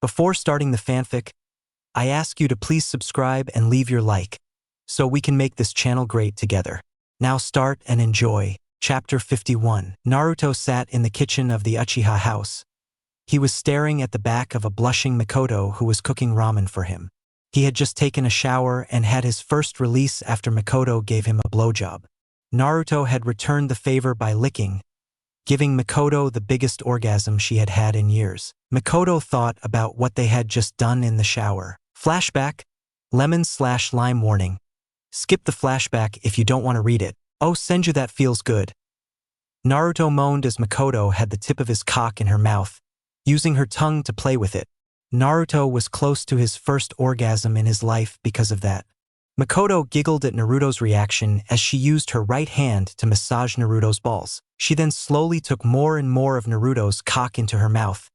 Before starting the fanfic, I ask you to please subscribe and leave your like, so we can make this channel great together. Now start and enjoy. Chapter 51. Naruto sat in the kitchen of the Uchiha house. He was staring at the back of a blushing Mikoto who was cooking ramen for him. He had just taken a shower and had his first release after Mikoto gave him a blowjob. Naruto had returned the favor by licking, giving Mikoto the biggest orgasm she had had in years. Mikoto thought about what they had just done in the shower. Flashback, lemon/lime warning. Skip the flashback if you don't want to read it. Oh Senju, that feels good. Naruto moaned as Mikoto had the tip of his cock in her mouth, using her tongue to play with it. Naruto was close to his first orgasm in his life because of that. Mikoto giggled at Naruto's reaction as she used her right hand to massage Naruto's balls. She then slowly took more and more of Naruto's cock into her mouth,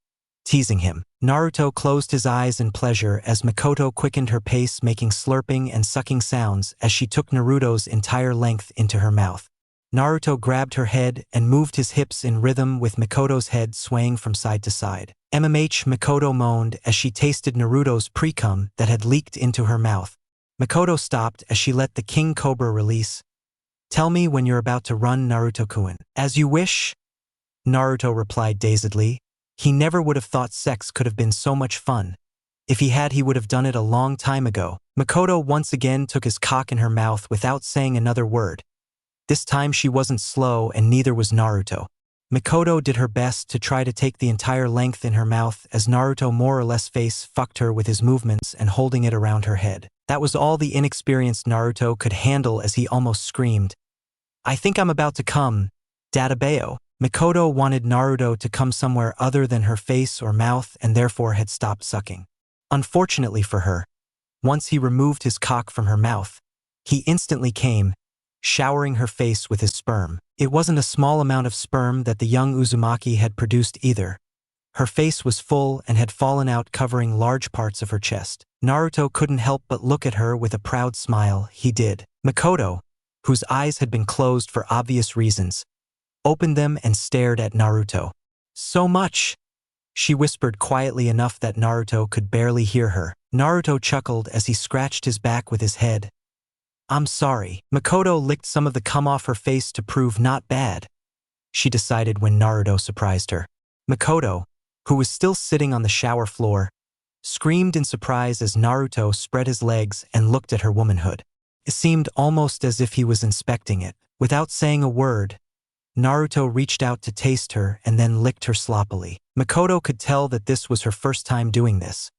teasing him. Naruto closed his eyes in pleasure as Mikoto quickened her pace, making slurping and sucking sounds as she took Naruto's entire length into her mouth. Naruto grabbed her head and moved his hips in rhythm with Mikoto's head swaying from side to side. Mikoto moaned as she tasted Naruto's pre-cum that had leaked into her mouth. Mikoto stopped as she let the King Cobra release. Tell me when you're about to run, Naruto-kun. As you wish, Naruto replied dazedly. He never would have thought sex could have been so much fun. If he had, he would have done it a long time ago. Mikoto once again took his cock in her mouth without saying another word. This time she wasn't slow and neither was Naruto. Mikoto did her best to try to take the entire length in her mouth as Naruto more or less face-fucked her with his movements and holding it around her head. That was all the inexperienced Naruto could handle as he almost screamed, I think I'm about to come, Databeo. Mikoto wanted Naruto to come somewhere other than her face or mouth and therefore had stopped sucking. Unfortunately for her, once he removed his cock from her mouth, he instantly came, showering her face with his sperm. It wasn't a small amount of sperm that the young Uzumaki had produced either. Her face was full and had fallen out, covering large parts of her chest. Naruto couldn't help but look at her with a proud smile. He did. Mikoto, whose eyes had been closed for obvious reasons, opened them and stared at Naruto. So much, she whispered quietly enough that Naruto could barely hear her. Naruto chuckled as he scratched his back with his head. I'm sorry. Mikoto licked some of the cum off her face to prove not bad, she decided when Naruto surprised her. Mikoto, who was still sitting on the shower floor, screamed in surprise as Naruto spread his legs and looked at her womanhood. It seemed almost as if he was inspecting it. Without saying a word, Naruto reached out to taste her and then licked her sloppily. Mikoto could tell that this was her first time doing this,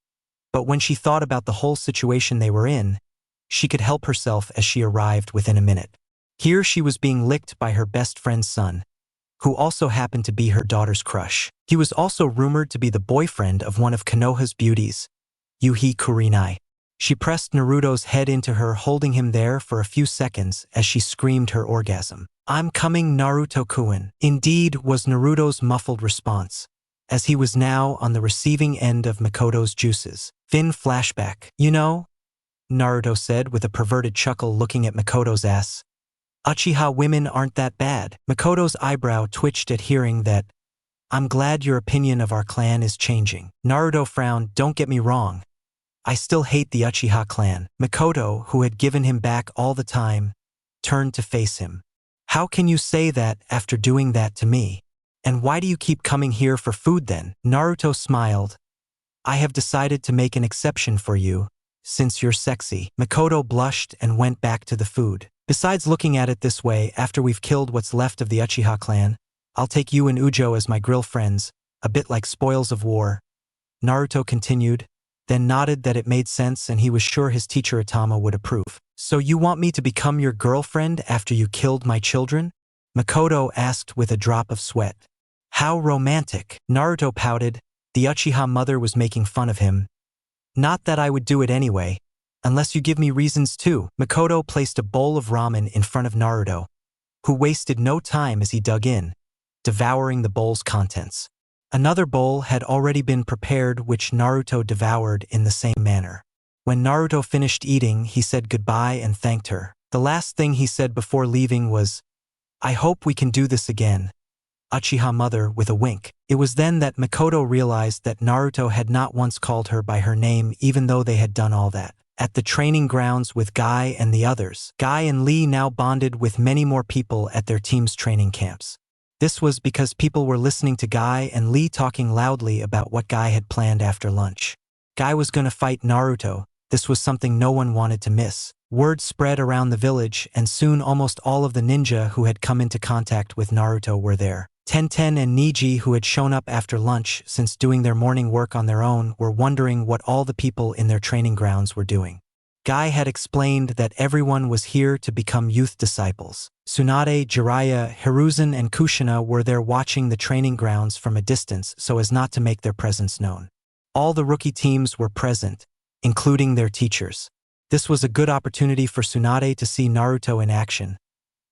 but when she thought about the whole situation they were in, she could help herself as she arrived within a minute. Here she was being licked by her best friend's son, who also happened to be her daughter's crush. He was also rumored to be the boyfriend of one of Konoha's beauties, Yuhi Kurenai. She pressed Naruto's head into her, holding him there for a few seconds as she screamed her orgasm. I'm coming, Naruto-kun. Indeed, was Naruto's muffled response, as he was now on the receiving end of Mikoto's juices. Thin flashback. You know, Naruto said with a perverted chuckle, looking at Mikoto's ass. Uchiha women aren't that bad. Mikoto's eyebrow twitched at hearing that. I'm glad your opinion of our clan is changing. Naruto frowned. Don't get me wrong. I still hate the Uchiha clan. Mikoto, who had given him back all the time, turned to face him. How can you say that after doing that to me? And why do you keep coming here for food then? Naruto smiled. I have decided to make an exception for you, since you're sexy. Mikoto blushed and went back to the food. Besides, looking at it this way, after we've killed what's left of the Uchiha clan, I'll take you and Ujo as my grill friends, a bit like spoils of war. Naruto continued, then nodded that it made sense and he was sure his teacher Itama would approve. So you want me to become your girlfriend after you killed my children? Mikoto asked with a drop of sweat. How romantic. Naruto pouted. The Uchiha mother was making fun of him. Not that I would do it anyway, unless you give me reasons to. Mikoto placed a bowl of ramen in front of Naruto, who wasted no time as he dug in, devouring the bowl's contents. Another bowl had already been prepared, which Naruto devoured in the same manner. When Naruto finished eating, he said goodbye and thanked her. The last thing he said before leaving was, I hope we can do this again. Uchiha mother with a wink. It was then that Makoto realized that Naruto had not once called her by her name even though they had done all that. At the training grounds with Guy and the others, Guy and Lee now bonded with many more people at their team's training camps. This was because people were listening to Guy and Lee talking loudly about what Guy had planned after lunch. Guy was going to fight Naruto. This was something no one wanted to miss. Word spread around the village, and soon almost all of the ninja who had come into contact with Naruto were there. Tenten and Niji, who had shown up after lunch since doing their morning work on their own, were wondering what all the people in their training grounds were doing. Guy had explained that everyone was here to become youth disciples. Tsunade, Jiraiya, Hiruzen, and Kushina were there watching the training grounds from a distance so as not to make their presence known. All the rookie teams were present, including their teachers. This was a good opportunity for Tsunade to see Naruto in action.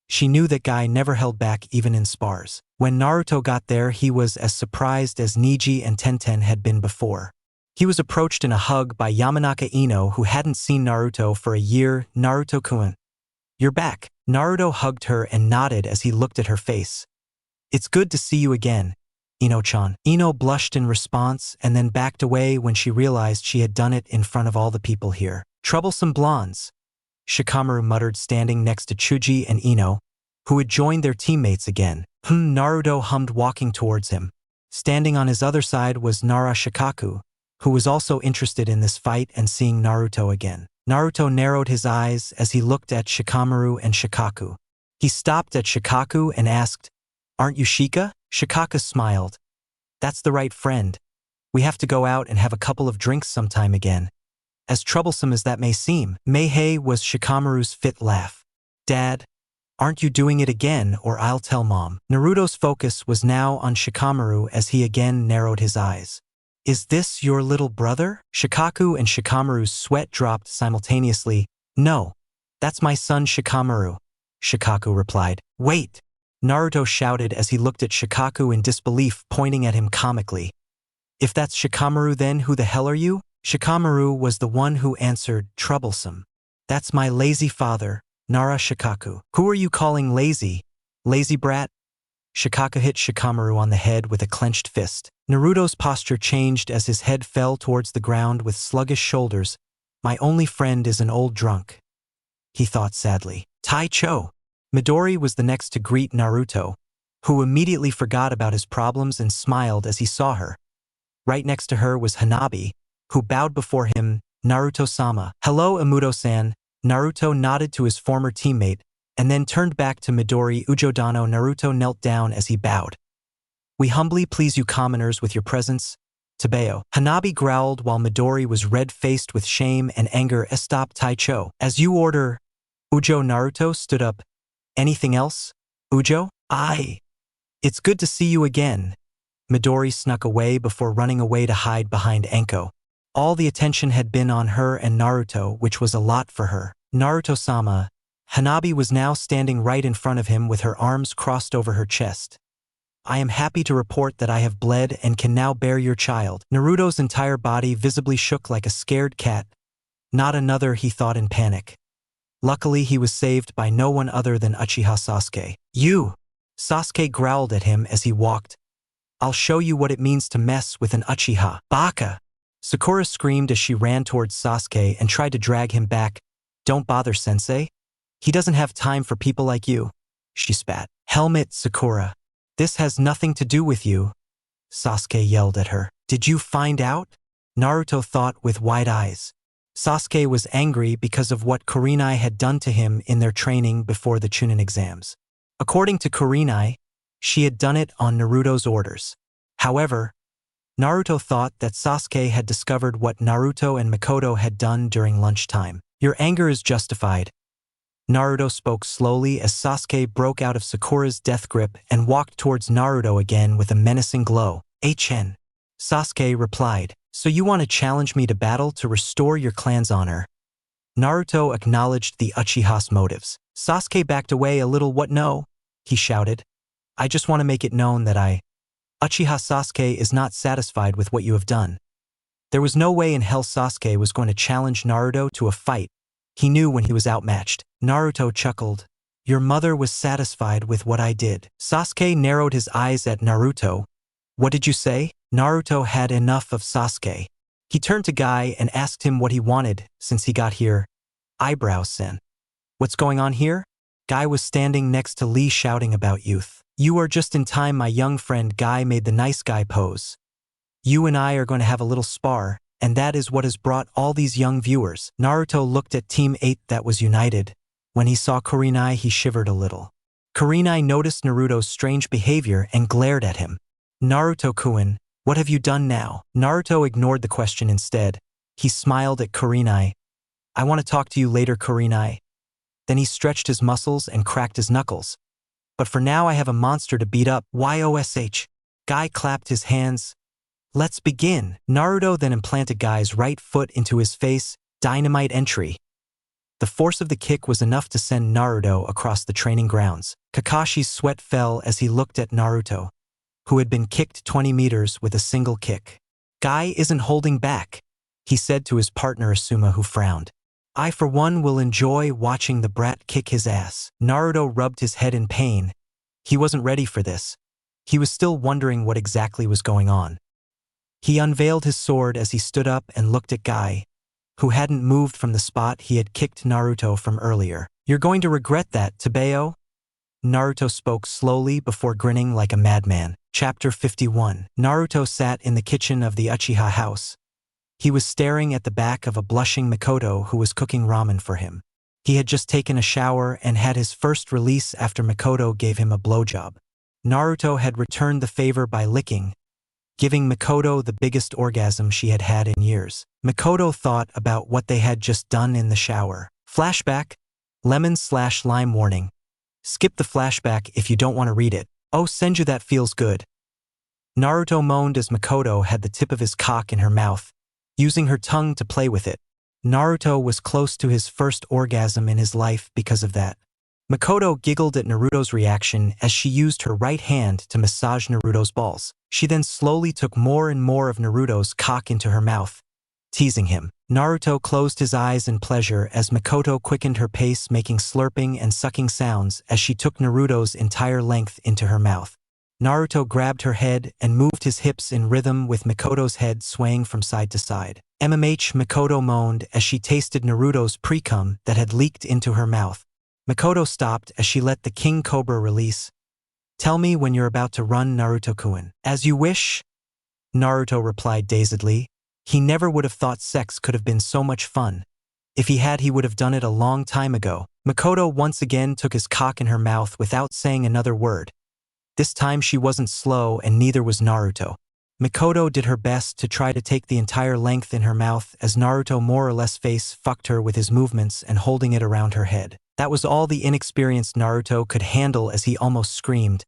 She knew that Guy never held back even in spars. When Naruto got there, he was as surprised as Niji and Tenten had been before. He was approached in a hug by Yamanaka Ino, who hadn't seen Naruto for a year. "Naruto-kun, you're back." Naruto hugged her and nodded as he looked at her face. "It's good to see you again, Ino-chan." Ino blushed in response and then backed away when she realized she had done it in front of all the people here. "Troublesome blondes," Shikamaru muttered, standing next to Chuji and Ino, who had joined their teammates again. Naruto hummed, walking towards him. Standing on his other side was Nara Shikaku, who was also interested in this fight and seeing Naruto again. Naruto narrowed his eyes as he looked at Shikamaru and Shikaku. He stopped at Shikaku and asked, "Aren't you Shika?" Shikaku smiled. "That's the right friend. We have to go out and have a couple of drinks sometime again." As troublesome as that may seem, Meihei was Shikamaru's fit laugh. "Dad, aren't you doing it again, or I'll tell Mom." Naruto's focus was now on Shikamaru as he again narrowed his eyes. "Is this your little brother?" Shikaku and Shikamaru's sweat dropped simultaneously. "No, that's my son Shikamaru," Shikaku replied. "Wait!" Naruto shouted as he looked at Shikaku in disbelief, pointing at him comically. "If that's Shikamaru, then who the hell are you?" Shikamaru was the one who answered, "Troublesome. That's my lazy father, Nara Shikaku." "Who are you calling lazy? Lazy brat?" Shikaku hit Shikamaru on the head with a clenched fist. Naruto's posture changed as his head fell towards the ground with sluggish shoulders. "My only friend is an old drunk," he thought sadly. "Taicho." Midori was the next to greet Naruto, who immediately forgot about his problems and smiled as he saw her. Right next to her was Hanabi, who bowed before him. "Naruto-sama." "Hello, Imuto-san." Naruto nodded to his former teammate, and then turned back to Midori Ujodano. Naruto knelt down as he bowed. "We humbly please you commoners with your presence, Tabeo." Hanabi growled while Midori was red-faced with shame and anger. "Stop, Taicho." "As you order." Ujo. Naruto stood up. "Anything else, Ujo?" "Aye. It's good to see you again." Midori snuck away before running away to hide behind Enko. All the attention had been on her and Naruto, which was a lot for her. "Naruto-sama." Hanabi was now standing right in front of him with her arms crossed over her chest. "I am happy to report that I have bled and can now bear your child." Naruto's entire body visibly shook like a scared cat. Not another, he thought in panic. Luckily, he was saved by no one other than Uchiha Sasuke. "You!" Sasuke growled at him as he walked. "I'll show you what it means to mess with an Uchiha." "Baka!" Sakura screamed as she ran towards Sasuke and tried to drag him back. "Don't bother, sensei. He doesn't have time for people like you," she spat. "Helmet, Sakura. This has nothing to do with you," Sasuke yelled at her. "Did you find out?" Naruto thought with wide eyes. Sasuke was angry because of what Kurenai had done to him in their training before the Chunin exams. According to Kurenai, she had done it on Naruto's orders. However, Naruto thought that Sasuke had discovered what Naruto and Makoto had done during lunchtime. "Your anger is justified." Naruto spoke slowly as Sasuke broke out of Sakura's death grip and walked towards Naruto again with a menacing glow. "HN." Sasuke replied. "So you want to challenge me to battle to restore your clan's honor?" Naruto acknowledged the Uchiha's motives. Sasuke backed away a little. "What? No," he shouted. "I just want to make it known that Uchiha Sasuke is not satisfied with what you have done." There was no way in hell Sasuke was going to challenge Naruto to a fight. He knew when he was outmatched. Naruto chuckled. Your mother was satisfied with what I did. Sasuke narrowed his eyes at Naruto. What did you say? Naruto had enough of Sasuke. He turned to Guy and asked him what he wanted since he got here. Eyebrows-sen. What's going on here? Guy was standing next to Lee shouting about youth. You are just in time, my young friend. Guy made the nice guy pose. You and I are going to have a little spar, and that is what has brought all these young viewers. Naruto looked at Team 8 that was united. When he saw Kurenai, he shivered a little. Kurenai noticed Naruto's strange behavior and glared at him. Naruto-kun, what have you done now? Naruto ignored the question instead. He smiled at Kurenai. I want to talk to you later, Kurenai. Then he stretched his muscles and cracked his knuckles. But for now I have a monster to beat up. YOSH. Guy clapped his hands. Let's begin. Naruto then implanted Guy's right foot into his face. Dynamite entry. The force of the kick was enough to send Naruto across the training grounds. Kakashi's sweat fell as he looked at Naruto, who had been kicked 20 meters with a single kick. Guy isn't holding back, he said to his partner Asuma, who frowned. I for one will enjoy watching the brat kick his ass. Naruto rubbed his head in pain. He wasn't ready for this. He was still wondering what exactly was going on. He unveiled his sword as he stood up and looked at Guy, who hadn't moved from the spot he had kicked Naruto from earlier. You're going to regret that, Tabeo? Naruto spoke slowly before grinning like a madman. Chapter 51. Naruto sat in the kitchen of the Uchiha house. He was staring at the back of a blushing Mikoto who was cooking ramen for him. He had just taken a shower and had his first release after Mikoto gave him a blowjob. Naruto had returned the favor by licking, giving Mikoto the biggest orgasm she had had in years. Mikoto thought about what they had just done in the shower. Flashback. Lemon/lime warning. Skip the flashback if you don't want to read it. Oh, Senju, that feels good. Naruto moaned as Mikoto had the tip of his cock in her mouth, using her tongue to play with it. Naruto was close to his first orgasm in his life because of that. Mikoto giggled at Naruto's reaction as she used her right hand to massage Naruto's balls. She then slowly took more and more of Naruto's cock into her mouth, teasing him. Naruto closed his eyes in pleasure as Mikoto quickened her pace, making slurping and sucking sounds as she took Naruto's entire length into her mouth. Naruto grabbed her head and moved his hips in rhythm with Mikoto's head swaying from side to side. Mikoto moaned as she tasted Naruto's pre-cum that had leaked into her mouth. Mikoto stopped as she let the King Cobra release. Tell me when you're about to run, Naruto-kun. As you wish, Naruto replied dazedly. He never would have thought sex could have been so much fun. If he had, he would have done it a long time ago. Mikoto once again took his cock in her mouth without saying another word. This time she wasn't slow and neither was Naruto. Mikoto did her best to try to take the entire length in her mouth as Naruto more or less face-fucked her with his movements and holding it around her head. That was all the inexperienced Naruto could handle as he almost screamed.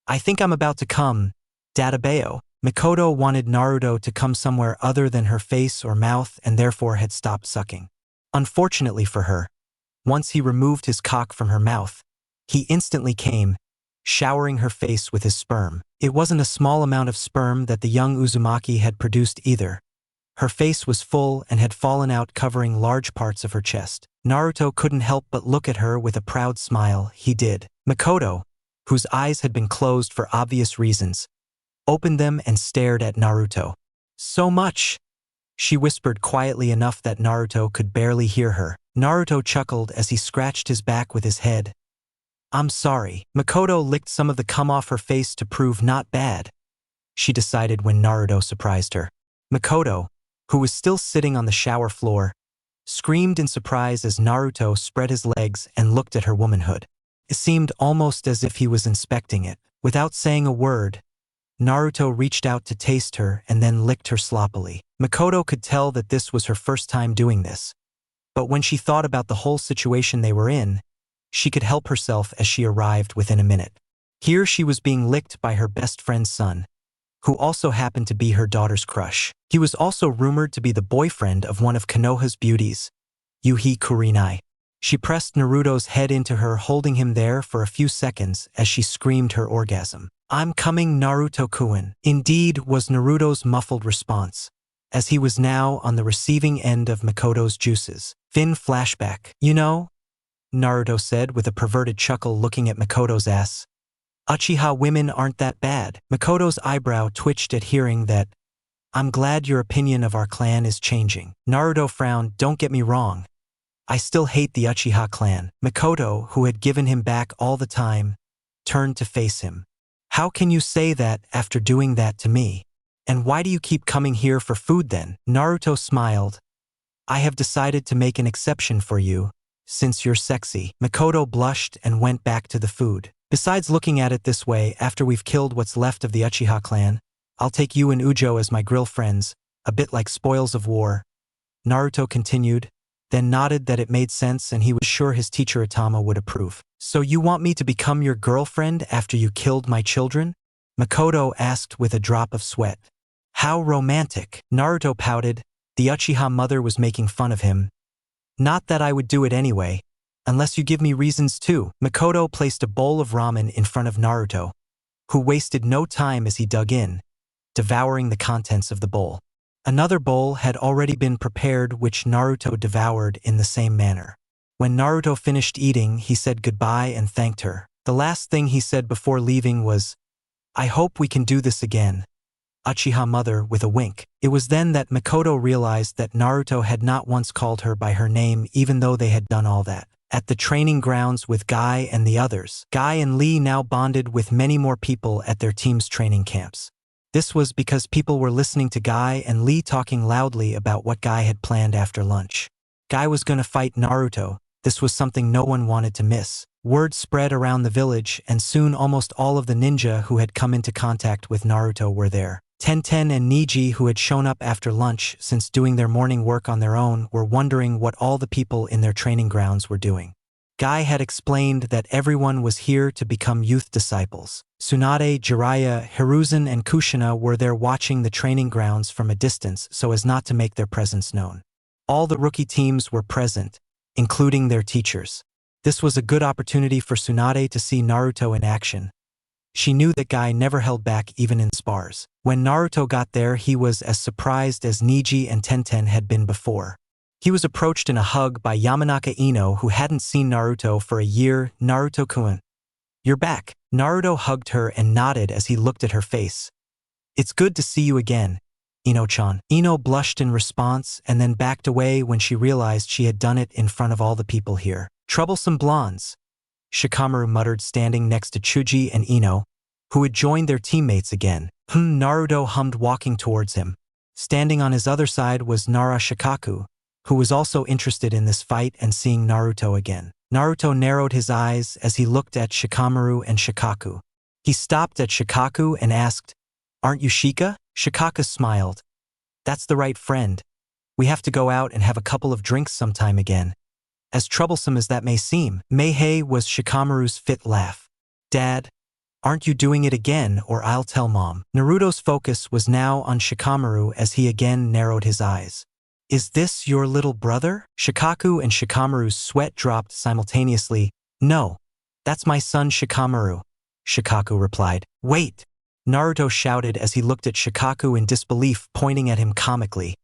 I think I'm about to come, Databeo. Mikoto wanted Naruto to come somewhere other than her face or mouth and therefore had stopped sucking. Unfortunately for her, once he removed his cock from her mouth, he instantly came, showering her face with his sperm. It wasn't a small amount of sperm that the young Uzumaki had produced either. Her face was full and had fallen out, covering large parts of her chest. Naruto couldn't help but look at her with a proud smile. He did. Mikoto, whose eyes had been closed for obvious reasons, opened them and stared at Naruto. So much, she whispered quietly enough that Naruto could barely hear her. Naruto chuckled as he scratched his back with his head. I'm sorry. Mikoto licked some of the cum off her face to prove not bad, she decided when Naruto surprised her. Mikoto, who was still sitting on the shower floor, screamed in surprise as Naruto spread his legs and looked at her womanhood. It seemed almost as if he was inspecting it. Without saying a word, Naruto reached out to taste her and then licked her sloppily. Mikoto could tell that this was her first time doing this, but when she thought about the whole situation they were in, she could help herself as she arrived within a minute. Here she was being licked by her best friend's son, who also happened to be her daughter's crush. He was also rumored to be the boyfriend of one of Konoha's beauties, Yuhi Kurenai. She pressed Naruto's head into her, holding him there for a few seconds as she screamed her orgasm. I'm coming, Naruto-kun. Indeed, was Naruto's muffled response, as he was now on the receiving end of Mikoto's juices. Flashback. You know, Naruto said with a perverted chuckle looking at Makoto's ass. Uchiha women aren't that bad. Makoto's eyebrow twitched at hearing that. I'm glad your opinion of our clan is changing. Naruto frowned. Don't get me wrong. I still hate the Uchiha clan. Makoto, who had given him back all the time, turned to face him. How can you say that after doing that to me? And why do you keep coming here for food then? Naruto smiled. I have decided to make an exception for you, since you're sexy. Makoto blushed and went back to the food. Besides looking at it this way, after we've killed what's left of the Uchiha clan, I'll take you and Ujo as my grill friends, a bit like spoils of war. Naruto continued, then nodded that it made sense and he was sure his teacher Itama would approve. So you want me to become your girlfriend after you killed my children? Makoto asked with a drop of sweat. How romantic. Naruto pouted. The Uchiha mother was making fun of him. Not that I would do it anyway, unless you give me reasons too. Makoto placed a bowl of ramen in front of Naruto, who wasted no time as he dug in, devouring the contents of the bowl. Another bowl had already been prepared which Naruto devoured in the same manner. When Naruto finished eating, he said goodbye and thanked her. The last thing he said before leaving was, I hope we can do this again. Uchiha mother with a wink. It was then that Makoto realized that Naruto had not once called her by her name even though they had done all that. At the training grounds with Guy and the others, Guy and Lee now bonded with many more people at their team's training camps. This was because people were listening to Guy and Lee talking loudly about what Guy had planned after lunch. Guy was going to fight Naruto. This was something no one wanted to miss. Word spread around the village and soon almost all of the ninja who had come into contact with Naruto were there. Tenten and Niji, who had shown up after lunch since doing their morning work on their own, were wondering what all the people in their training grounds were doing. Guy had explained that everyone was here to become youth disciples. Tsunade, Jiraiya, Hiruzen and Kushina were there watching the training grounds from a distance so as not to make their presence known. All the rookie teams were present, including their teachers. This was a good opportunity for Tsunade to see Naruto in action. She knew that Guy never held back even in spars. When Naruto got there, he was as surprised as Niji and Tenten had been before. He was approached in a hug by Yamanaka Ino, who hadn't seen Naruto for a year. Naruto-kun, you're back. Naruto hugged her and nodded as he looked at her face. It's good to see you again, Ino-chan. Ino blushed in response and then backed away when she realized she had done it in front of all the people here. Troublesome blondes, Shikamaru muttered standing next to Chuji and Ino, who had joined their teammates again. Naruto hummed walking towards him. Standing on his other side was Nara Shikaku, who was also interested in this fight and seeing Naruto again. Naruto narrowed his eyes as he looked at Shikamaru and Shikaku. He stopped at Shikaku and asked, Aren't you Shika? Shikaku smiled. That's the right friend. We have to go out and have a couple of drinks sometime again. As troublesome as that may seem, Meihei was Shikamaru's fit laugh. Dad, aren't you doing it again or I'll tell Mom. Naruto's focus was now on Shikamaru as he again narrowed his eyes. Is this your little brother? Shikaku and Shikamaru's sweat dropped simultaneously. No, that's my son Shikamaru, Shikaku replied. Wait! Naruto shouted as he looked at Shikaku in disbelief, pointing at him comically.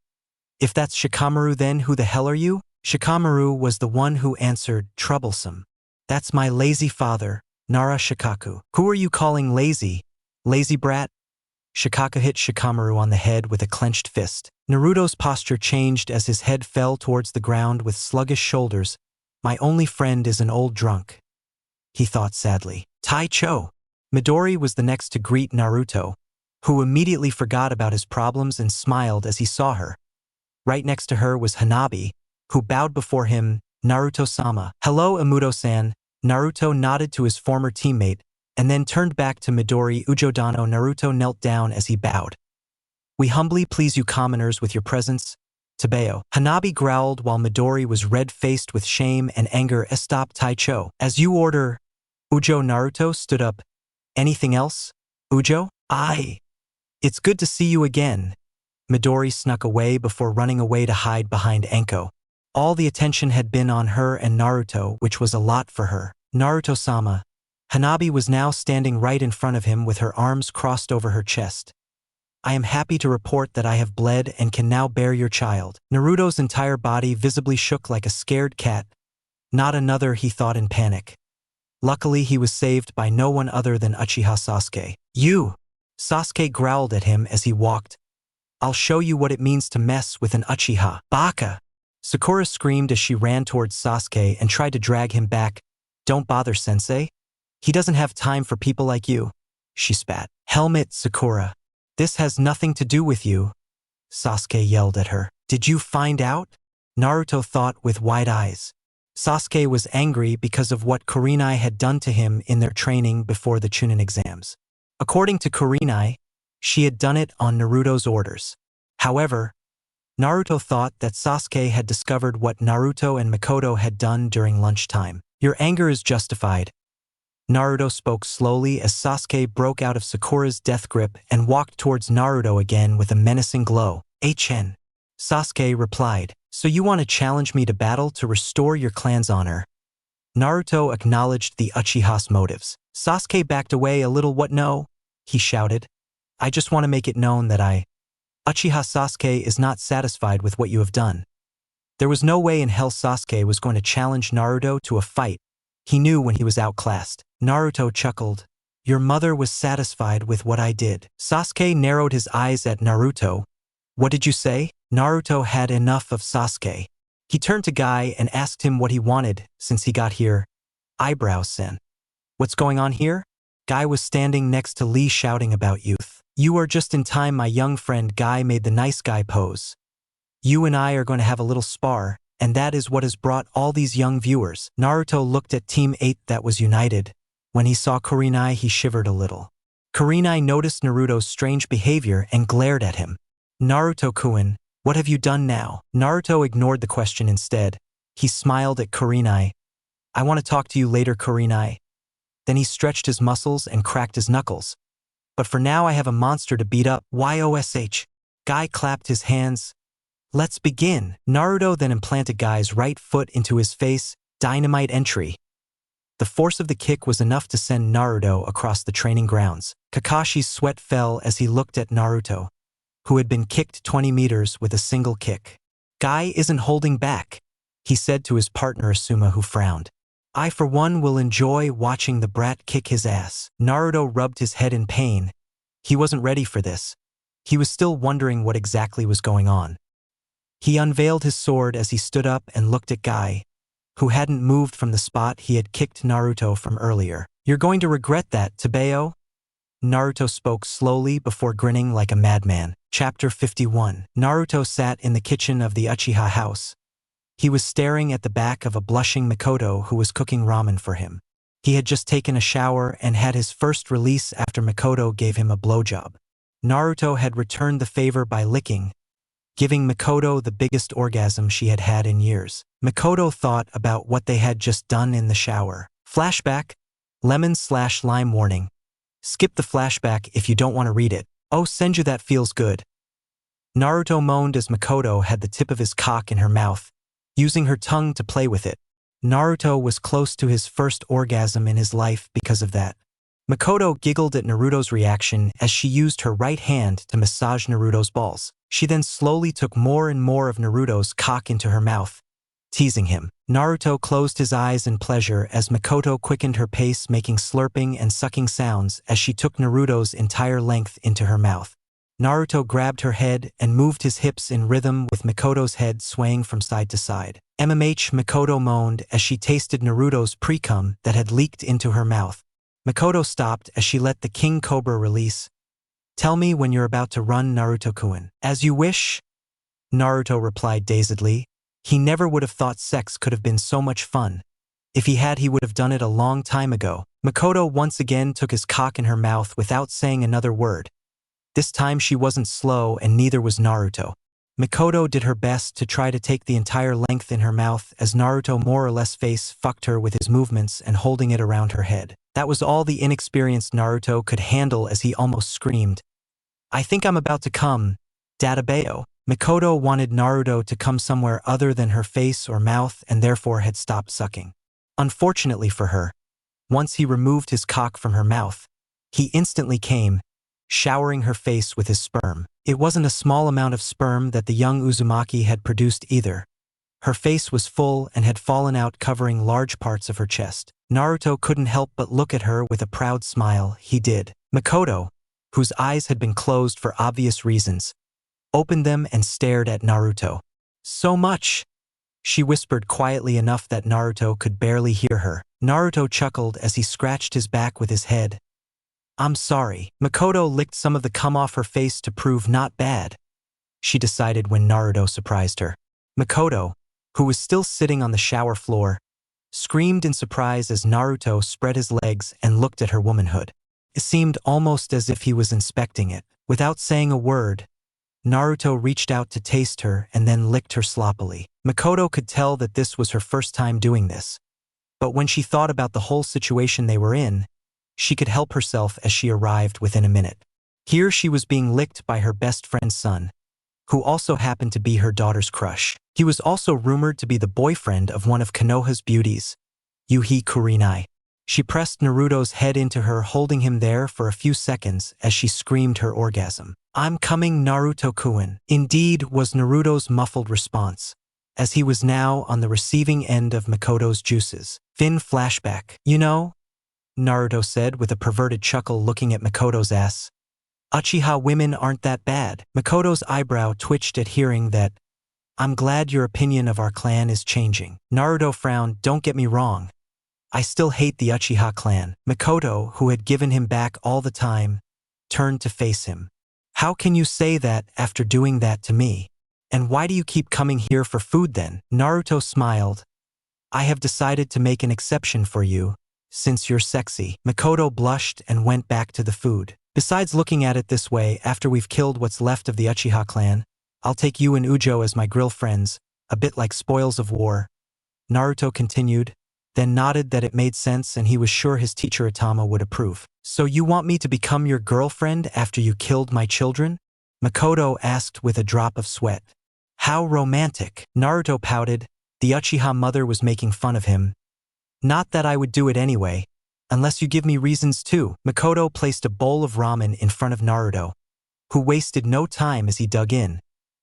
If that's Shikamaru, then who the hell are you? Shikamaru was the one who answered, troublesome. That's my lazy father, Nara Shikaku. Who are you calling lazy? Lazy brat? Shikaku hit Shikamaru on the head with a clenched fist. Naruto's posture changed as his head fell towards the ground with sluggish shoulders. My only friend is an old drunk, he thought sadly. Taicho. Midori was the next to greet Naruto, who immediately forgot about his problems and smiled as he saw her. Right next to her was Hanabi, who bowed before him. Naruto-sama. Hello, Imuto-san. Naruto nodded to his former teammate, and then turned back to Midori Ujodano. Naruto knelt down as he bowed. We humbly please you commoners with your presence. Tabeo. Hanabi growled while Midori was red-faced with shame and anger. Stop, Taicho. As you order. Ujo. Naruto stood up. Anything else? Ujo? Aye. It's good to see you again. Midori snuck away before running away to hide behind Anko. All the attention had been on her and Naruto, which was a lot for her. Naruto-sama. Hanabi was now standing right in front of him with her arms crossed over her chest. I am happy to report that I have bled and can now bear your child. Naruto's entire body visibly shook like a scared cat. Not another, he thought in panic. Luckily, he was saved by no one other than Uchiha Sasuke. You! Sasuke growled at him as he walked. I'll show you what it means to mess with an Uchiha. Baka! Sakura screamed as she ran towards Sasuke and tried to drag him back. Don't bother, sensei. He doesn't have time for people like you. She spat. Helmet, Sakura. This has nothing to do with you. Sasuke yelled at her. Did you find out? Naruto thought with wide eyes. Sasuke was angry because of what Kurenai had done to him in their training before the Chunin exams. According to Kurenai, she had done it on Naruto's orders. However, Naruto thought that Sasuke had discovered what Naruto and Mikoto had done during lunchtime. Your anger is justified. Naruto spoke slowly as Sasuke broke out of Sakura's death grip and walked towards Naruto again with a menacing glow. HN. Sasuke replied, so you want to challenge me to battle to restore your clan's honor? Naruto acknowledged the Uchiha's motives. Sasuke backed away a little. What no? He shouted. I just want to make it known that Uchiha Sasuke is not satisfied with what you have done. There was no way in hell Sasuke was going to challenge Naruto to a fight. He knew when he was outclassed. Naruto chuckled. Your mother was satisfied with what I did. Sasuke narrowed his eyes at Naruto. What did you say? Naruto had enough of Sasuke. He turned to Guy and asked him what he wanted since he got here. Eyebrows, Sen. What's going on here? Guy was standing next to Lee shouting about youth. You are just in time, my young friend. Guy made the nice guy pose. You and I are going to have a little spar, and that is what has brought all these young viewers. Naruto looked at Team 8 that was united. When he saw Kurenai, he shivered a little. Kurenai noticed Naruto's strange behavior and glared at him. Naruto-kun, what have you done now? Naruto ignored the question instead. He smiled at Kurenai. I want to talk to you later, Kurenai. Then he stretched his muscles and cracked his knuckles. But for now I have a monster to beat up. YOSH. Guy clapped his hands. Let's begin. Naruto then implanted Guy's right foot into his face. Dynamite entry. The force of the kick was enough to send Naruto across the training grounds. Kakashi's sweat fell as he looked at Naruto, who had been kicked 20 meters with a single kick. Guy isn't holding back, he said to his partner Asuma, who frowned. I for one will enjoy watching the brat kick his ass. Naruto rubbed his head in pain. He wasn't ready for this. He was still wondering what exactly was going on. He unveiled his sword as he stood up and looked at Guy, who hadn't moved from the spot he had kicked Naruto from earlier. You're going to regret that, Tabeo? Naruto spoke slowly before grinning like a madman. Chapter 51. Naruto sat in the kitchen of the Uchiha house. He was staring at the back of a blushing Mikoto who was cooking ramen for him. He had just taken a shower and had his first release after Mikoto gave him a blowjob. Naruto had returned the favor by licking, giving Mikoto the biggest orgasm she had had in years. Mikoto thought about what they had just done in the shower. Flashback, lemon/lime warning. Skip the flashback if you don't want to read it. Oh, Senju, that feels good. Naruto moaned as Mikoto had the tip of his cock in her mouth, using her tongue to play with it. Naruto was close to his first orgasm in his life because of that. Mikoto giggled at Naruto's reaction as she used her right hand to massage Naruto's balls. She then slowly took more and more of Naruto's cock into her mouth, teasing him. Naruto closed his eyes in pleasure as Mikoto quickened her pace, making slurping and sucking sounds as she took Naruto's entire length into her mouth. Naruto grabbed her head and moved his hips in rhythm with Mikoto's head swaying from side to side. Mikoto moaned as she tasted Naruto's pre-cum that had leaked into her mouth. Mikoto stopped as she let the King Cobra release. Tell me when you're about to run, Naruto-kun. As you wish, Naruto replied dazedly. He never would have thought sex could have been so much fun. If he had, he would have done it a long time ago. Mikoto once again took his cock in her mouth without saying another word. This time she wasn't slow and neither was Naruto. Mikoto did her best to try to take the entire length in her mouth as Naruto more or less face-fucked her with his movements and holding it around her head. That was all the inexperienced Naruto could handle as he almost screamed. I think I'm about to come, Databeo. Mikoto wanted Naruto to come somewhere other than her face or mouth and therefore had stopped sucking. Unfortunately for her, once he removed his cock from her mouth, he instantly came, showering her face with his sperm. It wasn't a small amount of sperm that the young Uzumaki had produced either. Her face was full and had fallen out, covering large parts of her chest. Naruto couldn't help but look at her with a proud smile. He did. Makoto, whose eyes had been closed for obvious reasons, opened them and stared at Naruto. "So much," she whispered quietly enough that Naruto could barely hear her. Naruto chuckled as he scratched his back with his head. "I'm sorry." Makoto licked some of the cum off her face to prove not bad, she decided when Naruto surprised her. Makoto, who was still sitting on the shower floor, screamed in surprise as Naruto spread his legs and looked at her womanhood. It seemed almost as if he was inspecting it. Without saying a word, Naruto reached out to taste her and then licked her sloppily. Makoto could tell that this was her first time doing this, but when she thought about the whole situation they were in, she could help herself as she arrived within a minute. Here she was being licked by her best friend's son, who also happened to be her daughter's crush. He was also rumored to be the boyfriend of one of Konoha's beauties, Yuhi Kurenai. She pressed Naruto's head into her, holding him there for a few seconds as she screamed her orgasm. "I'm coming, Naruto-kun." Indeed, was Naruto's muffled response, as he was now on the receiving end of Makoto's juices. Thin flashback. "You know," Naruto said with a perverted chuckle, looking at Makoto's ass, "Uchiha women aren't that bad." Makoto's eyebrow twitched at hearing that. "I'm glad your opinion of our clan is changing." Naruto frowned. "Don't get me wrong, I still hate the Uchiha clan." Makoto, who had given him back all the time, turned to face him. "How can you say that after doing that to me? And why do you keep coming here for food then?" Naruto smiled. "I have decided to make an exception for you, since you're sexy." Makoto blushed and went back to the food. "Besides, looking at it this way, after we've killed what's left of the Uchiha clan, I'll take you and Ujo as my grill friends, a bit like spoils of war," Naruto continued, then nodded that it made sense and he was sure his teacher Itama would approve. "So you want me to become your girlfriend after you killed my children?" Makoto asked with a drop of sweat. "How romantic." Naruto pouted. The Uchiha mother was making fun of him. "Not that I would do it anyway, unless you give me reasons too." Makoto placed a bowl of ramen in front of Naruto, who wasted no time as he dug in,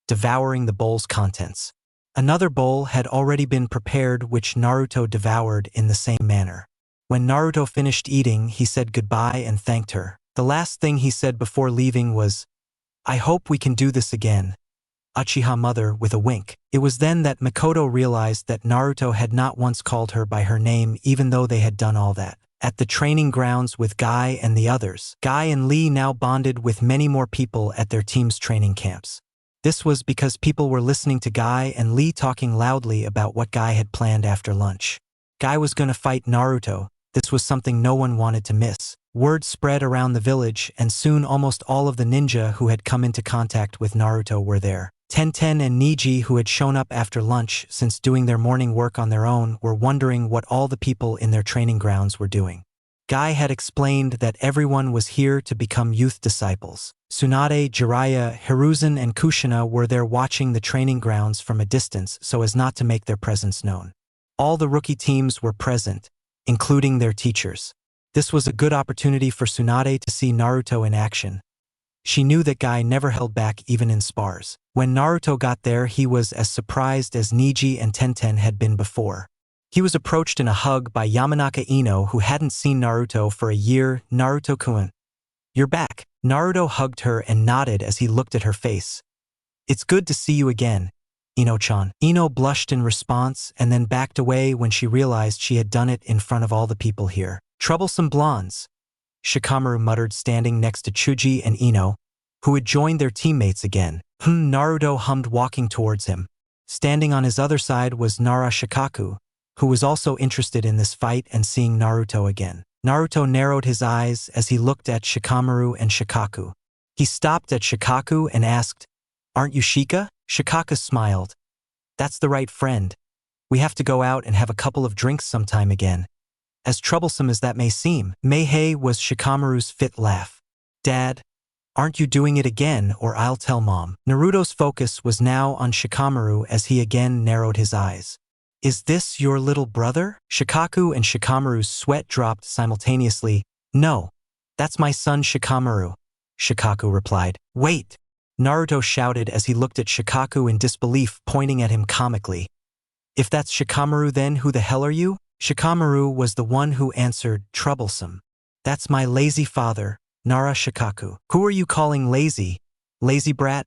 devouring the bowl's contents. Another bowl had already been prepared, which Naruto devoured in the same manner. When Naruto finished eating, he said goodbye and thanked her. The last thing he said before leaving was, "I hope we can do this again, Uchiha mother," with a wink. It was then that Makoto realized that Naruto had not once called her by her name, even though they had done all that. At the training grounds with Guy and the others, Guy and Lee now bonded with many more people at their team's training camps. This was because people were listening to Guy and Lee talking loudly about what Guy had planned after lunch. Guy was going to fight Naruto. This was something no one wanted to miss. Word spread around the village, and soon almost all of the ninja who had come into contact with Naruto were there. Tenten and Niji, who had shown up after lunch since doing their morning work on their own, were wondering what all the people in their training grounds were doing. Guy had explained that everyone was here to become youth disciples. Tsunade, Jiraiya, Hiruzen, and Kushina were there watching the training grounds from a distance so as not to make their presence known. All the rookie teams were present, including their teachers. This was a good opportunity for Tsunade to see Naruto in action. She knew that Guy never held back even in spars. When Naruto got there, he was as surprised as Niji and Tenten had been before. He was approached in a hug by Yamanaka Ino, who hadn't seen Naruto for a year. "Naruto-kun, you're back." Naruto hugged her and nodded as he looked at her face. "It's good to see you again, Ino-chan." Ino blushed in response and then backed away when she realized she had done it in front of all the people here. "Troublesome blondes," Shikamaru muttered, standing next to Chuji and Ino, who had joined their teammates again. Naruto hummed, walking towards him. Standing on his other side was Nara Shikaku, who was also interested in this fight and seeing Naruto again. Naruto narrowed his eyes as he looked at Shikamaru and Shikaku. He stopped at Shikaku and asked, "Aren't you Shika?" Shikaku smiled. "That's the right friend. We have to go out and have a couple of drinks sometime again. As troublesome as that may seem." Meihei was Shikamaru's fit laugh. "Dad, aren't you doing it again, or I'll tell Mom." Naruto's focus was now on Shikamaru as he again narrowed his eyes. "Is this your little brother?" Shikaku and Shikamaru's sweat dropped simultaneously. "No, that's my son Shikamaru," Shikaku replied. "Wait!" Naruto shouted as he looked at Shikaku in disbelief, pointing at him comically. If that's Shikamaru, then who the hell are you? Shikamaru was the one who answered, troublesome. That's my lazy father, Nara Shikaku. Who are you calling lazy? Lazy brat?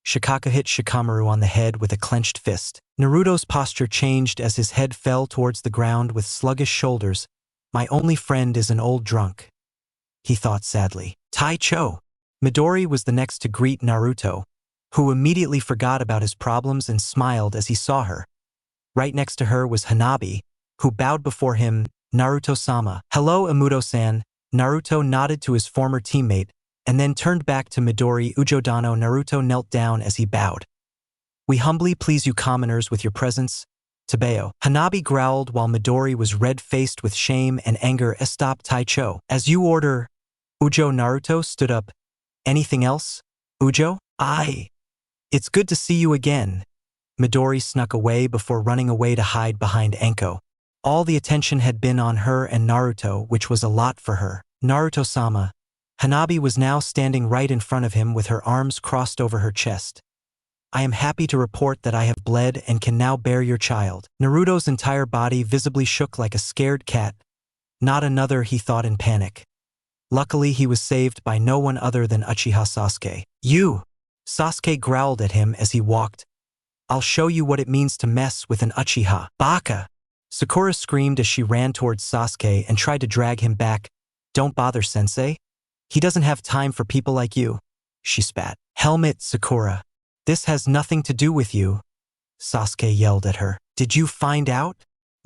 Shikaku hit Shikamaru on the head with a clenched fist. Naruto's posture changed as his head fell towards the ground with sluggish shoulders. My only friend is an old drunk, he thought sadly. Taicho. Midori was the next to greet Naruto, who immediately forgot about his problems and smiled as he saw her. Right next to her was Hanabi, who bowed before him. Naruto-sama. Hello, Imuto-san. Naruto nodded to his former teammate, and then turned back to Midori Ujodano. Naruto knelt down as he bowed. We humbly please you commoners with your presence. Tabeo. Hanabi growled while Midori was red-faced with shame and anger. Stop, Taicho. As you order. Ujo. Naruto stood up. Anything else? Ujo? Aye. It's good to see you again. Midori snuck away before running away to hide behind Anko. All the attention had been on her and Naruto, which was a lot for her. Naruto-sama. Hanabi was now standing right in front of him with her arms crossed over her chest. I am happy to report that I have bled and can now bear your child. Naruto's entire body visibly shook like a scared cat. Not another, he thought in panic. Luckily, he was saved by no one other than Uchiha Sasuke. You! Sasuke growled at him as he walked. I'll show you what it means to mess with an Uchiha. Baka! Sakura screamed as she ran towards Sasuke and tried to drag him back. Don't bother, sensei. He doesn't have time for people like you. She spat. Helmet, Sakura. This has nothing to do with you. Sasuke yelled at her. Did you find out?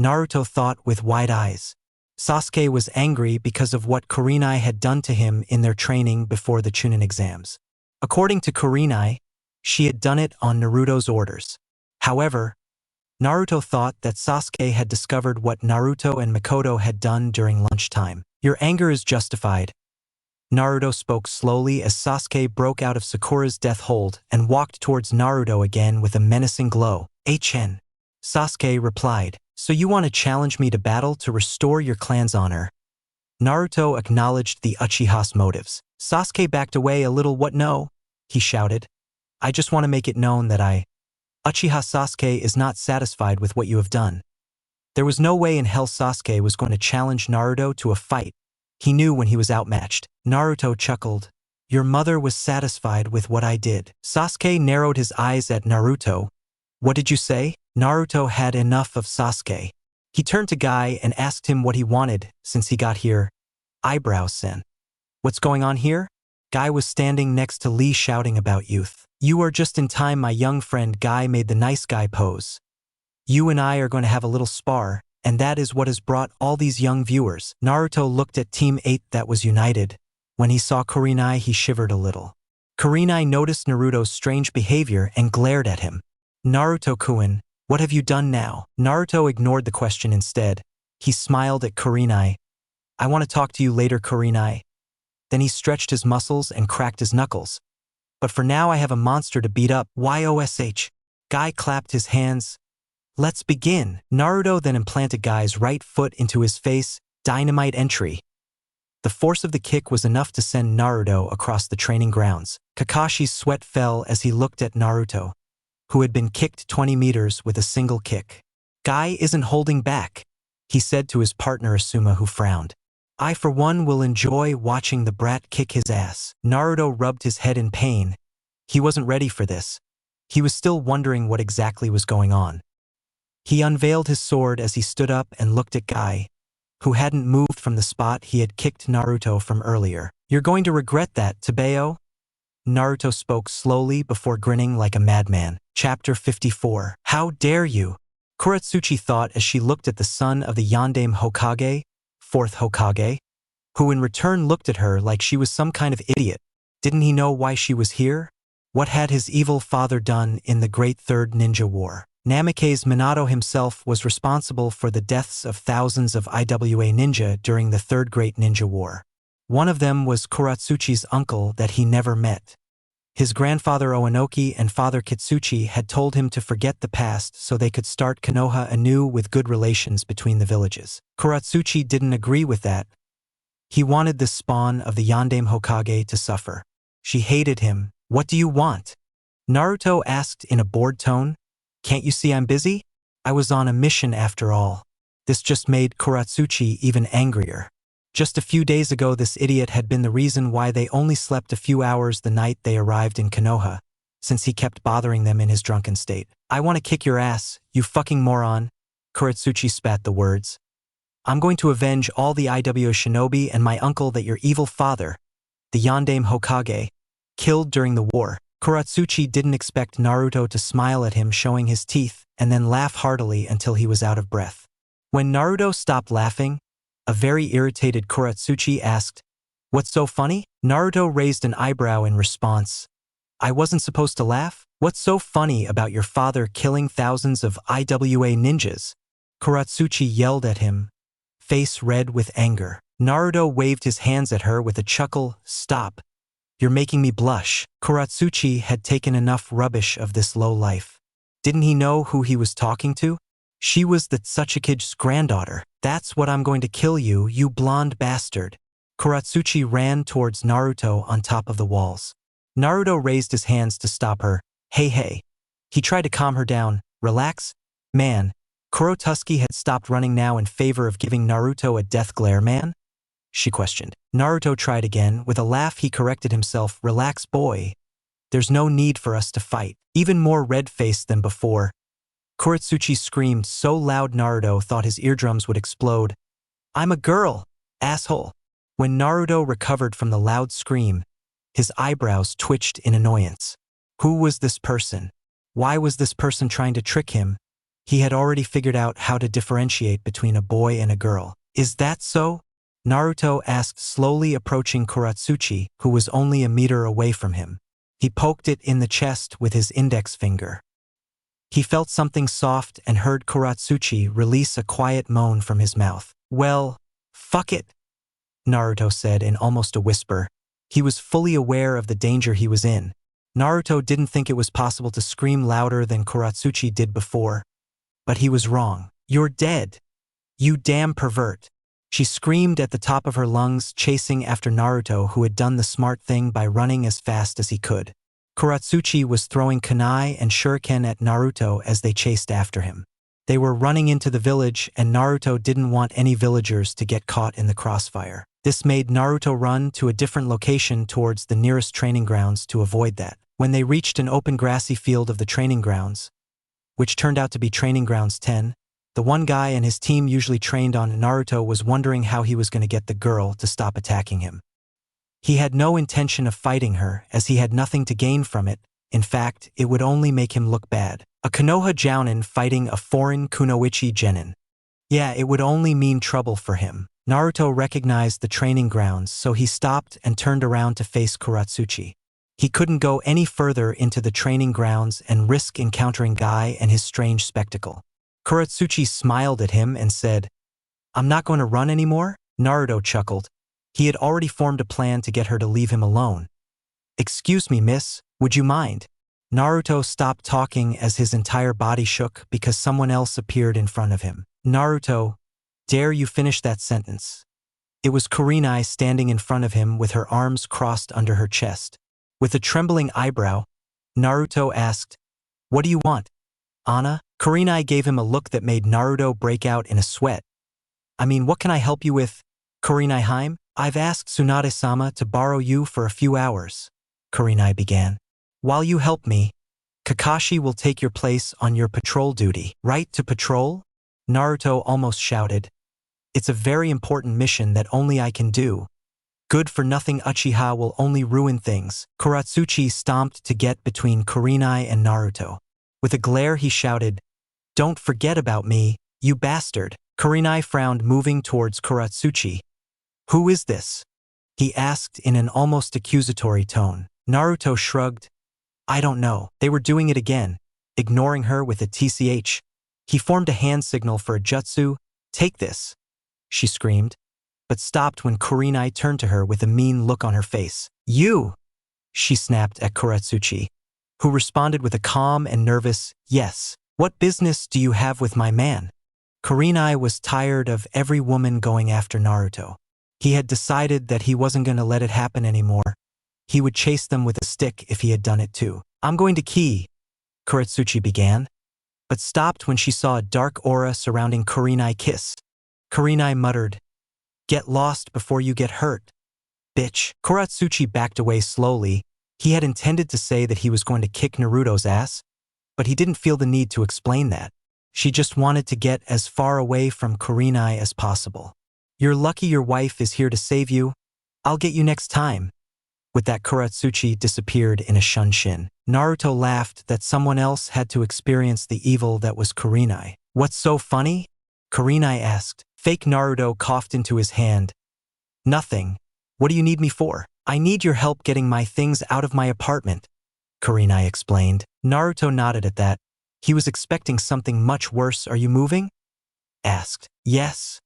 Naruto thought with wide eyes. Sasuke was angry because of what Kurenai had done to him in their training before the Chunin exams. According to Kurenai, she had done it on Naruto's orders. However, Naruto thought that Sasuke had discovered what Naruto and Mikoto had done during lunchtime. Your anger is justified. Naruto spoke slowly as Sasuke broke out of Sakura's death hold and walked towards Naruto again with a menacing glow. HN. Sasuke replied, so you want to challenge me to battle to restore your clan's honor? Naruto acknowledged the Uchiha's motives. Sasuke backed away a little. What no? He shouted. I just want to make it known that Uchiha Sasuke is not satisfied with what you have done. There was no way in hell Sasuke was going to challenge Naruto to a fight. He knew when he was outmatched. Naruto chuckled. Your mother was satisfied with what I did. Sasuke narrowed his eyes at Naruto. What did you say? Naruto had enough of Sasuke. He turned to Guy and asked him what he wanted since he got here. Eyebrows, sen. What's going on here? Guy was standing next to Lee shouting about youth. You are just in time, my young friend. Guy made the nice guy pose. You and I are going to have a little spar, and that is what has brought all these young viewers. Naruto looked at Team 8 that was united. When he saw Kurenai, he shivered a little. Kurenai noticed Naruto's strange behavior and glared at him. Naruto-kun, what have you done now? Naruto ignored the question instead. He smiled at Kurenai. I want to talk to you later, Kurenai. Then he stretched his muscles and cracked his knuckles. But for now I have a monster to beat up. YOSH. Guy clapped his hands. Let's begin. Naruto then implanted Guy's right foot into his face. Dynamite entry. The force of the kick was enough to send Naruto across the training grounds. Kakashi's sweat fell as he looked at Naruto, who had been kicked 20 meters with a single kick. Guy isn't holding back, he said to his partner Asuma, who frowned. I for one will enjoy watching the brat kick his ass. Naruto rubbed his head in pain. He wasn't ready for this. He was still wondering what exactly was going on. He unveiled his sword as he stood up and looked at Guy, who hadn't moved from the spot he had kicked Naruto from earlier. You're going to regret that, Tabeo? Naruto spoke slowly before grinning like a madman. Chapter 54. How dare you? Kuratsuchi thought as she looked at the son of the Yondaime Hokage, fourth Hokage, who in return looked at her like she was some kind of idiot. Didn't he know why she was here? What had his evil father done in the Great Third Ninja War? Namikaze Minato himself was responsible for the deaths of thousands of IWA ninja during the Third Great Ninja War. One of them was Kuratsuchi's uncle that he never met. His grandfather Owanoki and father Kitsuchi had told him to forget the past so they could start Konoha anew with good relations between the villages. Kuratsuchi didn't agree with that. He wanted the spawn of the Yondaime Hokage to suffer. She hated him. What do you want? Naruto asked in a bored tone. Can't you see I'm busy? I was on a mission after all. This just made Kuratsuchi even angrier. Just a few days ago, this idiot had been the reason why they only slept a few hours the night they arrived in Konoha, since he kept bothering them in his drunken state. I want to kick your ass, you fucking moron. Kuratsuchi spat the words. I'm going to avenge all the Iwo shinobi and my uncle that your evil father, the Yondaime Hokage, killed during the war. Kuratsuchi didn't expect Naruto to smile at him, showing his teeth, and then laugh heartily until he was out of breath. When Naruto stopped laughing, a very irritated Kuratsuchi asked, "What's so funny?" Naruto raised an eyebrow in response. "I wasn't supposed to laugh? What's so funny about your father killing thousands of IWA ninjas?" Kuratsuchi yelled at him, face red with anger. Naruto waved his hands at her with a chuckle. "Stop. You're making me blush." Kuratsuchi had taken enough rubbish of this low life. Didn't he know who he was talking to? She was the Tsuchikige's granddaughter. "That's what I'm going to kill you, you blonde bastard." Kuratsuchi ran towards Naruto on top of the walls. Naruto raised his hands to stop her. Hey. He tried to calm her down. "Relax, man." Kurotuski had stopped running now in favor of giving Naruto a death glare. "Man?" she questioned. Naruto tried again. With a laugh he corrected himself. "Relax, boy. There's no need for us to fight." Even more red-faced than before, Kuratsuchi screamed so loud Naruto thought his eardrums would explode. "I'm a girl, asshole." When Naruto recovered from the loud scream, his eyebrows twitched in annoyance. Who was this person? Why was this person trying to trick him? He had already figured out how to differentiate between a boy and a girl. "Is that so?" Naruto asked, slowly approaching Kuratsuchi, who was only a meter away from him. He poked it in the chest with his index finger. He felt something soft and heard Kuratsuchi release a quiet moan from his mouth. "Well, fuck it," Naruto said in almost a whisper. He was fully aware of the danger he was in. Naruto didn't think it was possible to scream louder than Kuratsuchi did before. But he was wrong. "You're dead. You damn pervert." She screamed at the top of her lungs, chasing after Naruto, who had done the smart thing by running as fast as he could. Kuratsuchi was throwing kunai and shuriken at Naruto as they chased after him. They were running into the village, and Naruto didn't want any villagers to get caught in the crossfire. This made Naruto run to a different location towards the nearest training grounds to avoid that. When they reached an open grassy field of the training grounds, which turned out to be Training Grounds 10, the one guy and his team usually trained on, Naruto was wondering how he was going to get the girl to stop attacking him. He had no intention of fighting her, as he had nothing to gain from it. In fact, it would only make him look bad. A Konoha jounin fighting a foreign kunoichi genin. Yeah, it would only mean trouble for him. Naruto recognized the training grounds, so he stopped and turned around to face Kuratsuchi. He couldn't go any further into the training grounds and risk encountering Guy and his strange spectacle. Kuratsuchi smiled at him and said, "I'm not going to run anymore?" Naruto chuckled. He had already formed a plan to get her to leave him alone. "Excuse me, miss, would you mind?" Naruto stopped talking as his entire body shook because someone else appeared in front of him. "Naruto, dare you finish that sentence?" It was Kurinai standing in front of him with her arms crossed under her chest. With a trembling eyebrow, Naruto asked, "What do you want, Anna?" Kurinai gave him a look that made Naruto break out in a sweat. "I mean, what can I help you with, Kurinai-heim?" "I've asked Tsunade-sama to borrow you for a few hours," Kurinai began. "While you help me, Kakashi will take your place on your patrol duty." "Right to patrol?" Naruto almost shouted. "It's a very important mission that only I can do. Good-for-nothing Uchiha will only ruin things." Kuratsuchi stomped to get between Kurinai and Naruto. With a glare he shouted, "Don't forget about me, you bastard." Kurinai frowned, moving towards Kuratsuchi. "Who is this?" he asked in an almost accusatory tone. Naruto shrugged. "I don't know." They were doing it again, ignoring her with a TCH. He formed a hand signal for a jutsu. "Take this," she screamed, but stopped when Kurinai turned to her with a mean look on her face. "You!" she snapped at Kuratsuchi, who responded with a calm and nervous, "Yes. What business do you have with my man?" Kurinai was tired of every woman going after Naruto. He had decided that he wasn't going to let it happen anymore. He would chase them with a stick if he had done it too. "I'm going to Kuratsuchi began. but stopped when she saw a dark aura surrounding Kurenai kiss. Kurenai muttered, "Get lost before you get hurt, bitch." Kuratsuchi backed away slowly. He had intended to say that he was going to kick Naruto's ass, but he didn't feel the need to explain that. She just wanted to get as far away from Kurenai as possible. "You're lucky your wife is here to save you. I'll get you next time." With that, Kuratsuchi disappeared in a shunshin. Naruto laughed that someone else had to experience the evil that was Kurenai. "What's so funny?" Kurenai asked. Fake Naruto coughed into his hand. "Nothing. What do you need me for?" "I need your help getting my things out of my apartment," Kurenai explained. Naruto nodded at that. He was expecting something much worse. "Are you moving?" asked. "Yes,"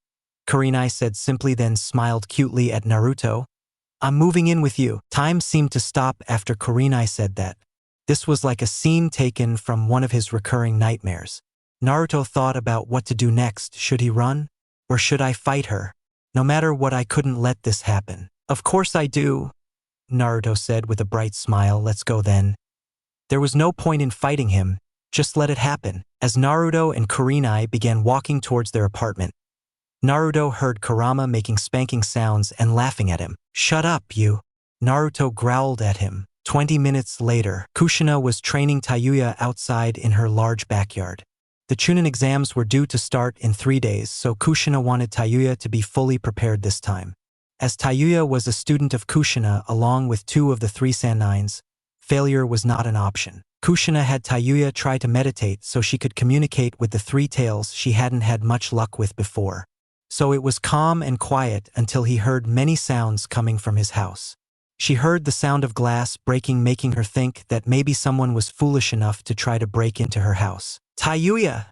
Kurenai said simply, then smiled cutely at Naruto. "I'm moving in with you." Time seemed to stop after Kurenai said that. This was like a scene taken from one of his recurring nightmares. Naruto thought about what to do next. Should he run? Or should I fight her? No matter what, I couldn't let this happen. "Of course I do," Naruto said with a bright smile. "Let's go then." There was no point in fighting him. Just let it happen. As Naruto and Kurenai began walking towards their apartment, Naruto heard Kurama making spanking sounds and laughing at him. "Shut up, you." Naruto growled at him. 20 minutes later, Kushina was training Tayuya outside in her large backyard. The Chunin exams were due to start in 3 days, so Kushina wanted Tayuya to be fully prepared this time. As Tayuya was a student of Kushina along with 2 of the 3 Sanins, failure was not an option. Kushina had Tayuya try to meditate so she could communicate with the 3 tails she hadn't had much luck with before. So it was calm and quiet until he heard many sounds coming from his house. She heard the sound of glass breaking, making her think that maybe someone was foolish enough to try to break into her house. "Tayuya!"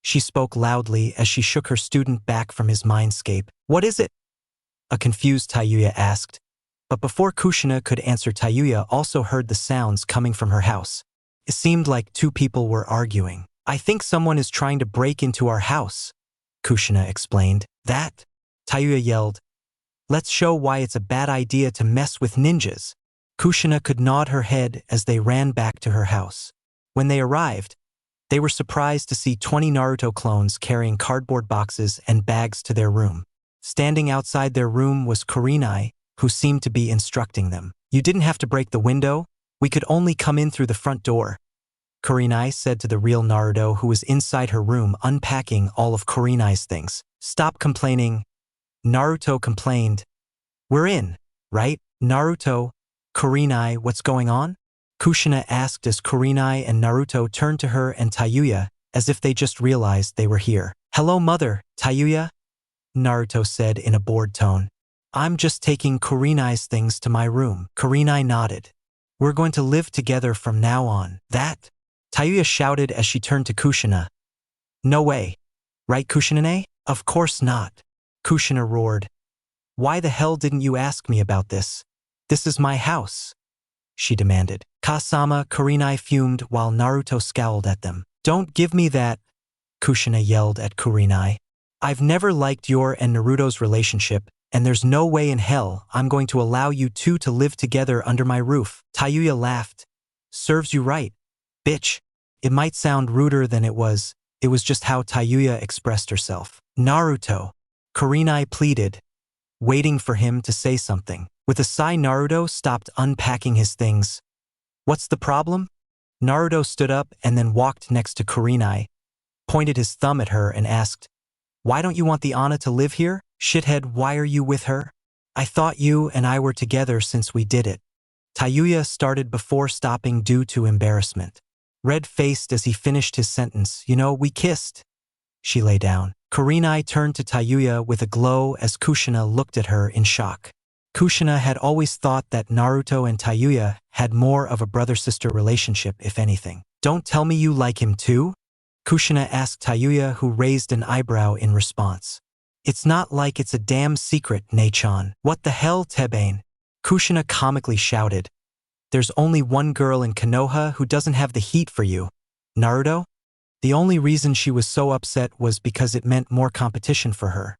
She spoke loudly as she shook her student back from his mindscape. "What is it?" a confused Tayuya asked. But before Kushina could answer, Tayuya also heard the sounds coming from her house. It seemed like 2 people were arguing. "I think someone is trying to break into our house," Kushina explained. "That?" Tayuya yelled. "Let's show why it's a bad idea to mess with ninjas." Kushina could nod her head as they ran back to her house. When they arrived, they were surprised to see 20 Naruto clones carrying cardboard boxes and bags to their room. Standing outside their room was Kurenai, who seemed to be instructing them. "You didn't have to break the window. We could only come in through the front door," Kurenai said to the real Naruto, who was inside her room unpacking all of Kurenai's things. "Stop complaining," Naruto complained. "We're in, right?" "Naruto, Kurenai, what's going on?" Kushina asked as Kurenai and Naruto turned to her and Tayuya as if they just realized they were here. "Hello, mother, Tayuya," Naruto said in a bored tone. "I'm just taking Kurenai's things to my room." Kurenai nodded. "We're going to live together from now on." "That?" Tayuya shouted as she turned to Kushina. "No way. Right, Kushina? Of course not." Kushina roared. "Why the hell didn't you ask me about this? This is my house," she demanded. "Kasama," Kurenai fumed while Naruto scowled at them. "Don't give me that," Kushina yelled at Kurenai. "I've never liked your and Naruto's relationship, and there's no way in hell I'm going to allow you 2 to live together under my roof." Tayuya laughed. "Serves you right, bitch." It might sound ruder than it was just how Tayuya expressed herself. "Naruto," Kurenai pleaded, waiting for him to say something. With a sigh, Naruto stopped unpacking his things. "What's the problem?" Naruto stood up and then walked next to Kurenai, pointed his thumb at her and asked, "Why don't you want the Ana to live here? Shithead, why are you with her? I thought you and I were together since we did it." Tayuya started before stopping due to embarrassment. Red-faced as he finished his sentence, "You know, we kissed." She lay down. Kurenai turned to Tayuya with a glow as Kushina looked at her in shock. Kushina had always thought that Naruto and Tayuya had more of a brother-sister relationship, if anything. "Don't tell me you like him too?" Kushina asked Tayuya, who raised an eyebrow in response. "It's not like it's a damn secret, Nei-chan." "What the hell, Tebane?" Kushina comically shouted. "There's only one girl in Konoha who doesn't have the heat for you, Naruto." The only reason she was so upset was because it meant more competition for her.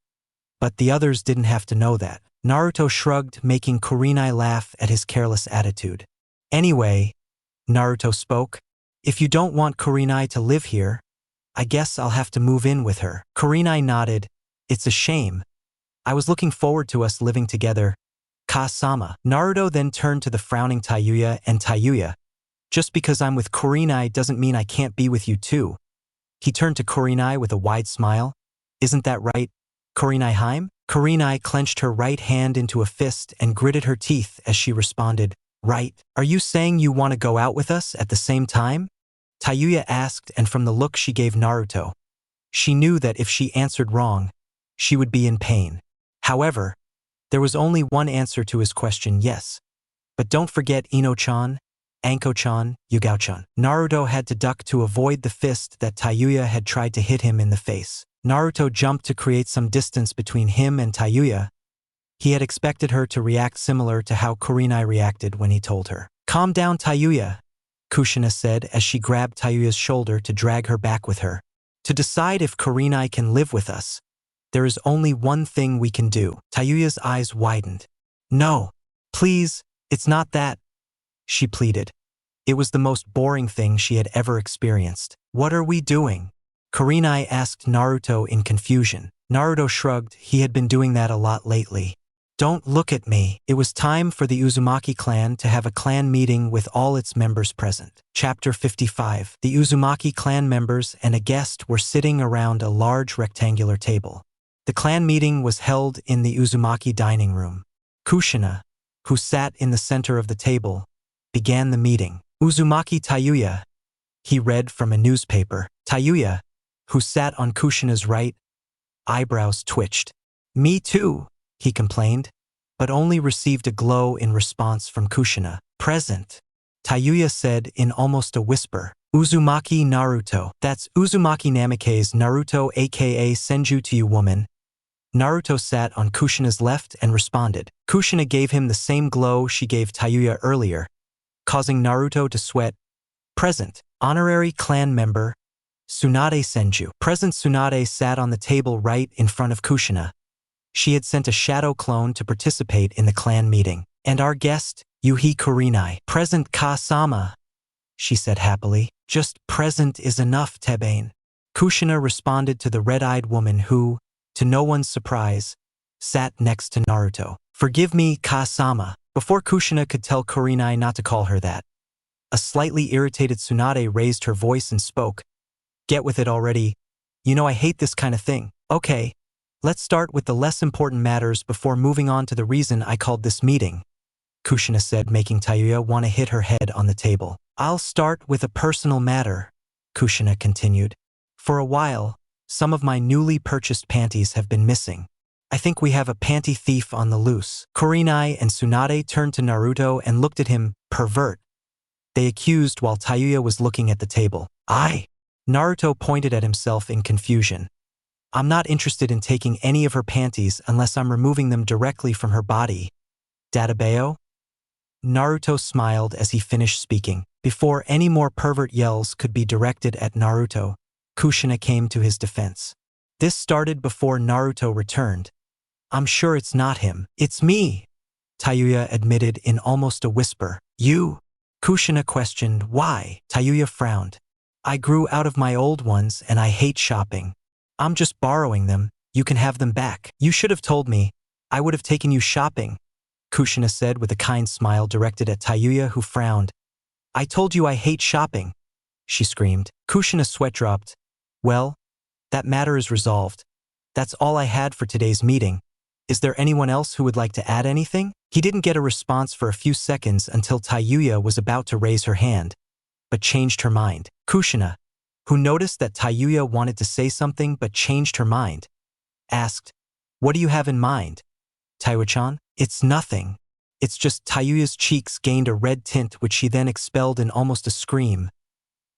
But the others didn't have to know that. Naruto shrugged, making Kurenai laugh at his careless attitude. "Anyway," Naruto spoke, "if you don't want Kurenai to live here, I guess I'll have to move in with her. Kurenai nodded. It's a shame. I was looking forward to us living together. Ka-sama. Naruto then turned to the frowning Tayuya and Tayuya. Just because I'm with Kurenai doesn't mean I can't be with you too. He turned to Kurenai with a wide smile. Isn't that right, Kurenai Heim? Kurenai clenched her right hand into a fist and gritted her teeth as she responded, right. Are you saying you want to go out with us at the same time? Tayuya asked, and from the look she gave Naruto, she knew that if she answered wrong, she would be in pain. However, there was only one answer to his question, yes. But don't forget Ino-chan, Anko-chan, Yugao-chan. Naruto had to duck to avoid the fist that Tayuya had tried to hit him in the face. Naruto jumped to create some distance between him and Tayuya. He had expected her to react similar to how Kurenai reacted when he told her. Calm down, Tayuya, Kushina said as she grabbed Tayuya's shoulder to drag her back with her. To decide if Kurenai can live with us, there is only one thing we can do. Tayuya's eyes widened. No, please, it's not that, she pleaded. It was the most boring thing she had ever experienced. What are we doing? Kurenai asked Naruto in confusion. Naruto shrugged. He had been doing that a lot lately. Don't look at me. It was time for the Uzumaki clan to have a clan meeting with all its members present. Chapter 55. The Uzumaki clan members and a guest were sitting around a large rectangular table. The clan meeting was held in the Uzumaki dining room. Kushina, who sat in the center of the table, began the meeting. Uzumaki Tayuya, he read from a newspaper. Tayuya, who sat on Kushina's right, eyebrows twitched. Me too, he complained, but only received a glow in response from Kushina. Present, Tayuya said in almost a whisper. Uzumaki Naruto. That's Uzumaki Namikaze Naruto aka Senju to you, woman. Naruto sat on Kushina's left and responded. Kushina gave him the same glow she gave Tayuya earlier, causing Naruto to sweat. Present, honorary clan member, Tsunade Senju. Present Tsunade sat on the table right in front of Kushina. She had sent a shadow clone to participate in the clan meeting. And our guest, Yuhi Kurenai. Present Ka-sama, she said happily. Just present is enough, Tebane. Kushina responded to the red-eyed woman who, to no one's surprise, sat next to Naruto. Forgive me, Ka-sama. Before Kushina could tell Kurenai not to call her that, a slightly irritated Tsunade raised her voice and spoke. Get with it already. You know I hate this kind of thing. Okay, let's start with the less important matters before moving on to the reason I called this meeting, Kushina said, making Tayuya want to hit her head on the table. I'll start with a personal matter, Kushina continued. For a while, some of my newly purchased panties have been missing. I think we have a panty thief on the loose. Kurenai and Tsunade turned to Naruto and looked at him, pervert. They accused while Tayuya was looking at the table. Naruto pointed at himself in confusion. I'm not interested in taking any of her panties unless I'm removing them directly from her body. Databeo? Naruto smiled as he finished speaking. Before any more pervert yells could be directed at Naruto, Kushina came to his defense. This started before Naruto returned. I'm sure it's not him. It's me, Tayuya admitted in almost a whisper. You? Kushina questioned. Why? Tayuya frowned. I grew out of my old ones and I hate shopping. I'm just borrowing them. You can have them back. You should have told me. I would have taken you shopping, Kushina said with a kind smile directed at Tayuya, who frowned. I told you I hate shopping, she screamed. Kushina's sweat dropped. Well, that matter is resolved. That's all I had for today's meeting. Is there anyone else who would like to add anything? He didn't get a response for a few seconds until Tayuya was about to raise her hand, but changed her mind. Kushina, who noticed that Tayuya wanted to say something but changed her mind, asked, What do you have in mind? Tayuya-chan? It's nothing. It's just Tayuya's cheeks gained a red tint which she then expelled in almost a scream.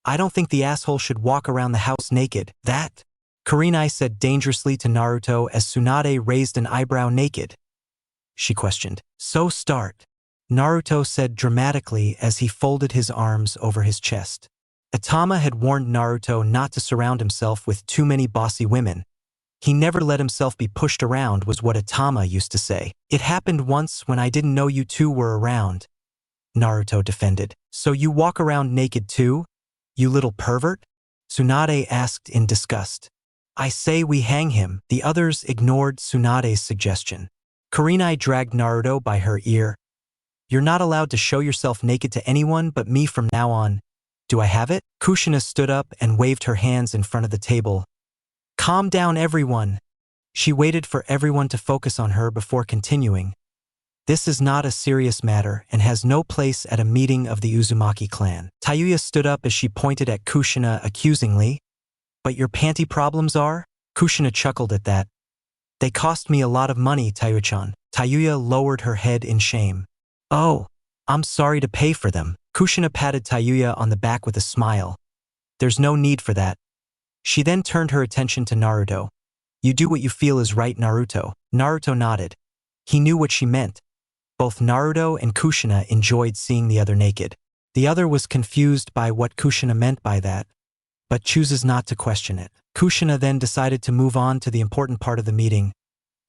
I don't think the asshole should walk around the house naked. That? Kurenai said dangerously to Naruto as Tsunade raised an eyebrow. Naked? She questioned. So start, Naruto said dramatically as he folded his arms over his chest. Itama had warned Naruto not to surround himself with too many bossy women. He never let himself be pushed around, was what Itama used to say. It happened once when I didn't know you two were around, Naruto defended. So you walk around naked too, you little pervert? Tsunade asked in disgust. I say we hang him. The others ignored Tsunade's suggestion. Kurenai dragged Naruto by her ear. You're not allowed to show yourself naked to anyone but me from now on. Do I have it? Kushina stood up and waved her hands in front of the table. Calm down, everyone. She waited for everyone to focus on her before continuing. This is not a serious matter and has no place at a meeting of the Uzumaki clan. Tayuya stood up as she pointed at Kushina accusingly. But your panty problems are? Kushina chuckled at that. They cost me a lot of money, Tayuya-chan. Tayuya lowered her head in shame. Oh, I'm sorry to pay for them. Kushina patted Tayuya on the back with a smile. There's no need for that. She then turned her attention to Naruto. You do what you feel is right, Naruto. Naruto nodded. He knew what she meant. Both Naruto and Kushina enjoyed seeing the other naked. The other was confused by what Kushina meant by that, but chooses not to question it. Kushina then decided to move on to the important part of the meeting.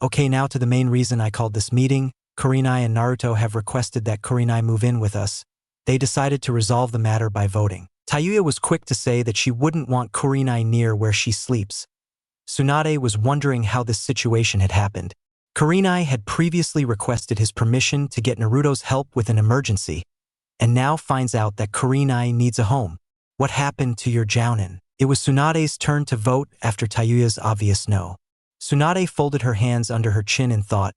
Okay, now to the main reason I called this meeting. Kurenai and Naruto have requested that Kurenai move in with us. They decided to resolve the matter by voting. Tayuya was quick to say that she wouldn't want Kurenai near where she sleeps. Tsunade was wondering how this situation had happened. Kurenai had previously requested his permission to get Naruto's help with an emergency, and now finds out that Kurenai needs a home. What happened to your jounin? It was Tsunade's turn to vote after Tayuya's obvious no. Tsunade folded her hands under her chin and thought,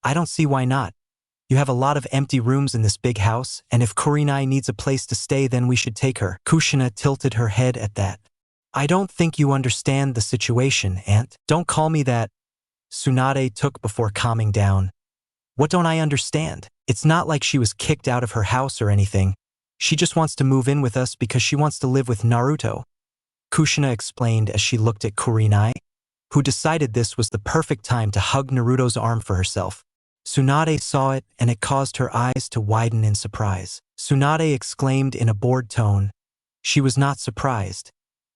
I don't see why not. You have a lot of empty rooms in this big house, and if Kurenai needs a place to stay, then we should take her. Kushina tilted her head at that. I don't think you understand the situation, Aunt. Don't call me that. Tsunade took before calming down. What don't I understand? It's not like she was kicked out of her house or anything. She just wants to move in with us because she wants to live with Naruto. Kushina explained as she looked at Kurenai, who decided this was the perfect time to hug Naruto's arm for herself. Tsunade saw it, and it caused her eyes to widen in surprise. Tsunade exclaimed in a bored tone. She was not surprised,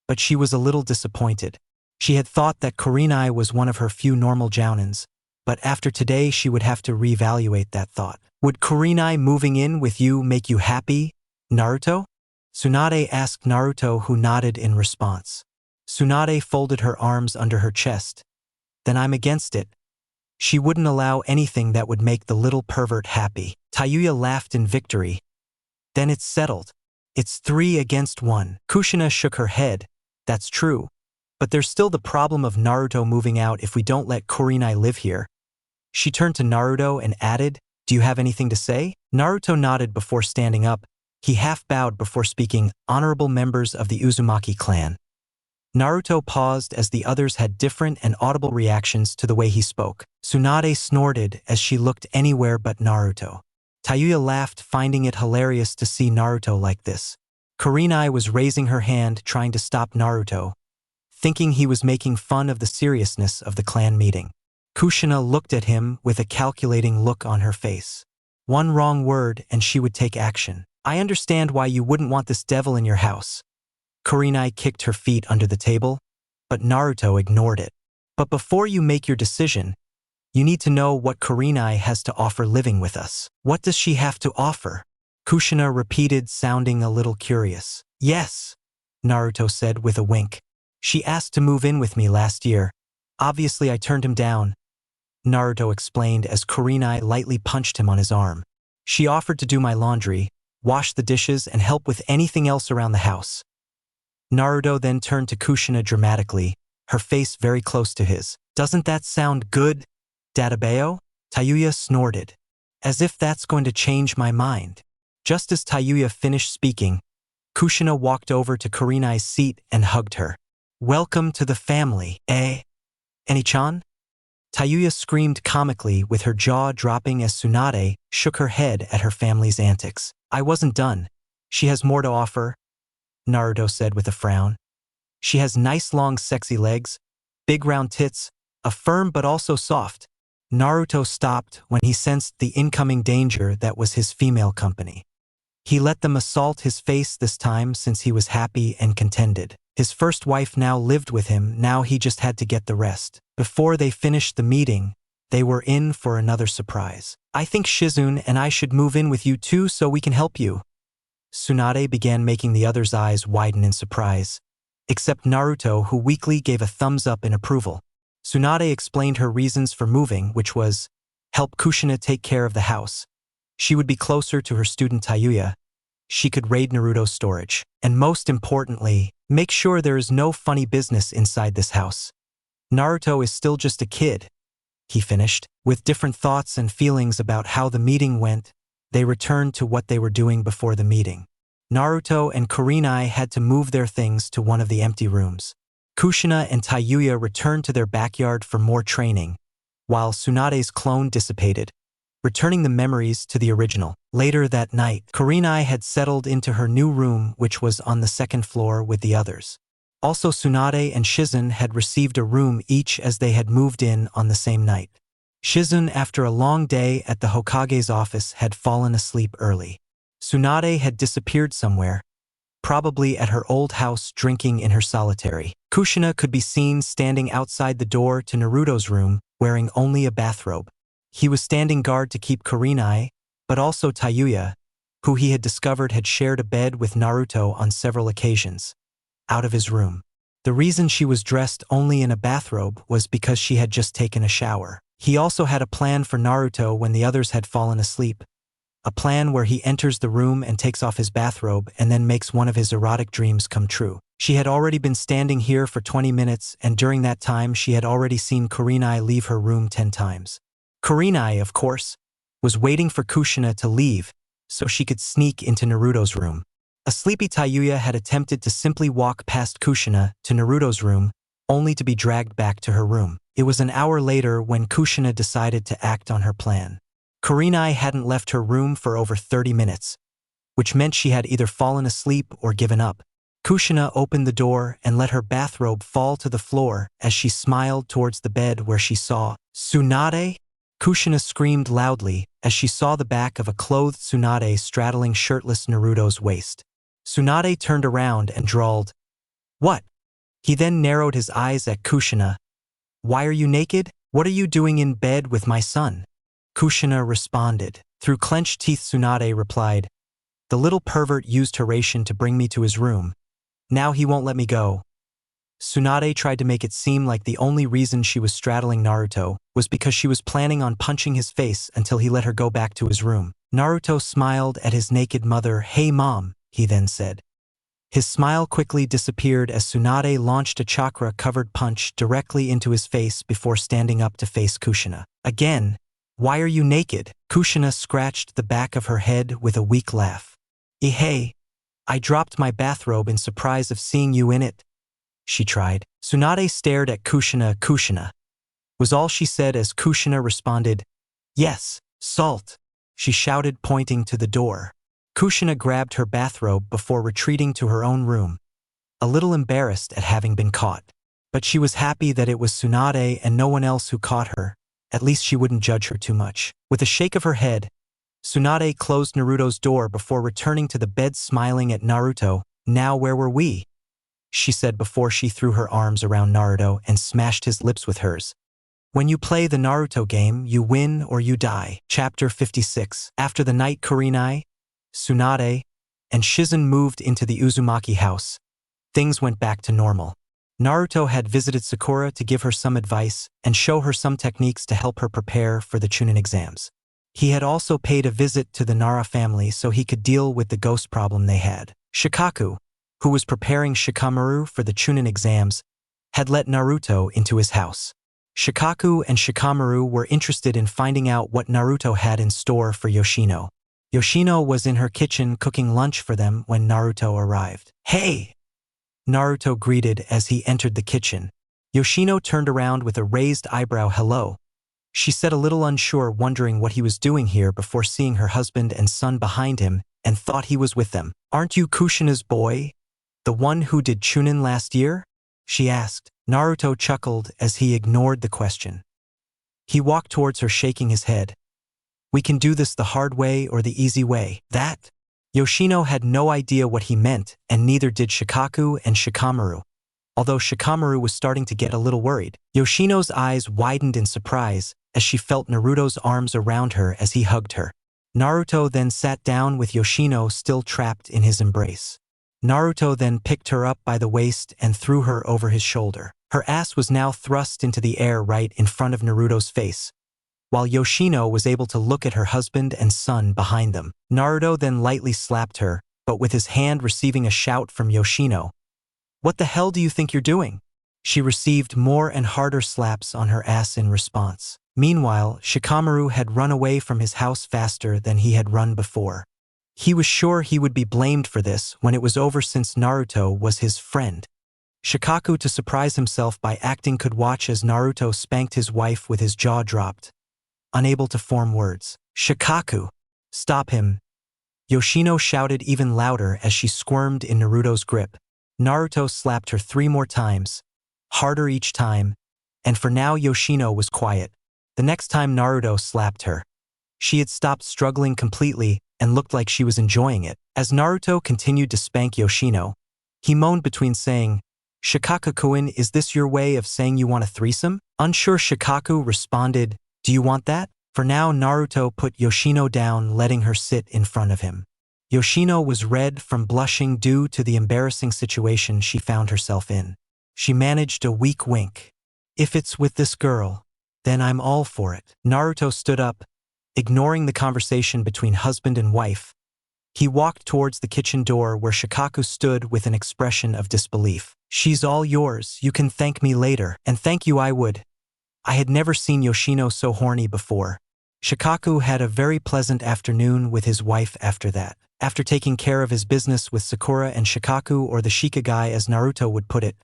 but she was a little disappointed. She had thought that Kurenai was one of her few normal jounins, but after today she would have to reevaluate that thought. Would Kurenai moving in with you make you happy, Naruto? Tsunade asked Naruto, who nodded in response. Tsunade folded her arms under her chest. Then I'm against it. She wouldn't allow anything that would make the little pervert happy. Tayuya laughed in victory. Then it's settled. It's 3 against 1. Kushina shook her head. That's true. But there's still the problem of Naruto moving out if we don't let Kurenai live here. She turned to Naruto and added, Do you have anything to say? Naruto nodded before standing up. He half bowed before speaking, Honorable members of the Uzumaki clan. Naruto paused as the others had different and audible reactions to the way he spoke. Tsunade snorted as she looked anywhere but Naruto. Tayuya laughed, finding it hilarious to see Naruto like this. Kurenai was raising her hand, trying to stop Naruto, thinking he was making fun of the seriousness of the clan meeting. Kushina looked at him with a calculating look on her face. One wrong word and she would take action. I understand why you wouldn't want this devil in your house. Kurenai kicked her feet under the table, but Naruto ignored it. But before you make your decision, you need to know what Kurenai has to offer living with us. What does she have to offer? Kushina repeated, sounding a little curious. Yes, Naruto said with a wink. She asked to move in with me last year. Obviously I turned him down. Naruto explained as Kurenai lightly punched him on his arm. She offered to do my laundry, wash the dishes, and help with anything else around the house. Naruto then turned to Kushina dramatically, her face very close to his. Doesn't that sound good, Databeo? Tayuya snorted. As if that's going to change my mind. Just as Tayuya finished speaking, Kushina walked over to Kurenai's seat and hugged her. Welcome to the family, eh? Eni-chan? Tayuya screamed comically with her jaw dropping as Tsunade shook her head at her family's antics. I wasn't done. She has more to offer, Naruto said with a frown. She has nice long sexy legs, big round tits, a firm but also soft. Naruto stopped when he sensed the incoming danger that was his female company. He let them assault his face this time since he was happy and contented. His first wife now lived with him, now he just had to get the rest. Before they finished the meeting, they were in for another surprise. I think Shizune and I should move in with you too so we can help you. Tsunade began making the others' eyes widen in surprise. except Naruto, who weakly gave a thumbs up in approval. Tsunade explained her reasons for moving, which was, help Kushina take care of the house. She would be closer to her student Tayuya. She could raid Naruto's storage. And most importantly, make sure there is no funny business inside this house. Naruto is still just a kid, he finished. With different thoughts and feelings about how the meeting went, they returned to what they were doing before the meeting. Naruto and Kurenai had to move their things to one of the empty rooms. Kushina and Tayuya returned to their backyard for more training, while Tsunade's clone dissipated, returning the memories to the original. Later that night, Kurenai had settled into her new room, which was on the second floor with the others. Also, Tsunade and Shizen had received a room each as they had moved in on the same night. Shizen, after a long day at the Hokage's office, had fallen asleep early. Tsunade had disappeared somewhere, probably at her old house drinking in her solitary. Kushina could be seen standing outside the door to Naruto's room, wearing only a bathrobe. He was standing guard to keep Kurenai, but also Tayuya, who he had discovered had shared a bed with Naruto on several occasions, out of his room. The reason she was dressed only in a bathrobe was because she had just taken a shower. He also had a plan for Naruto when the others had fallen asleep, a plan where he enters the room and takes off his bathrobe and then makes one of his erotic dreams come true. She had already been standing here for 20 minutes, and during that time she had already seen Kurenai leave her room 10 times. Kurenai, of course, was waiting for Kushina to leave so she could sneak into Naruto's room. A sleepy Tayuya had attempted to simply walk past Kushina to Naruto's room, only to be dragged back to her room. It was an hour later when Kushina decided to act on her plan. Kurenai hadn't left her room for over 30 minutes, which meant she had either fallen asleep or given up. Kushina opened the door and let her bathrobe fall to the floor as she smiled towards the bed where she saw Tsunade. Kushina screamed loudly as she saw the back of a clothed Tsunade straddling shirtless Naruto's waist. Tsunade turned around and drawled, "What?" He then narrowed his eyes at Kushina. "Why are you naked? What are you doing in bed with my son?" Kushina responded. Through clenched teeth, Tsunade replied, "The little pervert used her ration to bring me to his room. Now he won't let me go." Tsunade tried to make it seem like the only reason she was straddling Naruto was because she was planning on punching his face until he let her go back to his room. Naruto smiled at his naked mother. "Hey mom," he then said. His smile quickly disappeared as Tsunade launched a chakra-covered punch directly into his face before standing up to face Kushina. Again, "Why are you naked?" Kushina scratched the back of her head with a weak laugh. "Hey, I dropped my bathrobe in surprise of seeing you in it," she tried. Tsunade stared at Kushina. "Kushina," was all she said as Kushina responded, "Yes, salt," she shouted, pointing to the door. Kushina grabbed her bathrobe before retreating to her own room, a little embarrassed at having been caught. But she was happy that it was Tsunade and no one else who caught her. At least she wouldn't judge her too much. With a shake of her head, Tsunade closed Naruto's door before returning to the bed, smiling at Naruto. "Now where were we?" she said before she threw her arms around Naruto and smashed his lips with hers. "When you play the Naruto game, you win or you die." Chapter 56. After the night Kurenai, Tsunade, and Shizen moved into the Uzumaki house, things went back to normal. Naruto had visited Sakura to give her some advice and show her some techniques to help her prepare for the Chunin exams. He had also paid a visit to the Nara family so he could deal with the ghost problem they had. Shikaku, who was preparing Shikamaru for the Chunin exams, had let Naruto into his house. Shikaku and Shikamaru were interested in finding out what Naruto had in store for Yoshino. Yoshino was in her kitchen cooking lunch for them when Naruto arrived. "Hey!" Naruto greeted as he entered the kitchen. Yoshino turned around with a raised eyebrow. "Hello," she said, a little unsure, wondering what he was doing here before seeing her husband and son behind him and thought he was with them. "Aren't you Kushina's boy? The one who did Chunin last year?" she asked. Naruto chuckled as he ignored the question. He walked towards her, shaking his head. "We can do this the hard way or the easy way." "That?" Yoshino had no idea what he meant, and neither did Shikaku and Shikamaru. Although Shikamaru was starting to get a little worried, Yoshino's eyes widened in surprise as she felt Naruto's arms around her as he hugged her. Naruto then sat down with Yoshino still trapped in his embrace. Naruto then picked her up by the waist and threw her over his shoulder. Her ass was now thrust into the air right in front of Naruto's face, while Yoshino was able to look at her husband and son behind them. Naruto then lightly slapped her, but with his hand receiving a shout from Yoshino. "What the hell do you think you're doing?" She received more and harder slaps on her ass in response. Meanwhile, Shikamaru had run away from his house faster than he had run before. He was sure he would be blamed for this when it was over since Naruto was his friend. Shikaku, to surprise himself by acting, could watch as Naruto spanked his wife with his jaw dropped, unable to form words. "Shikaku! Stop him!" Yoshino shouted even louder as she squirmed in Naruto's grip. Naruto slapped her 3 more times, harder each time, and for now Yoshino was quiet. The next time Naruto slapped her, she had stopped struggling completely and looked like she was enjoying it. As Naruto continued to spank Yoshino, he moaned between saying, "Shikaku-kun, is this your way of saying you want a threesome?" Unsure, Shikaku responded, "Do you want that?" For now, Naruto put Yoshino down, letting her sit in front of him. Yoshino was red from blushing due to the embarrassing situation she found herself in. She managed a weak wink. "If it's with this girl, then I'm all for it." Naruto stood up, ignoring the conversation between husband and wife. He walked towards the kitchen door where Shikaku stood with an expression of disbelief. "She's all yours, you can thank me later." "And thank you, I would." I had never seen Yoshino so horny before. Shikaku had a very pleasant afternoon with his wife after that. After taking care of his business with Sakura and Shikaku, or the Shikagai as Naruto would put it,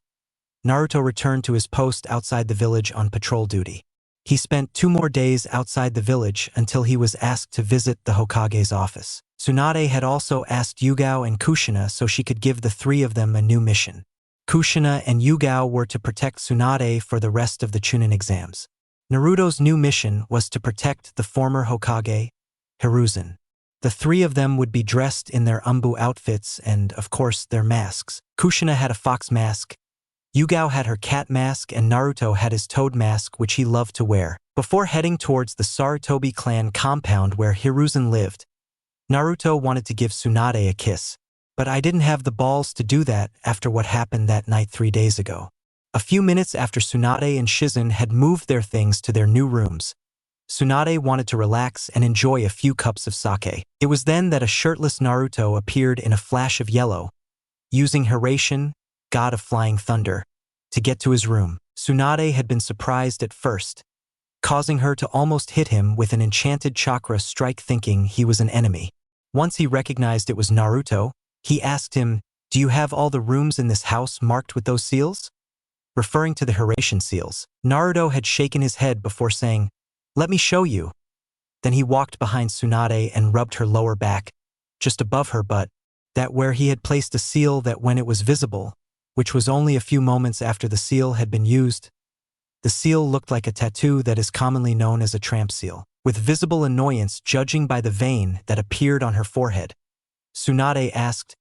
Naruto returned to his post outside the village on patrol duty. He spent 2 more days outside the village until he was asked to visit the Hokage's office. Tsunade had also asked Yugao and Kushina so she could give the 3 of them a new mission. Kushina and Yugao were to protect Tsunade for the rest of the Chunin exams. Naruto's new mission was to protect the former Hokage, Hiruzen. The 3 of them would be dressed in their umbu outfits and, of course, their masks. Kushina had a fox mask, Yugao had her cat mask, and Naruto had his toad mask, which he loved to wear. Before heading towards the Sarutobi clan compound where Hiruzen lived, Naruto wanted to give Tsunade a kiss. But I didn't have the balls to do that after what happened that night 3 days ago. A few minutes after Tsunade and Shizen had moved their things to their new rooms, Tsunade wanted to relax and enjoy a few cups of sake. It was then that a shirtless Naruto appeared in a flash of yellow, using Harem, god of flying thunder, to get to his room. Tsunade had been surprised at first, causing her to almost hit him with an enchanted chakra strike, thinking he was an enemy. Once he recognized it was Naruto, he asked him, "Do you have all the rooms in this house marked with those seals?" Referring to the Harem seals. Naruto had shaken his head before saying, "Let me show you." Then he walked behind Tsunade and rubbed her lower back, just above her butt, that where he had placed a seal that when it was visible, which was only a few moments after the seal had been used, the seal looked like a tattoo that is commonly known as a tramp seal, with visible annoyance judging by the vein that appeared on her forehead. Tsunade asked,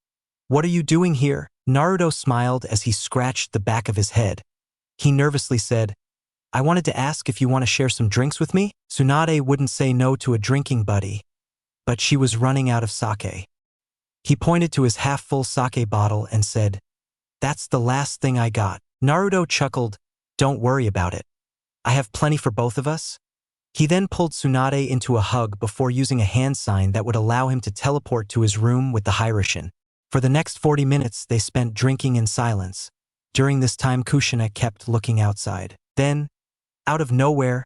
"What are you doing here?" Naruto smiled as he scratched the back of his head. He nervously said, "I wanted to ask if you want to share some drinks with me." Tsunade wouldn't say no to a drinking buddy, but she was running out of sake. He pointed to his half-full sake bottle and said, "That's the last thing I got." Naruto chuckled, "Don't worry about it. I have plenty for both of us." He then pulled Tsunade into a hug before using a hand sign that would allow him to teleport to his room with the Harem. For the next 40 minutes they spent drinking in silence. During this time Kushina kept looking outside. Then, out of nowhere,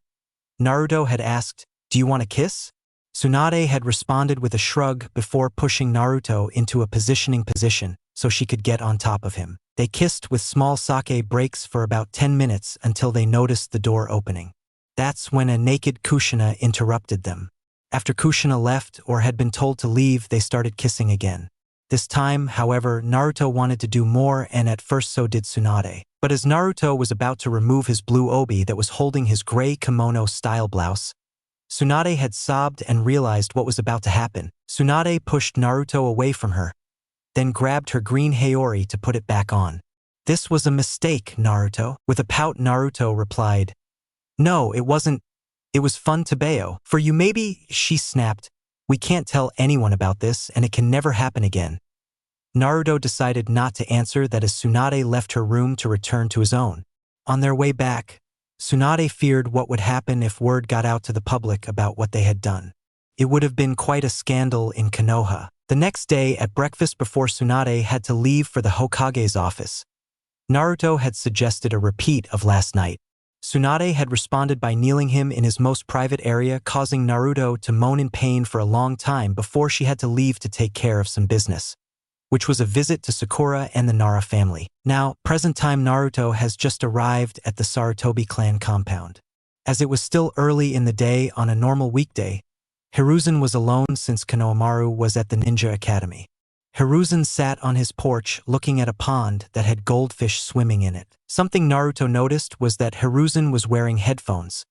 Naruto had asked, "Do you want a kiss?" Tsunade had responded with a shrug before pushing Naruto into a positioning position so she could get on top of him. They kissed with small sake breaks for about 10 minutes until they noticed the door opening. That's when a naked Kushina interrupted them. After Kushina left or had been told to leave, they started kissing again. This time, however, Naruto wanted to do more, and at first so did Tsunade. But as Naruto was about to remove his blue obi that was holding his gray kimono-style blouse, Tsunade had sobbed and realized what was about to happen. Tsunade pushed Naruto away from her, then grabbed her green haori to put it back on. "This was a mistake, Naruto." With a pout, Naruto replied, "No, it wasn't. It was fun to bayo. For you maybe," she snapped. "We can't tell anyone about this and it can never happen again." Naruto decided not to answer that as Tsunade left her room to return to his own. On their way back, Tsunade feared what would happen if word got out to the public about what they had done. It would have been quite a scandal in Konoha. The next day at breakfast before Tsunade had to leave for the Hokage's office, Naruto had suggested a repeat of last night. Tsunade had responded by kneeling him in his most private area, causing Naruto to moan in pain for a long time before she had to leave to take care of some business, which was a visit to Sakura and the Nara family. Now, present-time Naruto has just arrived at the Sarutobi clan compound. As it was still early in the day on a normal weekday, Hiruzen was alone since Konohamaru was at the Ninja Academy. Hiruzen sat on his porch looking at a pond that had goldfish swimming in it. Something Naruto noticed was that Hiruzen was wearing headphones,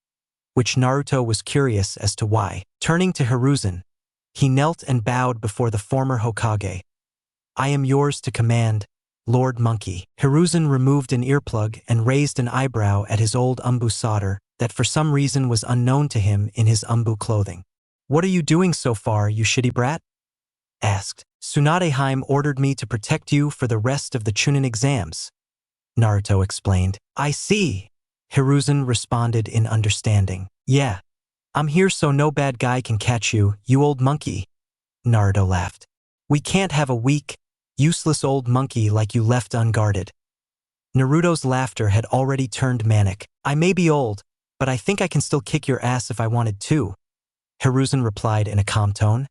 which Naruto was curious as to why. Turning to Hiruzen, he knelt and bowed before the former Hokage. "I am yours to command, Lord Monkey." Hiruzen removed an earplug and raised an eyebrow at his old Umbu solder that for some reason was unknown to him in his Umbu clothing. "What are you doing so far, you shitty brat?" asked. "Tsunade ordered me to protect you for the rest of the Chunin exams," Naruto explained. "I see," Hiruzen responded in understanding. "Yeah, I'm here so no bad guy can catch you, you old monkey," Naruto laughed. "We can't have a weak, useless old monkey like you left unguarded." Naruto's laughter had already turned manic. "I may be old, but I think I can still kick your ass if I wanted to," Hiruzen replied in a calm tone,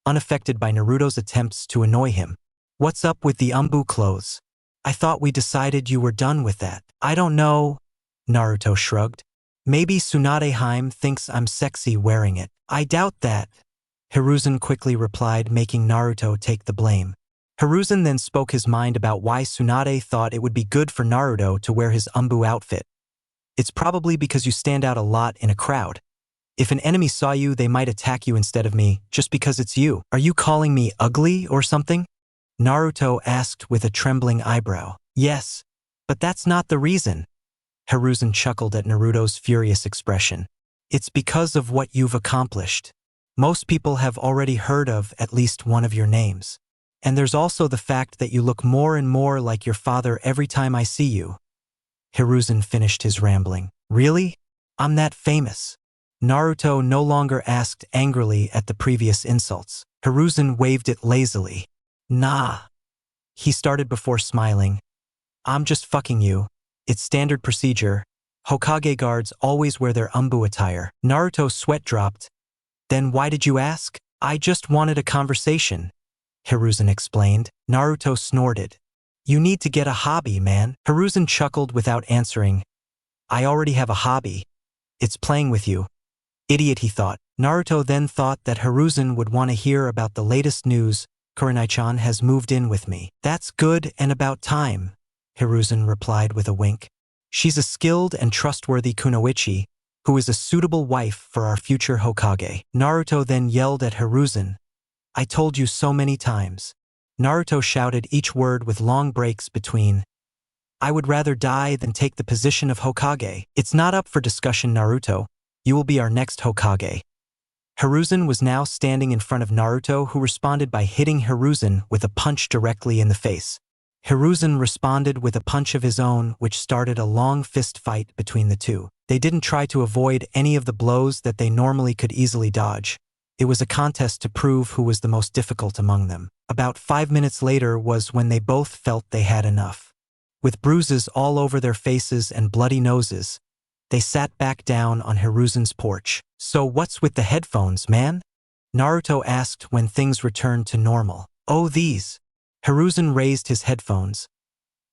unaffected by Naruto's attempts to annoy him. "What's up with the Umbu clothes? I thought we decided you were done with that." "I don't know," Naruto shrugged. "Maybe Tsunade thinks I'm sexy wearing it." "I doubt that," Hiruzen quickly replied, making Naruto take the blame. Hiruzen then spoke his mind about why Tsunade thought it would be good for Naruto to wear his Umbu outfit. "It's probably because you stand out a lot in a crowd. If an enemy saw you, they might attack you instead of me, just because it's you." "Are you calling me ugly or something?" Naruto asked with a trembling eyebrow. "Yes, but that's not the reason." Hiruzen chuckled at Naruto's furious expression. "It's because of what you've accomplished. Most people have already heard of at least one of your names. And there's also the fact that you look more and more like your father every time I see you." Hiruzen finished his rambling. "Really? I'm that famous?" Naruto no longer asked angrily at the previous insults. Hiruzen waved it lazily. "Nah," he started before smiling. "I'm just fucking you. It's standard procedure. Hokage guards always wear their Umbu attire." Naruto's sweat dropped. "Then why did you ask?" "I just wanted a conversation," Hiruzen explained. Naruto snorted. "You need to get a hobby, man." Hiruzen chuckled without answering. "I already have a hobby. It's playing with you." "Idiot," he thought. Naruto then thought that Hiruzen would want to hear about the latest news. "Kurenai-chan has moved in with me." "That's good and about time," Hiruzen replied with a wink. "She's a skilled and trustworthy kunoichi, who is a suitable wife for our future Hokage." Naruto then yelled at Hiruzen, "I told you so many times." Naruto shouted each word with long breaks between. "I would rather die than take the position of Hokage." "It's not up for discussion, Naruto. You will be our next Hokage." Hiruzen was now standing in front of Naruto, who responded by hitting Hiruzen with a punch directly in the face. Hiruzen responded with a punch of his own, which started a long fist fight between the two. They didn't try to avoid any of the blows that they normally could easily dodge. It was a contest to prove who was the most difficult among them. About 5 minutes later was when they both felt they had enough. With bruises all over their faces and bloody noses, they sat back down on Hiruzen's porch. "So what's with the headphones, man?" Naruto asked when things returned to normal. "Oh, these." Hiruzen raised his headphones.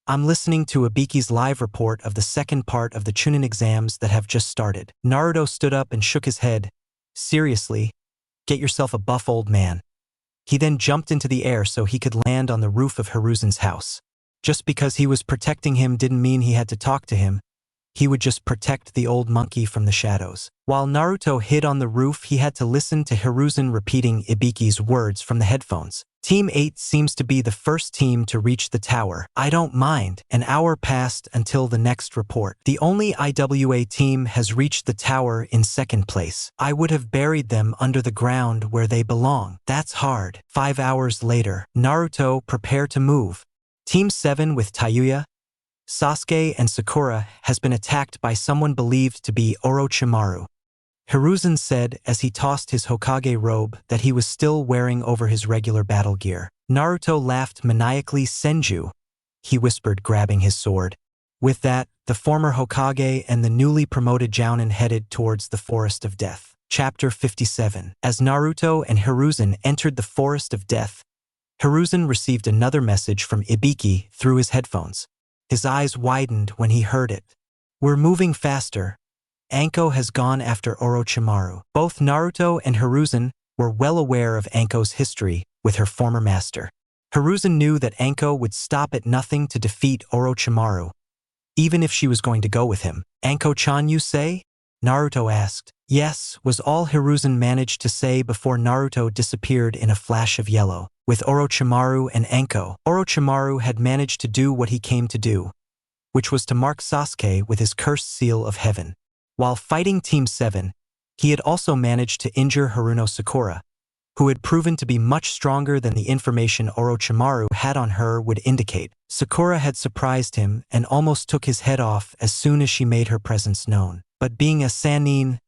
"I'm listening to Ibiki's live report of the second part of the Chunin exams that have just started." Naruto stood up and shook his head. "Seriously? Get yourself a buff old man." He then jumped into the air so he could land on the roof of Hiruzen's house. Just because he was protecting him didn't mean he had to talk to him. He would just protect the old monkey from the shadows. While Naruto hid on the roof, he had to listen to Hiruzen repeating Ibiki's words from the headphones. Team 8 seems to be the first team to reach the tower. I don't mind. An hour passed until the next report. The only IWA team has reached the tower in second place. I would have buried them under the ground where they belong. That's hard. 5 hours later, Naruto, prepare to move. Team 7 with Tayuya, Sasuke and Sakura has been attacked by someone believed to be Orochimaru. Hiruzen said as he tossed his Hokage robe that he was still wearing over his regular battle gear. Naruto laughed maniacally. Senju, he whispered, grabbing his sword. With that, the former Hokage and the newly promoted Jounin headed towards the Forest of Death. Chapter 57. As Naruto and Hiruzen entered the Forest of Death, Hiruzen received another message from Ibiki through his headphones. His eyes widened when he heard it. We're moving faster. Anko has gone after Orochimaru. Both Naruto and Hiruzen were well aware of Anko's history with her former master. Hiruzen knew that Anko would stop at nothing to defeat Orochimaru, even if she was going to go with him. Anko-chan, you say? Naruto asked. Yes, was all Hiruzen managed to say before Naruto disappeared in a flash of yellow. With Orochimaru and Anko, Orochimaru had managed to do what he came to do, which was to mark Sasuke with his cursed seal of heaven. While fighting Team 7, he had also managed to injure Haruno Sakura, who had proven to be much stronger than the information Orochimaru had on her would indicate. Sakura had surprised him and almost took his head off as soon as she made her presence known. But being a Sannin,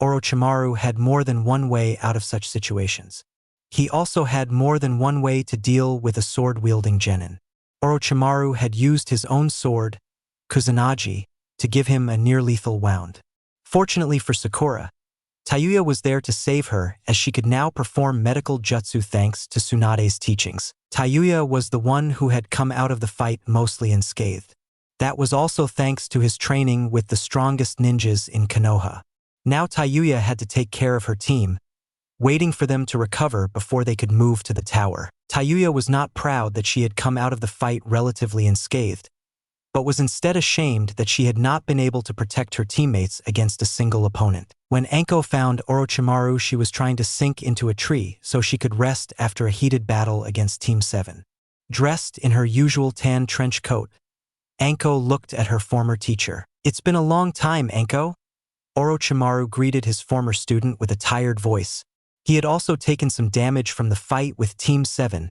Orochimaru had more than one way out of such situations. He also had more than one way to deal with a sword-wielding genin. Orochimaru had used his own sword, Kusanagi, to give him a near-lethal wound. Fortunately for Sakura, Tayuya was there to save her as she could now perform medical jutsu thanks to Tsunade's teachings. Tayuya was the one who had come out of the fight mostly unscathed. That was also thanks to his training with the strongest ninjas in Konoha. Now Tayuya had to take care of her team, waiting for them to recover before they could move to the tower. Tayuya was not proud that she had come out of the fight relatively unscathed, but was instead ashamed that she had not been able to protect her teammates against a single opponent. When Anko found Orochimaru, she was trying to sink into a tree so she could rest after a heated battle against Team 7. Dressed in her usual tan trench coat, Anko looked at her former teacher. It's been a long time, Anko. Orochimaru greeted his former student with a tired voice. He had also taken some damage from the fight with Team 7,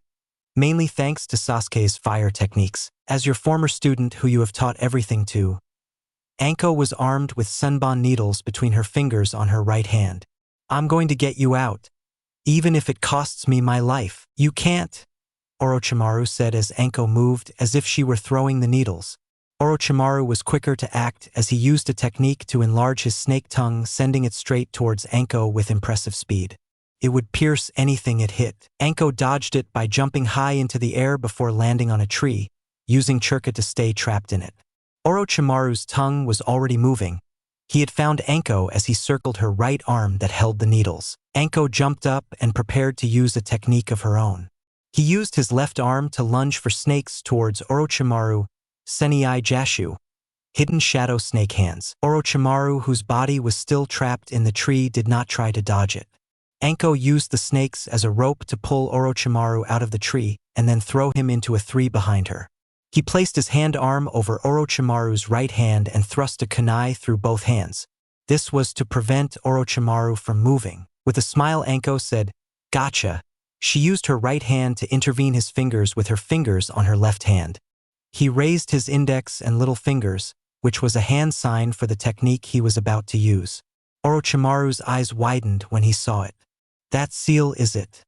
mainly thanks to Sasuke's fire techniques. As your former student who you have taught everything to, Anko was armed with sunbon needles between her fingers on her right hand. I'm going to get you out, even if it costs me my life. You can't, Orochimaru said as Anko moved as if she were throwing the needles. Orochimaru was quicker to act as he used a technique to enlarge his snake tongue, sending it straight towards Anko with impressive speed. It would pierce anything it hit. Anko dodged it by jumping high into the air before landing on a tree, using Churka to stay trapped in it. Orochimaru's tongue was already moving. He had found Anko as he circled her right arm that held the needles. Anko jumped up and prepared to use a technique of her own. He used his left arm to lunge for snakes towards Orochimaru, Senai Jashu, hidden shadow snake hands. Orochimaru, whose body was still trapped in the tree, did not try to dodge it. Anko used the snakes as a rope to pull Orochimaru out of the tree and then throw him into a 3 behind her. He placed his hand-arm over Orochimaru's right hand and thrust a kunai through both hands. This was to prevent Orochimaru from moving. With a smile, Anko said, "Gotcha." She used her right hand to intervene his fingers with her fingers on her left hand. He raised his index and little fingers, which was a hand sign for the technique he was about to use. Orochimaru's eyes widened when he saw it. That seal is it.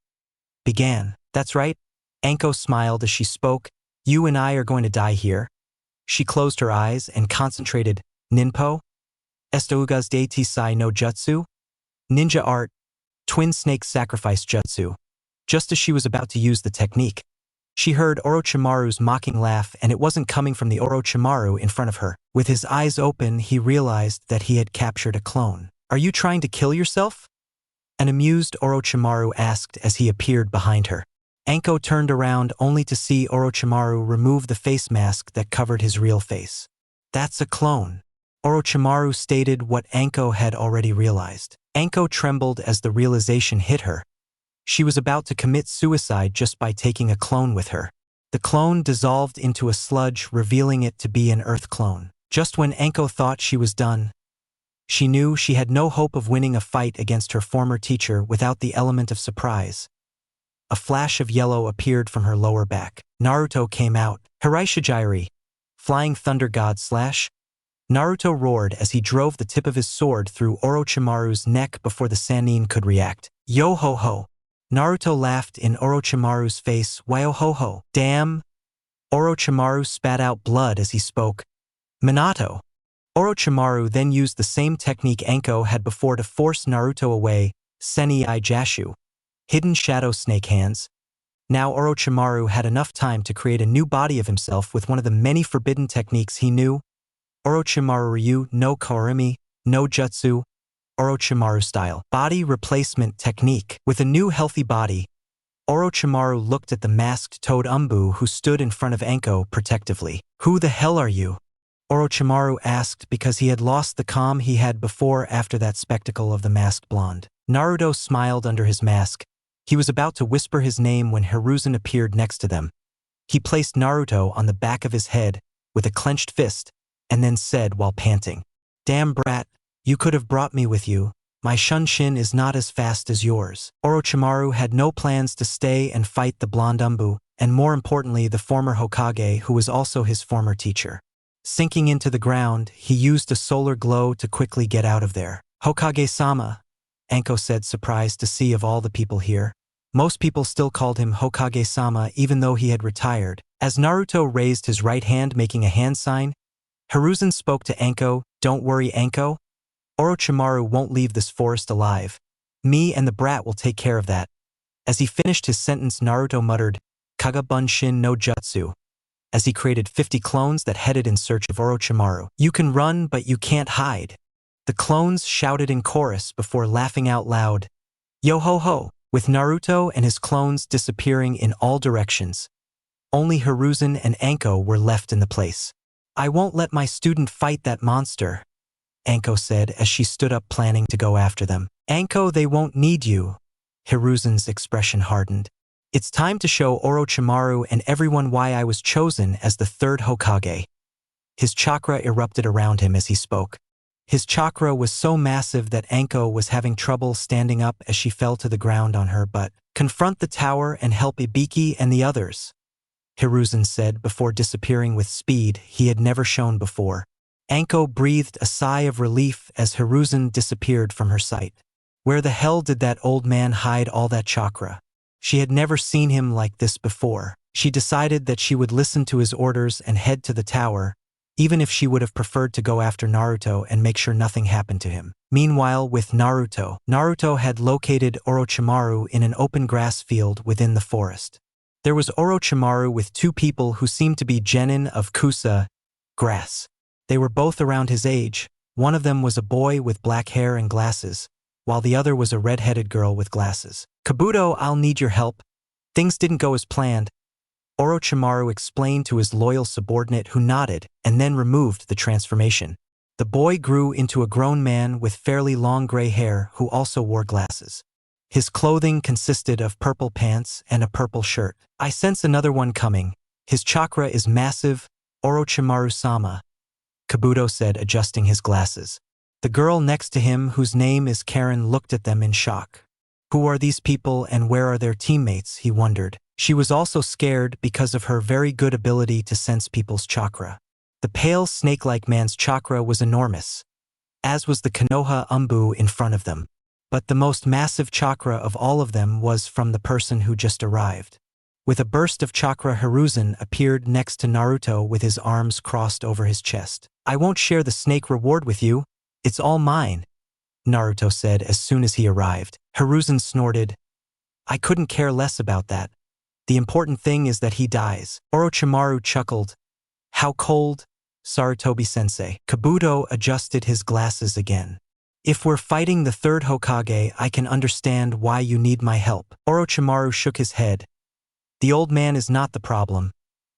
Began. That's right. Anko smiled as she spoke. You and I are going to die here. She closed her eyes and concentrated. Ninpo? Estougas de Tisai no Jutsu? Ninja art. Twin snake sacrifice jutsu. Just as she was about to use the technique, she heard Orochimaru's mocking laugh, and it wasn't coming from the Orochimaru in front of her. With his eyes open, he realized that he had captured a clone. Are you trying to kill yourself? An amused Orochimaru asked as he appeared behind her. Anko turned around only to see Orochimaru remove the face mask that covered his real face. That's a clone. Orochimaru stated what Anko had already realized. Anko trembled as the realization hit her, She was about to commit suicide just by taking a clone with her. The clone dissolved into a sludge, revealing it to be an Earth clone. Just when Anko thought she was done, she knew she had no hope of winning a fight against her former teacher without the element of surprise. A flash of yellow appeared from her lower back. Naruto came out. Hiraishijiri, flying thunder god slash. Naruto roared as he drove the tip of his sword through Orochimaru's neck before the Sannin could react. Yo ho ho. Naruto laughed in Orochimaru's face. Wyo ho ho. Damn. Orochimaru spat out blood as he spoke. Minato. Orochimaru then used the same technique Anko had before to force Naruto away. Sen'i Jashu. Hidden shadow snake hands. Now Orochimaru had enough time to create a new body of himself with one of the many forbidden techniques he knew. Orochimaru Ryu no Korimi, no Jutsu, Orochimaru style. Body replacement technique. With a new healthy body, Orochimaru looked at the masked Toad Umbu who stood in front of Anko protectively. Who the hell are you? Orochimaru asked because he had lost the calm he had before after that spectacle of the masked blonde. Naruto smiled under his mask. He was about to whisper his name when Hiruzen appeared next to them. He placed Naruto on the back of his head with a clenched fist and then said while panting, "Damn brat, you could have brought me with you. My Shunshin is not as fast as yours." Orochimaru had no plans to stay and fight the blonde Umbu, and more importantly the former Hokage who was also his former teacher. Sinking into the ground, he used a solar glow to quickly get out of there. "Hokage-sama," Anko said, surprised to see of all the people here. Most people still called him Hokage-sama even though he had retired. As Naruto raised his right hand making a hand sign, Hiruzen spoke to Anko. "Don't worry, Anko. Orochimaru won't leave this forest alive. Me and the brat will take care of that." As he finished his sentence, Naruto muttered, "Kagabunshin no Jutsu," as he created 50 clones that headed in search of Orochimaru. "You can run, but you can't hide." The clones shouted in chorus before laughing out loud. Yo ho ho! With Naruto and his clones disappearing in all directions, only Hiruzen and Anko were left in the place. "I won't let my student fight that monster," Anko said as she stood up planning to go after them. "Anko, they won't need you." Hiruzen's expression hardened. "It's time to show Orochimaru and everyone why I was chosen as the third Hokage." His chakra erupted around him as he spoke. His chakra was so massive that Anko was having trouble standing up as she fell to the ground on her butt. "Confront the tower and help Ibiki and the others," Hiruzen said before disappearing with speed he had never shown before. Anko breathed a sigh of relief as Hiruzen disappeared from her sight. Where the hell did that old man hide all that chakra? She had never seen him like this before. She decided that she would listen to his orders and head to the tower, even if she would have preferred to go after Naruto and make sure nothing happened to him. Meanwhile, with Naruto, Naruto had located Orochimaru in an open grass field within the forest. There was Orochimaru with two people who seemed to be genin of Kusa, grass. They were both around his age. One of them was a boy with black hair and glasses, while the other was a red-headed girl with glasses. "Kabuto, I'll need your help. Things didn't go as planned," Orochimaru explained to his loyal subordinate who nodded and then removed the transformation. The boy grew into a grown man with fairly long gray hair who also wore glasses. His clothing consisted of purple pants and a purple shirt. "I sense another one coming. His chakra is massive, Orochimaru-sama," Kabuto said, adjusting his glasses. The girl next to him, whose name is Karen, looked at them in shock. Who are these people and where are their teammates, he wondered. She was also scared because of her very good ability to sense people's chakra. The pale snake-like man's chakra was enormous, as was the Konoha Umbu in front of them. But the most massive chakra of all of them was from the person who just arrived. With a burst of chakra, Hiruzen appeared next to Naruto with his arms crossed over his chest. "I won't share the snake reward with you. It's all mine," Naruto said as soon as he arrived. Hiruzen snorted. "I couldn't care less about that. The important thing is that he dies." Orochimaru chuckled. "How cold, Sarutobi-sensei." Kabuto adjusted his glasses again. "If we're fighting the third Hokage, I can understand why you need my help." Orochimaru shook his head. "The old man is not the problem.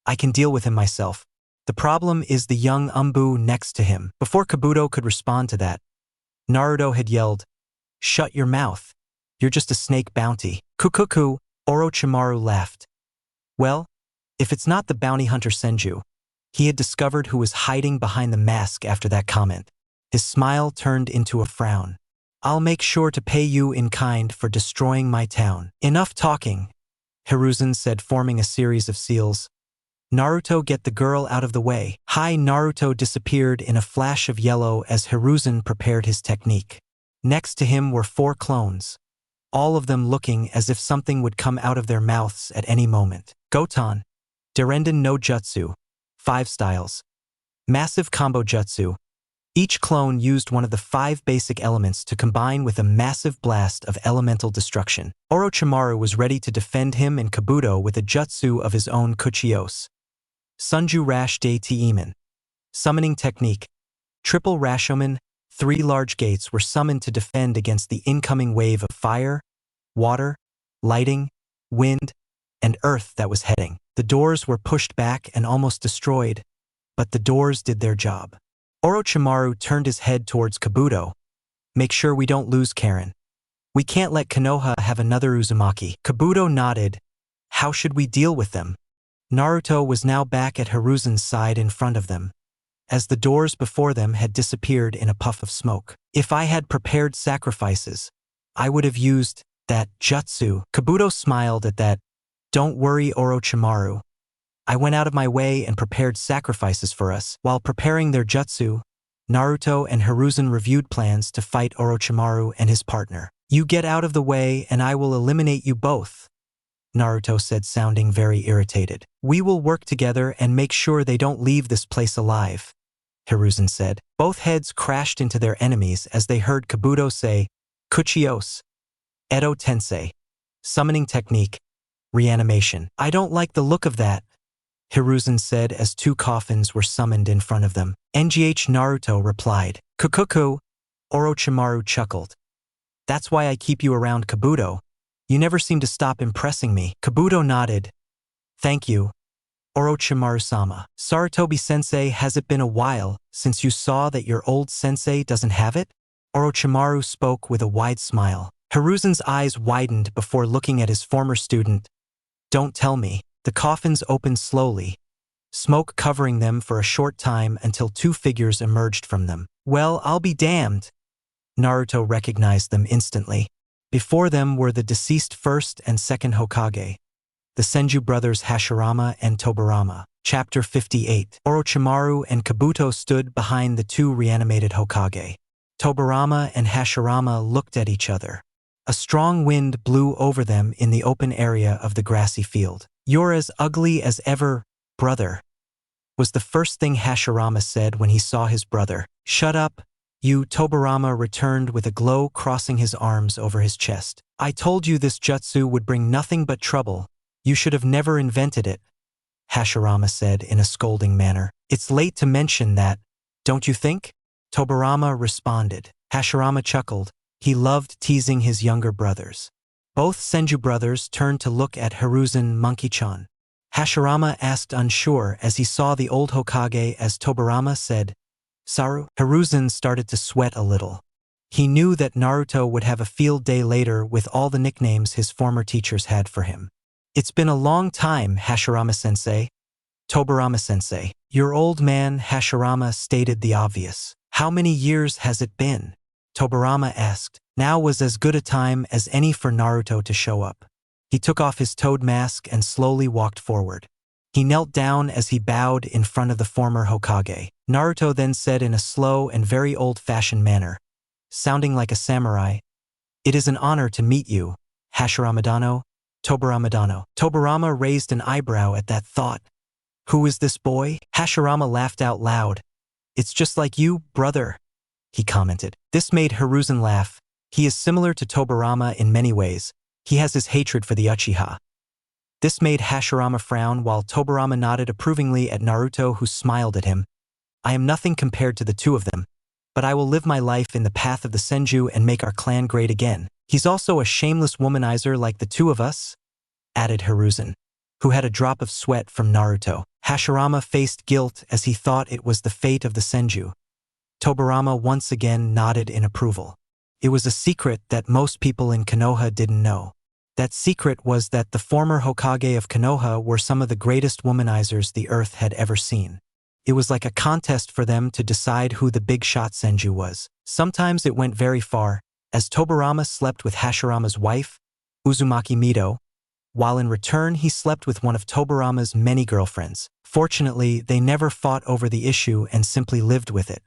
I can deal with him myself. The problem is the young Umbu next to him." Before Kabuto could respond to that, Naruto had yelled, "Shut your mouth." You're just a snake bounty. Kukuku, Orochimaru laughed. Well, if it's not the bounty hunter Senju. He had discovered who was hiding behind the mask after that comment. His smile turned into a frown. I'll make sure to pay you in kind for destroying my town. Enough talking, Hiruzen said, forming a series of seals. Naruto, get the girl out of the way. Hi. Naruto disappeared in a flash of yellow as Hiruzen prepared his technique. Next to him were 4 clones, all of them looking as if something would come out of their mouths at any moment. Goten, Derenden no Jutsu, 5 styles. Massive combo jutsu. Each clone used one of the 5 basic elements to combine with a massive blast of elemental destruction. Orochimaru was ready to defend him and Kabuto with a jutsu of his own Kuchios. Sunju Rash De Tieman. Summoning technique. Triple Rashomon, 3 large gates were summoned to defend against the incoming wave of fire, water, lighting, wind, and earth that was heading. The doors were pushed back and almost destroyed, but the doors did their job. Orochimaru turned his head towards Kabuto. Make sure we don't lose Karen. We can't let Konoha have another Uzumaki. Kabuto nodded. How should we deal with them? Naruto was now back at Hiruzen's side in front of them, as the doors before them had disappeared in a puff of smoke. If I had prepared sacrifices, I would have used that jutsu. Kabuto smiled at that. Don't worry, Orochimaru. I went out of my way and prepared sacrifices for us. While preparing their jutsu, Naruto and Hiruzen reviewed plans to fight Orochimaru and his partner. You get out of the way and I will eliminate you both, Naruto said, sounding very irritated. We will work together and make sure they don't leave this place alive, Hiruzen said. Both heads crashed into their enemies as they heard Kabuto say, Kuchios, Edo Tensei, summoning technique, reanimation. I don't like the look of that, Hiruzen said as 2 coffins were summoned in front of them. NGH, Naruto replied. Kukuku, Orochimaru chuckled. That's why I keep you around, Kabuto. You never seem to stop impressing me. Kabuto nodded. Thank you, Orochimaru-sama. Sarutobi-sensei, has it been a while since you saw that your old sensei doesn't have it? Orochimaru spoke with a wide smile. Hiruzen's eyes widened before looking at his former student. Don't tell me. The coffins opened slowly, smoke covering them for a short time until 2 figures emerged from them. Well, I'll be damned. Naruto recognized them instantly. Before them were the deceased first and second Hokage, the Senju brothers Hashirama and Tobirama. Chapter 58. Orochimaru and Kabuto stood behind the 2 reanimated Hokage. Tobirama and Hashirama looked at each other. A strong wind blew over them in the open area of the grassy field. You're as ugly as ever, brother, was the first thing Hashirama said when he saw his brother. Shut up, you, Tobirama returned with a glow crossing his arms over his chest. I told you this jutsu would bring nothing but trouble. You should have never invented it, Hashirama said in a scolding manner. It's late to mention that, don't you think? Tobirama responded. Hashirama chuckled. He loved teasing his younger brothers. Both Senju brothers turned to look at Hiruzen Monkey-chan. Hashirama asked unsure as he saw the old Hokage as Tobirama said, Saru. Hiruzen started to sweat a little. He knew that Naruto would have a field day later with all the nicknames his former teachers had for him. It's been a long time, Hashirama-sensei. Tobirama-sensei. Your old man, Hashirama, stated the obvious. How many years has it been? Tobirama asked. Now was as good a time as any for Naruto to show up. He took off his toad mask and slowly walked forward. He knelt down as he bowed in front of the former Hokage. Naruto then said in a slow and very old-fashioned manner, sounding like a samurai, It is an honor to meet you, Hashirama-dano, Tobirama-dano. Tobirama raised an eyebrow at that thought. Who is this boy? Hashirama laughed out loud. It's just like you, brother, he commented. This made Hiruzen laugh. He is similar to Tobirama in many ways. He has his hatred for the Uchiha. This made Hashirama frown while Tobirama nodded approvingly at Naruto, who smiled at him. I am nothing compared to the 2 of them, but I will live my life in the path of the Senju and make our clan great again. He's also a shameless womanizer like the 2 of us, added Hiruzen, who had a drop of sweat from Naruto. Hashirama faced guilt as he thought it was the fate of the Senju. Tobirama once again nodded in approval. It was a secret that most people in Konoha didn't know. That secret was that the former Hokage of Konoha were some of the greatest womanizers the earth had ever seen. It was like a contest for them to decide who the big shot Senju was. Sometimes it went very far, as Tobirama slept with Hashirama's wife, Uzumaki Mito, while in return he slept with one of Tobirama's many girlfriends. Fortunately, they never fought over the issue and simply lived with it.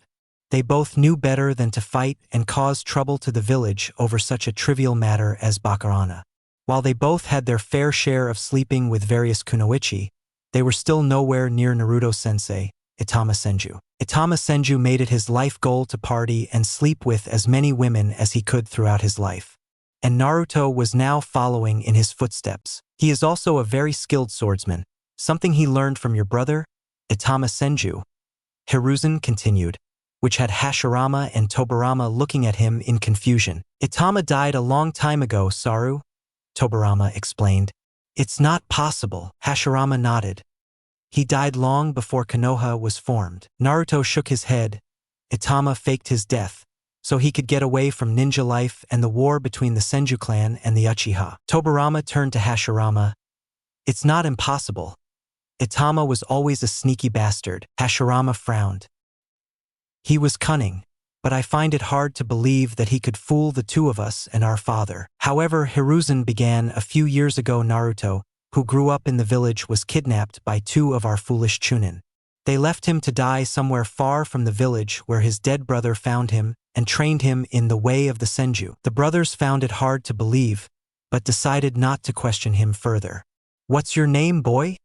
They both knew better than to fight and cause trouble to the village over such a trivial matter as Bakarana. While they both had their fair share of sleeping with various kunoichi, they were still nowhere near Naruto-sensei, Itama Senju. Itama Senju made it his life goal to party and sleep with as many women as he could throughout his life. And Naruto was now following in his footsteps. He is also a very skilled swordsman, something he learned from your brother, Itama Senju. Hiruzen continued, which had Hashirama and Tobirama looking at him in confusion. Itama died a long time ago, Saru, Tobirama explained. It's not possible, Hashirama nodded. He died long before Konoha was formed. Naruto shook his head. Itama faked his death, so he could get away from ninja life and the war between the Senju clan and the Uchiha. Tobirama turned to Hashirama. It's not impossible. Itama was always a sneaky bastard. Hashirama frowned. He was cunning, but I find it hard to believe that he could fool the two of us and our father. However, Hiruzen began a few years ago. Naruto, who grew up in the village, was kidnapped by two of our foolish chunin. They left him to die somewhere far from the village where his dead brother found him and trained him in the way of the Senju. The brothers found it hard to believe, but decided not to question him further. What's your name, boy?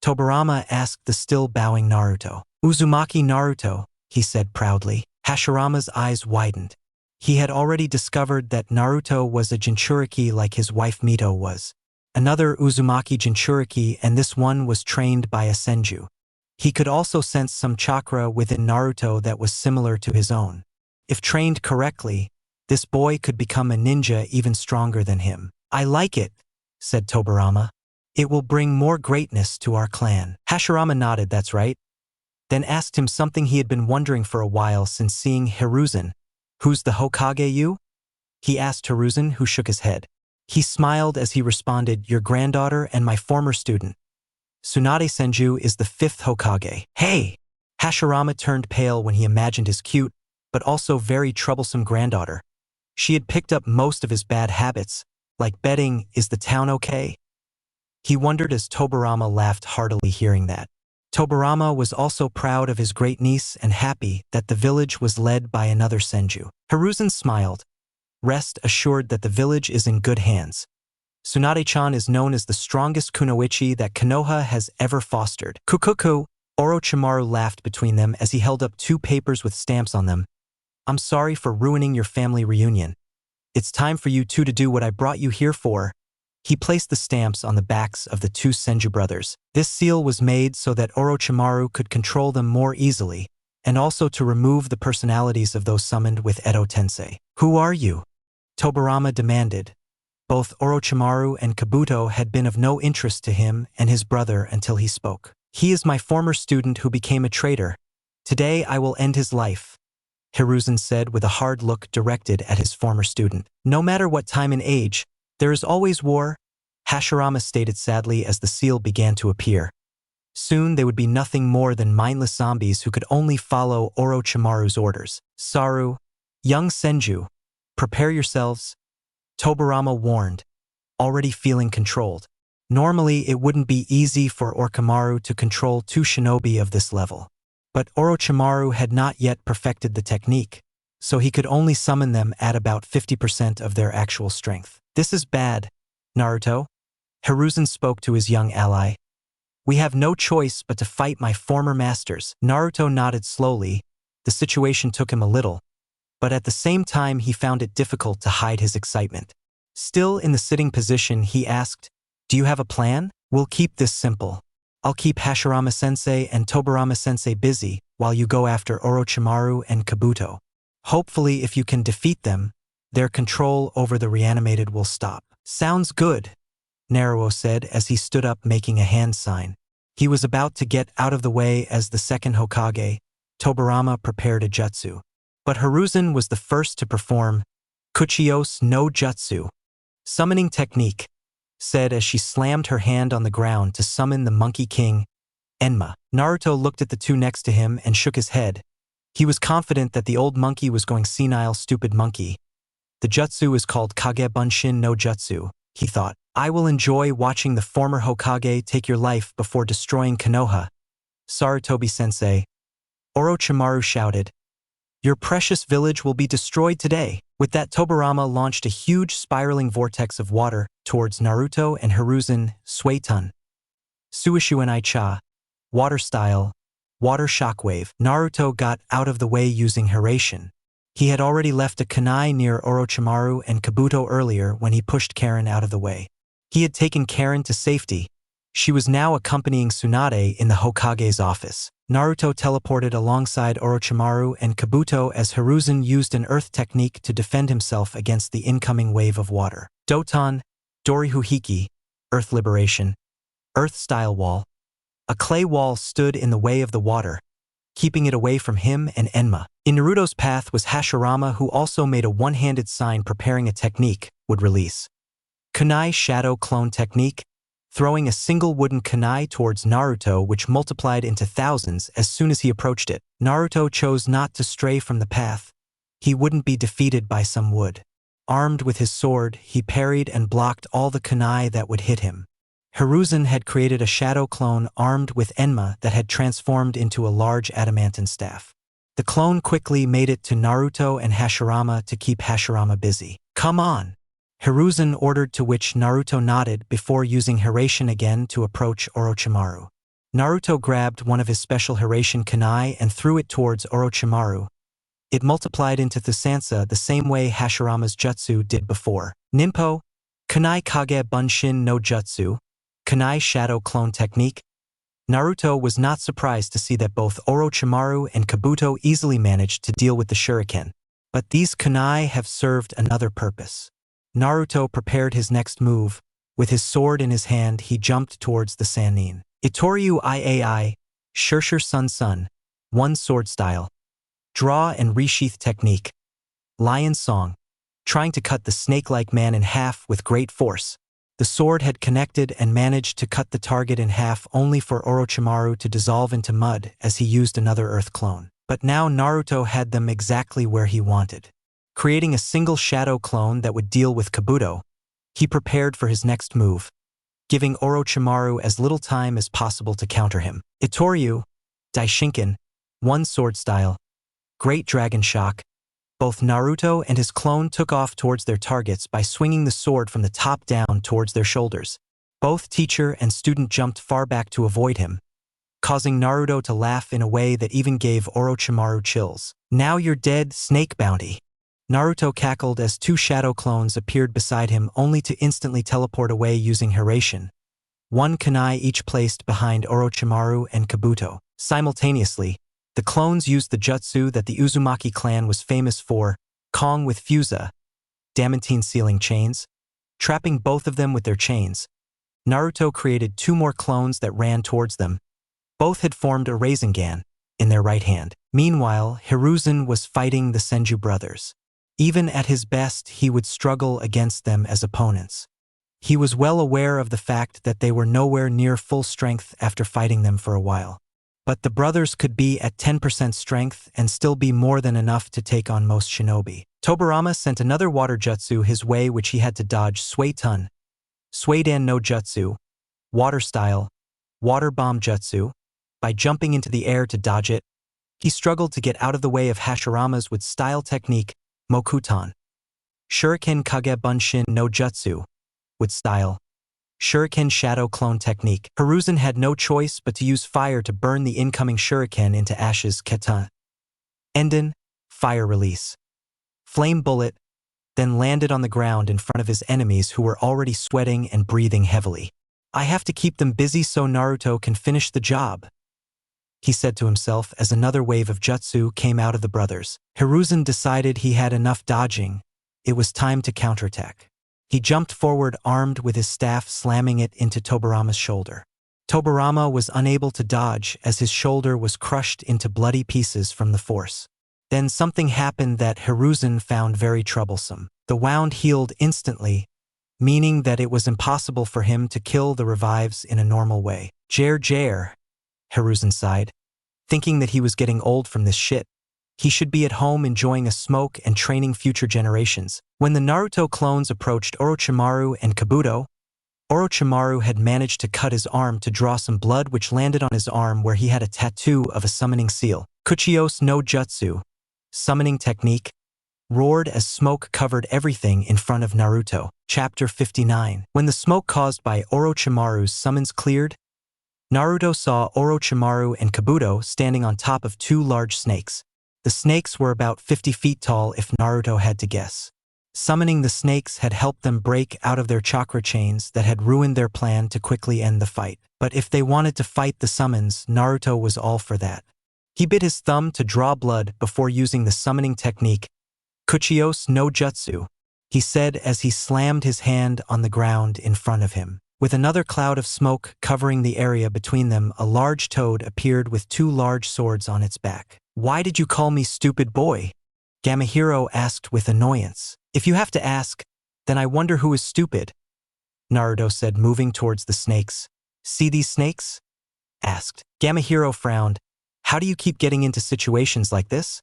Tobirama asked the still bowing Naruto. Uzumaki Naruto, he said proudly. Hashirama's eyes widened. He had already discovered that Naruto was a Jinchuriki like his wife Mito was. Another Uzumaki Jinchuriki, and this one was trained by a Senju. He could also sense some chakra within Naruto that was similar to his own. If trained correctly, this boy could become a ninja even stronger than him. I like it, said Tobirama. It will bring more greatness to our clan. Hashirama nodded, that's right. Then asked him something he had been wondering for a while since seeing Hiruzen. Who's the Hokage you? He asked Hiruzen, who shook his head. He smiled as he responded, your granddaughter and my former student. Tsunade Senju is the 5th Hokage. Hey! Hashirama turned pale when he imagined his cute, but also very troublesome granddaughter. She had picked up most of his bad habits, like betting, is the town okay? He wondered as Tobirama laughed heartily hearing that. Tobirama was also proud of his great niece and happy that the village was led by another Senju. Hiruzen smiled. Rest assured that the village is in good hands. Tsunade-chan is known as the strongest kunoichi that Konoha has ever fostered. Kukuku, Orochimaru laughed between them as he held up 2 papers with stamps on them. I'm sorry for ruining your family reunion. It's time for you two to do what I brought you here for. He placed the stamps on the backs of the 2 Senju brothers. This seal was made so that Orochimaru could control them more easily, and also to remove the personalities of those summoned with Edo Tensei. Who are you? Tobirama demanded. Both Orochimaru and Kabuto had been of no interest to him and his brother until he spoke. He is my former student who became a traitor. Today I will end his life, Hiruzen said with a hard look directed at his former student. No matter what time and age, there is always war, Hashirama stated sadly as the seal began to appear. Soon they would be nothing more than mindless zombies who could only follow Orochimaru's orders. Saru, young Senju, prepare yourselves, Tobirama warned, already feeling controlled. Normally it wouldn't be easy for Orochimaru to control 2 shinobi of this level. But Orochimaru had not yet perfected the technique, so he could only summon them at about 50% of their actual strength. This is bad, Naruto. Hiruzen spoke to his young ally. We have no choice but to fight my former masters. Naruto nodded slowly. The situation took him a little, but at the same time he found it difficult to hide his excitement. Still in the sitting position, he asked, do you have a plan? We'll keep this simple. I'll keep Hashirama-sensei and Tobirama-sensei busy while you go after Orochimaru and Kabuto. Hopefully, if you can defeat them, their control over the reanimated will stop. Sounds good, Naruto said as he stood up making a hand sign. He was about to get out of the way as the 2nd Hokage, Tobirama, prepared a jutsu. But Hiruzen was the first to perform. Kuchios no Jutsu. Summoning technique, said as she slammed her hand on the ground to summon the Monkey King, Enma. Naruto looked at the two next to him and shook his head. He was confident that the old monkey was going senile. Stupid monkey. The jutsu is called Kage Bunshin no Jutsu, he thought. I will enjoy watching the former Hokage take your life before destroying Konoha. Sarutobi-sensei. Orochimaru shouted. Your precious village will be destroyed today. With that, Tobirama launched a huge spiraling vortex of water towards Naruto and Hiruzen, Suetun. Suishu and Aicha. Water style. Water shockwave. Naruto got out of the way using Hiraishin. He had already left a kunai near Orochimaru and Kabuto earlier when he pushed Karen out of the way. He had taken Karen to safety. She was now accompanying Tsunade in the Hokage's office. Naruto teleported alongside Orochimaru and Kabuto as Hiruzen used an earth technique to defend himself against the incoming wave of water. Doton, Dorihuhiki, Earth Liberation, Earth-style wall. A clay wall stood in the way of the water, keeping it away from him and Enma. In Naruto's path was Hashirama, who also made a one-handed sign preparing a technique would release. Kunai Shadow Clone Technique, throwing a single wooden kunai towards Naruto which multiplied into thousands as soon as he approached it. Naruto chose not to stray from the path. He wouldn't be defeated by some wood. Armed with his sword, he parried and blocked all the kunai that would hit him. Hiruzen had created a shadow clone armed with Enma that had transformed into a large adamantine staff. The clone quickly made it to Naruto and Hashirama to keep Hashirama busy. Come on! Hiruzen ordered, to which Naruto nodded before using Hiraishin again to approach Orochimaru. Naruto grabbed one of his special Hiraishin kunai and threw it towards Orochimaru. It multiplied into Thusansa the same way Hashirama's jutsu did before. Ninpo, Kunai Kage Bunshin no Jutsu, Kunai Shadow Clone Technique. Naruto was not surprised to see that both Orochimaru and Kabuto easily managed to deal with the shuriken. But these kunai have served another purpose. Naruto prepared his next move. With his sword in his hand, he jumped towards the Sannin. Itoryu Iai, Shurshur Sun Sun, one sword style. Draw and resheath technique. Lion Song, trying to cut the snake-like man in half with great force. The sword had connected and managed to cut the target in half, only for Orochimaru to dissolve into mud as he used another earth clone. But now Naruto had them exactly where he wanted. Creating a single shadow clone that would deal with Kabuto, he prepared for his next move, giving Orochimaru as little time as possible to counter him. Itoryu, Daishinken, one sword style. Great Dragon Shock. Both Naruto and his clone took off towards their targets by swinging the sword from the top down towards their shoulders. Both teacher and student jumped far back to avoid him, causing Naruto to laugh in a way that even gave Orochimaru chills. Now you're dead, Snake Bounty. Naruto cackled as two shadow clones appeared beside him, only to instantly teleport away using Hiraishin. One kunai each placed behind Orochimaru and Kabuto. Simultaneously, the clones used the jutsu that the Uzumaki clan was famous for, Kong with Fusa, Damantine sealing chains, trapping both of them with their chains. Naruto created two more clones that ran towards them. Both had formed a Rasengan in their right hand. Meanwhile, Hiruzen was fighting the Senju brothers. Even at his best, he would struggle against them as opponents. He was well aware of the fact that they were nowhere near full strength after fighting them for a while. But the brothers could be at 10% strength and still be more than enough to take on most shinobi. Tobirama sent another water jutsu his way, which he had to dodge. Suetun, Suidan no Jutsu, water style, water bomb jutsu. By jumping into the air to dodge it, he struggled to get out of the way of Hashirama's with style technique, Mokuton. Shuriken Kage Bunshin no Jutsu, with style. Shuriken Shadow Clone Technique. Hiruzen had no choice but to use fire to burn the incoming shuriken into ashes. Keta. Enden, fire release. Flame bullet, then landed on the ground in front of his enemies who were already sweating and breathing heavily. I have to keep them busy so Naruto can finish the job, he said to himself as another wave of jutsu came out of the brothers. Hiruzen decided he had enough dodging. It was time to counterattack. He jumped forward armed with his staff, slamming it into Tobirama's shoulder. Tobirama was unable to dodge as his shoulder was crushed into bloody pieces from the force. Then something happened that Hiruzen found very troublesome. The wound healed instantly, meaning that it was impossible for him to kill the revives in a normal way. Jer, Hiruzen sighed, thinking that he was getting old from this shit. He should be at home enjoying a smoke and training future generations. When the Naruto clones approached Orochimaru and Kabuto, Orochimaru had managed to cut his arm to draw some blood, which landed on his arm where he had a tattoo of a summoning seal. Kuchios no Jutsu, summoning technique, roared as smoke covered everything in front of Naruto. Chapter 59. When the smoke caused by Orochimaru's summons cleared, Naruto saw Orochimaru and Kabuto standing on top of two large snakes. The snakes were about 50 feet tall if Naruto had to guess. Summoning the snakes had helped them break out of their chakra chains that had ruined their plan to quickly end the fight. But if they wanted to fight the summons, Naruto was all for that. He bit his thumb to draw blood before using the summoning technique, Kuchios no Jutsu, he said as he slammed his hand on the ground in front of him. With another cloud of smoke covering the area between them, a large toad appeared with two large swords on its back. "Why did you call me stupid boy?" Gamahiro asked with annoyance. "If you have to ask, then I wonder who is stupid," Naruto said, moving towards the snakes. "See these snakes?" asked. Gamahiro frowned. "How do you keep getting into situations like this?"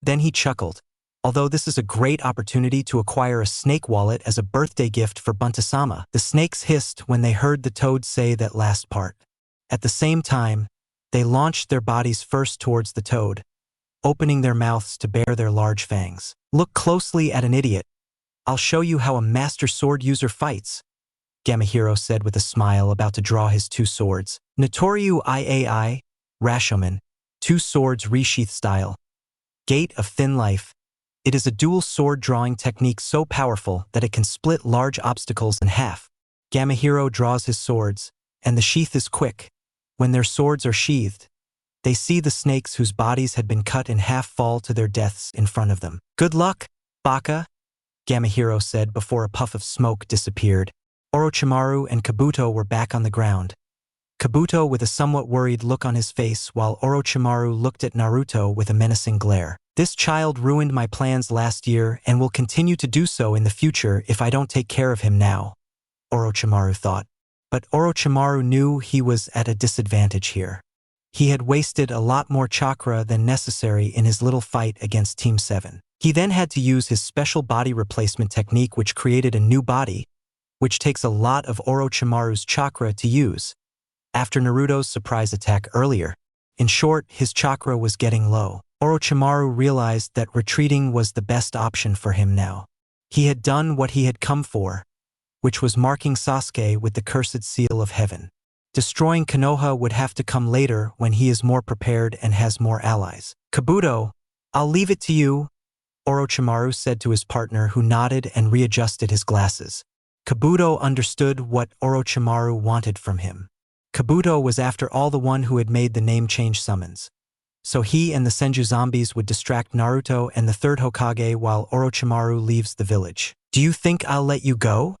Then he chuckled. "Although this is a great opportunity to acquire a snake wallet as a birthday gift for Bunta-sama." The snakes hissed when they heard the toad say that last part. At the same time, they launched their bodies first towards the toad, opening their mouths to bare their large fangs. "Look closely at an idiot. I'll show you how a master sword user fights," Gamahiro said with a smile, about to draw his two swords. Notoriu Iai, Rashomon, two swords resheath style. Gate of Thin Life. It is a dual sword drawing technique so powerful that it can split large obstacles in half. Gamahiro draws his swords, and the sheath is quick. When their swords are sheathed, they see the snakes whose bodies had been cut in half fall to their deaths in front of them. "Good luck, Baka," Gamahiro said before a puff of smoke disappeared. Orochimaru and Kabuto were back on the ground. Kabuto with a somewhat worried look on his face, while Orochimaru looked at Naruto with a menacing glare. "This child ruined my plans last year and will continue to do so in the future if I don't take care of him now," Orochimaru thought. But Orochimaru knew he was at a disadvantage here. He had wasted a lot more chakra than necessary in his little fight against Team 7. He then had to use his special body replacement technique, which created a new body, which takes a lot of Orochimaru's chakra to use, after Naruto's surprise attack earlier. In short, his chakra was getting low. Orochimaru realized that retreating was the best option for him now. He had done what he had come for, which was marking Sasuke with the cursed seal of heaven. Destroying Konoha would have to come later when he is more prepared and has more allies. "Kabuto, I'll leave it to you," Orochimaru said to his partner, who nodded and readjusted his glasses. Kabuto understood what Orochimaru wanted from him. Kabuto was after all the one who had made the name change summons. So he and the Senju zombies would distract Naruto and the third Hokage while Orochimaru leaves the village. "Do you think I'll let you go?"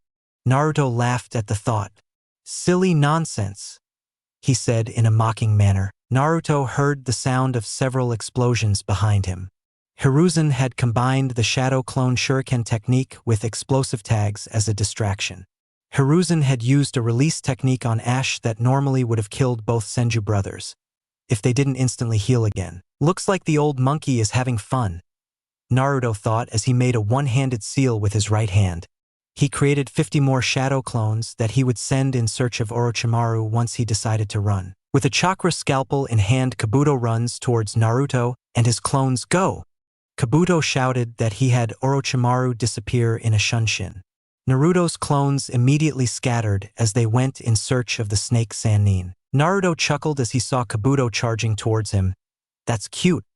Naruto laughed at the thought. "Silly nonsense," he said in a mocking manner. Naruto heard the sound of several explosions behind him. Hiruzen had combined the Shadow Clone Shuriken technique with explosive tags as a distraction. Hiruzen had used a release technique on Ash that normally would have killed both Senju brothers if they didn't instantly heal again. "Looks like the old monkey is having fun," Naruto thought as he made a one-handed seal with his right hand. He created 50 more shadow clones that he would send in search of Orochimaru once he decided to run. With a chakra scalpel in hand, Kabuto runs towards Naruto and his clones go. Kabuto shouted that he had Orochimaru disappear in a shunshin. Naruto's clones immediately scattered as they went in search of the snake Sannin. Naruto chuckled as he saw Kabuto charging towards him. "That's cute,"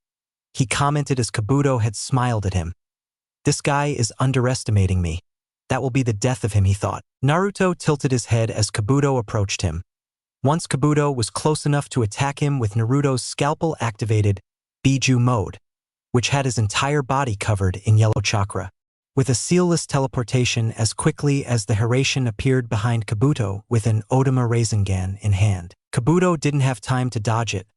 he commented as Kabuto had smiled at him. "This guy is underestimating me. That will be the death of him," he thought. Naruto tilted his head as Kabuto approached him. Once Kabuto was close enough to attack him with Naruto's scalpel activated Biju mode, which had his entire body covered in yellow chakra. With a sealless teleportation, as quickly as the Hiraishin appeared behind Kabuto with an Odama Rasengan in hand. Kabuto didn't have time to dodge it,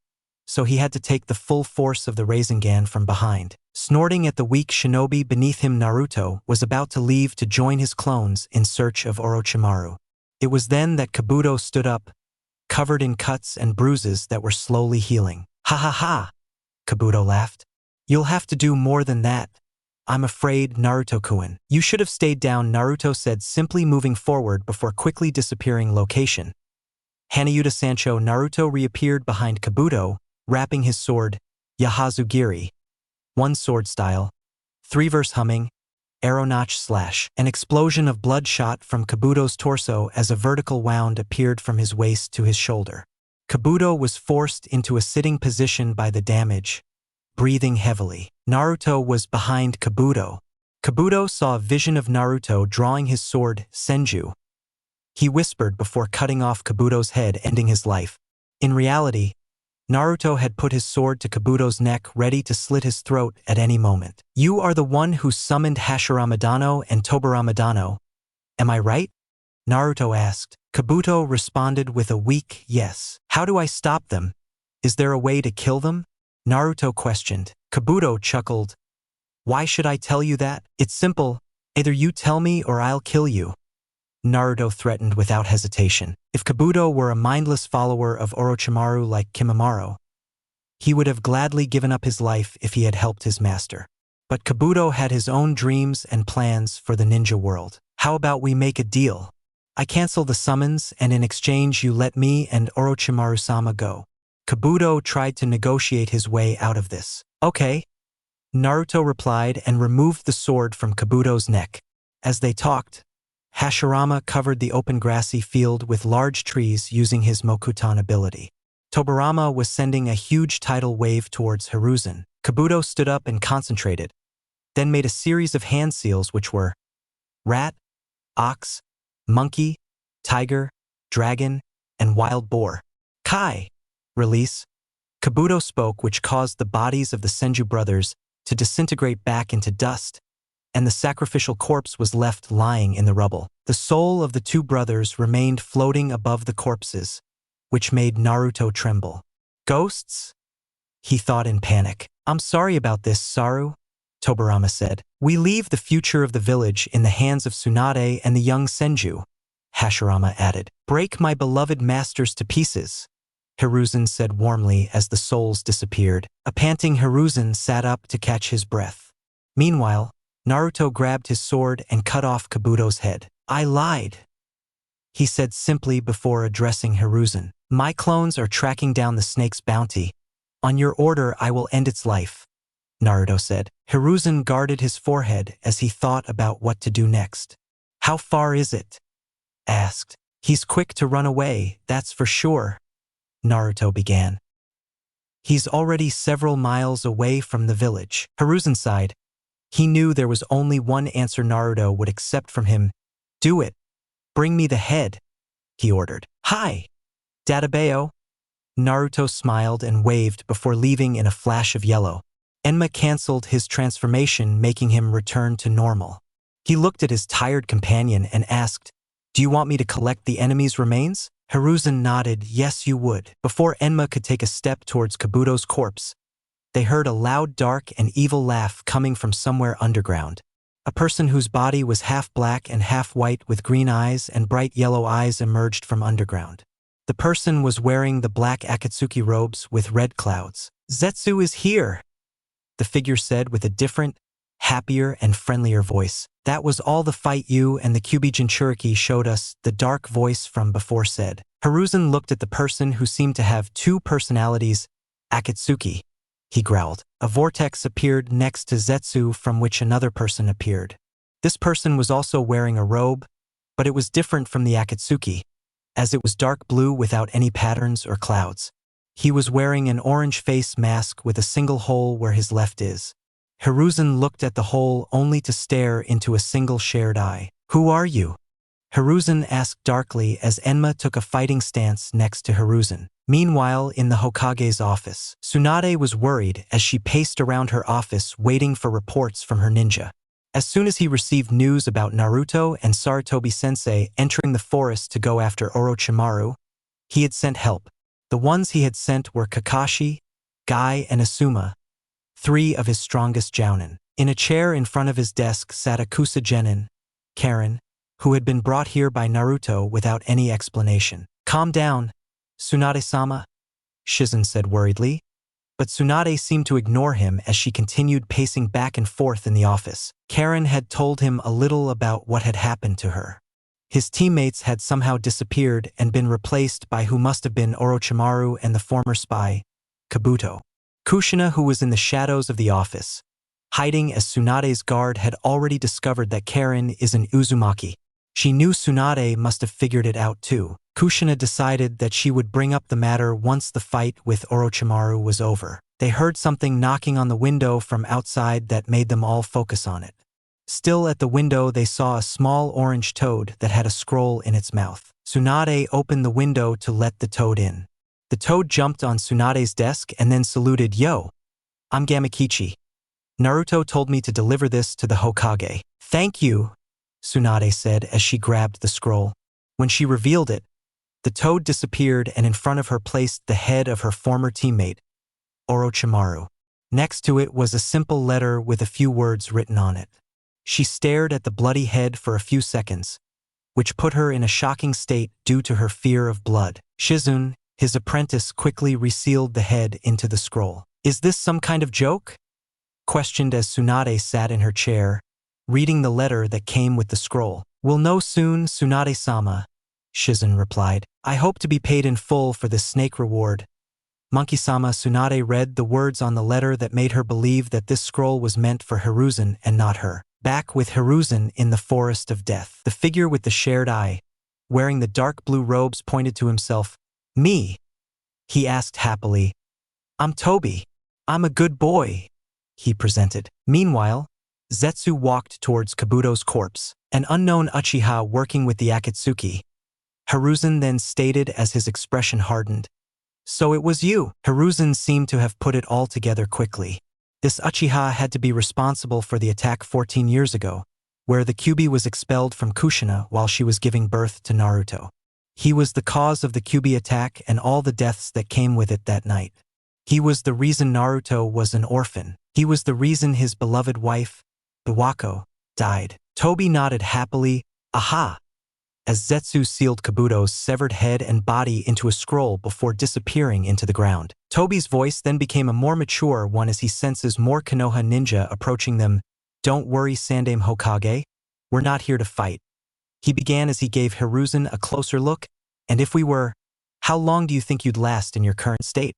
so he had to take the full force of the Rasengan from behind. Snorting at the weak shinobi beneath him, Naruto was about to leave to join his clones in search of Orochimaru. It was then that Kabuto stood up, covered in cuts and bruises that were slowly healing. "Ha ha ha!" Kabuto laughed. "You'll have to do more than that. I'm afraid, Naruto-kun. You should have stayed down," Naruto said, simply moving forward before quickly disappearing location. Hanayuda Sancho. Naruto reappeared behind Kabuto, wrapping his sword, Yahazugiri. One sword style. 3-verse humming. Arrow notch slash. An explosion of blood shot from Kabuto's torso as a vertical wound appeared from his waist to his shoulder. Kabuto was forced into a sitting position by the damage, breathing heavily. Naruto was behind Kabuto. Kabuto saw a vision of Naruto drawing his sword, Senju. He whispered before cutting off Kabuto's head, ending his life. In reality, Naruto had put his sword to Kabuto's neck, ready to slit his throat at any moment. "You are the one who summoned Hashiramadano and Tobaramadano, am I right?" Naruto asked. Kabuto responded with a weak yes. "How do I stop them? Is there a way to kill them?" Naruto questioned. Kabuto chuckled. "Why should I tell you that? It's simple. Either you tell me or I'll kill you." Naruto threatened without hesitation. If Kabuto were a mindless follower of Orochimaru like Kimimaro, he would have gladly given up his life if he had helped his master. But Kabuto had his own dreams and plans for the ninja world. "How about we make a deal? I cancel the summons, and in exchange you let me and Orochimaru-sama go." Kabuto tried to negotiate his way out of this. "Okay," Naruto replied and removed the sword from Kabuto's neck. As they talked, Hashirama covered the open grassy field with large trees using his Mokutan ability. Tobirama was sending a huge tidal wave towards Hiruzen. Kabuto stood up and concentrated, then made a series of hand seals which were rat, ox, monkey, tiger, dragon, and wild boar. "Kai! Release!" Kabuto spoke, which caused the bodies of the Senju brothers to disintegrate back into dust, and the sacrificial corpse was left lying in the rubble. The soul of the two brothers remained floating above the corpses, which made Naruto tremble. "Ghosts?" he thought in panic. "I'm sorry about this, Saru," Tobirama said. "We leave the future of the village in the hands of Tsunade and the young Senju," Hashirama added. "Break my beloved masters to pieces," Hiruzen said warmly as the souls disappeared. A panting Hiruzen sat up to catch his breath. Meanwhile, Naruto grabbed his sword and cut off Kabuto's head. "I lied," he said simply before addressing Hiruzen. "My clones are tracking down the snake's bounty. On your order, I will end its life," Naruto said. Hiruzen guarded his forehead as he thought about what to do next. "How far is it?" asked. "He's quick to run away, that's for sure," Naruto began. "He's already several miles away from the village." Hiruzen sighed. He knew there was only one answer Naruto would accept from him. "Do it. Bring me the head," he ordered. "Hi, Databeo." Naruto smiled and waved before leaving in a flash of yellow. Enma cancelled his transformation, making him return to normal. He looked at his tired companion and asked, "Do you want me to collect the enemy's remains?" Hiruzen nodded, "Yes, you would." Before Enma could take a step towards Kabuto's corpse, they heard a loud, dark, and evil laugh coming from somewhere underground. A person whose body was half black and half white with green eyes and bright yellow eyes emerged from underground. The person was wearing the black Akatsuki robes with red clouds. "Zetsu is here," the figure said with a different, happier, and friendlier voice. "That was all the fight you and the Kyuubi Jinchuriki showed us," the dark voice from before said. Hiruzen looked at the person who seemed to have two personalities. "Akatsuki," he growled. A vortex appeared next to Zetsu from which another person appeared. This person was also wearing a robe, but it was different from the Akatsuki, as it was dark blue without any patterns or clouds. He was wearing an orange face mask with a single hole where his left is. Hiruzen looked at the hole only to stare into a single shared eye. "Who are you?" Hiruzen asked darkly as Enma took a fighting stance next to Hiruzen. Meanwhile, in the Hokage's office, Tsunade was worried as she paced around her office waiting for reports from her ninja. As soon as he received news about Naruto and Sarutobi-sensei entering the forest to go after Orochimaru, he had sent help. The ones he had sent were Kakashi, Guy and Asuma, three of his strongest jounin. In a chair in front of his desk sat Akusa Genin, Karen, who had been brought here by Naruto without any explanation. Calm down, Tsunade-sama, Shizen said worriedly, but Tsunade seemed to ignore him as she continued pacing back and forth in the office. Karen had told him a little about what had happened to her. His teammates had somehow disappeared and been replaced by who must have been Orochimaru and the former spy, Kabuto. Kushina, who was in the shadows of the office, hiding as Tsunade's guard, had already discovered that Karen is an Uzumaki. She knew Tsunade must have figured it out too. Kushina decided that she would bring up the matter once the fight with Orochimaru was over. They heard something knocking on the window from outside that made them all focus on it. Still at the window, they saw a small orange toad that had a scroll in its mouth. Tsunade opened the window to let the toad in. The toad jumped on Tsunade's desk and then saluted, "Yo, I'm Gamakichi. Naruto told me to deliver this to the Hokage." "Thank you," Tsunade said as she grabbed the scroll. When she revealed it, the toad disappeared and in front of her placed the head of her former teammate, Orochimaru. Next to it was a simple letter with a few words written on it. She stared at the bloody head for a few seconds, which put her in a shocking state due to her fear of blood. Shizun, his apprentice, quickly resealed the head into the scroll. "Is this some kind of joke?" questioned as Tsunade sat in her chair, reading the letter that came with the scroll. "We'll know soon, Tsunade-sama," Shizun replied. "I hope to be paid in full for this snake reward." Monkey-sama. Tsunade read the words on the letter that made her believe that this scroll was meant for Hiruzen and not her. Back with Hiruzen in the Forest of Death. The figure with the shared eye, wearing the dark blue robes, pointed to himself. "Me?" he asked happily. "I'm Toby. I'm a good boy," he presented. Meanwhile, Zetsu walked towards Kabuto's corpse, an unknown Uchiha working with the Akatsuki. Hiruzen then stated as his expression hardened, "So it was you." Hiruzen seemed to have put it all together quickly. This Uchiha had to be responsible for the attack 14 years ago, where the Kyuubi was expelled from Kushina while she was giving birth to Naruto. He was the cause of the Kyuubi attack and all the deaths that came with it that night. He was the reason Naruto was an orphan. He was the reason his beloved wife, Biwako, died. Toby nodded happily, "Aha!" as Zetsu sealed Kabuto's severed head and body into a scroll before disappearing into the ground. Toby's voice then became a more mature one as he senses more Konoha ninja approaching them. "Don't worry, Sandaime Hokage. We're not here to fight," he began as he gave Hiruzen a closer look. "And if we were, how long do you think you'd last in your current state?"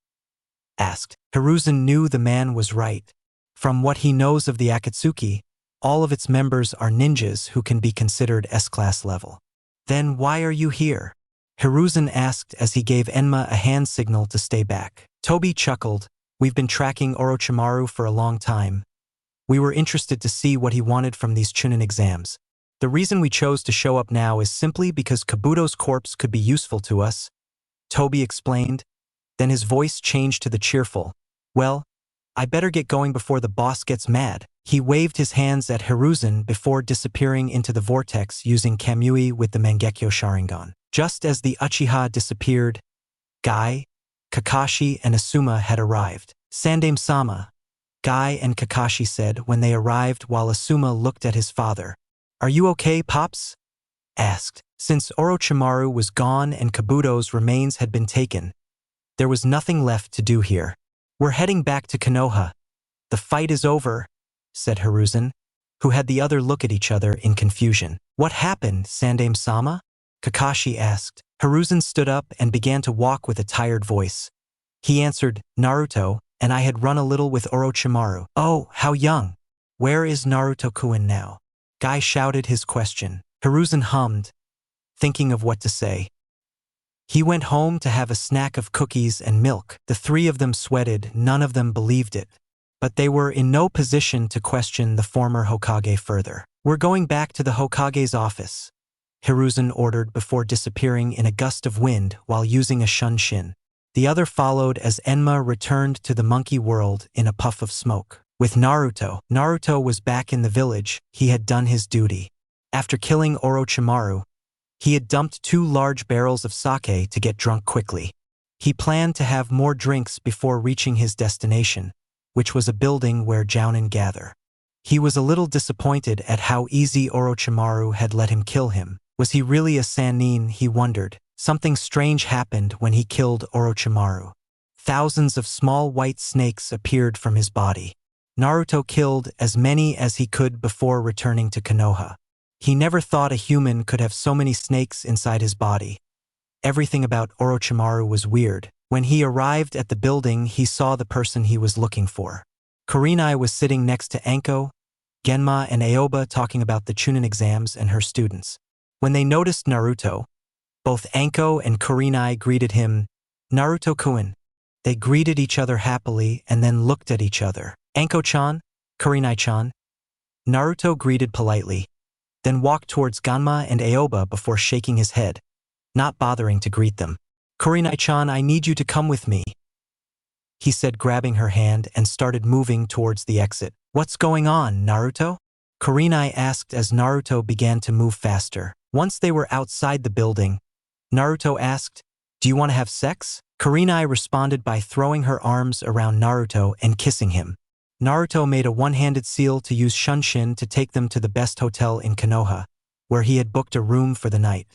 asked. Hiruzen knew the man was right. From what he knows of the Akatsuki, all of its members are ninjas who can be considered S-class level. "Then why are you here?" Hiruzen asked as he gave Enma a hand signal to stay back. Toby chuckled. "We've been tracking Orochimaru for a long time. We were interested to see what he wanted from these Chunin exams. The reason we chose to show up now is simply because Kabuto's corpse could be useful to us," Toby explained. Then his voice changed to the cheerful, "Well, I better get going before the boss gets mad." He waved his hands at Hiruzen before disappearing into the vortex using Kamui with the Mangekyo Sharingan. Just as the Uchiha disappeared, Guy, Kakashi, and Asuma had arrived. "Sandaime-sama," Guy and Kakashi said when they arrived while Asuma looked at his father. "Are you okay, Pops?" asked. Since Orochimaru was gone and Kabuto's remains had been taken, there was nothing left to do here. "We're heading back to Konoha. The fight is over," said Hiruzen, who had the other look at each other in confusion. "What happened, Sandaime-sama?" Kakashi asked. Hiruzen stood up and began to walk with a tired voice. He answered, "Naruto, and I had run a little with Orochimaru." "Oh, how young. Where is Naruto-kun now?" Guy shouted his question. Hiruzen hummed, thinking of what to say. "He went home to have a snack of cookies and milk." The three of them sweated, none of them believed it. But they were in no position to question the former Hokage further. "We're going back to the Hokage's office," Hiruzen ordered before disappearing in a gust of wind while using a shunshin. The other followed as Enma returned to the monkey world in a puff of smoke. With Naruto was back in the village. He had done his duty. After killing Orochimaru, he had dumped 2 large barrels of sake to get drunk quickly. He planned to have more drinks before reaching his destination, which was a building where Jounin gather. He was a little disappointed at how easy Orochimaru had let him kill him. Was he really a Sannin, he wondered. Something strange happened when he killed Orochimaru. Thousands of small white snakes appeared from his body. Naruto killed as many as he could before returning to Konoha. He never thought a human could have so many snakes inside his body. Everything about Orochimaru was weird. When he arrived at the building, he saw the person he was looking for. Kurenai was sitting next to Anko, Genma, and Aoba talking about the Chunin exams and her students. When they noticed Naruto, both Anko and Kurenai greeted him, "Naruto-kun." They greeted each other happily and then looked at each other. "Anko-chan, Kurenai-chan." Naruto greeted politely, then walked towards Ganma and Aoba before shaking his head, not bothering to greet them. "Kurenai-chan, I need you to come with me," he said, grabbing her hand, and started moving towards the exit. "What's going on, Naruto?" Kurenai asked as Naruto began to move faster. Once they were outside the building, Naruto asked, "Do you want to have sex?" Kurenai responded by throwing her arms around Naruto and kissing him. Naruto made a one-handed seal to use Shunshin to take them to the best hotel in Konoha, where he had booked a room for the night.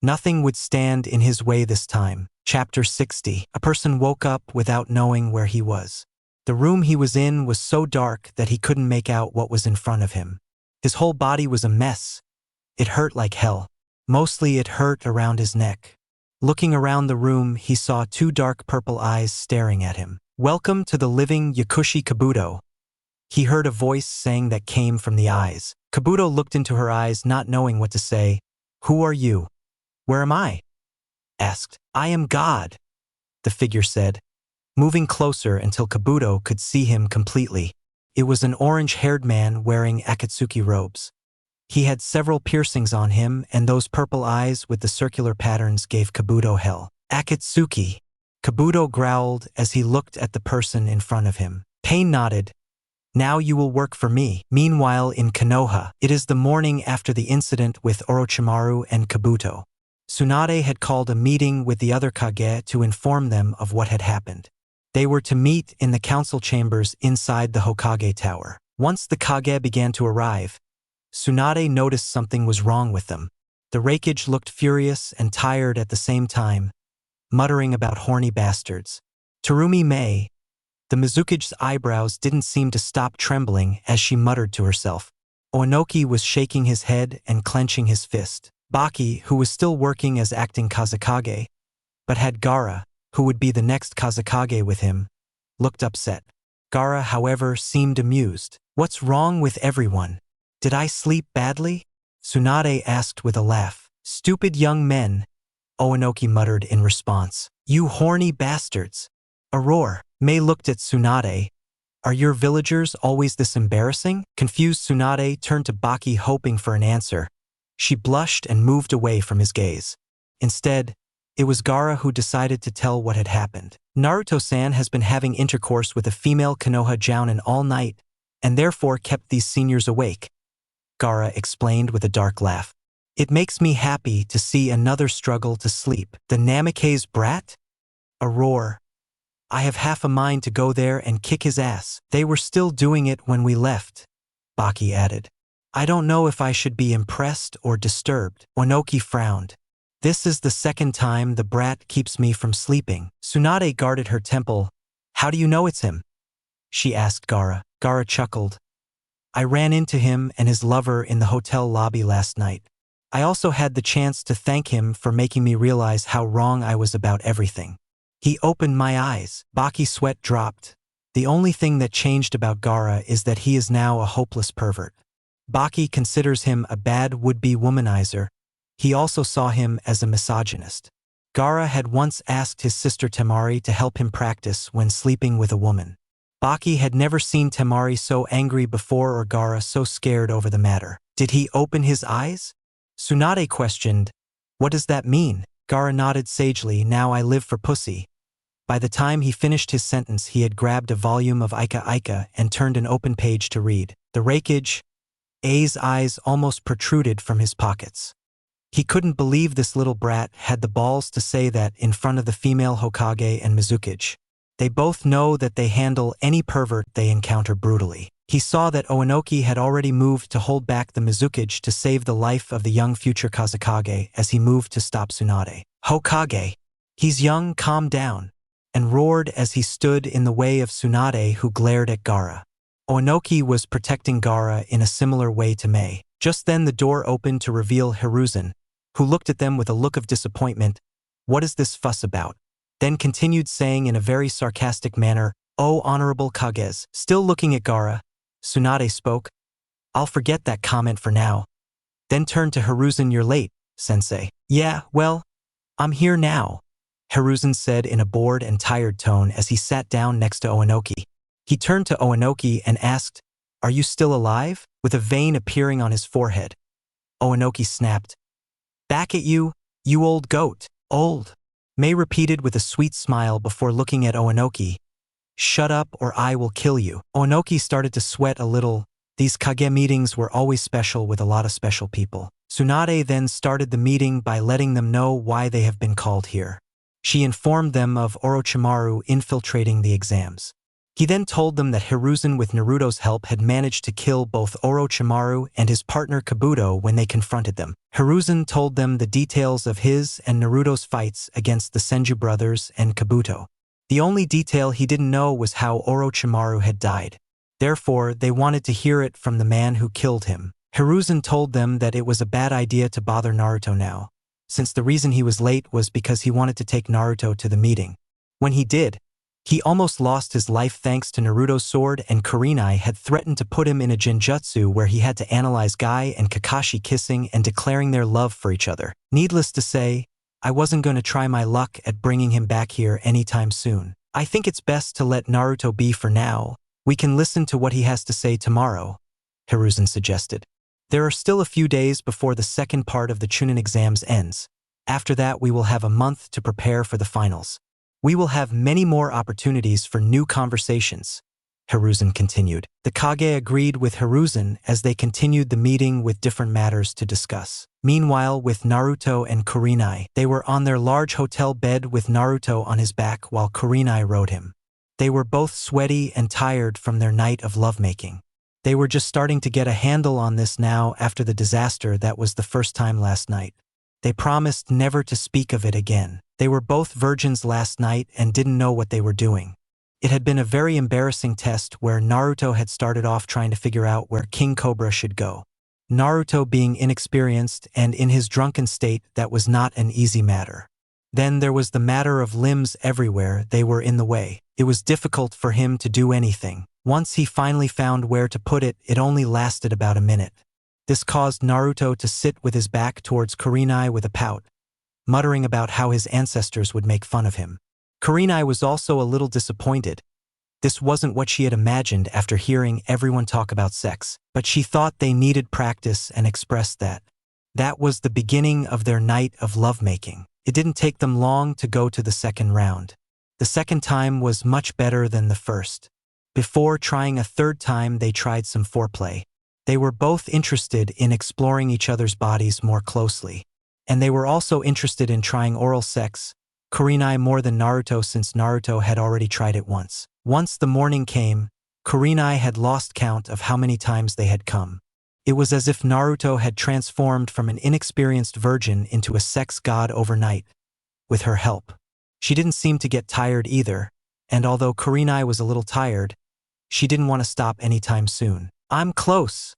Nothing would stand in his way this time. Chapter 60. A person woke up without knowing where he was. The room he was in was so dark that he couldn't make out what was in front of him. His whole body was a mess. It hurt like hell. Mostly it hurt around his neck. Looking around the room, he saw two dark purple eyes staring at him. "Welcome to the living Yakushi Kabuto," he heard a voice saying that came from the eyes. Kabuto looked into her eyes, not knowing what to say. "Who are you? Where am I?" asked. "I am God," the figure said, moving closer until Kabuto could see him completely. It was an orange-haired man wearing Akatsuki robes. He had several piercings on him, and those purple eyes with the circular patterns gave Kabuto hell. "Akatsuki," Kabuto growled as he looked at the person in front of him. Pain nodded. "Now you will work for me." Meanwhile in Konoha, it is the morning after the incident with Orochimaru and Kabuto. Tsunade had called a meeting with the other Kage to inform them of what had happened. They were to meet in the council chambers inside the Hokage Tower. Once the Kage began to arrive, Tsunade noticed something was wrong with them. The Raikage looked furious and tired at the same time, muttering about horny bastards. Terumi Mei, the Mizukage's eyebrows didn't seem to stop trembling as she muttered to herself. Onoki was shaking his head and clenching his fist. Baki, who was still working as acting Kazekage, but had Gaara, who would be the next Kazekage with him, looked upset. Gaara, however, seemed amused. "What's wrong with everyone? Did I sleep badly?" Tsunade asked with a laugh. "Stupid young men," Onoki muttered in response. "You horny bastards." A roar. Mei looked at Tsunade. "Are your villagers always this embarrassing?" Confused Tsunade turned to Baki, hoping for an answer. She blushed and moved away from his gaze. Instead, it was Gaara who decided to tell what had happened. "Naruto-san has been having intercourse with a female Konoha Jounin all night, and therefore kept these seniors awake," Gaara explained with a dark laugh. "It makes me happy to see another struggle to sleep." "The Namikaze brat?" A roar. "I have half a mind to go there and kick his ass." "They were still doing it when we left," Baki added. "I don't know if I should be impressed or disturbed." Onoki frowned. "This is the second time the brat keeps me from sleeping." Tsunade guarded her temple. "How do you know it's him?" she asked Gaara. Gaara chuckled. "I ran into him and his lover in the hotel lobby last night. I also had the chance to thank him for making me realize how wrong I was about everything. He opened my eyes." Baki's sweat dropped. The only thing that changed about Gaara is that he is now a hopeless pervert. Baki considers him a bad would-be womanizer. He also saw him as a misogynist. Gaara had once asked his sister Temari to help him practice when sleeping with a woman. Baki had never seen Temari so angry before or Gaara so scared over the matter. "Did he open his eyes?" Tsunade questioned. "What does that mean?" Gaara nodded sagely. "Now I live for pussy." By the time he finished his sentence, he had grabbed a volume of Ika Ika and turned an open page to read. The Raikage, A's eyes almost protruded from his pockets. He couldn't believe this little brat had the balls to say that in front of the female Hokage and Mizukage. They both know that they handle any pervert they encounter brutally. He saw that Oanoki had already moved to hold back the Mizukage to save the life of the young future Kazekage as he moved to stop Tsunade. Hokage! He's young, calm down, and roared as he stood in the way of Tsunade, who glared at Gaara. Oanoki was protecting Gaara in a similar way to Mei. Just then the door opened to reveal Hiruzen, who looked at them with a look of disappointment. What is this fuss about? Then continued saying in a very sarcastic manner, "Oh, Honorable Kages." Still looking at Gaara, Tsunade spoke. "I'll forget that comment for now." Then turned to Hiruzen. "You're late, sensei." "Yeah, well, I'm here now," Hiruzen said in a bored and tired tone as he sat down next to Oanoki. He turned to Oanoki and asked, "Are you still alive?" with a vein appearing on his forehead. Oanoki snapped, "Back at you, you old goat." "Old?" Mei repeated with a sweet smile before looking at Oanoki. "Shut up or I will kill you." Oanoki started to sweat a little. These Kage meetings were always special with a lot of special people. Tsunade then started the meeting by letting them know why they have been called here. She informed them of Orochimaru infiltrating the exams. He then told them that Hiruzen with Naruto's help had managed to kill both Orochimaru and his partner Kabuto when they confronted them. Hiruzen told them the details of his and Naruto's fights against the Senju brothers and Kabuto. The only detail he didn't know was how Orochimaru had died. Therefore, they wanted to hear it from the man who killed him. Hiruzen told them that it was a bad idea to bother Naruto now, since the reason he was late was because he wanted to take Naruto to the meeting. When he did, he almost lost his life thanks to Naruto's sword, and Kurenai had threatened to put him in a genjutsu where he had to analyze Guy and Kakashi kissing and declaring their love for each other. Needless to say, I wasn't going to try my luck at bringing him back here anytime soon. I think it's best to let Naruto be for now. We can listen to what he has to say tomorrow, Hiruzen suggested. There are still a few days before the second part of the Chunin exams ends. After that, we will have a month to prepare for the finals. We will have many more opportunities for new conversations, Hiruzen continued. The Kage agreed with Hiruzen as they continued the meeting with different matters to discuss. Meanwhile, with Naruto and Kurenai, they were on their large hotel bed with Naruto on his back while Kurenai rode him. They were both sweaty and tired from their night of lovemaking. They were just starting to get a handle on this now after the disaster that was the first time last night. They promised never to speak of it again. They were both virgins last night and didn't know what they were doing. It had been a very embarrassing test where Naruto had started off trying to figure out where King Cobra should go. Naruto being inexperienced and in his drunken state, that was not an easy matter. Then there was the matter of limbs everywhere, they were in the way. It was difficult for him to do anything. Once he finally found where to put it, it only lasted about a minute. This caused Naruto to sit with his back towards Kurenai with a pout, muttering about how his ancestors would make fun of him. Kurenai was also a little disappointed. This wasn't what she had imagined after hearing everyone talk about sex, but she thought they needed practice and expressed that. That was the beginning of their night of lovemaking. It didn't take them long to go to the second round. The second time was much better than the first. Before trying a third time, they tried some foreplay. They were both interested in exploring each other's bodies more closely. And they were also interested in trying oral sex, Kurenai more than Naruto since Naruto had already tried it once. Once the morning came, Kurenai had lost count of how many times they had come. It was as if Naruto had transformed from an inexperienced virgin into a sex god overnight, with her help. She didn't seem to get tired either, and although Kurenai was a little tired, she didn't want to stop anytime soon. "I'm close,"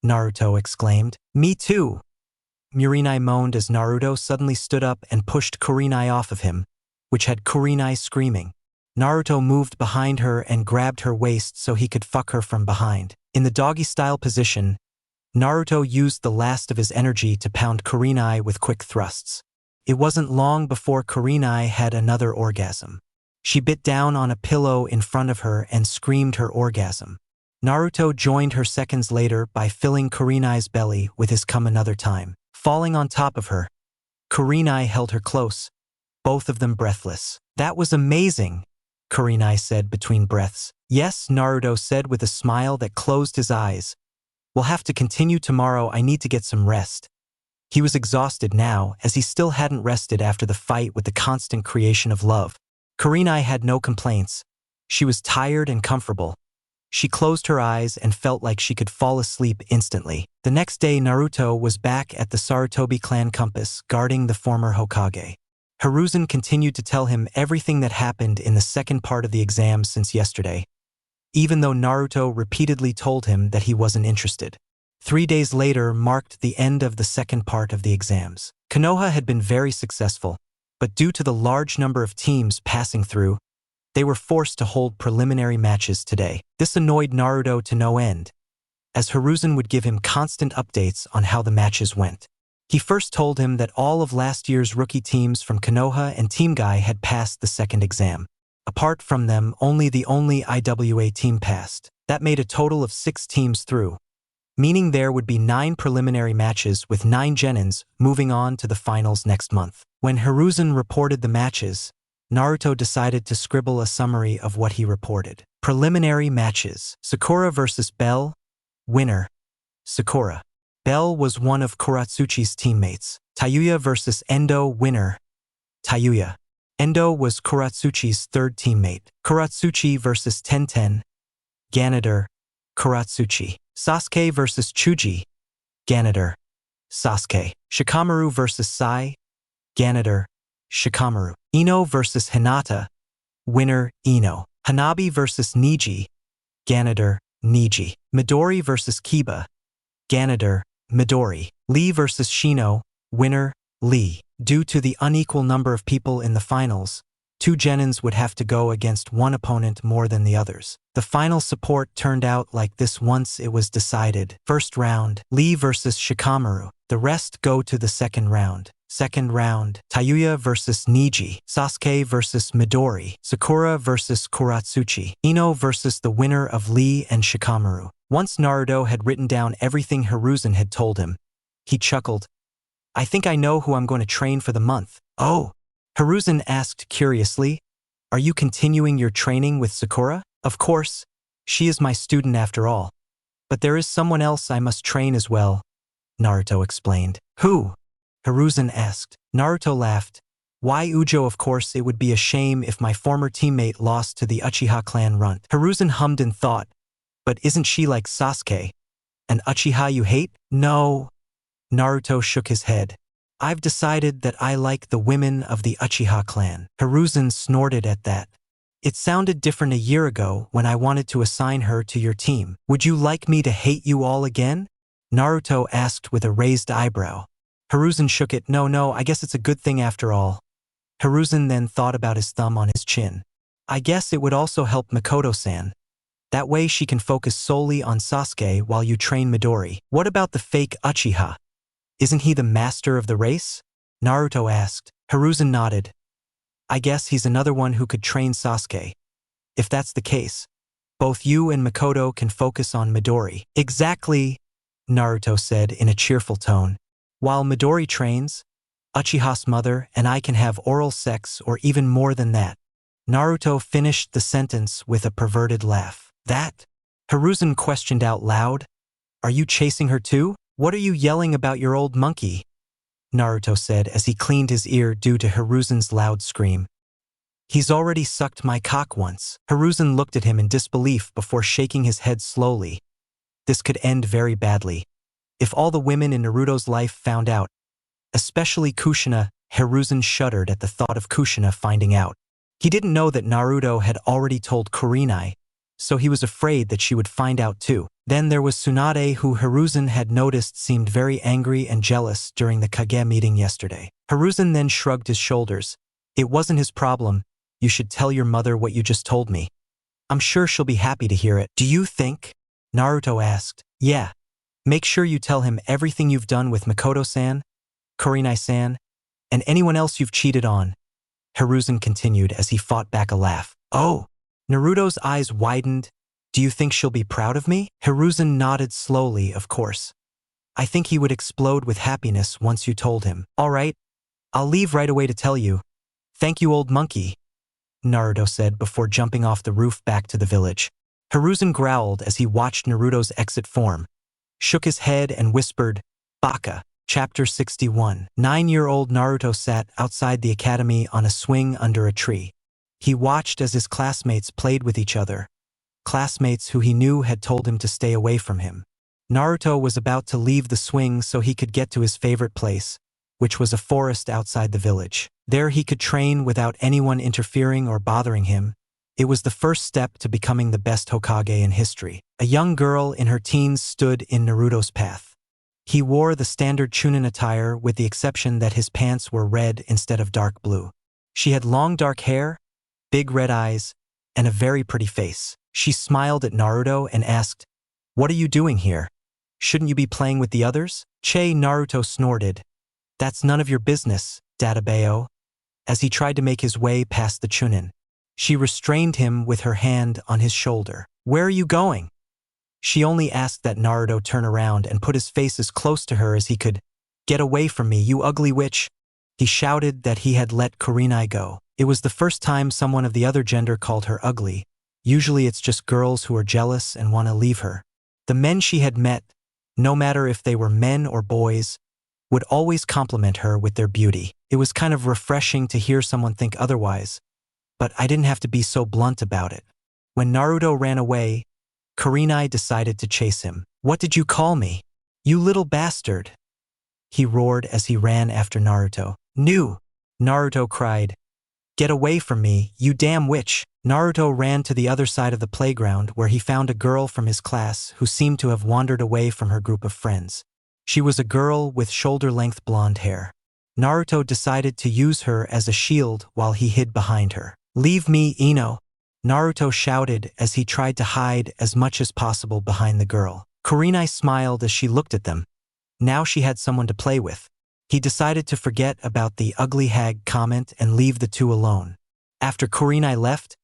Naruto exclaimed. "Me too," Murinai moaned as Naruto suddenly stood up and pushed Kurenai off of him, which had Kurenai screaming. Naruto moved behind her and grabbed her waist so he could fuck her from behind. In the doggy-style position, Naruto used the last of his energy to pound Kurenai with quick thrusts. It wasn't long before Kurenai had another orgasm. She bit down on a pillow in front of her and screamed her orgasm. Naruto joined her seconds later by filling Kurenai's belly with his cum another time. Falling on top of her, Kurenai held her close, both of them breathless. "That was amazing," Kurenai said between breaths. "Yes," Naruto said with a smile that closed his eyes. "We'll have to continue tomorrow. I need to get some rest." He was exhausted now, as he still hadn't rested after the fight with the constant creation of love. Kurenai had no complaints. She was tired and comfortable. She closed her eyes and felt like she could fall asleep instantly. The next day, Naruto was back at the Sarutobi clan compass, guarding the former Hokage. Hiruzen continued to tell him everything that happened in the second part of the exam since yesterday, even though Naruto repeatedly told him that he wasn't interested. 3 days later marked the end of the second part of the exams. Konoha had been very successful, but due to the large number of teams passing through, they were forced to hold preliminary matches today. This annoyed Naruto to no end, as Hiruzen would give him constant updates on how the matches went. He first told him that all of last year's rookie teams from Konoha and Team Guy had passed the second exam. Apart from them, only the IWA team passed. That made a total of 6 teams through, meaning there would be 9 preliminary matches with 9 genins moving on to the finals next month. When Hiruzen reported the matches, Naruto decided to scribble a summary of what he reported. Preliminary matches. Sakura vs. Bell. Winner, Sakura. Bell was one of Kuratsuchi's teammates. Tayuya vs. Endo. Winner, Tayuya. Endo was Kuratsuchi's third teammate. Kuratsuchi vs. Tenten. Ganador, Kuratsuchi. Sasuke vs. Chuji. Ganador, Sasuke. Shikamaru vs. Sai. Ganador, Shikamaru. Ino vs. Hinata. Winner, Ino. Hanabi vs. Niji. Ganador, Niji. Midori vs. Kiba. Ganador, Midori. Lee vs. Shino. Winner, Lee. Due to the unequal number of people in the finals, 2 genins would have to go against one opponent more than the others. The final support turned out like this once it was decided. First round, Lee vs. Shikamaru. The rest go to the second round. Second round, Tayuya vs. Niji. Sasuke vs. Midori. Sakura vs. Kuratsuchi. Ino vs. the winner of Lee and Shikamaru. Once Naruto had written down everything Hiruzen had told him, he chuckled. I think I know who I'm going to train for the month. Oh, Hiruzen asked curiously, are you continuing your training with Sakura? Of course, she is my student after all. But there is someone else I must train as well, Naruto explained. Who? Hiruzen asked. Naruto laughed. Why Ujo? Of course, it would be a shame if my former teammate lost to the Uchiha clan runt. Hiruzen hummed in thought. But isn't she like Sasuke? An Uchiha you hate? No. Naruto shook his head. I've decided that I like the women of the Uchiha clan. Hiruzen snorted at that. It sounded different a year ago when I wanted to assign her to your team. Would you like me to hate you all again? Naruto asked with a raised eyebrow. Hiruzen shook it. No, I guess it's a good thing after all. Hiruzen then thought about his thumb on his chin. I guess it would also help Mikoto-san. That way she can focus solely on Sasuke while you train Midori. What about the fake Uchiha? Isn't he the master of the race? Naruto asked. Hiruzen nodded. I guess he's another one who could train Sasuke. If that's the case, both you and Mikoto can focus on Midori. Exactly, Naruto said in a cheerful tone. While Midori trains, Uchiha's mother and I can have oral sex or even more than that. Naruto finished the sentence with a perverted laugh. That? Hiruzen questioned out loud. Are you chasing her too? What are you yelling about your old monkey? Naruto said as he cleaned his ear due to Hiruzen's loud scream. He's already sucked my cock once. Hiruzen looked at him in disbelief before shaking his head slowly. This could end very badly. If all the women in Naruto's life found out, especially Kushina, Hiruzen shuddered at the thought of Kushina finding out. He didn't know that Naruto had already told Kurenai, so he was afraid that she would find out too. Then there was Tsunade, who Hiruzen had noticed seemed very angry and jealous during the Kage meeting yesterday. Hiruzen then shrugged his shoulders. It wasn't his problem. You should tell your mother what you just told me. I'm sure she'll be happy to hear it. Do you think? Naruto asked. Yeah. Make sure you tell him everything you've done with Mikoto-san, Kurenai-san, and anyone else you've cheated on. Hiruzen continued as he fought back a laugh. Oh! Naruto's eyes widened. Do you think she'll be proud of me? Hiruzen nodded slowly, of course. I think he would explode with happiness once you told him. All right, I'll leave right away to tell you. Thank you, old monkey, Naruto said before jumping off the roof back to the village. Hiruzen growled as he watched Naruto's exit form, shook his head and whispered, Baka. Chapter 61. 9-year-old Naruto sat outside the academy on a swing under a tree. He watched as his classmates played with each other, classmates who he knew had told him to stay away from him. Naruto was about to leave the swing so he could get to his favorite place, which was a forest outside the village. There he could train without anyone interfering or bothering him. It was the first step to becoming the best Hokage in history. A young girl in her teens stood in Naruto's path. He wore the standard Chunin attire with the exception that his pants were red instead of dark blue. She had long dark hair, big red eyes, and a very pretty face. She smiled at Naruto and asked, "What are you doing here? Shouldn't you be playing with the others?" Naruto snorted. "That's none of your business, Databeo," as he tried to make his way past the Chunin. She restrained him with her hand on his shoulder. "Where are you going?" She only asked that Naruto turn around and put his face as close to her as he could. "Get away from me, you ugly witch!" He shouted that he had let Kurenai go. It was the first time someone of the other gender called her ugly. Usually it's just girls who are jealous and want to leave her. The men she had met, no matter if they were men or boys, would always compliment her with their beauty. It was kind of refreshing to hear someone think otherwise, but I didn't have to be so blunt about it. When Naruto ran away, Kurenai decided to chase him. "What did you call me? You little bastard!" he roared as he ran after Naruto. "No!" Naruto cried. "Get away from me, you damn witch!" Naruto ran to the other side of the playground where he found a girl from his class who seemed to have wandered away from her group of friends. She was a girl with shoulder-length blonde hair. Naruto decided to use her as a shield while he hid behind her. "Leave me, Ino!" Naruto shouted as he tried to hide as much as possible behind the girl. Kurenai smiled as she looked at them. Now she had someone to play with. He decided to forget about the ugly hag comment and leave the two alone. After Kurenai left,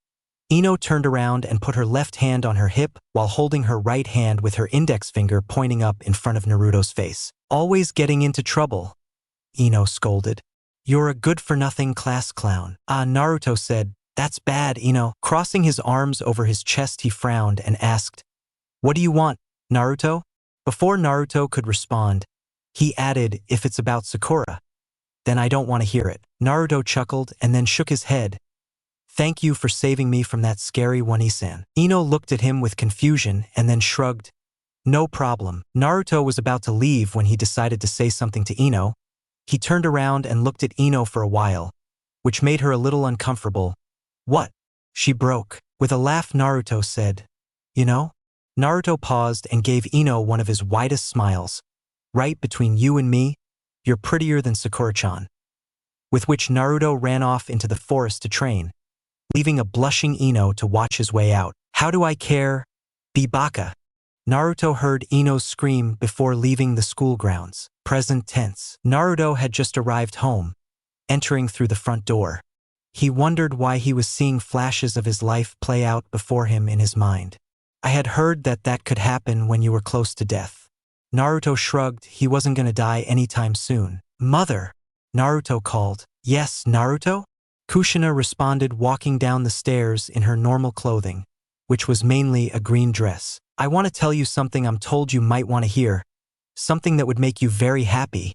Ino turned around and put her left hand on her hip while holding her right hand with her index finger pointing up in front of Naruto's face. "Always getting into trouble," Ino scolded. "You're a good-for-nothing class clown." Naruto said, "That's bad, Ino." Crossing his arms over his chest, he frowned and asked, "What do you want, Naruto?" Before Naruto could respond, he added, "If it's about Sakura, then I don't want to hear it." Naruto chuckled and then shook his head. "Thank you for saving me from that scary One-san." Ino looked at him with confusion and then shrugged. "No problem." Naruto was about to leave when he decided to say something to Ino. He turned around and looked at Ino for a while, which made her a little uncomfortable. "What?" she broke. With a laugh, Naruto said, "You know?" Naruto paused and gave Ino one of his widest smiles. "Right between you and me, you're prettier than Sakura-chan." With which Naruto ran off into the forest to train, leaving a blushing Ino to watch his way out. "How do I care? Be baka." Naruto heard Ino's scream before leaving the school grounds. Present tense. Naruto had just arrived home, entering through the front door. He wondered why he was seeing flashes of his life play out before him in his mind. "I had heard that could happen when you were close to death." Naruto shrugged. He wasn't gonna die anytime soon. "Mother!" Naruto called. "Yes, Naruto?" Kushina responded, walking down the stairs in her normal clothing, which was mainly a green dress. "I want to tell you something I'm told you might want to hear. Something that would make you very happy,"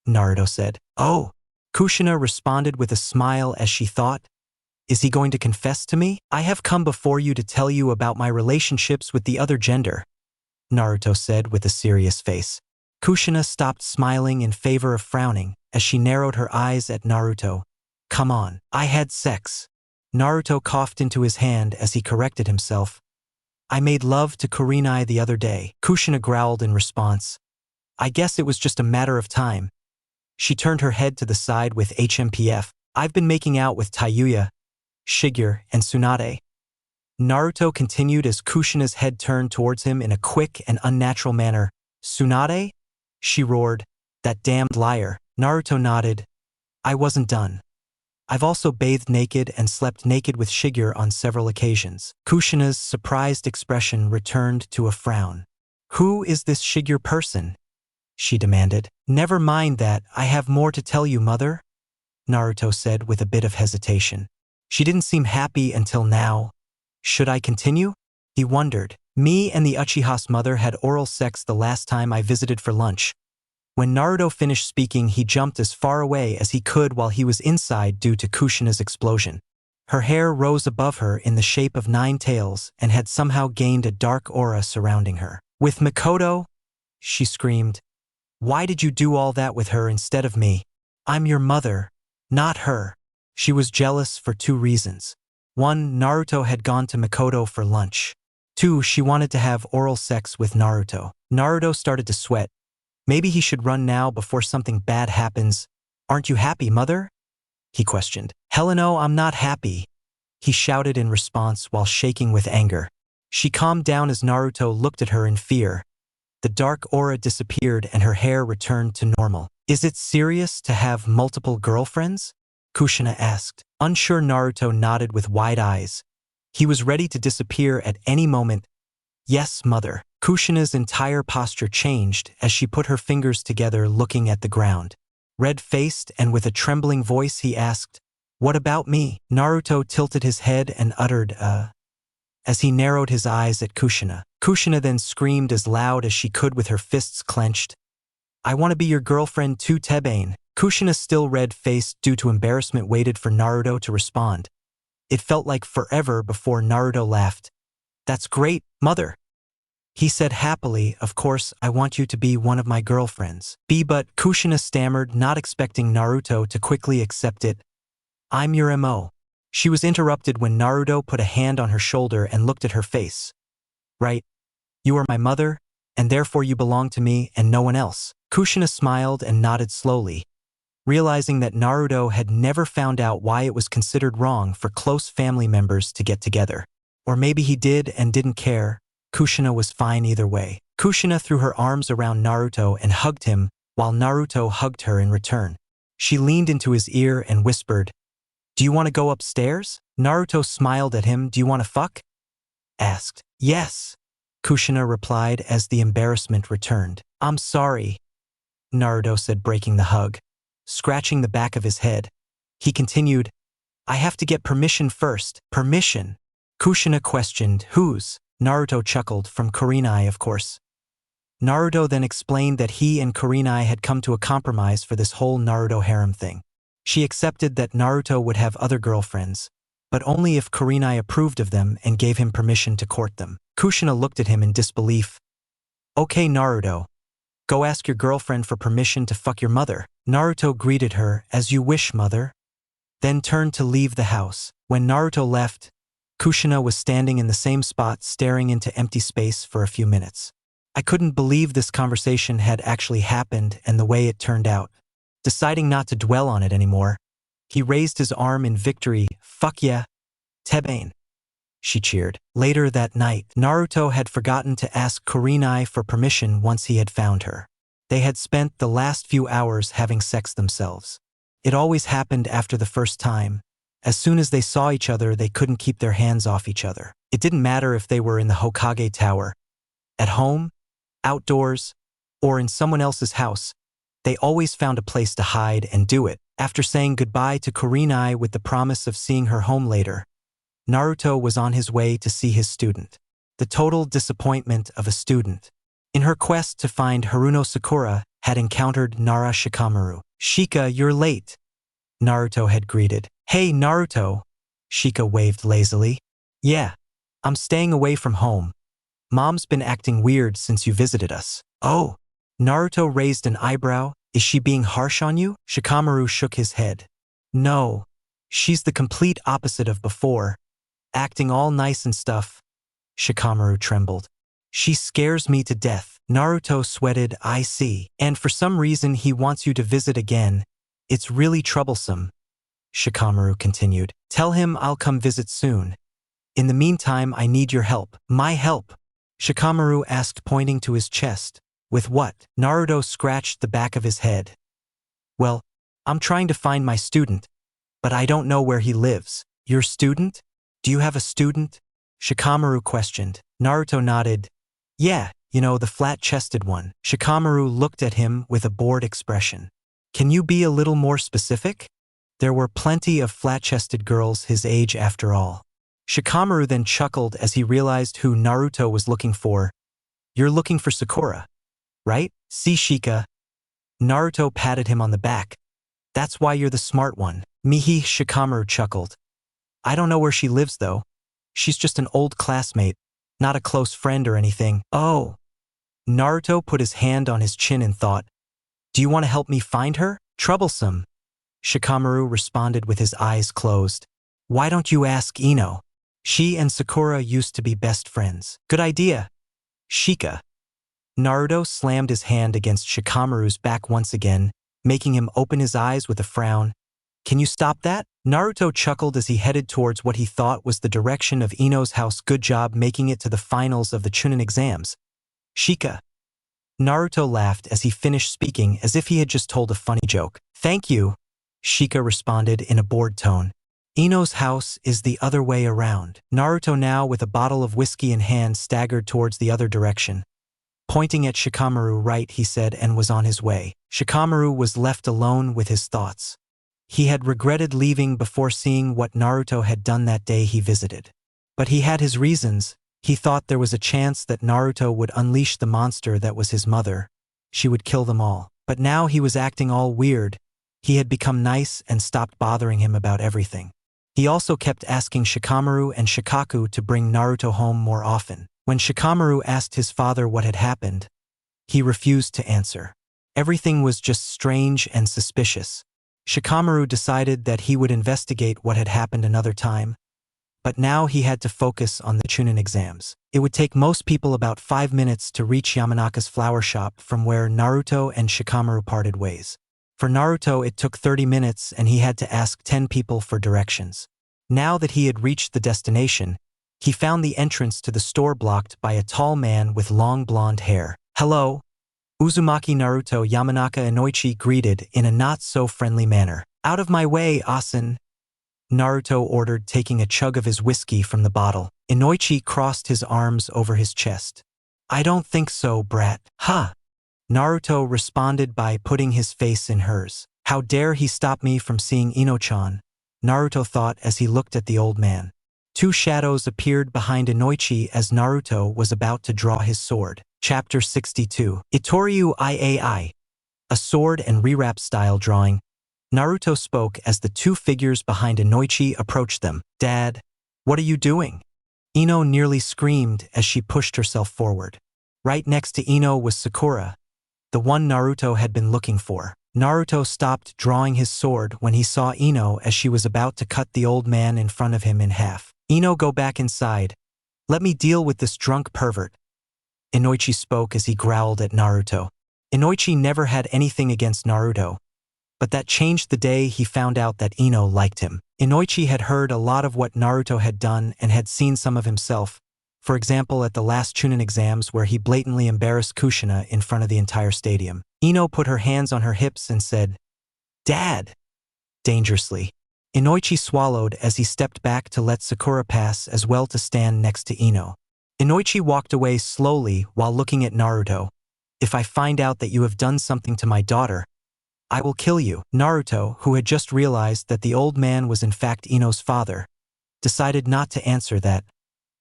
Naruto said. "Oh!" Kushina responded with a smile as she thought, "Is he going to confess to me?" "I have come before you to tell you about my relationships with the other gender," Naruto said with a serious face. Kushina stopped smiling in favor of frowning as she narrowed her eyes at Naruto. "Come on, I had sex." Naruto coughed into his hand as he corrected himself. "I made love to Kurenai the other day." Kushina growled in response. "I guess it was just a matter of time." She turned her head to the side with HMPF. "I've been making out with Tayuya, Shigure, and Tsunade." Naruto continued as Kushina's head turned towards him in a quick and unnatural manner. "Tsunade?" she roared. "That damned liar." Naruto nodded. "I wasn't done. I've also bathed naked and slept naked with Shigure on several occasions." Kushina's surprised expression returned to a frown. "Who is this Shigure person?" she demanded. "Never mind that, I have more to tell you, mother," Naruto said with a bit of hesitation. She didn't seem happy until now. "Should I continue?" he wondered. "Me and the Uchiha's mother had oral sex the last time I visited for lunch. When Naruto finished speaking, he jumped as far away as he could while he was inside due to Kushina's explosion. Her hair rose above her in the shape of 9 tails and had somehow gained a dark aura surrounding her. "With Makoto?" she screamed. "Why did you do all that with her instead of me? I'm your mother, not her." She was jealous for 2 reasons. 1, Naruto had gone to Makoto for lunch. 2, she wanted to have oral sex with Naruto. Naruto started to sweat. Maybe he should run now before something bad happens. "Aren't you happy, mother?" he questioned. "Hell no, I'm not happy," he shouted in response while shaking with anger. She calmed down as Naruto looked at her in fear. The dark aura disappeared and her hair returned to normal. "Is it serious to have multiple girlfriends?" Kushina asked. Unsure, Naruto nodded with wide eyes. He was ready to disappear at any moment. "Yes, mother." Kushina's entire posture changed as she put her fingers together, looking at the ground. Red-faced and with a trembling voice, he asked, "What about me?" Naruto tilted his head and uttered, as he narrowed his eyes at Kushina. Kushina then screamed as loud as she could with her fists clenched. "I want to be your girlfriend too, Tebane." Kushina, still red-faced due to embarrassment, waited for Naruto to respond. It felt like forever before Naruto laughed. "That's great, mother," he said happily. "Of course, I want you to be one of my girlfriends." But Kushina stammered, not expecting Naruto to quickly accept it. "I'm your MO." She was interrupted when Naruto put a hand on her shoulder and looked at her face. "Right. You are my mother, and therefore you belong to me and no one else." Kushina smiled and nodded slowly. Realizing that Naruto had never found out why it was considered wrong for close family members to get together. Or maybe he did and didn't care. Kushina was fine either way. Kushina threw her arms around Naruto and hugged him, while Naruto hugged her in return. She leaned into his ear and whispered, "Do you want to go upstairs?" Naruto smiled at him. "Do you want to fuck?" asked. "Yes," Kushina replied as the embarrassment returned. "I'm sorry," Naruto said, breaking the hug. Scratching the back of his head, he continued, "I have to get permission first." "Permission?" Kushina questioned. "Whose?" Naruto chuckled. "From Kurenai, of course." Naruto then explained that he and Kurenai had come to a compromise for this whole Naruto harem thing. She accepted that Naruto would have other girlfriends, but only if Kurenai approved of them and gave him permission to court them. Kushina looked at him in disbelief. "Okay, Naruto. Go ask your girlfriend for permission to fuck your mother." Naruto greeted her, "As you wish, mother," then turned to leave the house. When Naruto left, Kushina was standing in the same spot, staring into empty space for a few minutes. I couldn't believe this conversation had actually happened and the way it turned out. Deciding not to dwell on it anymore, he raised his arm in victory. "Fuck yeah, Tebane," she cheered. Later that night, Naruto had forgotten to ask Kurenai for permission once he had found her. They had spent the last few hours having sex themselves. It always happened after the first time. As soon as they saw each other, they couldn't keep their hands off each other. It didn't matter if they were in the Hokage Tower, at home, outdoors, or in someone else's house. They always found a place to hide and do it. After saying goodbye to Kurenai with the promise of seeing her home later, Naruto was on his way to see his student. The total disappointment of a student. In her quest to find Haruno Sakura, had encountered Nara Shikamaru. "Shika, you're late," Naruto had greeted. "Hey, Naruto," Shika waved lazily. "Yeah, I'm staying away from home. Mom's been acting weird since you visited us." "Oh." Naruto raised an eyebrow. "Is she being harsh on you?" Shikamaru shook his head. "No, she's the complete opposite of before, acting all nice and stuff." Shikamaru trembled. "She scares me to death." Naruto sweated. "I see. And for some reason he wants you to visit again. It's really troublesome," Shikamaru continued. "Tell him I'll come visit soon. In the meantime, I need your help." "My help?" Shikamaru asked, pointing to his chest. "With what?" Naruto scratched the back of his head. "Well, I'm trying to find my student, but I don't know where he lives." "Your student? Do you have a student?" Shikamaru questioned. Naruto nodded. "Yeah, you know, the flat-chested one." Shikamaru looked at him with a bored expression. "Can you be a little more specific?" There were plenty of flat-chested girls his age after all. Shikamaru then chuckled as he realized who Naruto was looking for. "You're looking for Sakura, right?" "See, Shika, Naruto patted him on the back. That's why you're the smart one. Mihi, Shikamaru chuckled. I don't know where she lives though. She's just an old classmate, not a close friend or anything. Oh. Naruto put his hand on his chin and thought, do you want to help me find her? Troublesome. Shikamaru responded with his eyes closed. Why don't you ask Ino? She and Sakura used to be best friends. Good idea. Shika. Naruto slammed his hand against Shikamaru's back once again, making him open his eyes with a frown. Can you stop that? Naruto chuckled as he headed towards what he thought was the direction of Ino's house. Good job making it to the finals of the Chunin exams. Shika. Naruto laughed as he finished speaking as if he had just told a funny joke. Thank you, Shika responded in a bored tone. Ino's house is the other way around. Naruto, now with a bottle of whiskey in hand, staggered towards the other direction. Pointing at Shikamaru, right, he said, and was on his way. Shikamaru was left alone with his thoughts. He had regretted leaving before seeing what Naruto had done that day he visited. But he had his reasons. He thought there was a chance that Naruto would unleash the monster that was his mother. She would kill them all. But now he was acting all weird. He had become nice and stopped bothering him about everything. He also kept asking Shikamaru and Shikaku to bring Naruto home more often. When Shikamaru asked his father what had happened, he refused to answer. Everything was just strange and suspicious. Shikamaru decided that he would investigate what had happened another time, but now he had to focus on the Chunin exams. It would take most people about 5 minutes to reach Yamanaka's flower shop from where Naruto and Shikamaru parted ways. For Naruto, it took 30 minutes and he had to ask 10 people for directions. Now that he had reached the destination, he found the entrance to the store blocked by a tall man with long blonde hair. Hello. Uzumaki. Naruto, Yamanaka and Inoichi greeted in a not-so-friendly manner. Out of my way, Asen, Naruto ordered, taking a chug of his whiskey from the bottle. Inoichi crossed his arms over his chest. I don't think so, brat. Huh. Naruto responded by putting his face in hers. How dare he stop me from seeing Ino-chan, Naruto thought as he looked at the old man. Two shadows appeared behind Inoichi as Naruto was about to draw his sword. Chapter 62. Itoriu Iai. A sword and rewrap style drawing. Naruto spoke as the two figures behind Inoichi approached them. Dad, what are you doing? Ino nearly screamed as she pushed herself forward. Right next to Ino was Sakura, the one Naruto had been looking for. Naruto stopped drawing his sword when he saw Ino as she was about to cut the old man in front of him in half. Ino, go back inside. Let me deal with this drunk pervert. Inoichi spoke as he growled at Naruto. Inoichi never had anything against Naruto, but that changed the day he found out that Ino liked him. Inoichi had heard a lot of what Naruto had done and had seen some of himself, for example at the last Chunin exams where he blatantly embarrassed Kushina in front of the entire stadium. Ino put her hands on her hips and said, Dad! Dangerously. Inoichi swallowed as he stepped back to let Sakura pass as well to stand next to Ino. Inoichi walked away slowly while looking at Naruto. If I find out that you have done something to my daughter, I will kill you. Naruto, who had just realized that the old man was in fact Ino's father, decided not to answer that,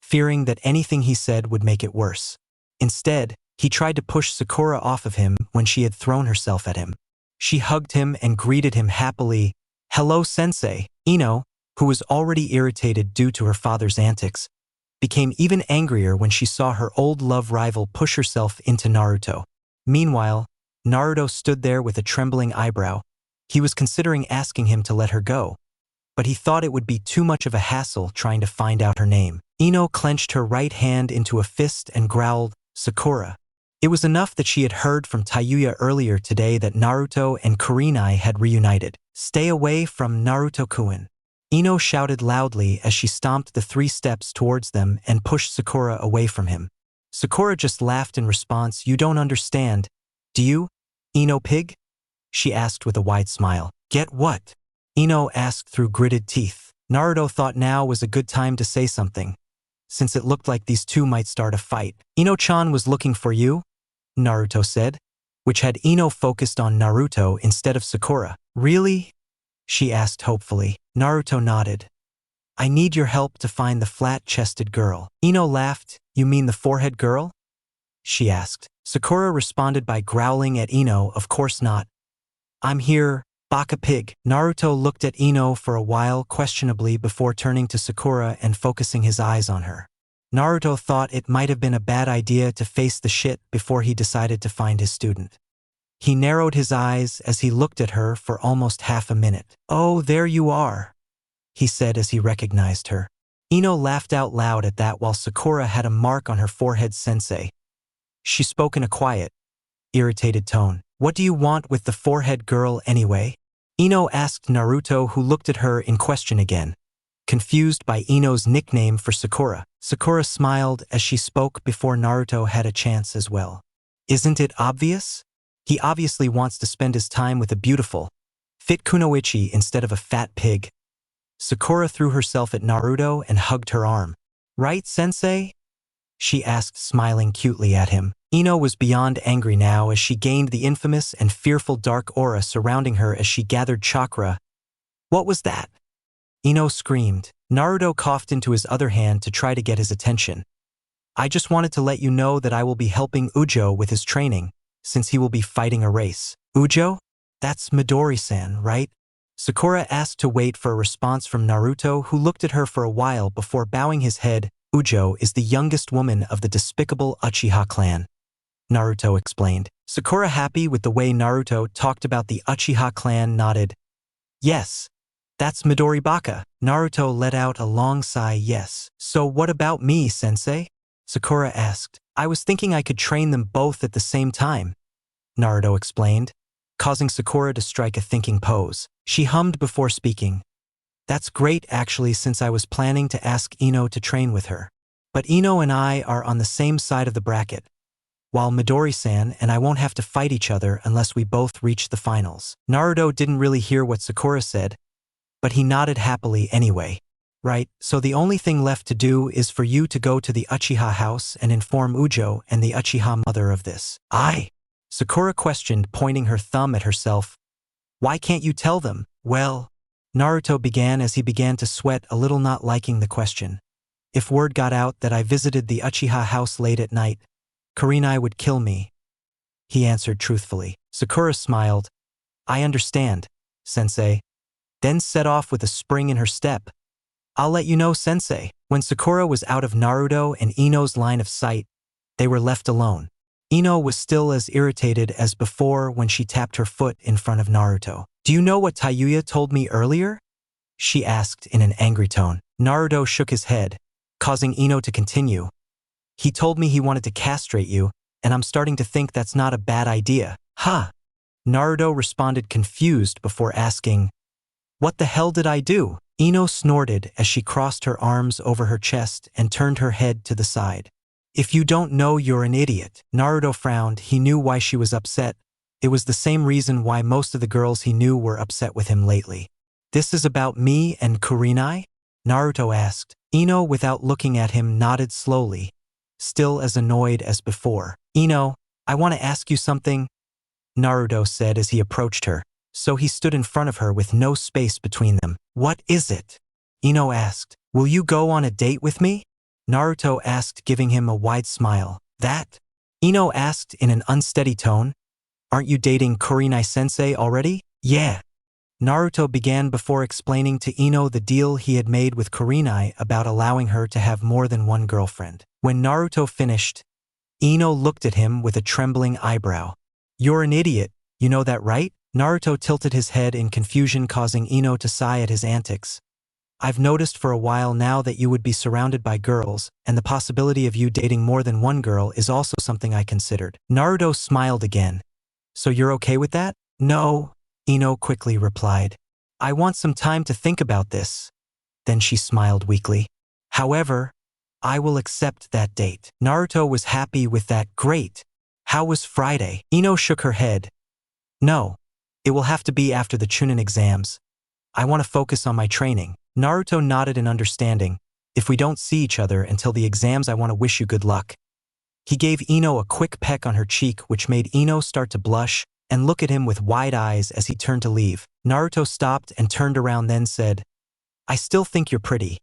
fearing that anything he said would make it worse. Instead, he tried to push Sakura off of him when she had thrown herself at him. She hugged him and greeted him happily. Hello, sensei. Ino, who was already irritated due to her father's antics, became even angrier when she saw her old love rival push herself into Naruto. Meanwhile, Naruto stood there with a trembling eyebrow. He was considering asking him to let her go, but he thought it would be too much of a hassle trying to find out her name. Ino clenched her right hand into a fist and growled, Sakura. It was enough that she had heard from Tayuya earlier today that Naruto and Kurenai had reunited. Stay away from Naruto-kun. Ino shouted loudly as she stomped the 3 steps towards them and pushed Sakura away from him. Sakura just laughed in response. You don't understand, do you, Ino pig? She asked with a wide smile. Get what? Ino asked through gritted teeth. Naruto thought now was a good time to say something, since it looked like these two might start a fight. Ino-chan was looking for you, Naruto said, which had Ino focused on Naruto instead of Sakura. Really? She asked hopefully. Naruto nodded. I need your help to find the flat-chested girl. Ino laughed. You mean the forehead girl? She asked. Sakura responded by growling at Ino. Of course not. I'm here, Baka Pig. Naruto looked at Ino for a while questionably before turning to Sakura and focusing his eyes on her. Naruto thought it might have been a bad idea to face the shit before he decided to find his student. He narrowed his eyes as he looked at her for almost half a minute. "Oh, there you are," he said as he recognized her. Ino laughed out loud at that while Sakura had a mark on her forehead. Sensei. She spoke in a quiet, irritated tone. "What do you want with the forehead girl anyway?" Ino asked Naruto, who looked at her in question again, confused by Ino's nickname for Sakura. Sakura smiled as she spoke before Naruto had a chance as well. "Isn't it obvious? He obviously wants to spend his time with a beautiful, fit kunoichi instead of a fat pig." Sakura threw herself at Naruto and hugged her arm. "Right, sensei?" she asked, smiling cutely at him. Ino was beyond angry now as she gained the infamous and fearful dark aura surrounding her as she gathered chakra. "What was that?" Ino screamed. Naruto coughed into his other hand to try to get his attention. "I just wanted to let you know that I will be helping Ujo with his training, since he will be fighting a race." "Ujo? That's Midori-san, right?" Sakura asked to wait for a response from Naruto, who looked at her for a while before bowing his head. "Ujo is the youngest woman of the despicable Uchiha clan," Naruto explained. Sakura, happy with the way Naruto talked about the Uchiha clan, nodded. "Yes, that's Midori Baka." Naruto let out a long sigh. "Yes. So what about me, sensei?" Sakura asked. "I was thinking I could train them both at the same time," Naruto explained, causing Sakura to strike a thinking pose. She hummed before speaking. "That's great actually, since I was planning to ask Ino to train with her. But Ino and I are on the same side of the bracket, while Midori-san and I won't have to fight each other unless we both reach the finals." Naruto didn't really hear what Sakura said, but he nodded happily anyway. "Right, so the only thing left to do is for you to go to the Uchiha house and inform Ujo and the Uchiha mother of this." "I?" Sakura questioned, pointing her thumb at herself. "Why can't you tell them?" "Well," Naruto began as he began to sweat a little, not liking the question. "If word got out that I visited the Uchiha house late at night, Kurenai would kill me," he answered truthfully. Sakura smiled. "I understand, sensei," then set off with a spring in her step. "I'll let you know, sensei." When Sakura was out of Naruto and Ino's line of sight, they were left alone. Ino was still as irritated as before when she tapped her foot in front of Naruto. "Do you know what Tayuya told me earlier?" she asked in an angry tone. Naruto shook his head, causing Ino to continue. "He told me he wanted to castrate you, and I'm starting to think that's not a bad idea." "Huh?" Naruto responded, confused, before asking, "What the hell did I do?" Ino snorted as she crossed her arms over her chest and turned her head to the side. "If you don't know, you're an idiot." Naruto frowned. He knew why she was upset. It was the same reason why most of the girls he knew were upset with him lately. "This is about me and Kurenai?" Naruto asked. Ino, without looking at him, nodded slowly, still as annoyed as before. "Ino, I want to ask you something," Naruto said as he approached her. So he stood in front of her with no space between them. "What is it?" Ino asked. "Will you go on a date with me?" Naruto asked, giving him a wide smile. "That?" Ino asked in an unsteady tone. "Aren't you dating Kurenai-sensei already?" "Yeah." Naruto began before explaining to Ino the deal he had made with Kurenai about allowing her to have more than one girlfriend. When Naruto finished, Ino looked at him with a trembling eyebrow. "You're an idiot, you know that, right?" Naruto tilted his head in confusion, causing Ino to sigh at his antics. "I've noticed for a while now that you would be surrounded by girls, and the possibility of you dating more than one girl is also something I considered." Naruto smiled again. "So you're okay with that?" "No," Ino quickly replied. "I want some time to think about this." Then she smiled weakly. "However, I will accept that date." Naruto was happy with that. "Great. How was Friday?" Ino shook her head. "No. It will have to be after the Chunin exams. I want to focus on my training." Naruto nodded in understanding. "If we don't see each other until the exams, I want to wish you good luck." He gave Ino a quick peck on her cheek, which made Ino start to blush and look at him with wide eyes as he turned to leave. Naruto stopped and turned around, then said, "I still think you're pretty."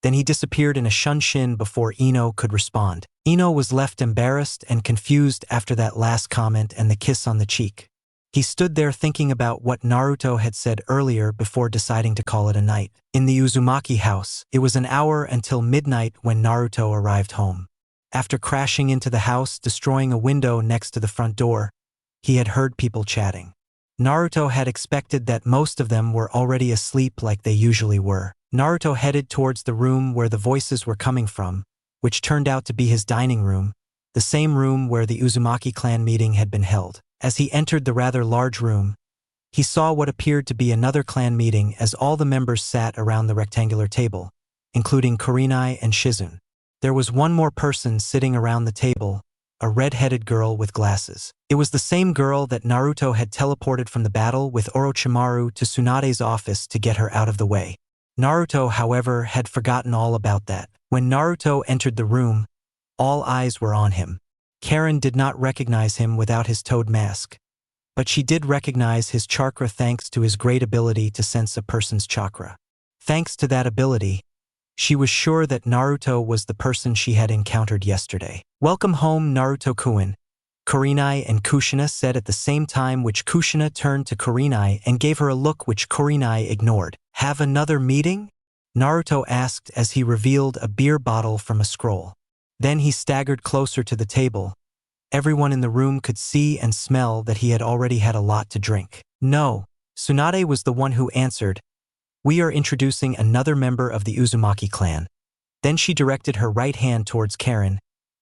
Then he disappeared in a shunshin before Ino could respond. Ino was left embarrassed and confused after that last comment and the kiss on the cheek. He stood there thinking about what Naruto had said earlier before deciding to call it a night. In the Uzumaki house, it was an hour until midnight when Naruto arrived home. After crashing into the house, destroying a window next to the front door, he had heard people chatting. Naruto had expected that most of them were already asleep like they usually were. Naruto headed towards the room where the voices were coming from, which turned out to be his dining room, the same room where the Uzumaki clan meeting had been held. As he entered the rather large room, he saw what appeared to be another clan meeting as all the members sat around the rectangular table, including Kurenai and Shizune. There was one more person sitting around the table, a red-headed girl with glasses. It was the same girl that Naruto had teleported from the battle with Orochimaru to Tsunade's office to get her out of the way. Naruto, however, had forgotten all about that. When Naruto entered the room, all eyes were on him. Karen did not recognize him without his toad mask, but she did recognize his chakra thanks to his great ability to sense a person's chakra. Thanks to that ability, she was sure that Naruto was the person she had encountered yesterday. "Welcome home, Naruto-kun," Kurenai and Kushina said at the same time, which Kushina turned to Kurenai and gave her a look which Kurenai ignored. "Have another meeting?" Naruto asked as he revealed a beer bottle from a scroll. Then he staggered closer to the table. Everyone in the room could see and smell that he had already had a lot to drink. "No," Tsunade was the one who answered. "We are introducing another member of the Uzumaki clan." Then she directed her right hand towards Karen.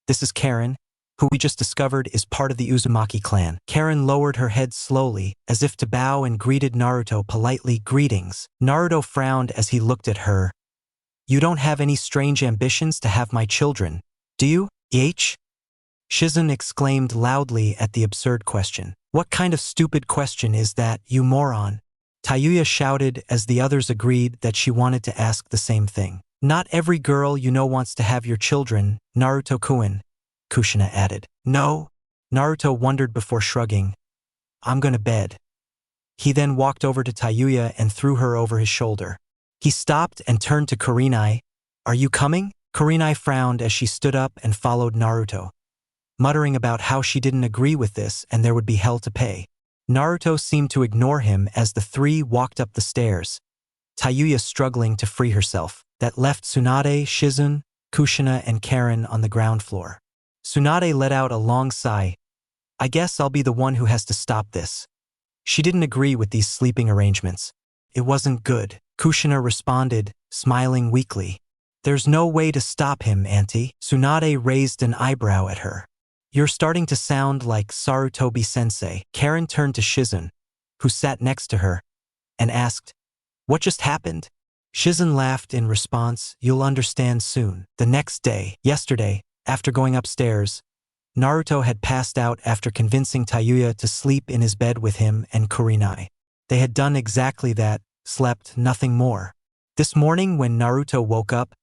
"This is Karen, who we just discovered is part of the Uzumaki clan." Karen lowered her head slowly, as if to bow, and greeted Naruto politely. "Greetings." Naruto frowned as he looked at her. "You don't have any strange ambitions to have my children, do you, H?" Shizune exclaimed loudly at the absurd question. "What kind of stupid question is that, you moron?" Tayuya shouted as the others agreed that she wanted to ask the same thing. "Not every girl you know wants to have your children, Naruto-kun," Kushina added. "No?" Naruto wondered before shrugging. "I'm gonna bed." He then walked over to Tayuya and threw her over his shoulder. He stopped and turned to Kurenai. "Are you coming?" Kurenai frowned as she stood up and followed Naruto, muttering about how she didn't agree with this and there would be hell to pay. Naruto seemed to ignore him as the three walked up the stairs, Tayuya struggling to free herself. That left Tsunade, Shizune, Kushina, and Karen on the ground floor. Tsunade let out a long sigh. "I guess I'll be the one who has to stop this." She didn't agree with these sleeping arrangements. "It wasn't good," Kushina responded, smiling weakly. "There's no way to stop him, Auntie." Tsunade raised an eyebrow at her. "You're starting to sound like Sarutobi-sensei." Karen turned to Shizune, who sat next to her, and asked, "What just happened?" Shizune laughed in response. "You'll understand soon." The next day, yesterday, after going upstairs, Naruto had passed out after convincing Tayuya to sleep in his bed with him and Kurenai. They had done exactly that, slept, nothing more. This morning when Naruto woke up,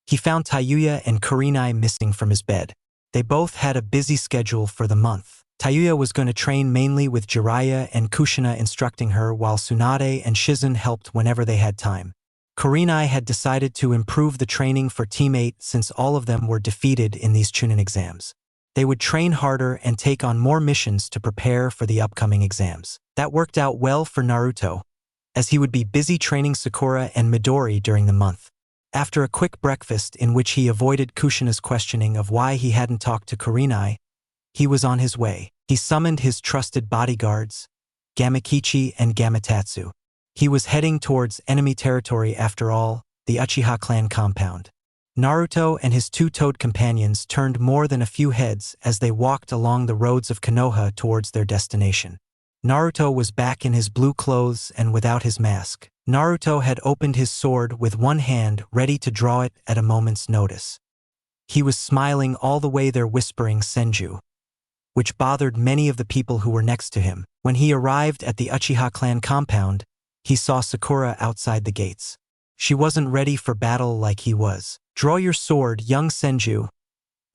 he found Tayuya and Kurenai missing from his bed. They both had a busy schedule for the month. Tayuya was going to train mainly with Jiraiya and Kushina instructing her, while Tsunade and Shizune helped whenever they had time. Kurenai had decided to improve the training for Team 8 since all of them were defeated in these Chunin exams. They would train harder and take on more missions to prepare for the upcoming exams. That worked out well for Naruto, as he would be busy training Sakura and Midori during the month. After a quick breakfast in which he avoided Kushina's questioning of why he hadn't talked to Kurenai, he was on his way. He summoned his trusted bodyguards, Gamakichi and Gamatatsu. He was heading towards enemy territory after all, the Uchiha clan compound. Naruto and his two toad companions turned more than a few heads as they walked along the roads of Konoha towards their destination. Naruto was back in his blue clothes and without his mask. Naruto had opened his sword with one hand, ready to draw it at a moment's notice. He was smiling all the way there, whispering Senju, which bothered many of the people who were next to him. When he arrived at the Uchiha clan compound, he saw Sakura outside the gates. She wasn't ready for battle like he was. "Draw your sword, young Senju,"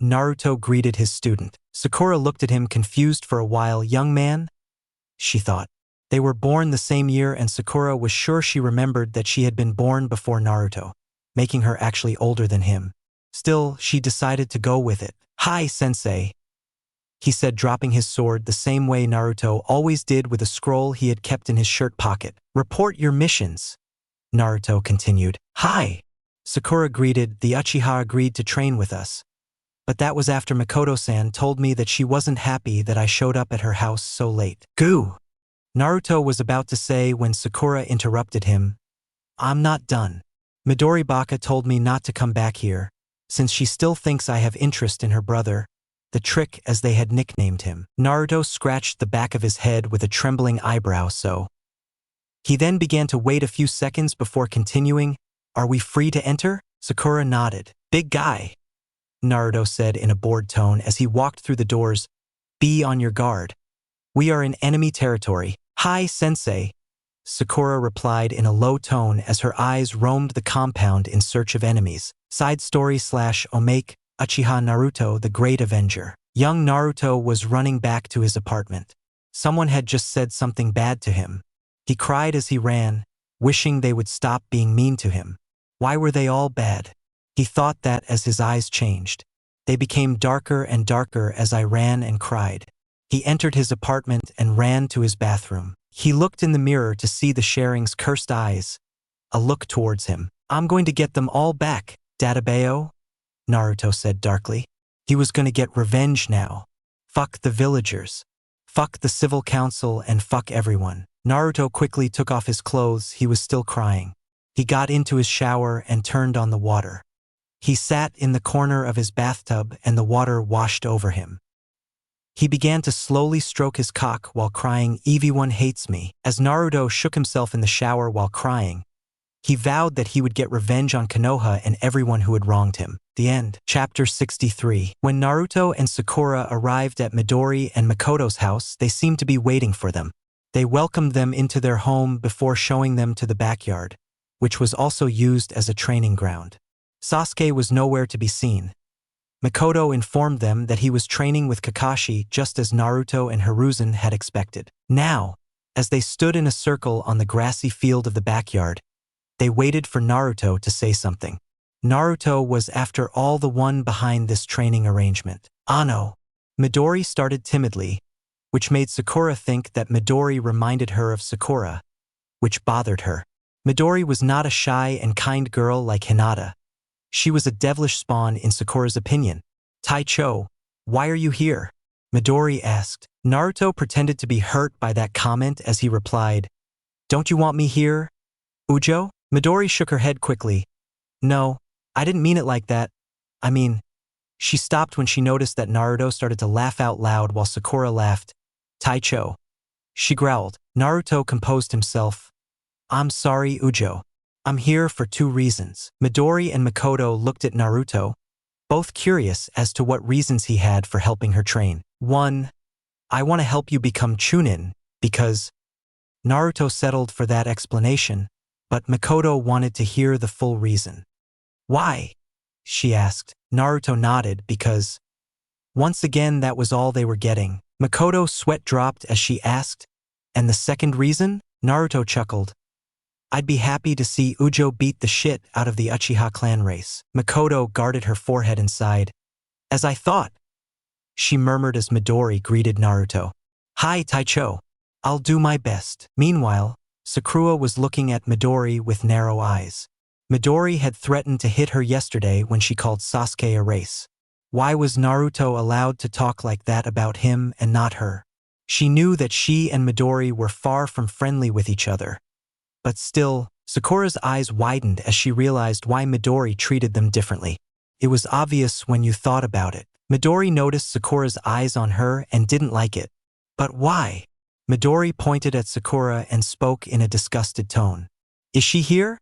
Naruto greeted his student. Sakura looked at him confused for a while. "Young man?" she thought. They were born the same year, and Sakura was sure she remembered that she had been born before Naruto, making her actually older than him. Still, she decided to go with it. "Hi, sensei." he said, dropping his sword the same way Naruto always did with a scroll he had kept in his shirt pocket. Report your missions, Naruto continued. Hi. Sakura greeted. The Uchiha agreed to train with us. But that was after Makoto-san told me that she wasn't happy that I showed up at her house so late. Goo! Naruto was about to say when Sakura interrupted him. I'm not done. Midori Baka told me not to come back here, since she still thinks I have interest in her brother, the Trick as they had nicknamed him. Naruto scratched the back of his head with a trembling eyebrow so. He then began to wait a few seconds before continuing. Are we free to enter? Sakura nodded. Big guy, Naruto said in a bored tone as he walked through the doors. Be on your guard. We are in enemy territory. Hi, sensei, Sakura replied in a low tone as her eyes roamed the compound in search of enemies. Side story / Omake, Uchiha Naruto the Great Avenger. Young Naruto was running back to his apartment. Someone had just said something bad to him. He cried as he ran, wishing they would stop being mean to him. Why were they all bad? He thought that as his eyes changed. They became darker and darker as I ran and cried. He entered his apartment and ran to his bathroom. He looked in the mirror to see the Sharing's cursed eyes. A look towards him. I'm going to get them all back, Databeo, Naruto said darkly. He was going to get revenge now. Fuck the villagers. Fuck the civil council and fuck everyone. Naruto quickly took off his clothes. He was still crying. He got into his shower and turned on the water. He sat in the corner of his bathtub and the water washed over him. He began to slowly stroke his cock while crying, "Everyone hates me." As Naruto shook himself in the shower while crying, he vowed that he would get revenge on Konoha and everyone who had wronged him. The end. Chapter 63. When Naruto and Sakura arrived at Midori and Makoto's house, they seemed to be waiting for them. They welcomed them into their home before showing them to the backyard, which was also used as a training ground. Sasuke was nowhere to be seen. Makoto informed them that he was training with Kakashi just as Naruto and Hiruzen had expected. Now, as they stood in a circle on the grassy field of the backyard, they waited for Naruto to say something. Naruto was after all the one behind this training arrangement. Ano. Midori started timidly, which made Sakura think that Midori reminded her of Sakura, which bothered her. Midori was not a shy and kind girl like Hinata. She was a devilish spawn in Sakura's opinion. Taicho, why are you here? Midori asked. Naruto pretended to be hurt by that comment as he replied, Don't you want me here, Ujo? Midori shook her head quickly. No, I didn't mean it like that. I mean, she stopped when she noticed that Naruto started to laugh out loud while Sakura laughed. Taicho. She growled. Naruto composed himself. I'm sorry, Ujo. I'm here for 2 reasons. Midori and Makoto looked at Naruto, both curious as to what reasons he had for helping her train. 1. I want to help you become Chunin, because Naruto settled for that explanation, but Makoto wanted to hear the full reason. Why? She asked. Naruto nodded because, once again, that was all they were getting. Makoto's sweat dropped as she asked, and the second reason? Naruto chuckled. I'd be happy to see Ujo beat the shit out of the Uchiha clan race. Makoto guarded her forehead and sighed. As I thought, she murmured as Midori greeted Naruto. Hi, Taicho. I'll do my best. Meanwhile, Sakura was looking at Midori with narrow eyes. Midori had threatened to hit her yesterday when she called Sasuke a race. Why was Naruto allowed to talk like that about him and not her? She knew that she and Midori were far from friendly with each other. But still, Sakura's eyes widened as she realized why Midori treated them differently. It was obvious when you thought about it. Midori noticed Sakura's eyes on her and didn't like it. But why? Midori pointed at Sakura and spoke in a disgusted tone. Is she here?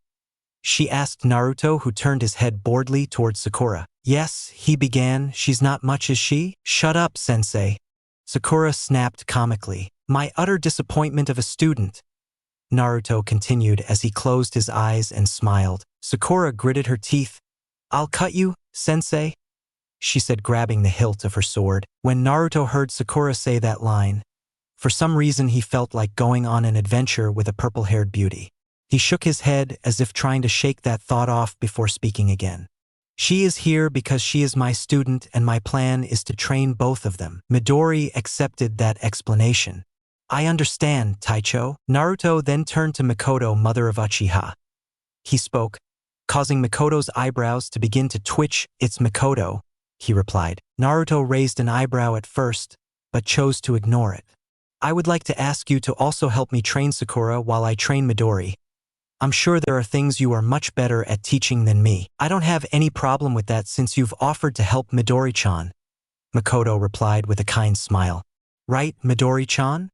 She asked Naruto, who turned his head boredly towards Sakura. Yes, he began. She's not much, is she? Shut up, sensei. Sakura snapped comically. My utter disappointment of a student. Naruto continued as he closed his eyes and smiled. Sakura gritted her teeth. I'll cut you, sensei, she said, grabbing the hilt of her sword. When Naruto heard Sakura say that line, for some reason he felt like going on an adventure with a purple-haired beauty. He shook his head as if trying to shake that thought off before speaking again. She is here because she is my student and my plan is to train both of them. Midori accepted that explanation. I understand, Taicho. Naruto then turned to Mikoto, mother of Uchiha. He spoke, causing Mikoto's eyebrows to begin to twitch. It's Mikoto, he replied. Naruto raised an eyebrow at first, but chose to ignore it. I would like to ask you to also help me train Sakura while I train Midori. I'm sure there are things you are much better at teaching than me. I don't have any problem with that since you've offered to help Midori-chan, Mikoto replied with a kind smile. Right, Midori-chan?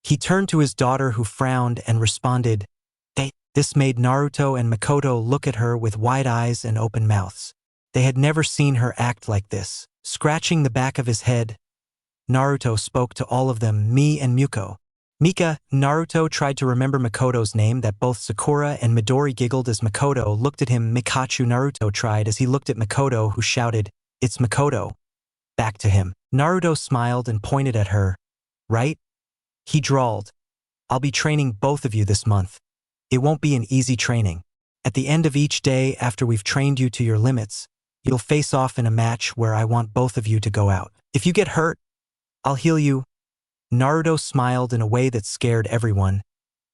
He turned to his daughter who frowned and responded, "They." This made Naruto and Mikoto look at her with wide eyes and open mouths. They had never seen her act like this. Scratching the back of his head, Naruto spoke to all of them, me and Muko. Mika. Naruto tried to remember Mikoto's name that both Sakura and Midori giggled as Mikoto looked at him. Mikachu. Naruto tried as he looked at Mikoto who shouted, "It's Mikoto." Back to him. Naruto smiled and pointed at her. Right? He drawled, I'll be training both of you this month. It won't be an easy training. At the end of each day after we've trained you to your limits, you'll face off in a match where I want both of you to go out. If you get hurt, I'll heal you. Naruto smiled in a way that scared everyone.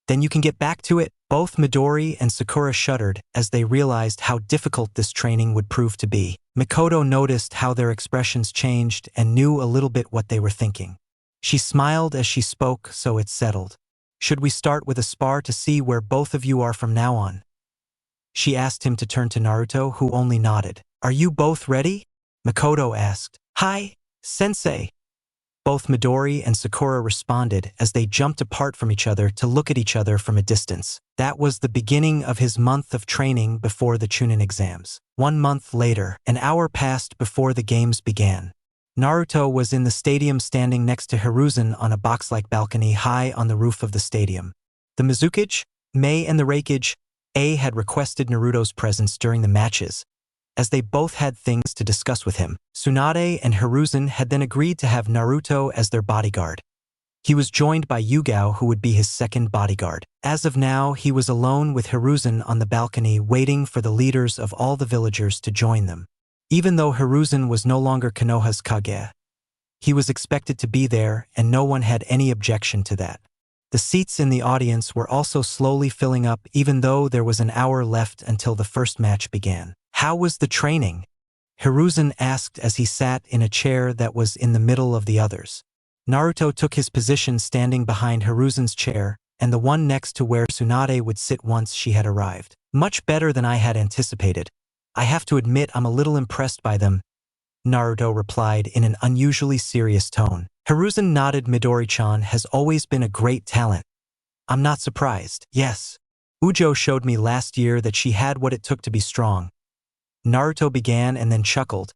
Then you can get back to it. Both Midori and Sakura shuddered as they realized how difficult this training would prove to be. Mikoto noticed how their expressions changed and knew a little bit what they were thinking. She smiled as she spoke, so it settled. Should we start with a spar to see where both of you are from now on? She asked him to turn to Naruto, who only nodded. Are you both ready? Mikoto asked. Hi, sensei. Both Midori and Sakura responded as they jumped apart from each other to look at each other from a distance. That was the beginning of his month of training before the Chunin exams. 1 month later, an hour passed before the games began. Naruto was in the stadium standing next to Hiruzen on a box-like balcony high on the roof of the stadium. The Mizukage, Mei and the Reikage, A had requested Naruto's presence during the matches, as they both had things to discuss with him. Tsunade and Hiruzen had then agreed to have Naruto as their bodyguard. He was joined by Yugao, who would be his second bodyguard. As of now, he was alone with Hiruzen on the balcony waiting for the leaders of all the villagers to join them. Even though Hiruzen was no longer Konoha's Kage, he was expected to be there and no one had any objection to that. The seats in the audience were also slowly filling up even though there was an hour left until the first match began. How was the training? Hiruzen asked as he sat in a chair that was in the middle of the others. Naruto took his position standing behind Hiruzen's chair and the one next to where Tsunade would sit once she had arrived. Much better than I had anticipated. I have to admit I'm a little impressed by them, Naruto replied in an unusually serious tone. Hiruzen nodded. Midori-chan has always been a great talent. I'm not surprised. Yes. Ujo showed me last year that she had what it took to be strong. Naruto began and then chuckled.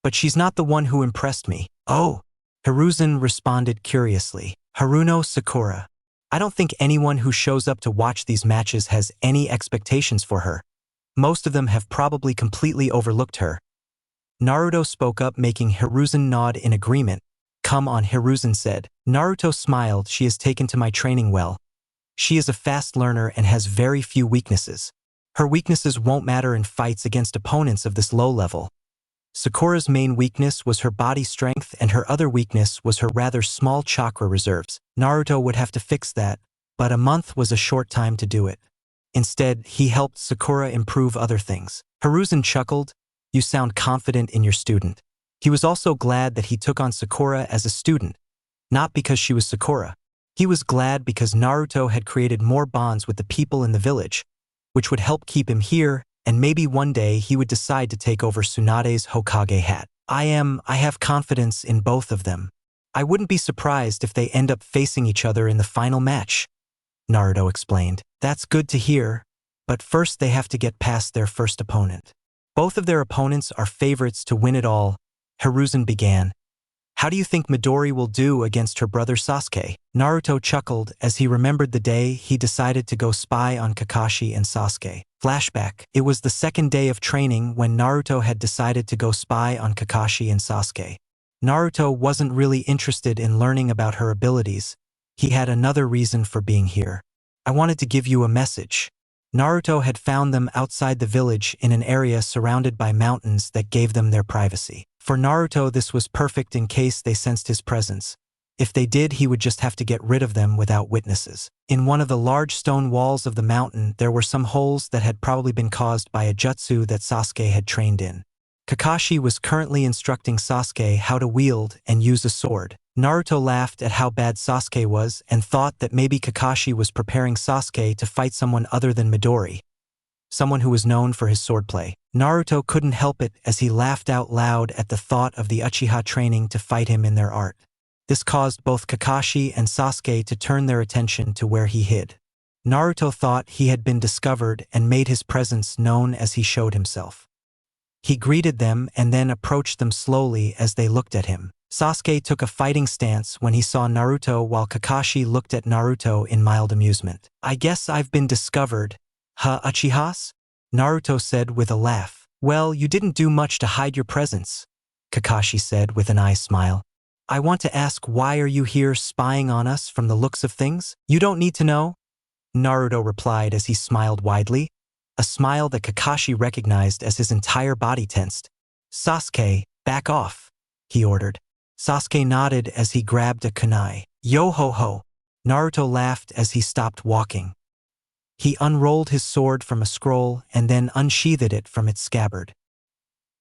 But she's not the one who impressed me. Oh. Hiruzen responded curiously. Haruno Sakura. I don't think anyone who shows up to watch these matches has any expectations for her. Most of them have probably completely overlooked her. Naruto spoke up, making Hiruzen nod in agreement. Come on, Hiruzen said. Naruto smiled. She has taken to my training well. She is a fast learner and has very few weaknesses. Her weaknesses won't matter in fights against opponents of this low level. Sakura's main weakness was her body strength and her other weakness was her rather small chakra reserves. Naruto would have to fix that, but a month was a short time to do it. Instead, he helped Sakura improve other things. Hiruzen chuckled. You sound confident in your student. He was also glad that he took on Sakura as a student, not because she was Sakura. He was glad because Naruto had created more bonds with the people in the village, which would help keep him here, and maybe one day he would decide to take over Tsunade's Hokage hat. I have confidence in both of them. I wouldn't be surprised if they end up facing each other in the final match, Naruto explained. That's good to hear, but first they have to get past their first opponent. Both of their opponents are favorites to win it all, Hiruzen began. How do you think Midori will do against her brother Sasuke? Naruto chuckled as he remembered the day he decided to go spy on Kakashi and Sasuke. Flashback. It was the second day of training when Naruto had decided to go spy on Kakashi and Sasuke. Naruto wasn't really interested in learning about her abilities. He had another reason for being here. I wanted to give you a message, Naruto had found them outside the village in an area surrounded by mountains that gave them their privacy. For Naruto, this was perfect in case they sensed his presence. If they did, he would just have to get rid of them without witnesses. In one of the large stone walls of the mountain, there were some holes that had probably been caused by a jutsu that Sasuke had trained in. Kakashi was currently instructing Sasuke how to wield and use a sword. Naruto laughed at how bad Sasuke was and thought that maybe Kakashi was preparing Sasuke to fight someone other than Midori, someone who was known for his swordplay. Naruto couldn't help it as he laughed out loud at the thought of the Uchiha training to fight him in their art. This caused both Kakashi and Sasuke to turn their attention to where he hid. Naruto thought he had been discovered and made his presence known as he showed himself. He greeted them and then approached them slowly as they looked at him. Sasuke took a fighting stance when he saw Naruto while Kakashi looked at Naruto in mild amusement. "I guess I've been discovered, huh, Uchihas?" Naruto said with a laugh. "Well, you didn't do much to hide your presence," Kakashi said with an eye smile. "I want to ask, why are you here spying on us from the looks of things?" "You don't need to know," Naruto replied as he smiled widely, a smile that Kakashi recognized as his entire body tensed. "Sasuke, back off," he ordered. Sasuke nodded as he grabbed a kunai. "Yo-ho-ho." Naruto laughed as he stopped walking. He unrolled his sword from a scroll and then unsheathed it from its scabbard.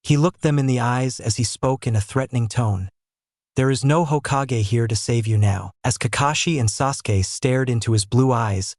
He looked them in the eyes as he spoke in a threatening tone. "There is no Hokage here to save you now." As Kakashi and Sasuke stared into his blue eyes,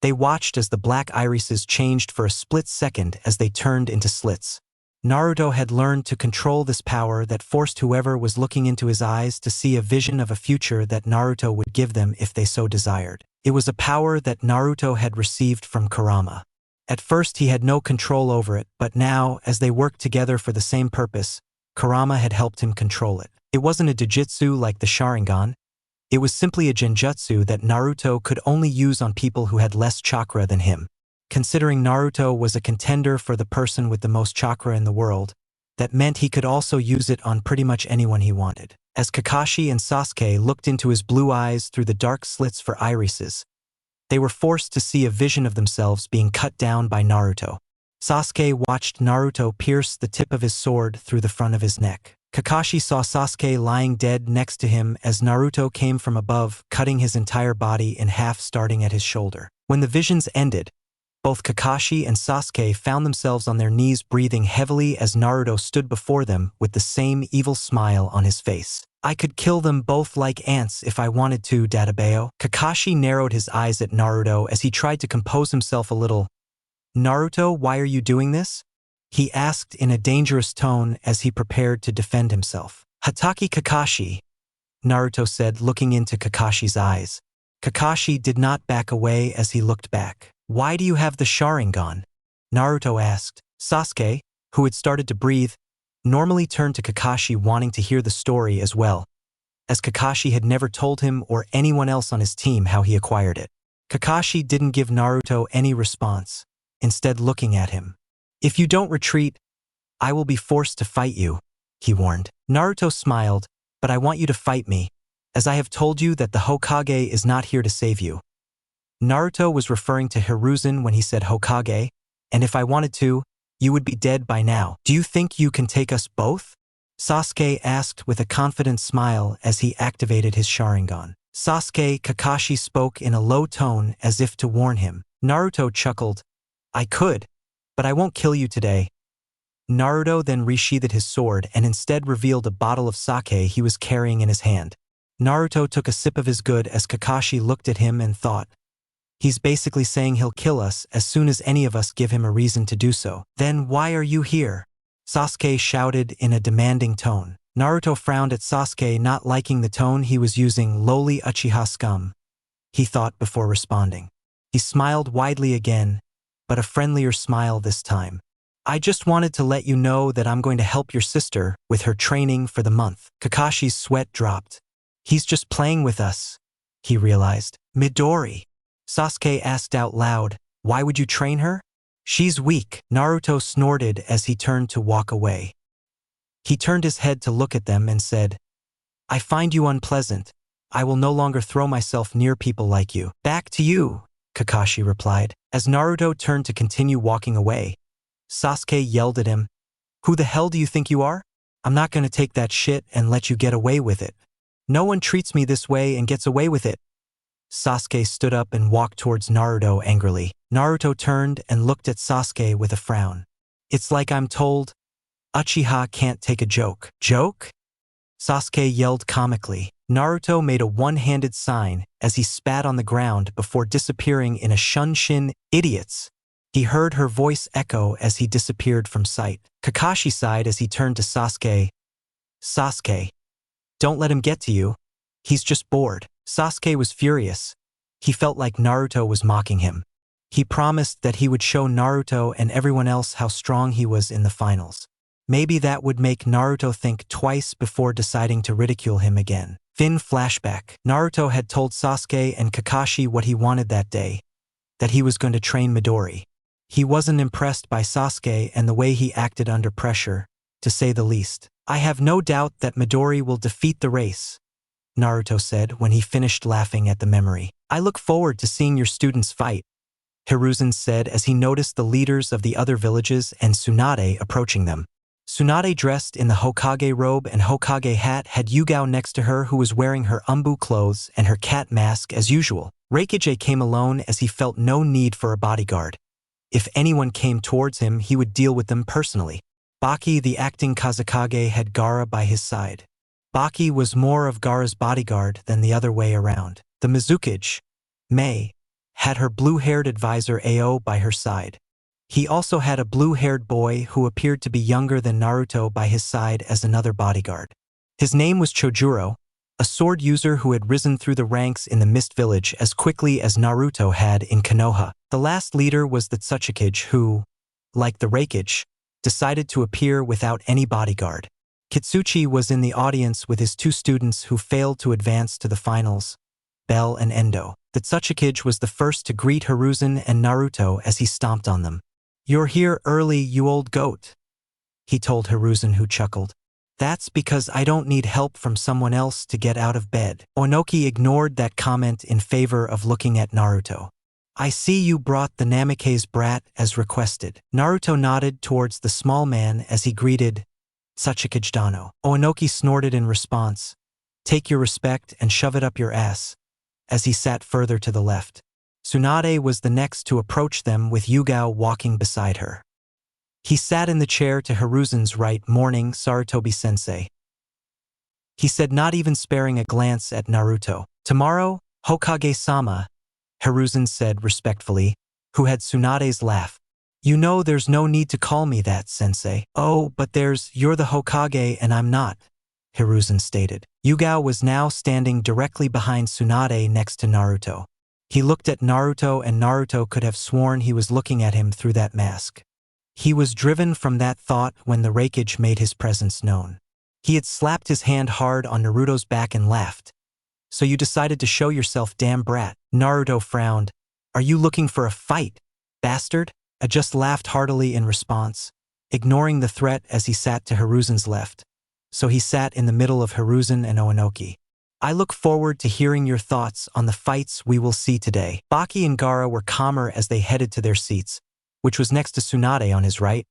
they watched as the black irises changed for a split second as they turned into slits. Naruto had learned to control this power that forced whoever was looking into his eyes to see a vision of a future that Naruto would give them if they so desired. It was a power that Naruto had received from Kurama. At first he had no control over it, but now, as they worked together for the same purpose, Kurama had helped him control it. It wasn't a Jujutsu like the Sharingan. It was simply a genjutsu that Naruto could only use on people who had less chakra than him. Considering Naruto was a contender for the person with the most chakra in the world, that meant he could also use it on pretty much anyone he wanted. As Kakashi and Sasuke looked into his blue eyes through the dark slits for irises, they were forced to see a vision of themselves being cut down by Naruto. Sasuke watched Naruto pierce the tip of his sword through the front of his neck. Kakashi saw Sasuke lying dead next to him as Naruto came from above, cutting his entire body in half starting at his shoulder. When the visions ended, both Kakashi and Sasuke found themselves on their knees breathing heavily as Naruto stood before them with the same evil smile on his face. "I could kill them both like ants if I wanted to, Databeo." Kakashi narrowed his eyes at Naruto as he tried to compose himself a little. "Naruto, why are you doing this?" he asked in a dangerous tone as he prepared to defend himself. "Hatake Kakashi," Naruto said, looking into Kakashi's eyes. Kakashi did not back away as he looked back. "Why do you have the Sharingan?" Naruto asked. Sasuke, who had started to breathe, normally turned to Kakashi wanting to hear the story as well, as Kakashi had never told him or anyone else on his team how he acquired it. Kakashi didn't give Naruto any response, instead looking at him. "If you don't retreat, I will be forced to fight you," he warned. Naruto smiled, "But I want you to fight me, as I have told you that the Hokage is not here to save you." Naruto was referring to Hiruzen when he said Hokage, "And if I wanted to, you would be dead by now. Do you think you can take us both?" Sasuke asked with a confident smile as he activated his Sharingan. "Sasuke," Kakashi spoke in a low tone as if to warn him. Naruto chuckled. "I could, but I won't kill you today." Naruto then resheathed his sword and instead revealed a bottle of sake he was carrying in his hand. Naruto took a sip of his good as Kakashi looked at him and thought, "He's basically saying he'll kill us as soon as any of us give him a reason to do so." "Then why are you here?" Sasuke shouted in a demanding tone. Naruto frowned at Sasuke, not liking the tone he was using. "Lowly Uchiha scum," he thought before responding. He smiled widely again, but a friendlier smile this time. "I just wanted to let you know that I'm going to help your sister with her training for the month." Kakashi's sweat dropped. "He's just playing with us," he realized. "Midori," Sasuke asked out loud, "why would you train her?" "She's weak," Naruto snorted as he turned to walk away. He turned his head to look at them and said, "I find you unpleasant. I will no longer throw myself near people like you." "Back to you," Kakashi replied. As Naruto turned to continue walking away, Sasuke yelled at him, "Who the hell do you think you are? I'm not gonna take that shit and let you get away with it. No one treats me this way and gets away with it." Sasuke stood up and walked towards Naruto angrily. Naruto turned and looked at Sasuke with a frown. "It's like I'm told, Uchiha can't take a joke." "Joke?" Sasuke yelled comically. Naruto made a one-handed sign as he spat on the ground before disappearing in a shunshin. "Idiots." He heard her voice echo as he disappeared from sight. Kakashi sighed as he turned to Sasuke. "Sasuke, don't let him get to you. He's just bored." Sasuke was furious. He felt like Naruto was mocking him. He promised that he would show Naruto and everyone else how strong he was in the finals. Maybe that would make Naruto think twice before deciding to ridicule him again. Fin flashback. Naruto had told Sasuke and Kakashi what he wanted that day, that he was going to train Midori. He wasn't impressed by Sasuke and the way he acted under pressure, to say the least. "I have no doubt that Midori will defeat the race," Naruto said when he finished laughing at the memory. "I look forward to seeing your students fight," Hiruzen said as he noticed the leaders of the other villages and Tsunade approaching them. Tsunade, dressed in the Hokage robe and Hokage hat, had Yugao next to her, who was wearing her umbu clothes and her cat mask as usual. Raikage came alone as he felt no need for a bodyguard. If anyone came towards him, he would deal with them personally. Baki, the acting Kazekage, had Gaara by his side. Baki was more of Gaara's bodyguard than the other way around. The Mizukage, Mei, had her blue-haired advisor Ao by her side. He also had a blue-haired boy who appeared to be younger than Naruto by his side as another bodyguard. His name was Chojuro, a sword user who had risen through the ranks in the Mist Village as quickly as Naruto had in Konoha. The last leader was the Tsuchikage who, like the Raikage, decided to appear without any bodyguard. Kitsuchi was in the audience with his two students who failed to advance to the finals, Bell and Endo. The Tsuchikage was the first to greet Hiruzen and Naruto as he stomped on them. "You're here early, you old goat," he told Hiruzen, who chuckled. "That's because I don't need help from someone else to get out of bed." Onoki ignored that comment in favor of looking at Naruto. "I see you brought the Namikaze brat as requested." Naruto nodded towards the small man as he greeted Tsuchikage Dano. Onoki snorted in response, "Take your respect and shove it up your ass," as he sat further to the left. Tsunade was the next to approach them with Yugao walking beside her. He sat in the chair to Hiruzen's right. "Morning, Sarutobi-sensei," he said, not even sparing a glance at Naruto. "Tomorrow, Hokage-sama," Hiruzen said respectfully, who had Tsunade's laugh. "You know there's no need to call me that, sensei." "Oh, but you're the Hokage and I'm not," Hiruzen stated. Yugao was now standing directly behind Tsunade next to Naruto. He looked at Naruto and Naruto could have sworn he was looking at him through that mask. He was driven from that thought when the Raikage made his presence known. He had slapped his hand hard on Naruto's back and laughed. "So you decided to show yourself, damn brat." Naruto frowned. "Are you looking for a fight, bastard?" I just laughed heartily in response, ignoring the threat as he sat to Hiruzen's left. So he sat in the middle of Hiruzen and Onoki. "I look forward to hearing your thoughts on the fights we will see today." Baki and Gaara were calmer as they headed to their seats, which was next to Tsunade on his right.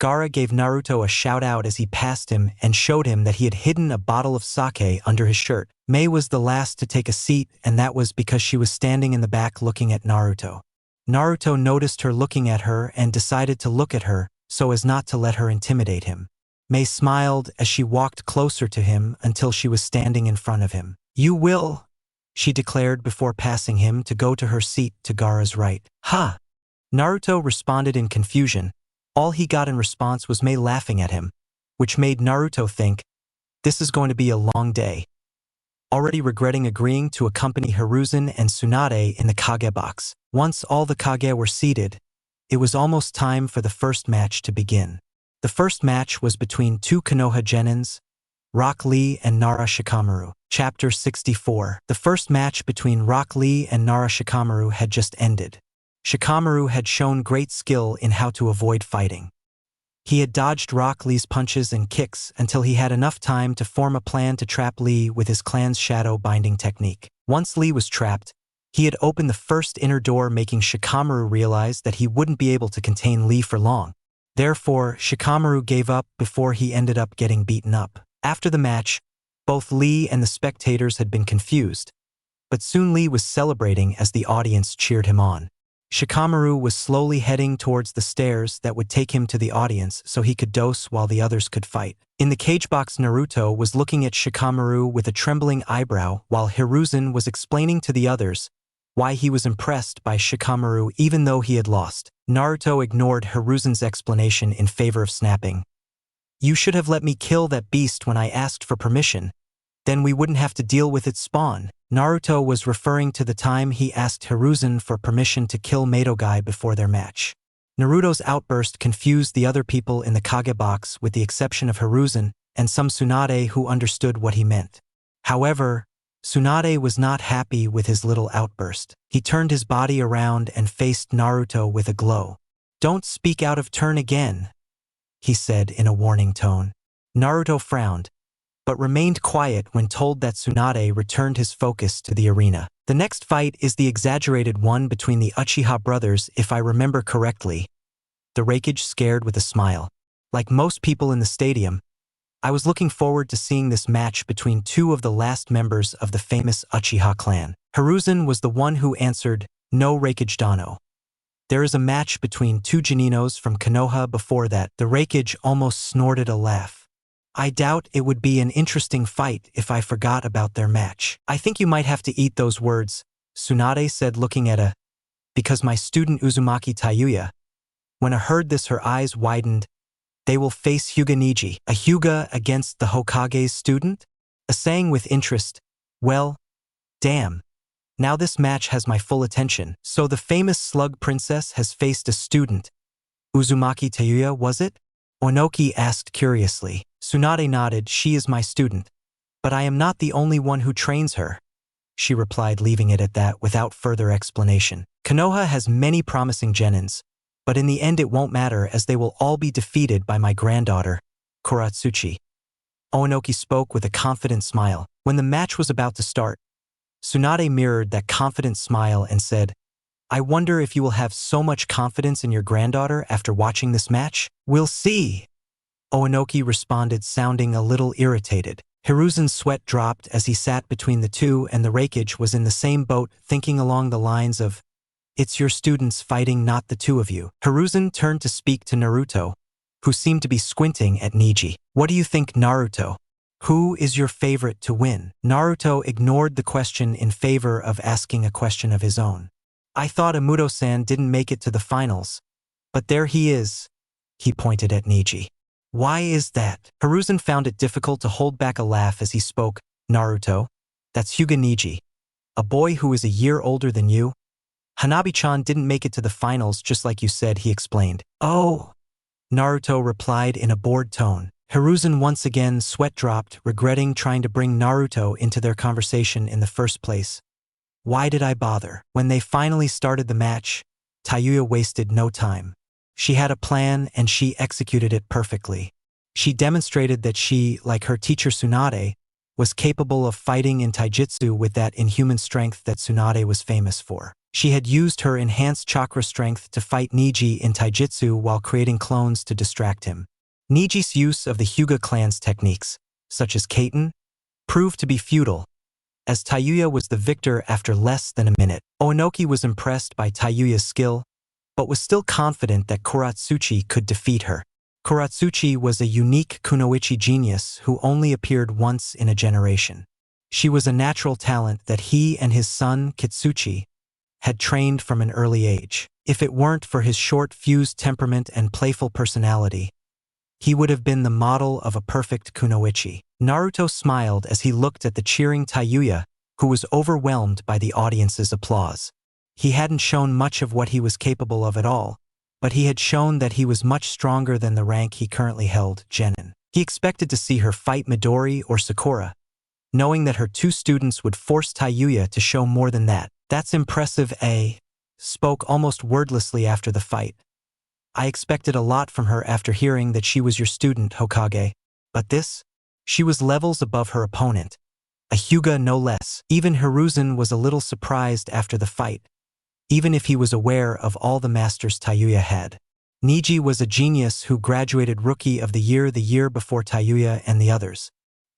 Gaara gave Naruto a shout-out as he passed him and showed him that he had hidden a bottle of sake under his shirt. Mei was the last to take a seat, and that was because she was standing in the back looking at Naruto. Naruto noticed her looking at her and decided to look at her so as not to let her intimidate him. Mei smiled as she walked closer to him until she was standing in front of him. "You will," she declared before passing him to go to her seat to Gaara's right. "Ha!" Naruto responded in confusion. All he got in response was Mei laughing at him, which made Naruto think, this is going to be a long day. Already regretting agreeing to accompany Hiruzen and Tsunade in the Kage box. Once all the Kage were seated, it was almost time for the first match to begin. The first match was between two Konoha genins, Rock Lee and Nara Shikamaru. Chapter 64. The first match between Rock Lee and Nara Shikamaru had just ended. Shikamaru had shown great skill in how to avoid fighting. He had dodged Rock Lee's punches and kicks until he had enough time to form a plan to trap Lee with his clan's shadow binding technique. Once Lee was trapped, He had opened the first inner door, making Shikamaru realize that he wouldn't be able to contain Lee for long. Therefore, Shikamaru gave up before he ended up getting beaten up. After the match, both Lee and the spectators had been confused, but soon Lee was celebrating as the audience cheered him on. Shikamaru was slowly heading towards the stairs that would take him to the audience so he could dose while the others could fight. In the cage box, Naruto was looking at Shikamaru with a trembling eyebrow while Hiruzen was explaining to the others why he was impressed by Shikamaru even though he had lost. Naruto ignored Hiruzen's explanation in favor of snapping. "You should have let me kill that beast when I asked for permission. Then we wouldn't have to deal with its spawn." Naruto was referring to the time he asked Hiruzen for permission to kill Madogai before their match. Naruto's outburst confused the other people in the Kage box with the exception of Hiruzen and some Tsunade who understood what he meant. However, Tsunade was not happy with his little outburst. He turned his body around and faced Naruto with a glow. "Don't speak out of turn again," he said in a warning tone. Naruto frowned, but remained quiet when told that Tsunade returned his focus to the arena. The next fight is the exaggerated one between the Uchiha brothers, if I remember correctly. The Raikage scared with a smile. Like most people in the stadium, I was looking forward to seeing this match between two of the last members of the famous Uchiha clan. Hiruzen was the one who answered, "No, Raikage Dano. There is a match between two Janinos from Konoha before that." The Raikage almost snorted a laugh. "I doubt it would be an interesting fight if I forgot about their match." "I think you might have to eat those words," Tsunade said, looking at because my student Uzumaki Tayuya. When I heard this, her eyes widened. "They will face Hyuga Niji." "A Hyuga against the Hokage's student?" A saying with interest. "Well, damn. Now this match has my full attention." "So the famous slug princess has faced a student. Uzumaki Tayuya, was it?" Onoki asked curiously. Tsunade nodded. "She is my student. But I am not the only one who trains her," she replied, leaving it at that without further explanation. "Konoha has many promising genins, but in the end it won't matter as they will all be defeated by my granddaughter, Kuratsuchi." Onoki spoke with a confident smile. When the match was about to start, Tsunade mirrored that confident smile and said, "I wonder if you will have so much confidence in your granddaughter after watching this match?" "We'll see," Onoki responded, sounding a little irritated. Hiruzen's sweat dropped as he sat between the two, and the Raikage was in the same boat, thinking along the lines of, "It's your students fighting, not the two of you." Hiruzen turned to speak to Naruto, who seemed to be squinting at Niji. "What do you think, Naruto? Who is your favorite to win?" Naruto ignored the question in favor of asking a question of his own. "I thought Amuto-san didn't make it to the finals, but there he is." He pointed at Niji. "Why is that?" Hiruzen found it difficult to hold back a laugh as he spoke. "Naruto, that's Hyuga Niji, a boy who is a year older than you. Hanabi-chan didn't make it to the finals just like you said," he explained. "Oh," Naruto replied in a bored tone. Hiruzen once again sweat dropped, regretting trying to bring Naruto into their conversation in the first place. Why did I bother? When they finally started the match, Tayuya wasted no time. She had a plan and she executed it perfectly. She demonstrated that she, like her teacher Tsunade, was capable of fighting in taijutsu with that inhuman strength that Tsunade was famous for. She had used her enhanced chakra strength to fight Niji in taijutsu while creating clones to distract him. Niji's use of the Hyuga clan's techniques, such as Kaiten, proved to be futile, as Tayuya was the victor after less than a minute. Onoki was impressed by Tayuya's skill, but was still confident that Kuratsuchi could defeat her. Kuratsuchi was a unique kunoichi genius who only appeared once in a generation. She was a natural talent that he and his son, Kitsuchi, had trained from an early age. If it weren't for his short-fused temperament and playful personality, he would have been the model of a perfect kunoichi. Naruto smiled as he looked at the cheering Tayuya, who was overwhelmed by the audience's applause. He hadn't shown much of what he was capable of at all, but he had shown that he was much stronger than the rank he currently held, Genin. He expected to see her fight Midori or Sakura, knowing that her two students would force Tayuya to show more than that. "That's impressive, spoke almost wordlessly after the fight. "I expected a lot from her after hearing that she was your student, Hokage. But this? She was levels above her opponent. A Hyuga no less. Even Hiruzen was a little surprised after the fight, even if he was aware of all the masters Tayuya had. Niji was a genius who graduated Rookie of the year before Tayuya and the others.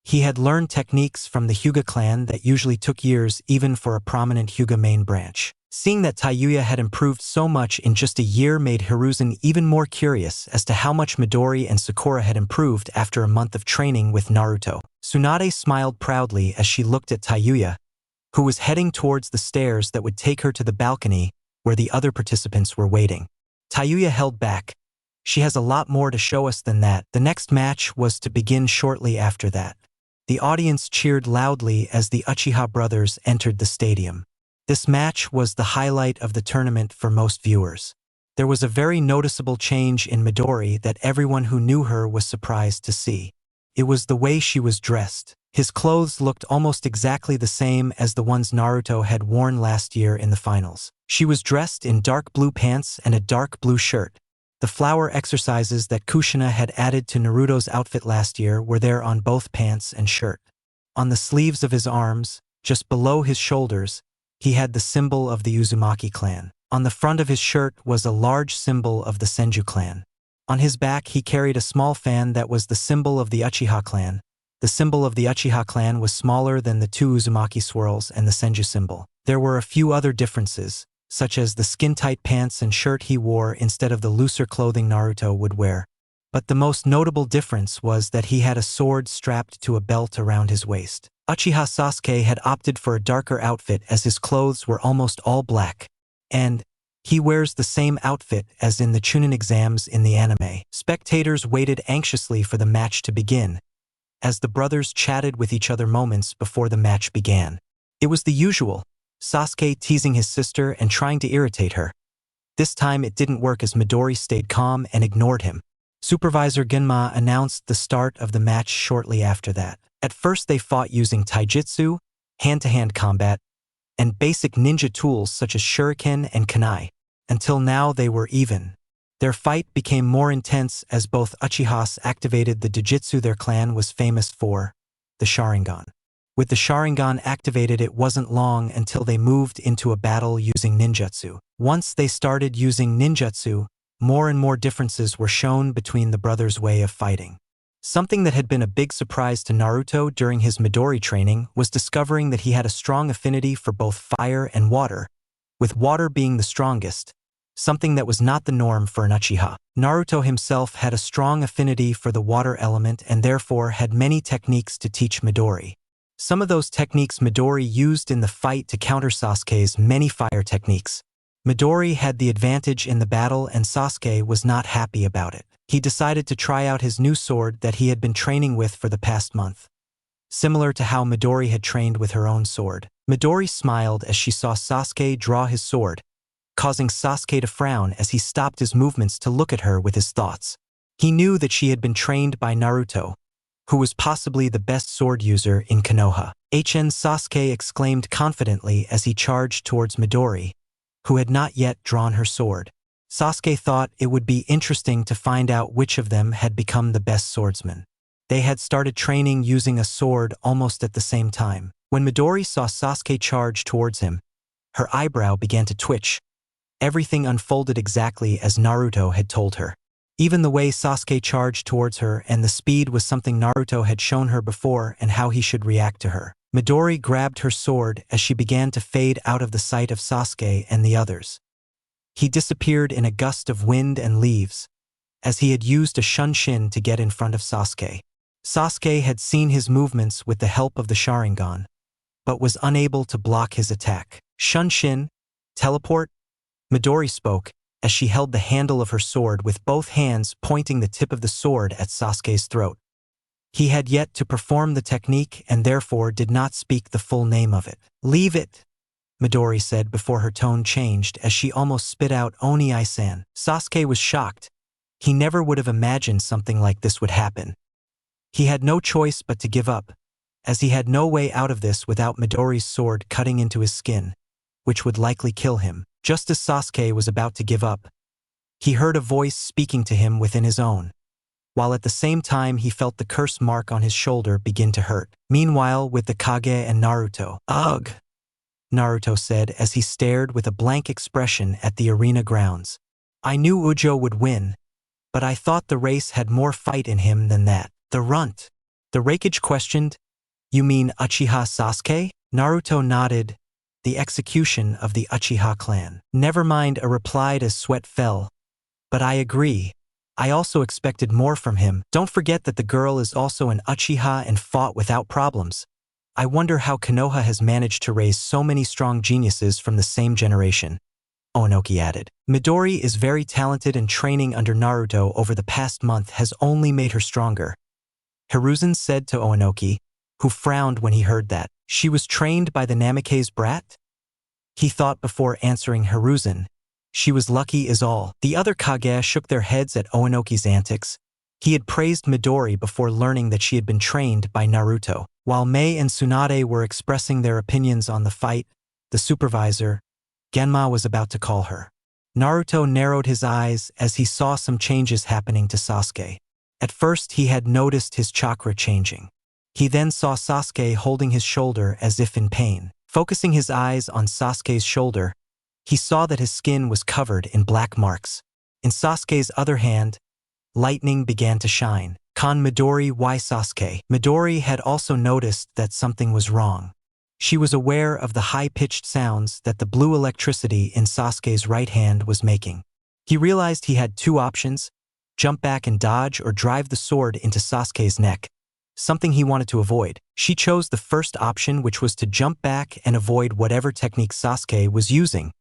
He had learned techniques from the Hyuga clan that usually took years even for a prominent Hyuga main branch. Seeing that Tayuya had improved so much in just a year made Hiruzen even more curious as to how much Midori and Sakura had improved after a month of training with Naruto. Tsunade smiled proudly as she looked at Tayuya, who was heading towards the stairs that would take her to the balcony where the other participants were waiting. Tayuya held back. She has a lot more to show us than that. The next match was to begin shortly after that. The audience cheered loudly as the Uchiha brothers entered the stadium. This match was the highlight of the tournament for most viewers. There was a very noticeable change in Midori that everyone who knew her was surprised to see. It was the way she was dressed. His clothes looked almost exactly the same as the ones Naruto had worn last year in the finals. She was dressed in dark blue pants and a dark blue shirt. The flower exercises that Kushina had added to Naruto's outfit last year were there on both pants and shirt. On the sleeves of his arms, just below his shoulders, he had the symbol of the Uzumaki clan. On the front of his shirt was a large symbol of the Senju clan. On his back he carried a small fan that was the symbol of the Uchiha clan. The symbol of the Uchiha clan was smaller than the two Uzumaki swirls and the Senju symbol. There were a few other differences, such as the skin-tight pants and shirt he wore instead of the looser clothing Naruto would wear. But the most notable difference was that he had a sword strapped to a belt around his waist. Uchiha Sasuke had opted for a darker outfit as his clothes were almost all black, and he wears the same outfit as in the Chunin exams in the anime. Spectators waited anxiously for the match to begin, as the brothers chatted with each other moments before the match began. It was the usual, Sasuke teasing his sister and trying to irritate her. This time it didn't work as Midori stayed calm and ignored him. Supervisor Genma announced the start of the match shortly after that. At first they fought using taijutsu, hand-to-hand combat, and basic ninja tools such as shuriken and kunai. Until now they were even. Their fight became more intense as both Uchihas activated the Dojutsu their clan was famous for, the Sharingan. With the Sharingan activated, it wasn't long until they moved into a battle using ninjutsu. Once they started using ninjutsu, more and more differences were shown between the brothers' way of fighting. Something that had been a big surprise to Naruto during his Midori training was discovering that he had a strong affinity for both fire and water, with water being the strongest, something that was not the norm for an Uchiha. Naruto himself had a strong affinity for the water element and therefore had many techniques to teach Midori. Some of those techniques Midori used in the fight to counter Sasuke's many fire techniques. Midori had the advantage in the battle and Sasuke was not happy about it. He decided to try out his new sword that he had been training with for the past month, similar to how Midori had trained with her own sword. Midori smiled as she saw Sasuke draw his sword, causing Sasuke to frown as he stopped his movements to look at her with his thoughts. He knew that she had been trained by Naruto, who was possibly the best sword user in Konoha. Sasuke exclaimed confidently as he charged towards Midori, who had not yet drawn her sword. Sasuke thought it would be interesting to find out which of them had become the best swordsman. They had started training using a sword almost at the same time. When Midori saw Sasuke charge towards him, her eyebrow began to twitch. Everything unfolded exactly as Naruto had told her. Even the way Sasuke charged towards her and the speed was something Naruto had shown her before and how he should react to her. Midori grabbed her sword as she began to fade out of the sight of Sasuke and the others. He disappeared in a gust of wind and leaves, as he had used a shunshin to get in front of Sasuke. Sasuke had seen his movements with the help of the Sharingan, but was unable to block his attack. Shunshin, teleport? Midori spoke, as she held the handle of her sword with both hands pointing the tip of the sword at Sasuke's throat. He had yet to perform the technique and therefore did not speak the full name of it. "Leave it," Midori said before her tone changed as she almost spit out "Oni-san." Sasuke was shocked. He never would have imagined something like this would happen. He had no choice but to give up, as he had no way out of this without Midori's sword cutting into his skin, which would likely kill him. Just as Sasuke was about to give up, he heard a voice speaking to him within his own. while at the same time he felt the curse mark on his shoulder begin to hurt. Meanwhile, with the Kage and Naruto. Ugh, Naruto said as he stared with a blank expression at the arena grounds. I knew Ujo would win, but I thought the race had more fight in him than that. The runt. The Raikage questioned, You mean Uchiha Sasuke? Naruto nodded. The execution of the Uchiha clan. Never mind, replied as sweat fell. But I agree. I also expected more from him. Don't forget that the girl is also an Uchiha and fought without problems. I wonder how Konoha has managed to raise so many strong geniuses from the same generation. Onoki added. Midori is very talented and training under Naruto over the past month has only made her stronger. Hiruzen said to Onoki, who frowned when he heard that. She was trained by the Namikaze brat? He thought before answering Hiruzen. She was lucky is all. The other Kage shook their heads at Onoki's antics. He had praised Midori before learning that she had been trained by Naruto. While Mei and Tsunade were expressing their opinions on the fight, the supervisor, Genma, was about to call her. Naruto narrowed his eyes as he saw some changes happening to Sasuke. At first he had noticed his chakra changing. He then saw Sasuke holding his shoulder as if in pain. Focusing his eyes on Sasuke's shoulder, he saw that his skin was covered in black marks. In Sasuke's other hand, lightning began to shine. Kan Midori, why Sasuke? Midori had also noticed that something was wrong. She was aware of the high-pitched sounds that the blue electricity in Sasuke's right hand was making. He realized he had two options, jump back and dodge or drive the sword into Sasuke's neck, something he wanted to avoid. She chose the first option, which was to jump back and avoid whatever technique Sasuke was using,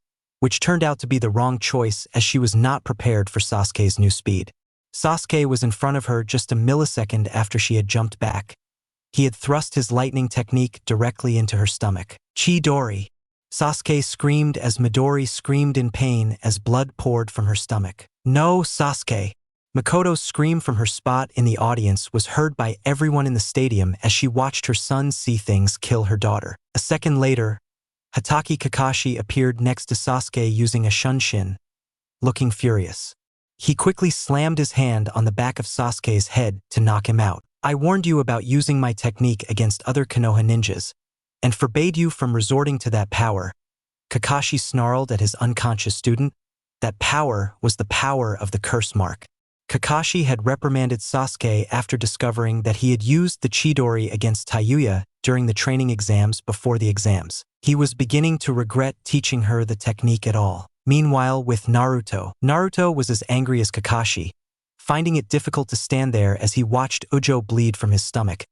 which turned out to be the wrong choice as she was not prepared for Sasuke's new speed. Sasuke was in front of her just a millisecond after she had jumped back. He had thrust his lightning technique directly into her stomach. Chidori! Sasuke screamed as Midori screamed in pain as blood poured from her stomach. No, Sasuke! Makoto's scream from her spot in the audience was heard by everyone in the stadium as she watched her son see things kill her daughter. A second later, Hatake Kakashi appeared next to Sasuke using a shunshin, looking furious. He quickly slammed his hand on the back of Sasuke's head to knock him out. I warned you about using my technique against other Konoha ninjas, and forbade you from resorting to that power. Kakashi snarled at his unconscious student. That power was the power of the curse mark. Kakashi had reprimanded Sasuke after discovering that he had used the Chidori against Tayuya during the training exams before the exams. He was beginning to regret teaching her the technique at all. Meanwhile, with Naruto. Naruto was as angry as Kakashi, finding it difficult to stand there as he watched Ujo bleed from his stomach.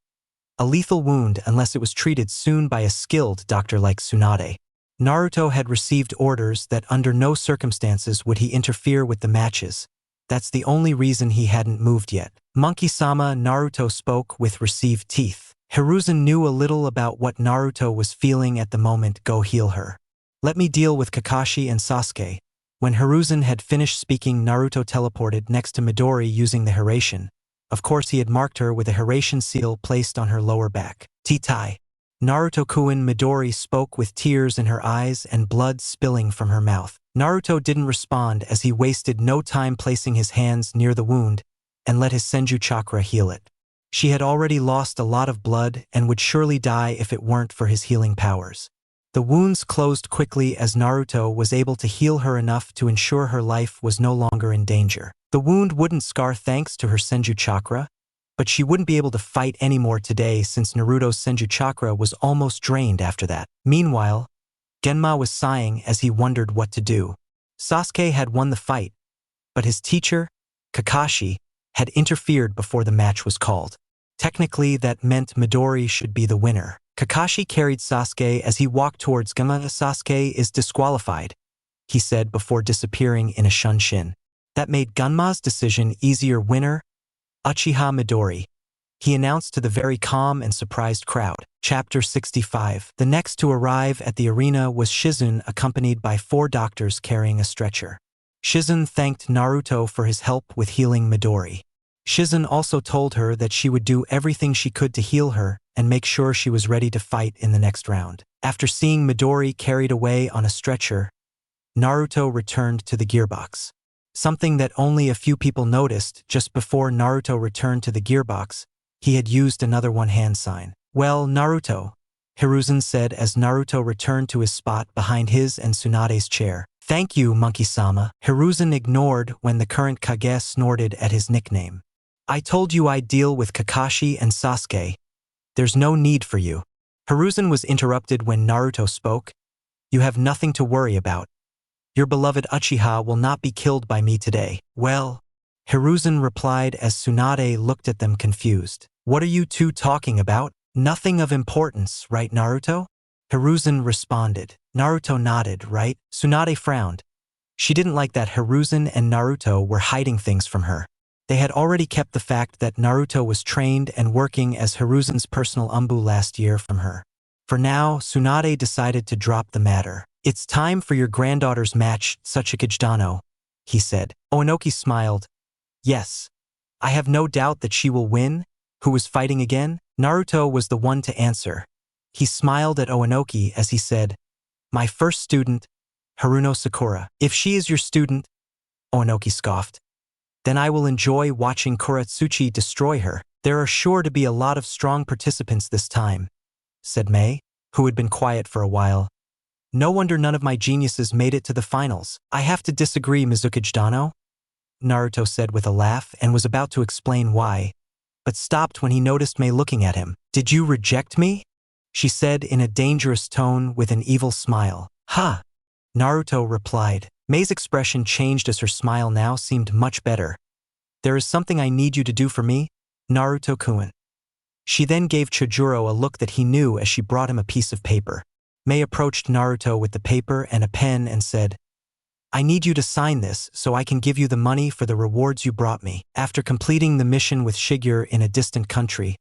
A lethal wound unless it was treated soon by a skilled doctor like Tsunade. Naruto had received orders that under no circumstances would he interfere with the matches. That's the only reason he hadn't moved yet. Monkey-sama, Naruto spoke with received teeth. Hiruzen knew a little about what Naruto was feeling at the moment. Go heal her. Let me deal with Kakashi and Sasuke. When Hiruzen had finished speaking, Naruto teleported next to Midori using the Hiraishin. Of course, he had marked her with a Hiraishin seal placed on her lower back. Titai. Naruto-kun, Midori spoke with tears in her eyes and blood spilling from her mouth. Naruto didn't respond as he wasted no time placing his hands near the wound and let his Senju chakra heal it. She had already lost a lot of blood and would surely die if it weren't for his healing powers. The wounds closed quickly as Naruto was able to heal her enough to ensure her life was no longer in danger. The wound wouldn't scar thanks to her Senju chakra, but she wouldn't be able to fight anymore today since Naruto's Senju chakra was almost drained after that. Meanwhile, Genma was sighing as he wondered what to do. Sasuke had won the fight, but his teacher, Kakashi, had interfered before the match was called. Technically, that meant Midori should be the winner. Kakashi carried Sasuke as he walked towards Genma. Sasuke is disqualified, he said before disappearing in a shunshin. That made Genma's decision easier. Winner, Uchiha Midori, he announced to the very calm and surprised crowd. Chapter 65. The next to arrive at the arena was Shizune, accompanied by 4 doctors carrying a stretcher. Shizune thanked Naruto for his help with healing Midori. Shizune also told her that she would do everything she could to heal her and make sure she was ready to fight in the next round. After seeing Midori carried away on a stretcher, Naruto returned to the gearbox. something that only a few people noticed. Just before Naruto returned to the gearbox, he had used another one-hand sign. "Well, Naruto," Hiruzen said as Naruto returned to his spot behind his and Tsunade's chair. "Thank you, Monkey-sama." Hiruzen ignored when the current Kage snorted at his nickname. "I told you I'd deal with Kakashi and Sasuke. There's no need for you." Hiruzen was interrupted when Naruto spoke. "You have nothing to worry about. Your beloved Uchiha will not be killed by me today." "Well," Hiruzen replied as Tsunade looked at them confused. "What are you two talking about? Nothing of importance, right, Naruto?" Hiruzen responded. Naruto nodded, "Right?" Tsunade frowned. She didn't like that Hiruzen and Naruto were hiding things from her. They had already kept the fact that Naruto was trained and working as Hiruzen's personal umbu last year from her. For now, Tsunade decided to drop the matter. "It's time for your granddaughter's match, Tsuchikage-dano," he said. Onoki smiled. "Yes. I have no doubt that she will win." "Who was fighting again?" Naruto was the one to answer. He smiled at Onoki as he said, "My first student, Haruno Sakura." "If she is your student," Onoki scoffed, "then I will enjoy watching Kuratsuchi destroy her." "There are sure to be a lot of strong participants this time," said Mei, who had been quiet for a while. "No wonder none of my geniuses made it to the finals." "I have to disagree, Mizukage-dano," Naruto said with a laugh and was about to explain why, but stopped when he noticed Mei looking at him. "Did you reject me?" she said in a dangerous tone with an evil smile. "Ha!" Naruto replied. Mei's expression changed as her smile now seemed much better. "There is something I need you to do for me, Naruto-kun." She then gave Chojuro a look that he knew as she brought him a piece of paper. Mei approached Naruto with the paper and a pen and said, "I need you to sign this so I can give you the money for the rewards you brought me." After completing the mission with Shigeru in a distant country,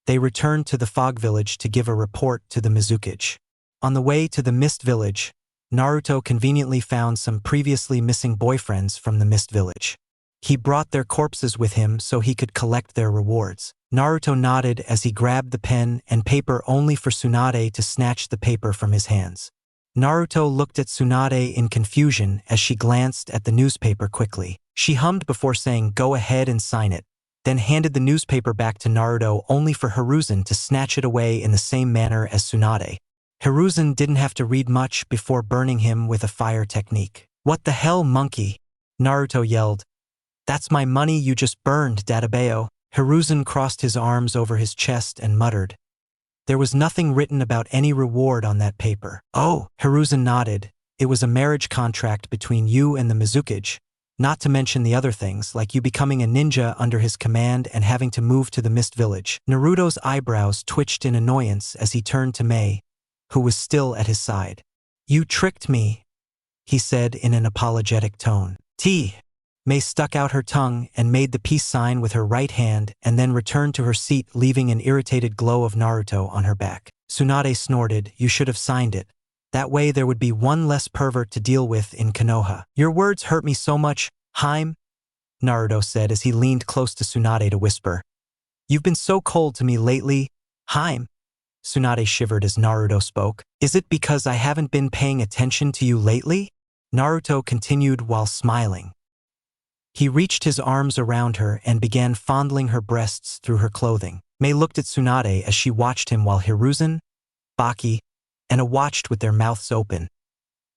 they returned to the Fog Village to give a report to the Mizukage. On the way to the Mist Village, Naruto conveniently found some previously missing boyfriends from the Mist Village. He brought their corpses with him so he could collect their rewards. Naruto nodded as he grabbed the pen and paper only for Tsunade to snatch the paper from his hands. Naruto looked at Tsunade in confusion as she glanced at the newspaper quickly. She hummed before saying, "Go ahead and sign it," then handed the newspaper back to Naruto only for Hiruzen to snatch it away in the same manner as Tsunade. Hiruzen didn't have to read much before burning him with a fire technique. "What the hell, monkey?" Naruto yelled. "That's my money you just burned, Databeo." Hiruzen crossed his arms over his chest and muttered. "There was nothing written about any reward on that paper." "Oh," Hiruzen nodded. "It was a marriage contract between you and the Mizukage, not to mention the other things, like you becoming a ninja under his command and having to move to the Mist Village." Naruto's eyebrows twitched in annoyance as he turned to Mei, who was still at his side. "You tricked me," he said in an apologetic tone. Mei stuck out her tongue and made the peace sign with her right hand and then returned to her seat, leaving an irritated glow of Naruto on her back. Tsunade snorted, "You should have signed it. That way there would be one less pervert to deal with in Konoha." "Your words hurt me so much, Harem," Naruto said as he leaned close to Tsunade to whisper. "You've been so cold to me lately, Harem." Tsunade shivered as Naruto spoke. "Is it because I haven't been paying attention to you lately?" Naruto continued while smiling. He reached his arms around her and began fondling her breasts through her clothing. Mei looked at Tsunade as she watched him while Hiruzen, Baki, and Ina watched with their mouths open,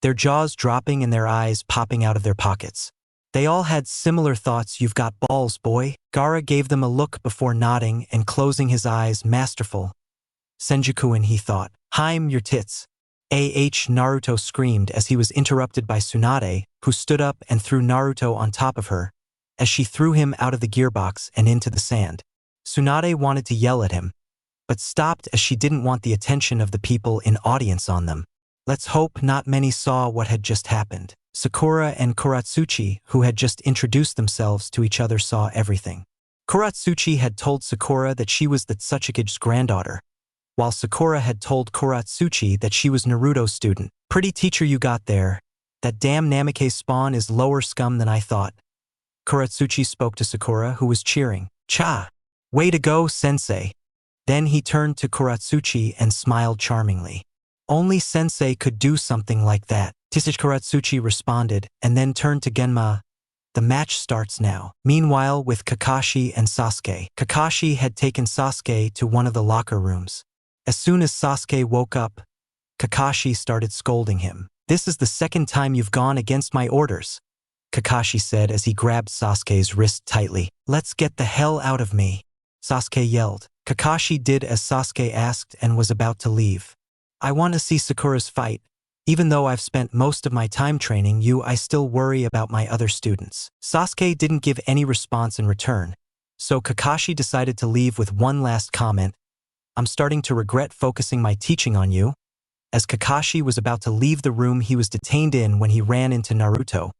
their jaws dropping and their eyes popping out of their pockets. They all had similar thoughts. "You've got balls, boy." Gaara gave them a look before nodding and closing his eyes. "Masterful. Senju-kun," he thought. "Harem, your tits." Naruto screamed as he was interrupted by Tsunade, who stood up and threw Naruto on top of her, as she threw him out of the gearbox and into the sand. Tsunade wanted to yell at him, but stopped as she didn't want the attention of the people in audience on them. Let's hope not many saw what had just happened. Sakura and Kuratsuchi, who had just introduced themselves to each other, saw everything. Kuratsuchi had told Sakura that she was the Tsuchikage's granddaughter, while Sakura had told Kuratsuchi that she was Naruto's student. "Pretty teacher you got there. That damn Namikaze spawn is lower scum than I thought." Kuratsuchi spoke to Sakura, who was cheering. "Cha! Way to go, sensei." Then he turned to Kuratsuchi and smiled charmingly. "Only sensei could do something like that." Kuratsuchi responded, and then turned to Genma. The match starts now. Meanwhile, with Kakashi and Sasuke. Kakashi had taken Sasuke to one of the locker rooms. As soon as Sasuke woke up, Kakashi started scolding him. "This is the second time you've gone against my orders," Kakashi said as he grabbed Sasuke's wrist tightly. "Let's get the hell out of me," Sasuke yelled. Kakashi did as Sasuke asked and was about to leave. "I want to see Sakura's fight. Even though I've spent most of my time training you, I still worry about my other students." Sasuke didn't give any response in return, so Kakashi decided to leave with one last comment. "I'm starting to regret focusing my teaching on you." As Kakashi was about to leave the room he was detained in when he ran into Naruto,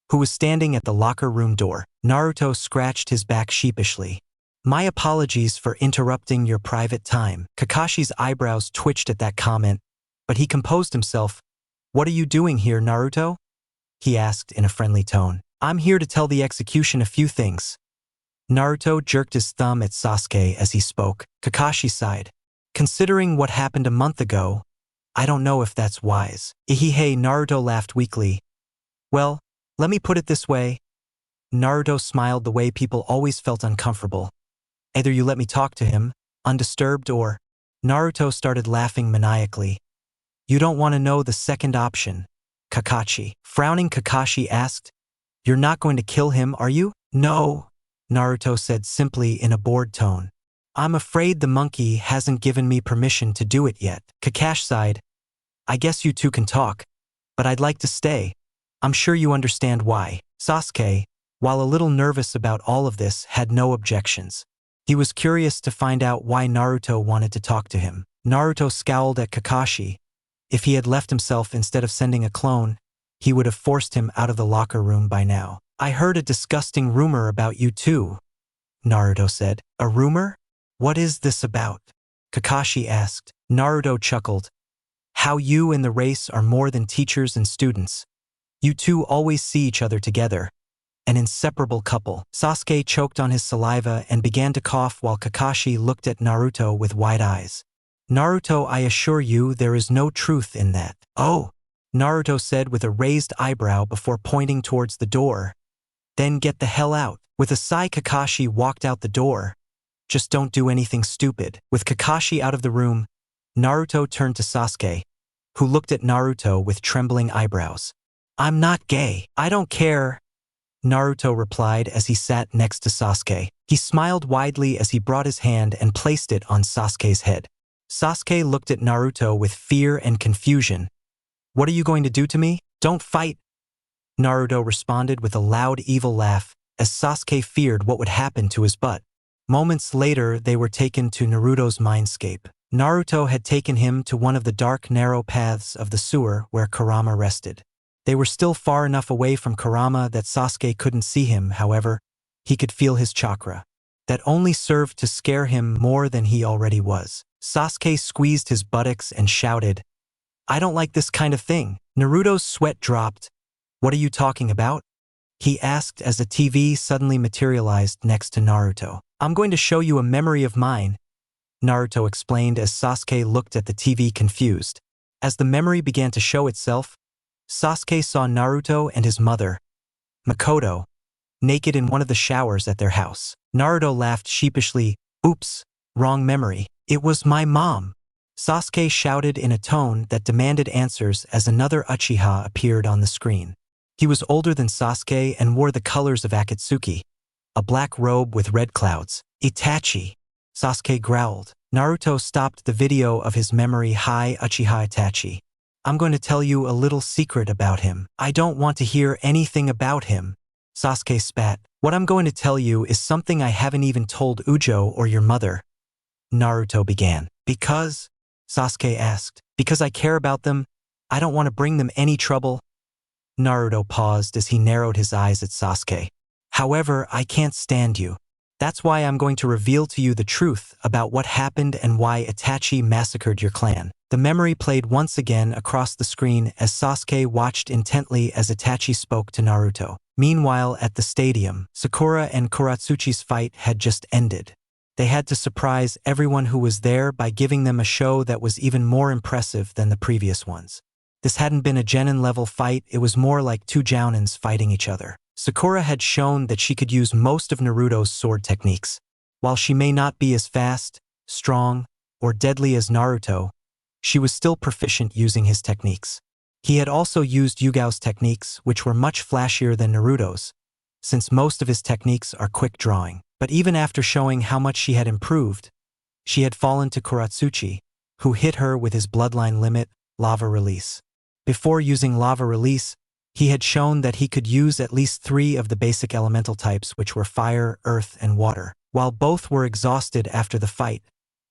who was standing at the locker room door. Naruto scratched his back sheepishly. "My apologies for interrupting your private time." Kakashi's eyebrows twitched at that comment, but he composed himself. "What are you doing here, Naruto?" he asked in a friendly tone. "I'm here to tell the execution a few things." Naruto jerked his thumb at Sasuke as he spoke. Kakashi sighed. "Considering what happened a month ago, I don't know if that's wise." Ihihei, Naruto laughed weakly. "Well, let me put it this way." Naruto smiled the way people always felt uncomfortable. "Either you let me talk to him, undisturbed, or—" Naruto started laughing maniacally. "You don't want to know the second option, Kakashi." Frowning, Kakashi asked, "You're not going to kill him, are you?" "No," Naruto said simply in a bored tone. "I'm afraid the monkey hasn't given me permission to do it yet." Kakashi sighed. "I guess you two can talk, but I'd like to stay. I'm sure you understand why." Sasuke, while a little nervous about all of this, had no objections. He was curious to find out why Naruto wanted to talk to him. Naruto scowled at Kakashi. If he had left himself instead of sending a clone, he would have forced him out of the locker room by now. "I heard a disgusting rumor about you two," Naruto said. "A rumor? What is this about?" Kakashi asked. Naruto chuckled. "How you and the race are more than teachers and students. You two always see each other together. An inseparable couple." Sasuke choked on his saliva and began to cough while Kakashi looked at Naruto with wide eyes. "Naruto, I assure you there is no truth in that." "Oh," Naruto said with a raised eyebrow before pointing towards the door. "Then get the hell out." With a sigh, Kakashi walked out the door. "Just don't do anything stupid." With Kakashi out of the room, Naruto turned to Sasuke, who looked at Naruto with trembling eyebrows. "I'm not gay." "I don't care," Naruto replied as he sat next to Sasuke. He smiled widely as he brought his hand and placed it on Sasuke's head. Sasuke looked at Naruto with fear and confusion. "What are you going to do to me?" "Don't fight," Naruto responded with a loud evil laugh, as Sasuke feared what would happen to his butt. Moments later, they were taken to Naruto's mindscape. Naruto had taken him to one of the dark, narrow paths of the sewer where Kurama rested. They were still far enough away from Kurama that Sasuke couldn't see him, however, he could feel his chakra. That only served to scare him more than he already was. Sasuke squeezed his buttocks and shouted, "I don't like this kind of thing." Naruto's sweat dropped. "What are you talking about?" he asked as a TV suddenly materialized next to Naruto. "I'm going to show you a memory of mine," Naruto explained as Sasuke looked at the TV confused. As the memory began to show itself, Sasuke saw Naruto and his mother, Makoto, naked in one of the showers at their house. Naruto laughed sheepishly. "Oops, wrong memory. It was my mom," Sasuke shouted in a tone that demanded answers as another Uchiha appeared on the screen. He was older than Sasuke and wore the colors of Akatsuki, a black robe with red clouds. "Itachi," Sasuke growled. Naruto stopped the video of his memory. "Hi, Uchiha Itachi. I'm going to tell you a little secret about him." "I don't want to hear anything about him," Sasuke spat. "What I'm going to tell you is something I haven't even told Ujo or your mother," Naruto began. "Because?" Sasuke asked. "Because I care about them. I don't want to bring them any trouble." Naruto paused as he narrowed his eyes at Sasuke. "However, I can't stand you. That's why I'm going to reveal to you the truth about what happened and why Itachi massacred your clan." The memory played once again across the screen as Sasuke watched intently as Itachi spoke to Naruto. Meanwhile, at the stadium, Sakura and Kuratsuchi's fight had just ended. They had to surprise everyone who was there by giving them a show that was even more impressive than the previous ones. This hadn't been a genin-level fight, it was more like two jounins fighting each other. Sakura had shown that she could use most of Naruto's sword techniques. While she may not be as fast, strong, or deadly as Naruto, she was still proficient using his techniques. He had also used Yugao's techniques, which were much flashier than Naruto's, since most of his techniques are quick drawing. But even after showing how much she had improved, she had fallen to Kuratsuchi, who hit her with his bloodline limit, lava release. Before using lava release, he had shown that he could use at least 3 of the basic elemental types, which were fire, earth, and water. While both were exhausted after the fight,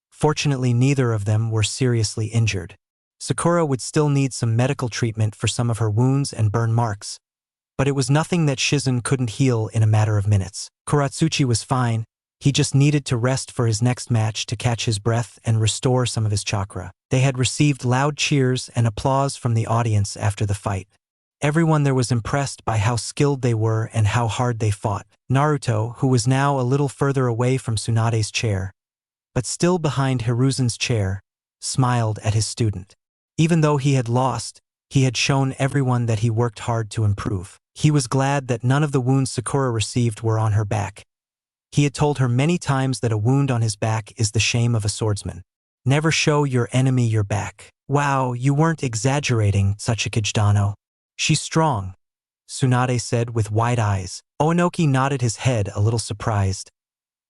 fortunately neither of them were seriously injured. Sakura would still need some medical treatment for some of her wounds and burn marks, but it was nothing that Shizen couldn't heal in a matter of minutes. Kuratsuchi was fine, he just needed to rest for his next match to catch his breath and restore some of his chakra. They had received loud cheers and applause from the audience after the fight. Everyone there was impressed by how skilled they were and how hard they fought. Naruto, who was now a little further away from Tsunade's chair, but still behind Hiruzen's chair, smiled at his student. Even though he had lost, he had shown everyone that he worked hard to improve. He was glad that none of the wounds Sakura received were on her back. He had told her many times that a wound on his back is the shame of a swordsman. Never show your enemy your back. Wow, you weren't exaggerating, Sachikage-dano. She's strong, Tsunade said with wide eyes. Onoki nodded his head a little surprised.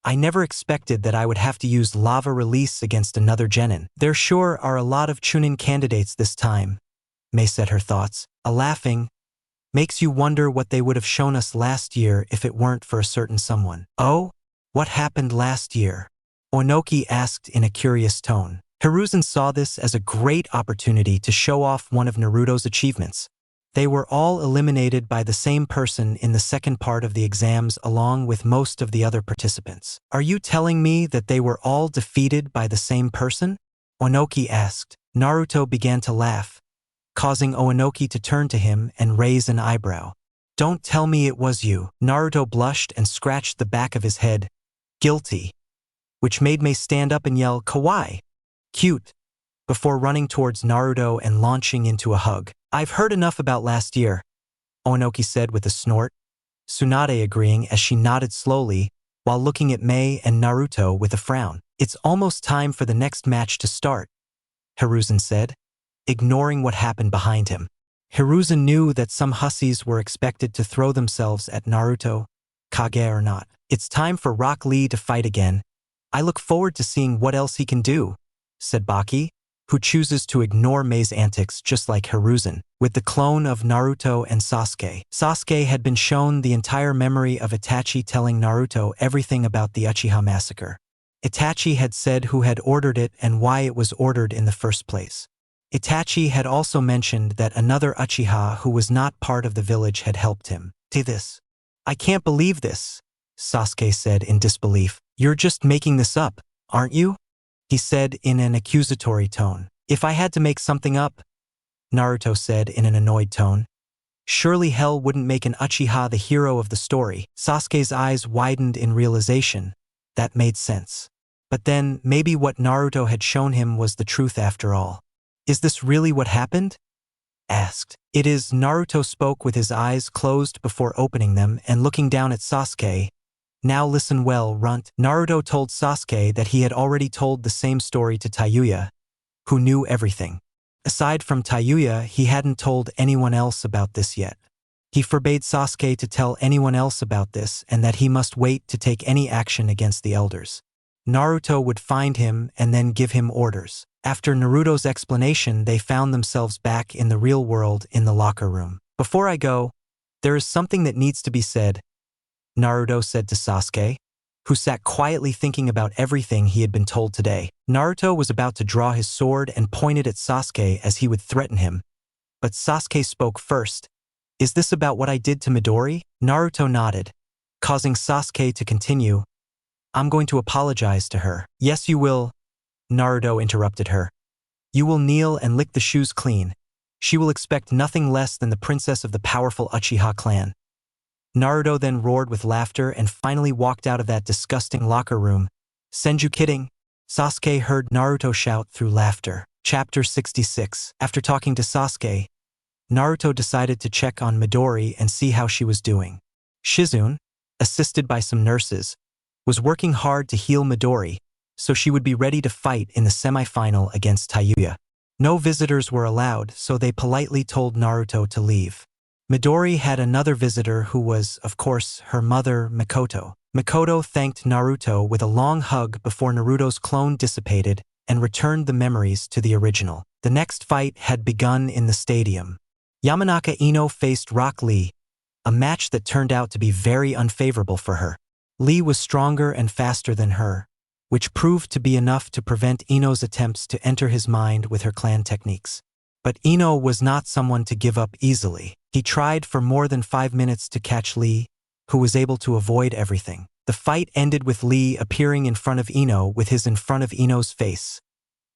I never expected that I would have to use lava release against another genin. There sure are a lot of Chunin candidates this time, Mei said her thoughts. A laughing, makes you wonder what they would have shown us last year if it weren't for a certain someone. Oh? What happened last year? Onoki asked in a curious tone. Hiruzen saw this as a great opportunity to show off one of Naruto's achievements. They were all eliminated by the same person in the second part of the exams along with most of the other participants. Are you telling me that they were all defeated by the same person? Onoki asked. Naruto began to laugh, causing Onoki to turn to him and raise an eyebrow. Don't tell me it was you. Naruto blushed and scratched the back of his head. Guilty. Which made Mei stand up and yell, Kawaii! Cute! Before running towards Naruto and launching into a hug. I've heard enough about last year, Onoki said with a snort. Tsunade agreeing as she nodded slowly while looking at Mei and Naruto with a frown. It's almost time for the next match to start, Hiruzen said, ignoring what happened behind him. Hiruzen knew that some hussies were expected to throw themselves at Naruto, Kage or not. It's time for Rock Lee to fight again. I look forward to seeing what else he can do, said Baki, who chooses to ignore Mei's antics just like Hiruzen. With the clone of Naruto and Sasuke. Sasuke had been shown the entire memory of Itachi telling Naruto everything about the Uchiha massacre. Itachi had said who had ordered it and why it was ordered in the first place. Itachi had also mentioned that another Uchiha who was not part of the village had helped him. To this. I can't believe this, Sasuke said in disbelief. You're just making this up, aren't you? He said in an accusatory tone. If I had to make something up, Naruto said in an annoyed tone. Surely hell wouldn't make an Uchiha the hero of the story. Sasuke's eyes widened in realization. That made sense. But then, maybe what Naruto had shown him was the truth after all. Is this really what happened? Asked. It is. Naruto spoke with his eyes closed before opening them and looking down at Sasuke. Now listen well, runt. Naruto told Sasuke that he had already told the same story to Tayuya, who knew everything. Aside from Tayuya, he hadn't told anyone else about this yet. He forbade Sasuke to tell anyone else about this and that he must wait to take any action against the elders. Naruto would find him and then give him orders. After Naruto's explanation, they found themselves back in the real world in the locker room. Before I go, there is something that needs to be said, Naruto said to Sasuke, who sat quietly thinking about everything he had been told today. Naruto was about to draw his sword and pointed at Sasuke as he would threaten him. But Sasuke spoke first. Is this about what I did to Midori? Naruto nodded, causing Sasuke to continue. I'm going to apologize to her. Yes, you will, Naruto interrupted her. You will kneel and lick the shoes clean. She will expect nothing less than the princess of the powerful Uchiha clan. Naruto then roared with laughter and finally walked out of that disgusting locker room. Senju kidding? Sasuke heard Naruto shout through laughter. Chapter 66. After talking to Sasuke, Naruto decided to check on Midori and see how she was doing. Shizune, assisted by some nurses, was working hard to heal Midori, so she would be ready to fight in the semi-final against Tayuya. No visitors were allowed, so they politely told Naruto to leave. Midori had another visitor who was, of course, her mother, Mikoto. Mikoto thanked Naruto with a long hug before Naruto's clone dissipated and returned the memories to the original. The next fight had begun in the stadium. Yamanaka Ino faced Rock Lee, a match that turned out to be very unfavorable for her. Lee was stronger and faster than her, which proved to be enough to prevent Ino's attempts to enter his mind with her clan techniques. But Ino was not someone to give up easily. He tried for more than 5 minutes to catch Lee, who was able to avoid everything. The fight ended with Lee appearing in front of Ino with his in front of Ino's face,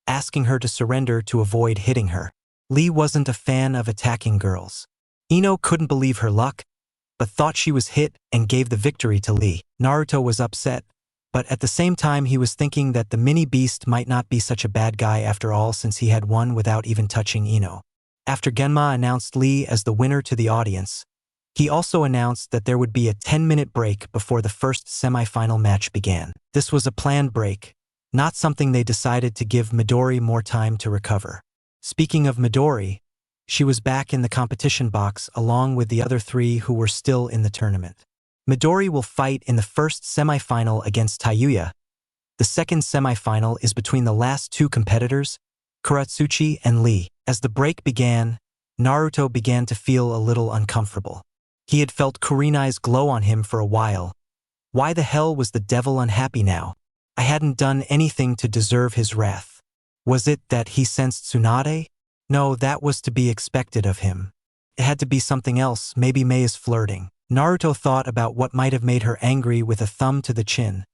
asking her to surrender to avoid hitting her. Lee wasn't a fan of attacking girls. Ino couldn't believe her luck, but thought she was hit and gave the victory to Lee. Naruto was upset, but at the same time he was thinking that the mini-beast might not be such a bad guy after all since he had won without even touching Ino. After Genma announced Lee as the winner to the audience, he also announced that there would be a 10-minute break before the first semi-final match began. This was a planned break, not something they decided to give Midori more time to recover. Speaking of Midori, she was back in the competition box along with the other 3 who were still in the tournament. Midori will fight in the first semi-final against Tayuya. The second semi-final is between the last 2 competitors, Kuratsuchi and Lee. As the break began, Naruto began to feel a little uncomfortable. He had felt Kurenai's glow on him for a while. Why the hell was the devil unhappy now? I hadn't done anything to deserve his wrath. Was it that he sensed Tsunade? No, that was to be expected of him. It had to be something else, maybe Mei is flirting. Naruto thought about what might have made her angry with a thumb to the chin,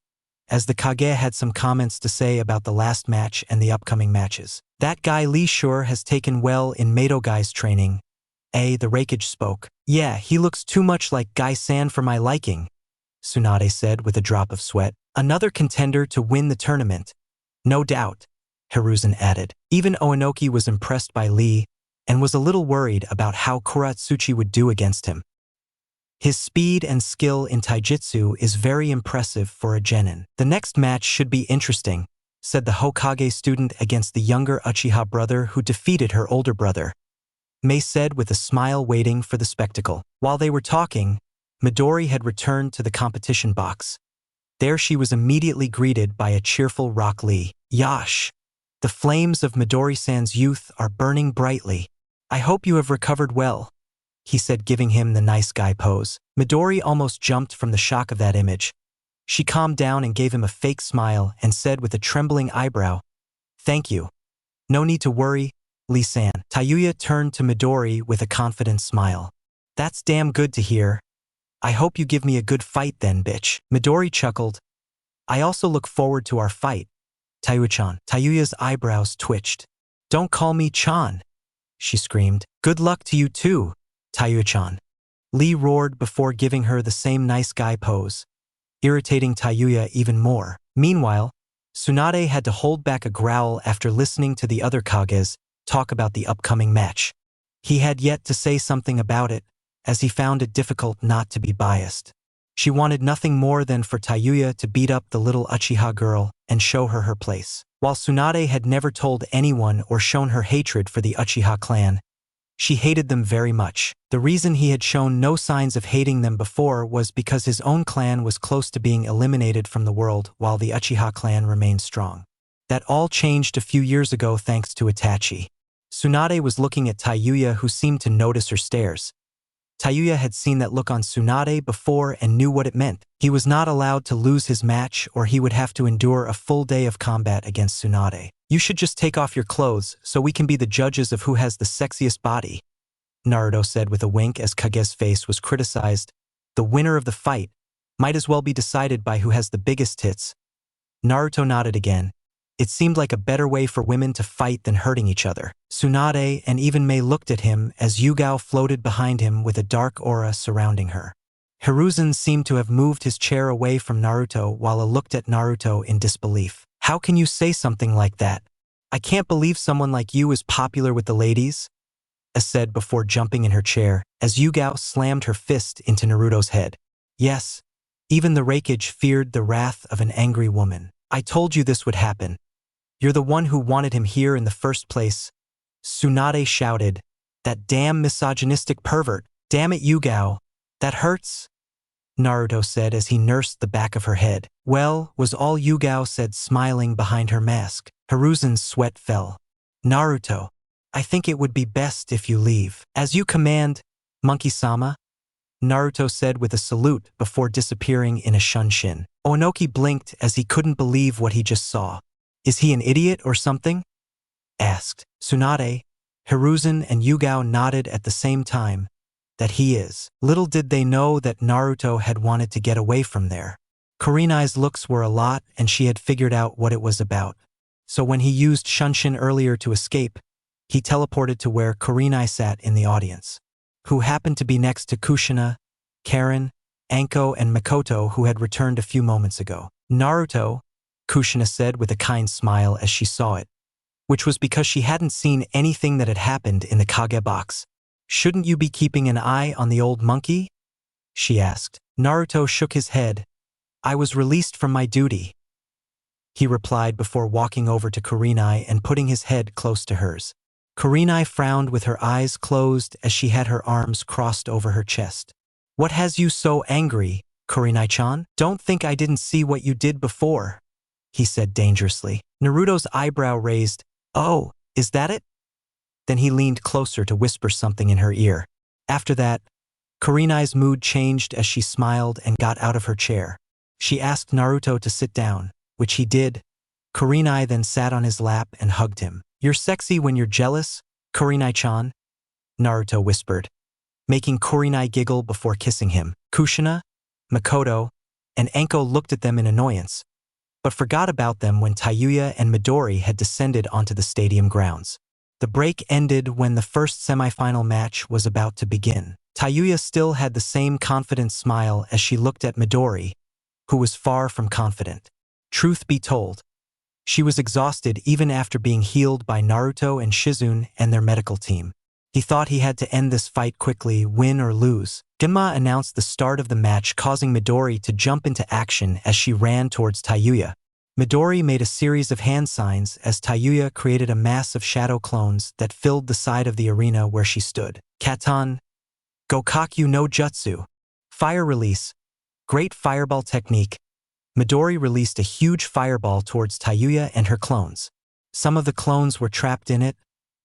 as the Kage had some comments to say about the last match and the upcoming matches. That guy Lee sure has taken well in Mato Guy's training. The Raikage spoke. Yeah, he looks too much like Guy-san for my liking, Tsunade said with a drop of sweat. Another contender to win the tournament. No doubt, Hiruzen added. Even Oenoki was impressed by Lee and was a little worried about how Kuratsuchi would do against him. His speed and skill in taijutsu is very impressive for a genin. The next match should be interesting, said the Hokage student against the younger Uchiha brother who defeated her older brother. Mei said with a smile waiting for the spectacle. While they were talking, Midori had returned to the competition box. There she was immediately greeted by a cheerful Rock Lee. Yash! The flames of Midori-san's youth are burning brightly. I hope you have recovered well, he said, giving him the nice guy pose. Midori almost jumped from the shock of that image. She calmed down and gave him a fake smile and said with a trembling eyebrow, "Thank you. No need to worry, Lee-san." Tayuya turned to Midori with a confident smile. That's damn good to hear. I hope you give me a good fight then, bitch. Midori chuckled. I also look forward to our fight, Tayuya-chan. Tayuya's eyebrows twitched. Don't call me Chan, she screamed. Good luck to you too, Tayuya-chan. Lee roared before giving her the same nice guy pose, irritating Tayuya even more. Meanwhile, Tsunade had to hold back a growl after listening to the other Kages talk about the upcoming match. He had yet to say something about it, as he found it difficult not to be biased. She wanted nothing more than for Tayuya to beat up the little Uchiha girl and show her her place. While Tsunade had never told anyone or shown her hatred for the Uchiha clan, she hated them very much. The reason he had shown no signs of hating them before was because his own clan was close to being eliminated from the world while the Uchiha clan remained strong. That all changed a few years ago thanks to Itachi. Tsunade was looking at Tayuya, who seemed to notice her stares. Tayuya had seen that look on Tsunade before and knew what it meant. He was not allowed to lose his match or he would have to endure a full day of combat against Tsunade. You should just take off your clothes so we can be the judges of who has the sexiest body, Naruto said with a wink as Kage's face was criticized. The winner of the fight might as well be decided by who has the biggest tits. Naruto nodded again. It seemed like a better way for women to fight than hurting each other. Tsunade and even Mei looked at him as Yugao floated behind him with a dark aura surrounding her. Hiruzen seemed to have moved his chair away from Naruto while he looked at Naruto in disbelief. How can you say something like that? I can't believe someone like you is popular with the ladies, said before jumping in her chair as Yugao slammed her fist into Naruto's head. Yes, even the Raikage feared the wrath of an angry woman. I told you this would happen. You're the one who wanted him here in the first place. Tsunade shouted. That damn misogynistic pervert. Damn it, Yugao. That hurts. Naruto said as he nursed the back of her head. Well, was all Yugao said, smiling behind her mask. Hiruzen's sweat fell. Naruto, I think it would be best if you leave. As you command, Monkey-sama, Naruto said with a salute before disappearing in a shunshin. Onoki blinked as he couldn't believe what he just saw. Is he an idiot or something? Asked Tsunade. Hiruzen and Yugao nodded at the same time. That he is. Little did they know that Naruto had wanted to get away from there. Kurenai's looks were a lot and she had figured out what it was about. So when he used Shunshin earlier to escape, he teleported to where Kurenai sat in the audience, who happened to be next to Kushina, Karen, Anko, and Makoto, who had returned a few moments ago. Naruto, Kushina said with a kind smile as she saw it, which was because she hadn't seen anything that had happened in the Kage box. Shouldn't you be keeping an eye on the old monkey? She asked. Naruto shook his head. I was released from my duty, he replied before walking over to Kurenai and putting his head close to hers. Kurenai frowned with her eyes closed as she had her arms crossed over her chest. What has you so angry, Kurenai-chan? Don't think I didn't see what you did before, he said dangerously. Naruto's eyebrow raised. Oh, is that it? Then he leaned closer to whisper something in her ear. After that, Kurenai's mood changed as she smiled and got out of her chair. She asked Naruto to sit down, which he did. Kurenai then sat on his lap and hugged him. You're sexy when you're jealous, Kurenai-chan, Naruto whispered, making Kurenai giggle before kissing him. Kushina, Makoto, and Anko looked at them in annoyance, but forgot about them when Tayuya and Midori had descended onto the stadium grounds. The break ended when the first semifinal match was about to begin. Tayuya still had the same confident smile as she looked at Midori, who was far from confident. Truth be told, she was exhausted even after being healed by Naruto and Shizune and their medical team. He thought he had to end this fight quickly, win or lose. Genma announced the start of the match, causing Midori to jump into action as she ran towards Tayuya. Midori made a series of hand signs as Tayuya created a mass of shadow clones that filled the side of the arena where she stood. Katan, Gokakyu no Jutsu, fire release, great fireball technique. Midori released a huge fireball towards Tayuya and her clones. Some of the clones were trapped in it,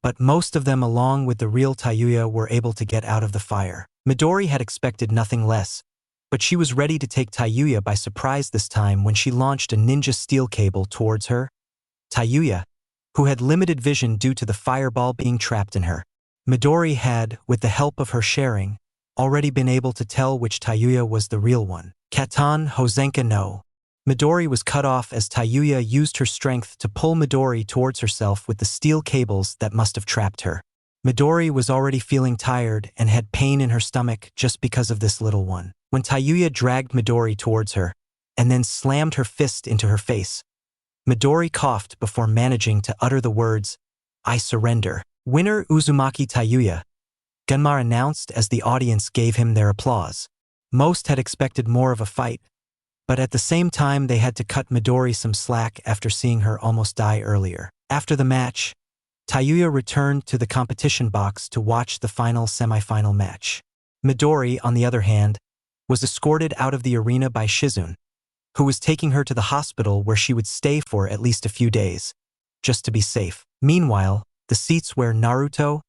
but most of them along with the real Tayuya were able to get out of the fire. Midori had expected nothing less, but she was ready to take Tayuya by surprise this time when she launched a ninja steel cable towards her. Tayuya, who had limited vision due to the fireball being trapped in her. Midori had, with the help of her sharing, already been able to tell which Tayuya was the real one. Katan Hozenka no. Midori was cut off as Tayuya used her strength to pull Midori towards herself with the steel cables that must have trapped her. Midori was already feeling tired and had pain in her stomach just because of this little one. When Tayuya dragged Midori towards her, and then slammed her fist into her face, Midori coughed before managing to utter the words, I surrender. Winner Uzumaki Tayuya, Genma announced as the audience gave him their applause. Most had expected more of a fight, but at the same time they had to cut Midori some slack after seeing her almost die earlier. After the match, Tayuya returned to the competition box to watch the final semifinal match. Midori, on the other hand, was escorted out of the arena by Shizune, who was taking her to the hospital where she would stay for at least a few days, just to be safe. Meanwhile, the seats where Naruto,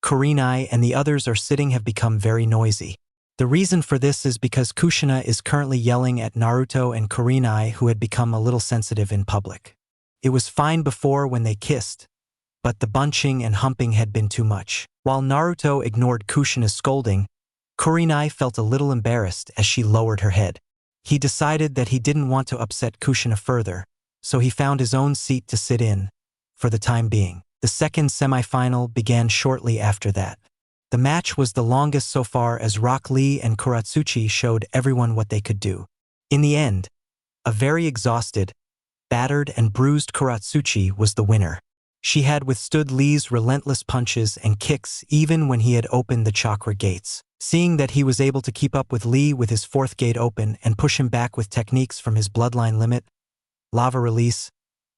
Kurenai, and the others are sitting have become very noisy. The reason for this is because Kushina is currently yelling at Naruto and Kurenai, who had become a little sensitive in public. It was fine before when they kissed, but the bunching and humping had been too much. While Naruto ignored Kushina's scolding, Kurenai felt a little embarrassed as she lowered her head. He decided that he didn't want to upset Kushina further, so he found his own seat to sit in, for the time being. The second semifinal began shortly after that. The match was the longest so far as Rock Lee and Kuratsuchi showed everyone what they could do. In the end, a very exhausted, battered and bruised Kuratsuchi was the winner. She had withstood Lee's relentless punches and kicks even when he had opened the chakra gates. Seeing that he was able to keep up with Lee with his fourth gate open and push him back with techniques from his bloodline limit, lava release,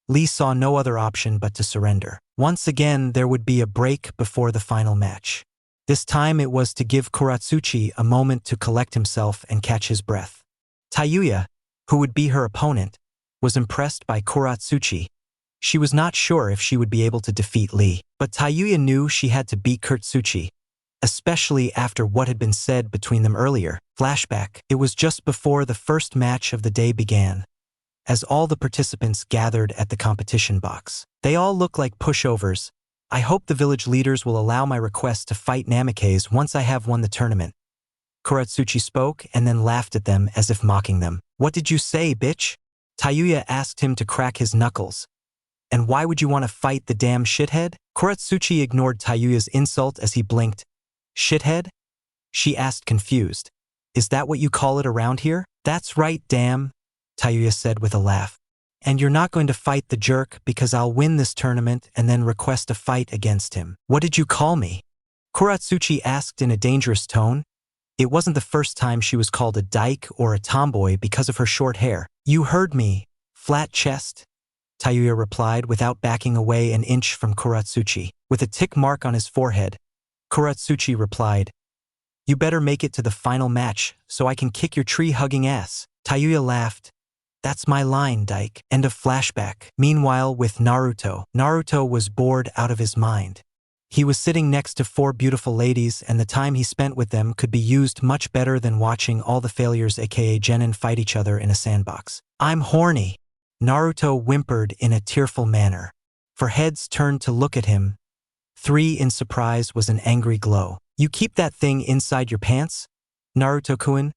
Lee saw no other option but to surrender. Once again, there would be a break before the final match. This time it was to give Kuratsuchi a moment to collect himself and catch his breath. Tayuya, who would be her opponent, was impressed by Kuratsuchi. She was not sure if she would be able to defeat Lee, but Tayuya knew she had to beat Kuratsuchi, especially after what had been said between them earlier. Flashback. It was just before the first match of the day began, as all the participants gathered at the competition box. They all look like pushovers. I hope the village leaders will allow my request to fight Namikaze once I have won the tournament. Kuratsuchi spoke and then laughed at them as if mocking them. What did you say, bitch? Tayuya asked him to crack his knuckles. And why would you want to fight the damn shithead? Kuratsuchi ignored Tayuya's insult as he blinked. Shithead? She asked, confused. Is that what you call it around here? That's right, damn, Tayuya said with a laugh. And you're not going to fight the jerk because I'll win this tournament and then request a fight against him. What did you call me? Kuratsuchi asked in a dangerous tone. It wasn't the first time she was called a dyke or a tomboy because of her short hair. You heard me, flat chest, Tayuya replied without backing away an inch from Kuratsuchi. With a tick mark on his forehead, Kuratsuchi replied, You better make it to the final match so I can kick your tree-hugging ass. Tayuya laughed. That's my line, dyke. End of flashback. Meanwhile, with Naruto. Naruto was bored out of his mind. He was sitting next to four beautiful ladies, and the time he spent with them could be used much better than watching all the failures aka genin fight each other in a sandbox. I'm horny, Naruto whimpered in a tearful manner. For heads turned to look at him. 3 in surprise was an angry glow. You keep that thing inside your pants? Naruto-kun?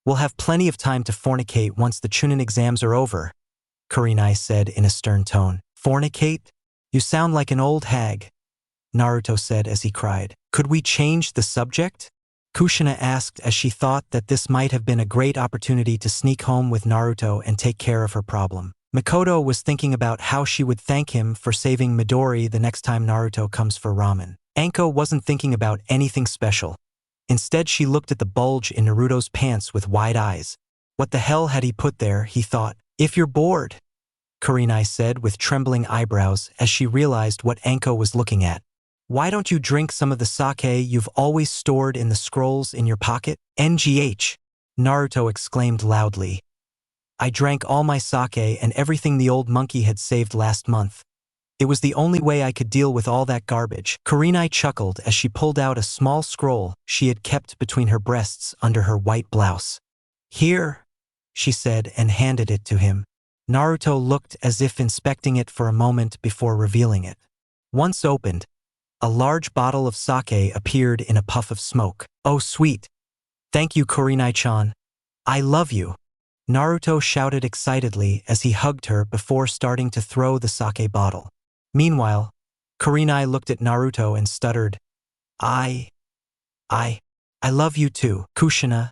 We'll have plenty of time to fornicate once the Chunin exams are over, Kurenai said in a stern tone. Fornicate? You sound like an old hag, Naruto said as he cried. Could we change the subject? Kushina asked as she thought that this might have been a great opportunity to sneak home with Naruto and take care of her problem. Makoto was thinking about how she would thank him for saving Midori the next time Naruto comes for ramen. Anko wasn't thinking about anything special. Instead, she looked at the bulge in Naruto's pants with wide eyes. What the hell had he put there, he thought. If you're bored, Kurenai said with trembling eyebrows as she realized what Anko was looking at. Why don't you drink some of the sake you've always stored in the scrolls in your pocket? NGH, Naruto exclaimed loudly. I drank all my sake and everything the old monkey had saved last month. It was the only way I could deal with all that garbage. Kurenai chuckled as she pulled out a small scroll she had kept between her breasts under her white blouse. Here, she said and handed it to him. Naruto looked as if inspecting it for a moment before revealing it. Once opened, a large bottle of sake appeared in a puff of smoke. Oh sweet. Thank you, Kurenai-chan. I love you, Naruto shouted excitedly as he hugged her before starting to throw the sake bottle. Meanwhile, Kurenai looked at Naruto and stuttered, I love you too. Kushina,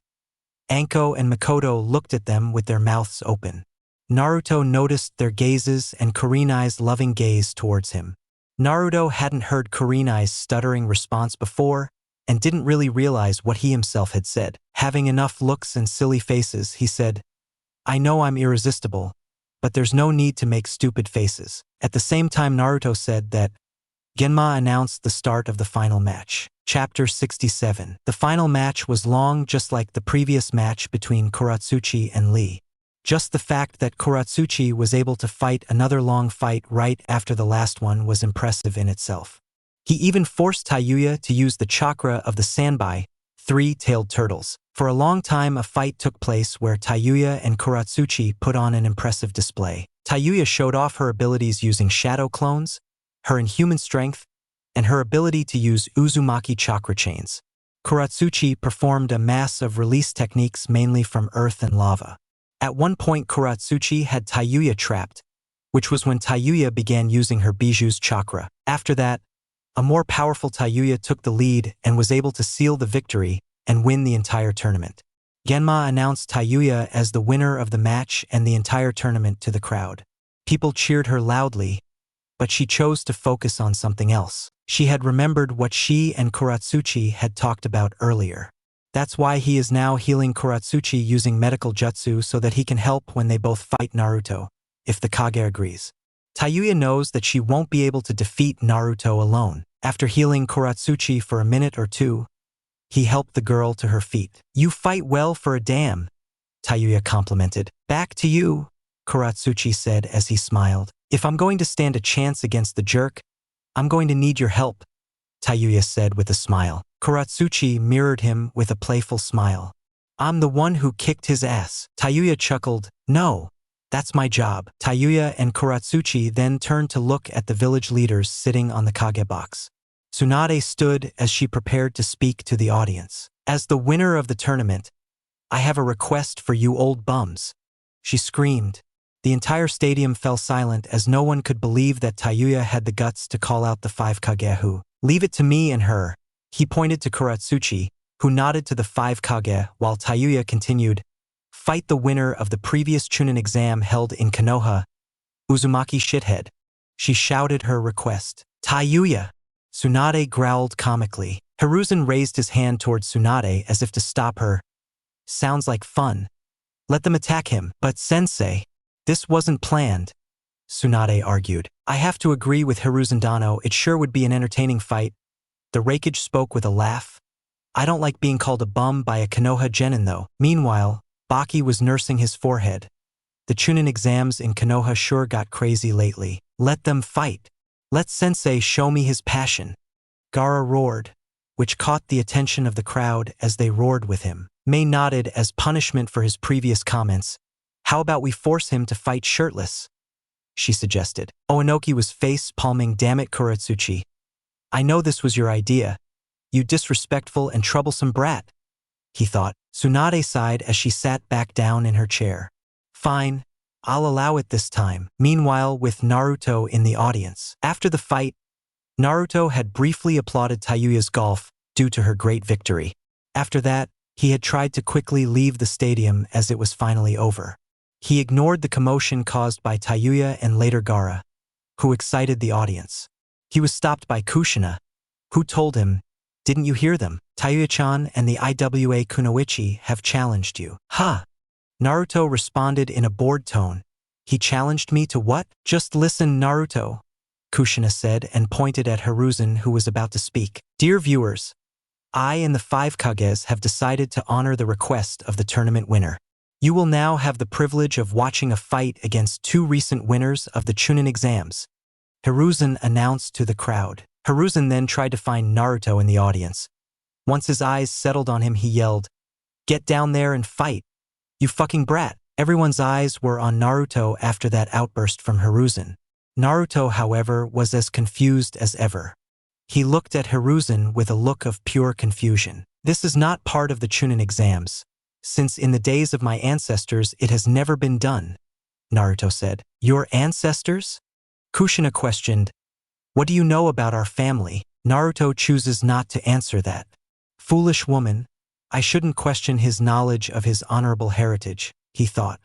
Anko and Makoto looked at them with their mouths open. Naruto noticed their gazes and Kurenai's loving gaze towards him. Naruto hadn't heard Kurenai's stuttering response before and didn't really realize what he himself had said. Having enough looks and silly faces, he said, I know I'm irresistible, but there's no need to make stupid faces. At the same time, Naruto said that Genma announced the start of the final match. Chapter 67. The final match was long just like the previous match between Kuratsuchi and Lee. Just the fact that Kuratsuchi was able to fight another long fight right after the last one was impressive in itself. He even forced Tayuya to use the chakra of the Sanbai, 3-tailed turtles. For a long time, a fight took place where Tayuya and Kuratsuchi put on an impressive display. Tayuya showed off her abilities using shadow clones, her inhuman strength, and her ability to use Uzumaki chakra chains. Kuratsuchi performed a mass of release techniques mainly from earth and lava. At one point, Kuratsuchi had Tayuya trapped, which was when Tayuya began using her Bijuu's chakra. After that, a more powerful Tayuya took the lead and was able to seal the victory and win the entire tournament. Genma announced Tayuya as the winner of the match and the entire tournament to the crowd. People cheered her loudly, but she chose to focus on something else. She had remembered what she and Kuratsuchi had talked about earlier. That's why he is now healing Kuratsuchi using medical jutsu so that he can help when they both fight Naruto, if the Kage agrees. Tayuya knows that she won't be able to defeat Naruto alone. After healing Kuratsuchi for a minute or two, he helped the girl to her feet. "You fight well for a dam," Tayuya complimented. "Back to you," Kuratsuchi said as he smiled. "If I'm going to stand a chance against the jerk, I'm going to need your help," Tayuya said with a smile. Kuratsuchi mirrored him with a playful smile. "I'm the one who kicked his ass." Tayuya chuckled. "No, that's my job." Tayuya and Kuratsuchi then turned to look at the village leaders sitting on the Kage box. Tsunade stood as she prepared to speak to the audience. "As the winner of the tournament, I have a request for you old bums," she screamed. The entire stadium fell silent as no one could believe that Tayuya had the guts to call out the 5 Kage. "Leave it to me and her." He pointed to Kuratsuchi, who nodded to the 5 Kage while Tayuya continued, "Fight the winner of the previous Chunin exam held in Konoha, Uzumaki Shithead." She shouted her request. "Tayuya!" Tsunade growled comically. Hiruzen raised his hand towards Tsunade as if to stop her. "Sounds like fun. Let them attack him." "But sensei, this wasn't planned," Tsunade argued. "I have to agree with Hiruzen Dano, it sure would be an entertaining fight." The Raikage spoke with a laugh. "I don't like being called a bum by a Konoha genin though." Meanwhile, Baki was nursing his forehead. "The Chunin exams in Konoha sure got crazy lately. Let them fight. Let sensei show me his passion." Gaara roared, which caught the attention of the crowd as they roared with him. Mei nodded as punishment for his previous comments. "How about we force him to fight shirtless?" she suggested. Oenoki was face-palming. "Damn it, Kuratsuchi. I know this was your idea. You disrespectful and troublesome brat," he thought. Tsunade sighed as she sat back down in her chair. "Fine, I'll allow it this time." Meanwhile, with Naruto in the audience. After the fight, Naruto had briefly applauded Tayuya's golf due to her great victory. After that, he had tried to quickly leave the stadium as it was finally over. He ignored the commotion caused by Tayuya and later Gaara, who excited the audience. He was stopped by Kushina, who told him, "Didn't you hear them? Tayuya-chan and the IWA Kunoichi have challenged you." "Huh?" Naruto responded in a bored tone. "He challenged me to what?" "Just listen, Naruto," Kushina said and pointed at Hiruzen, who was about to speak. "Dear viewers, I and the 5 Kages have decided to honor the request of the tournament winner. You will now have the privilege of watching a fight against 2 recent winners of the Chunin exams," Hiruzen announced to the crowd. Hiruzen then tried to find Naruto in the audience. Once his eyes settled on him, he yelled, "Get down there and fight, you fucking brat." Everyone's eyes were on Naruto after that outburst from Hiruzen. Naruto, however, was as confused as ever. He looked at Hiruzen with a look of pure confusion. "This is not part of the Chunin exams, since in the days of my ancestors it has never been done," Naruto said. "Your ancestors?" Kushina questioned. "What do you know about our family?" Naruto chooses not to answer that. "Foolish woman, I shouldn't question his knowledge of his honorable heritage," he thought.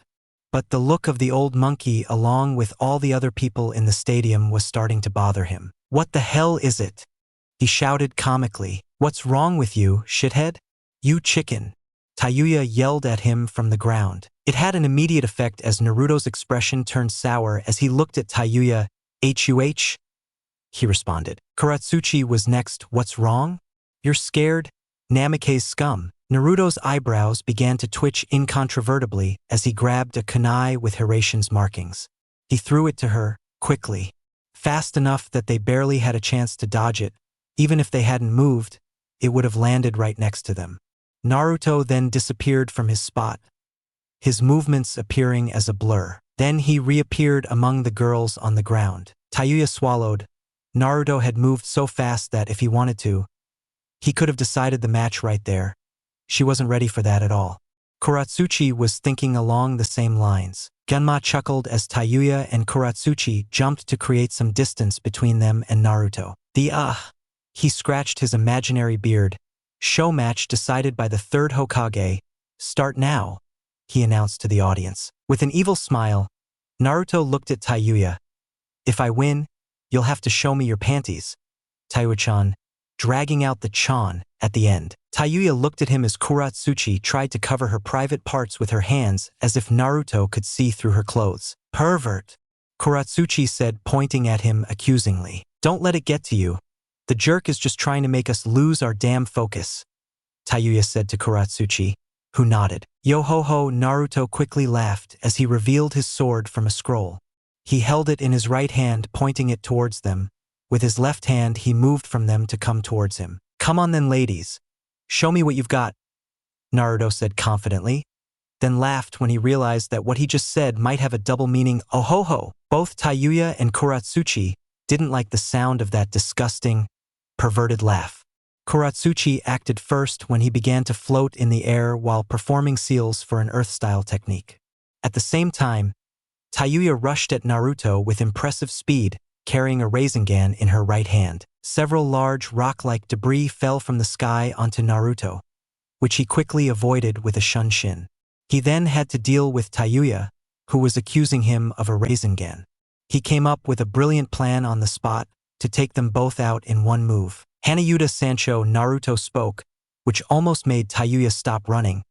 But the look of the old monkey along with all the other people in the stadium was starting to bother him. "What the hell is it?" he shouted comically. "What's wrong with you, shithead? You chicken!" Tayuya yelled at him from the ground. It had an immediate effect as Naruto's expression turned sour as he looked at Tayuya. "Huh?" he responded. Kuratsuchi was next. "What's wrong? You're scared? Namake's scum." Naruto's eyebrows began to twitch incontrovertibly as he grabbed a kunai with Hiraishin's markings. He threw it to her, quickly. Fast enough that they barely had a chance to dodge it. Even if they hadn't moved, it would have landed right next to them. Naruto then disappeared from his spot, his movements appearing as a blur. Then he reappeared among the girls on the ground. Tayuya swallowed. Naruto had moved so fast that if he wanted to, he could have decided the match right there. She wasn't ready for that at all. Kuratsuchi was thinking along the same lines. Genma chuckled as Tayuya and Kuratsuchi jumped to create some distance between them and Naruto. He scratched his imaginary beard. "Show match decided by the 3rd Hokage. Start now," he announced to the audience. With an evil smile, Naruto looked at Tayuya. "If I win, You'll have to show me your panties. Tayuya-chan, dragging out the chan at the end. Tayuya looked at him as Kuratsuchi tried to cover her private parts with her hands as if Naruto could see through her clothes. Pervert, Kuratsuchi said, pointing at him accusingly. Don't let it get to you. The jerk is just trying to make us lose our damn focus, Tayuya said to Kuratsuchi, who nodded. Yo-ho-ho, Naruto quickly laughed as he revealed his sword from a scroll. He held it in his right hand, pointing it towards them. With his left hand, he moved from them to come towards him. Come on then, ladies. Show me what you've got, Naruto said confidently, then laughed when he realized that what he just said might have a double meaning. Oh ho ho! Both Tayuya and Kuratsuchi didn't like the sound of that disgusting, perverted laugh. Kuratsuchi acted first when he began to float in the air while performing seals for an earth-style technique. At the same time, Tayuya rushed at Naruto with impressive speed, carrying a Rasengan in her right hand. Several large rock-like debris fell from the sky onto Naruto, which he quickly avoided with a shunshin. He then had to deal with Tayuya, who was accusing him of a Rasengan. He came up with a brilliant plan on the spot to take them both out in one move. Hanayuda Sancho, Naruto spoke, which almost made Tayuya stop running,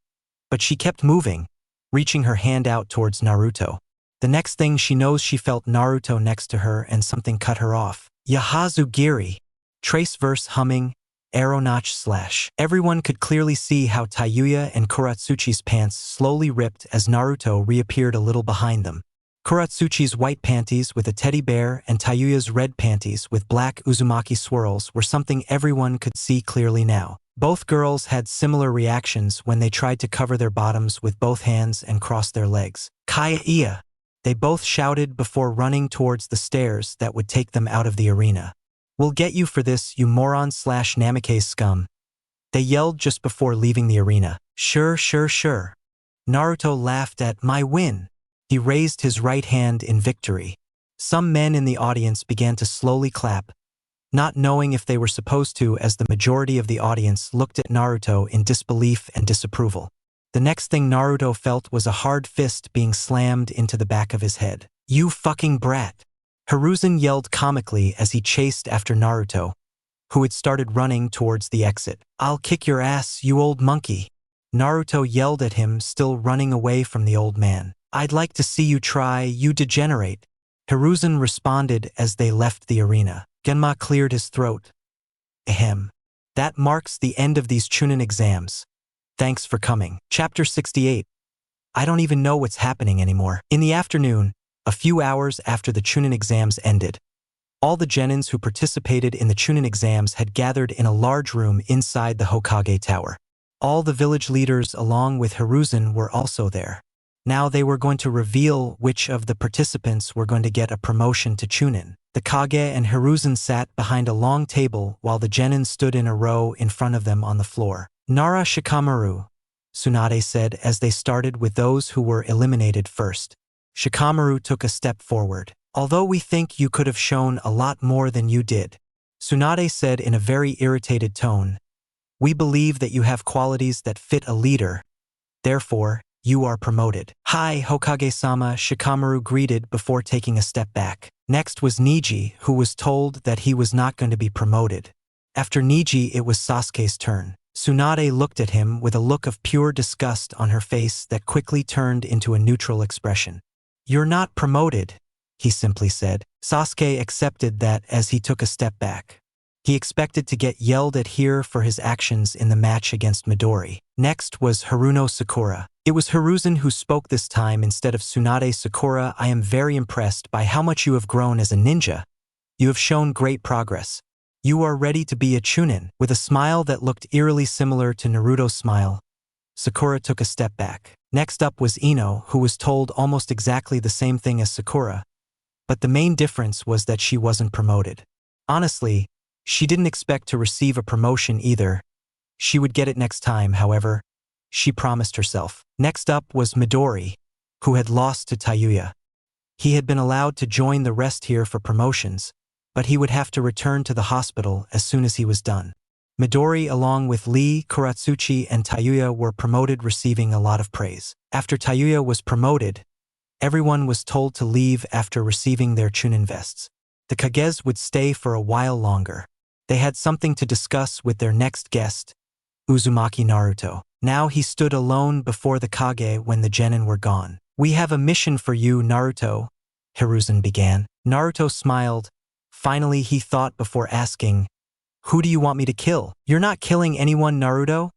but she kept moving, reaching her hand out towards Naruto. The next thing she knows, she felt Naruto next to her and something cut her off. Yahazu Giri. Trace verse humming, arrow notch slash. Everyone could clearly see how Tayuya and Kuratsuchi's pants slowly ripped as Naruto reappeared a little behind them. Kuratsuchi's white panties with a teddy bear and Tayuya's red panties with black Uzumaki swirls were something everyone could see clearly now. Both girls had similar reactions when they tried to cover their bottoms with both hands and cross their legs. Kaya-iya! They both shouted before running towards the stairs that would take them out of the arena. We'll get you for this, you moron/Namikaze scum. They yelled just before leaving the arena. Sure. Naruto laughed at my win. He raised his right hand in victory. Some men in the audience began to slowly clap, not knowing if they were supposed to, as the majority of the audience looked at Naruto in disbelief and disapproval. The next thing Naruto felt was a hard fist being slammed into the back of his head. You fucking brat! Hiruzen yelled comically as he chased after Naruto, who had started running towards the exit. I'll kick your ass, you old monkey! Naruto yelled at him, still running away from the old man. I'd like to see you try, you degenerate! Hiruzen responded as they left the arena. Genma cleared his throat. Ahem. That marks the end of these Chunin exams. Thanks for coming. Chapter 68. I don't even know what's happening anymore. In the afternoon, a few hours after the Chunin exams ended, all the genins who participated in the Chunin exams had gathered in a large room inside the Hokage Tower. All the village leaders along with Hiruzen were also there. Now they were going to reveal which of the participants were going to get a promotion to Chunin. The Kage and Hiruzen sat behind a long table while the genin stood in a row in front of them on the floor. Nara Shikamaru, Tsunade said as they started with those who were eliminated first. Shikamaru took a step forward. Although we think you could have shown a lot more than you did, Tsunade said in a very irritated tone. We believe that you have qualities that fit a leader. Therefore, you are promoted. Hi, Hokage-sama, Shikamaru greeted before taking a step back. Next was Niji, who was told that he was not going to be promoted. After Niji, it was Sasuke's turn. Tsunade looked at him with a look of pure disgust on her face that quickly turned into a neutral expression. You're not promoted, he simply said. Sasuke accepted that as he took a step back. He expected to get yelled at here for his actions in the match against Midori. Next was Haruno Sakura. It was Hiruzen who spoke this time instead of Tsunade. Sakura, I am very impressed by how much you have grown as a ninja. You have shown great progress. You are ready to be a Chunin. With a smile that looked eerily similar to Naruto's smile, Sakura took a step back. Next up was Ino, who was told almost exactly the same thing as Sakura, but the main difference was that she wasn't promoted. Honestly, she didn't expect to receive a promotion either. She would get it next time, however. She promised herself. Next up was Midori, who had lost to Tayuya. He had been allowed to join the rest here for promotions, but he would have to return to the hospital as soon as he was done. Midori, along with Lee, Kuratsuchi, and Tayuya, were promoted, receiving a lot of praise. After Tayuya was promoted, everyone was told to leave after receiving their Chunin vests. The Kages would stay for a while longer. They had something to discuss with their next guest, Uzumaki Naruto. Now he stood alone before the Kage when the genin were gone. "We have a mission for you, Naruto," Hiruzen began. Naruto smiled. Finally, he thought before asking, "Who do you want me to kill?" "You're not killing anyone, Naruto,"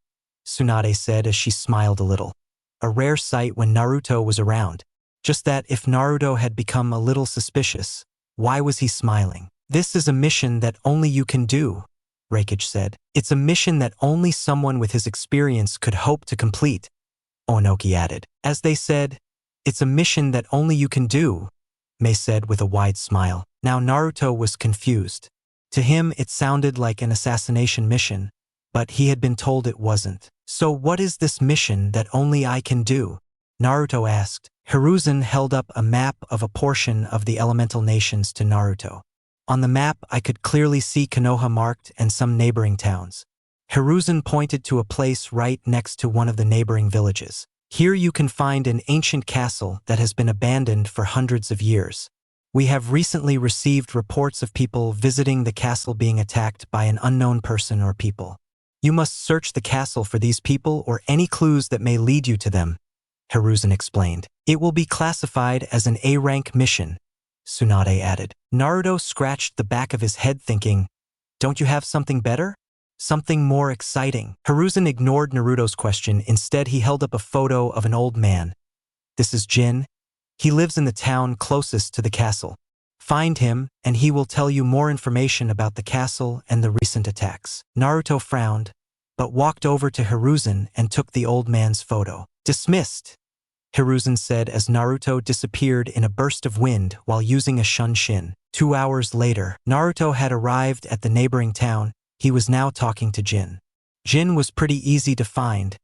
Tsunade said as she smiled a little. A rare sight when Naruto was around. Just that if Naruto had become a little suspicious, why was he smiling? "This is a mission that only you can do," Reikage said. "It's a mission that only someone with his experience could hope to complete," Onoki added. "As they said, it's a mission that only you can do," Mei said with a wide smile. Now Naruto was confused. To him it sounded like an assassination mission, but he had been told it wasn't. "So what is this mission that only I can do?" Naruto asked. Hiruzen held up a map of a portion of the elemental nations to Naruto. On the map I could clearly see Konoha marked and some neighboring towns. Hiruzen pointed to a place right next to one of the neighboring villages. "Here you can find an ancient castle that has been abandoned for hundreds of years. We have recently received reports of people visiting the castle being attacked by an unknown person or people. You must search the castle for these people or any clues that may lead you to them," Hiruzen explained. "It will be classified as an A-rank mission," Tsunade added. Naruto scratched the back of his head thinking, "Don't you have something better? Something more exciting?" Hiruzen ignored Naruto's question. Instead, he held up a photo of an old man. "This is Jin. He lives in the town closest to the castle. Find him, and he will tell you more information about the castle and the recent attacks." Naruto frowned, but walked over to Hiruzen and took the old man's photo. "Dismissed," Hiruzen said as Naruto disappeared in a burst of wind while using a shunshin. 2 hours later, Naruto had arrived at the neighboring town. He was now talking to Jin. Jin was pretty easy to find,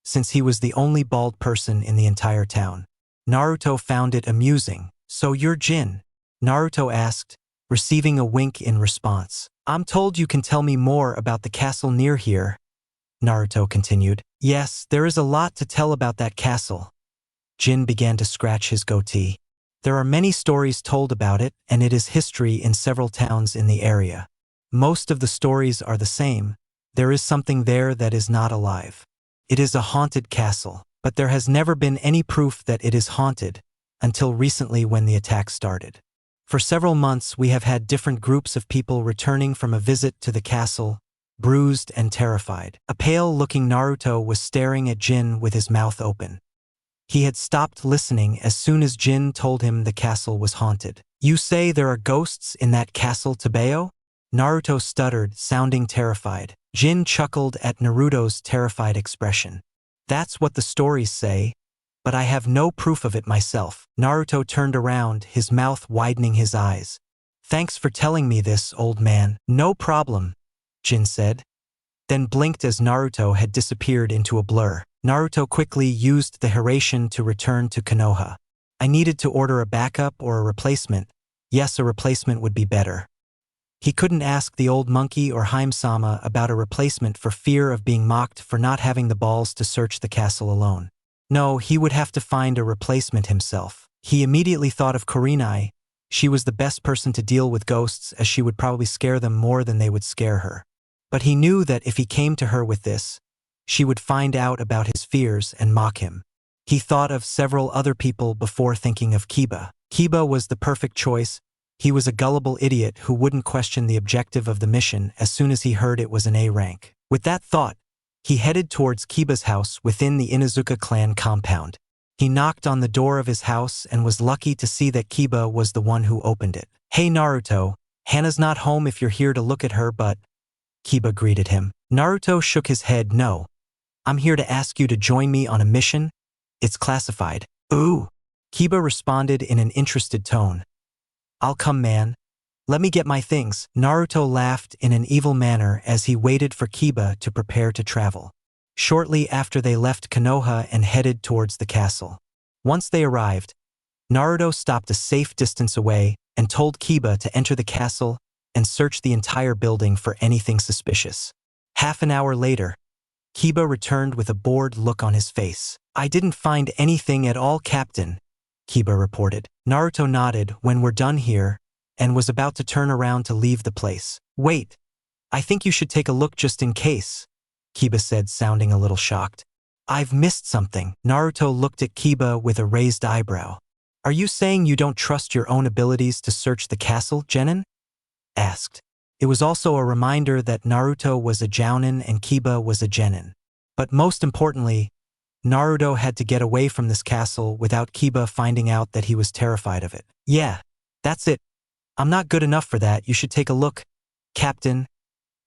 since he was the only bald person in the entire town. Naruto found it amusing. "So you're Jin?" Naruto asked, receiving a wink in response. "I'm told you can tell me more about the castle near here," Naruto continued. "Yes, there is a lot to tell about that castle." Jin began to scratch his goatee. "There are many stories told about it, and it is history in several towns in the area. Most of the stories are the same. There is something there that is not alive. It is a haunted castle, but there has never been any proof that it is haunted, until recently when the attack started. For several months we have had different groups of people returning from a visit to the castle, bruised and terrified." A pale-looking Naruto was staring at Jin with his mouth open. He had stopped listening as soon as Jin told him the castle was haunted. "You say there are ghosts in that castle, Tabeo?" Naruto stuttered, sounding terrified. Jin chuckled at Naruto's terrified expression. "That's what the stories say, but I have no proof of it myself." Naruto turned around, his mouth widening his eyes. "Thanks for telling me this, old man." "No problem," Jin said, then blinked as Naruto had disappeared into a blur. Naruto quickly used the Hiraishin to return to Konoha. "I needed to order a backup or a replacement. Yes, a replacement would be better." He couldn't ask the old monkey or Haim-sama about a replacement for fear of being mocked for not having the balls to search the castle alone. No, he would have to find a replacement himself. He immediately thought of Kurenai. She was the best person to deal with ghosts, as she would probably scare them more than they would scare her. But he knew that if he came to her with this, she would find out about his fears and mock him. He thought of several other people before thinking of Kiba. Kiba was the perfect choice. He was a gullible idiot who wouldn't question the objective of the mission as soon as he heard it was an A rank. With that thought, he headed towards Kiba's house within the Inuzuka clan compound. He knocked on the door of his house and was lucky to see that Kiba was the one who opened it. "Hey Naruto, Hana's not home if you're here to look at her, but..." Kiba greeted him. Naruto shook his head. "No. I'm here to ask you to join me on a mission. It's classified." "Ooh." Kiba responded in an interested tone. "I'll come, man. Let me get my things." Naruto laughed in an evil manner as he waited for Kiba to prepare to travel. Shortly after they left Konoha and headed towards the castle. Once they arrived, Naruto stopped a safe distance away and told Kiba to enter the castle and search the entire building for anything suspicious. Half an hour later, Kiba returned with a bored look on his face. "I didn't find anything at all, Captain," Kiba reported. Naruto nodded. "When we're done here, and was about to turn around to leave the place. "Wait, I think you should take a look just in case," Kiba said, sounding a little shocked. "I've missed something." Naruto looked at Kiba with a raised eyebrow. "Are you saying you don't trust your own abilities to search the castle?" Genin asked. It was also a reminder that Naruto was a Jounin and Kiba was a Genin. But most importantly, Naruto had to get away from this castle without Kiba finding out that he was terrified of it. "Yeah, that's it. I'm not good enough for that. You should take a look, Captain,"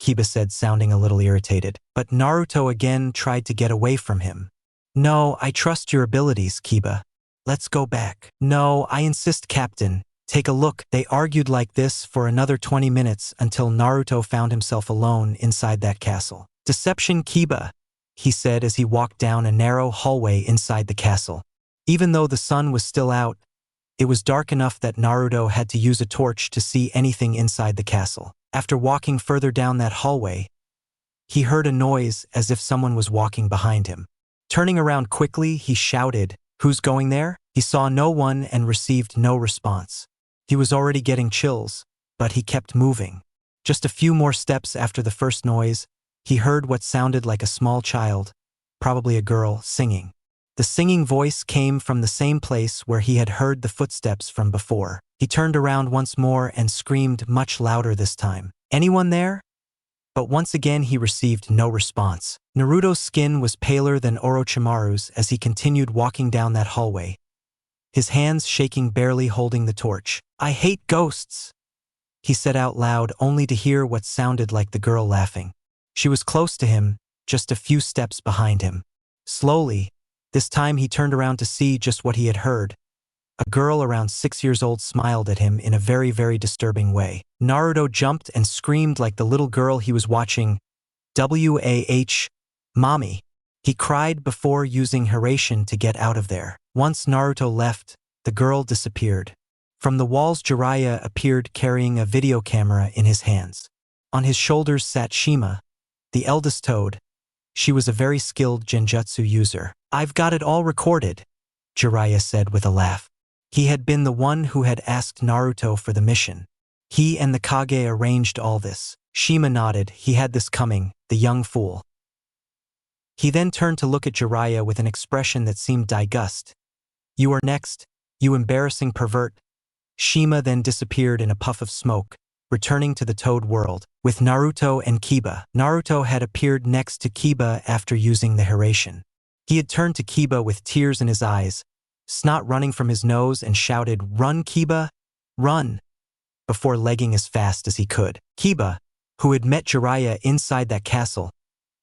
Kiba said, sounding a little irritated. But Naruto again tried to get away from him. "No, I trust your abilities, Kiba. Let's go back." "No, I insist, Captain. Take a look." They argued like this for another 20 minutes until Naruto found himself alone inside that castle. "Deception, Kiba," he said as he walked down a narrow hallway inside the castle. Even though the sun was still out, it was dark enough that Naruto had to use a torch to see anything inside the castle. After walking further down that hallway, he heard a noise as if someone was walking behind him. Turning around quickly, he shouted, "Who's going there?" He saw no one and received no response. He was already getting chills, but he kept moving. Just a few more steps after the first noise, he heard what sounded like a small child, probably a girl, singing. The singing voice came from the same place where he had heard the footsteps from before. He turned around once more and screamed much louder this time. "Anyone there?" But once again he received no response. Naruto's skin was paler than Orochimaru's as he continued walking down that hallway, his hands shaking, barely holding the torch. "I hate ghosts," he said out loud, only to hear what sounded like the girl laughing. She was close to him, just a few steps behind him. Slowly, this time he turned around to see just what he had heard. A girl around 6 years old smiled at him in a very, very disturbing way. Naruto jumped and screamed like the little girl he was watching. "Wah, mommy," he cried before using Harem to get out of there. Once Naruto left, the girl disappeared. From the walls, Jiraiya appeared carrying a video camera in his hands. On his shoulders sat Shima, the eldest toad. She was a very skilled genjutsu user. "I've got it all recorded," Jiraiya said with a laugh. He had been the one who had asked Naruto for the mission. He and the Kage arranged all this. Shima nodded. He had this coming, the young fool. He then turned to look at Jiraiya with an expression that seemed disgust. "You are next, you embarrassing pervert." Shima then disappeared in a puff of smoke, returning to the Toad world. With Naruto and Kiba. Naruto had appeared next to Kiba after using the Harem. He had turned to Kiba with tears in his eyes, snot running from his nose, and shouted, "Run, Kiba, run," before legging as fast as he could. Kiba, who had met Jiraiya inside that castle,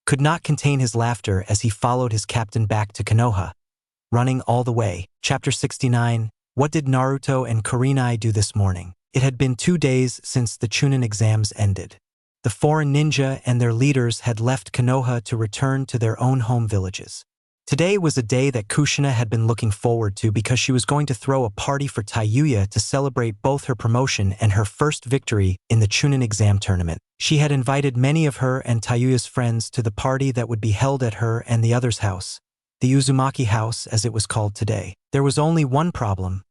could not contain his laughter as he followed his captain back to Konoha, running all the way. Chapter 69. What did Naruto and Kurenai do this morning? It had been 2 days since the Chunin exams ended. The foreign ninja and their leaders had left Konoha to return to their own home villages. Today was a day that Kushina had been looking forward to because she was going to throw a party for Tayuya to celebrate both her promotion and her first victory in the Chunin exam tournament. She had invited many of her and Tayuya's friends to the party that would be held at her and the other's house, the Uzumaki house as it was called today. There was only one problem.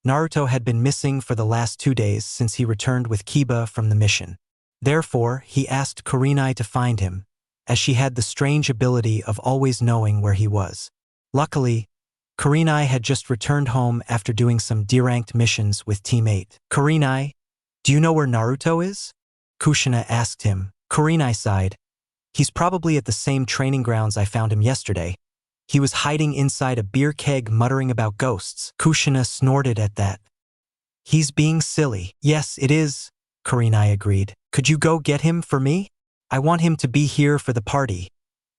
Naruto had been missing for the last 2 days since he returned with Kiba from the mission. Therefore, he asked Kurenai to find him, as she had the strange ability of always knowing where he was. Luckily, Kurenai had just returned home after doing some D-ranked missions with Team 8. "Kurenai, do you know where Naruto is?" Kushina asked him. Kurenai sighed. "He's probably at the same training grounds I found him yesterday. He was hiding inside a beer keg muttering about ghosts." Kushina snorted at that. "He's being silly." "Yes, it is," Kurenai agreed. "Could you go get him for me? I want him to be here for the party,"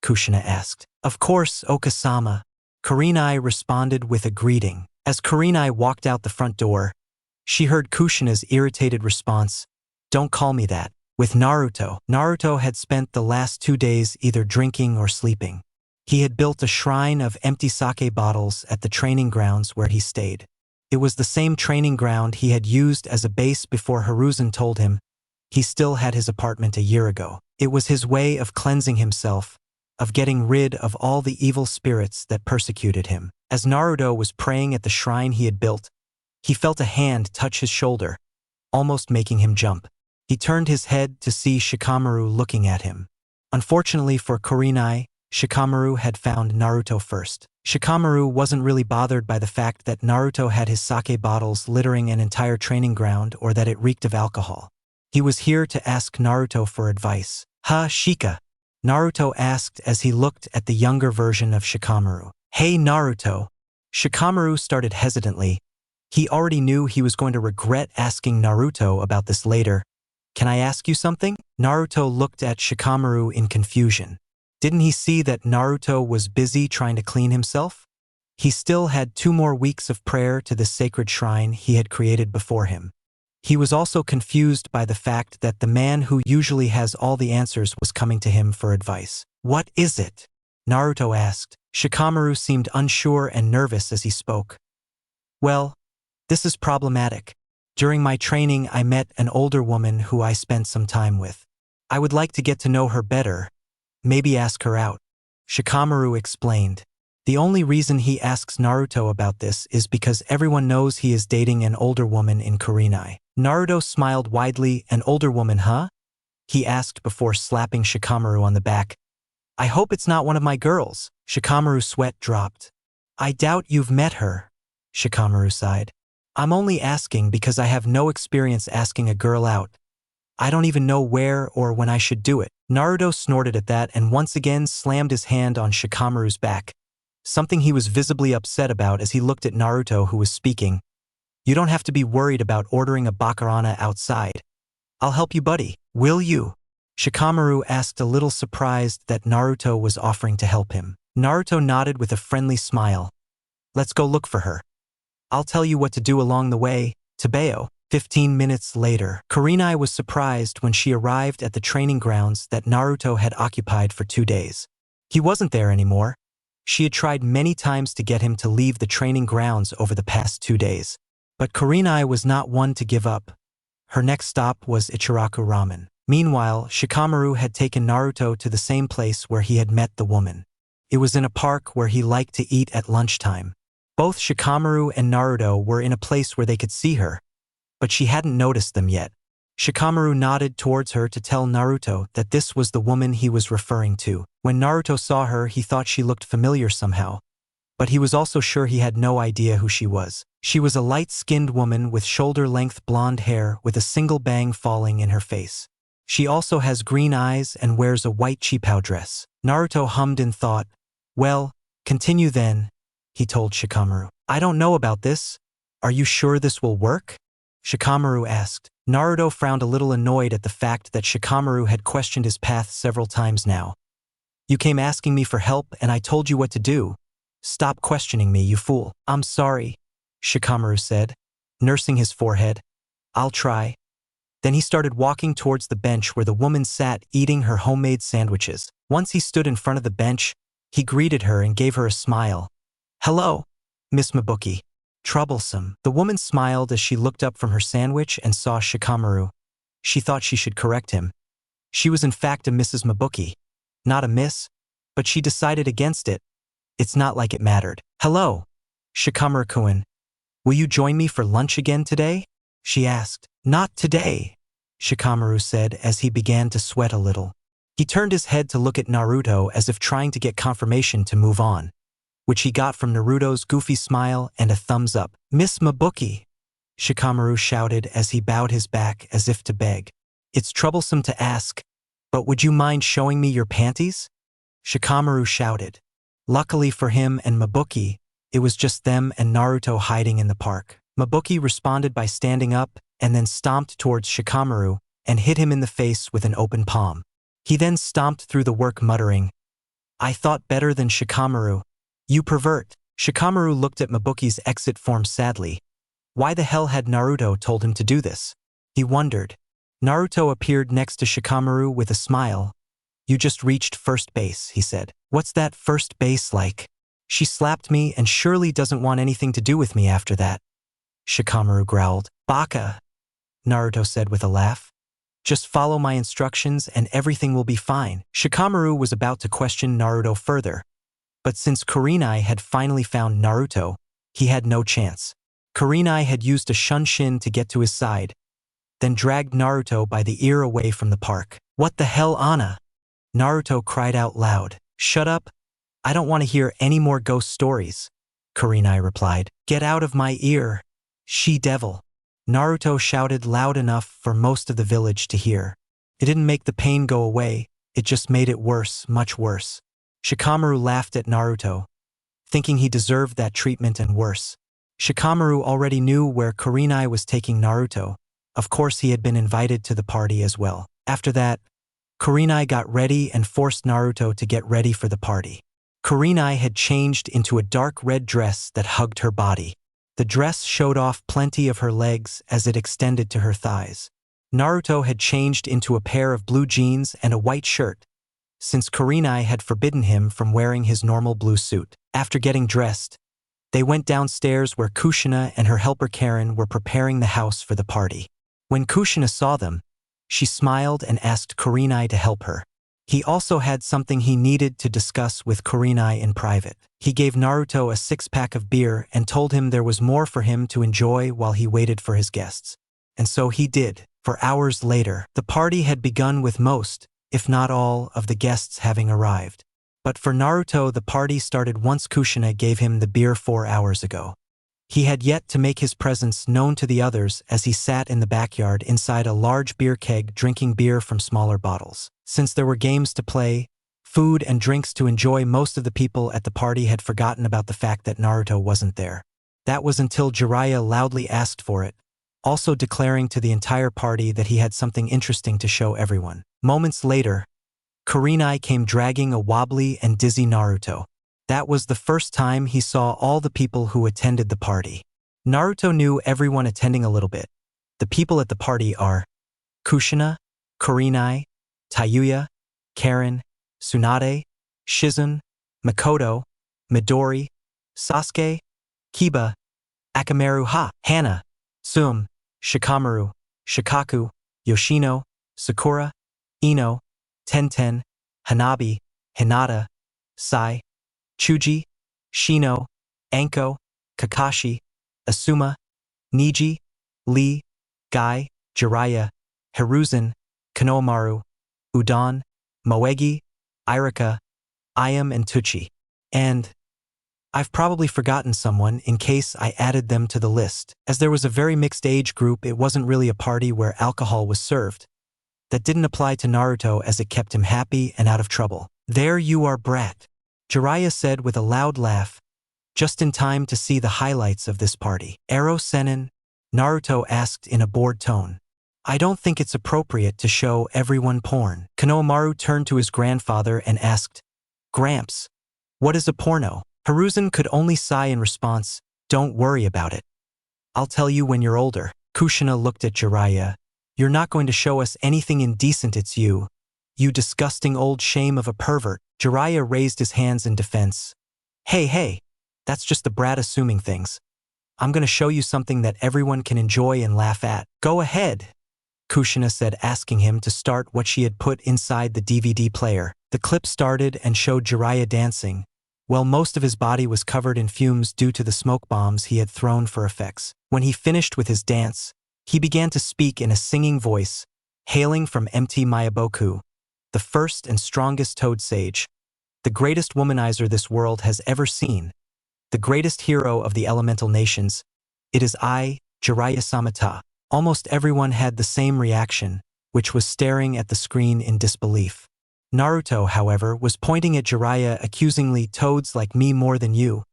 Kushina asked. "Of course, Okasama," Kurenai responded with a greeting. As Kurenai walked out the front door, she heard Kushina's irritated response, "Don't call me that." With Naruto. Naruto had spent the last 2 days either drinking or sleeping. He had built a shrine of empty sake bottles at the training grounds where he stayed. It was the same training ground he had used as a base before Hiruzen told him he still had his apartment a year ago. It was his way of cleansing himself, of getting rid of all the evil spirits that persecuted him. As Naruto was praying at the shrine he had built, he felt a hand touch his shoulder. almost making him jump. He turned his head to see Shikamaru looking at him. Unfortunately for Kurenai, Shikamaru had found Naruto first. Shikamaru wasn't really bothered by the fact that Naruto had his sake bottles littering an entire training ground or that it reeked of alcohol. He was here to ask Naruto for advice. "Ha, Shika?" Naruto asked as he looked at the younger version of Shikamaru. "Hey, Naruto." Shikamaru started hesitantly. He already knew he was going to regret asking Naruto about this later. "Can I ask you something?" Naruto looked at Shikamaru in confusion. Didn't he see that Naruto was busy trying to clean himself? He still had 2 more weeks of prayer to the sacred shrine he had created before him. He was also confused by the fact that the man who usually has all the answers was coming to him for advice. "What is it?" Naruto asked. Shikamaru seemed unsure and nervous as he spoke. "Well, this is problematic. During my training, I met an older woman who I spent some time with. I would like to get to know her better, maybe ask her out." Shikamaru explained. The only reason he asks Naruto about this is because everyone knows he is dating an older woman in Kurenai. Naruto smiled widely. "An older woman, huh?" he asked before slapping Shikamaru on the back. "I hope it's not one of my girls." Shikamaru's sweat dropped. "I doubt you've met her," Shikamaru sighed. "I'm only asking because I have no experience asking a girl out. I don't even know where or when I should do it." Naruto snorted at that and once again slammed his hand on Shikamaru's back, something he was visibly upset about as he looked at Naruto, who was speaking. "You don't have to be worried about ordering a bakarana outside. I'll help you, buddy. Will you?" Shikamaru asked, a little surprised that Naruto was offering to help him. Naruto nodded with a friendly smile. "Let's go look for her. I'll tell you what to do along the way, Tabeo." 15 minutes later, Kurenai was surprised when she arrived at the training grounds that Naruto had occupied for 2 days. He wasn't there anymore. She had tried many times to get him to leave the training grounds over the past 2 days. But Kurenai was not one to give up. Her next stop was Ichiraku Ramen. Meanwhile, Shikamaru had taken Naruto to the same place where he had met the woman. It was in a park where he liked to eat at lunchtime. Both Shikamaru and Naruto were in a place where they could see her, but she hadn't noticed them yet. Shikamaru nodded towards her to tell Naruto that this was the woman he was referring to. When Naruto saw her, he thought she looked familiar somehow, but he was also sure he had no idea who she was. She was a light-skinned woman with shoulder-length blonde hair with a single bang falling in her face. She also has green eyes and wears a white chipao dress. Naruto hummed in thought. "Well, continue then," he told Shikamaru. "I don't know about this. Are you sure this will work?" Shikamaru asked. Naruto frowned a little, annoyed at the fact that Shikamaru had questioned his path several times now. "You came asking me for help and I told you what to do. Stop questioning me, you fool." "I'm sorry," Shikamaru said, nursing his forehead. "I'll try." Then he started walking towards the bench where the woman sat eating her homemade sandwiches. Once he stood in front of the bench, he greeted her and gave her a smile. "Hello, Miss Mabuki." "Troublesome." The woman smiled as she looked up from her sandwich and saw Shikamaru. She thought she should correct him. She was in fact a Mrs. Mabuki, not a miss, but she decided against it. It's not like it mattered. "Hello, Shikamaru-kun. Will you join me for lunch again today?" she asked. "Not today," Shikamaru said as he began to sweat a little. He turned his head to look at Naruto as if trying to get confirmation to move on, which he got from Naruto's goofy smile and a thumbs up. "Miss Mabuki," Shikamaru shouted as he bowed his back as if to beg. "It's troublesome to ask, but would you mind showing me your panties?" Shikamaru shouted. Luckily for him and Mabuki, it was just them and Naruto hiding in the park. Mabuki responded by standing up and then stomped towards Shikamaru and hit him in the face with an open palm. He then stomped through the work muttering, "I thought better than Shikamaru. You pervert." Shikamaru looked at Mabuki's exit form sadly. Why the hell had Naruto told him to do this? He wondered. Naruto appeared next to Shikamaru with a smile. "You just reached first base," he said. "What's that first base like?" "She slapped me and surely doesn't want anything to do with me after that," Shikamaru growled. "Baka," Naruto said with a laugh. "Just follow my instructions and everything will be fine." Shikamaru was about to question Naruto further, but since Kurenai had finally found Naruto, he had no chance. Kurenai had used a shunshin to get to his side, then dragged Naruto by the ear away from the park. "What the hell, Anna?" Naruto cried out loud. "Shut up. I don't want to hear any more ghost stories," Kurenai replied. "Get out of my ear, she-devil." Naruto shouted loud enough for most of the village to hear. It didn't make the pain go away, it just made it worse, much worse. Shikamaru laughed at Naruto, thinking he deserved that treatment and worse. Shikamaru already knew where Kurenai was taking Naruto. Of course he had been invited to the party as well. After that, Kurenai got ready and forced Naruto to get ready for the party. Kurenai had changed into a dark red dress that hugged her body. The dress showed off plenty of her legs as it extended to her thighs. Naruto had changed into a pair of blue jeans and a white shirt, since Kurenai had forbidden him from wearing his normal blue suit. After getting dressed, they went downstairs where Kushina and her helper Karen were preparing the house for the party. When Kushina saw them, she smiled and asked Kurenai to help her. He also had something he needed to discuss with Kurenai in private. He gave Naruto a 6-pack of beer and told him there was more for him to enjoy while he waited for his guests. And so he did. For hours later, the party had begun with most, if not all, of the guests having arrived. But for Naruto, the party started once Kushina gave him the beer 4 hours ago. He had yet to make his presence known to the others as he sat in the backyard inside a large beer keg drinking beer from smaller bottles. Since there were games to play, food and drinks to enjoy, most of the people at the party had forgotten about the fact that Naruto wasn't there. That was until Jiraiya loudly asked for it, also declaring to the entire party that he had something interesting to show everyone. Moments later, Kurenai came dragging a wobbly and dizzy Naruto. That was the first time he saw all the people who attended the party. Naruto knew everyone attending a little bit. The people at the party are Kushina, Kurenai, Tayuya, Karen, Tsunade, Shizun, Makoto, Midori, Sasuke, Kiba, Akamaru, Hana, Sum, Shikamaru, Shikaku, Yoshino, Sakura, Ino, Tenten, Hanabi, Hinata, Sai, Chuji, Shino, Anko, Kakashi, Asuma, Niji, Lee, Guy, Jiraiya, Hiruzen, Konohamaru, Udon, Moegi, Irika, Ayam and Tuchi. And I've probably forgotten someone in case I added them to the list. As there was a very mixed age group, it wasn't really a party where alcohol was served. That didn't apply to Naruto as it kept him happy and out of trouble. "There you are, brat," Jiraiya said with a loud laugh, just in time to see the highlights of this party. "Ero Senin?" Naruto asked in a bored tone. "I don't think it's appropriate to show everyone porn." Konohamaru turned to his grandfather and asked, "Gramps, what is a porno?" Hiruzen could only sigh in response, "Don't worry about it. I'll tell you when you're older." Kushina looked at Jiraiya. "You're not going to show us anything indecent, it's you. You disgusting old shame of a pervert." Jiraiya raised his hands in defense. Hey, that's just the brat assuming things. I'm going to show you something that everyone can enjoy and laugh at." "Go ahead," Kushina said, asking him to start what she had put inside the DVD player. The clip started and showed Jiraiya dancing, while most of his body was covered in fumes due to the smoke bombs he had thrown for effects. When he finished with his dance, he began to speak in a singing voice, hailing from Mt. Mayaboku, the first and strongest toad sage, the greatest womanizer this world has ever seen, the greatest hero of the elemental nations. It is I, Jiraiya Samata. Almost everyone had the same reaction, which was staring at the screen in disbelief. Naruto, however, was pointing at Jiraiya accusingly. "Toads like me more than you.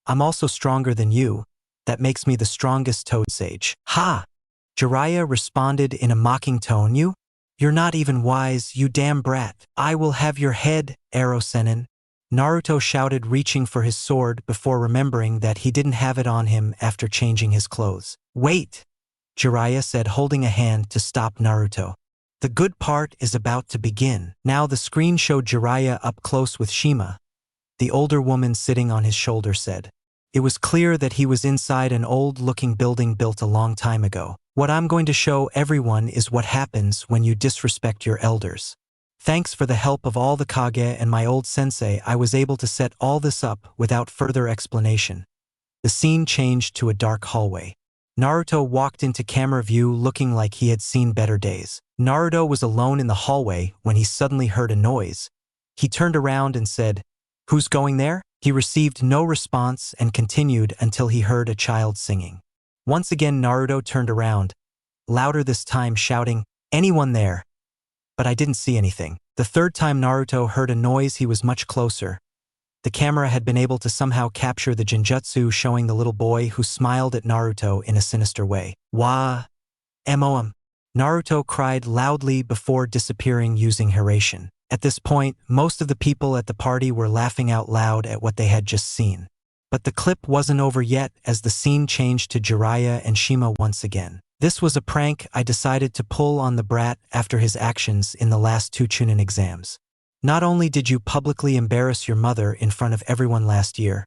I'm also stronger than you. That makes me the strongest toad sage." "Ha!" Jiraiya responded in a mocking tone. You're not even wise, you damn brat. I will have your head, Ero Senin." Naruto shouted, reaching for his sword before remembering that he didn't have it on him after changing his clothes. "Wait," Jiraiya said, holding a hand to stop Naruto. "The good part is about to begin." Now the screen showed Jiraiya up close with Shima. The older woman sitting on his shoulder said. It was clear that he was inside an old-looking building built a long time ago. "What I'm going to show everyone is what happens when you disrespect your elders. Thanks for the help of all the Kage and my old sensei, I was able to set all this up without further explanation." The scene changed to a dark hallway. Naruto walked into camera view looking like he had seen better days. Naruto was alone in the hallway when he suddenly heard a noise. He turned around and said, "Who's going there?" He received no response and continued until he heard a child singing. Once again Naruto turned around, louder this time, shouting, "Anyone there?" But I didn't see anything. The third time Naruto heard a noise, he was much closer. The camera had been able to somehow capture the genjutsu showing the little boy who smiled at Naruto in a sinister way. "Wah! Moam!" Naruto cried loudly before disappearing using Harem. At this point, most of the people at the party were laughing out loud at what they had just seen. But the clip wasn't over yet as the scene changed to Jiraiya and Shima once again. "This was a prank I decided to pull on the brat after his actions in the last 2 Chunin exams. Not only did you publicly embarrass your mother in front of everyone last year,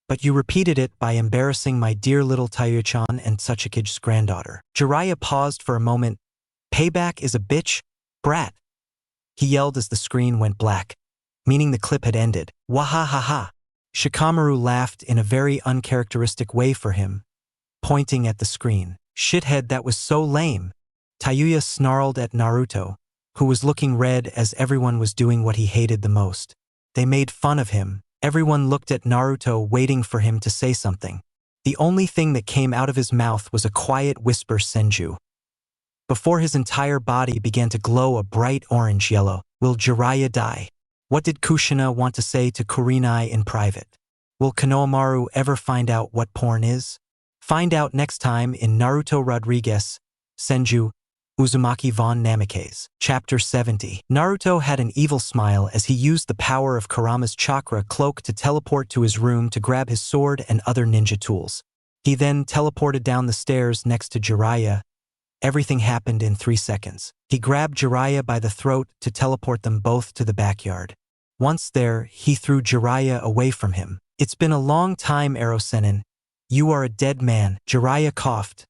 but you repeated it by embarrassing my dear little Tayuya-chan and Tsuchiki's granddaughter." Jiraiya paused for a moment. "Payback is a bitch, brat," he yelled as the screen went black, meaning the clip had ended. "Wahahaha." Shikamaru laughed in a very uncharacteristic way for him, pointing at the screen. "Shithead, that was so lame." Tayuya snarled at Naruto, who was looking red as everyone was doing what he hated the most. They made fun of him. Everyone looked at Naruto waiting for him to say something. The only thing that came out of his mouth was a quiet whisper, "Senju," before his entire body began to glow a bright orange-yellow. Will Jiraiya die? What did Kushina want to say to Kurenai in private? Will Konohamaru ever find out what porn is? Find out next time in Naruto Rodriguez, Senju, Uzumaki von Namikaze. Chapter 70. Naruto had an evil smile as he used the power of Kurama's chakra cloak to teleport to his room to grab his sword and other ninja tools. He then teleported down the stairs next to Jiraiya. Everything happened in 3 seconds. He grabbed Jiraiya by the throat to teleport them both to the backyard. Once there, he threw Jiraiya away from him. "It's been a long time, Erosenin. You are a dead man." Jiraiya coughed,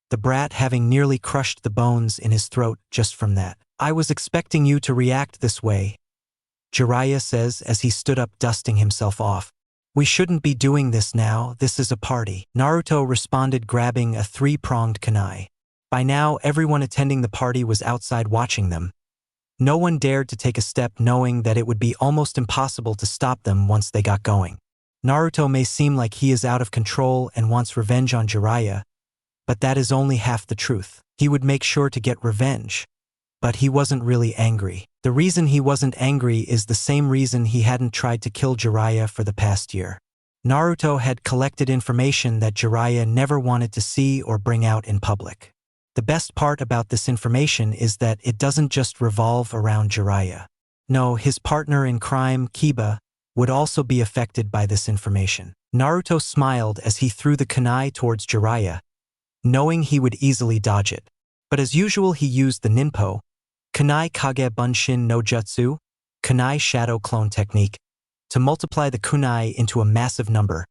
the brat having nearly crushed the bones in his throat just from that. "I was expecting you to react this way," Jiraiya says as he stood up, dusting himself off. "We shouldn't be doing this now, this is a party." Naruto responded, grabbing a 3-pronged kunai. By now, everyone attending the party was outside watching them. No one dared to take a step, knowing that it would be almost impossible to stop them once they got going. Naruto may seem like he is out of control and wants revenge on Jiraiya, but that is only half the truth. He would make sure to get revenge, but he wasn't really angry. The reason he wasn't angry is the same reason he hadn't tried to kill Jiraiya for the past year. Naruto had collected information that Jiraiya never wanted to see or bring out in public. The best part about this information is that it doesn't just revolve around Jiraiya. No, his partner in crime, Kiba, would also be affected by this information. Naruto smiled as he threw the kunai towards Jiraiya, knowing he would easily dodge it. But as usual, he used the ninpo, kunai kage bunshin no jutsu, kunai shadow clone technique, to multiply the kunai into a massive number,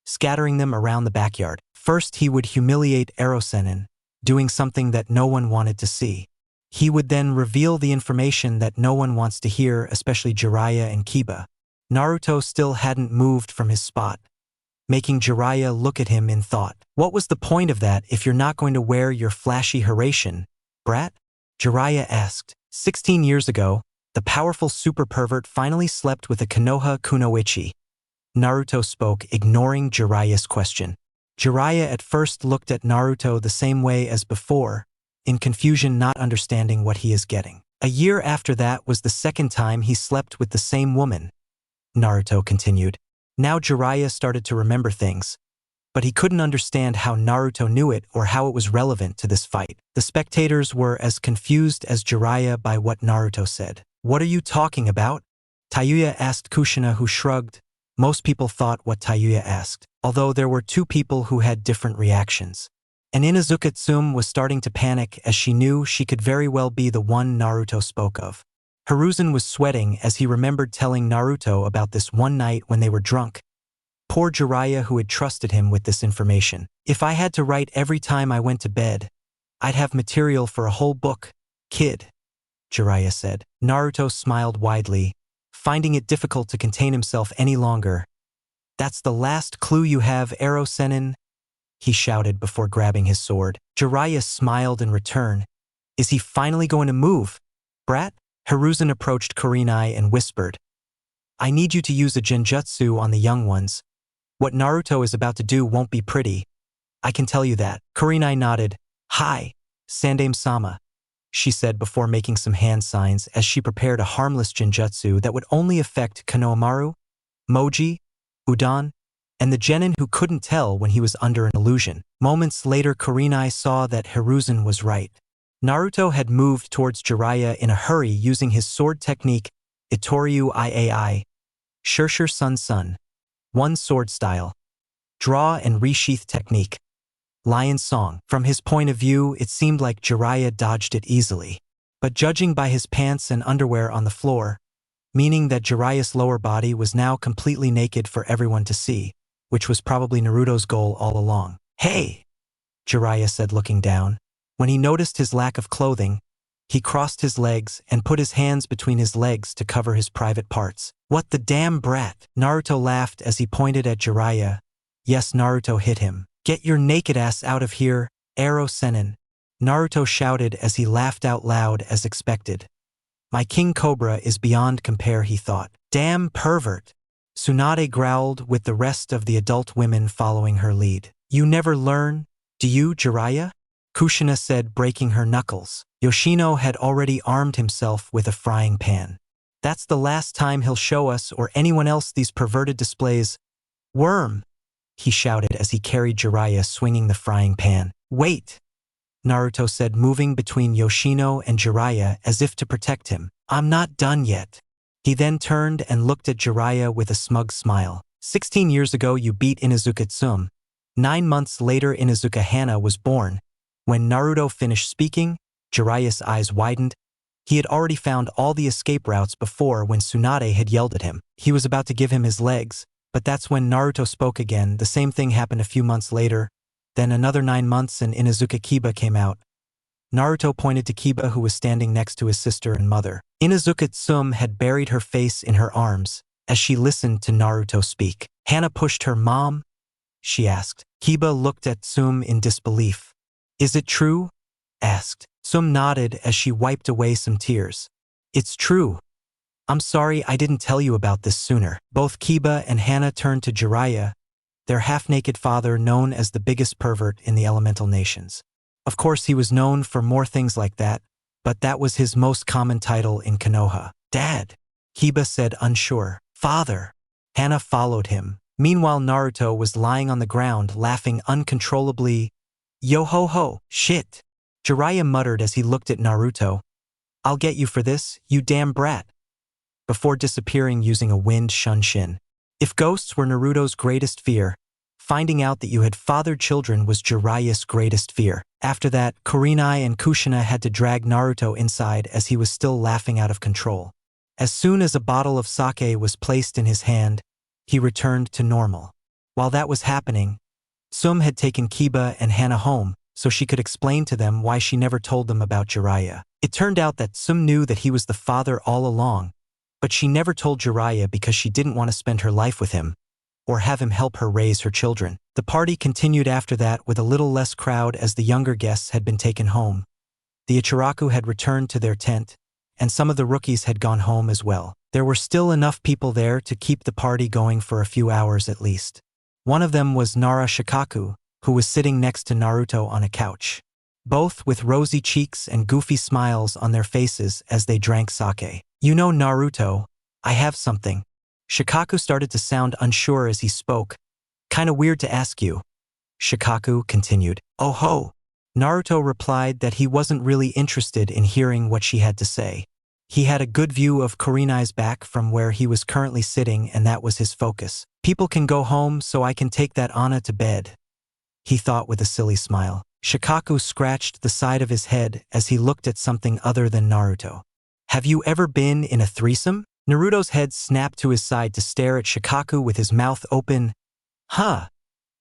scattering them around the backyard. First, he would humiliate Erosenin, doing something that no one wanted to see. He would then reveal the information that no one wants to hear, especially Jiraiya and Kiba. Naruto still hadn't moved from his spot, making Jiraiya look at him in thought. What was the point of that if you're not going to wear your flashy Harem, brat? Jiraiya asked. 16 years ago, the powerful super pervert finally slept with a Konoha Kunoichi. Naruto spoke, ignoring Jiraiya's question. Jiraiya at first looked at Naruto the same way as before, in confusion, not understanding what he is getting. A year after that was the second time he slept with the same woman, Naruto continued. Now Jiraiya started to remember things, but he couldn't understand how Naruto knew it or how it was relevant to this fight. The spectators were as confused as Jiraiya by what Naruto said. "What are you talking about?" Tayuya asked Kushina, who shrugged. Most people thought what Tayuya asked, although there were 2 people who had different reactions. And Inuzuka Tsume was starting to panic as she knew she could very well be the one Naruto spoke of. Hiruzen was sweating as he remembered telling Naruto about this one night when they were drunk. Poor Jiraiya, who had trusted him with this information. "If I had to write every time I went to bed, I'd have material for a whole book, kid," Jiraiya said. Naruto smiled widely, finding it difficult to contain himself any longer. "That's the last clue you have, Erosenin?" he shouted before grabbing his sword. Jiraiya smiled in return. Is he finally going to move? Brat? Hiruzen approached Kurenai and whispered, I need you to use a genjutsu on the young ones. What Naruto is about to do won't be pretty. I can tell you that. Kurenai nodded. Hi, Sandame-sama, she said before making some hand signs as she prepared a harmless genjutsu that would only affect Konohamaru, Moji, Udon, and the genin who couldn't tell when he was under an illusion. Moments later, Kurenai saw that Hiruzen was right. Naruto had moved towards Jiraiya in a hurry using his sword technique, Itoryu Iai, Shurshur Sun Sun, one sword style, draw and resheath technique, Lion Song. From his point of view, it seemed like Jiraiya dodged it easily. But judging by his pants and underwear on the floor, meaning that Jiraiya's lower body was now completely naked for everyone to see, which was probably Naruto's goal all along. Hey, Jiraiya said looking down. When he noticed his lack of clothing, he crossed his legs and put his hands between his legs to cover his private parts. What the damn brat? Naruto laughed as he pointed at Jiraiya. Yes, Naruto hit him. Get your naked ass out of here, Aro Sennin. Naruto shouted as he laughed out loud as expected. My King Cobra is beyond compare, he thought. Damn pervert. Tsunade growled with the rest of the adult women following her lead. You never learn, do you, Jiraiya? Kushina said, breaking her knuckles. Yoshino had already armed himself with a frying pan. That's the last time he'll show us or anyone else these perverted displays. Worm, he shouted as he carried Jiraiya swinging the frying pan. Wait, Naruto said, moving between Yoshino and Jiraiya as if to protect him. I'm not done yet. He then turned and looked at Jiraiya with a smug smile. 16 years ago you beat Inuzuka Tsum. 9 months later Inuzuka Hana was born. When Naruto finished speaking, Jiraiya's eyes widened. He had already found all the escape routes before when Tsunade had yelled at him. He was about to give him his legs, but that's when Naruto spoke again. The same thing happened a few months later. Then another 9 months and Inuzuka Kiba came out. Naruto pointed to Kiba, who was standing next to his sister and mother. Inuzuka Tsum had buried her face in her arms as she listened to Naruto speak. Hana pushed her mom? She asked. Kiba looked at Tsum in disbelief. Is it true? Asked. Tsum nodded as she wiped away some tears. It's true. I'm sorry I didn't tell you about this sooner. Both Kiba and Hana turned to Jiraiya, their half-naked father known as the biggest pervert in the elemental nations. Of course he was known for more things like that, but that was his most common title in Konoha. Dad, Kiba said unsure. Father. Hana followed him. Meanwhile Naruto was lying on the ground laughing uncontrollably. Yo-ho-ho, shit. Jiraiya muttered as he looked at Naruto. I'll get you for this, you damn brat. Before disappearing using a wind shunshin. If ghosts were Naruto's greatest fear, finding out that you had fathered children was Jiraiya's greatest fear. After that, Kurenai and Kushina had to drag Naruto inside as he was still laughing out of control. As soon as a bottle of sake was placed in his hand, he returned to normal. While that was happening, Tsum had taken Kiba and Hana home so she could explain to them why she never told them about Jiraiya. It turned out that Tsum knew that he was the father all along, but she never told Jiraiya because she didn't want to spend her life with him or have him help her raise her children. The party continued after that with a little less crowd as the younger guests had been taken home. The Ichiraku had returned to their tent, and some of the rookies had gone home as well. There were still enough people there to keep the party going for a few hours at least. One of them was Nara Shikaku, who was sitting next to Naruto on a couch, both with rosy cheeks and goofy smiles on their faces as they drank sake. You know, Naruto, I have something. Shikaku started to sound unsure as he spoke. Kinda weird to ask you. Shikaku continued. Oh ho. Naruto replied that he wasn't really interested in hearing what she had to say. He had a good view of Kurenai's back from where he was currently sitting, and that was his focus. People can go home so I can take that Anna to bed, he thought with a silly smile. Shikaku scratched the side of his head as he looked at something other than Naruto. Have you ever been in a threesome? Naruto's head snapped to his side to stare at Shikaku with his mouth open. Huh,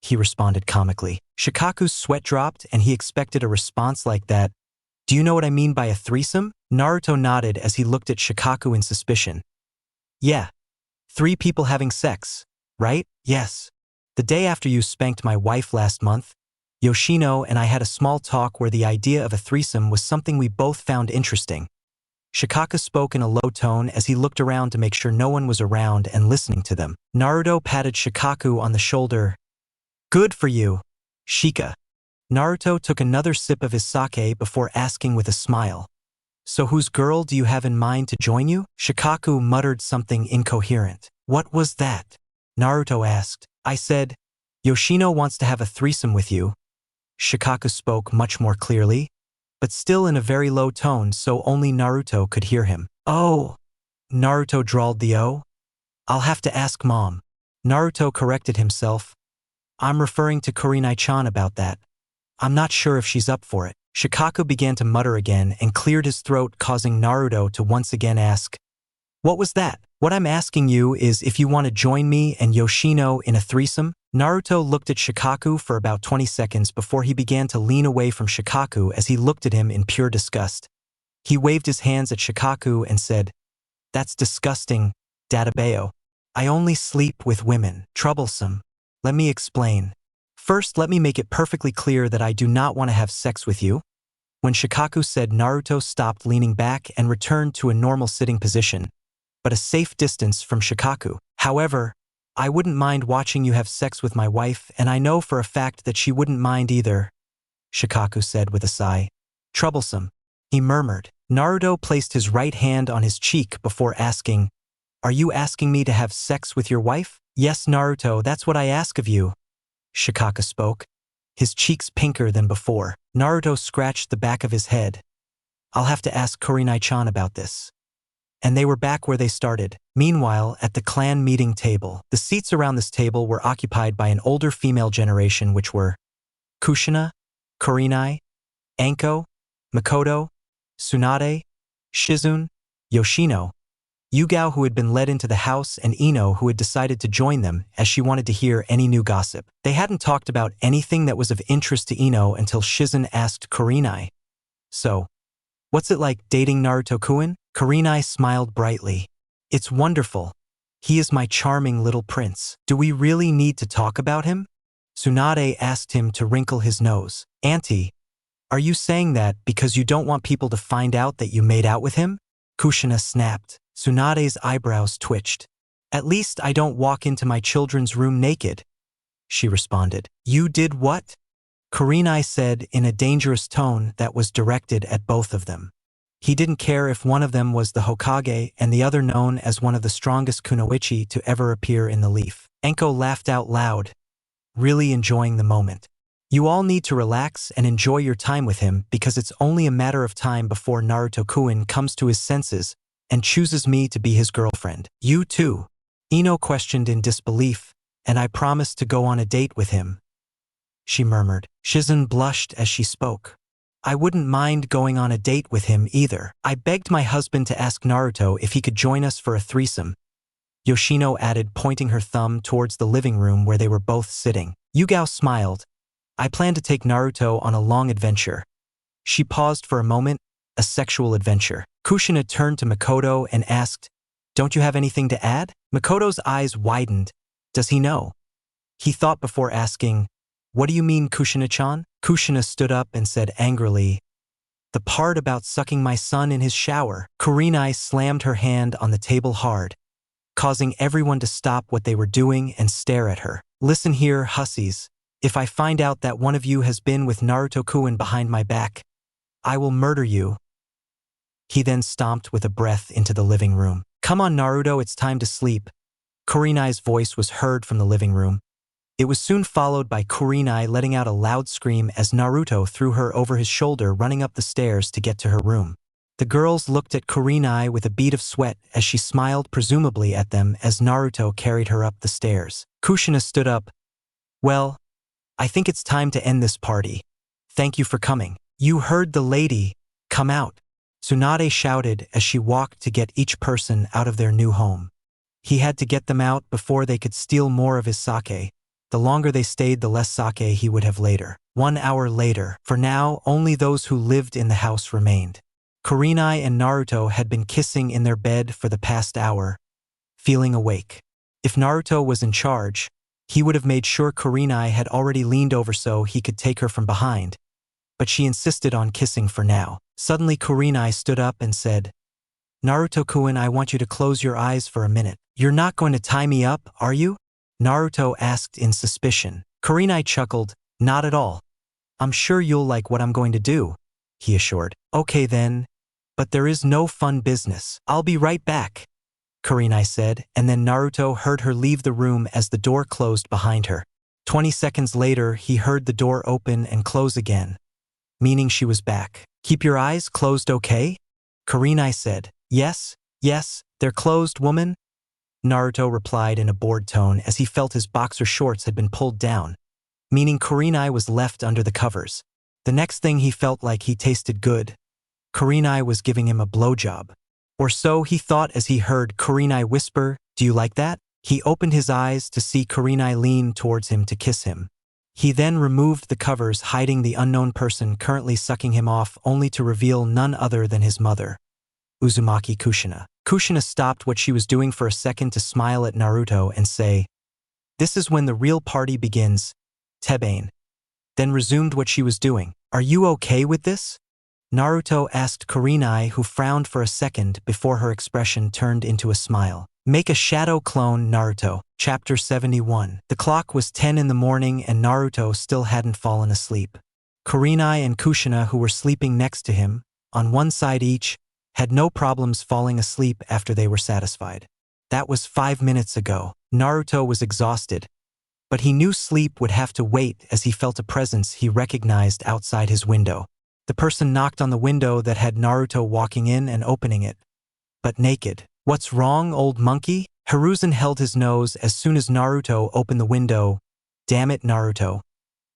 he responded comically. Shikaku's sweat dropped and he expected a response like that. Do you know what I mean by a threesome? Naruto nodded as he looked at Shikaku in suspicion. Yeah. 3 people having sex, right? Yes. The day after you spanked my wife last month, Yoshino and I had a small talk where the idea of a threesome was something we both found interesting. Shikaka spoke in a low tone as he looked around to make sure no one was around and listening to them. Naruto patted Shikaku on the shoulder. Good for you, Shika. Naruto took another sip of his sake before asking with a smile. So whose girl do you have in mind to join you? Shikaku muttered something incoherent. What was that? Naruto asked. I said, Yoshino wants to have a threesome with you. Shikaku spoke much more clearly, but still in a very low tone so only Naruto could hear him. Oh, Naruto drawled the O. I'll have to ask Mom. Naruto corrected himself. I'm referring to Kurenai-chan about that. I'm not sure if she's up for it. Shikaku began to mutter again and cleared his throat, causing Naruto to once again ask, What was that? What I'm asking you is if you want to join me and Yoshino in a threesome? Naruto looked at Shikaku for about 20 seconds before he began to lean away from Shikaku as he looked at him in pure disgust. He waved his hands at Shikaku and said, That's disgusting, Databeo. I only sleep with women. Troublesome. Let me explain. First, let me make it perfectly clear that I do not want to have sex with you. When Shikaku said, Naruto stopped leaning back and returned to a normal sitting position, but a safe distance from Shikaku. However, I wouldn't mind watching you have sex with my wife, and I know for a fact that she wouldn't mind either, Shikaku said with a sigh. Troublesome, he murmured. Naruto placed his right hand on his cheek before asking, Are you asking me to have sex with your wife? Yes, Naruto, that's what I ask of you, Shikaka spoke, his cheeks pinker than before. Naruto scratched the back of his head. I'll have to ask Kurenai-chan about this. And they were back where they started. Meanwhile, at the clan meeting table, the seats around this table were occupied by an older female generation which were Kushina, Kurenai, Anko, Makoto, Tsunade, Shizune, Yoshino, Yugao who had been led into the house, and Ino who had decided to join them as she wanted to hear any new gossip. They hadn't talked about anything that was of interest to Ino until Shizune asked Kurenai, So, what's it like dating Naruto-kun? Kurenai smiled brightly. It's wonderful. He is my charming little prince. Do we really need to talk about him? Tsunade asked him to wrinkle his nose. Auntie, are you saying that because you don't want people to find out that you made out with him? Kushina snapped. Tsunade's eyebrows twitched. At least I don't walk into my children's room naked, she responded. You did what? Kurenai said in a dangerous tone that was directed at both of them. He didn't care if one of them was the Hokage and the other known as one of the strongest kunoichi to ever appear in the leaf. Anko laughed out loud, really enjoying the moment. You all need to relax and enjoy your time with him because it's only a matter of time before Naruto-kun comes to his senses and chooses me to be his girlfriend. You too? Ino questioned in disbelief, and I promised to go on a date with him, she murmured. Shizune blushed as she spoke. I wouldn't mind going on a date with him either. I begged my husband to ask Naruto if he could join us for a threesome, Yoshino added, pointing her thumb towards the living room where they were both sitting. Yugao smiled. I plan to take Naruto on a long adventure. She paused for a moment. A sexual adventure. Kushina turned to Makoto and asked, Don't you have anything to add? Makoto's eyes widened. Does he know? He thought before asking, What do you mean, Kushina-chan? Kushina stood up and said angrily, The part about sucking my son in his shower. Kurenai slammed her hand on the table hard, causing everyone to stop what they were doing and stare at her. Listen here, hussies. If I find out that one of you has been with Naruto-kun behind my back, I will murder you. He then stomped with a breath into the living room. Come on, Naruto, it's time to sleep. Kurenai's voice was heard from the living room. It was soon followed by Kurenai letting out a loud scream as Naruto threw her over his shoulder, running up the stairs to get to her room. The girls looked at Kurenai with a bead of sweat as she smiled presumably at them as Naruto carried her up the stairs. Kushina stood up. Well, I think it's time to end this party. Thank you for coming. You heard the lady. Come out. Tsunade shouted as she walked to get each person out of their new home. He had to get them out before they could steal more of his sake. The longer they stayed, the less sake he would have later. 1 hour later. For now, only those who lived in the house remained. Kurenai and Naruto had been kissing in their bed for the past hour, feeling awake. If Naruto was in charge, He would have made sure Kurenai had already leaned over so he could take her from behind, but she insisted on kissing for now. Suddenly Kurenai stood up and said, "Naruto-kun, I want you to close your eyes for a minute. You're not going to tie me up, are you?" Naruto asked in suspicion. Kurenai chuckled, "Not at all. I'm sure you'll like what I'm going to do," he assured. "Okay then, but there is no fun business. I'll be right back," Kurenai said, and then Naruto heard her leave the room as the door closed behind her. 20 seconds later, he heard the door open and close again, meaning she was back. "Keep your eyes closed, okay?" Kurenai said. Yes, they're closed, woman," Naruto replied in a bored tone as he felt his boxer shorts had been pulled down, meaning Kurenai was left under the covers. The next thing he felt like he tasted good. Kurenai was giving him a blowjob. Or so he thought as he heard Kurenai whisper, "Do you like that?" He opened his eyes to see Kurenai lean towards him to kiss him. He then removed the covers, hiding the unknown person currently sucking him off, only to reveal none other than his mother, Uzumaki Kushina. Kushina stopped what she was doing for a second to smile at Naruto and say, "This is when the real party begins, Tebane," then resumed what she was doing. "Are you okay with this?" Naruto asked Kurenai, who frowned for a second before her expression turned into a smile. Make a shadow clone, Naruto. Chapter 71. The clock was 10 in the morning and Naruto still hadn't fallen asleep. Kurenai and Kushina, who were sleeping next to him, on one side each, had no problems falling asleep after they were satisfied. That was 5 minutes ago. Naruto was exhausted, but he knew sleep would have to wait as he felt a presence he recognized outside his window. The person knocked on the window that had Naruto walking in and opening it, but naked. "What's wrong, old monkey?" Hiruzen held his nose as soon as Naruto opened the window. "Damn it, Naruto.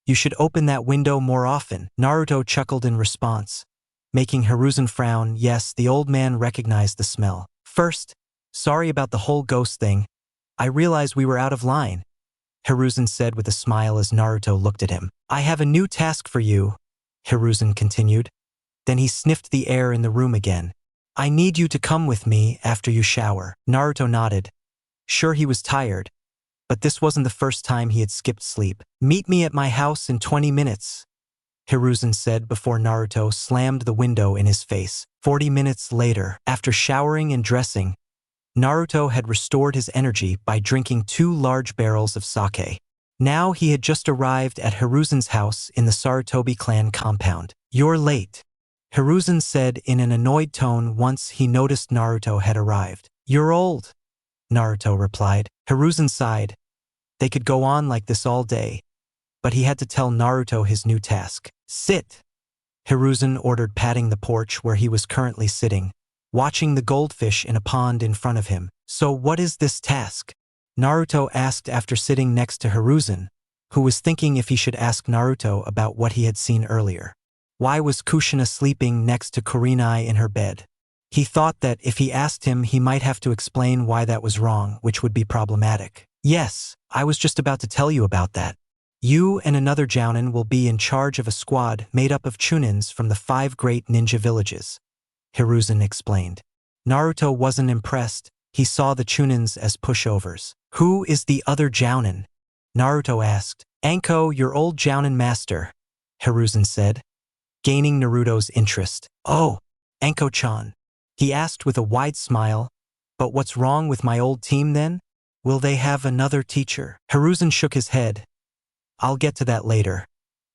You should open that window more often." Naruto chuckled in response, making Hiruzen frown. Yes, the old man recognized the smell. "First, sorry about the whole ghost thing. I realized we were out of line," Hiruzen said with a smile as Naruto looked at him. "I have a new task for you," Hiruzen continued. Then he sniffed the air in the room again. "I need you to come with me after you shower." Naruto nodded. Sure, he was tired, but this wasn't the first time he had skipped sleep. "Meet me at my house in 20 minutes, Hiruzen said before Naruto slammed the window in his face. 40 minutes later, after showering and dressing, Naruto had restored his energy by drinking 2 large barrels of sake. Now he had just arrived at Hiruzen's house in the Sarutobi clan compound. "You're late," Hiruzen said in an annoyed tone once he noticed Naruto had arrived. "You're old," Naruto replied. Hiruzen sighed. They could go on like this all day, but he had to tell Naruto his new task. "Sit," Hiruzen ordered, patting the porch where he was currently sitting, watching the goldfish in a pond in front of him. "So what is this task?" Naruto asked after sitting next to Hiruzen, who was thinking if he should ask Naruto about what he had seen earlier. Why was Kushina sleeping next to Kurenai in her bed? He thought that if he asked him, he might have to explain why that was wrong, which would be problematic. "Yes, I was just about to tell you about that. You and another Jounin will be in charge of a squad made up of Chunins from the 5 great ninja villages," Hiruzen explained. Naruto wasn't impressed. He saw the Chunins as pushovers. "Who is the other Jounin?" Naruto asked. "Anko, your old Jounin master," Hiruzen said, gaining Naruto's interest. "Oh, Anko-chan," he asked with a wide smile. "But what's wrong with my old team then? Will they have another teacher?" Hiruzen shook his head. "I'll get to that later.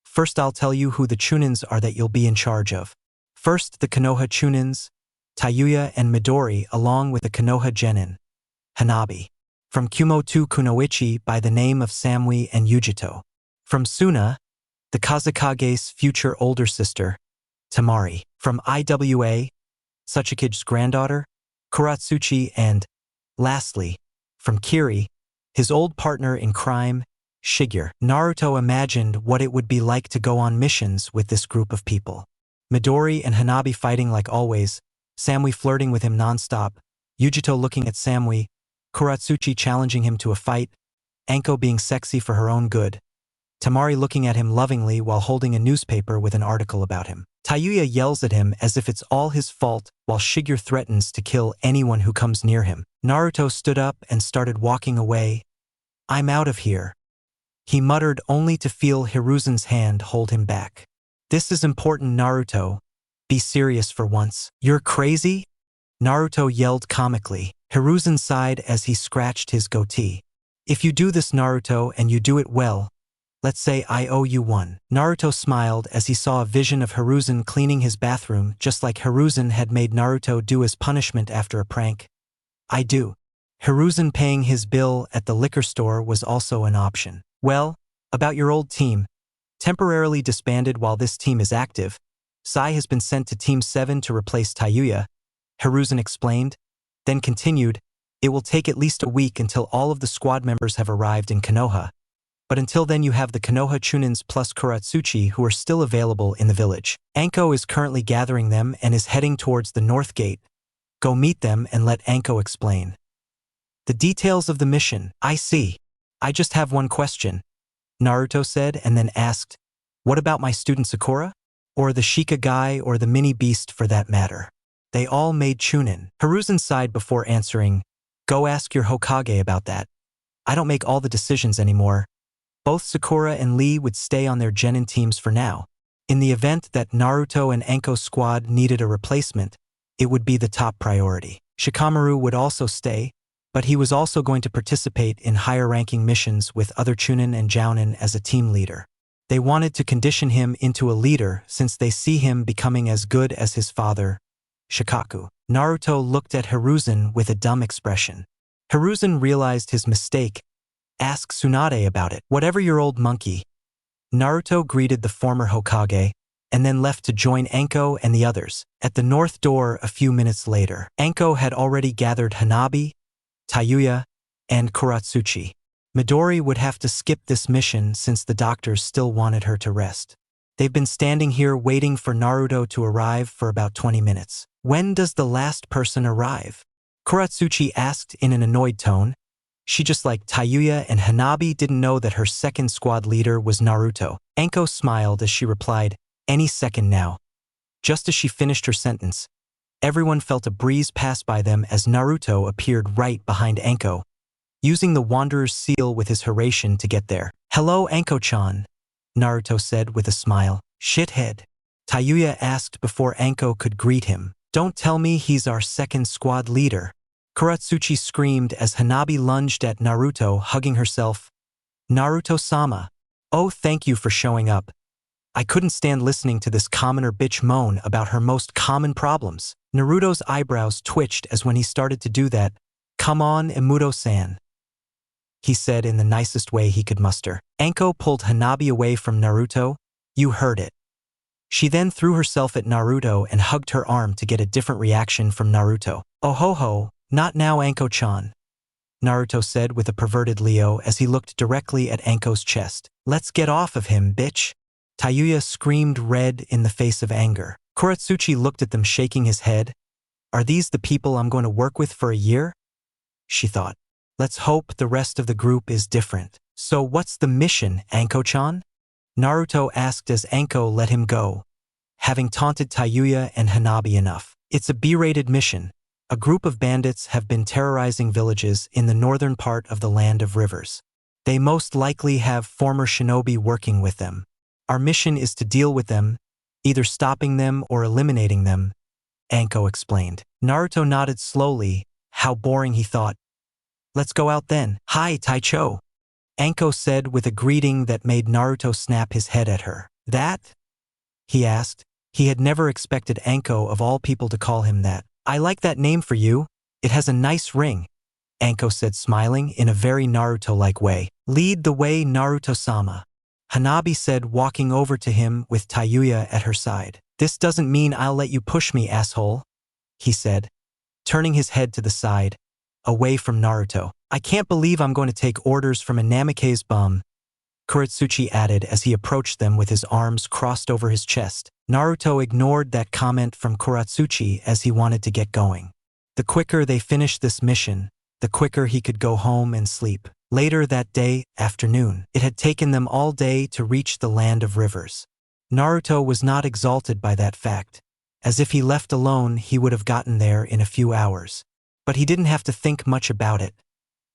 First I'll tell you who the Chunins are that you'll be in charge of. First, the Konoha Chunins, Tayuya and Midori, along with the Konoha Genin, Hanabi. From Kumo-to Kunoichi by the name of Samui and Yujito. From Suna, the Kazekage's future older sister, Tamari. From Iwa, Tsuchikige's granddaughter, Kuratsuchi, and, lastly, from Kiri, his old partner in crime, Shigeru. Naruto imagined what it would be like to go on missions with this group of people. Midori and Hanabi fighting like always, Samui flirting with him nonstop, Yujito looking at Samui, Kuratsuchi challenging him to a fight, Anko being sexy for her own good, Tamari looking at him lovingly while holding a newspaper with an article about him. Tayuya yells at him as if it's all his fault, while Shigeru threatens to kill anyone who comes near him. Naruto stood up and started walking away. "I'm out of here," He muttered only to feel Hiruzen's hand hold him back. This is important, Naruto. Be serious for once. You're crazy? Naruto yelled comically. Hiruzen sighed as he scratched his goatee. If you do this, Naruto, and you do it well, let's say I owe you one. Naruto smiled as he saw a vision of Hiruzen cleaning his bathroom just like Hiruzen had made Naruto do as punishment after a prank. I do. Hiruzen paying his bill at the liquor store was also an option. Well, about your old team. Temporarily disbanded while this team is active, Sai has been sent to Team 7 to replace Tayuya, Hiruzen explained, then continued, it will take at least a week until all of the squad members have arrived in Konoha. But until then you have the Konoha Chunins plus Kuratsuchi who are still available in the village. Anko is currently gathering them and is heading towards the north gate. Go meet them and let Anko explain. The details of the mission. I see. I just have one question, Naruto said and then asked, what about my student Sakura? Or the Shika guy or the mini beast for that matter? They all made Chunin. Hiruzen sighed before answering, go ask your Hokage about that. I don't make all the decisions anymore. Both Sakura and Lee would stay on their genin teams for now. In the event that Naruto and Anko's squad needed a replacement, it would be the top priority. Shikamaru would also stay, but he was also going to participate in higher-ranking missions with other Chunin and Jounin as a team leader. They wanted to condition him into a leader since they see him becoming as good as his father, Shikaku. Naruto looked at Hiruzen with a dumb expression. Hiruzen realized his mistake. Ask Tsunade about it. Whatever your old monkey. Naruto greeted the former Hokage, and then left to join Anko and the others. At the north door a few minutes later, Anko had already gathered Hanabi, Tayuya, and Kuratsuchi. Midori would have to skip this mission since the doctors still wanted her to rest. They've been standing here waiting for Naruto to arrive for about 20 minutes. When does the last person arrive? Kuratsuchi asked in an annoyed tone. She just like Tayuya and Hanabi didn't know that her second squad leader was Naruto. Anko smiled as she replied, any second now. Just as she finished her sentence, everyone felt a breeze pass by them as Naruto appeared right behind Anko, using the Wanderer's seal with his Hiraishin to get there. Hello, Anko-chan, Naruto said with a smile. Shithead, Tayuya asked before Anko could greet him. Don't tell me he's our second squad leader. Kuratsuchi screamed as Hanabi lunged at Naruto, hugging herself. Naruto-sama. Oh, thank you for showing up. I couldn't stand listening to this commoner bitch moan about her most common problems. Naruto's eyebrows twitched as when he started to do that. Come on, Imuto-san, he said in the nicest way he could muster. Anko pulled Hanabi away from Naruto. You heard it. She then threw herself at Naruto and hugged her arm to get a different reaction from Naruto. Oh ho ho, not now Anko-chan, Naruto said with a perverted Leo as he looked directly at Anko's chest. Let's get off of him, bitch. Tayuya screamed red in the face of anger. Kuratsuchi looked at them shaking his head. Are these the people I'm going to work with for a year? She thought. Let's hope the rest of the group is different. So what's the mission, Anko-chan? Naruto asked as Anko let him go, having taunted Tayuya and Hanabi enough. It's a B-rated mission. A group of bandits have been terrorizing villages in the northern part of the Land of Rivers. They most likely have former shinobi working with them. Our mission is to deal with them, either stopping them or eliminating them, Anko explained. Naruto nodded slowly. How boring, he thought. Let's go out then. Hi, Taicho, Anko said with a greeting that made Naruto snap his head at her. That? He asked. He had never expected Anko of all people to call him that. I like that name for you. It has a nice ring, Anko said smiling in a very Naruto-like way. Lead the way, Naruto-sama, Hanabi said walking over to him with Tayuya at her side. This doesn't mean I'll let you push me, asshole, he said, turning his head to the side, away from Naruto. I can't believe I'm going to take orders from a Namikaze bum, Kuratsuchi added as he approached them with his arms crossed over his chest. Naruto ignored that comment from Kuratsuchi as he wanted to get going. The quicker they finished this mission, the quicker he could go home and sleep. Later that day, afternoon, it had taken them all day to reach the Land of Rivers. Naruto was not exalted by that fact, as if he left alone he would have gotten there in a few hours. But he didn't have to think much about it,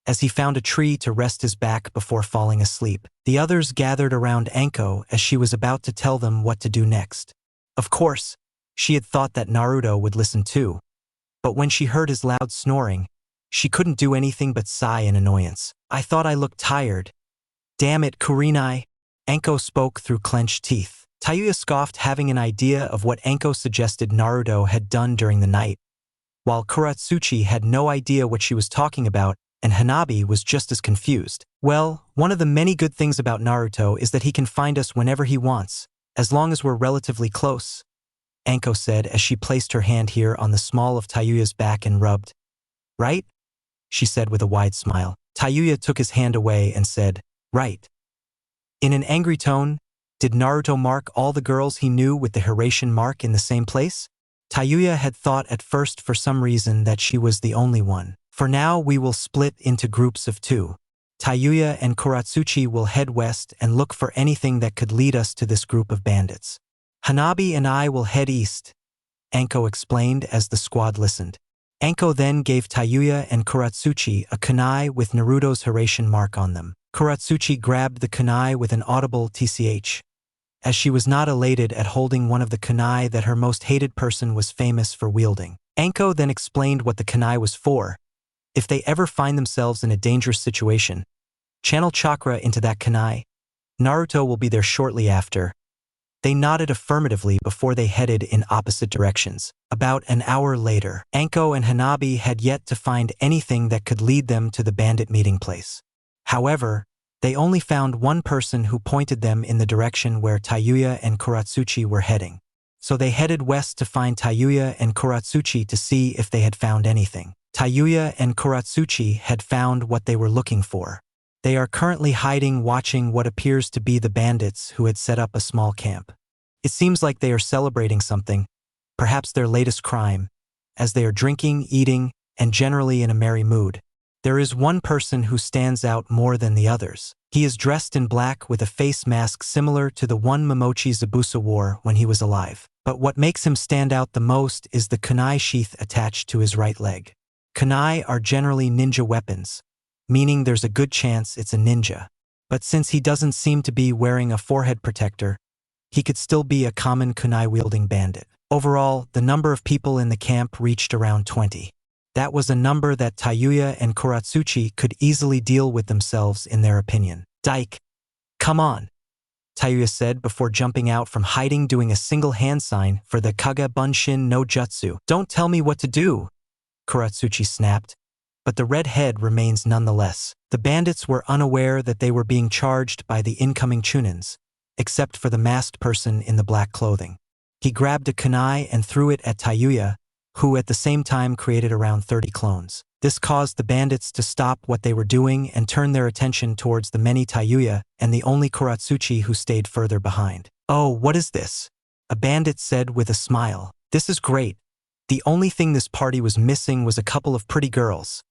as he found a tree to rest his back before falling asleep. The others gathered around Anko as she was about to tell them what to do next. Of course, she had thought that Naruto would listen too, but when she heard his loud snoring, she couldn't do anything but sigh in annoyance. I thought I looked tired. Damn it, Kurenai, Anko spoke through clenched teeth. Tayuya scoffed, having an idea of what Anko suggested Naruto had done during the night, while Kuratsuchi had no idea what she was talking about, and Hanabi was just as confused. Well, one of the many good things about Naruto is that he can find us whenever he wants, as long as we're relatively close, Anko said as she placed her hand here on the small of Tayuya's back and rubbed. Right? She said with a wide smile. Tayuya took his hand away and said, right. In an angry tone, did Naruto mark all the girls he knew with the Harem mark in the same place? Tayuya had thought at first for some reason that she was the only one. For now, we will split into groups of 2. Tayuya and Kuratsuchi will head west and look for anything that could lead us to this group of bandits. Hanabi and I will head east, Anko explained as the squad listened. Anko then gave Tayuya and Kuratsuchi a kunai with Naruto's Harem mark on them. Kuratsuchi grabbed the kunai with an audible tch, as she was not elated at holding one of the kunai that her most hated person was famous for wielding. Anko then explained what the kunai was for. If they ever find themselves in a dangerous situation, channel chakra into that kunai. Naruto will be there shortly after. They nodded affirmatively before they headed in opposite directions. About an hour later, Anko and Hanabi had yet to find anything that could lead them to the bandit meeting place. However, they only found one person who pointed them in the direction where Tayuya and Kuratsuchi were heading. So they headed west to find Tayuya and Kuratsuchi to see if they had found anything. Tayuya and Kuratsuchi had found what they were looking for. They are currently hiding, watching what appears to be the bandits who had set up a small camp. It seems like they are celebrating something, perhaps their latest crime, as they are drinking, eating, and generally in a merry mood. There is one person who stands out more than the others. He is dressed in black with a face mask similar to the one Momochi Zabusa wore when he was alive. But what makes him stand out the most is the kunai sheath attached to his right leg. Kunai are generally ninja weapons, meaning there's a good chance it's a ninja. But since he doesn't seem to be wearing a forehead protector, he could still be a common kunai-wielding bandit. Overall, the number of people in the camp reached around 20. That was a number that Tayuya and Kuratsuchi could easily deal with themselves in their opinion. Dike, come on, Tayuya said before jumping out from hiding, doing a single hand sign for the Kaga Bunshin no Jutsu. Don't tell me what to do, Kuratsuchi snapped. But the red head remains nonetheless. The bandits were unaware that they were being charged by the incoming Chunins, except for the masked person in the black clothing. He grabbed a kunai and threw it at Tayuya, who at the same time created around 30 clones. This caused the bandits to stop what they were doing and turn their attention towards the many Tayuya and the only Kuratsuchi who stayed further behind. Oh, what is this? A bandit said with a smile. This is great. The only thing this party was missing was a couple of pretty girls.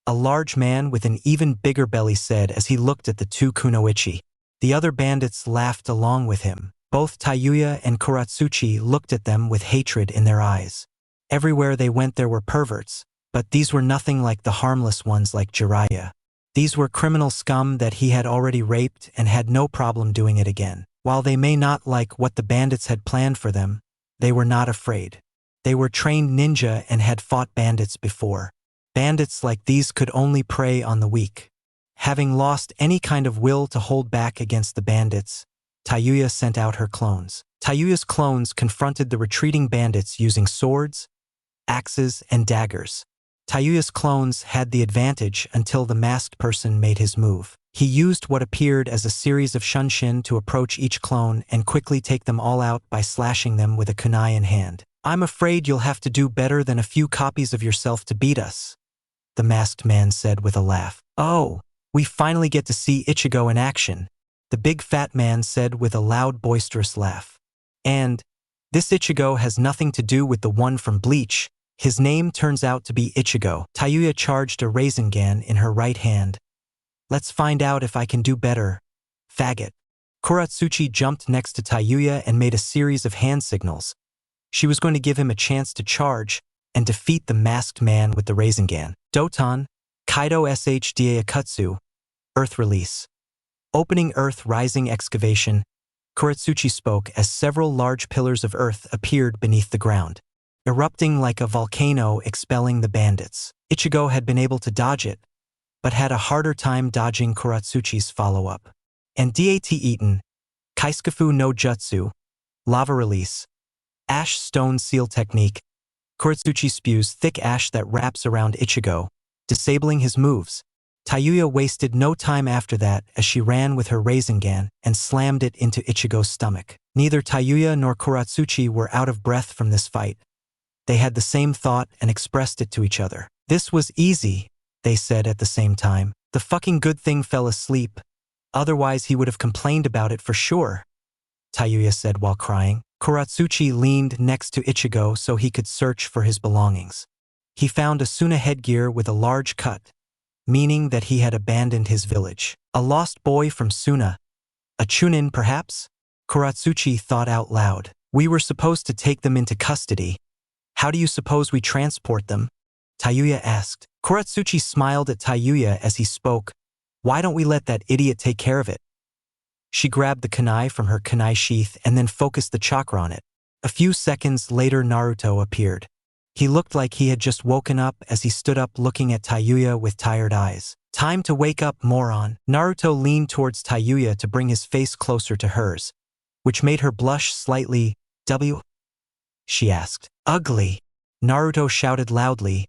A large man with an even bigger belly said as he looked at the 2 kunoichi. The other bandits laughed along with him. Both Tayuya and Kuratsuchi looked at them with hatred in their eyes. Everywhere they went there were perverts, but these were nothing like the harmless ones like Jiraiya. These were criminal scum that he had already raped and had no problem doing it again. While they may not like what the bandits had planned for them, they were not afraid. They were trained ninja and had fought bandits before. Bandits like these could only prey on the weak. Having lost any kind of will to hold back against the bandits, Tayuya sent out her clones. Tayuya's clones confronted the retreating bandits using swords, axes, and daggers. Tayuya's clones had the advantage until the masked person made his move. He used what appeared as a series of shunshin to approach each clone and quickly take them all out by slashing them with a kunai in hand. I'm afraid you'll have to do better than a few copies of yourself to beat us, the masked man said with a laugh. Oh, we finally get to see Ichigo in action, the big fat man said with a loud boisterous laugh. And this Ichigo has nothing to do with the one from Bleach. His name turns out to be Ichigo. Tayuya charged a Rasengan in her right hand. Let's find out if I can do better, faggot. Kuratsuchi jumped next to Tayuya and made a series of hand signals. She was going to give him a chance to charge and defeat the masked man with the Rasengan. Doton, Kaido Shda Akutsu, Earth Release. Opening Earth Rising Excavation, Kuratsuchi spoke as several large pillars of earth appeared beneath the ground, erupting like a volcano expelling the bandits. Ichigo had been able to dodge it, but had a harder time dodging Kuratsuchi's follow-up. And Dat Eaton, Kaisukefu no Jutsu, Lava Release, Ash Stone Seal Technique. Kuratsuchi spews thick ash that wraps around Ichigo, disabling his moves. Tayuya wasted no time after that as she ran with her Rasengan and slammed it into Ichigo's stomach. Neither Tayuya nor Kuratsuchi were out of breath from this fight. They had the same thought and expressed it to each other. This was easy, they said at the same time. The fucking good thing fell asleep. Otherwise he would have complained about it for sure, Tayuya said while crying. Kuratsuchi leaned next to Ichigo so he could search for his belongings. He found a Suna headgear with a large cut, meaning that he had abandoned his village. A lost boy from Suna. A Chunin, perhaps? Kuratsuchi thought out loud. We were supposed to take them into custody. How do you suppose we transport them? Tayuya asked. Kuratsuchi smiled at Tayuya as he spoke. Why don't we let that idiot take care of it? She grabbed the kunai from her kunai sheath and then focused the chakra on it. A few seconds later Naruto appeared. He looked like he had just woken up as he stood up looking at Tayuya with tired eyes. Time to wake up, moron. Naruto leaned towards Tayuya to bring his face closer to hers, which made her blush slightly. W? She asked. Ugly. Naruto shouted loudly,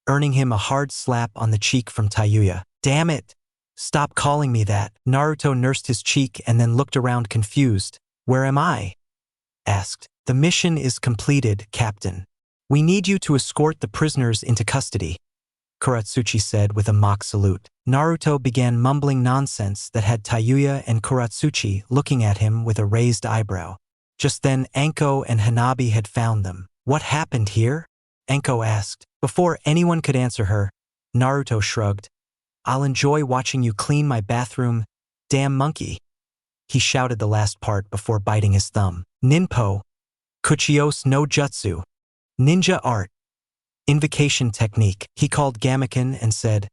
earning him a hard slap on the cheek from Tayuya. Damn it. Stop calling me that. Naruto nursed his cheek and then looked around confused. Where am I? Asked. The mission is completed, Captain. We need you to escort the prisoners into custody, Kuratsuchi said with a mock salute. Naruto began mumbling nonsense that had Tayuya and Kuratsuchi looking at him with a raised eyebrow. Just then Anko and Hanabi had found them. What happened here? Anko asked. Before anyone could answer her, Naruto shrugged. I'll enjoy watching you clean my bathroom, damn monkey. He shouted the last part before biting his thumb. Ninpo, Kuchios no Jutsu, ninja art, invocation technique. He called Gamaken and said,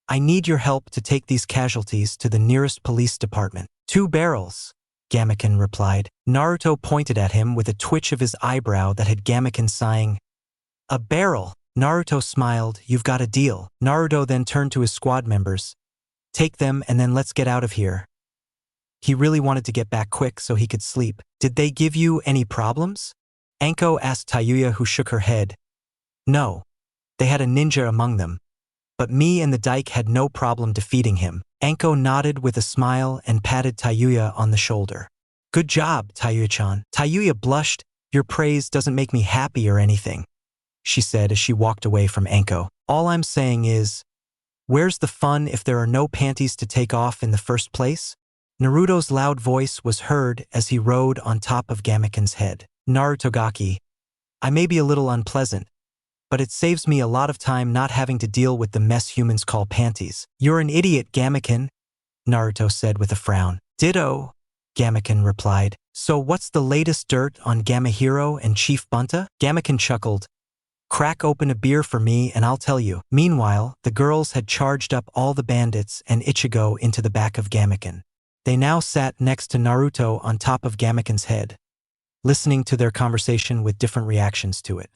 I need your help to take these casualties to the nearest police department. 2 barrels, Gamaken replied. Naruto pointed at him with a twitch of his eyebrow that had Gamaken sighing, A barrel. Naruto smiled. You've got a deal. Naruto then turned to his squad members. Take them and then let's get out of here. He really wanted to get back quick so he could sleep. Did they give you any problems? Anko asked Tayuya, who shook her head. No. They had a ninja among them. But me and the Dike had no problem defeating him. Anko nodded with a smile and patted Tayuya on the shoulder. Good job, Tayuya-chan. Tayuya blushed. Your praise doesn't make me happy or anything, she said as she walked away from Anko. All I'm saying is, where's the fun if there are no panties to take off in the first place? Naruto's loud voice was heard as he rode on top of Gamaken's head. Narutogaki, I may be a little unpleasant, but it saves me a lot of time not having to deal with the mess humans call panties. You're an idiot, Gamaken, Naruto said with a frown. Ditto, Gamaken replied. So what's the latest dirt on Gamahiro and Chief Bunta? Gamaken chuckled. Crack open a beer for me and I'll tell you. Meanwhile, the girls had charged up all the bandits and Ichigo into the back of Gamaken. They now sat next to Naruto on top of Gamaken's head, listening to their conversation with different reactions to it.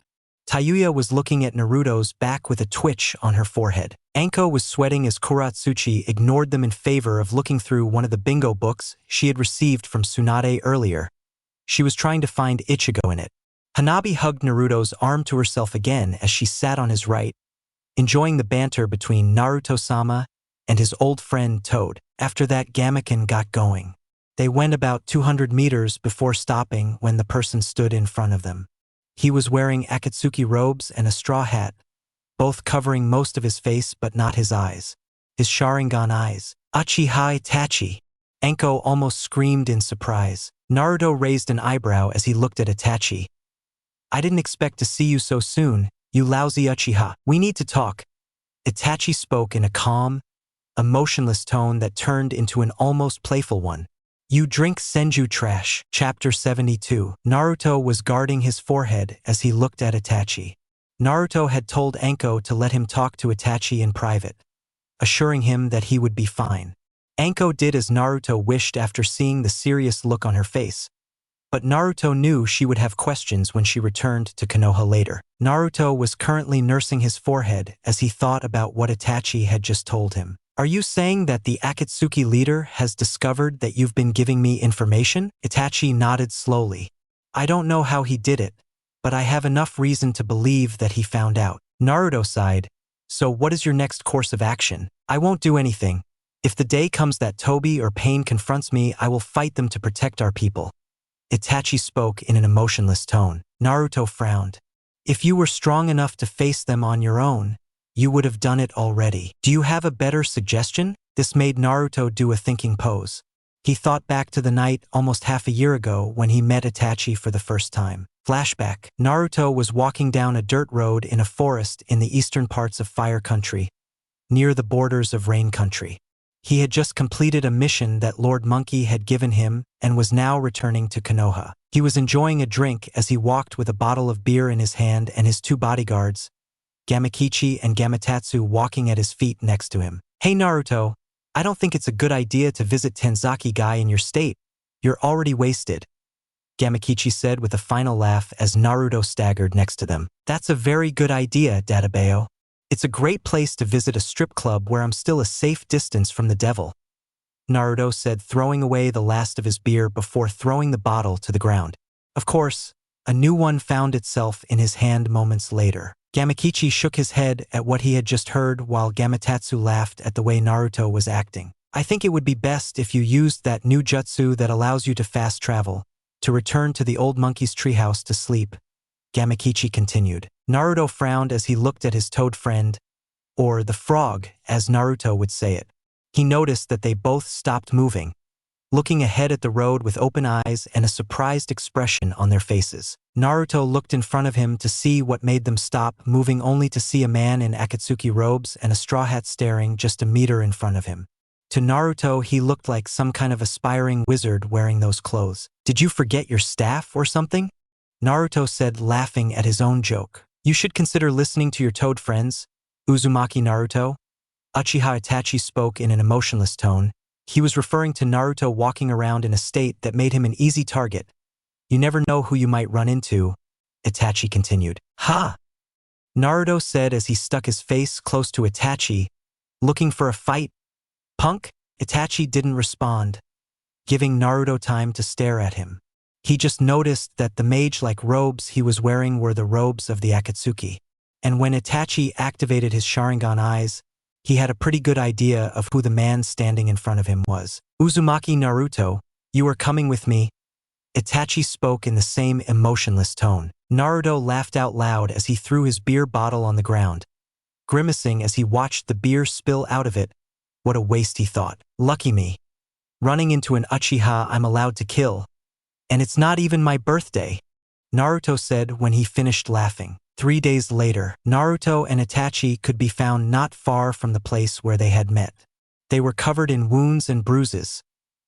Tayuya was looking at Naruto's back with a twitch on her forehead. Anko was sweating as Kuratsuchi ignored them in favor of looking through one of the bingo books she had received from Tsunade earlier. She was trying to find Ichigo in it. Hanabi hugged Naruto's arm to herself again as she sat on his right, enjoying the banter between Naruto-sama and his old friend Toad. After that, Gamaken got going. They went about 200 meters before stopping when the person stood in front of them. He was wearing Akatsuki robes and a straw hat, both covering most of his face but not his eyes. His Sharingan eyes. Uchiha Itachi. Anko almost screamed in surprise. Naruto raised an eyebrow as he looked at Itachi. I didn't expect to see you so soon, you lousy Uchiha. We need to talk. Itachi spoke in a calm, emotionless tone that turned into an almost playful one. You drink Senju trash. Chapter 72. Naruto was guarding his forehead as he looked at Itachi. Naruto had told Anko to let him talk to Itachi in private. assuring him that he would be fine. Anko did as Naruto wished after seeing the serious look on her face. But Naruto knew she would have questions when she returned to Konoha later. Naruto was currently nursing his forehead as he thought about what Itachi had just told him. Are you saying that the Akatsuki leader has discovered that you've been giving me information? Itachi nodded slowly. I don't know how he did it, but I have enough reason to believe that he found out. Naruto sighed. So what is your next course of action? I won't do anything. If the day comes that Toby or Pain confronts me, I will fight them to protect our people. Itachi spoke in an emotionless tone. Naruto frowned. If you were strong enough to face them on your own, you would have done it already. Do you have a better suggestion? This made Naruto do a thinking pose. He thought back to the night almost half a year ago when he met Itachi for the first time. Flashback. Naruto was walking down a dirt road in a forest in the eastern parts of Fire Country, near the borders of Rain Country. He had just completed a mission that Lord Monkey had given him and was now returning to Konoha. He was enjoying a drink as he walked with a bottle of beer in his hand and his two bodyguards, Gamakichi and Gamatatsu, walking at his feet next to him. Hey Naruto, I don't think it's a good idea to visit Tenzaki guy in your state. You're already wasted, Gamakichi said with a final laugh as Naruto staggered next to them. That's a very good idea, Databeo. It's a great place to visit a strip club where I'm still a safe distance from the devil, Naruto said, throwing away the last of his beer before throwing the bottle to the ground. Of course, a new one found itself in his hand moments later. Gamakichi shook his head at what he had just heard while Gamatatsu laughed at the way Naruto was acting. I think it would be best if you used that new jutsu that allows you to fast travel, to return to the old monkey's treehouse to sleep, Gamakichi continued. Naruto frowned as he looked at his toad friend, or the frog, as Naruto would say it. He noticed that they both stopped moving, looking ahead at the road with open eyes and a surprised expression on their faces. Naruto looked in front of him to see what made them stop moving, only to see a man in Akatsuki robes and a straw hat staring just a meter in front of him. To Naruto, he looked like some kind of aspiring wizard wearing those clothes. Did you forget your staff or something? Naruto said, laughing at his own joke. You should consider listening to your toad friends, Uzumaki Naruto. Uchiha Itachi spoke in an emotionless tone. He was referring to Naruto walking around in a state that made him an easy target. You never know who you might run into, Itachi continued. Ha! Naruto said as he stuck his face close to Itachi, looking for a fight. Punk? Itachi didn't respond, giving Naruto time to stare at him. He just noticed that the mage-like robes he was wearing were the robes of the Akatsuki. And when Itachi activated his Sharingan eyes, he had a pretty good idea of who the man standing in front of him was. Uzumaki Naruto, you are coming with me? Itachi spoke in the same emotionless tone. Naruto laughed out loud as he threw his beer bottle on the ground, grimacing as he watched the beer spill out of it. What a waste, he thought. Lucky me. Running into an Uchiha I'm allowed to kill. And it's not even my birthday, Naruto said when he finished laughing. 3 days later, Naruto and Itachi could be found not far from the place where they had met. They were covered in wounds and bruises,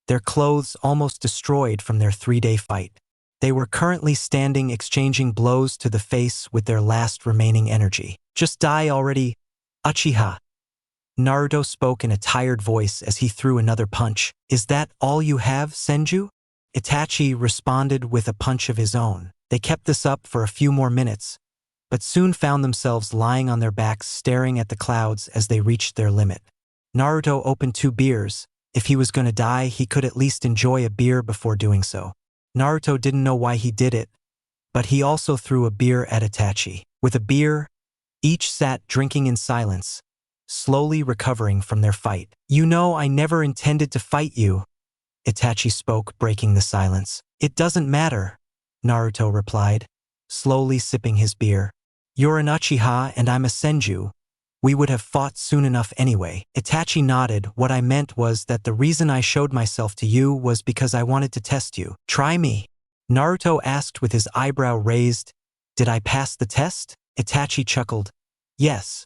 their clothes almost destroyed from their 3-day fight. They were currently standing exchanging blows to the face with their last remaining energy. Just die already, Uchiha. Naruto spoke in a tired voice as he threw another punch. Is that all you have, Senju? Itachi responded with a punch of his own. They kept this up for a few more minutes, but soon found themselves lying on their backs staring at the clouds as they reached their limit. Naruto opened 2 beers. If he was going to die, he could at least enjoy a beer before doing so. Naruto didn't know why he did it, but he also threw a beer at Itachi. With a beer, each sat drinking in silence, slowly recovering from their fight. You know, I never intended to fight you, Itachi spoke, breaking the silence. It doesn't matter, Naruto replied, slowly sipping his beer. You're an Uchiha and I'm a Senju. We would have fought soon enough anyway. Itachi nodded. What I meant was that the reason I showed myself to you was because I wanted to test you. Try me? Naruto asked with his eyebrow raised. Did I pass the test? Itachi chuckled. Yes.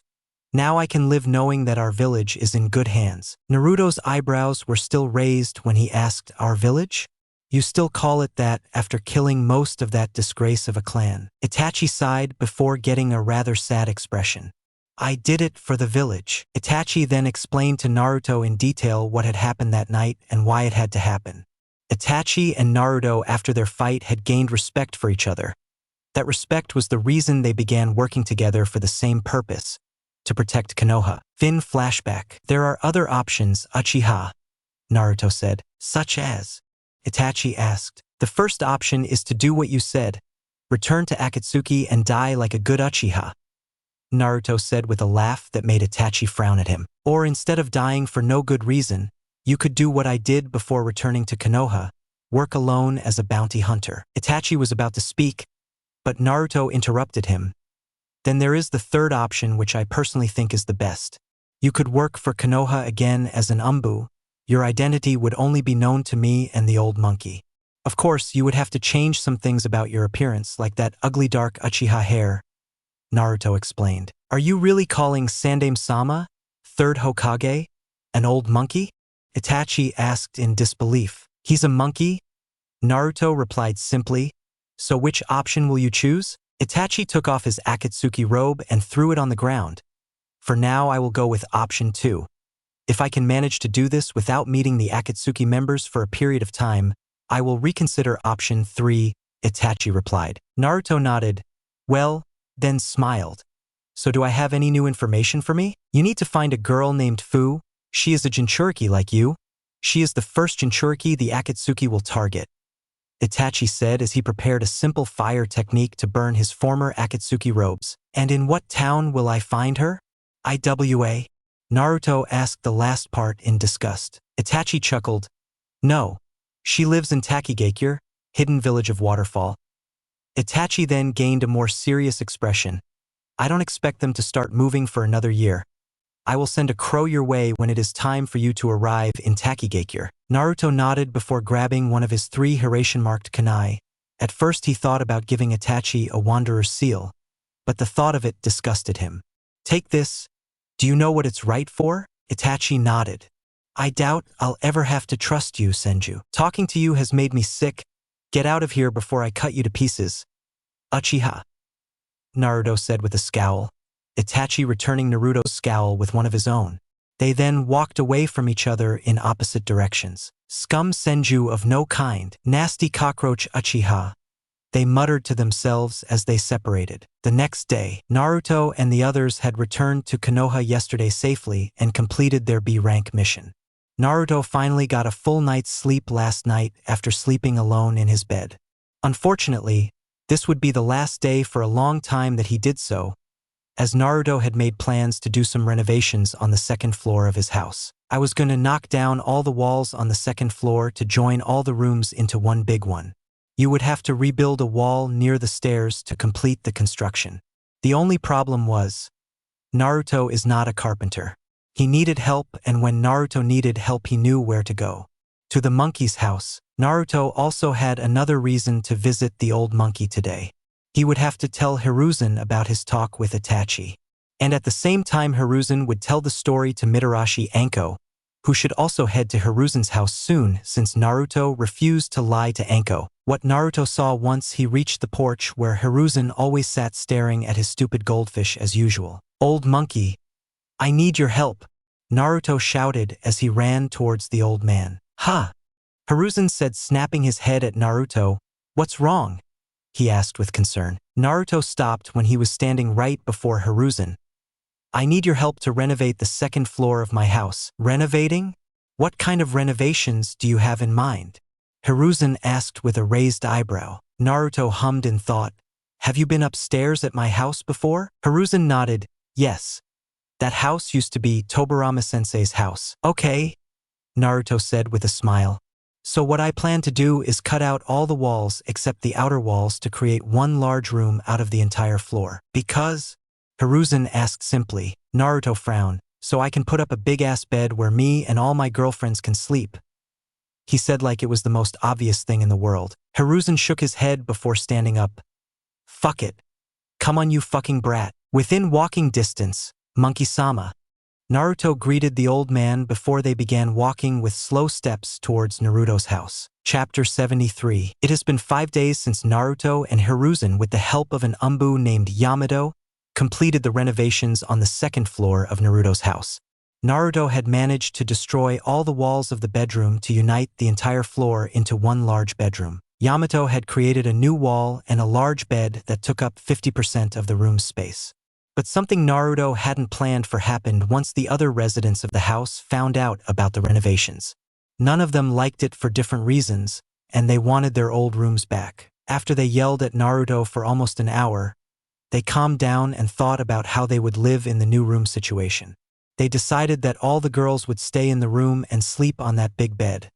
Now I can live knowing that our village is in good hands. Naruto's eyebrows were still raised when he asked, our village? You still call it that after killing most of that disgrace of a clan? Itachi sighed before getting a rather sad expression. I did it for the village. Itachi then explained to Naruto in detail what had happened that night and why it had to happen. Itachi and Naruto, after their fight, had gained respect for each other. That respect was the reason they began working together for the same purpose, to protect Konoha. Fin flashback. There are other options, Uchiha, Naruto said. Such as? Itachi asked. The first option is to do what you said. Return to Akatsuki and die like a good Uchiha, Naruto said with a laugh that made Itachi frown at him. Or instead of dying for no good reason, you could do what I did before returning to Konoha, work alone as a bounty hunter. Itachi was about to speak, but Naruto interrupted him. Then there is the third option, which I personally think is the best. You could work for Konoha again as an Umbu. Your identity would only be known to me and the old monkey. Of course, you would have to change some things about your appearance, like that ugly dark Uchiha hair, Naruto explained. Are you really calling Sandaime-sama, third Hokage, an old monkey? Itachi asked in disbelief. He's a monkey? Naruto replied simply. So which option will you choose? Itachi took off his Akatsuki robe and threw it on the ground. For now, I will go with option 2. If I can manage to do this without meeting the Akatsuki members for a period of time, I will reconsider option 3, Itachi replied. Naruto nodded. Well, then smiled. So do I have any new information for me? You need to find a girl named Fu. She is a Jinchuriki like you. She is the first Jinchuriki the Akatsuki will target, Itachi said as he prepared a simple fire technique to burn his former Akatsuki robes. And in what town will I find her? IWA? Naruto asked the last part in disgust. Itachi chuckled. No. She lives in Takigakure, hidden village of Waterfall. Itachi then gained a more serious expression. I don't expect them to start moving for another year. I will send a crow your way when it is time for you to arrive in Takigakure. Naruto nodded before grabbing one of his 3 Hiraishin-marked kunai. At first he thought about giving Itachi a wanderer's seal, but the thought of it disgusted him. Take this. Do you know what it's right for? Itachi nodded. I doubt I'll ever have to trust you, Senju. Talking to you has made me sick. Get out of here before I cut you to pieces. Uchiha, Naruto said with a scowl, Itachi returning Naruto's scowl with one of his own. They then walked away from each other in opposite directions. Scum Senju of no kind, nasty cockroach Uchiha, they muttered to themselves as they separated. The next day, Naruto and the others had returned to Konoha yesterday safely and completed their B-rank mission. Naruto finally got a full night's sleep last night after sleeping alone in his bed. Unfortunately, this would be the last day for a long time that he did so, as Naruto had made plans to do some renovations on the second floor of his house. I was going to knock down all the walls on the second floor to join all the rooms into one big one. You would have to rebuild a wall near the stairs to complete the construction. The only problem was, Naruto is not a carpenter. He needed help, and when Naruto needed help he knew where to go. To the monkey's house. Naruto also had another reason to visit the old monkey today. He would have to tell Hiruzen about his talk with Itachi. And at the same time Hiruzen would tell the story to Mitarashi Anko, who should also head to Hiruzen's house soon since Naruto refused to lie to Anko. What Naruto saw once he reached the porch where Hiruzen always sat staring at his stupid goldfish as usual. Old monkey, I need your help, Naruto shouted as he ran towards the old man. Ha! Hiruzen said, snapping his head at Naruto. What's wrong? He asked with concern. Naruto stopped when he was standing right before Hiruzen. I need your help to renovate the second floor of my house. Renovating? What kind of renovations do you have in mind? Hiruzen asked with a raised eyebrow. Naruto hummed in thought. Have you been upstairs at my house before? Hiruzen nodded. Yes. That house used to be Tobirama-sensei's house. Okay, Naruto said with a smile. So what I plan to do is cut out all the walls except the outer walls to create one large room out of the entire floor. Because? Hiruzen asked simply. Naruto frowned. So I can put up a big-ass bed where me and all my girlfriends can sleep. He said like it was the most obvious thing in the world. Hiruzen shook his head before standing up. Fuck it. Come on, you fucking brat. Within walking distance, Monkey-sama. Naruto greeted the old man before they began walking with slow steps towards Naruto's house. Chapter 73. It has been 5 days since Naruto and Hiruzen, with the help of an Umbu named Yamato, completed the renovations on the second floor of Naruto's house. Naruto had managed to destroy all the walls of the bedroom to unite the entire floor into one large bedroom. Yamato had created a new wall and a large bed that took up 50% of the room's space. But something Naruto hadn't planned for happened once the other residents of the house found out about the renovations. None of them liked it for different reasons, and they wanted their old rooms back. After they yelled at Naruto for almost an hour, they calmed down and thought about how they would live in the new room situation. They decided that all the girls would stay in the room and sleep on that big bed,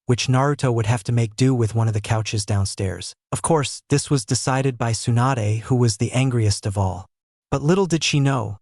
which Naruto would have to make do with one of the couches downstairs. Of course, this was decided by Tsunade, who was the angriest of all. But little did she know,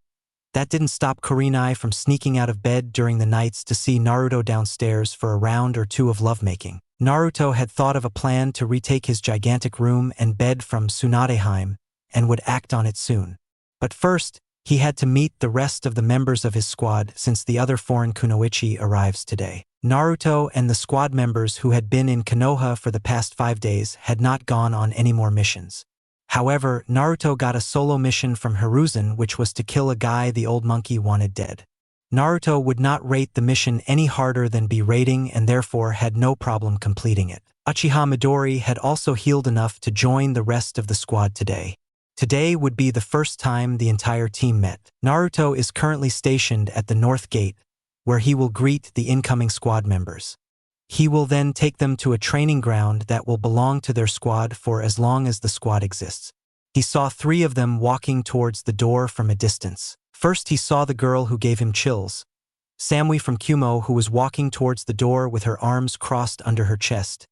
that didn't stop Kurenai from sneaking out of bed during the nights to see Naruto downstairs for a round or two of lovemaking. Naruto had thought of a plan to retake his gigantic room and bed from Tsunadeheim and would act on it soon. But first, he had to meet the rest of the members of his squad since the other foreign kunoichi arrives today. Naruto and the squad members who had been in Konoha for the past 5 days had not gone on any more missions. However, Naruto got a solo mission from Hiruzen, which was to kill a guy the old monkey wanted dead. Naruto would not rate the mission any harder than B rating and therefore had no problem completing it. Uchiha Midori had also healed enough to join the rest of the squad today. Today would be the first time the entire team met. Naruto is currently stationed at the North Gate, where he will greet the incoming squad members. He will then take them to a training ground that will belong to their squad for as long as the squad exists. He saw 3 of them walking towards the door from a distance. First, he saw the girl who gave him chills, Samui from Kumo, who was walking towards the door with her arms crossed under her chest,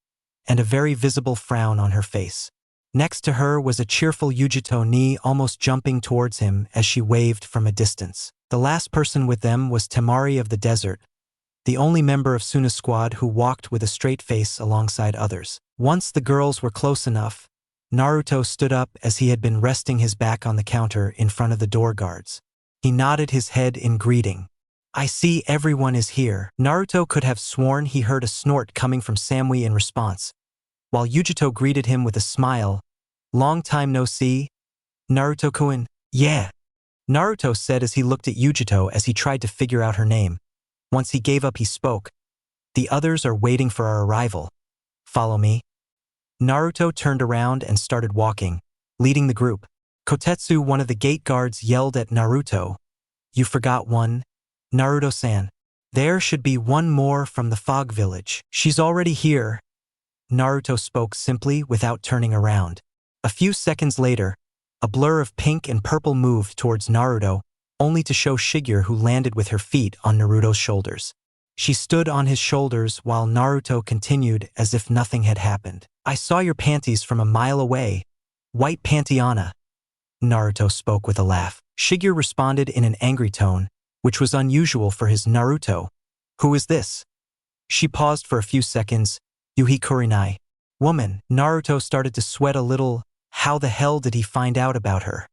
and a very visible frown on her face. Next to her was a cheerful Yujito Ni almost jumping towards him as she waved from a distance. The last person with them was Temari of the Desert, the only member of Suna's squad who walked with a straight face alongside others. Once the girls were close enough, Naruto stood up as he had been resting his back on the counter in front of the door guards. He nodded his head in greeting. "I see everyone is here." Naruto could have sworn he heard a snort coming from Samui in response, while Yujito greeted him with a smile. "Long time no see, Naruto-kun." "Yeah," Naruto said as he looked at Yujito as he tried to figure out her name. Once he gave up, he spoke. "The others are waiting for our arrival. Follow me." Naruto turned around and started walking, leading the group. Kotetsu, one of the gate guards, yelled at Naruto, "You forgot one, Naruto-san. There should be one more from the fog village." "She's already here," Naruto spoke simply without turning around. A few seconds later, a blur of pink and purple moved towards Naruto, only to show Shigeru, who landed with her feet on Naruto's shoulders. She stood on his shoulders while Naruto continued as if nothing had happened. "I saw your panties from a mile away. White Pantiana." Naruto spoke with a laugh. Shigeru responded in an angry tone, which was unusual for his Naruto. "Who is this?" She paused for a few seconds. "Yuhi Kurenai." "Woman." Naruto started to sweat a little. How the hell did he find out about her?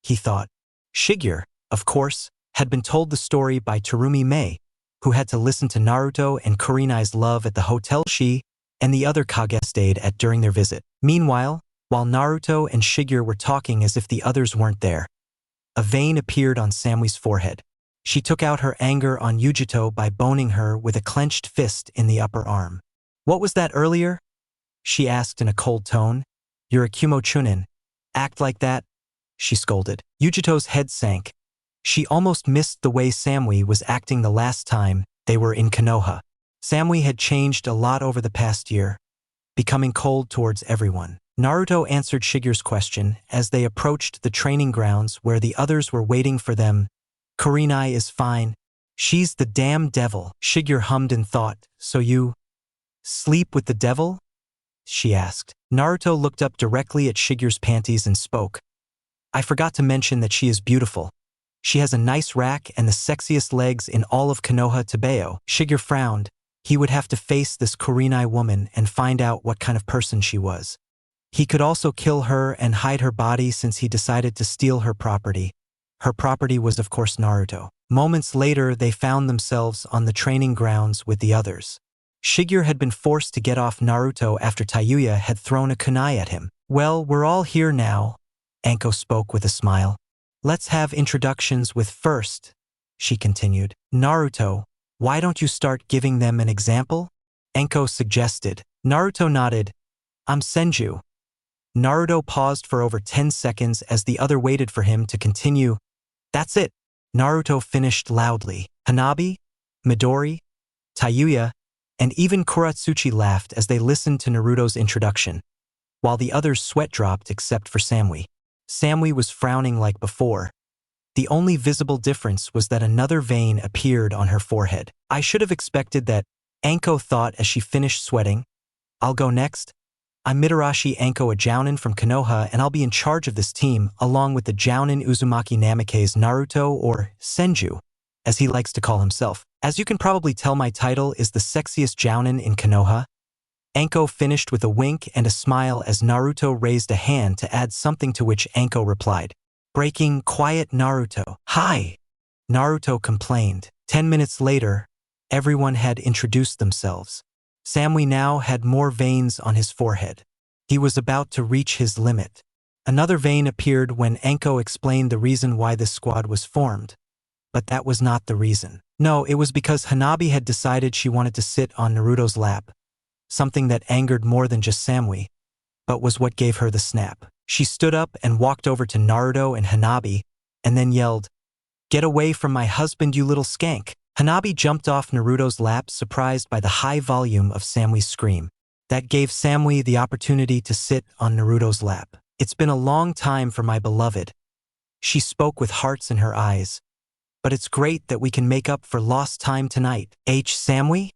He thought. Shigeru, of course, had been told the story by Terumi Mei, who had to listen to Naruto and Kurenai's love at the hotel she and the other Kage stayed at during their visit. Meanwhile, while Naruto and Shigeru were talking as if the others weren't there, a vein appeared on Samui's forehead. She took out her anger on Yujito by boning her with a clenched fist in the upper arm. "What was that earlier?" she asked in a cold tone. "You're a Kumo Chunin. Act like that," she scolded. Yujito's head sank. She almost missed the way Samui was acting the last time they were in Konoha. Samui had changed a lot over the past year, becoming cold towards everyone. Naruto answered Shigeru's question as they approached the training grounds where the others were waiting for them. "Kurenai is fine. She's the damn devil." Shigeru hummed in thought. "So you sleep with the devil?" she asked. Naruto looked up directly at Shigeru's panties and spoke. "I forgot to mention that she is beautiful. She has a nice rack and the sexiest legs in all of Konoha Tabeo." Shigeru frowned. He would have to face this Kurenai woman and find out what kind of person she was. He could also kill her and hide her body since he decided to steal her property. Her property was of course Naruto. Moments later, they found themselves on the training grounds with the others. Shigeru had been forced to get off Naruto after Tayuya had thrown a kunai at him. "Well, we're all here now," Anko spoke with a smile. Let's have introductions with first, she continued. Naruto, why don't you start giving them an example? Enko suggested. Naruto nodded. I'm Senju. Naruto paused for over 10 seconds as the other waited for him to continue. That's it. Naruto finished loudly. Hanabi, Midori, Tayuya, and even Kuratsuchi laughed as they listened to Naruto's introduction, while the others sweat dropped except for Samui. Samui was frowning like before. The only visible difference was that another vein appeared on her forehead. I should have expected that, Anko thought as she finished sweating. I'll go next. I'm Mitarashi Anko, a Jounin from Konoha, and I'll be in charge of this team, along with the Jounin Uzumaki Namikaze Naruto, or Senju, as he likes to call himself. As you can probably tell, my title is the sexiest Jounin in Konoha. Anko finished with a wink and a smile as Naruto raised a hand to add something, to which Anko replied. Breaking quiet, Naruto. Hi! Naruto complained. 10 minutes later, everyone had introduced themselves. Samui now had more veins on his forehead. He was about to reach his limit. Another vein appeared when Anko explained the reason why this squad was formed. But that was not the reason. No, it was because Hanabi had decided she wanted to sit on Naruto's lap. Something that angered more than just Samui, but was what gave her the snap. She stood up and walked over to Naruto and Hanabi, and then yelled, "Get away from my husband, you little skank." Hanabi jumped off Naruto's lap, surprised by the high volume of Samui's scream. That gave Samui the opportunity to sit on Naruto's lap. It's been a long time for my beloved. She spoke with hearts in her eyes. But it's great that we can make up for lost time tonight. Samui?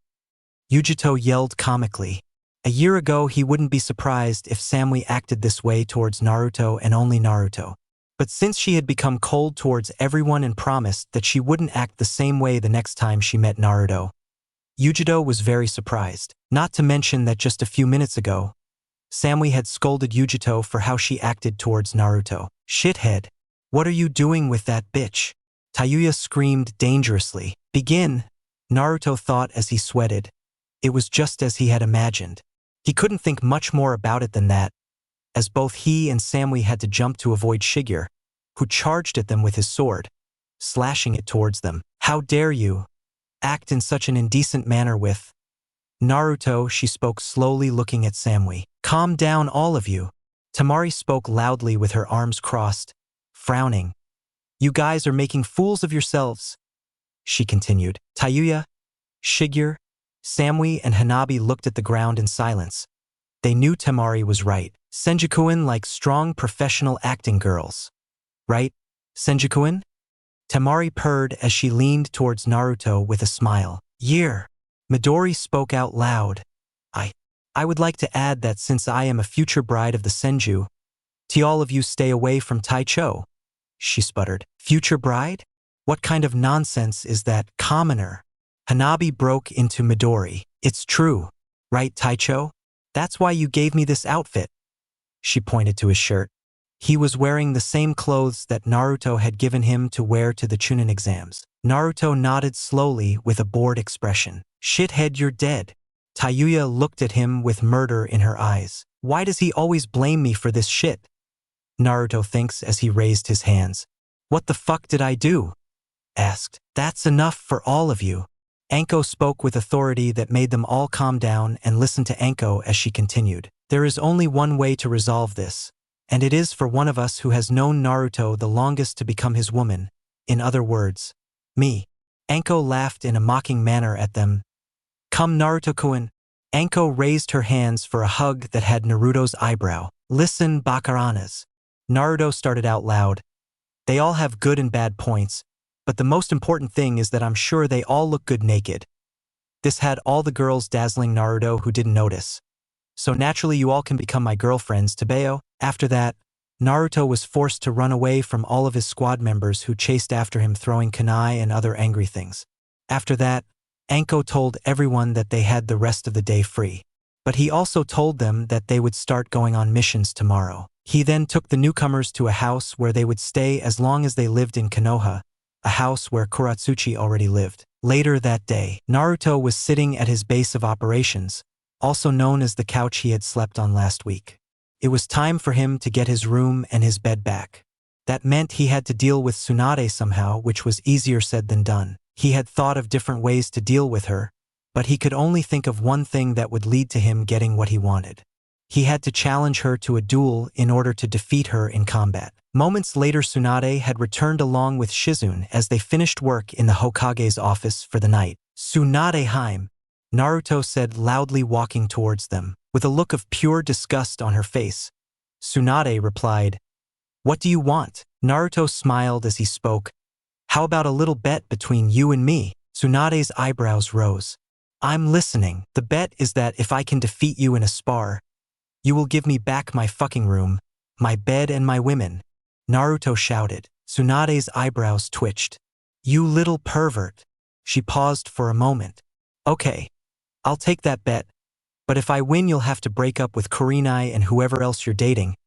Yujito yelled comically. A year ago, he wouldn't be surprised if Samui acted this way towards Naruto and only Naruto. But since she had become cold towards everyone and promised that she wouldn't act the same way the next time she met Naruto, Yujito was very surprised. Not to mention that just a few minutes ago, Samui had scolded Yujito for how she acted towards Naruto. Shithead, what are you doing with that bitch? Tayuya screamed dangerously. Begin, Naruto thought as he sweated. It was just as he had imagined. He couldn't think much more about it than that, as both he and Samui had to jump to avoid Shigeru, who charged at them with his sword, slashing it towards them. How dare you act in such an indecent manner with Naruto, she spoke slowly, looking at Samui. Calm down, all of you. Tamari spoke loudly with her arms crossed, frowning. You guys are making fools of yourselves, she continued. Tayuya, Shigeru, Samui, and Hanabi looked at the ground in silence. They knew Tamari was right. Senjukuin like strong professional acting girls. Right, Senjukuin? Tamari purred as she leaned towards Naruto with a smile. Year. Midori spoke out loud. I would like to add that since I am a future bride of the Senju, to all of you stay away from Taicho, she sputtered. Future bride? What kind of nonsense is that, commoner? Hanabi broke into Midori. It's true, right, Taicho? That's why you gave me this outfit. She pointed to his shirt. He was wearing the same clothes that Naruto had given him to wear to the Chunin exams. Naruto nodded slowly with a bored expression. Shithead, you're dead. Tayuya looked at him with murder in her eyes. Why does he always blame me for this shit? Naruto thinks as he raised his hands. What the fuck did I do? Asked. That's enough for all of you. Anko spoke with authority that made them all calm down and listen to Anko as she continued. There is only one way to resolve this, and it is for one of us who has known Naruto the longest to become his woman. In other words, me. Anko laughed in a mocking manner at them. Come, Naruto-kun. Anko raised her hands for a hug that had Naruto's eyebrow. Listen, Bakaranas. Naruto started out loud. They all have good and bad points, but the most important thing is that I'm sure they all look good naked. This had all the girls dazzling Naruto who didn't notice. So naturally you all can become my girlfriends, Tebeo. After that, Naruto was forced to run away from all of his squad members who chased after him throwing kunai and other angry things. After that, Anko told everyone that they had the rest of the day free. But he also told them that they would start going on missions tomorrow. He then took the newcomers to a house where they would stay as long as they lived in Konoha, a house where Kuratsuchi already lived. Later that day, Naruto was sitting at his base of operations, also known as the couch he had slept on last week. It was time for him to get his room and his bed back. That meant he had to deal with Tsunade somehow, which was easier said than done. He had thought of different ways to deal with her, but he could only think of one thing that would lead to him getting what he wanted. He had to challenge her to a duel in order to defeat her in combat. Moments later, Tsunade had returned along with Shizune as they finished work in the Hokage's office for the night. "Tsunade Harem," Naruto said loudly, walking towards them. With a look of pure disgust on her face, Tsunade replied, "What do you want?" Naruto smiled as he spoke. "How about a little bet between you and me?" Tsunade's eyebrows rose. "I'm listening. The bet is that if I can defeat you in a spar, you will give me back my fucking room, my bed and my women," Naruto shouted. Tsunade's eyebrows twitched. "You little pervert." She paused for a moment. "Okay, I'll take that bet, but if I win you'll have to break up with Kurenai and whoever else you're dating,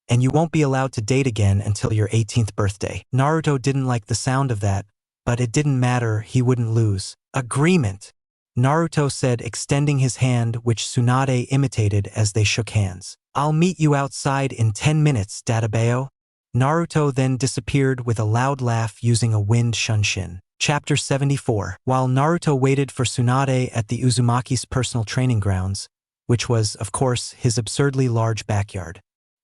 and you won't be allowed to date again until your 18th birthday. Naruto didn't like the sound of that, but it didn't matter, he wouldn't lose. "Agreement," Naruto said, extending his hand, which Tsunade imitated as they shook hands. "I'll meet you outside in 10 minutes, Databeo." Naruto then disappeared with a loud laugh using a wind shunshin. Chapter 74. While Naruto waited for Tsunade at the Uzumaki's personal training grounds, which was, of course, his absurdly large backyard,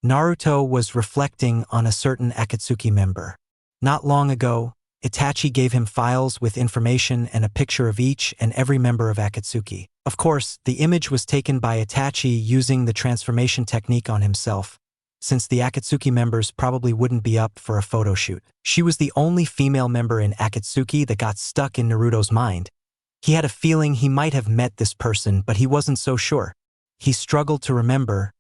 Naruto was reflecting on a certain Akatsuki member. Not long ago, Itachi gave him files with information and a picture of each and every member of Akatsuki. Of course, the image was taken by Itachi using the transformation technique on himself, since the Akatsuki members probably wouldn't be up for a photo shoot. She was the only female member in Akatsuki that got stuck in Naruto's mind. He had a feeling he might have met this person, but he wasn't so sure. He struggled to remember,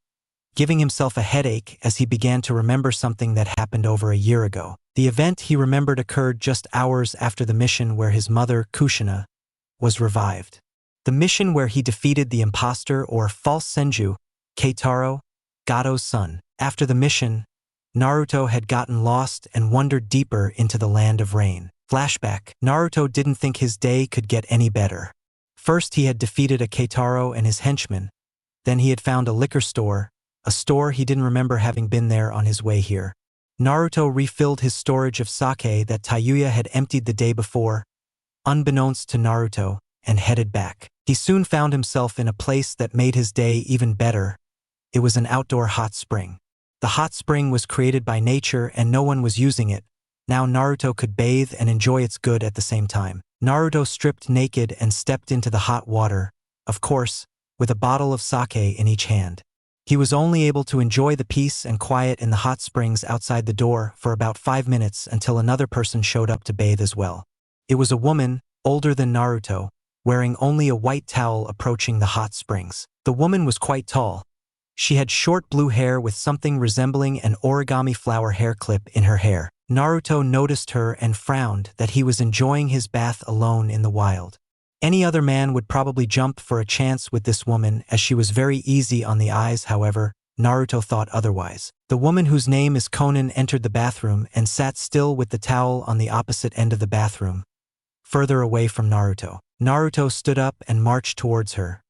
giving himself a headache as he began to remember something that happened over a year ago. The event he remembered occurred just hours after the mission where his mother, Kushina, was revived. The mission where he defeated the imposter or false Senju, Keitaro, Gato's son. After the mission, Naruto had gotten lost and wandered deeper into the land of rain. Flashback. Naruto didn't think his day could get any better. First he had defeated a Keitaro and his henchmen. Then he had found a liquor store, a store he didn't remember having been there on his way here. Naruto refilled his storage of sake that Tayuya had emptied the day before, unbeknownst to Naruto, and headed back. He soon found himself in a place that made his day even better. It was an outdoor hot spring. The hot spring was created by nature and no one was using it. Now Naruto could bathe and enjoy its good at the same time. Naruto stripped naked and stepped into the hot water, of course, with a bottle of sake in each hand. He was only able to enjoy the peace and quiet in the hot springs outside the door for about 5 minutes until another person showed up to bathe as well. It was a woman, older than Naruto, wearing only a white towel approaching the hot springs. The woman was quite tall. She had short blue hair with something resembling an origami flower hair clip in her hair. Naruto noticed her and frowned that he was enjoying his bath alone in the wild. Any other man would probably jump for a chance with this woman as she was very easy on the eyes. However, Naruto thought otherwise. The woman whose name is Konan entered the bathroom and sat still with the towel on the opposite end of the bathroom, further away from Naruto. Naruto stood up and marched towards her,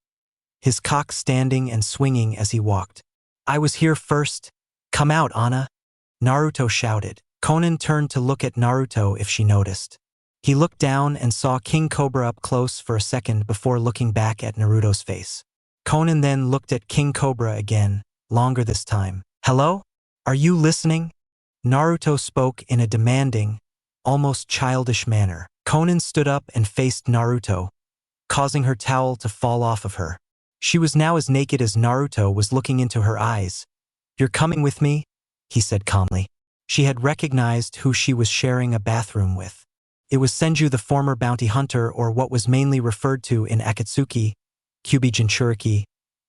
his cock standing and swinging as he walked. "I was here first. Come out, Anna," Naruto shouted. Konan turned to look at Naruto if she noticed. He looked down and saw King Cobra up close for a second before looking back at Naruto's face. Konan then looked at King Cobra again, longer this time. "Hello? Are you listening?" Naruto spoke in a demanding, almost childish manner. Konan stood up and faced Naruto, causing her towel to fall off of her. She was now as naked as Naruto was looking into her eyes. "You're coming with me?" he said calmly. She had recognized who she was sharing a bathroom with. It was Senju, the former bounty hunter, or what was mainly referred to in Akatsuki, Kyuubi Jinchuriki,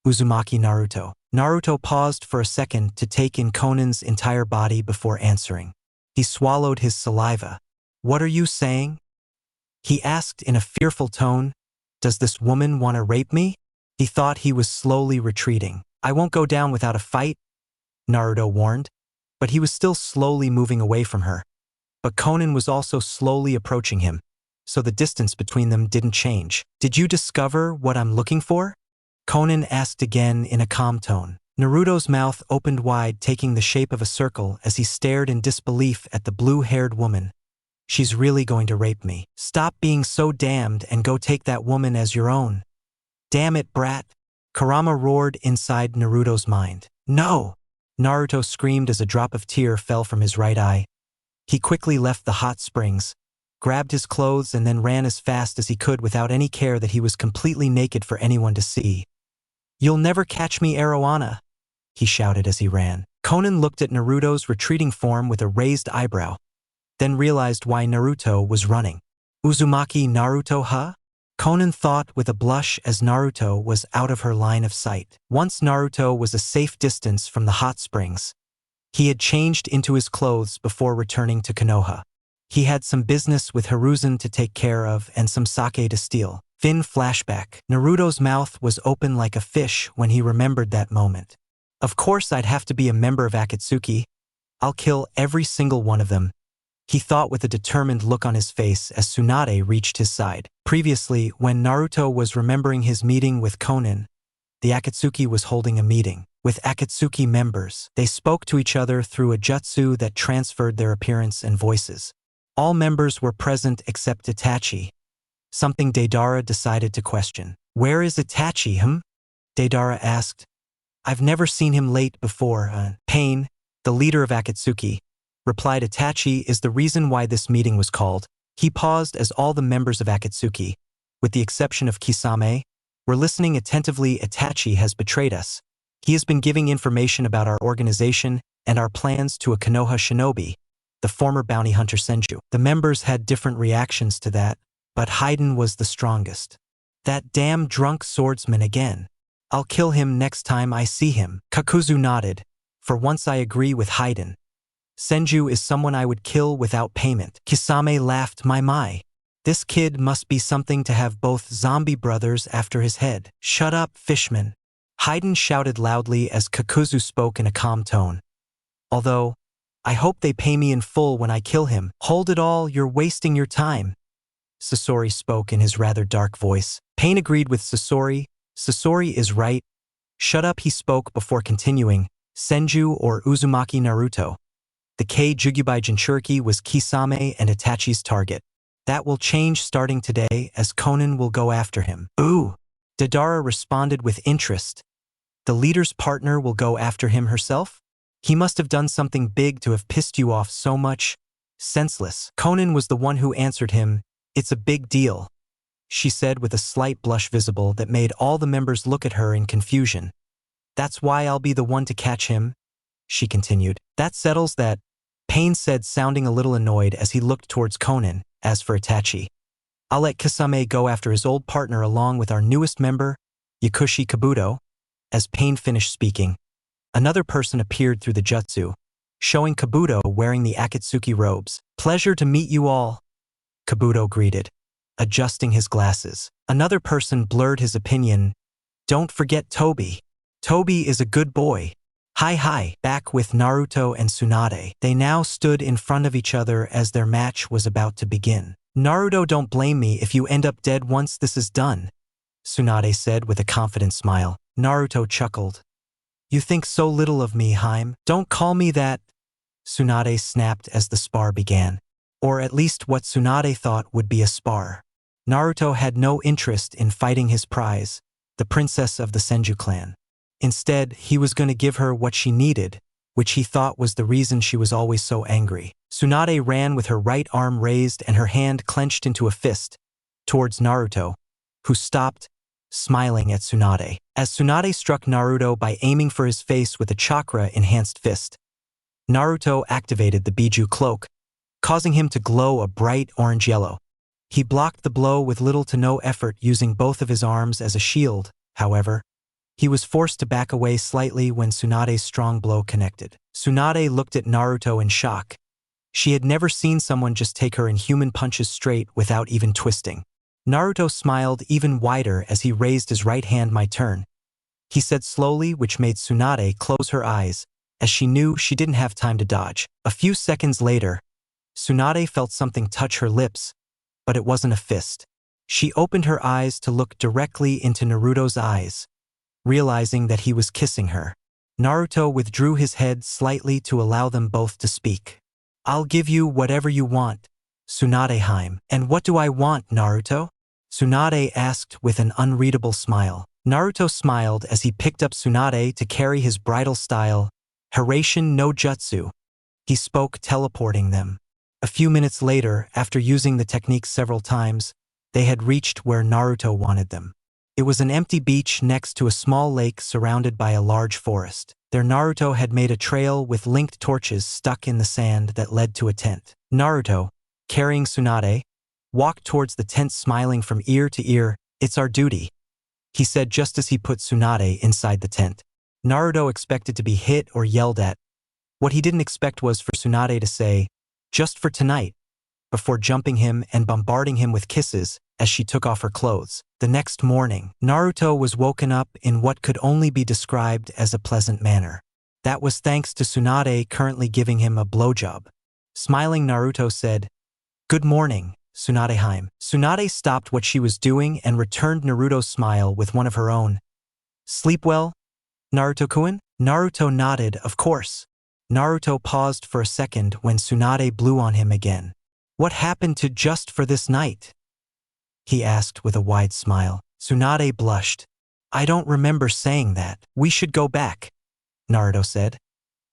Uzumaki Naruto. Naruto paused for a second to take in Konan's entire body before answering. He swallowed his saliva. "What are you saying?" he asked in a fearful tone. "Does this woman want to rape me?" He thought he was slowly retreating. "I won't go down without a fight," Naruto warned, but he was still slowly moving away from her. But Konan was also slowly approaching him, so the distance between them didn't change. "Did you discover what I'm looking for?" Konan asked again in a calm tone. Naruto's mouth opened wide, taking the shape of a circle as he stared in disbelief at the blue-haired woman. She's really going to rape me. Stop being so damned and go take that woman as your own. Damn it, brat. Kurama roared inside Naruto's mind. No! Naruto screamed as a drop of tear fell from his right eye. He quickly left the hot springs, grabbed his clothes and then ran as fast as he could without any care that he was completely naked for anyone to see. You'll never catch me, Arowana, he shouted as he ran. Konan looked at Naruto's retreating form with a raised eyebrow, then realized why Naruto was running. Uzumaki Naruto, huh? Konan thought with a blush as Naruto was out of her line of sight. Once Naruto was a safe distance from the hot springs, he had changed into his clothes before returning to Konoha. He had some business with Hiruzen to take care of and some sake to steal. Fin flashback. Naruto's mouth was open like a fish when he remembered that moment. Of course I'd have to be a member of Akatsuki. I'll kill every single one of them, he thought with a determined look on his face as Tsunade reached his side. Previously, when Naruto was remembering his meeting with Konan, the Akatsuki was holding a meeting with Akatsuki members. They spoke to each other through a jutsu that transferred their appearance and voices. All members were present except Itachi, something Deidara decided to question. Where is Itachi, Deidara asked. I've never seen him late before. Pain, the leader of Akatsuki, replied Itachi is the reason why this meeting was called. He paused as all the members of Akatsuki, with the exception of Kisame, were listening attentively. Itachi has betrayed us. He has been giving information about our organization and our plans to a Konoha shinobi, the former bounty hunter Senju. The members had different reactions to that, but Haiden was the strongest. That damn drunk swordsman again. I'll kill him next time I see him. Kakuzu nodded. For once I agree with Haiden. Senju is someone I would kill without payment. Kisame laughed. My. This kid must be something to have both zombie brothers after his head. Shut up, fishman. Haiden shouted loudly as Kakuzu spoke in a calm tone. Although, I hope they pay me in full when I kill him. Hold it all, you're wasting your time. Sasori spoke in his rather dark voice. Pain agreed with Sasori. Sasori is right. Shut up, he spoke before continuing. Senju or Uzumaki Naruto. The Jugyubai Jinchuriki was Kisame and Itachi's target. That will change starting today as Konan will go after him. Ooh! Deidara responded with interest. The leader's partner will go after him herself? He must have done something big to have pissed you off so much. Senseless. Konan was the one who answered him. It's a big deal, she said with a slight blush visible that made all the members look at her in confusion. That's why I'll be the one to catch him, she continued. That settles that, Pain said, sounding a little annoyed as he looked towards Konan. As for Itachi, I'll let Kisame go after his old partner along with our newest member, Yakushi Kabuto. As Pain finished speaking, another person appeared through the jutsu, showing Kabuto wearing the Akatsuki robes. Pleasure to meet you all, Kabuto greeted, adjusting his glasses. Another person blurred his opinion. Don't forget Tobi. Tobi is a good boy. Hi, back with Naruto and Tsunade. They now stood in front of each other as their match was about to begin. Naruto, don't blame me if you end up dead once this is done, Tsunade said with a confident smile. Naruto chuckled. You think so little of me, Haim. Don't call me that, Tsunade snapped as the spar began. Or at least what Tsunade thought would be a spar. Naruto had no interest in fighting his prize, the princess of the Senju clan. Instead, he was going to give her what she needed, which he thought was the reason she was always so angry. Tsunade ran with her right arm raised and her hand clenched into a fist, towards Naruto, who stopped, smiling at Tsunade. As Tsunade struck Naruto by aiming for his face with a chakra-enhanced fist, Naruto activated the Biju cloak, causing him to glow a bright orange-yellow. He blocked the blow with little to no effort using both of his arms as a shield. However, he was forced to back away slightly when Tsunade's strong blow connected. Tsunade looked at Naruto in shock. She had never seen someone just take her inhuman punches straight without even twisting. Naruto smiled even wider as he raised his right hand. My turn, he said slowly, which made Tsunade close her eyes, as she knew she didn't have time to dodge. A few seconds later, Tsunade felt something touch her lips, but it wasn't a fist. She opened her eyes to look directly into Naruto's eyes, realizing that he was kissing her. Naruto withdrew his head slightly to allow them both to speak. I'll give you whatever you want, Tsunade. And what do I want, Naruto? Tsunade asked with an unreadable smile. Naruto smiled as he picked up Tsunade to carry his bridal style, Harem no Jutsu. He spoke, teleporting them. A few minutes later, after using the technique several times, they had reached where Naruto wanted them. It was an empty beach next to a small lake surrounded by a large forest. There Naruto had made a trail with linked torches stuck in the sand that led to a tent. Naruto, carrying Tsunade, walked towards the tent smiling from ear to ear. It's our duty, he said just as he put Tsunade inside the tent. Naruto expected to be hit or yelled at. What he didn't expect was for Tsunade to say, just for tonight, before jumping him and bombarding him with kisses as she took off her clothes. The next morning, Naruto was woken up in what could only be described as a pleasant manner. That was thanks to Tsunade currently giving him a blowjob. Smiling, Naruto said, "Good morning, Tsunade." Tsunade stopped what she was doing and returned Naruto's smile with one of her own. Sleep well, Naruto-kun? Naruto nodded, of course. Naruto paused for a second when Tsunade blew on him again. What happened to just for this night? He asked with a wide smile. Tsunade blushed. I don't remember saying that. We should go back, Naruto said.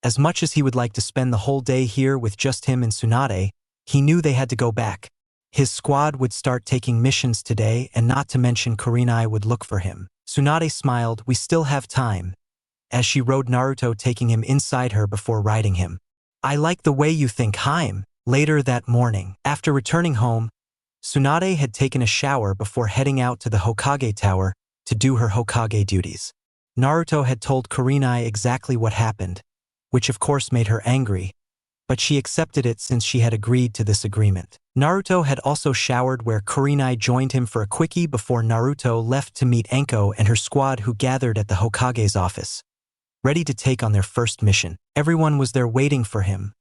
As much as he would like to spend the whole day here with just him and Tsunade, he knew they had to go back. His squad would start taking missions today, and not to mention Kurenai would look for him. Tsunade smiled. We still have time, as she rode Naruto, taking him inside her before riding him. I like the way you think, Harem. Later that morning, after returning home, Tsunade had taken a shower before heading out to the Hokage Tower to do her Hokage duties. Naruto had told Kurenai exactly what happened, which of course made her angry, but she accepted it since she had agreed to this agreement. Naruto had also showered where Kurenai joined him for a quickie before Naruto left to meet Anko and her squad, who gathered at the Hokage's office, ready to take on their first mission. Everyone was there waiting for him.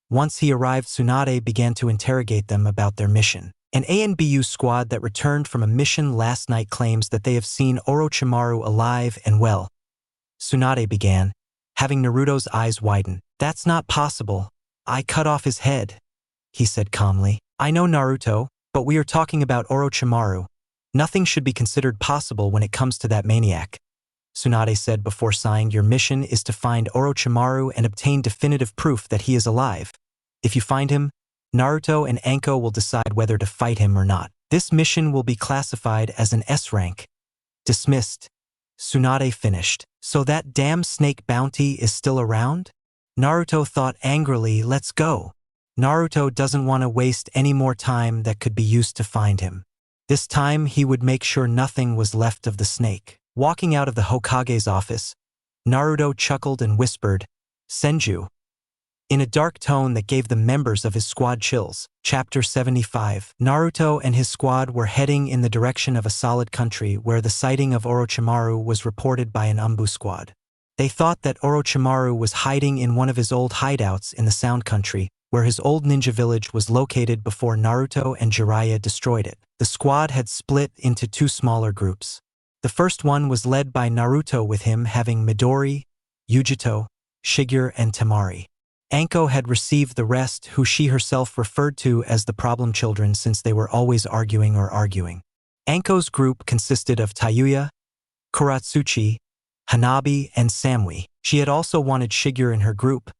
Once he arrived, Tsunade began to interrogate them about their mission. An ANBU squad that returned from a mission last night claims that they have seen Orochimaru alive and well. Tsunade began, having Naruto's eyes widen. That's not possible. I cut off his head, he said calmly. I know, Naruto, but we are talking about Orochimaru. Nothing should be considered possible when it comes to that maniac, Tsunade said before sighing. Your mission is to find Orochimaru and obtain definitive proof that he is alive. If you find him, Naruto and Anko will decide whether to fight him or not. This mission will be classified as an S rank. Dismissed. Tsunade finished. So that damn snake bounty is still around? Naruto thought angrily. Let's go. Naruto doesn't want to waste any more time that could be used to find him. This time he would make sure nothing was left of the snake. Walking out of the Hokage's office, Naruto chuckled and whispered, Senju, in a dark tone that gave the members of his squad chills. Chapter 75. Naruto and his squad were heading in the direction of a solid country where the sighting of Orochimaru was reported by an Umbu squad. They thought that Orochimaru was hiding in one of his old hideouts in the Sound Country, where his old ninja village was located before Naruto and Jiraiya destroyed it. The squad had split into two smaller groups. The first one was led by Naruto, with him having Midori, Yujito, Shigeru, and Temari. Anko had received the rest, who she herself referred to as the problem children since they were always arguing. Anko's group consisted of Tayuya, Kuratsuchi, Hanabi, and Samui. She had also wanted Shigeru in her group,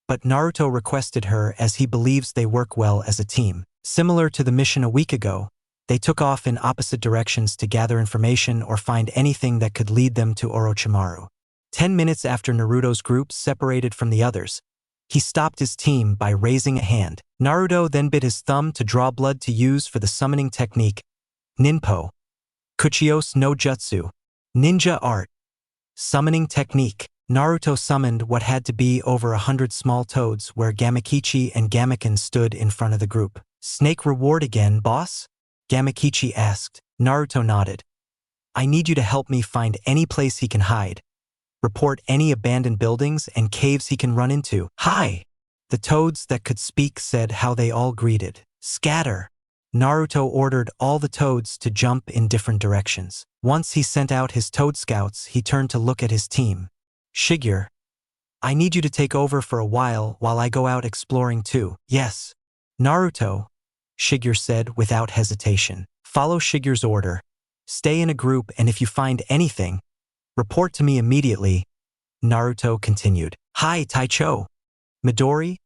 but Naruto requested her as he believes they work well as a team. Similar to the mission a week ago, they took off in opposite directions to gather information or find anything that could lead them to Orochimaru. 10 minutes after Naruto's group separated from the others, he stopped his team by raising a hand. Naruto then bit his thumb to draw blood to use for the summoning technique, Ninpo, Kuchios no Jutsu, ninja art. Summoning technique. Naruto summoned what had to be over 100 small toads where Gamakichi and Gamaken stood in front of the group. Snake reward again, boss? Gamakichi asked. Naruto nodded. I need you to help me find any place he can hide. Report any abandoned buildings and caves he can run into. Hi! The toads that could speak said how they all greeted. Scatter! Naruto ordered all the toads to jump in different directions. Once he sent out his toad scouts, he turned to look at his team. Shigeru, I need you to take over for a while I go out exploring too. Yes. Naruto, Shigeru said without hesitation. Follow Shigeru's order. Stay in a group, and if you find anything, report to me immediately, Naruto continued. Hi, Taicho. Midori,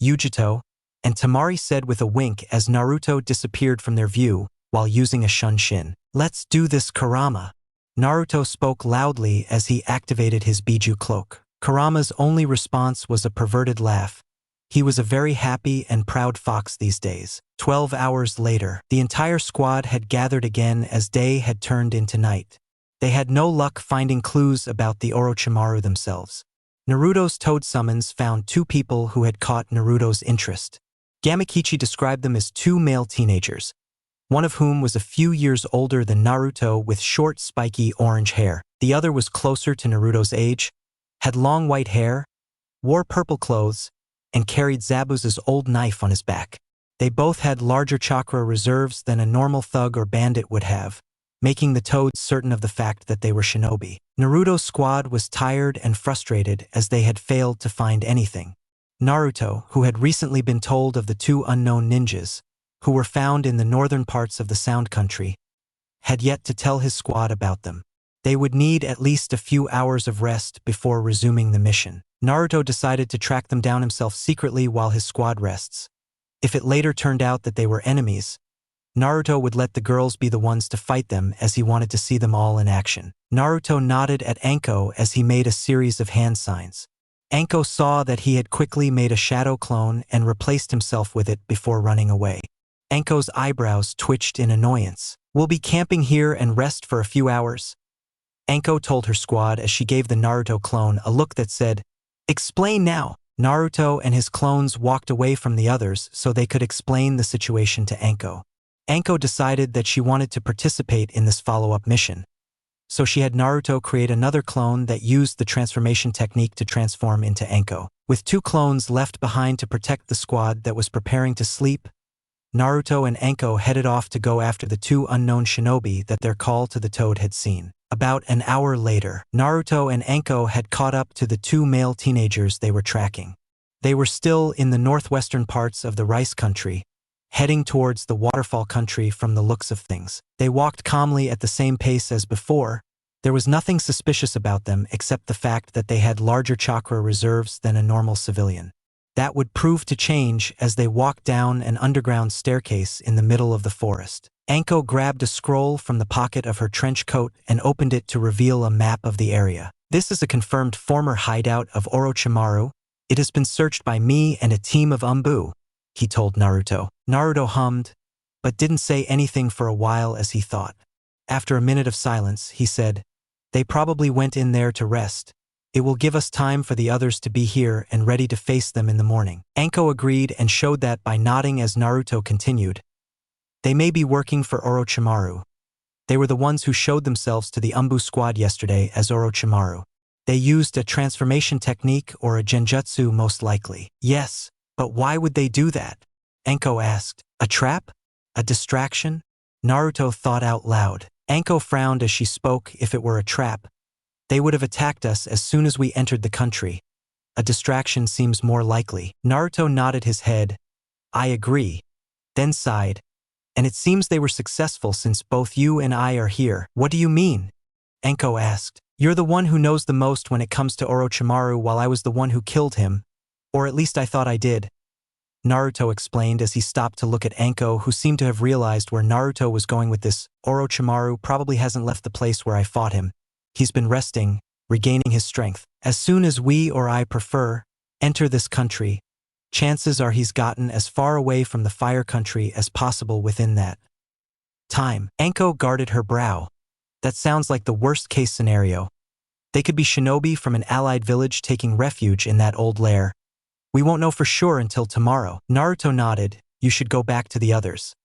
Yujito, and Tamari said with a wink as Naruto disappeared from their view while using a shunshin. Let's do this, Kurama. Naruto spoke loudly as he activated his Biju cloak. Kurama's only response was a perverted laugh. He was a very happy and proud fox these days. 12 hours later, the entire squad had gathered again as day had turned into night. They had no luck finding clues about the Orochimaru themselves. Naruto's toad summons found 2 people who had caught Naruto's interest. Gamakichi described them as 2 male teenagers, one of whom was a few years older than Naruto with short, spiky orange hair. The other was closer to Naruto's age, had long white hair, wore purple clothes, and carried Zabuza's old knife on his back. They both had larger chakra reserves than a normal thug or bandit would have, making the toads certain of the fact that they were shinobi. Naruto's squad was tired and frustrated as they had failed to find anything. Naruto, who had recently been told of the 2 unknown ninjas, who were found in the northern parts of the Sound Country, had yet to tell his squad about them. They would need at least a few hours of rest before resuming the mission. Naruto decided to track them down himself secretly while his squad rests. If it later turned out that they were enemies, Naruto would let the girls be the ones to fight them as he wanted to see them all in action. Naruto nodded at Anko as he made a series of hand signs. Anko saw that he had quickly made a shadow clone and replaced himself with it before running away. Anko's eyebrows twitched in annoyance. We'll be camping here and rest for a few hours, Anko told her squad as she gave the Naruto clone a look that said, "Explain now." Naruto and his clones walked away from the others so they could explain the situation to Anko. Anko decided that she wanted to participate in this follow-up mission, so she had Naruto create another clone that used the transformation technique to transform into Anko. With 2 clones left behind to protect the squad that was preparing to sleep, Naruto and Anko headed off to go after the 2 unknown shinobi that their call to the toad had seen. About an hour later, Naruto and Anko had caught up to the 2 male teenagers they were tracking. They were still in the northwestern parts of the rice country, heading towards the waterfall country from the looks of things. They walked calmly at the same pace as before. There was nothing suspicious about them except the fact that they had larger chakra reserves than a normal civilian. That would prove to change as they walked down an underground staircase in the middle of the forest. Anko grabbed a scroll from the pocket of her trench coat and opened it to reveal a map of the area. "This is a confirmed former hideout of Orochimaru. It has been searched by me and a team of Umbu," he told Naruto. Naruto hummed, but didn't say anything for a while as he thought. After a minute of silence, he said, "They probably went in there to rest. It will give us time for the others to be here and ready to face them in the morning." Anko agreed and showed that by nodding as Naruto continued. "They may be working for Orochimaru. They were the ones who showed themselves to the Umbu squad yesterday as Orochimaru. They used a transformation technique or a genjutsu most likely." "Yes, but why would they do that?" Anko asked. "A trap? A distraction?" Naruto thought out loud. Anko frowned as she spoke. "If it were a trap, they would have attacked us as soon as we entered the country. A distraction seems more likely." Naruto nodded his head. "I agree," then sighed. "And it seems they were successful since both you and I are here." "What do you mean?" Anko asked. "You're the one who knows the most when it comes to Orochimaru, while I was the one who killed him. Or at least I thought I did," Naruto explained as he stopped to look at Anko, who seemed to have realized where Naruto was going with this. "Orochimaru probably hasn't left the place where I fought him. He's been resting, regaining his strength. As soon as we, or I prefer, enter this country, chances are he's gotten as far away from the fire country as possible within that time." Anko guarded her brow. "That sounds like the worst-case scenario. They could be shinobi from an allied village taking refuge in that old lair. We won't know for sure until tomorrow." Naruto nodded. "You should go back to the others.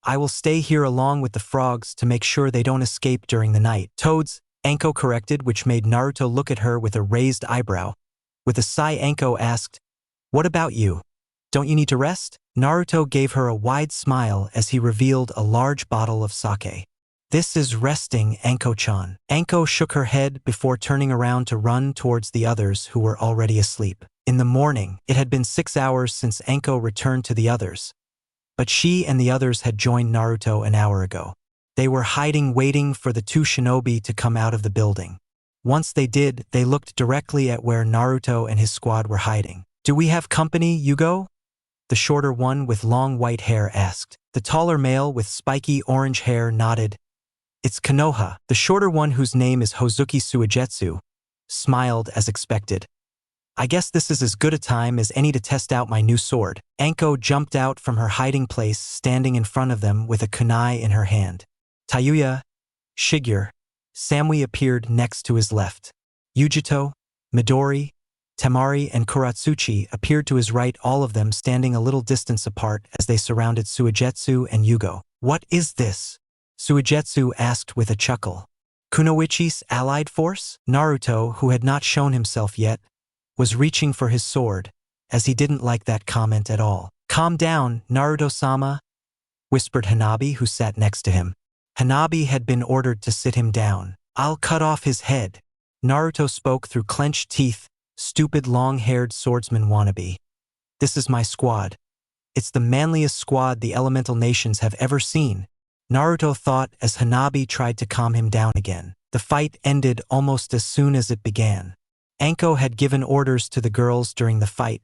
I will stay here along with the frogs to make sure they don't escape during the night." "Toads," Anko corrected, which made Naruto look at her with a raised eyebrow. With a sigh, Anko asked, "What about you? Don't you need to rest?" Naruto gave her a wide smile as he revealed a large bottle of sake. This is resting, Anko-chan. Anko shook her head before turning around to run towards the others who were already asleep. In the morning, it had been 6 hours since Anko returned to the others, but she and the others had joined Naruto an hour ago. They were hiding, waiting for the two shinobi to come out of the building. Once they did, they looked directly at where Naruto and his squad were hiding. "Do we have company, Yugo?" The shorter one with long white hair asked. The taller male with spiky orange hair nodded. "It's Konoha." The shorter one, whose name is Hozuki Suigetsu, smiled as expected. "I guess this is as good a time as any to test out my new sword." Anko jumped out from her hiding place, standing in front of them with a kunai in her hand. Tayuya, Shigeru, Samui appeared next to his left. Yujito, Midori, Temari, and Kuratsuchi appeared to his right, all of them standing a little distance apart as they surrounded Suigetsu and Yugo. "What is this?" Suigetsu asked with a chuckle. "Kunoichi's allied force?" Naruto, who had not shown himself yet, was reaching for his sword, as he didn't like that comment at all. "Calm down, Naruto-sama," whispered Hanabi, who sat next to him. Hanabi had been ordered to sit him down. "I'll cut off his head." Naruto spoke through clenched teeth. "Stupid long-haired swordsman wannabe. This is my squad. It's the manliest squad the elemental nations have ever seen," Naruto thought as Hanabi tried to calm him down again. The fight ended almost as soon as it began. Anko had given orders to the girls during the fight,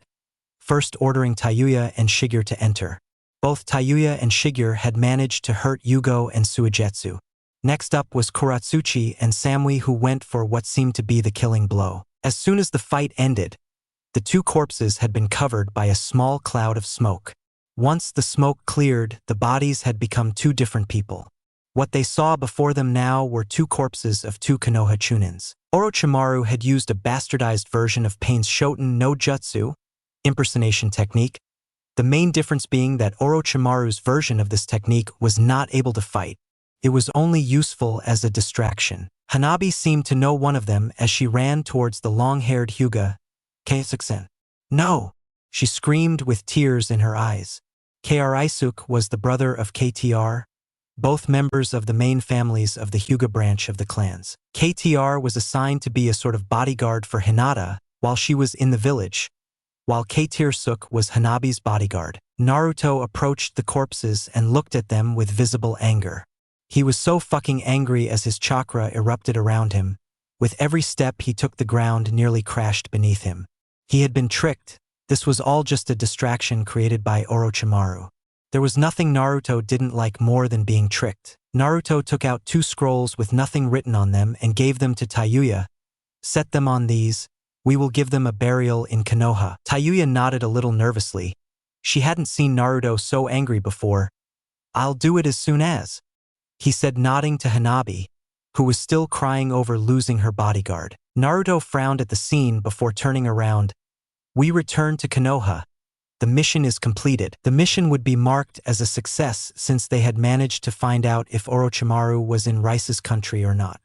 first ordering Tayuya and Shigeru to enter. Both Tayuya and Shigeru had managed to hurt Yugo and Suigetsu. Next up was Kuratsuchi and Samui, who went for what seemed to be the killing blow. As soon as the fight ended, the two corpses had been covered by a small cloud of smoke. Once the smoke cleared, the bodies had become two different people. What they saw before them now were two corpses of two Konoha Chunins. Orochimaru had used a bastardized version of Pain's Shoten no Jutsu impersonation technique, the main difference being that Orochimaru's version of this technique was not able to fight. It was only useful as a distraction. Hanabi seemed to know one of them as she ran towards the long-haired Hyuga. "Keisuke-sen." "No!" she screamed with tears in her eyes. Kr-Isuke was the brother of KTR, both members of the main families of the Hyuga branch of the clans. KTR was assigned to be a sort of bodyguard for Hinata while she was in the village, while Kr-Isuke was Hanabi's bodyguard. Naruto approached the corpses and looked at them with visible anger. He was so fucking angry as his chakra erupted around him. With every step he took, the ground nearly crashed beneath him. He had been tricked. This was all just a distraction created by Orochimaru. There was nothing Naruto didn't like more than being tricked. Naruto took out two scrolls with nothing written on them and gave them to Tayuya. "Set them on these. We will give them a burial in Konoha." Tayuya nodded a little nervously. She hadn't seen Naruto so angry before. "I'll do it as soon as," he said, nodding to Hanabi, who was still crying over losing her bodyguard. Naruto frowned at the scene before turning around. "We return to Konoha. The mission is completed." The mission would be marked as a success since they had managed to find out if Orochimaru was in Rice's country or not.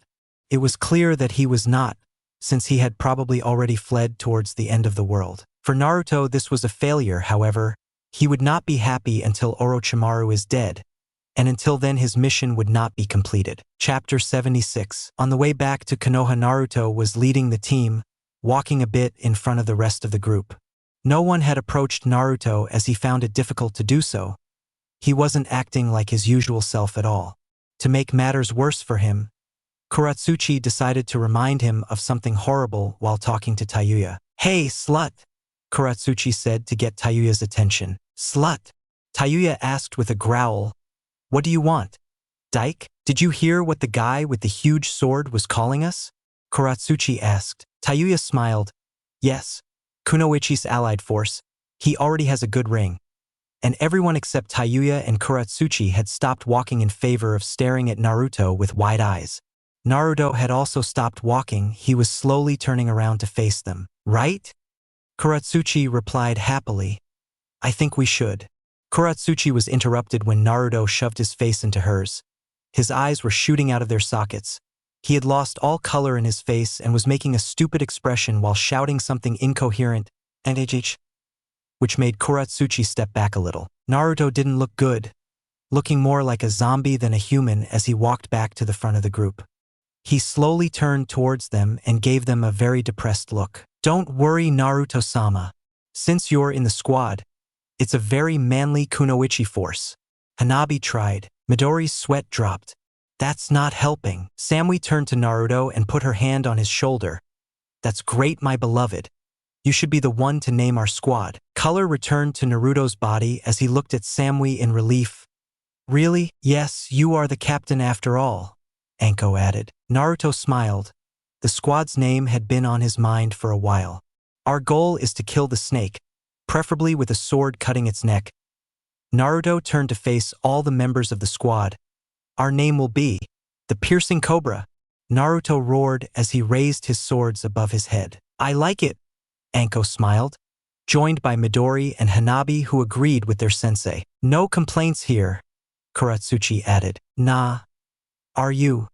It was clear that he was not, since he had probably already fled towards the end of the world. For Naruto, this was a failure, however. He would not be happy until Orochimaru is dead, and until then his mission would not be completed. Chapter 76. On the way back to Konoha, Naruto was leading the team, walking a bit in front of the rest of the group. No one had approached Naruto as he found it difficult to do so. He wasn't acting like his usual self at all. To make matters worse for him, Kuratsuchi decided to remind him of something horrible while talking to Tayuya. "Hey, slut!" Kuratsuchi said to get Tayuya's attention. "Slut?" Tayuya asked with a growl. "What do you want? Dyke? Did you hear what the guy with the huge sword was calling us?" Kuratsuchi asked. Tayuya smiled. "Yes. Kunoichi's allied force. He already has a good ring." And everyone except Tayuya and Kuratsuchi had stopped walking in favor of staring at Naruto with wide eyes. Naruto had also stopped walking. He was slowly turning around to face them. "Right?" Kuratsuchi replied happily. "I think we should." Kuratsuchi was interrupted when Naruto shoved his face into hers. His eyes were shooting out of their sockets. He had lost all color in his face and was making a stupid expression while shouting something incoherent, and which made Kuratsuchi step back a little. Naruto didn't look good. looking more like a zombie than a human as he walked back to the front of the group. He slowly turned towards them and gave them a very depressed look. Don't worry, Naruto-sama. Since you're in the squad, it's a very manly kunoichi force. Hanabi tried. Midori's sweat dropped. That's not helping. Samui turned to Naruto and put her hand on his shoulder. That's great, my beloved. You should be the one to name our squad. Color returned to Naruto's body as he looked at Samui in relief. Really? Yes, you are the captain after all, Anko added. Naruto smiled. The squad's name had been on his mind for a while. Our goal is to kill the snake, preferably with a sword cutting its neck. Naruto turned to face all the members of the squad. Our name will be the Piercing Cobra. Naruto roared as he raised his swords above his head. I like it, Anko smiled, joined by Midori and Hanabi, who agreed with their sensei. No complaints here, Kuratsuchi added. Nah. Are you?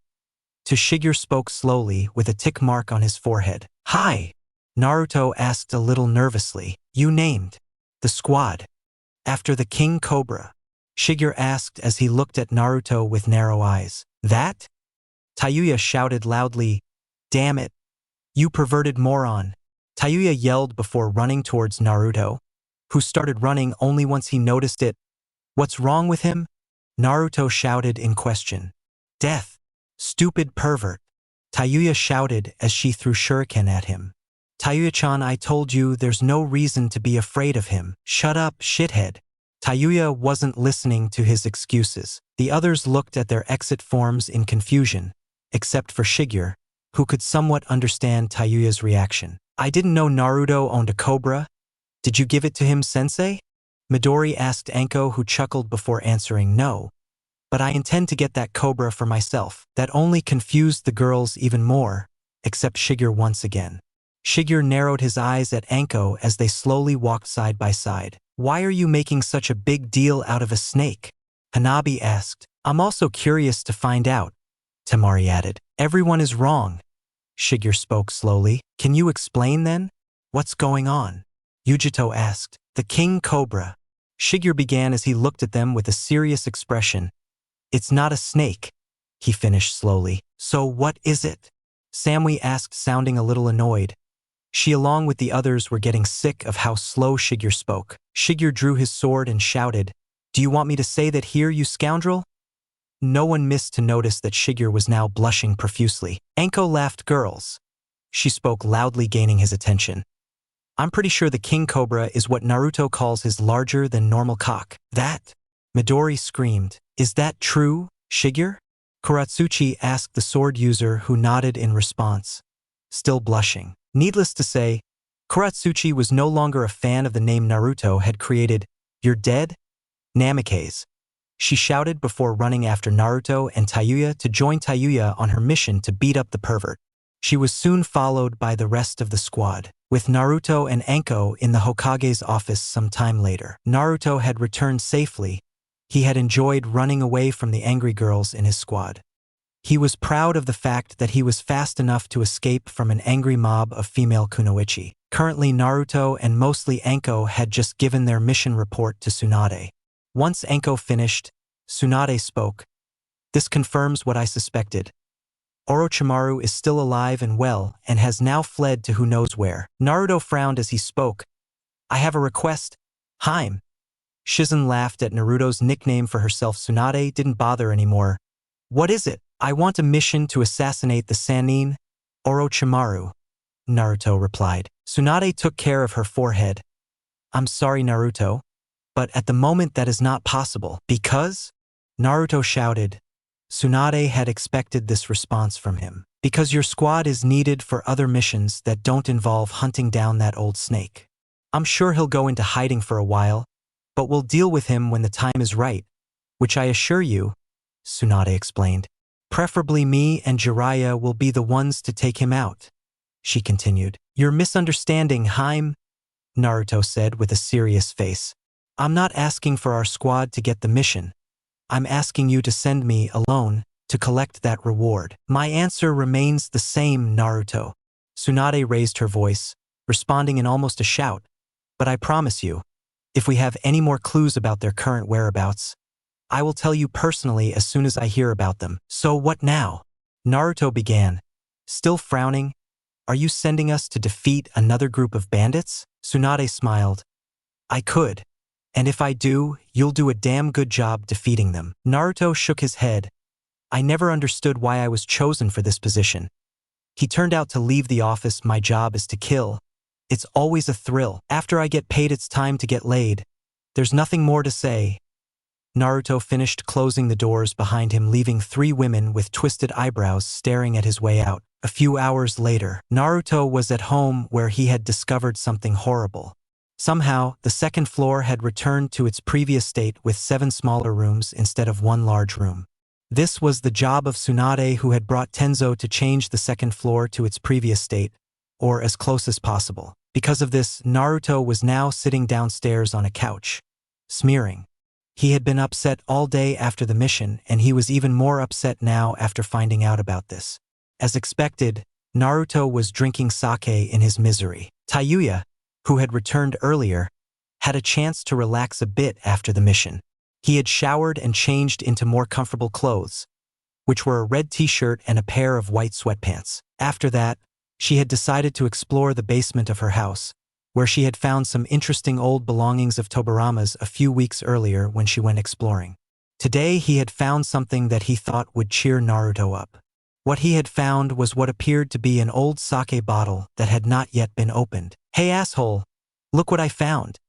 Shigeru spoke slowly with a tick mark on his forehead. Hi, Naruto asked a little nervously. You named the squad after the King Cobra? Shigeru asked as he looked at Naruto with narrow eyes. That? Tayuya shouted loudly. Damn it. You perverted moron. Tayuya yelled before running towards Naruto, who started running only once he noticed it. What's wrong with him? Naruto shouted in question. Death. Stupid pervert. Tayuya shouted as she threw shuriken at him. Tayuya-chan, I told you there's no reason to be afraid of him. Shut up, shithead. Tayuya wasn't listening to his excuses. The others looked at their exit forms in confusion, except for Shigeru, who could somewhat understand Tayuya's reaction. I didn't know Naruto owned a cobra. Did you give it to him, sensei? Midori asked Anko, who chuckled before answering no. But I intend to get that cobra for myself. That only confused the girls even more, except Shigeru once again. Shigeru narrowed his eyes at Anko as they slowly walked side by side. Why are you making such a big deal out of a snake? Hanabi asked. I'm also curious to find out, Temari added. Everyone is wrong. Shigeru spoke slowly. Can you explain then? What's going on? Yujito asked. The King Cobra. Shigeru began as he looked at them with a serious expression. It's not a snake, he finished slowly. So what is it? Samui asked, sounding a little annoyed. She, along with the others, were getting sick of how slow Shigeru spoke. Shigeru drew his sword and shouted, Do you want me to say that here, you scoundrel? No one missed to notice that Shigeru was now blushing profusely. Anko laughed. Girls. She spoke loudly, gaining his attention. I'm pretty sure the King Cobra is what Naruto calls his larger-than-normal cock. That? Midori screamed. Is that true, Shigeru? Kuratsuchi asked the sword user, who nodded in response, still blushing. Needless to say, Kuratsuchi was no longer a fan of the name Naruto had created. You're dead? Namikaze. She shouted before running after Naruto and Tayuya to join Tayuya on her mission to beat up the pervert. She was soon followed by the rest of the squad, with Naruto and Anko in the Hokage's office some time later. Naruto had returned safely. He had enjoyed running away from the angry girls in his squad. He was proud of the fact that he was fast enough to escape from an angry mob of female kunoichi. Currently, Naruto and mostly Anko had just given their mission report to Tsunade. Once Anko finished, Tsunade spoke. This confirms what I suspected. Orochimaru is still alive and well and has now fled to who knows where. Naruto frowned as he spoke. I have a request. Harem. Shizen laughed at Naruto's nickname for herself. Tsunade didn't bother anymore. What is it? I want a mission to assassinate the Sannin, Orochimaru, Naruto replied. Tsunade took care of her forehead. I'm sorry, Naruto, but at the moment that is not possible. Because? Naruto shouted. Tsunade had expected this response from him. Because your squad is needed for other missions that don't involve hunting down that old snake. I'm sure he'll go into hiding for a while, but we'll deal with him when the time is right, which I assure you, Tsunade explained. Preferably me and Jiraiya will be the ones to take him out, she continued. You're misunderstanding, Harem, Naruto said with a serious face. I'm not asking for our squad to get the mission. I'm asking you to send me alone to collect that reward. My answer remains the same, Naruto. Tsunade raised her voice, responding in almost a shout. But I promise you, if we have any more clues about their current whereabouts, I will tell you personally as soon as I hear about them. So what now? Naruto began. Still frowning, are you sending us to defeat another group of bandits? Tsunade smiled. I could. And if I do, you'll do a damn good job defeating them. Naruto shook his head. I never understood why I was chosen for this position. He turned out to leave the office. My job is to kill. It's always a thrill. After I get paid, it's time to get laid. There's nothing more to say. Naruto finished closing the doors behind him, leaving 3 women with twisted eyebrows staring at his way out. A few hours later, Naruto was at home where he had discovered something horrible. Somehow, the second floor had returned to its previous state with 7 smaller rooms instead of 1 large room. This was the job of Tsunade, who had brought Tenzo to change the second floor to its previous state, or as close as possible. Because of this, Naruto was now sitting downstairs on a couch, smearing. He had been upset all day after the mission, and he was even more upset now after finding out about this. As expected, Naruto was drinking sake in his misery. Tayuya, who had returned earlier, had a chance to relax a bit after the mission. He had showered and changed into more comfortable clothes, which were a red t-shirt and a pair of white sweatpants. After that, she had decided to explore the basement of her house, where she had found some interesting old belongings of Tobirama's a few weeks earlier when she went exploring. Today he had found something that he thought would cheer Naruto up. What he had found was what appeared to be an old sake bottle that had not yet been opened. Hey asshole, look what I found,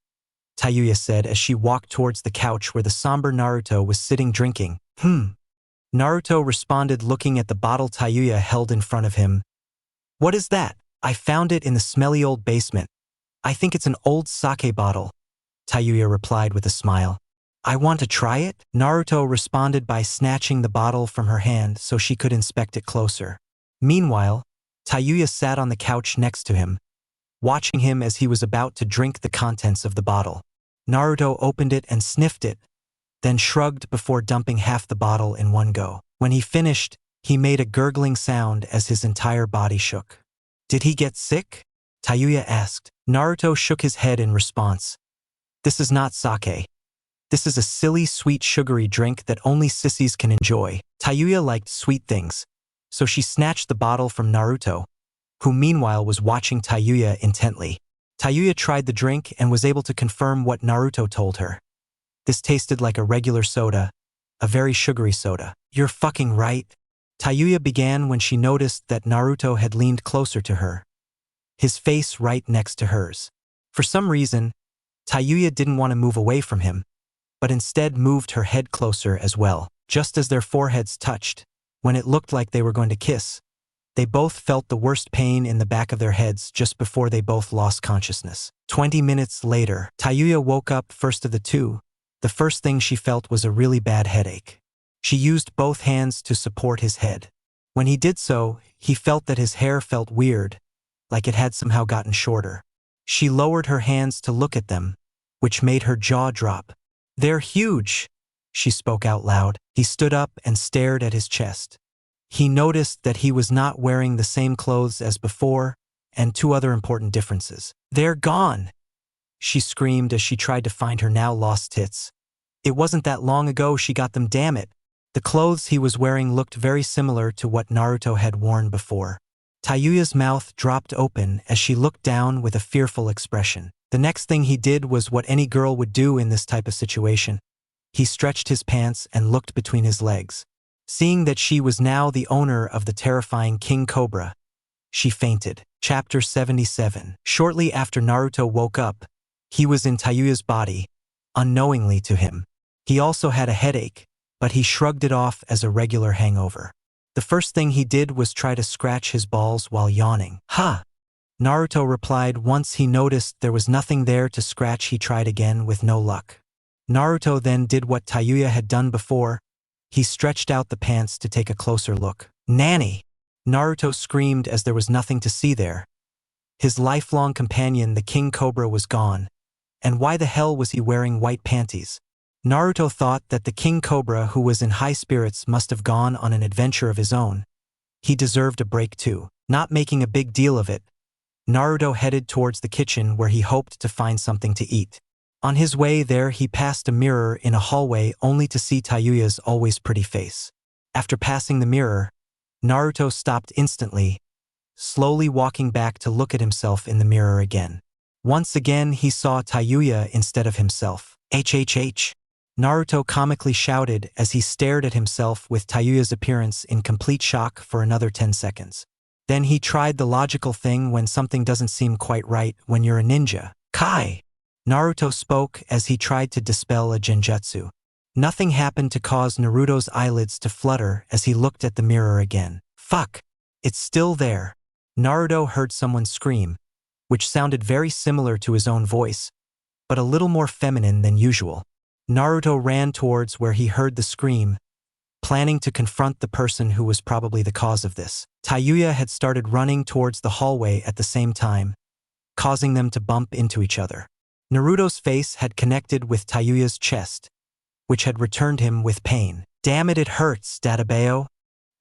Tayuya said as she walked towards the couch where the somber Naruto was sitting drinking. Naruto responded, looking at the bottle Tayuya held in front of him. What is that? I found it in the smelly old basement. I think it's an old sake bottle, Tayuya replied with a smile. I want to try it? Naruto responded by snatching the bottle from her hand so she could inspect it closer. Meanwhile, Tayuya sat on the couch next to him, watching him as he was about to drink the contents of the bottle. Naruto opened it and sniffed it, then shrugged before dumping half the bottle in one go. When he finished, he made a gurgling sound as his entire body shook. Did he get sick? Tayuya asked. Naruto shook his head in response. This is not sake. This is a silly, sweet, sugary drink that only sissies can enjoy. Tayuya liked sweet things, so she snatched the bottle from Naruto, who meanwhile was watching Tayuya intently. Tayuya tried the drink and was able to confirm what Naruto told her. This tasted like a regular soda, a very sugary soda. You're fucking right. Tayuya began when she noticed that Naruto had leaned closer to her, his face right next to hers. For some reason, Tayuya didn't want to move away from him, but instead moved her head closer as well. Just as their foreheads touched, when it looked like they were going to kiss, they both felt the worst pain in the back of their heads just before they both lost consciousness. 20 minutes later, Tayuya woke up first of the two. The first thing she felt was a really bad headache. She used both hands to support his head. When he did so, he felt that his hair felt weird, like it had somehow gotten shorter. She lowered her hands to look at them, which made her jaw drop. They're huge, she spoke out loud. He stood up and stared at his chest. He noticed that he was not wearing the same clothes as before, and 2 other important differences. They're gone, she screamed as she tried to find her now lost tits. It wasn't that long ago she got them, damn it. The clothes he was wearing looked very similar to what Naruto had worn before. Tayuya's mouth dropped open as she looked down with a fearful expression. The next thing he did was what any girl would do in this type of situation. He stretched his pants and looked between his legs. Seeing that she was now the owner of the terrifying King Cobra, she fainted. Chapter 77. Shortly after Naruto woke up, he was in Tayuya's body, unknowingly to him. He also had a headache, but he shrugged it off as a regular hangover. The first thing he did was try to scratch his balls while yawning. Ha! Naruto replied. Once he noticed there was nothing there to scratch, he tried again with no luck. Naruto then did what Tayuya had done before. He stretched out the pants to take a closer look. Nanny! Naruto screamed as there was nothing to see there. His lifelong companion, the King Cobra, was gone. And why the hell was he wearing white panties? Naruto thought that the King Cobra, who was in high spirits, must have gone on an adventure of his own. He deserved a break too. Not making a big deal of it, Naruto headed towards the kitchen where he hoped to find something to eat. On his way there, he passed a mirror in a hallway only to see Tayuya's always pretty face. After passing the mirror, Naruto stopped instantly, slowly walking back to look at himself in the mirror again. Once again, he saw Tayuya instead of himself. HHH. Naruto comically shouted as he stared at himself with Tayuya's appearance in complete shock for another 10 seconds. Then he tried the logical thing when something doesn't seem quite right when you're a ninja. Kai! Naruto spoke as he tried to dispel a genjutsu. Nothing happened to cause Naruto's eyelids to flutter as he looked at the mirror again. Fuck! It's still there. Naruto heard someone scream, which sounded very similar to his own voice, but a little more feminine than usual. Naruto ran towards where he heard the scream, planning to confront the person who was probably the cause of this. Tayuya had started running towards the hallway at the same time, causing them to bump into each other. Naruto's face had connected with Tayuya's chest, which had returned him with pain. Damn it, it hurts, Databeo.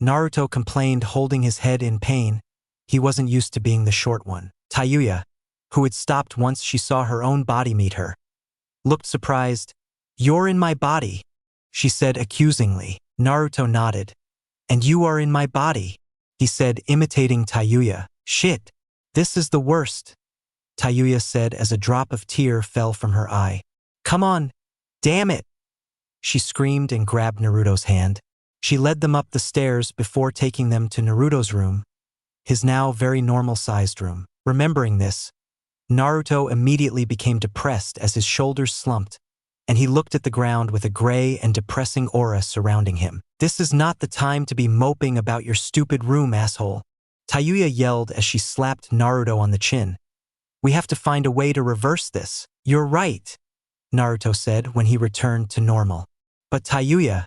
Naruto complained, holding his head in pain. He wasn't used to being the short one. Tayuya, who had stopped once she saw her own body meet her, looked surprised. You're in my body, she said accusingly. Naruto nodded. And you are in my body, he said, imitating Tayuya. Shit, this is the worst, Tayuya said as a drop of tear fell from her eye. Come on, damn it, she screamed and grabbed Naruto's hand. She led them up the stairs before taking them to Naruto's room, his now very normal-sized room. Remembering this, Naruto immediately became depressed as his shoulders slumped, and he looked at the ground with a gray and depressing aura surrounding him. This is not the time to be moping about your stupid room, asshole, Tayuya yelled as she slapped Naruto on the chin. We have to find a way to reverse this. You're right, Naruto said when he returned to normal. But Tayuya,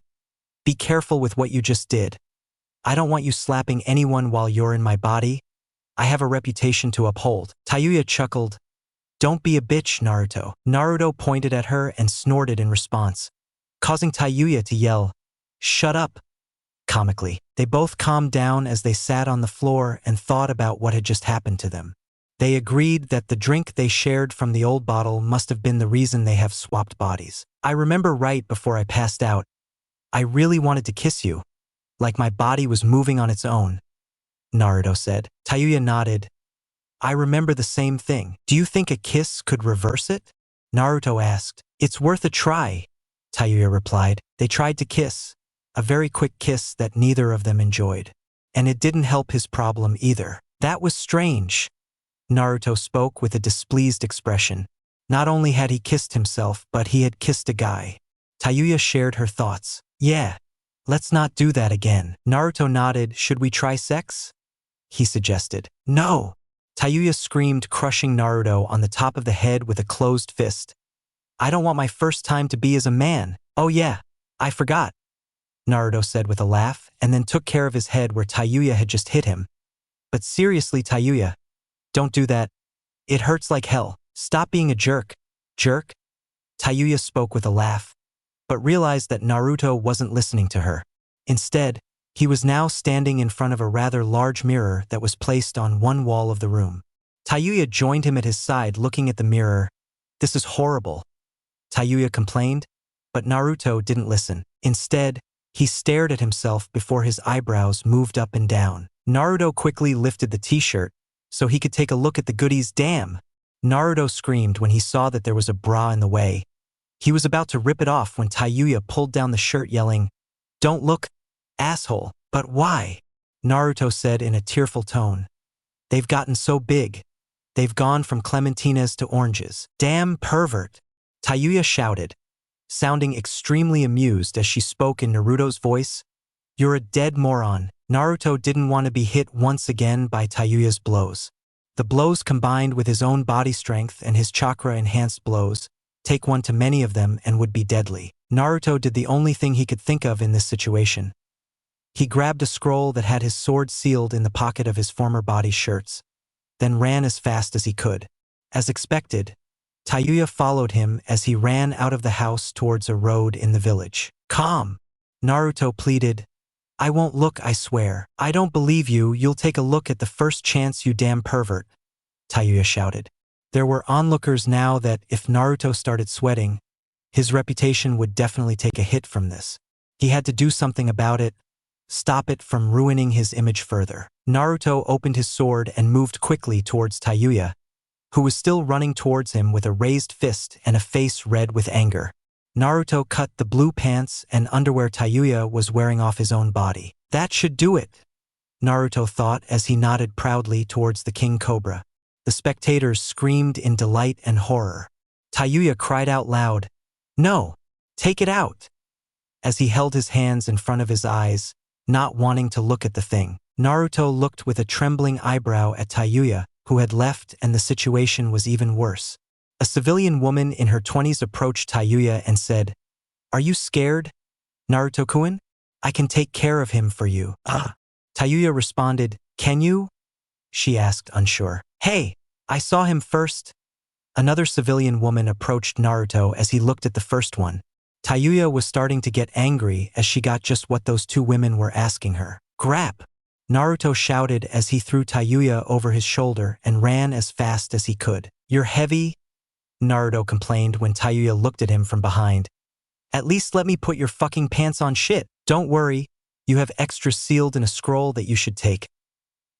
be careful with what you just did. I don't want you slapping anyone while you're in my body. I have a reputation to uphold. Tayuya chuckled. Don't be a bitch, Naruto. Naruto pointed at her and snorted in response, causing Tayuya to yell, shut up, comically. They both calmed down as they sat on the floor and thought about what had just happened to them. They agreed that the drink they shared from the old bottle must have been the reason they have swapped bodies. I remember right before I passed out, I really wanted to kiss you, like my body was moving on its own, Naruto said. Tayuya nodded. I remember the same thing. Do you think a kiss could reverse it? Naruto asked. It's worth a try, Tayuya replied. They tried to kiss, a very quick kiss that neither of them enjoyed. And it didn't help his problem either. That was strange. Naruto spoke with a displeased expression. Not only had he kissed himself, but he had kissed a guy. Tayuya shared her thoughts. Yeah, let's not do that again. Naruto nodded. Should we try sex? He suggested. No! Tayuya screamed, crushing Naruto on the top of the head with a closed fist. I don't want my first time to be as a man. Oh yeah, I forgot, Naruto said with a laugh, and then took care of his head where Tayuya had just hit him. But seriously, Tayuya, don't do that. It hurts like hell. Stop being a jerk. Jerk? Tayuya spoke with a laugh, but realized that Naruto wasn't listening to her. Instead, he was now standing in front of a rather large mirror that was placed on one wall of the room. Tayuya joined him at his side, looking at the mirror. This is horrible, Tayuya complained, but Naruto didn't listen. Instead, he stared at himself before his eyebrows moved up and down. Naruto quickly lifted the t-shirt so he could take a look at the goodies. Damn! Naruto screamed when he saw that there was a bra in the way. He was about to rip it off when Tayuya pulled down the shirt, yelling, Don't look, asshole. But why? Naruto said in a tearful tone. They've gotten so big. They've gone from clementinas to oranges. Damn pervert, Tayuya shouted, sounding extremely amused as she spoke in Naruto's voice. You're a dead moron. Naruto didn't want to be hit once again by Tayuya's blows. The blows combined with his own body strength and his chakra-enhanced blows, take one to many of them and would be deadly. Naruto did the only thing he could think of in this situation. He grabbed a scroll that had his sword sealed in the pocket of his former body's shirts, then ran as fast as he could. As expected, Tayuya followed him as he ran out of the house towards a road in the village. Calm, Naruto pleaded. I won't look, I swear. I don't believe you. You'll take a look at the first chance, you damn pervert, Tayuya shouted. There were onlookers now that if Naruto started sweating, his reputation would definitely take a hit from this. He had to do something about it, stop it from ruining his image further. Naruto opened his sword and moved quickly towards Tayuya, who was still running towards him with a raised fist and a face red with anger. Naruto cut the blue pants and underwear Tayuya was wearing off his own body. That should do it, Naruto thought as he nodded proudly towards the King Cobra. The spectators screamed in delight and horror. Tayuya cried out loud, "No, take it out!" as he held his hands in front of his eyes, not wanting to look at the thing. Naruto looked with a trembling eyebrow at Tayuya, who had left, and the situation was even worse. A civilian woman in her 20s approached Tayuya and said, "Are you scared, Naruto-kun? I can take care of him for you." Tayuya responded, "Can you?" she asked, unsure. "Hey, I saw him first." Another civilian woman approached Naruto as he looked at the first one. Tayuya was starting to get angry as she got just what those two women were asking her. "Grab!" Naruto shouted as he threw Tayuya over his shoulder and ran as fast as he could. "You're heavy," Naruto complained when Tayuya looked at him from behind. "At least let me put your fucking pants on shit." "Don't worry, you have extras sealed in a scroll that you should take,"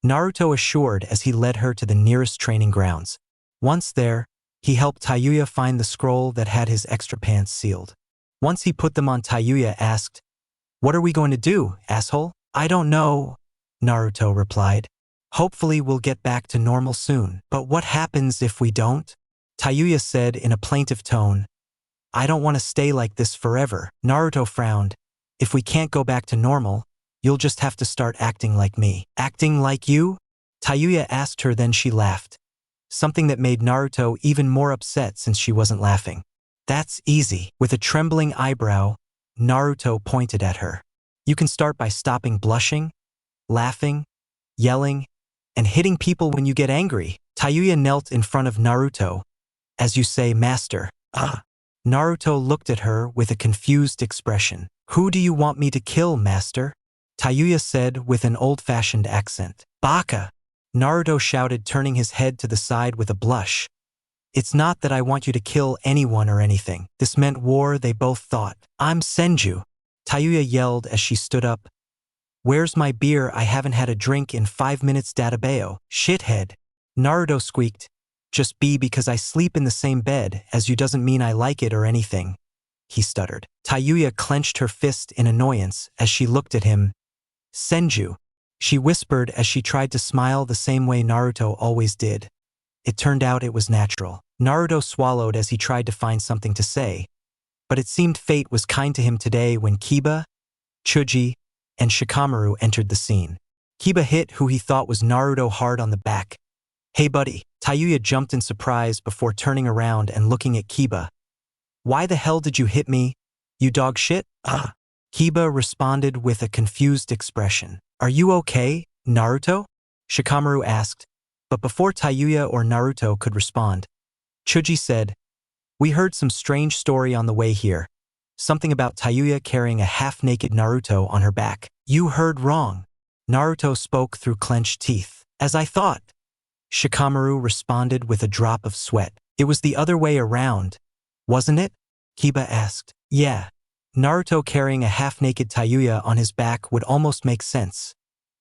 Naruto assured as he led her to the nearest training grounds. Once there, he helped Tayuya find the scroll that had his extra pants sealed. Once he put them on, Tayuya asked, "What are we going to do, asshole?" "I don't know," Naruto replied. "Hopefully we'll get back to normal soon." "But what happens if we don't?" Tayuya said in a plaintive tone. "I don't want to stay like this forever." Naruto frowned. "If we can't go back to normal, you'll just have to start acting like me." "Acting like you?" Tayuya asked her, then she laughed. Something that made Naruto even more upset since she wasn't laughing. "That's easy." With a trembling eyebrow, Naruto pointed at her. "You can start by stopping blushing, laughing, yelling, and hitting people when you get angry." Tayuya knelt in front of Naruto. "As you say, master." Naruto looked at her with a confused expression. "Who do you want me to kill, master?" Tayuya said with an old-fashioned accent. "Baka!" Naruto shouted, turning his head to the side with a blush. "It's not that I want you to kill anyone or anything." This meant war, they both thought. "I'm Senju," Tayuya yelled as she stood up. "Where's my beer? I haven't had a drink in 5 minutes, Databeo." "Shithead," Naruto squeaked. "Just be because I sleep in the same bed as you doesn't mean I like it or anything," he stuttered. Tayuya clenched her fist in annoyance as she looked at him. "Senju," she whispered as she tried to smile the same way Naruto always did. It turned out it was natural. Naruto swallowed as he tried to find something to say, but it seemed fate was kind to him today when Kiba, Chuji, and Shikamaru entered the scene. Kiba hit who he thought was Naruto hard on the back. "Hey buddy." Tayuya jumped in surprise before turning around and looking at Kiba. "Why the hell did you hit me, you dog shit?" Kiba responded with a confused expression. "Are you okay, Naruto?" Shikamaru asked, but before Tayuya or Naruto could respond, Chuji said, "We heard some strange story on the way here. Something about Tayuya carrying a half-naked Naruto on her back." "You heard wrong," Naruto spoke through clenched teeth. "As I thought," Shikamaru responded with a drop of sweat. "It was the other way around, wasn't it?" Kiba asked. "Yeah. Naruto carrying a half-naked Tayuya on his back would almost make sense,"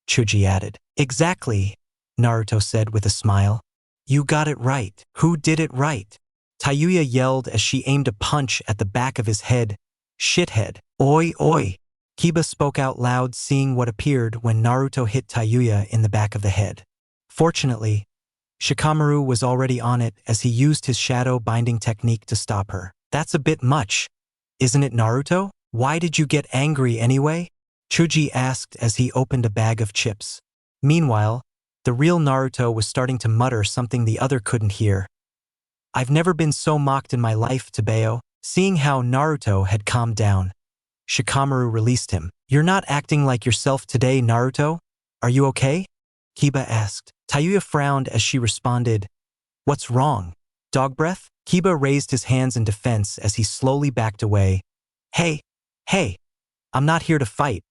Chuji added. "Exactly," Naruto said with a smile. "You got it right." "Who did it right?" Tayuya yelled as she aimed a punch at the back of his head. "Shithead." "Oi, oi." Kiba spoke out loud, seeing what appeared when Naruto hit Tayuya in the back of the head. Fortunately, Shikamaru was already on it as he used his shadow binding technique to stop her. "That's a bit much, isn't it, Naruto? Why did you get angry anyway?" Chuji asked as he opened a bag of chips. Meanwhile, the real Naruto was starting to mutter something the other couldn't hear. "I've never been so mocked in my life, Tabeo." Seeing how Naruto had calmed down, Shikamaru released him. "You're not acting like yourself today, Naruto. Are you okay?" Kiba asked. Tayuya frowned as she responded, "What's wrong? Dog breath?" Kiba raised his hands in defense as he slowly backed away. Hey, I'm not here to fight.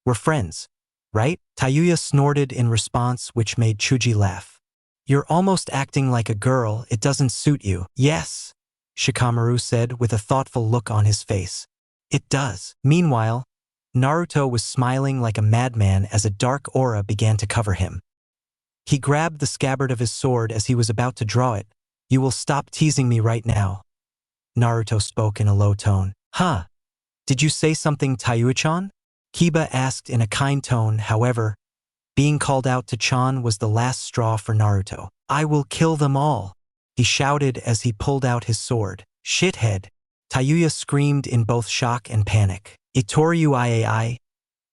We're friends, right?" Tayuya snorted in response, which made Chuji laugh. You're almost acting like a girl, it doesn't suit you. Yes, Shikamaru said with a thoughtful look on his face. It does. Meanwhile, Naruto was smiling like a madman as a dark aura began to cover him. He grabbed the scabbard of his sword as he was about to draw it. You will stop teasing me right now. Naruto spoke in a low tone. Huh? Did you say something, Tayuya-chan? Kiba asked in a kind tone. However, being called out to Chan was the last straw for Naruto. I will kill them all, he shouted as he pulled out his sword. Shithead! Tayuya screamed in both shock and panic. Itoriu Iai?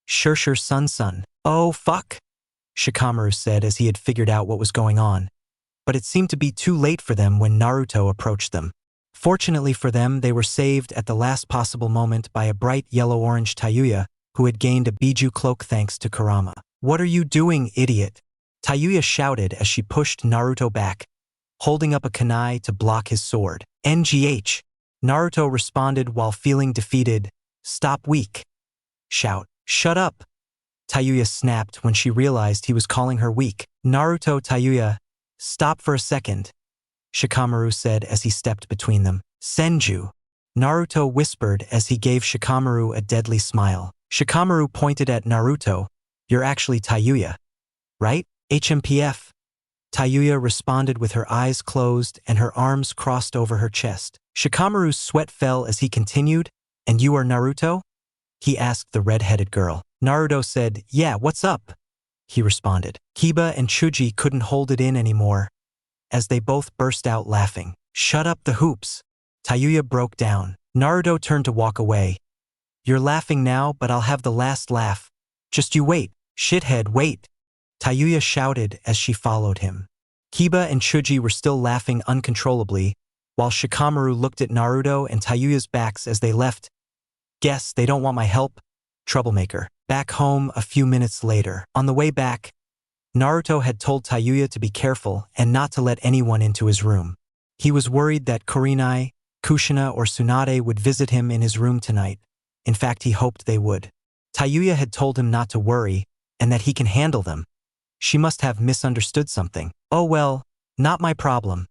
Shurshur Sun. Oh fuck! Shikamaru said as he had figured out what was going on. But it seemed to be too late for them when Naruto approached them. Fortunately for them, they were saved at the last possible moment by a bright yellow-orange Tayuya who had gained a Biju cloak thanks to Kurama. What are you doing, idiot? Tayuya shouted as she pushed Naruto back, holding up a kunai to block his sword. NGH! Naruto responded while feeling defeated. Stop weak. Shout. Shut up! Tayuya snapped when she realized he was calling her weak. Naruto, Tayuya, stop for a second, Shikamaru said as he stepped between them. Senju! Naruto whispered as he gave Shikamaru a deadly smile. Shikamaru pointed at Naruto. You're actually Tayuya, right? HMPF. Tayuya responded with her eyes closed and her arms crossed over her chest. Shikamaru's sweat fell as he continued. And you are Naruto? He asked the red-headed girl. Naruto said, yeah, what's up? He responded. Kiba and Chuji couldn't hold it in anymore, as they both burst out laughing. Shut up the hoops. Tayuya broke down. Naruto turned to walk away. You're laughing now, but I'll have the last laugh. Just you wait. Shithead, wait. Tayuya shouted as she followed him. Kiba and Chuji were still laughing uncontrollably, while Shikamaru looked at Naruto and Tayuya's backs as they left. Guess they don't want my help? Troublemaker. Back home a few minutes later. On the way back, Naruto had told Tayuya to be careful and not to let anyone into his room. He was worried that Kurenai, Kushina, or Tsunade would visit him in his room tonight. In fact, he hoped they would. Tayuya had told him not to worry and that he can handle them. She must have misunderstood something. Oh well, not my problem,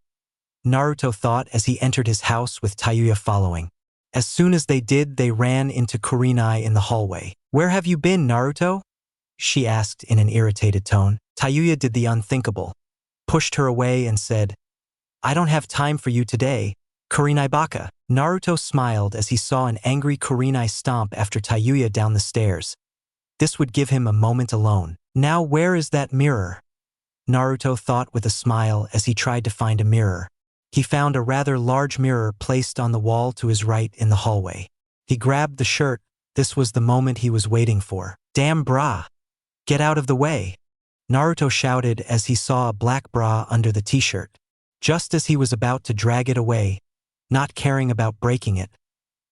Naruto thought as he entered his house with Tayuya following. As soon as they did, they ran into Kurenai in the hallway. Where have you been, Naruto? She asked in an irritated tone. Tayuya did the unthinkable, pushed her away and said, I don't have time for you today, Kurenai baka. Naruto smiled as he saw an angry Kurenai stomp after Tayuya down the stairs. This would give him a moment alone. Now where is that mirror? Naruto thought with a smile as he tried to find a mirror. He found a rather large mirror placed on the wall to his right in the hallway. He grabbed the shirt. This was the moment he was waiting for. Damn bra! Get out of the way! Naruto shouted as he saw a black bra under the t-shirt. Just as he was about to drag it away, not caring about breaking it,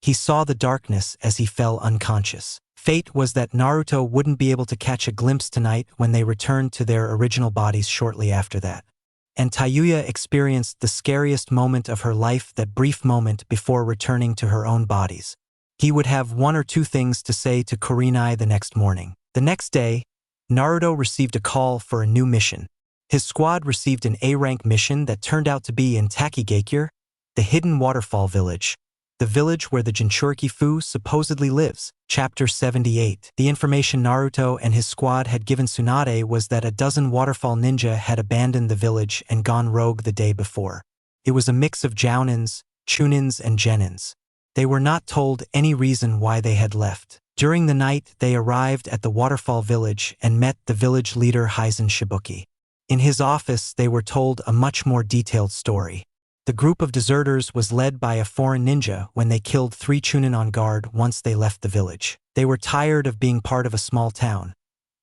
he saw the darkness as he fell unconscious. Fate was that Naruto wouldn't be able to catch a glimpse tonight when they returned to their original bodies shortly after that. And Tayuya experienced the scariest moment of her life, that brief moment before returning to her own bodies. He would have one or two things to say to Kurenai the next morning. The next day, Naruto received a call for a new mission. His squad received an A-rank mission that turned out to be in Takigakure, the hidden waterfall village, the village where the Jinchuriki Fu supposedly lives. Chapter 78. The information Naruto and his squad had given Tsunade was that a dozen waterfall ninja had abandoned the village and gone rogue the day before. It was a mix of Jounins, Chunins, and Genins. They were not told any reason why they had left. During the night, they arrived at the waterfall village and met the village leader Hizen Shibuki. In his office, they were told a much more detailed story. The group of deserters was led by a foreign ninja when they killed 3 Chunin on guard once they left the village. They were tired of being part of a small town,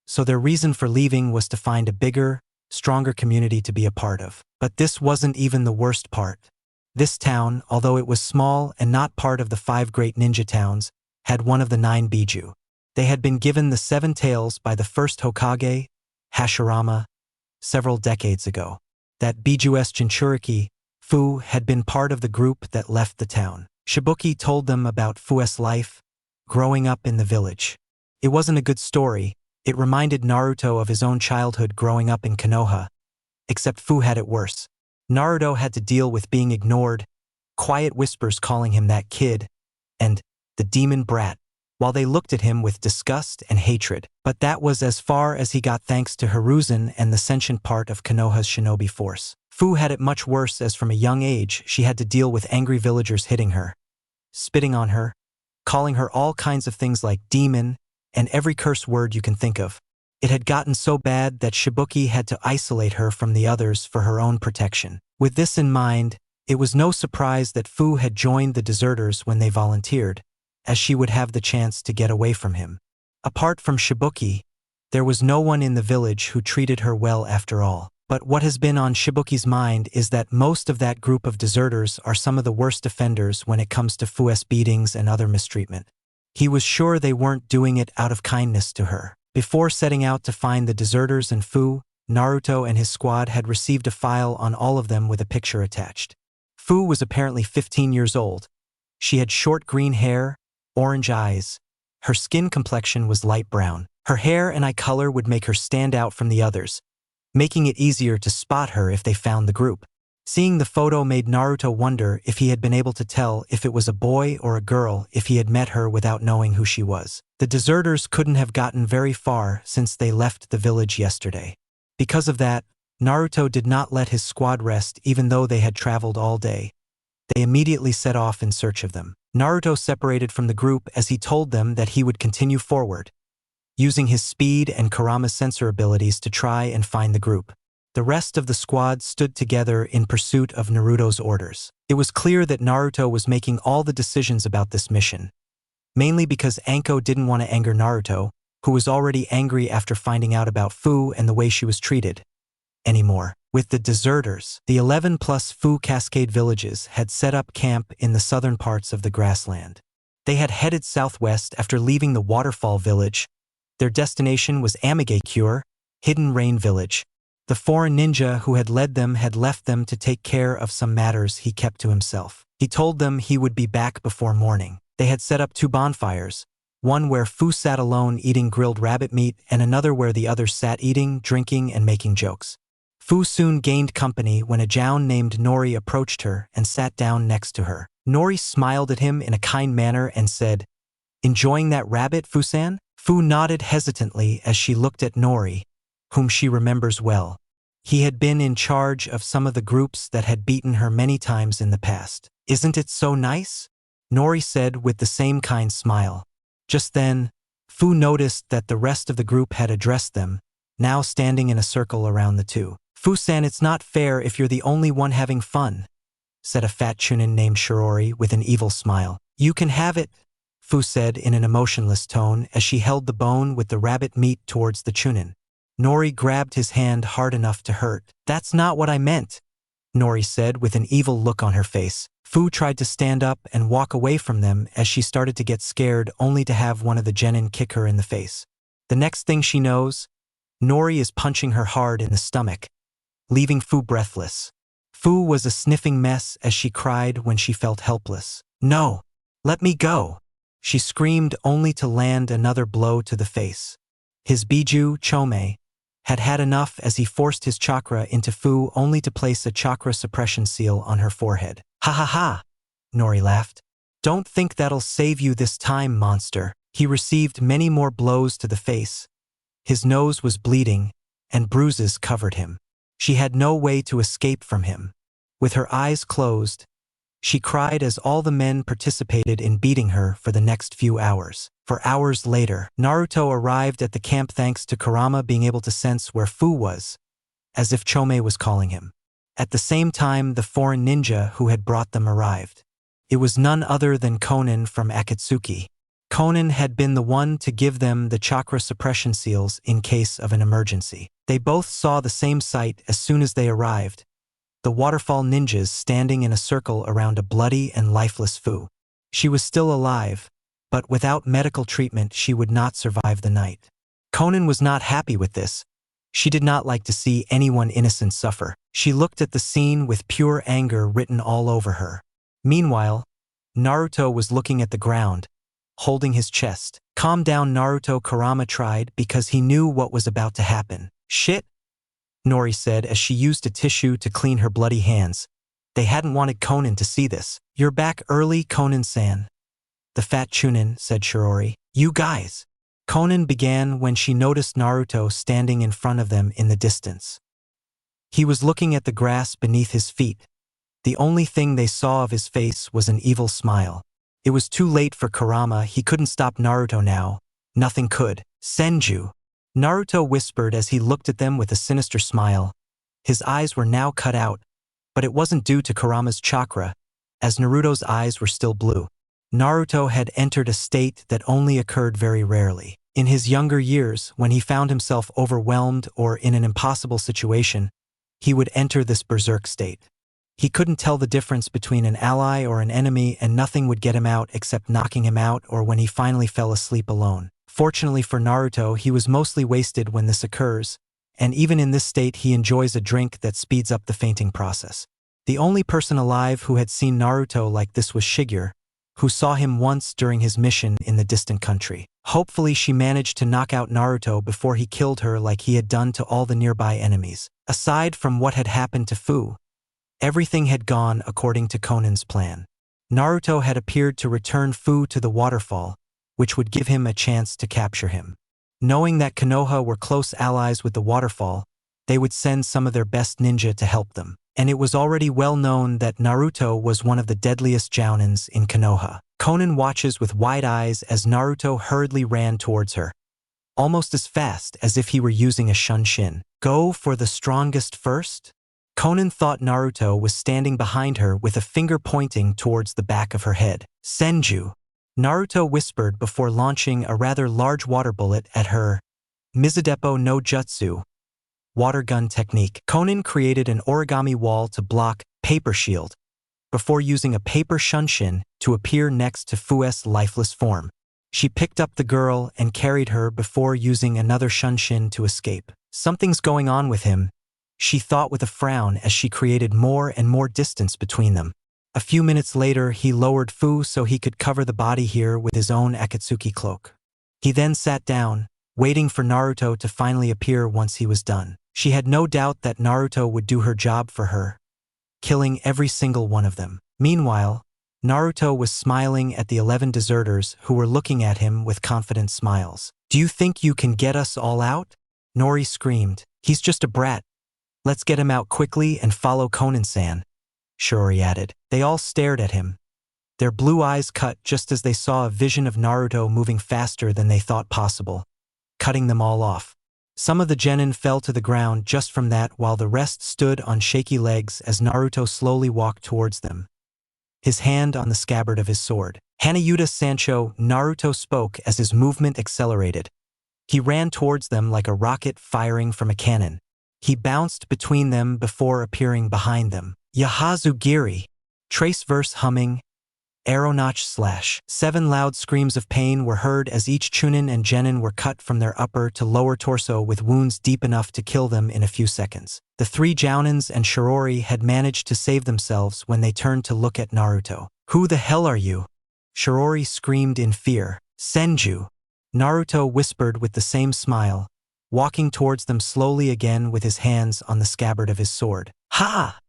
so their reason for leaving was to find a bigger, stronger community to be a part of. But this wasn't even the worst part. This town, although it was small and not part of the 5 great ninja towns, had one of the 9 Biju. They had been given the 7 tails by the first Hokage, Hashirama, several decades ago. That Biju's Jinchuriki Fu had been part of the group that left the town. Shibuki told them about Fu's life, growing up in the village. It wasn't a good story. It reminded Naruto of his own childhood growing up in Konoha, Except Fu had it worse. Naruto had to deal with being ignored, quiet whispers calling him that kid, and the demon brat, while they looked at him with disgust and hatred. But that was as far as he got thanks to Hiruzen and the sentient part of Konoha's shinobi force. Fu had it much worse as from a young age she had to deal with angry villagers hitting her, spitting on her, calling her all kinds of things like demon, and every curse word you can think of. It had gotten so bad that Shibuki had to isolate her from the others for her own protection. With this in mind, it was no surprise that Fu had joined the deserters when they volunteered, as she would have the chance to get away from him. Apart from Shibuki, there was no one in the village who treated her well after all. But what has been on Shibuki's mind is that most of that group of deserters are some of the worst offenders when it comes to Fu's beatings and other mistreatment. He was sure they weren't doing it out of kindness to her. Before setting out to find the deserters and Fu, Naruto and his squad had received a file on all of them with a picture attached. Fu was apparently 15 years old. She had short green hair, orange eyes. Her skin complexion was light brown. Her hair and eye color would make her stand out from the others, making it easier to spot her if they found the group. Seeing the photo made Naruto wonder if he had been able to tell if it was a boy or a girl if he had met her without knowing who she was. The deserters couldn't have gotten very far since they left the village yesterday. Because of that, Naruto did not let his squad rest even though they had traveled all day. They immediately set off in search of them. Naruto separated from the group as he told them that he would continue forward, using his speed and Kurama's sensor abilities to try and find the group. The rest of the squad stood together in pursuit of Naruto's orders. It was clear that Naruto was making all the decisions about this mission, mainly because Anko didn't want to anger Naruto, who was already angry after finding out about Fu and the way she was treated, anymore. With the deserters, the 11+ Fu Cascade villages had set up camp in the southern parts of the grassland. They had headed southwest after leaving the waterfall village. Their destination was Amigakure, Hidden Rain Village. The foreign ninja who had led them had left them to take care of some matters he kept to himself. He told them he would be back before morning. They had set up 2 bonfires, one where Fu sat alone eating grilled rabbit meat and another where the others sat eating, drinking, and making jokes. Fu soon gained company when a Joun named Nori approached her and sat down next to her. Nori smiled at him in a kind manner and said, "Enjoying that rabbit, Fu-san?" Fu nodded hesitantly as she looked at Nori, whom she remembers well. He had been in charge of some of the groups that had beaten her many times in the past. "Isn't it so nice?" Nori said with the same kind smile. Just then, Fu noticed that the rest of the group had addressed them, now standing in a circle around the two. "Fu-san, it's not fair if you're the only one having fun," said a fat chunin named Shirori with an evil smile. "You can have it," Fu said in an emotionless tone as she held the bone with the rabbit meat towards the chunin. Nori grabbed his hand hard enough to hurt. "That's not what I meant," Nori said with an evil look on her face. Fu tried to stand up and walk away from them as she started to get scared, only to have one of the genin kick her in the face. The next thing she knows, Nori is punching her hard in the stomach, leaving Fu breathless. Fu was a sniffing mess as she cried when she felt helpless. "No! Let me go!" she screamed, only to land another blow to the face. His Biju, Chome, had had enough as he forced his chakra into Fu, only to place a chakra suppression seal on her forehead. "Ha ha ha!" Nori laughed. "Don't think that'll save you this time, monster." He received many more blows to the face. His nose was bleeding, and bruises covered him. She had no way to escape from him. With her eyes closed, she cried as all the men participated in beating her for the next few hours. For hours later, Naruto arrived at the camp thanks to Kurama being able to sense where Fu was, as if Chome was calling him. At the same time, the foreign ninja who had brought them arrived. It was none other than Konan from Akatsuki. Konan had been the one to give them the chakra suppression seals in case of an emergency. They both saw the same sight as soon as they arrived, the waterfall ninjas standing in a circle around a bloody and lifeless Fu. She was still alive, but without medical treatment she would not survive the night. Konan was not happy with this. She did not like to see anyone innocent suffer. She looked at the scene with pure anger written all over her. Meanwhile, Naruto was looking at the ground, holding his chest. "Calm down, Naruto," Kurama tried because he knew what was about to happen. "Shit! Nori said as she used a tissue to clean her bloody hands. They hadn't wanted Conan to see this. You're back early, Conan-san. The fat Chunin, said Shirori. You guys. Conan began when she noticed Naruto standing in front of them in the distance. He was looking at the grass beneath his feet. The only thing they saw of his face was an evil smile. It was too late for Kurama, he couldn't stop Naruto now. Nothing could. Senju. Naruto whispered as he looked at them with a sinister smile. His eyes were now cut out, but it wasn't due to Kurama's chakra, as Naruto's eyes were still blue. Naruto had entered a state that only occurred very rarely. In his younger years, when he found himself overwhelmed or in an impossible situation, he would enter this berserk state. He couldn't tell the difference between an ally or an enemy, and nothing would get him out except knocking him out or when he finally fell asleep alone. Fortunately for Naruto, he was mostly wasted when this occurs, and even in this state he enjoys a drink that speeds up the fainting process. The only person alive who had seen Naruto like this was Shigeru, who saw him once during his mission in the distant country. Hopefully she managed to knock out Naruto before he killed her like he had done to all the nearby enemies. Aside from what had happened to Fu, everything had gone according to Conan's plan. Naruto had appeared to return Fu to the waterfall, which would give him a chance to capture him. Knowing that Konoha were close allies with the waterfall, they would send some of their best ninja to help them. And it was already well known that Naruto was one of the deadliest jounins in Konoha. Conan watches with wide eyes as Naruto hurriedly ran towards her, almost as fast as if he were using a shunshin. Go for the strongest first? Conan thought Naruto was standing behind her with a finger pointing towards the back of her head. Senju. Naruto whispered before launching a rather large water bullet at her. Mizudepo no Jutsu. Water gun technique. Conan created an origami wall to block paper shield before using a paper shunshin to appear next to Fu's lifeless form. She picked up the girl and carried her before using another shunshin to escape. Something's going on with him, she thought with a frown as she created more and more distance between them. A few minutes later, he lowered Fu so he could cover the body here with his own Akatsuki cloak. He then sat down, waiting for Naruto to finally appear once he was done. She had no doubt that Naruto would do her job for her, killing every single one of them. Meanwhile, Naruto was smiling at the 11 deserters who were looking at him with confident smiles. Do you think you can get us all out? Nori screamed. He's just a brat. Let's get him out quickly and follow Conan-san, Shirori added. They all stared at him, their blue eyes cut just as they saw a vision of Naruto moving faster than they thought possible, cutting them all off. Some of the genin fell to the ground just from that, while the rest stood on shaky legs as Naruto slowly walked towards them, his hand on the scabbard of his sword. Hanayuda Sancho, Naruto spoke as his movement accelerated. He ran towards them like a rocket firing from a cannon. He bounced between them before appearing behind them. Yahazu Giri. Trace verse humming. Arrow notch slash. 7 loud screams of pain were heard as each chunin and genin were cut from their upper to lower torso with wounds deep enough to kill them in a few seconds. The 3 jounins and Shirori had managed to save themselves when they turned to look at Naruto. Who the hell are you? Shirori screamed in fear. Senju. Naruto whispered with the same smile, walking towards them slowly again with his hands on the scabbard of his sword. Ha!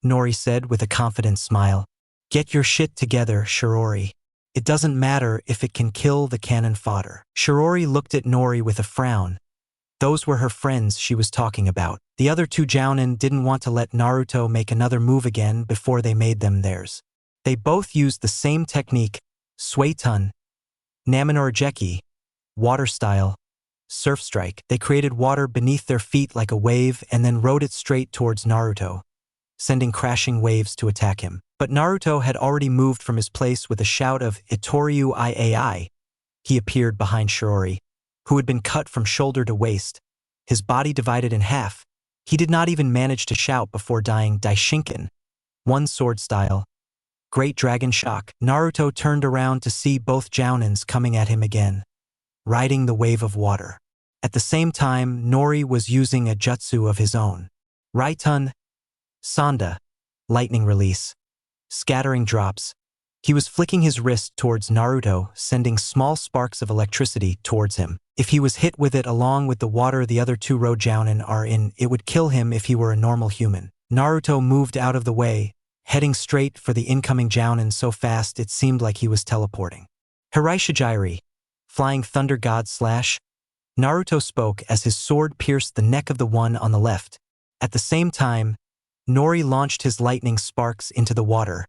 Nori said with a confident smile. Get your shit together, Shirori. It doesn't matter if it can kill the cannon fodder. Shirori looked at Nori with a frown. Those were her friends she was talking about. The other 2 jounin didn't want to let Naruto make another move again before they made them theirs. They both used the same technique, Suetun, Naminorigeki, water style, surf strike. They created water beneath their feet like a wave and then rode it straight towards Naruto, sending crashing waves to attack him. But Naruto had already moved from his place with a shout of Itoryu Iai. He appeared behind Shirori, who had been cut from shoulder to waist, his body divided in half. He did not even manage to shout before dying. Daishinken, one sword style, Great Dragon Shock. Naruto turned around to see both jounins coming at him again, riding the wave of water. At the same time, Nori was using a jutsu of his own. Raitun, Sanda, lightning release, scattering drops, He was flicking his wrist towards Naruto, sending small sparks of electricity towards him. If he was hit with it along with the water the other two road jounin are in, it would kill him if he were a normal human. Naruto moved out of the way, heading straight for the incoming jounin so fast it seemed like he was teleporting. Hiraishijiri, flying thunder god slash. Naruto spoke as his sword pierced the neck of the one on the left. At the same time, Nori launched his lightning sparks into the water,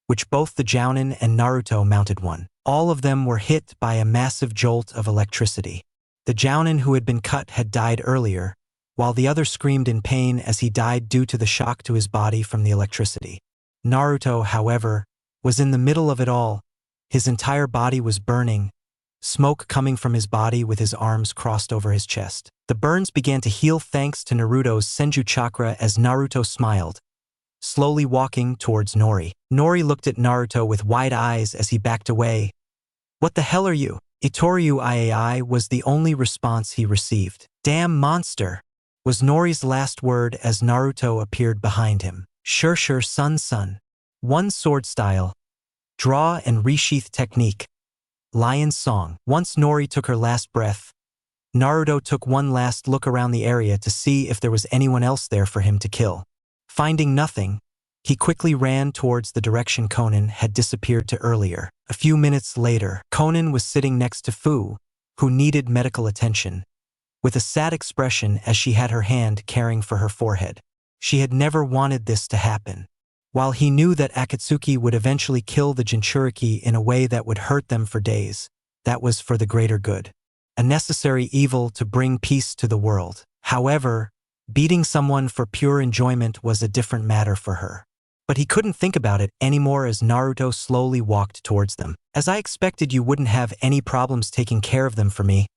which both the jounin and Naruto mounted one. All of them were hit by a massive jolt of electricity. The jounin who had been cut had died earlier, while the other screamed in pain as he died due to the shock to his body from the electricity. Naruto, however, was in the middle of it all. His entire body was burning, smoke coming from his body with his arms crossed over his chest. The burns began to heal thanks to Naruto's Senju chakra as Naruto smiled, slowly walking towards Nori. Nori looked at Naruto with wide eyes as he backed away. "What the hell are you?" "Itoryu Iai" was the only response he received. "Damn monster," was Nori's last word as Naruto appeared behind him. Sure, son. One sword style. Draw and resheath technique. Lion's song. Once Nori took her last breath, Naruto took one last look around the area to see if there was anyone else there for him to kill. Finding nothing, he quickly ran towards the direction Konan had disappeared to earlier. A few minutes later, Konan was sitting next to Fu, who needed medical attention, with a sad expression as she had her hand caring for her forehead. She had never wanted this to happen. While he knew that Akatsuki would eventually kill the Jinchuriki in a way that would hurt them for days, that was for the greater good. A necessary evil to bring peace to the world. However, beating someone for pure enjoyment was a different matter for her. But he couldn't think about it anymore as Naruto slowly walked towards them. "As I expected, you wouldn't have any problems taking care of them for me,"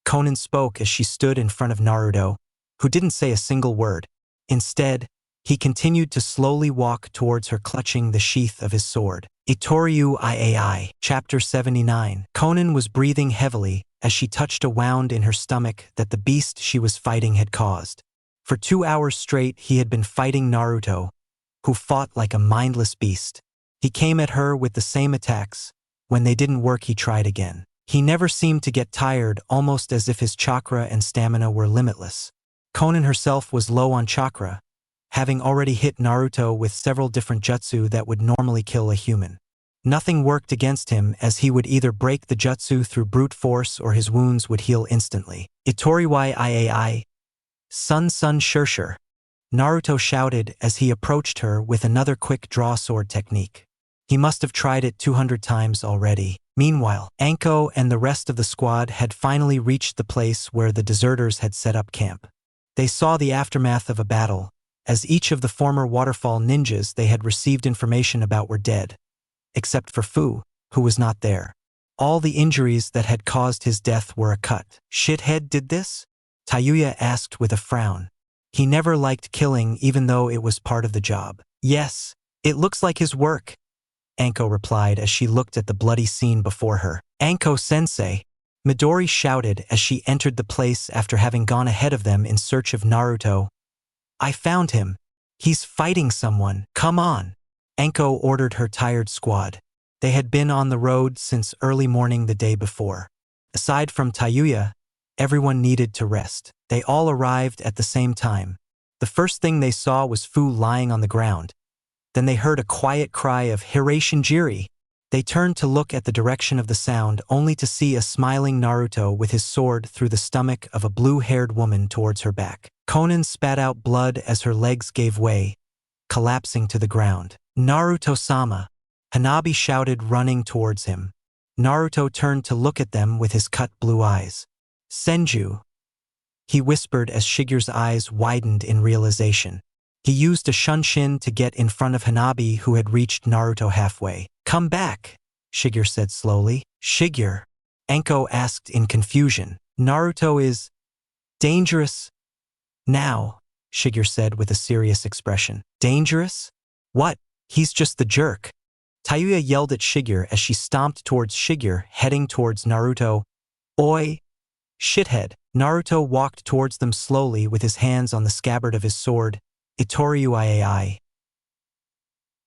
Konan spoke as she stood in front of Naruto, who didn't say a single word. Instead, he continued to slowly walk towards her, clutching the sheath of his sword. Itoryu Iai. Chapter 79. Konan was breathing heavily as she touched a wound in her stomach that the beast she was fighting had caused. For 2 hours straight, he had been fighting Naruto, who fought like a mindless beast. He came at her with the same attacks. When they didn't work, he tried again. He never seemed to get tired, almost as if his chakra and stamina were limitless. Konan herself was low on chakra, having already hit Naruto with several different jutsu that would normally kill a human. Nothing worked against him as he would either break the jutsu through brute force or his wounds would heal instantly. "Itoryu Iai. Sun sure. Naruto shouted as he approached her with another quick draw sword technique. He must have tried it 200 times already. Meanwhile, Anko and the rest of the squad had finally reached the place where the deserters had set up camp. They saw the aftermath of a battle, as each of the former waterfall ninjas they had received information about were dead, except for Fu, who was not there. All the injuries that had caused his death were a cut. "Shithead did this?" Tayuya asked with a frown. He never liked killing even though it was part of the job. "Yes, it looks like his work," Anko replied as she looked at the bloody scene before her. "Anko-sensei," Midori shouted as she entered the place after having gone ahead of them in search of Naruto. "I found him. He's fighting someone. Come on." Anko ordered her tired squad. They had been on the road since early morning the day before. Aside from Tayuya, everyone needed to rest. They all arrived at the same time. The first thing they saw was Fu lying on the ground. Then they heard a quiet cry of "Hiraishinjiri." They turned to look at the direction of the sound, only to see a smiling Naruto with his sword through the stomach of a blue-haired woman towards her back. Konan spat out blood as her legs gave way, collapsing to the ground. "Naruto-sama," Hanabi shouted, running towards him. Naruto turned to look at them with his cut blue eyes. "Senju," he whispered as Shigeru's eyes widened in realization. He used a shunshin to get in front of Hanabi, who had reached Naruto halfway. "Come back," Shigeru said slowly. "Shigeru?" Anko asked in confusion. "Naruto is dangerous now," Shigeru said with a serious expression. "Dangerous? What? He's just the jerk." Tayuya yelled at Shigeru as she stomped towards Shigeru, heading towards Naruto. "Oi, shithead." Naruto walked towards them slowly with his hands on the scabbard of his sword. "Itoryu Iai,"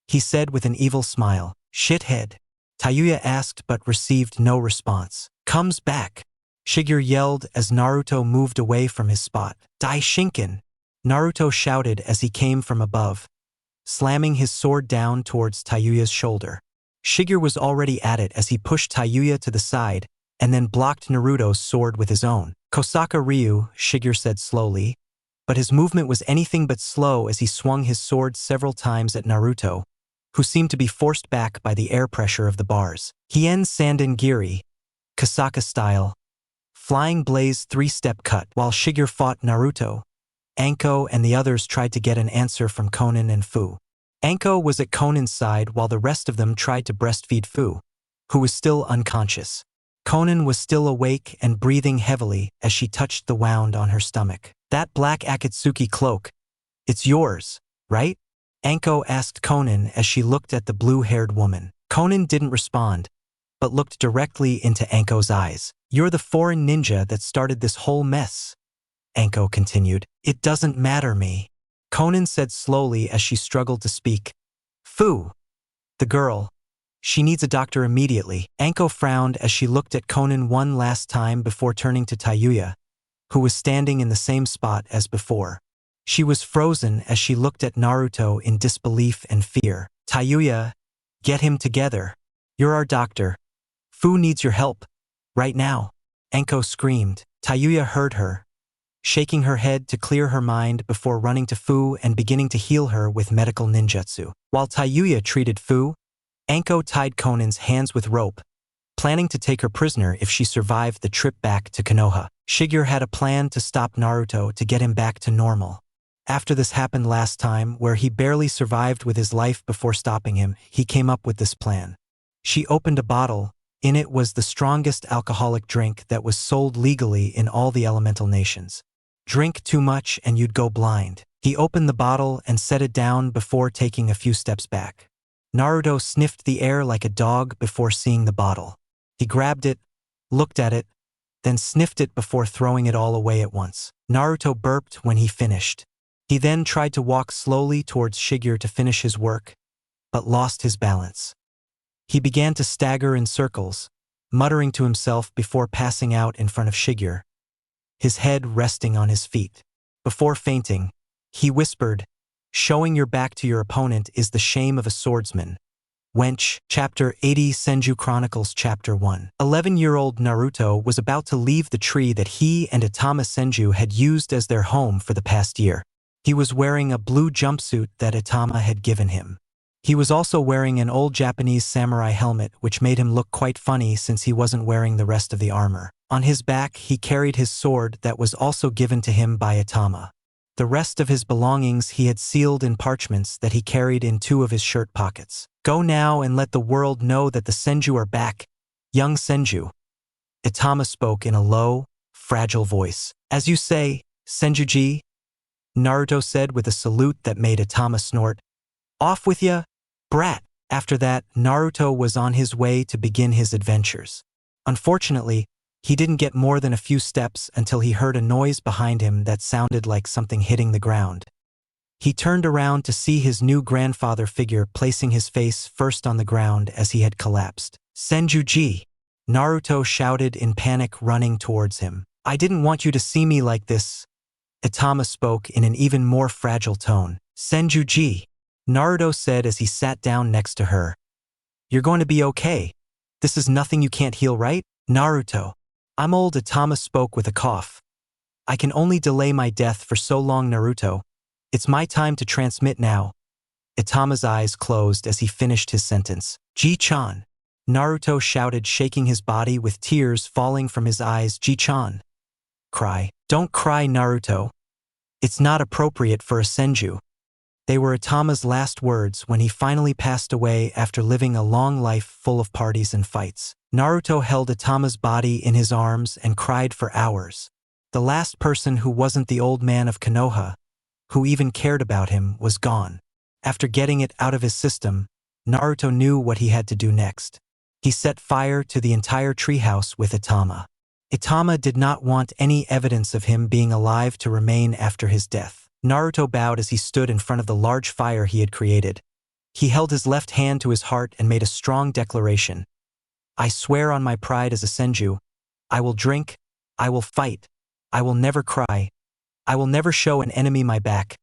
he said with an evil smile. Shithead. Tayuya asked but received no response. Comes back. Shigeru yelled as Naruto moved away from his spot. Dai Shinken. Naruto shouted as he came from above, slamming his sword down towards Tayuya's shoulder. Shigeru was already at it as he pushed Tayuya to the side and then blocked Naruto's sword with his own. Kosaka Ryu, Shigeru said slowly, but his movement was anything but slow as he swung his sword several times at Naruto, who seemed to be forced back by the air pressure of the bars. Hien Sanden Giri, Kosaka style, flying blaze 3-step cut. While Shigeru fought Naruto, Anko and the others tried to get an answer from Konan and Fu. Anko was at Konan's side while the rest of them tried to breastfeed Fu, who was still unconscious. Konan was still awake and breathing heavily as she touched the wound on her stomach. That black Akatsuki cloak, it's yours, right? Anko asked Konan as she looked at the blue-haired woman. Konan didn't respond, but looked directly into Anko's eyes. You're the foreign ninja that started this whole mess, Anko continued. It doesn't matter me, Konan said slowly as she struggled to speak. Fu, the girl, she needs a doctor immediately. Anko frowned as she looked at Konan one last time before turning to Tayuya, who was standing in the same spot as before. She was frozen as she looked at Naruto in disbelief and fear. Tayuya, get him together. You're our doctor. Fu needs your help. Right now. Anko screamed. Tayuya heard her, shaking her head to clear her mind before running to Fu and beginning to heal her with medical ninjutsu. While Tayuya treated Fu, Anko tied Konan's hands with rope, planning to take her prisoner if she survived the trip back to Konoha. Shigeru had a plan to stop Naruto to get him back to normal. After this happened last time, where he barely survived with his life before stopping him, he came up with this plan. She opened a bottle. In it was the strongest alcoholic drink that was sold legally in all the elemental nations. Drink too much and you'd go blind. He opened the bottle and set it down before taking a few steps back. Naruto sniffed the air like a dog before seeing the bottle. He grabbed it, looked at it, then sniffed it before throwing it all away at once. Naruto burped when he finished. He then tried to walk slowly towards Shigeru to finish his work, but lost his balance. He began to stagger in circles, muttering to himself before passing out in front of Shigeru, his head resting on his feet. Before fainting, he whispered, "Showing your back to your opponent is the shame of a swordsman." Wench, Chapter 80 Senju Chronicles Chapter 1. 11-year-old Naruto was about to leave the tree that he and Itama Senju had used as their home for the past year. He was wearing a blue jumpsuit that Itama had given him. He was also wearing an old Japanese samurai helmet, which made him look quite funny since he wasn't wearing the rest of the armor. On his back, he carried his sword that was also given to him by Itama. The rest of his belongings he had sealed in parchments that he carried in 2 of his shirt pockets. Go now and let the world know that the Senju are back, young Senju. Itama spoke in a low, fragile voice. As you say, Senju-ji, Naruto said with a salute that made Itama snort. Off with ya, brat. After that, Naruto was on his way to begin his adventures. Unfortunately, he didn't get more than a few steps until he heard a noise behind him that sounded like something hitting the ground. He turned around to see his new grandfather figure placing his face first on the ground as he had collapsed. Senju-ji, Naruto shouted in panic, running towards him. I didn't want you to see me like this, Itama spoke in an even more fragile tone. Senju-ji, Naruto said as he sat down next to her. You're going to be okay. This is nothing you can't heal, right? Naruto. I'm old, Itama spoke with a cough. I can only delay my death for so long, Naruto. It's my time to transmit now. Itama's eyes closed as he finished his sentence. Ji-chan, Naruto shouted, shaking his body with tears falling from his eyes. Ji-chan. Cry. Don't cry, Naruto. It's not appropriate for a Senju. They were Itama's last words when he finally passed away after living a long life full of parties and fights. Naruto held Itama's body in his arms and cried for hours. The last person who wasn't the old man of Konoha, who even cared about him, was gone. After getting it out of his system, Naruto knew what he had to do next. He set fire to the entire treehouse with Itama. Itama did not want any evidence of him being alive to remain after his death. Naruto bowed as he stood in front of the large fire he had created, He held his left hand to his heart and made a strong declaration. I swear on my pride as a Senju, I will drink, I will fight, I will never cry, I will never show an enemy my back,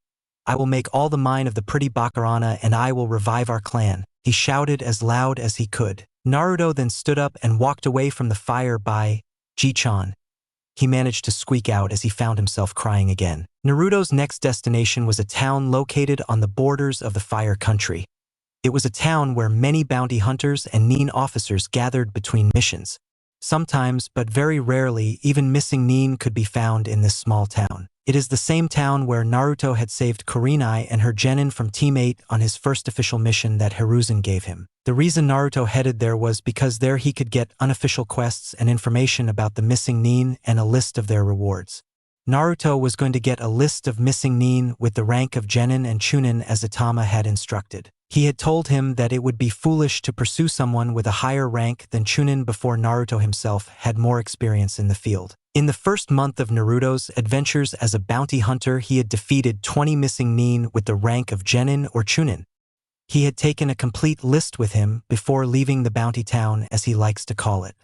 I will make all the mine of the pretty Bakurana and I will revive our clan, he shouted as loud as he could. Naruto then stood up and walked away from the fire by Ji-chan. He managed to squeak out as he found himself crying again. Naruto's next destination was a town located on the borders of the Fire Country. It was a town where many bounty hunters and nin officers gathered between missions. Sometimes, but very rarely, even missing nin could be found in this small town. It is the same town where Naruto had saved Kurenai and her genin from Team 8 on his first official mission that Hiruzen gave him. The reason Naruto headed there was because there he could get unofficial quests and information about the missing nin and a list of their rewards. Naruto was going to get a list of missing nin with the rank of genin and chunin as Itama had instructed. He had told him that it would be foolish to pursue someone with a higher rank than chunin before Naruto himself had more experience in the field. In the first month of Naruto's adventures as a bounty hunter, he had defeated 20 missing nin with the rank of genin or chunin. He had taken a complete list with him before leaving the bounty town, as he likes to call it.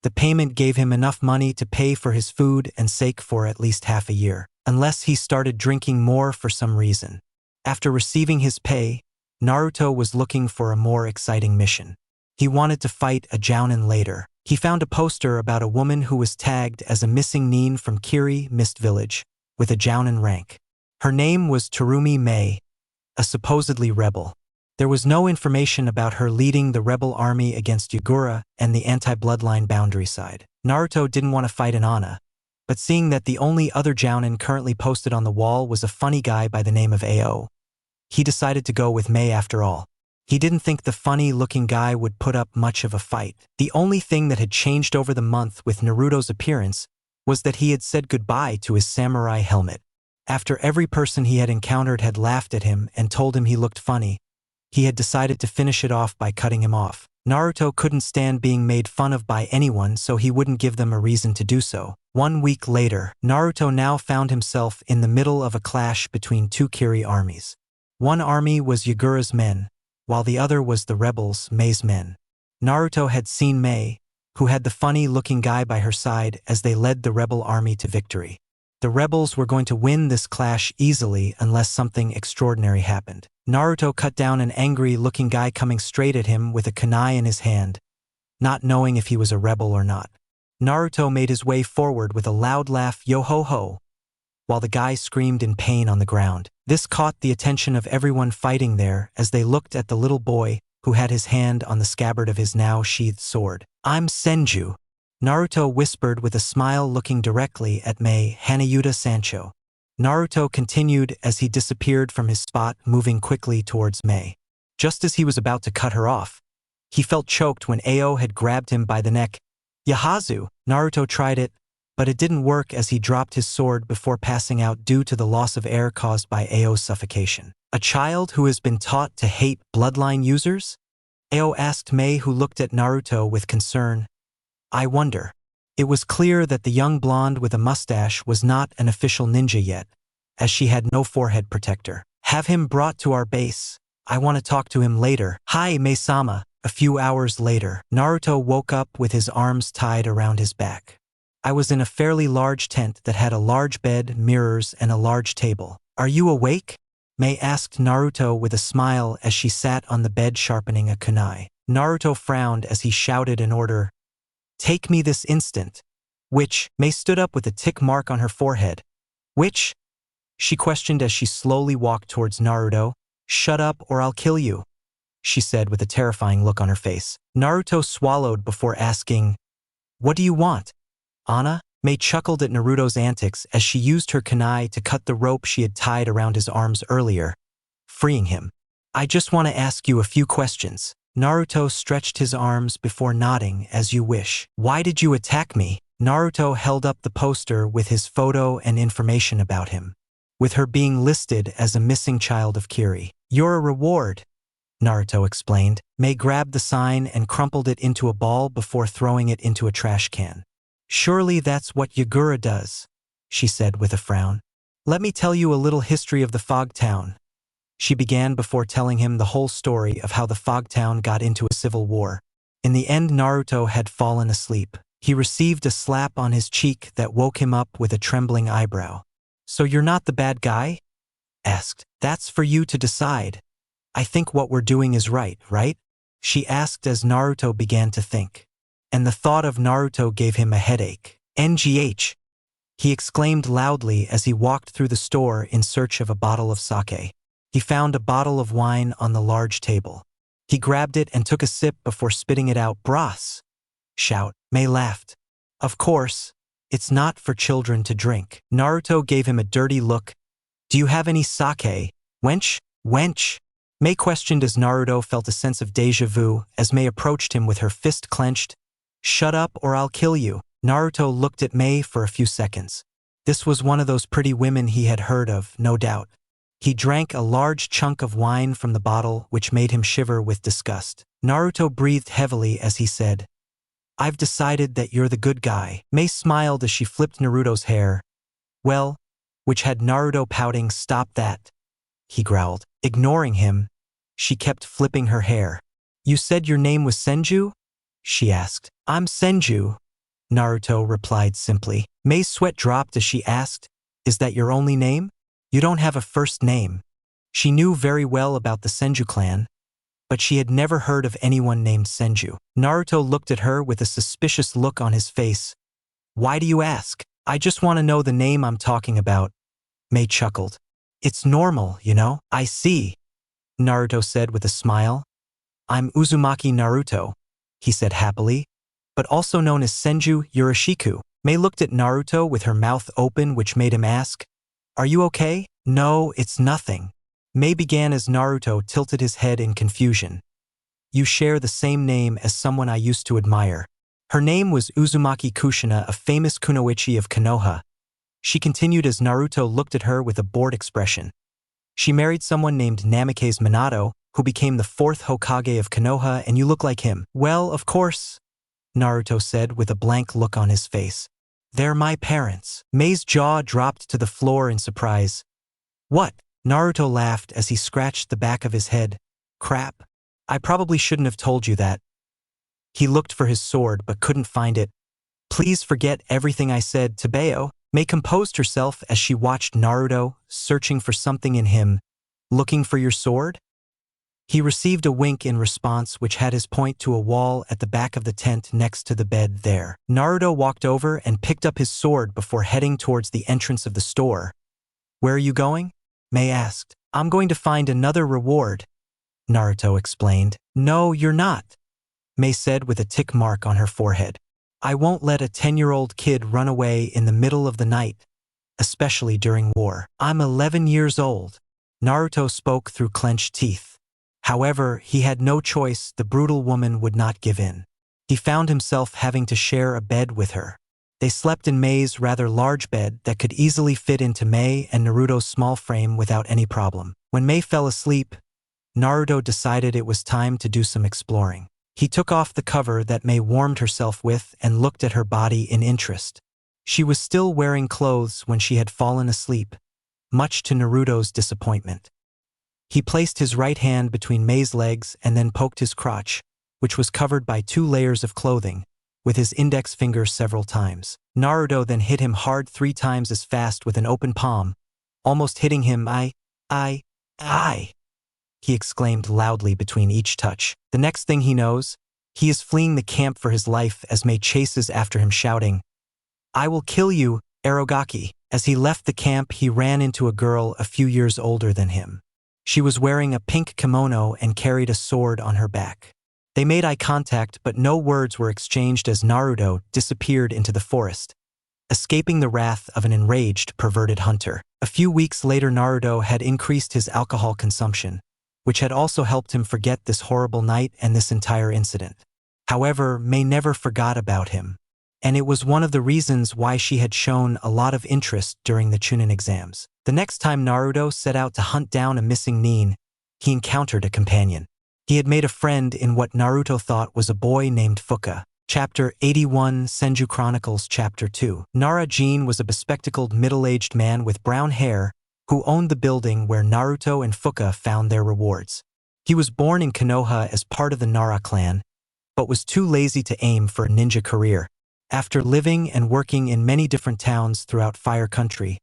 The payment gave him enough money to pay for his food and sake for at least half a year, unless he started drinking more for some reason. After receiving his pay, Naruto was looking for a more exciting mission. He wanted to fight a jounin later. He found a poster about a woman who was tagged as a missing nin from Kiri Mist Village, with a jounin rank. Her name was Terumi Mei, a supposedly rebel. There was no information about her leading the rebel army against Yagura and the anti-bloodline boundary side. Naruto didn't want to fight an Ana, but seeing that the only other jounin currently posted on the wall was a funny guy by the name of Ao, he decided to go with Mei after all. He didn't think the funny-looking guy would put up much of a fight. The only thing that had changed over the month with Naruto's appearance was that he had said goodbye to his samurai helmet. After every person he had encountered had laughed at him and told him he looked funny, he had decided to finish it off by cutting him off. Naruto couldn't stand being made fun of by anyone, so he wouldn't give them a reason to do so. 1 week later, Naruto now found himself in the middle of a clash between two Kiri armies. One army was Yagura's men, while the other was the rebels, Mei's men. Naruto had seen Mei, who had the funny-looking guy by her side as they led the rebel army to victory. The rebels were going to win this clash easily unless something extraordinary happened. Naruto cut down an angry-looking guy coming straight at him with a kunai in his hand, not knowing if he was a rebel or not. Naruto made his way forward with a loud laugh, yo-ho-ho, while the guy screamed in pain on the ground. This caught the attention of everyone fighting there as they looked at the little boy who had his hand on the scabbard of his now sheathed sword. I'm Senju, Naruto whispered with a smile, looking directly at Mei Hanayuda Sancho. Naruto continued as he disappeared from his spot, moving quickly towards Mei. Just as he was about to cut her off, he felt choked when Ao had grabbed him by the neck. Yahazu! Naruto tried it, but it didn't work as he dropped his sword before passing out due to the loss of air caused by Ao's suffocation. A child who has been taught to hate bloodline users? Ao asked Mei, who looked at Naruto with concern. I wonder. It was clear that the young blonde with a mustache was not an official ninja yet, as she had no forehead protector. Have him brought to our base. I want to talk to him later. Hi, Mei-sama. A few hours later, Naruto woke up with his arms tied around his back. I was in a fairly large tent that had a large bed, mirrors, and a large table. Are you awake? Mei asked Naruto with a smile as she sat on the bed sharpening a kunai. Naruto frowned as he shouted an order. Take me this instant. Which? Mei stood up with a tick mark on her forehead. Which? She questioned as she slowly walked towards Naruto. Shut up or I'll kill you, she said with a terrifying look on her face. Naruto swallowed before asking, What do you want? Ana? Mei chuckled at Naruto's antics as she used her kunai to cut the rope she had tied around his arms earlier, freeing him. I just want to ask you a few questions. Naruto stretched his arms before nodding. As you wish. Why did you attack me? Naruto held up the poster with his photo and information about him, with her being listed as a missing child of Kiri. You're a reward, Naruto explained. Mei grabbed the sign and crumpled it into a ball before throwing it into a trash can. Surely that's what Yagura does, she said with a frown. Let me tell you a little history of the Fog Town, she began before telling him the whole story of how the Fog Town got into a civil war. In the end, Naruto had fallen asleep. He received a slap on his cheek that woke him up with a trembling eyebrow. "So you're not the bad guy?" asked. "That's for you to decide. I think what we're doing is right? She asked as Naruto began to think. And the thought of Naruto gave him a headache. "NGH!" he exclaimed loudly as he walked through the store in search of a bottle of sake. He found a bottle of wine on the large table. He grabbed it and took a sip before spitting it out. "Bros!" shout. May laughed. "Of course, it's not for children to drink." Naruto gave him a dirty look. "Do you have any sake, wench?" May questioned as Naruto felt a sense of déjà vu as May approached him with her fist clenched. "Shut up or I'll kill you." Naruto looked at May for a few seconds. This was one of those pretty women he had heard of, no doubt. He drank a large chunk of wine from the bottle, which made him shiver with disgust. Naruto breathed heavily as he said, "I've decided that you're the good guy." May smiled as she flipped Naruto's hair. "Well," which had Naruto pouting. "Stop that," he growled. Ignoring him, she kept flipping her hair. "You said your name was Senju?" she asked. "I'm Senju," Naruto replied simply. May's sweat dropped as she asked, "Is that your only name? You don't have a first name." She knew very well about the Senju clan, but she had never heard of anyone named Senju. Naruto looked at her with a suspicious look on his face. "Why do you ask?" "I just want to know the name I'm talking about," May chuckled. "It's normal, you know." "I see," Naruto said with a smile. "I'm Uzumaki Naruto," he said happily, "but also known as Senju Yoroshiku." May looked at Naruto with her mouth open, which made him ask, "Are you okay?" "No, it's nothing." May began as Naruto tilted his head in confusion. "You share the same name as someone I used to admire." Her name was Uzumaki Kushina, a famous kunoichi of Konoha. She continued as Naruto looked at her with a bored expression. "She married someone named Namikaze Minato, who became the 4th Hokage of Konoha, and you look like him." "Well, of course," Naruto said with a blank look on his face. "They're my parents." May's jaw dropped to the floor in surprise. "What?" Naruto laughed as he scratched the back of his head. "Crap. I probably shouldn't have told you that." He looked for his sword but couldn't find it. "Please forget everything I said, Tabeo." May composed herself as she watched Naruto, searching for something in him. "Looking for your sword?" He received a wink in response, which had his point to a wall at the back of the tent next to the bed there. Naruto walked over and picked up his sword before heading towards the entrance of the store. "Where are you going?" May asked. "I'm going to find another reward," Naruto explained. "No, you're not," May said with a tick mark on her forehead. "I won't let a 10-year-old kid run away in the middle of the night, especially during war. I'm 11 years old." Naruto spoke through clenched teeth. However, he had no choice. The brutal woman would not give in. He found himself having to share a bed with her. They slept in May's rather large bed that could easily fit into May and Naruto's small frame without any problem. When May fell asleep, Naruto decided it was time to do some exploring. He took off the cover that May warmed herself with and looked at her body in interest. She was still wearing clothes when she had fallen asleep, much to Naruto's disappointment. He placed his right hand between May's legs and then poked his crotch, which was covered by 2 layers of clothing, with his index finger several times. Naruto then hit him hard 3 times as fast with an open palm, almost hitting him. I, he exclaimed loudly between each touch. The next thing he knows, he is fleeing the camp for his life as May chases after him shouting, "I will kill you, Aragaki." As he left the camp, he ran into a girl a few years older than him. She was wearing a pink kimono and carried a sword on her back. They made eye contact, but no words were exchanged as Naruto disappeared into the forest, escaping the wrath of an enraged, perverted hunter. A few weeks later, Naruto had increased his alcohol consumption, which had also helped him forget this horrible night and this entire incident. However, May never forgot about him, and it was one of the reasons why she had shown a lot of interest during the Chunin exams. The next time Naruto set out to hunt down a missing nin, he encountered a companion. He had made a friend in what Naruto thought was a boy named Fuka. Chapter 81, Senju Chronicles Chapter 2. Nara Jin was a bespectacled middle-aged man with brown hair who owned the building where Naruto and Fuka found their rewards. He was born in Konoha as part of the Nara clan, but was too lazy to aim for a ninja career. After living and working in many different towns throughout Fire Country,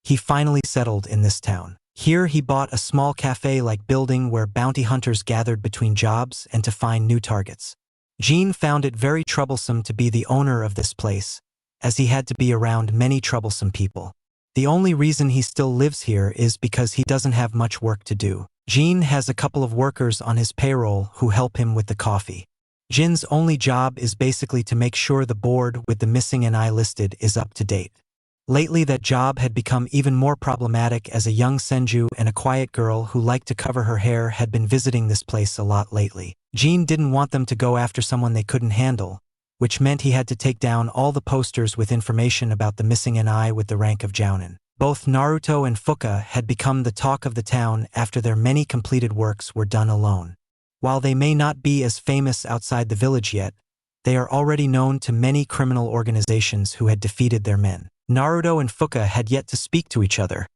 he finally settled in this town. Here he bought a small cafe-like building where bounty hunters gathered between jobs and to find new targets. Jean found it very troublesome to be the owner of this place, as he had to be around many troublesome people. The only reason he still lives here is because he doesn't have much work to do. Jean has a couple of workers on his payroll who help him with the coffee. Jin's only job is basically to make sure the board with the missing NI listed is up to date. Lately that job had become even more problematic as a young Senju and a quiet girl who liked to cover her hair had been visiting this place a lot lately. Jean didn't want them to go after someone they couldn't handle, which meant he had to take down all the posters with information about the missing NI with the rank of Jounin. Both Naruto and Fuka had become the talk of the town after their many completed works were done alone. While they may not be as famous outside the village yet, they are already known to many criminal organizations who had defeated their men. Naruto and Fuka had yet to speak to each other,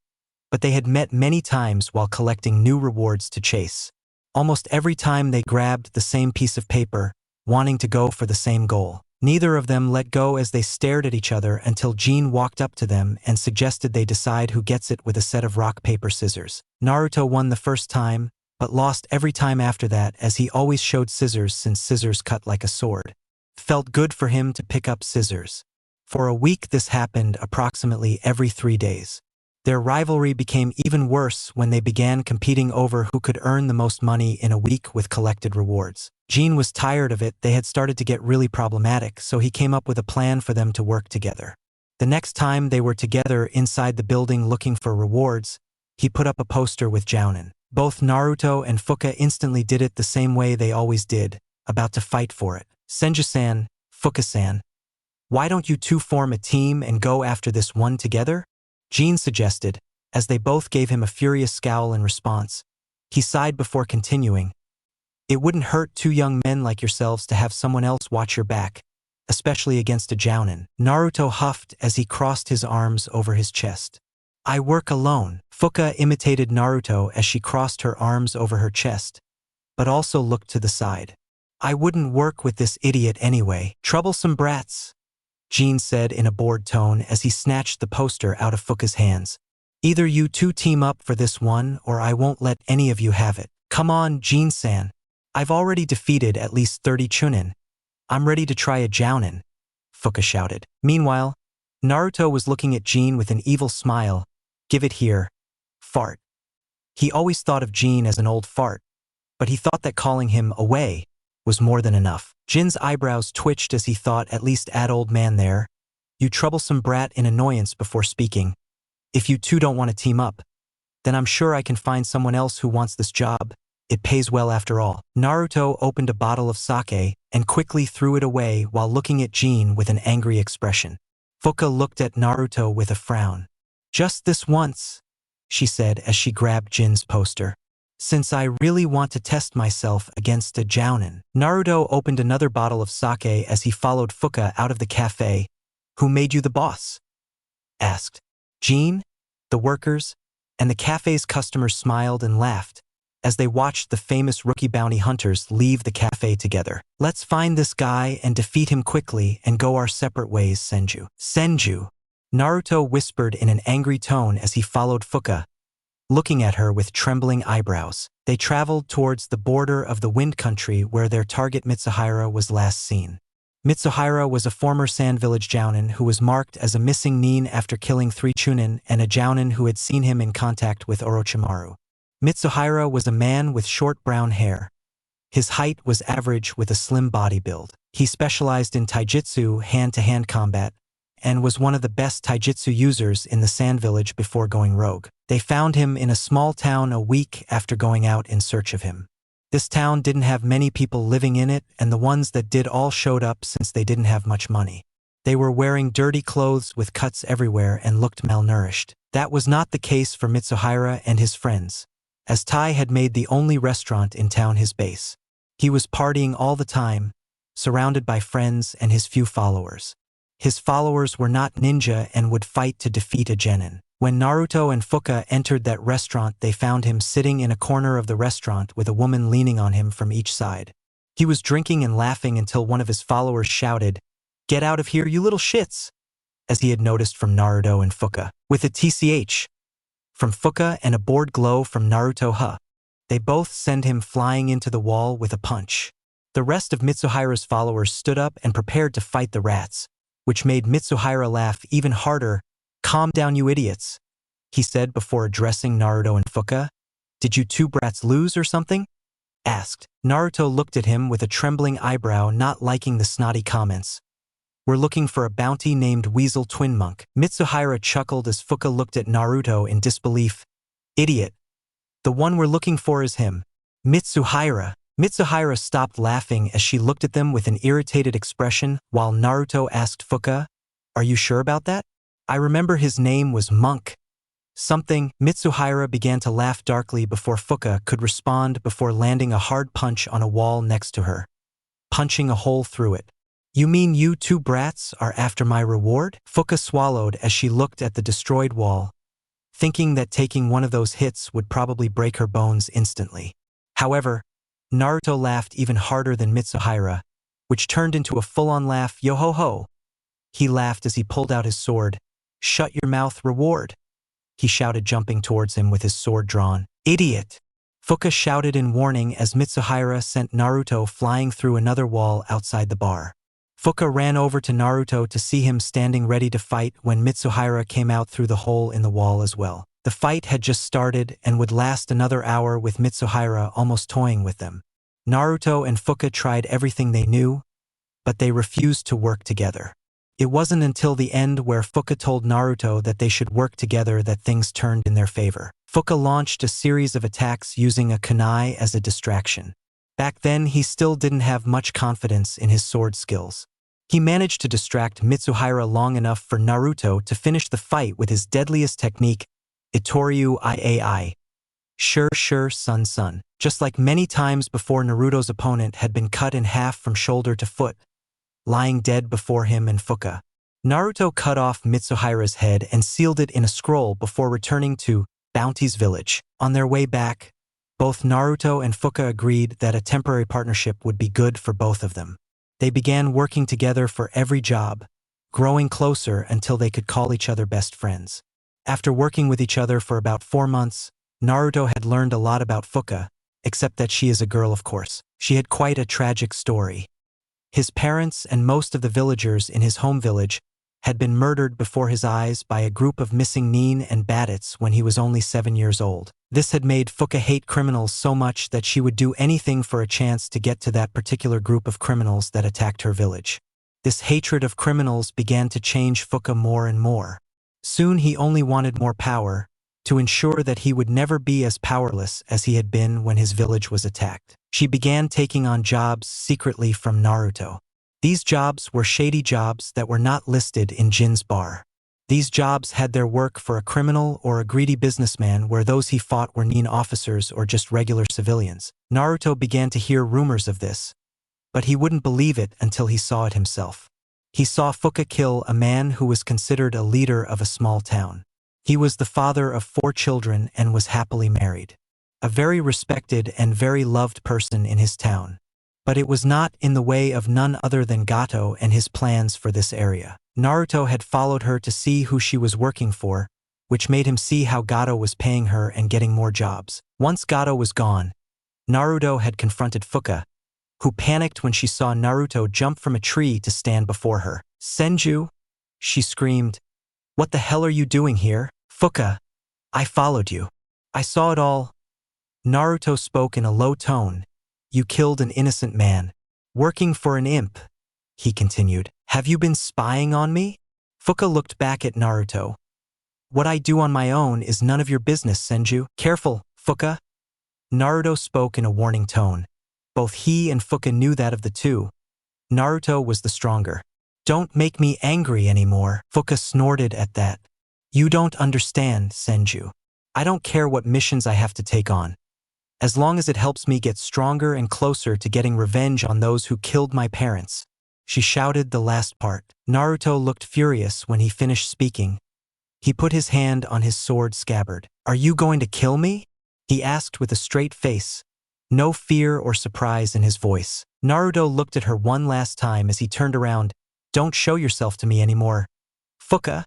but they had met many times while collecting new rewards to chase. Almost every time they grabbed the same piece of paper, wanting to go for the same goal. Neither of them let go as they stared at each other until Jean walked up to them and suggested they decide who gets it with a set of rock, paper, scissors. Naruto won the first time, but lost every time after that as he always showed scissors since scissors cut like a sword. Felt good for him to pick up scissors. For a week this happened approximately every 3 days. Their rivalry became even worse when they began competing over who could earn the most money in a week with collected rewards. Jean was tired of it. They had started to get really problematic, so he came up with a plan for them to work together. The next time they were together inside the building looking for rewards, he put up a poster with Jounin. Both Naruto and Fuka instantly did it the same way they always did, about to fight for it. Senju-san, Fuka-san, why don't you two form a team and go after this one together? Jean suggested, as they both gave him a furious scowl in response. He sighed before continuing. It wouldn't hurt two young men like yourselves to have someone else watch your back, especially against a Jounin. Naruto huffed as he crossed his arms over his chest. I work alone. Fuka imitated Naruto as she crossed her arms over her chest, but also looked to the side. I wouldn't work with this idiot anyway. Troublesome brats, Jean said in a bored tone as he snatched the poster out of Fuka's hands. Either you two team up for this one or I won't let any of you have it. Come on, Jean-san. I've already defeated at least 30 Chunin. I'm ready to try a Jounin, Fuka shouted. Meanwhile, Naruto was looking at Jean with an evil smile. Give it here. Fart. He always thought of Jean as an old fart, but he thought that calling him away was more than enough. Jin's eyebrows twitched as he thought, at least add old man there. You troublesome brat, in annoyance before speaking. If you two don't want to team up, then I'm sure I can find someone else who wants this job. It pays well after all. Naruto opened a bottle of sake and quickly threw it away while looking at Jean with an angry expression. Fuka looked at Naruto with a frown. Just this once, she said as she grabbed Jin's poster. Since I really want to test myself against a Jounin. Naruto opened another bottle of sake as he followed Fuka out of the cafe. Who made you the boss? Asked. Jean, the workers, and the cafe's customers smiled and laughed as they watched the famous rookie bounty hunters leave the cafe together. Let's find this guy and defeat him quickly and go our separate ways, Senju. Senju, Naruto whispered in an angry tone as he followed Fuka, looking at her with trembling eyebrows. They traveled towards the border of the Wind Country where their target Mitsuhira was last seen. Mitsuhira was a former Sand Village Jounin who was marked as a missing nin after killing 3 Chunin and a Jounin who had seen him in contact with Orochimaru. Mitsuhira was a man with short brown hair. His height was average with a slim body build. He specialized in taijutsu, hand-to-hand combat, and was one of the best taijutsu users in the Sand Village before going rogue. They found him in a small town a week after going out in search of him. This town didn't have many people living in it, and the ones that did all showed up since they didn't have much money. They were wearing dirty clothes with cuts everywhere and looked malnourished. That was not the case for Mitsuhira and his friends, as Tai had made the only restaurant in town his base. He was partying all the time, surrounded by friends and his few followers. His followers were not ninja and would fight to defeat a genin. When Naruto and Fuka entered that restaurant, they found him sitting in a corner of the restaurant with a woman leaning on him from each side. He was drinking and laughing until one of his followers shouted, "Get out of here, you little shits!" as he had noticed from Naruto and Fuka. With a TCH from Fuka and a bored glow from Naruto, they both send him flying into the wall with a punch. The rest of Mitsuhira's followers stood up and prepared to fight the rats, which made Mitsuhira laugh even harder. "Calm down, you idiots," he said before addressing Naruto and Fuka. "Did you two brats lose or something?" asked. Naruto looked at him with a trembling eyebrow, not liking the snotty comments. "We're looking for a bounty named Weasel Twin Monk." Mitsuhira chuckled as Fuka looked at Naruto in disbelief. "Idiot. The one we're looking for is him." Mitsuhira. Mitsuhira stopped laughing as she looked at them with an irritated expression while Naruto asked Fuka, "Are you sure about that? I remember his name was Monk something." Mitsuhira began to laugh darkly before Fuka could respond before landing a hard punch on a wall next to her, punching a hole through it. "You mean you two brats are after my reward?" Fuka swallowed as she looked at the destroyed wall, thinking that taking one of those hits would probably break her bones instantly. However, Naruto laughed even harder than Mitsuhira, which turned into a full-on laugh. "Yo-ho-ho!" He laughed as he pulled out his sword. "Shut your mouth, reward!" he shouted, jumping towards him with his sword drawn. "Idiot!" Fuka shouted in warning as Mitsuhira sent Naruto flying through another wall outside the bar. Fuka ran over to Naruto to see him standing ready to fight when Mitsuhira came out through the hole in the wall as well. The fight had just started and would last another hour, with Mitsuhira almost toying with them. Naruto and Fuka tried everything they knew, but they refused to work together. It wasn't until the end, where Fuka told Naruto that they should work together, that things turned in their favor. Fuka launched a series of attacks using a kunai as a distraction. Back then, he still didn't have much confidence in his sword skills. He managed to distract Mitsuhira long enough for Naruto to finish the fight with his deadliest technique, Itoryu Iai. Sure, son. Just like many times before, Naruto's opponent had been cut in half from shoulder to foot, lying dead before him and Fuka. Naruto cut off Mitsuhira's head and sealed it in a scroll before returning to Bounty's village. On their way back, both Naruto and Fuka agreed that a temporary partnership would be good for both of them. They began working together for every job, growing closer until they could call each other best friends. After working with each other for about 4 months, Naruto had learned a lot about Fuka, except that she is a girl, of course. She had quite a tragic story. His parents and most of the villagers in his home village had been murdered before his eyes by a group of missing nin and bandits when he was only 7 years old. This had made Fuka hate criminals so much that she would do anything for a chance to get to that particular group of criminals that attacked her village. This hatred of criminals began to change Fuka more and more. Soon he only wanted more power, to ensure that he would never be as powerless as he had been when his village was attacked. She began taking on jobs secretly from Naruto. These jobs were shady jobs that were not listed in Jin's bar. These jobs had their work for a criminal or a greedy businessman, where those he fought were nin officers or just regular civilians. Naruto began to hear rumors of this, but he wouldn't believe it until he saw it himself. He saw Fuka kill a man who was considered a leader of a small town. He was the father of 4 children and was happily married. A very respected and very loved person in his town. But it was not in the way of none other than Gato and his plans for this area. Naruto had followed her to see who she was working for, which made him see how Gato was paying her and getting more jobs. Once Gato was gone, Naruto had confronted Fuka, who panicked when she saw Naruto jump from a tree to stand before her. "Senju," she screamed. "What the hell are you doing here?" "Fuka, I followed you. I saw it all." Naruto spoke in a low tone. "You killed an innocent man. Working for an imp," he continued. "Have you been spying on me?" Fuka looked back at Naruto. "What I do on my own is none of your business, Senju." "Careful, Fuka." Naruto spoke in a warning tone. Both he and Fuka knew that of the two, Naruto was the stronger. "Don't make me angry anymore." Fuka snorted at that. "You don't understand, Senju. I don't care what missions I have to take on, as long as it helps me get stronger and closer to getting revenge on those who killed my parents." She shouted the last part. Naruto looked furious when he finished speaking, He put his hand on his sword scabbard. "Are you going to kill me?" he asked with a straight face, no fear or surprise in his voice. Naruto looked at her one last time as he turned around. "Don't show yourself to me anymore, Fuka,"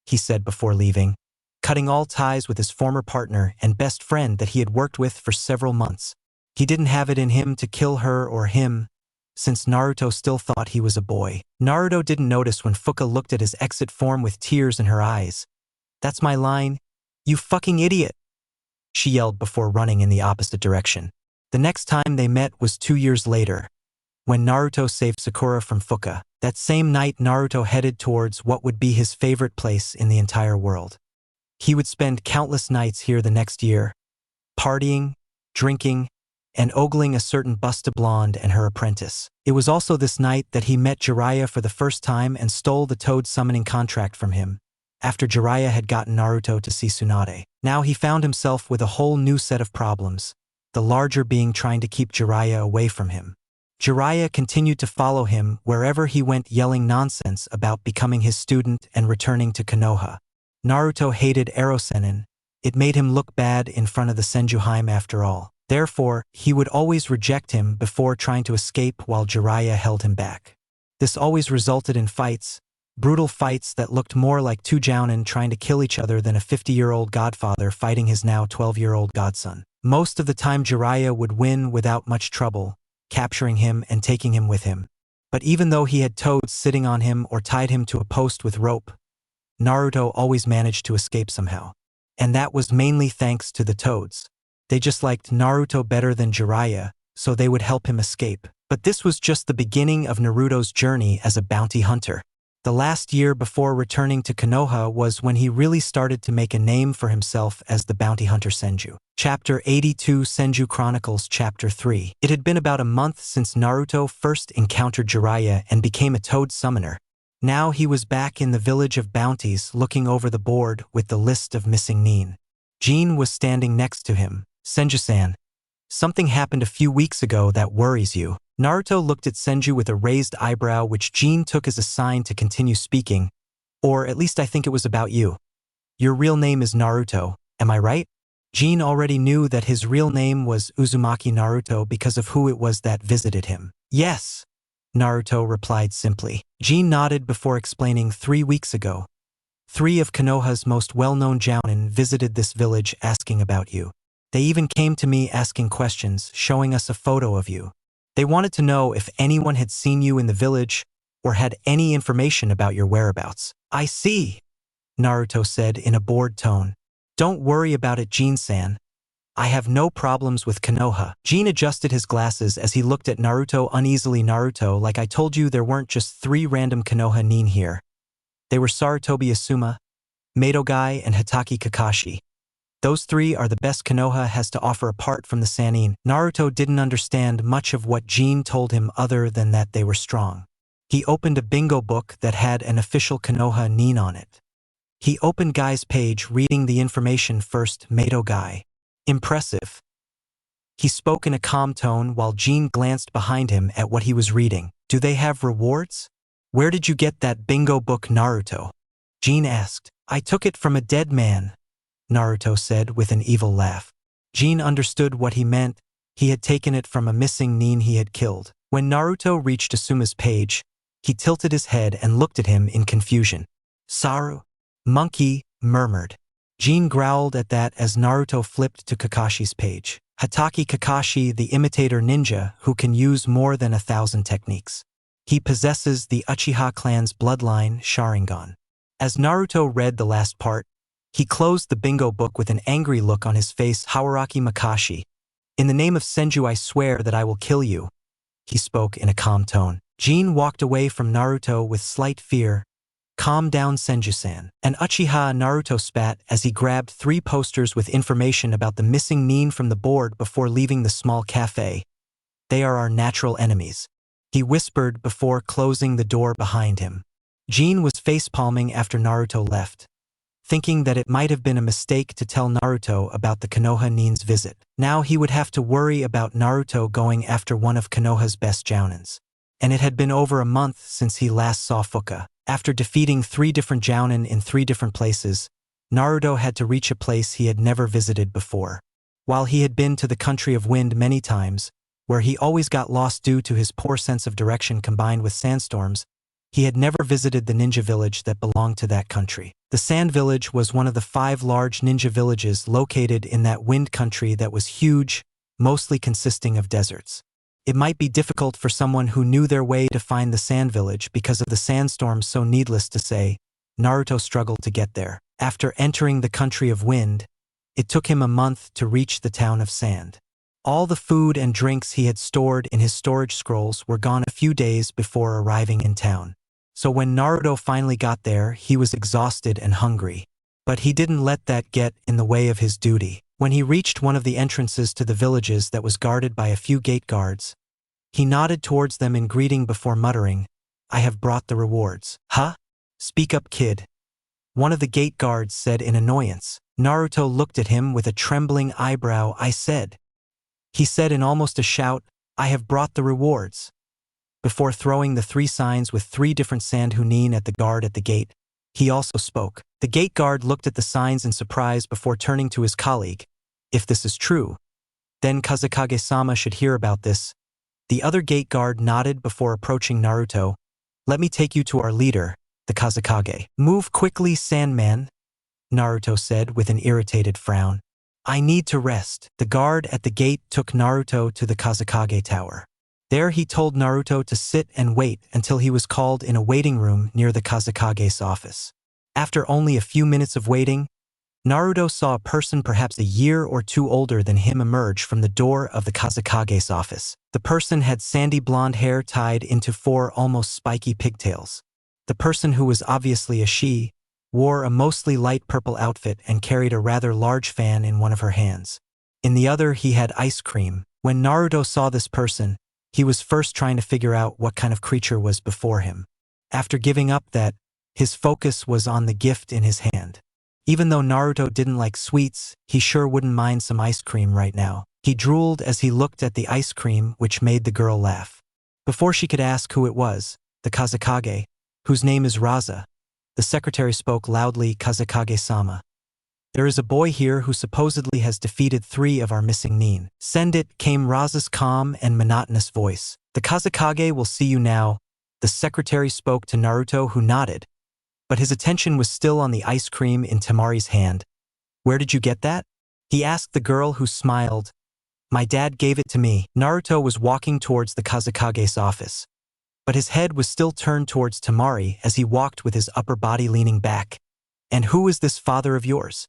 he said before leaving, cutting all ties with his former partner and best friend that he had worked with for several months. He didn't have it in him to kill her or him, since Naruto still thought he was a boy. Naruto didn't notice when Fuka looked at his exit form with tears in her eyes. "That's my line, you fucking idiot," she yelled before running in the opposite direction. The next time they met was 2 years later, when Naruto saved Sakura from Fuka. That same night, Naruto headed towards what would be his favorite place in the entire world. He would spend countless nights here the next year, partying, drinking, and ogling a certain Busta Blonde and her apprentice. It was also this night that he met Jiraiya for the first time and stole the Toad summoning contract from him, after Jiraiya had gotten Naruto to see Tsunade. Now he found himself with a whole new set of problems, the larger being trying to keep Jiraiya away from him. Jiraiya continued to follow him wherever he went, yelling nonsense about becoming his student and returning to Konoha. Naruto hated Erosenin. It made him look bad in front of the Senju Harem after all. Therefore, he would always reject him before trying to escape while Jiraiya held him back. This always resulted in fights, brutal fights that looked more like two jounin trying to kill each other than a 50-year-old godfather fighting his now 12-year-old godson. Most of the time Jiraiya would win without much trouble, capturing him and taking him with him. But even though he had toads sitting on him or tied him to a post with rope, Naruto always managed to escape somehow. And that was mainly thanks to the toads. They just liked Naruto better than Jiraiya, so they would help him escape. But this was just the beginning of Naruto's journey as a bounty hunter. The last year before returning to Konoha was when he really started to make a name for himself as the bounty hunter Senju. Chapter 82, Senju Chronicles Chapter 3. It had been about a month since Naruto first encountered Jiraiya and became a toad summoner. Now he was back in the village of bounties looking over the board with the list of missing nin. Jin was standing next to him. "Senju-san, something happened a few weeks ago that worries you." Naruto looked at Senju with a raised eyebrow, which Jin took as a sign to continue speaking. "Or at least I think it was about you. Your real name is Naruto, am I right?" Jin already knew that his real name was Uzumaki Naruto because of who it was that visited him. "Yes," Naruto replied simply. Jin nodded before explaining 3 weeks ago. 3 of Konoha's most well-known jounin visited this village asking about you. They even came to me asking questions, showing us a photo of you. They wanted to know if anyone had seen you in the village or had any information about your whereabouts. "I see," Naruto said in a bored tone. "Don't worry about it, Jin-san. I have no problems with Konoha." Jin adjusted his glasses as he looked at Naruto uneasily. "Naruto, like I told you, there weren't just 3 random Konoha nin here. They were Sarutobi Asuma, Madogai, and Hitaki Kakashi. Those 3 are the best Konoha has to offer apart from the Sannin." Naruto didn't understand much of what Jin told him other than that they were strong. He opened a bingo book that had an official Konoha nin on it. He opened Guy's page, reading the information first. Madogai. Impressive. He spoke in a calm tone while Jin glanced behind him at what he was reading. "Do they have rewards? Where did you get that bingo book, Naruto?" Jin asked. "I took it from a dead man," Naruto said with an evil laugh. Jin understood what he meant. He had taken it from a missing nin he had killed. When Naruto reached Asuma's page, he tilted his head and looked at him in confusion. "Saru? Monkey," murmured. Jin growled at that as Naruto flipped to Kakashi's page. "Hitaki Kakashi, the imitator ninja who can use more than 1,000 techniques. He possesses the Uchiha clan's bloodline, Sharingan." As Naruto read the last part, he closed the bingo book with an angry look on his face. "Hawaraki Makashi. In the name of Senju, I swear that I will kill you," he spoke in a calm tone. Jin walked away from Naruto with slight fear. "Calm down, Senju-san." An Uchiha, Naruto spat as he grabbed 3 posters with information about the missing nin from the board before leaving the small cafe. "They are our natural enemies," he whispered before closing the door behind him. Jin was facepalming after Naruto left, thinking that it might have been a mistake to tell Naruto about the Konoha nin's visit. Now he would have to worry about Naruto going after one of Konoha's best jounins. And it had been over a month since he last saw Fuka. After defeating 3 different jounin in 3 different places, Naruto had to reach a place he had never visited before. While he had been to the country of wind many times, where he always got lost due to his poor sense of direction combined with sandstorms, he had never visited the ninja village that belonged to that country. The Sand Village was one of the 5 large ninja villages located in that wind country that was huge, mostly consisting of deserts. It might be difficult for someone who knew their way to find the Sand Village because of the sandstorms, so needless to say, Naruto struggled to get there. After entering the country of wind, it took him a month to reach the town of Sand. All the food and drinks he had stored in his storage scrolls were gone a few days before arriving in town. So when Naruto finally got there, he was exhausted and hungry. But he didn't let that get in the way of his duty. When he reached one of the entrances to the villages that was guarded by a few gate guards, he nodded towards them in greeting before muttering, "I have brought the rewards." "Huh? Speak up, kid," one of the gate guards said in annoyance. Naruto looked at him with a trembling eyebrow. "I said," he said in almost a shout, "I have brought the rewards." Before throwing the 3 signs with 3 different sand hunin at the guard at the gate, he also spoke. The gate guard looked at the signs in surprise before turning to his colleague. "If this is true, then Kazekage-sama should hear about this." The other gate guard nodded before approaching Naruto. "Let me take you to our leader, the Kazekage." "Move quickly, Sandman," Naruto said with an irritated frown. "I need to rest." The guard at the gate took Naruto to the Kazekage Tower. There he told Naruto to sit and wait until he was called in a waiting room near the Kazekage's office. After only a few minutes of waiting, Naruto saw a person perhaps a year or 2 older than him emerge from the door of the Kazekage's office. The person had sandy blonde hair tied into 4 almost spiky pigtails. The person, who was obviously a she, wore a mostly light purple outfit and carried a rather large fan in one of her hands. In the other, he had ice cream. When Naruto saw this person, he was first trying to figure out what kind of creature was before him. After giving up that, his focus was on the gift in his hand. Even though Naruto didn't like sweets, he sure wouldn't mind some ice cream right now. He drooled as he looked at the ice cream, which made the girl laugh. Before she could ask who it was, the Kazekage, whose name is Raza, the secretary spoke loudly. "Kazekage-sama, there is a boy here who supposedly has defeated 3 of our missing nin." "Send it," came Raza's calm and monotonous voice. "The Kazekage will see you now." The secretary spoke to Naruto, who nodded, but his attention was still on the ice cream in Temari's hand. "Where did you get that?" he asked the girl, who smiled. "My dad gave it to me." Naruto was walking towards the Kazekage's office, but his head was still turned towards Temari as he walked with his upper body leaning back. "And who is this father of yours?"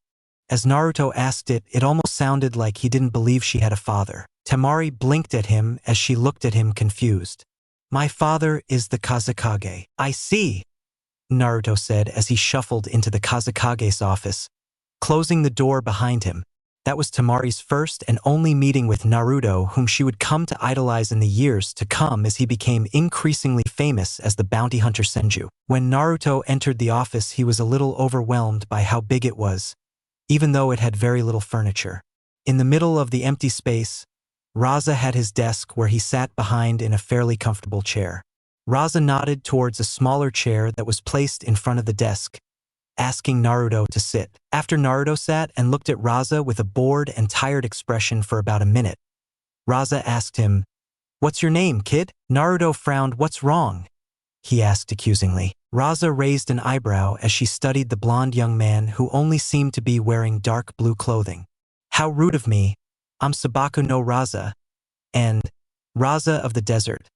As Naruto asked it, it almost sounded like he didn't believe she had a father. Temari blinked at him as she looked at him confused. "My father is the Kazekage." "I see," Naruto said as he shuffled into the Kazekage's office, closing the door behind him. That was Temari's first and only meeting with Naruto, whom she would come to idolize in the years to come as he became increasingly famous as the bounty hunter Senju. When Naruto entered the office, he was a little overwhelmed by how big it was, even though it had very little furniture. In the middle of the empty space, Raza had his desk where he sat behind in a fairly comfortable chair. Raza nodded towards a smaller chair that was placed in front of the desk, asking Naruto to sit. After Naruto sat and looked at Raza with a bored and tired expression for about a minute, Raza asked him, "What's your name, kid?" Naruto frowned. "What's wrong?" he asked accusingly. Raza raised an eyebrow as she studied the blonde young man who only seemed to be wearing dark blue clothing. "How rude of me. I'm Sabaku no Raza, and Raza of the Desert.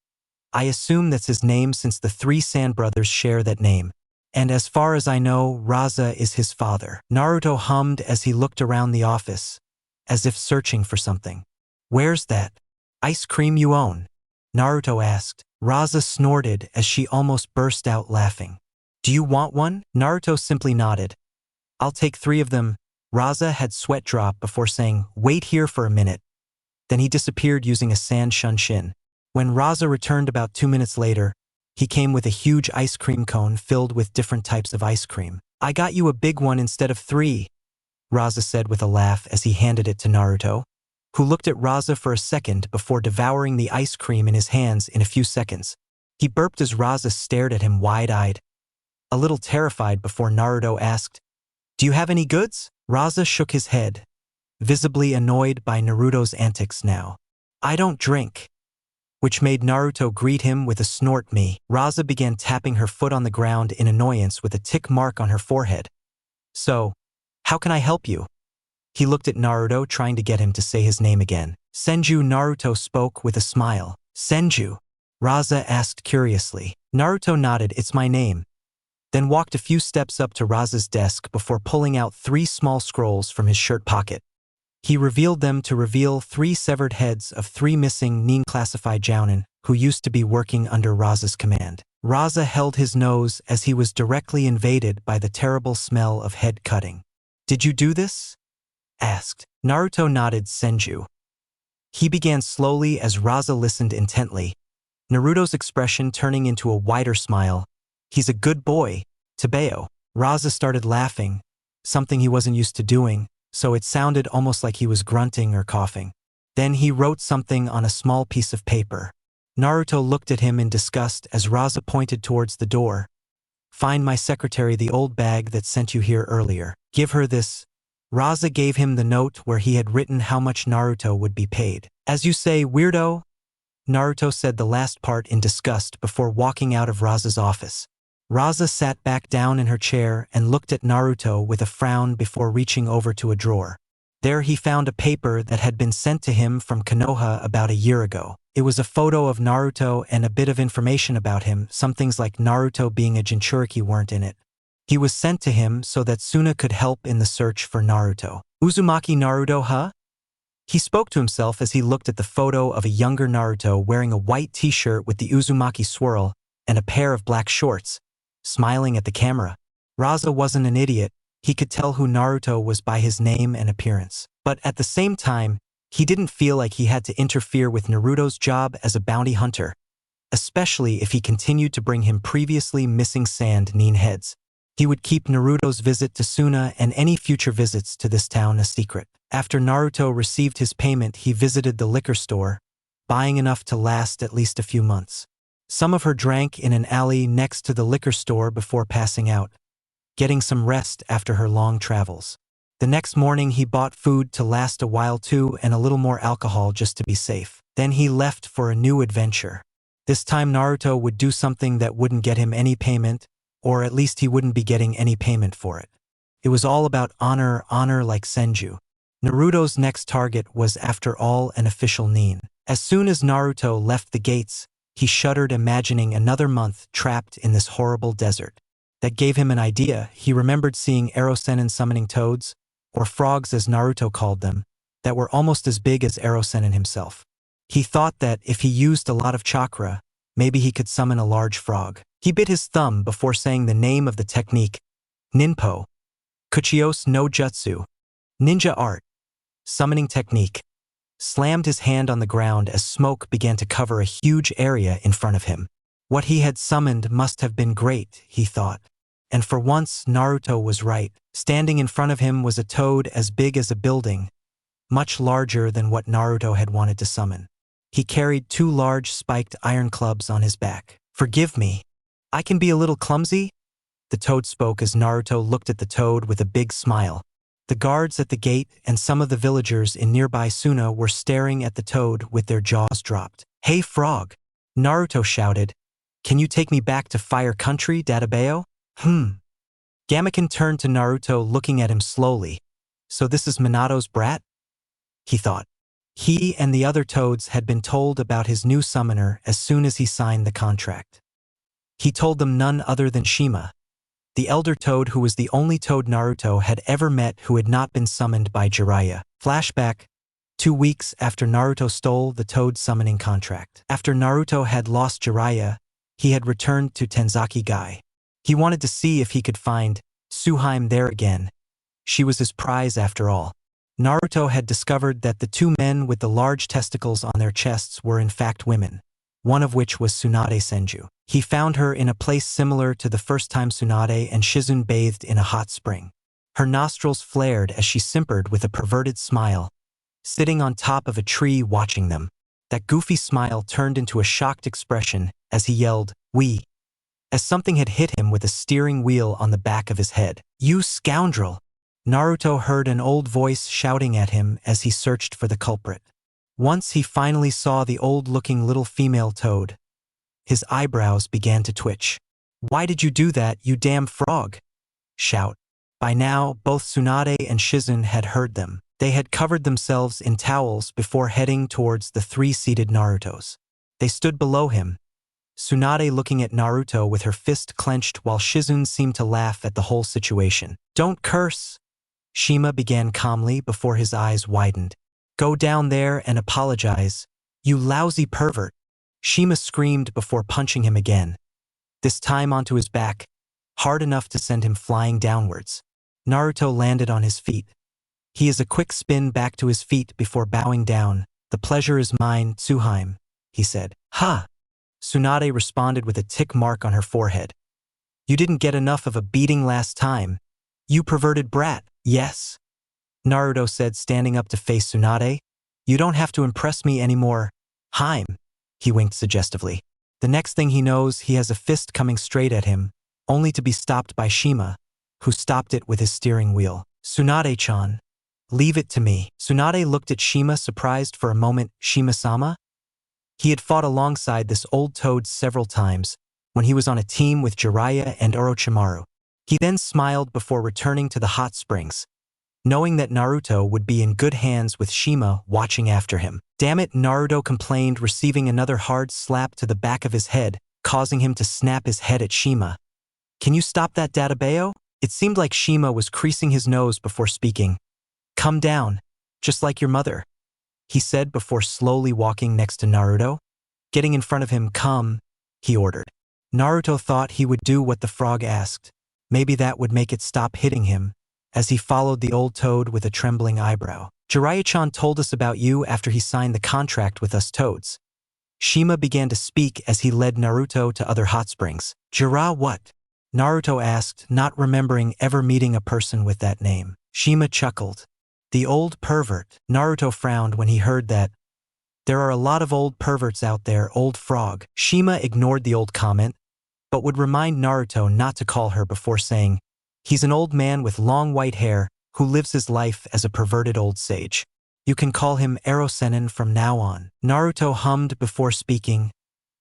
I assume that's his name since the 3 Sand brothers share that name. And as far as I know, Raza is his father." Naruto hummed as he looked around the office, as if searching for something. "Where's that ice cream you own?" Naruto asked. Raza snorted as she almost burst out laughing. "Do you want one?" Naruto simply nodded. "I'll take 3 of them." Raza had sweat drop before saying, "Wait here for a minute." Then he disappeared using a sand shunshin. When Raza returned about 2 minutes later, he came with a huge ice cream cone filled with different types of ice cream. "I got you a big one instead of 3, Raza said with a laugh as he handed it to Naruto, who looked at Raza for a second before devouring the ice cream in his hands in a few seconds. He burped as Raza stared at him wide-eyed. a little terrified before Naruto asked, "Do you have any goods?" Raza shook his head, visibly annoyed by Naruto's antics now. "I don't drink," which made Naruto greet him with a snort. Raza began tapping her foot on the ground in annoyance with a tick mark on her forehead. "So, how can I help you?" He looked at Naruto, trying to get him to say his name again. "Senju," Naruto spoke with a smile. "Senju?" Raza asked curiously. Naruto nodded. "It's my name," then walked a few steps up to Raza's desk before pulling out 3 small scrolls from his shirt pocket. He revealed them to reveal 3 severed heads of 3 missing nin classified jounin who used to be working under Raza's command. Raza held his nose as he was directly invaded by the terrible smell of head cutting. "Did you do this?" asked. Naruto nodded. "Senju." He began slowly as Raza listened intently, Naruto's expression turning into a wider smile. "He's a good boy, Tabeo." Raza started laughing, something he wasn't used to doing, so it sounded almost like he was grunting or coughing. Then he wrote something on a small piece of paper. Naruto looked at him in disgust as Raza pointed towards the door. "Find my secretary the old bag that sent you here earlier. Give her this." Raza gave him the note where he had written how much Naruto would be paid. "As you say, weirdo," Naruto said the last part in disgust before walking out of Raza's office. Raza sat back down in her chair and looked at Naruto with a frown before reaching over to a drawer. There he found a paper that had been sent to him from Konoha about a year ago. It was a photo of Naruto and a bit of information about him. Some things like Naruto being a Jinchuriki weren't in it. He was sent to him so that Suna could help in the search for Naruto. "Uzumaki Naruto, huh?" He spoke to himself as he looked at the photo of a younger Naruto wearing a white t-shirt with the Uzumaki swirl and a pair of black shorts, smiling at the camera. Raza wasn't an idiot. He could tell who Naruto was by his name and appearance. But at the same time, he didn't feel like he had to interfere with Naruto's job as a bounty hunter, especially if he continued to bring him previously missing sand nin heads. He would keep Naruto's visit to Suna and any future visits to this town a secret. After Naruto received his payment, he visited the liquor store, buying enough to last at least a few months. Some of her drank in an alley next to the liquor store before passing out, getting some rest after her long travels. The next morning he bought food to last a while too and a little more alcohol just to be safe. Then he left for a new adventure. This time Naruto would do something that wouldn't get him any payment, or at least he wouldn't be getting any payment for it. It was all about honor like Senju. Naruto's next target was, after all, an official nin. As soon as Naruto left the gates, he shuddered imagining another month trapped in this horrible desert. That gave him an idea. He remembered seeing Erosenin summoning toads, or frogs as Naruto called them, that were almost as big as Erosenin himself. He thought that if he used a lot of chakra, maybe he could summon a large frog. He bit his thumb before saying the name of the technique: Ninpo, Kuchios no Jutsu, ninja art, summoning technique. Slammed his hand on the ground as smoke began to cover a huge area in front of him. What he had summoned must have been great, he thought. And for once, Naruto was right. Standing in front of him was a toad as big as a building, much larger than what Naruto had wanted to summon. He carried 2 large spiked iron clubs on his back. "Forgive me. I can be a little clumsy," the toad spoke as Naruto looked at the toad with a big smile. The guards at the gate and some of the villagers in nearby Suna were staring at the toad with their jaws dropped. "Hey frog," Naruto shouted. "Can you take me back to Fire Country, Databeo?" Gamaken turned to Naruto, looking at him slowly. "So this is Minato's brat?" he thought. He and the other toads had been told about his new summoner as soon as he signed the contract. He told them none other than Shima, the elder toad who was the only toad Naruto had ever met who had not been summoned by Jiraiya. Flashback: 2 weeks after Naruto stole the toad summoning contract. After Naruto had lost Jiraiya, he had returned to Tenzaki Gai. He wanted to see if he could find Tsuhime there again. She was his prize after all. Naruto had discovered that the 2 men with the large testicles on their chests were in fact women, one of which was Tsunade Senju. He found her in a place similar to the first time Tsunade and Shizune bathed in a hot spring. Her nostrils flared as she simpered with a perverted smile, sitting on top of a tree watching them. That goofy smile turned into a shocked expression as he yelled, "We!" as something had hit him with a steering wheel on the back of his head. "You scoundrel!" Naruto heard an old voice shouting at him as he searched for the culprit. Once he finally saw the old-looking little female toad, his eyebrows began to twitch. "Why did you do that, you damn frog?" Shout. By now, both Tsunade and Shizen had heard them. They had covered themselves in towels before heading towards the three-seated Narutos. They stood below him, Tsunade looking at Naruto with her fist clenched while Shizen seemed to laugh at the whole situation. "Don't curse," Shima began calmly before his eyes widened. "Go down there and apologize, you lousy pervert." Shima screamed before punching him again, this time onto his back, hard enough to send him flying downwards. Naruto landed on his feet. He is a quick spin back to his feet before bowing down. "The pleasure is mine, Tsuheim," he said. "Ha!" Tsunade responded with a tick mark on her forehead. "You didn't get enough of a beating last time, you perverted brat." "Yes," Naruto said, standing up to face Tsunade. "You don't have to impress me anymore, Haim," he winked suggestively. The next thing he knows, he has a fist coming straight at him, only to be stopped by Shima, who stopped it with his steering wheel. "Tsunade-chan, leave it to me." Tsunade looked at Shima surprised for a moment. "Shima-sama?" He had fought alongside this old toad several times, when he was on a team with Jiraiya and Orochimaru. He then smiled before returning to the hot springs, knowing that Naruto would be in good hands with Shima watching after him. "Damn it," Naruto complained, receiving another hard slap to the back of his head, causing him to snap his head at Shima. "Can you stop that, Databeo?" It seemed like Shima was creasing his nose before speaking. "Come down, just like your mother," he said before slowly walking next to Naruto. Getting in front of him, "Come," he ordered. Naruto thought he would do what the frog asked. Maybe that would make it stop hitting him, as he followed the old toad with a trembling eyebrow. "Jiraiya-chan told us about you after he signed the contract with us toads." Shima began to speak as he led Naruto to other hot springs. "Jiraiya what?" Naruto asked, not remembering ever meeting a person with that name. Shima chuckled. "The old pervert." Naruto frowned when he heard that. "There are a lot of old perverts out there, old frog." Shima ignored the old comment, but would remind Naruto not to call her before saying, "He's an old man with long white hair who lives his life as a perverted old sage. You can call him Erosenin from now on." Naruto hummed before speaking.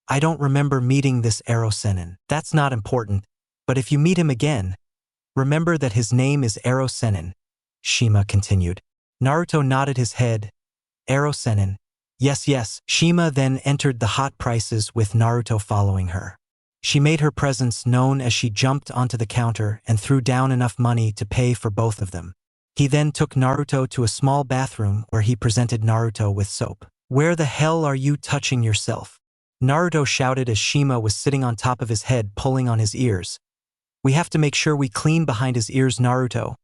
"I don't remember meeting this Erosenin." "That's not important, but if you meet him again, remember that his name is Erosenin," Shima continued. Naruto nodded his head. "Erosenin. Yes, yes." Shima then entered the hot prices with Naruto following her. She made her presence known as she jumped onto the counter and threw down enough money to pay for both of them. He then took Naruto to a small bathroom where he presented Naruto with soap. "Where the hell are you touching yourself?" Naruto shouted as Shima was sitting on top of his head pulling on his ears. "We have to make sure we clean behind his ears, Naruto,"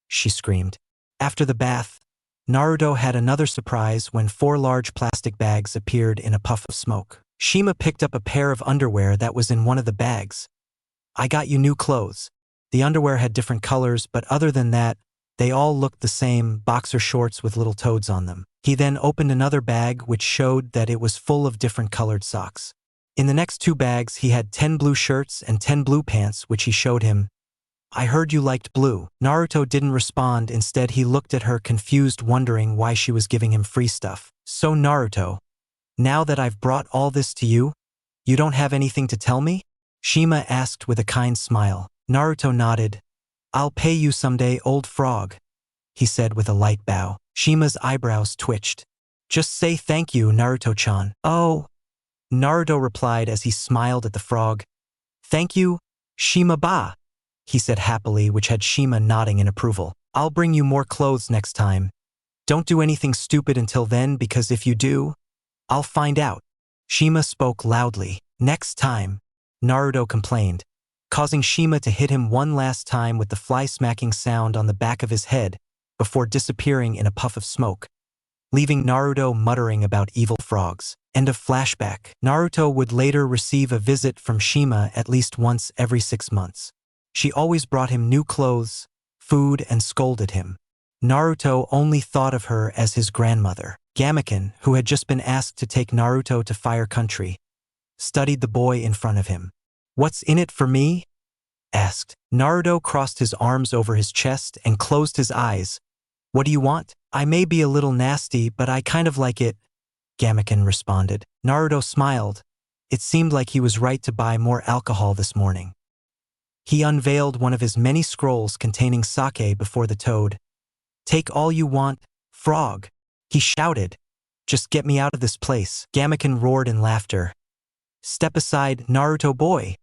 she screamed. After the bath, Naruto had another surprise when 4 large plastic bags appeared in a puff of smoke. Shima picked up a pair of underwear that was in one of the bags. "I got you new clothes." The underwear had different colors, but other than that, they all looked the same, boxer shorts with little toads on them. He then opened another bag which showed that it was full of different colored socks. In the next 2 bags, he had 10 blue shirts and 10 blue pants, which he showed him. "I heard you liked blue." Naruto didn't respond. Instead, he looked at her confused, wondering why she was giving him free stuff. "So Naruto, now that I've brought all this to you, you don't have anything to tell me?" Shima asked with a kind smile. Naruto nodded. "I'll pay you someday, old frog," he said with a light bow. Shima's eyebrows twitched. "Just say thank you, Naruto-chan." "Oh," Naruto replied as he smiled at the frog. "Thank you, Shima-ba," he said happily, which had Shima nodding in approval. "I'll bring you more clothes next time. Don't do anything stupid until then, because if you do, I'll find out." Shima spoke loudly. "Next time," Naruto complained, causing Shima to hit him one last time with the fly-smacking sound on the back of his head before disappearing in a puff of smoke, leaving Naruto muttering about evil frogs. End of flashback. Naruto would later receive a visit from Shima at least once every 6 months. She always brought him new clothes, food, and scolded him. Naruto only thought of her as his grandmother. Gameken, who had just been asked to take Naruto to Fire Country, studied the boy in front of him. What's in it for me? Asked. Naruto crossed his arms over his chest and closed his eyes. What do you want? I may be a little nasty, but I kind of like it, Gamaken responded. Naruto smiled. It seemed like he was right to buy more alcohol this morning. He unveiled one of his many scrolls containing sake before the toad. Take all you want, frog, he shouted. Just get me out of this place. Gamaken roared in laughter. Step aside, Naruto boy.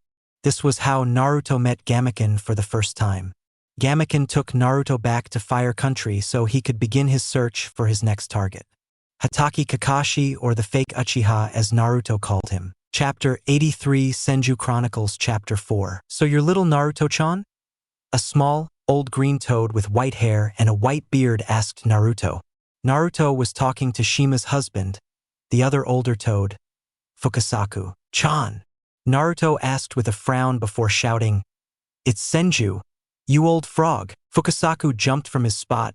This was how Naruto met Gamaken for the first time. Gamaken took Naruto back to Fire Country so he could begin his search for his next target. Hatake Kakashi, or the fake Uchiha as Naruto called him. Chapter 83 Senju Chronicles Chapter 4. So you're little Naruto-chan? A small, old green toad with white hair and a white beard asked Naruto. Naruto was talking to Shima's husband, the other older toad, Fukasaku-chan. Naruto asked with a frown before shouting, It's Senju, you old frog. Fukasaku jumped from his spot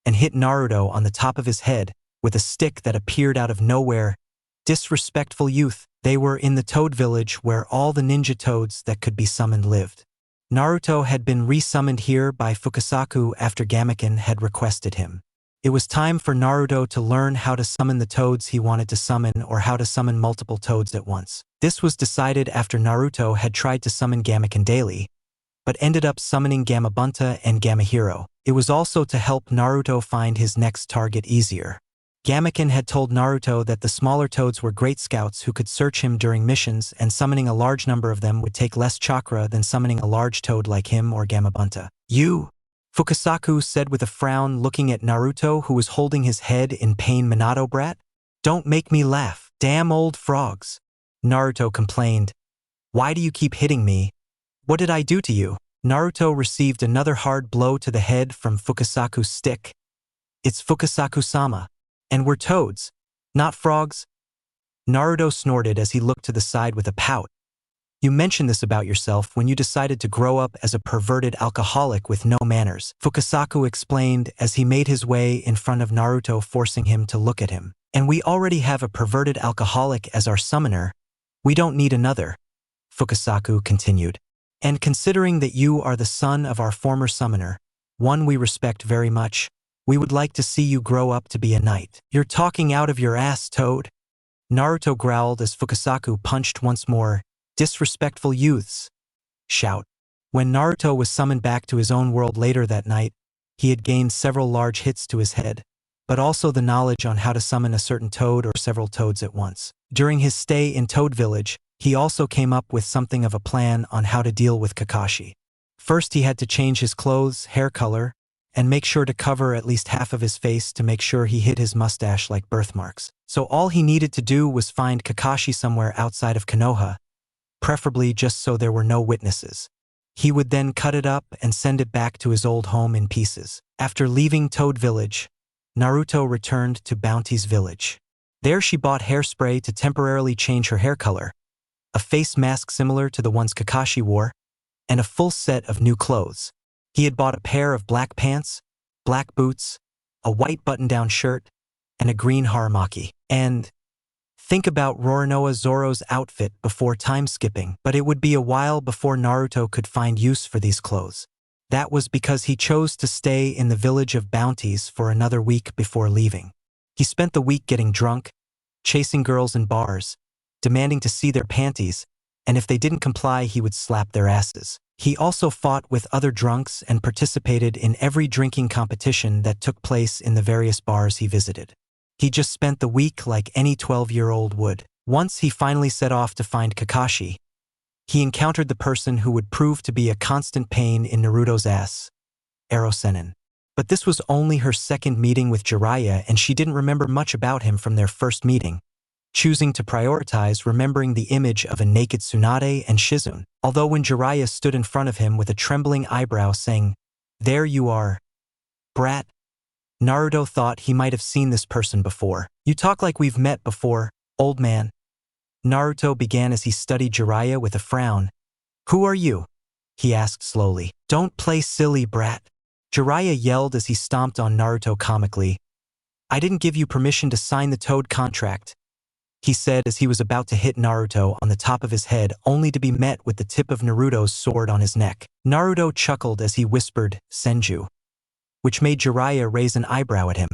and hit Naruto on the top of his head with a stick that appeared out of nowhere. Disrespectful youth. They were in the Toad Village where all the ninja toads that could be summoned lived. Naruto had been resummoned here by Fukasaku after Gamaken had requested him. It was time for Naruto to learn how to summon the toads he wanted to summon or how to summon multiple toads at once. This was decided after Naruto had tried to summon Gamaken daily, but ended up summoning Gamabunta and Gamahiro. It was also to help Naruto find his next target easier. Gamaken had told Naruto that the smaller toads were great scouts who could search him during missions, and summoning a large number of them would take less chakra than summoning a large toad like him or Gamabunta. You, Fukasaku said with a frown, looking at Naruto who was holding his head in pain. Minato brat? Don't make me laugh. Damn old frogs. Naruto complained. Why do you keep hitting me? What did I do to you? Naruto received another hard blow to the head from Fukasaku's stick. It's Fukasaku-sama. And we're toads, not frogs? Naruto snorted as he looked to the side with a pout. You mentioned this about yourself when you decided to grow up as a perverted alcoholic with no manners, Fukasaku explained as he made his way in front of Naruto, forcing him to look at him. And we already have a perverted alcoholic as our summoner. We don't need another, Fukasaku continued. And considering that you are the son of our former summoner, one we respect very much, we would like to see you grow up to be a knight. You're talking out of your ass, Toad. Naruto growled as Fukasaku punched once more. Disrespectful youths. Shout. When Naruto was summoned back to his own world later that night, he had gained several large hits to his head, but also the knowledge on how to summon a certain toad or several toads at once. During his stay in Toad Village, he also came up with something of a plan on how to deal with Kakashi. First, he had to change his clothes, hair color, and make sure to cover at least half of his face to make sure he hid his mustache like birthmarks. So all he needed to do was find Kakashi somewhere outside of Konoha, preferably just so there were no witnesses. He would then cut it up and send it back to his old home in pieces. After leaving Toad Village, Naruto returned to Bounty's village. There she bought hairspray to temporarily change her hair color, a face mask similar to the ones Kakashi wore, and a full set of new clothes. He had bought a pair of black pants, black boots, a white button-down shirt, and a green haramaki. And think about Roronoa Zoro's outfit before time-skipping, but it would be a while before Naruto could find use for these clothes. That was because he chose to stay in the village of Bounties for another week before leaving. He spent the week getting drunk, chasing girls in bars, demanding to see their panties, and if they didn't comply, he would slap their asses. He also fought with other drunks and participated in every drinking competition that took place in the various bars he visited. He just spent the week like any 12-year-old would. Once he finally set off to find Kakashi, he encountered the person who would prove to be a constant pain in Naruto's ass, Erosenin. But this was only her second meeting with Jiraiya, and she didn't remember much about him from their first meeting, choosing to prioritize remembering the image of a naked Tsunade and Shizune. Although when Jiraiya stood in front of him with a trembling eyebrow saying, "There you are, brat," Naruto thought he might have seen this person before. "You talk like we've met before, old man." Naruto began as he studied Jiraiya with a frown. "Who are you?" he asked slowly. "Don't play silly, brat," Jiraiya yelled as he stomped on Naruto comically. "I didn't give you permission to sign the Toad contract. he said as he was about to hit Naruto on the top of his head, only to be met with the tip of Naruto's sword on his neck. Naruto chuckled as he whispered, Senju, which made Jiraiya raise an eyebrow at him,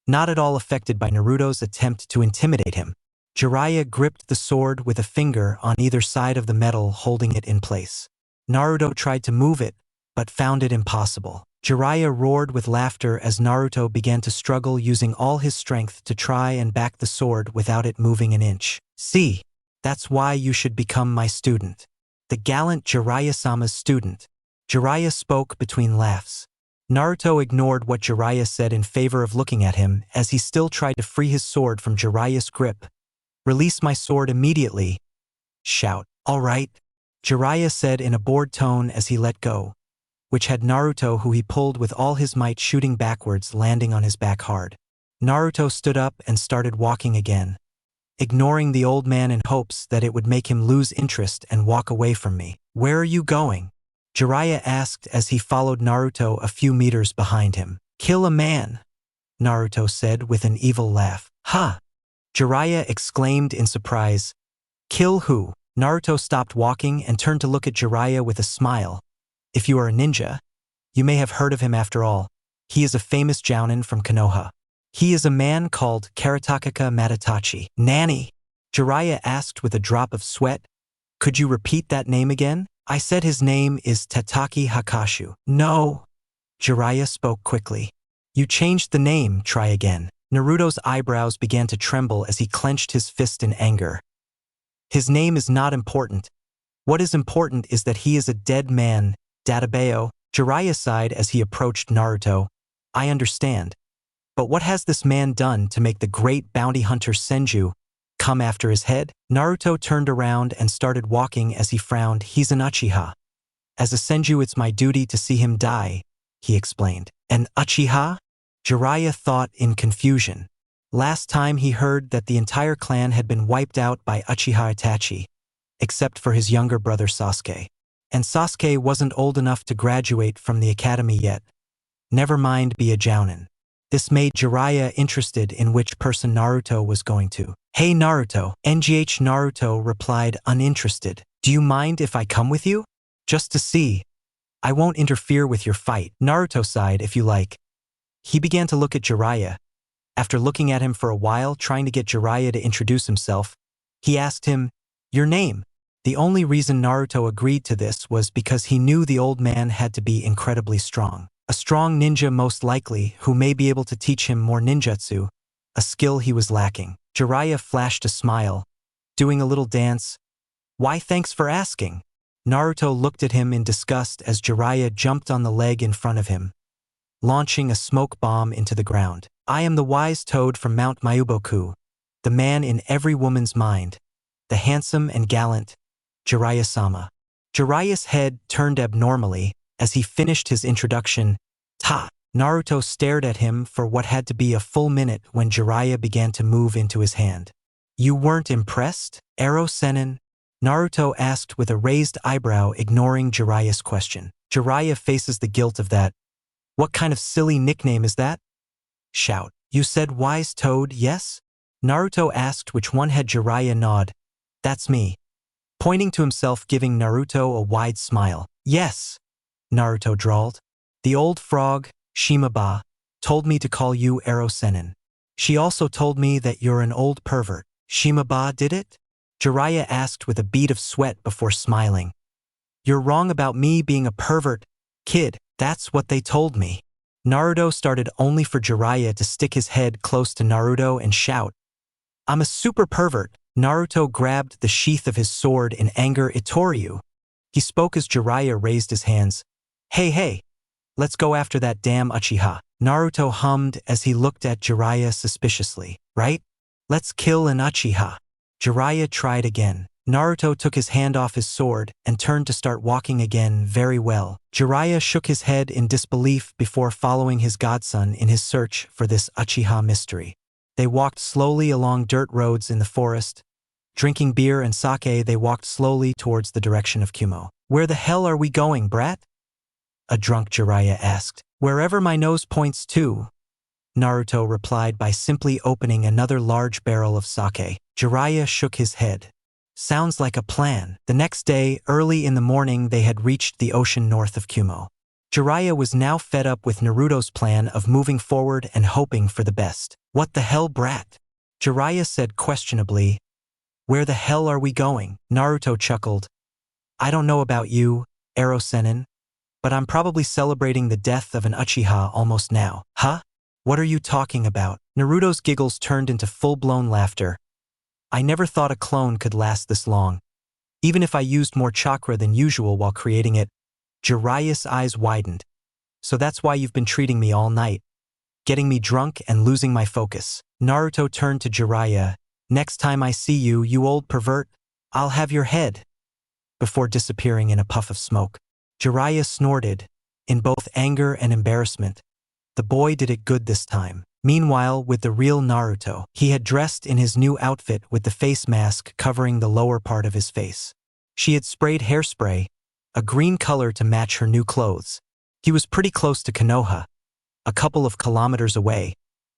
not at all affected by Naruto's attempt to intimidate him. Jiraiya gripped the sword with a finger on either side of the metal, holding it in place. Naruto tried to move it, but found it impossible. Jiraiya roared with laughter as Naruto began to struggle, using all his strength to try and back the sword without it moving an inch. See, that's why you should become my student. The gallant Jiraiya-sama's student. Jiraiya spoke between laughs. Naruto ignored what Jiraiya said in favor of looking at him as he still tried to free his sword from Jiraiya's grip. Release my sword immediately. Shout. All right, Jiraiya said in a bored tone as he let go, which had Naruto, who he pulled with all his might, shooting backwards, landing on his back hard. Naruto stood up and started walking again, ignoring the old man in hopes that it would make him lose interest and walk away from me. Where are you going? Jiraiya asked as he followed Naruto a few meters behind him. Kill a man, Naruto said with an evil laugh. Ha! Jiraiya exclaimed in surprise. Kill who? Naruto stopped walking and turned to look at Jiraiya with a smile. If you are a ninja, you may have heard of him after all. He is a famous jounin from Konoha. He is a man called Karataka Madatachi. Nanny? Jiraiya asked with a drop of sweat. Could you repeat that name again? I said his name is Tataki Hakashu. No. Jiraiya spoke quickly. You changed the name, try again. Naruto's eyebrows began to tremble as he clenched his fist in anger. His name is not important. What is important is that he is a dead man, Databeo. Jiraiya sighed as he approached Naruto. I understand. But what has this man done to make the great bounty hunter Senju come after his head? Naruto turned around and started walking as he frowned. He's an Uchiha. As a Senju, it's my duty to see him die, he explained. An Uchiha? Jiraiya thought in confusion. Last time he heard that the entire clan had been wiped out by Uchiha Itachi, except for his younger brother Sasuke. And Sasuke wasn't old enough to graduate from the academy yet. Never mind be a jounin. This made Jiraiya interested in which person Naruto was going to. Hey Naruto. Naruto replied, uninterested. Do you mind if I come with you? Just to see. I won't interfere with your fight. Naruto sighed, if you like. He began to look at Jiraiya. After looking at him for a while, trying to get Jiraiya to introduce himself, he asked him, your name? The only reason Naruto agreed to this was because he knew the old man had to be incredibly strong. A strong ninja most likely, who may be able to teach him more ninjutsu, a skill he was lacking. Jiraiya flashed a smile, doing a little dance. Why, thanks for asking. Naruto looked at him in disgust as Jiraiya jumped on the leg in front of him, launching a smoke bomb into the ground. I am the wise toad from Mount Mayuboku, the man in every woman's mind, the handsome and gallant Jiraiya-sama. Jiraiya's head turned abnormally as he finished his introduction. Ta! Naruto stared at him for what had to be a full minute when Jiraiya began to move into his hand. You weren't impressed? Ero Sennin? Naruto asked with a raised eyebrow, ignoring Jiraiya's question. Jiraiya faces the guilt of that. What kind of silly nickname is that? Shout. You said wise toad, yes? Naruto asked, which one had Jiraiya nod. That's me. Pointing to himself, giving Naruto a wide smile. Yes, Naruto drawled. The old frog, Shimaba, told me to call you Ero Sennin. She also told me that you're an old pervert. Shimaba did it? Jiraiya asked with a bead of sweat before smiling. You're wrong about me being a pervert, kid. That's what they told me. Naruto started only for Jiraiya to stick his head close to Naruto and shout. I'm a super pervert. Naruto grabbed the sheath of his sword in anger. Itoryu. He spoke as Jiraiya raised his hands. Hey, let's go after that damn Uchiha. Naruto hummed as he looked at Jiraiya suspiciously. Right? Let's kill an Uchiha. Jiraiya tried again. Naruto took his hand off his sword and turned to start walking again. Very well. Jiraiya shook his head in disbelief before following his godson in his search for this Uchiha mystery. They walked slowly along dirt roads in the forest. Drinking beer and sake, they walked slowly towards the direction of Kumo. Where the hell are we going, brat? A drunk Jiraiya asked. Wherever my nose points to, Naruto replied by simply opening another large barrel of sake. Jiraiya shook his head. Sounds like a plan. The next day, early in the morning, they had reached the ocean north of Kumo. Jiraiya was now fed up with Naruto's plan of moving forward and hoping for the best. What the hell, brat? Jiraiya said questionably. Where the hell are we going? Naruto chuckled. I don't know about you, Ero-senin, but I'm probably celebrating the death of an Uchiha almost now. Huh? What are you talking about? Naruto's giggles turned into full-blown laughter. I never thought a clone could last this long. Even if I used more chakra than usual while creating it. Jiraiya's eyes widened. So that's why you've been treating me all night. Getting me drunk and losing my focus. Naruto turned to Jiraiya. Next time I see you, you old pervert, I'll have your head. Before disappearing in a puff of smoke. Jiraiya snorted, in both anger and embarrassment. The boy did it good this time. Meanwhile, with the real Naruto, he had dressed in his new outfit with the face mask covering the lower part of his face. She had sprayed hairspray, a green color to match her new clothes. He was pretty close to Konoha, a couple of kilometers away,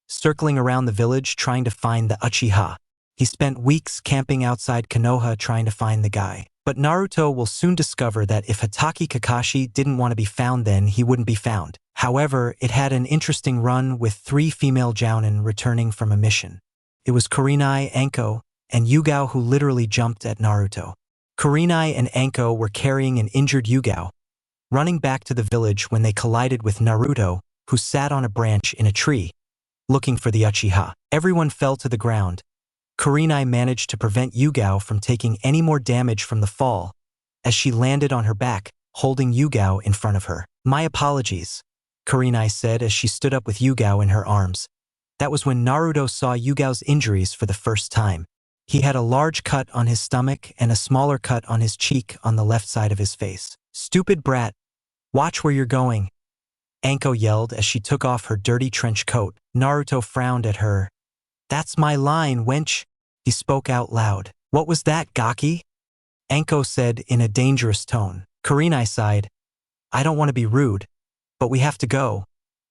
circling around the village trying to find the Uchiha. He spent weeks camping outside Konoha trying to find the guy. But Naruto will soon discover that if Hatake Kakashi didn't want to be found, then he wouldn't be found. However, it had an interesting run with 3 female jounin returning from a mission. It was Kurenai, Anko, and Yugao who literally jumped at Naruto. Kurenai and Anko were carrying an injured Yugao, running back to the village when they collided with Naruto, who sat on a branch in a tree, looking for the Uchiha. Everyone fell to the ground. Kurenai managed to prevent Yugao from taking any more damage from the fall, as she landed on her back, holding Yugao in front of her. My apologies, Kurenai said as she stood up with Yugao in her arms. That was when Naruto saw Yugao's injuries for the first time. He had a large cut on his stomach and a smaller cut on his cheek on the left side of his face. Stupid brat, watch where you're going, Anko yelled as she took off her dirty trench coat. Naruto frowned at her. That's my line, wench. He spoke out loud. What was that, Gaki? Anko said in a dangerous tone. Kurenai sighed. I don't want to be rude, but we have to go.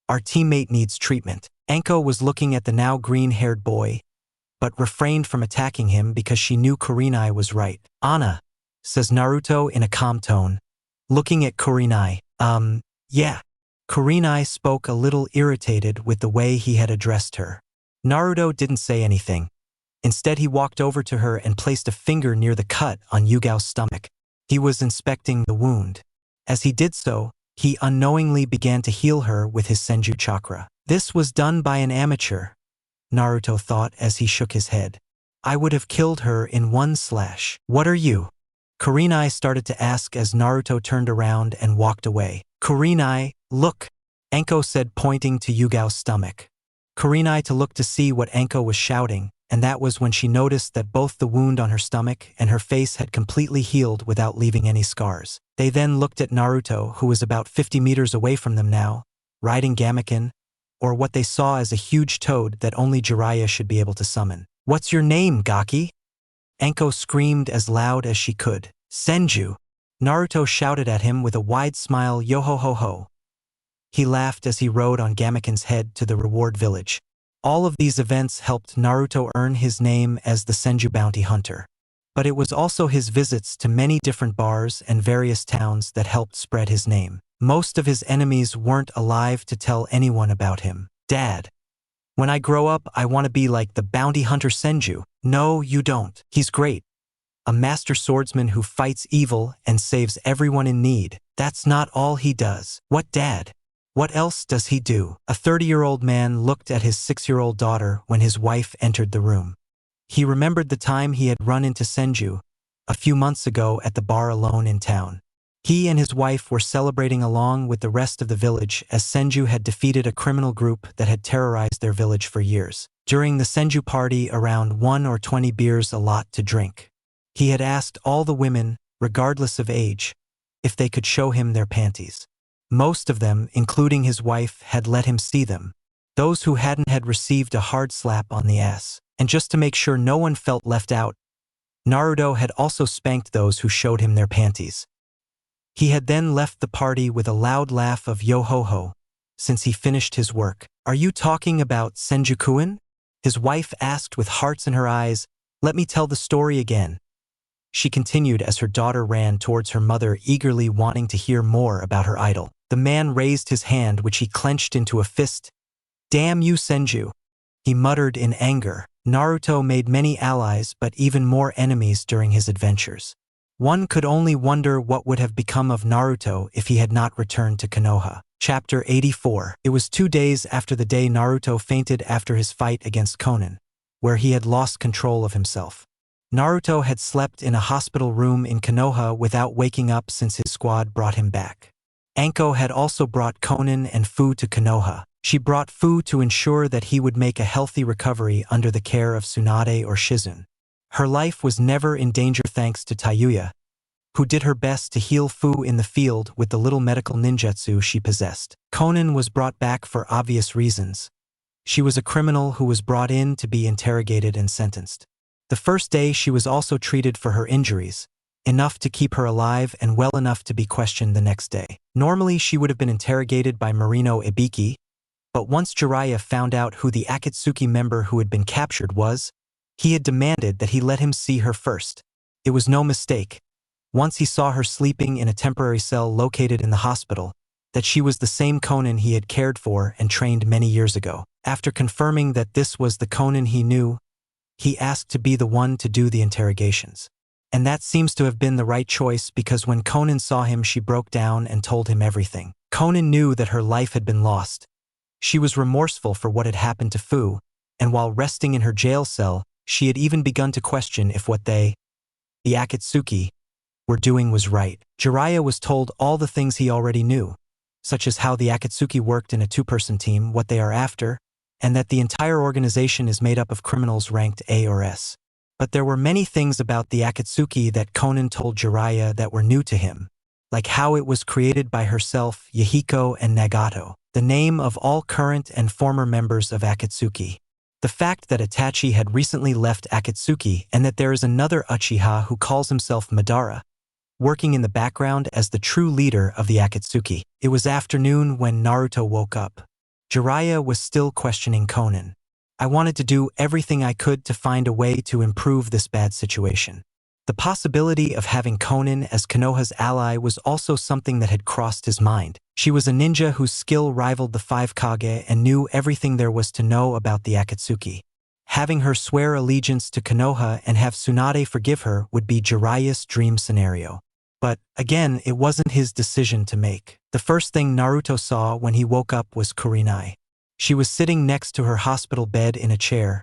Our teammate needs treatment. Anko was looking at the now green-haired boy, but refrained from attacking him because she knew Kurenai was right. Anna, says Naruto in a calm tone, looking at Kurenai. Yeah. Kurenai spoke a little irritated with the way he had addressed her. Naruto didn't say anything. Instead, he walked over to her and placed a finger near the cut on Yugao's stomach. He was inspecting the wound. As he did so, he unknowingly began to heal her with his Senju chakra. This was done by an amateur, Naruto thought as he shook his head. I would have killed her in one slash. What are you? Kurenai started to ask as Naruto turned around and walked away. Kurenai, look, Anko said, pointing to Yugao's stomach. Kurenai to look to see what Anko was shouting, and that was when she noticed that both the wound on her stomach and her face had completely healed without leaving any scars. They then looked at Naruto, who was about 50 meters away from them now, riding Gamekin, or what they saw as a huge toad that only Jiraiya should be able to summon. What's your name, Gaki? Anko screamed as loud as she could. Senju. Naruto shouted at him with a wide smile, yo-ho-ho-ho. He laughed as he rode on Gamekin's head to the reward village. All of these events helped Naruto earn his name as the Senju bounty hunter. But it was also his visits to many different bars and various towns that helped spread his name. Most of his enemies weren't alive to tell anyone about him. Dad, when I grow up, I want to be like the bounty hunter Senju. No, you don't. He's great. A master swordsman who fights evil and saves everyone in need. That's not all he does. What, Dad? What else does he do? A 30-year-old man looked at his 6-year-old daughter when his wife entered the room. He remembered the time he had run into Senju a few months ago at the bar alone in town. He and his wife were celebrating along with the rest of the village as Senju had defeated a criminal group that had terrorized their village for years. During the Senju party, around 1 or 20 beers a lot to drink. He had asked all the women, regardless of age, if they could show him their panties. Most of them, including his wife, had let him see them. Those who hadn't had received a hard slap on the ass. And just to make sure no one felt left out, Naruto had also spanked those who showed him their panties. He had then left the party with a loud laugh of yo-ho-ho, since he finished his work. Are you talking about Senju-kun? His wife asked with hearts in her eyes. Let me tell the story again. She continued as her daughter ran towards her mother, eagerly wanting to hear more about her idol. The man raised his hand, which he clenched into a fist. Damn you, Senju, he muttered in anger. Naruto made many allies but even more enemies during his adventures. One could only wonder what would have become of Naruto if he had not returned to Konoha. Chapter 84. It was 2 days after the day Naruto fainted after his fight against Konan, where he had lost control of himself. Naruto had slept in a hospital room in Konoha without waking up since his squad brought him back. Anko had also brought Konan and Fu to Konoha. She brought Fu to ensure that he would make a healthy recovery under the care of Tsunade or Shizune. Her life was never in danger thanks to Tayuya, who did her best to heal Fu in the field with the little medical ninjutsu she possessed. Konan was brought back for obvious reasons. She was a criminal who was brought in to be interrogated and sentenced. The first day she was also treated for her injuries, enough to keep her alive and well enough to be questioned the next day. Normally she would have been interrogated by Marino Ibiki, but once Jiraiya found out who the Akatsuki member who had been captured was, he had demanded that he let him see her first. It was no mistake, once he saw her sleeping in a temporary cell located in the hospital, that she was the same Konan he had cared for and trained many years ago. After confirming that this was the Konan he knew, he asked to be the one to do the interrogations. And that seems to have been the right choice because when Konan saw him she broke down and told him everything. Konan knew that her life had been lost. She was remorseful for what had happened to Fu, and while resting in her jail cell, she had even begun to question if what they, the Akatsuki, were doing was right. Jiraiya was told all the things he already knew, such as how the Akatsuki worked in a 2-person team, what they are after, and that the entire organization is made up of criminals ranked A or S. But there were many things about the Akatsuki that Konan told Jiraiya that were new to him, like how it was created by herself, Yahiko, and Nagato, the name of all current and former members of Akatsuki. The fact that Itachi had recently left Akatsuki and that there is another Uchiha who calls himself Madara, working in the background as the true leader of the Akatsuki. It was afternoon when Naruto woke up. Jiraiya was still questioning Konan. I wanted to do everything I could to find a way to improve this bad situation. The possibility of having Konan as Konoha's ally was also something that had crossed his mind. She was a ninja whose skill rivaled the 5 Kage and knew everything there was to know about the Akatsuki. Having her swear allegiance to Konoha and have Tsunade forgive her would be Jiraiya's dream scenario. But, again, it wasn't his decision to make. The first thing Naruto saw when he woke up was Kurenai. She was sitting next to her hospital bed in a chair,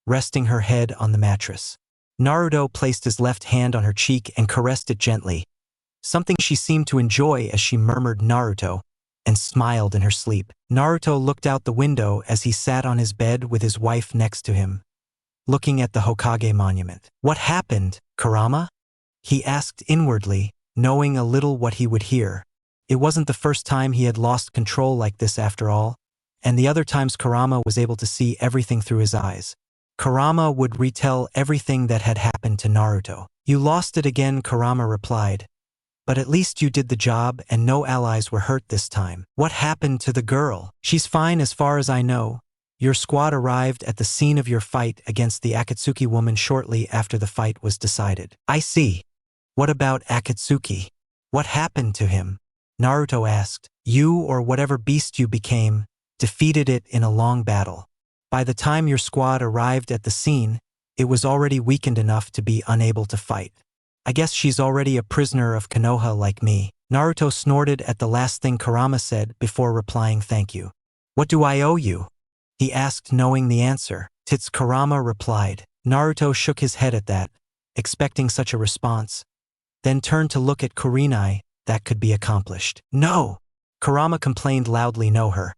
resting her head on the mattress. Naruto placed his left hand on her cheek and caressed it gently, something she seemed to enjoy as she murmured Naruto and smiled in her sleep. Naruto looked out the window as he sat on his bed with his wife next to him, looking at the Hokage monument. What happened, Kurama? He asked inwardly, knowing a little what he would hear. It wasn't the first time he had lost control like this after all, and the other times Kurama was able to see everything through his eyes. Kurama would retell everything that had happened to Naruto. You lost it again, Kurama replied. But at least you did the job and no allies were hurt this time. What happened to the girl? She's fine as far as I know. Your squad arrived at the scene of your fight against the Akatsuki woman shortly after the fight was decided. I see. What about Akatsuki? What happened to him? Naruto asked. You, or whatever beast you became, defeated it in a long battle. By the time your squad arrived at the scene, it was already weakened enough to be unable to fight. I guess she's already a prisoner of Konoha like me. Naruto snorted at the last thing Kurama said before replying thank you. What do I owe you? He asked, knowing the answer. Tits, Kurama replied. Naruto shook his head at that, expecting such a response, then turned to look at Kurenai. That could be accomplished. No! Kurama complained loudly. No her.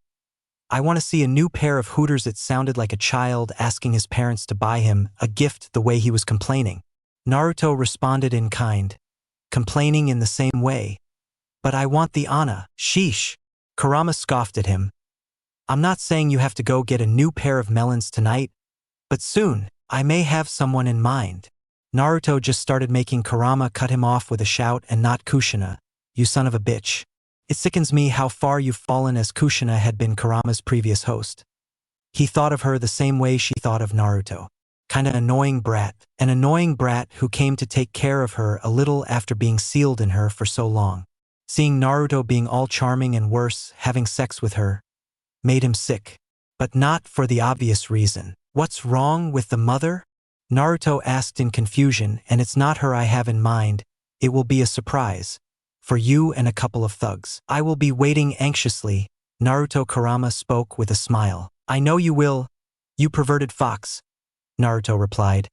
I want to see a new pair of Hooters. It sounded like a child asking his parents to buy him a gift the way he was complaining. Naruto responded in kind, complaining in the same way. But I want the Ana. Sheesh. Kurama scoffed at him. I'm not saying you have to go get a new pair of melons tonight, but soon, I may have someone in mind. Naruto just started making Kurama cut him off with a shout and not Kushina. You son of a bitch. It sickens me how far you've fallen, as Kushina had been Kurama's previous host. He thought of her the same way she thought of Naruto. Kinda annoying brat. An annoying brat who came to take care of her a little after being sealed in her for so long. Seeing Naruto being all charming and worse, having sex with her, made him sick. But not for the obvious reason. What's wrong with the mother? Naruto asked in confusion, and it's not her I have in mind. It will be a surprise. For you and a couple of thugs. I will be waiting anxiously. Naruto Kurama spoke with a smile. I know you will, you perverted fox, Naruto replied,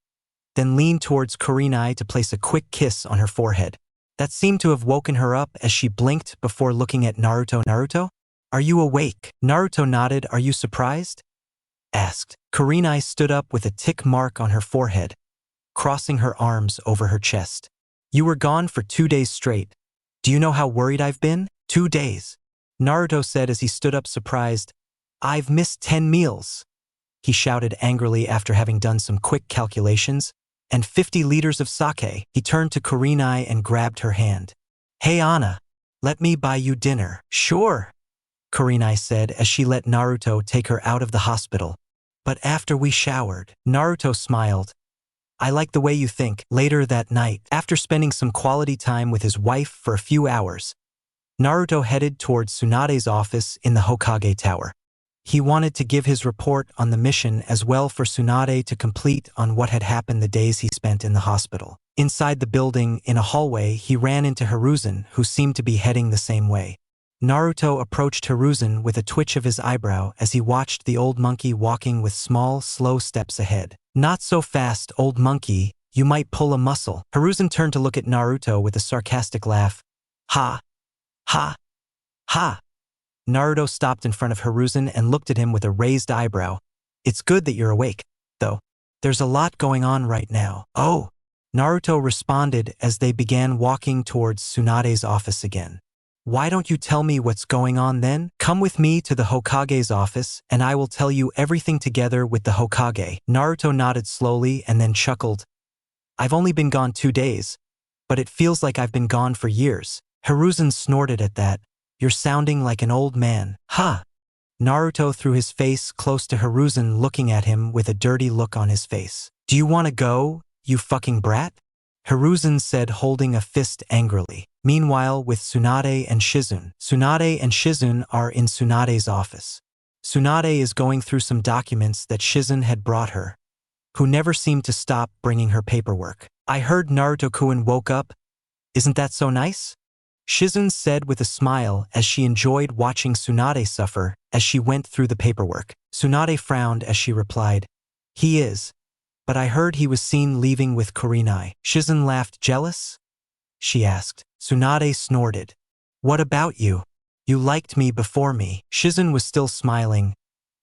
then leaned towards Kurenai to place a quick kiss on her forehead. That seemed to have woken her up as she blinked before looking at Naruto. Naruto? Are you awake? Naruto nodded. Are you surprised? Asked. Kurenai stood up with a tick mark on her forehead, crossing her arms over her chest. You were gone for 2 days straight. Do you know how worried I've been? 2 days. Naruto said as he stood up surprised. I've missed 10 meals, he shouted angrily after having done some quick calculations, and 50 liters of sake. He turned to Kurenai and grabbed her hand. Hey Anna, let me buy you dinner. Sure, Kurenai said as she let Naruto take her out of the hospital. But after we showered. Naruto smiled. I like the way you think. Later that night, after spending some quality time with his wife for a few hours, Naruto headed towards Tsunade's office in the Hokage Tower. He wanted to give his report on the mission as well for Tsunade to complete on what had happened the days he spent in the hospital. Inside the building, in a hallway, he ran into Hiruzen, who seemed to be heading the same way. Naruto approached Hiruzen with a twitch of his eyebrow as he watched the old monkey walking with small, slow steps ahead. Not so fast, old monkey, you might pull a muscle. Hiruzen turned to look at Naruto with a sarcastic laugh. Ha! Ha! Ha! Naruto stopped in front of Hiruzen and looked at him with a raised eyebrow. It's good that you're awake, though. There's a lot going on right now. Oh! Naruto responded as they began walking towards Tsunade's office again. Why don't you tell me what's going on then? Come with me to the Hokage's office, and I will tell you everything together with the Hokage. Naruto nodded slowly and then chuckled. I've only been gone 2 days, but it feels like I've been gone for years. Hiruzen snorted at that. You're sounding like an old man. Ha! Naruto threw his face close to Hiruzen, looking at him with a dirty look on his face. Do you want to go, you fucking brat? Hiruzen said, holding a fist angrily. Meanwhile, with Tsunade and Shizune are in Tsunade's office. Tsunade is going through some documents that Shizune had brought her, who never seemed to stop bringing her paperwork. I heard Naruto-kun woke up. Isn't that so nice? Shizune said with a smile as she enjoyed watching Tsunade suffer as she went through the paperwork. Tsunade frowned as she replied, He is, but I heard he was seen leaving with Kurenai. Shizune laughed. Jealous? She asked. Tsunade snorted. What about you? You liked me before me. Shizune was still smiling.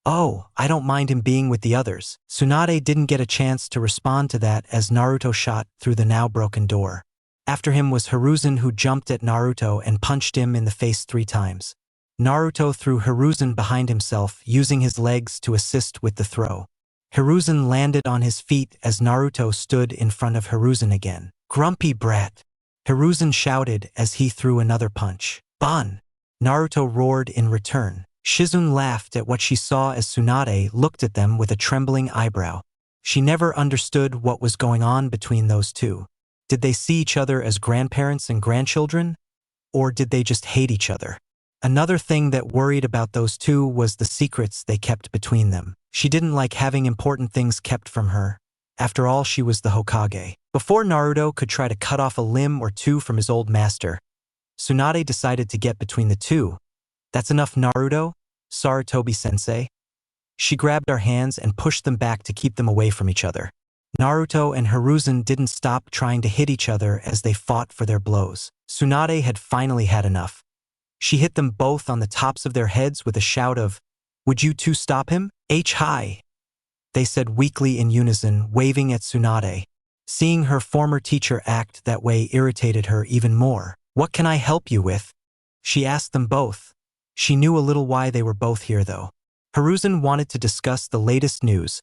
Oh, I don't mind him being with the others. Tsunade didn't get a chance to respond to that as Naruto shot through the now broken door. After him was Hiruzen, who jumped at Naruto and punched him in the face 3 times. Naruto threw Hiruzen behind himself, using his legs to assist with the throw. Hiruzen landed on his feet as Naruto stood in front of Hiruzen again. Grumpy brat! Hiruzen shouted as he threw another punch. Ban! Naruto roared in return. Shizune laughed at what she saw as Tsunade looked at them with a trembling eyebrow. She never understood what was going on between those two. Did they see each other as grandparents and grandchildren? Or did they just hate each other? Another thing that worried about those two was the secrets they kept between them. She didn't like having important things kept from her. After all, she was the Hokage. Before Naruto could try to cut off a limb or two from his old master, Tsunade decided to get between the two. That's enough, Naruto, Sarutobi-sensei. She grabbed our hands and pushed them back to keep them away from each other. Naruto and Hiruzen didn't stop trying to hit each other as they fought for their blows. Tsunade had finally had enough. She hit them both on the tops of their heads with a shout of, Would you two stop him? Hi! They said weakly in unison, waving at Tsunade. Seeing her former teacher act that way irritated her even more. What can I help you with? She asked them both. She knew a little why they were both here though. Hiruzen wanted to discuss the latest news,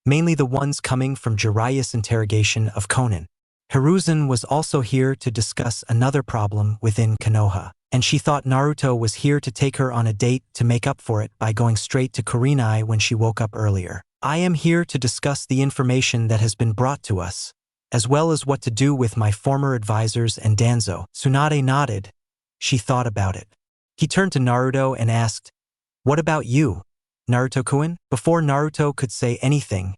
mainly the ones coming from Jiraiya's interrogation of Konan. Hiruzen was also here to discuss another problem within Konoha. and she thought Naruto was here to take her on a date to make up for it by going straight to Kurenai when she woke up earlier. I am here to discuss the information that has been brought to us, as well as what to do with my former advisors and Danzo. Tsunade nodded. She thought about it. He turned to Naruto and asked, "What about you, Naruto-kun?" Before Naruto could say anything,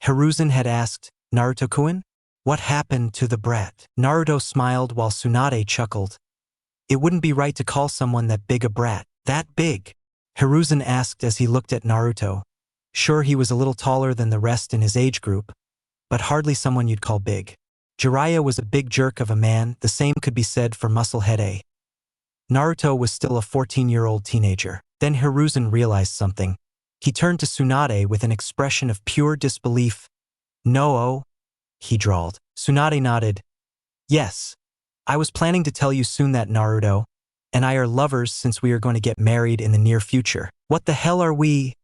Hiruzen had asked, "Naruto-kun? What happened to the brat?" Naruto smiled while Tsunade chuckled. "It wouldn't be right to call someone that big a brat." "That big?" Hiruzen asked as he looked at Naruto. Sure, he was a little taller than the rest in his age group, but hardly someone you'd call big. Jiraiya was a big jerk of a man, the same could be said for Musclehead A. Naruto was still a 14-year-old teenager. Then Hiruzen realized something. He turned to Tsunade with an expression of pure disbelief. "No, he drawled. Tsunade nodded. "Yes. I was planning to tell you soon that Naruto and I are lovers since we are going to get married in the near future." "What the hell are we?"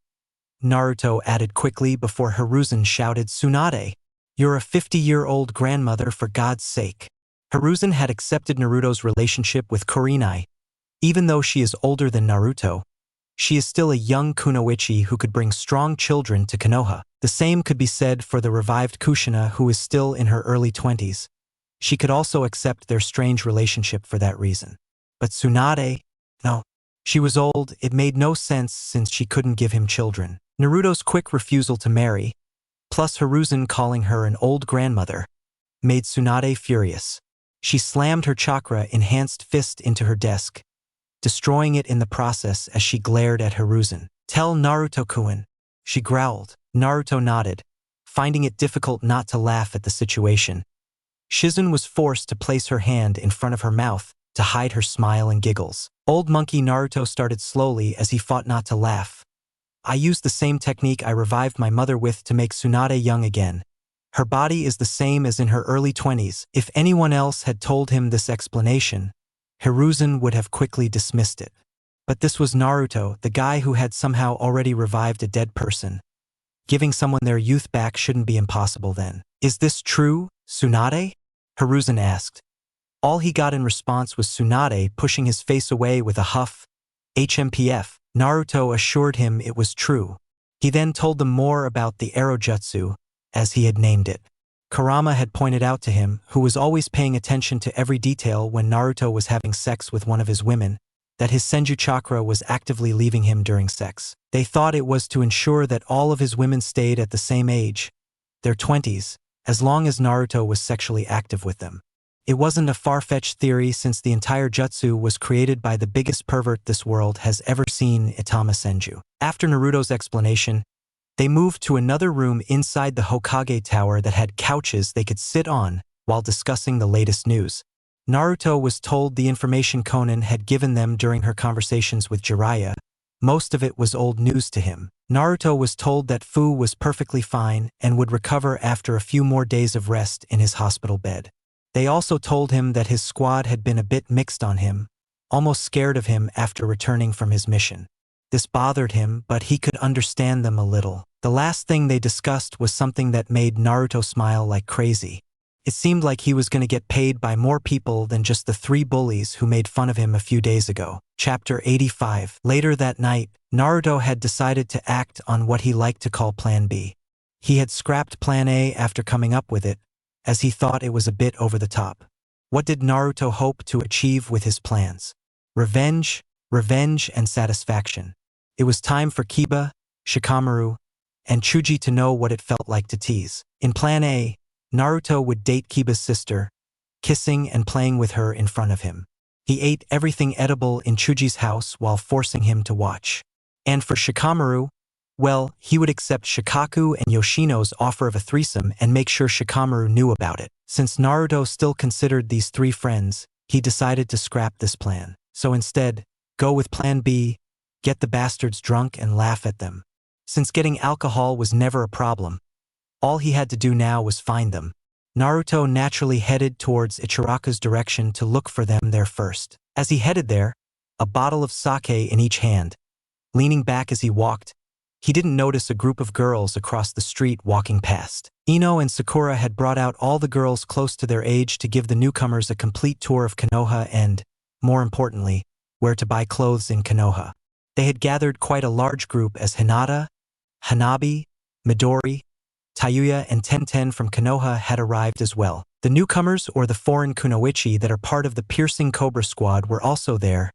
Naruto added quickly before Hiruzen shouted, "Tsunade, you're a 50-year-old grandmother for God's sake." Hiruzen had accepted Naruto's relationship with Kurenai. Even though she is older than Naruto, she is still a young kunoichi who could bring strong children to Konoha. The same could be said for the revived Kushina, who is still in her early 20s. She could also accept their strange relationship for that reason. But Tsunade? No. She was old, it made no sense since she couldn't give him children. Naruto's quick refusal to marry, plus Hiruzen calling her an old grandmother, made Tsunade furious. She slammed her chakra-enhanced fist into her desk, destroying it in the process as she glared at Hiruzen. "Tell Naruto-kun," she growled. Naruto nodded, finding it difficult not to laugh at the situation. Shizen was forced to place her hand in front of her mouth to hide her smile and giggles. Old monkey Naruto started slowly as he fought not to laugh. "I used the same technique I revived my mother with to make Tsunade young again. Her body is the same as in her early 20s. If anyone else had told him this explanation, Hiruzen would have quickly dismissed it. But this was Naruto, the guy who had somehow already revived a dead person. Giving someone their youth back shouldn't be impossible then. "Is this true, Tsunade?" Hiruzen asked. All he got in response was Tsunade pushing his face away with a huff. "HMPF." Naruto assured him it was true. He then told them more about the Arojutsu, as he had named it. Kurama had pointed out to him, who was always paying attention to every detail when Naruto was having sex with one of his women, that his Senju chakra was actively leaving him during sex. They thought it was to ensure that all of his women stayed at the same age, their 20s, as long as Naruto was sexually active with them. It wasn't a far-fetched theory since the entire jutsu was created by the biggest pervert this world has ever seen, Itama Senju. After Naruto's explanation, they moved to another room inside the Hokage Tower that had couches they could sit on while discussing the latest news. Naruto was told the information Konan had given them during her conversations with Jiraiya. Most of it was old news to him. Naruto was told that Fu was perfectly fine and would recover after a few more days of rest in his hospital bed. They also told him that his squad had been a bit mixed on him, almost scared of him after returning from his mission. This bothered him, but he could understand them a little. The last thing they discussed was something that made Naruto smile like crazy. It seemed like he was going to get paid by more people than just the 3 bullies who made fun of him a few days ago. Chapter 85. Later that night, Naruto had decided to act on what he liked to call Plan B. He had scrapped Plan A after coming up with it, as he thought it was a bit over the top. What did Naruto hope to achieve with his plans? Revenge, and satisfaction. It was time for Kiba, Shikamaru, and Chuji to know what it felt like to tease. In Plan A, Naruto would date Kiba's sister, kissing and playing with her in front of him. He ate everything edible in Chuji's house while forcing him to watch. And for Shikamaru, well, he would accept Shikaku and Yoshino's offer of a threesome and make sure Shikamaru knew about it. Since Naruto still considered these 3 friends, he decided to scrap this plan. So instead, go with Plan B, get the bastards drunk and laugh at them. Since getting alcohol was never a problem, all he had to do now was find them. Naruto naturally headed towards Ichiraka's direction to look for them there first. As he headed there, a bottle of sake in each hand, leaning back as he walked, he didn't notice a group of girls across the street walking past. Ino and Sakura had brought out all the girls close to their age to give the newcomers a complete tour of Konoha and, more importantly, where to buy clothes in Konoha. They had gathered quite a large group as Hinata, Hanabi, Midori, Tayuya, and Tenten from Konoha had arrived as well. The newcomers, or the foreign kunoichi that are part of the Piercing Cobra Squad, were also there: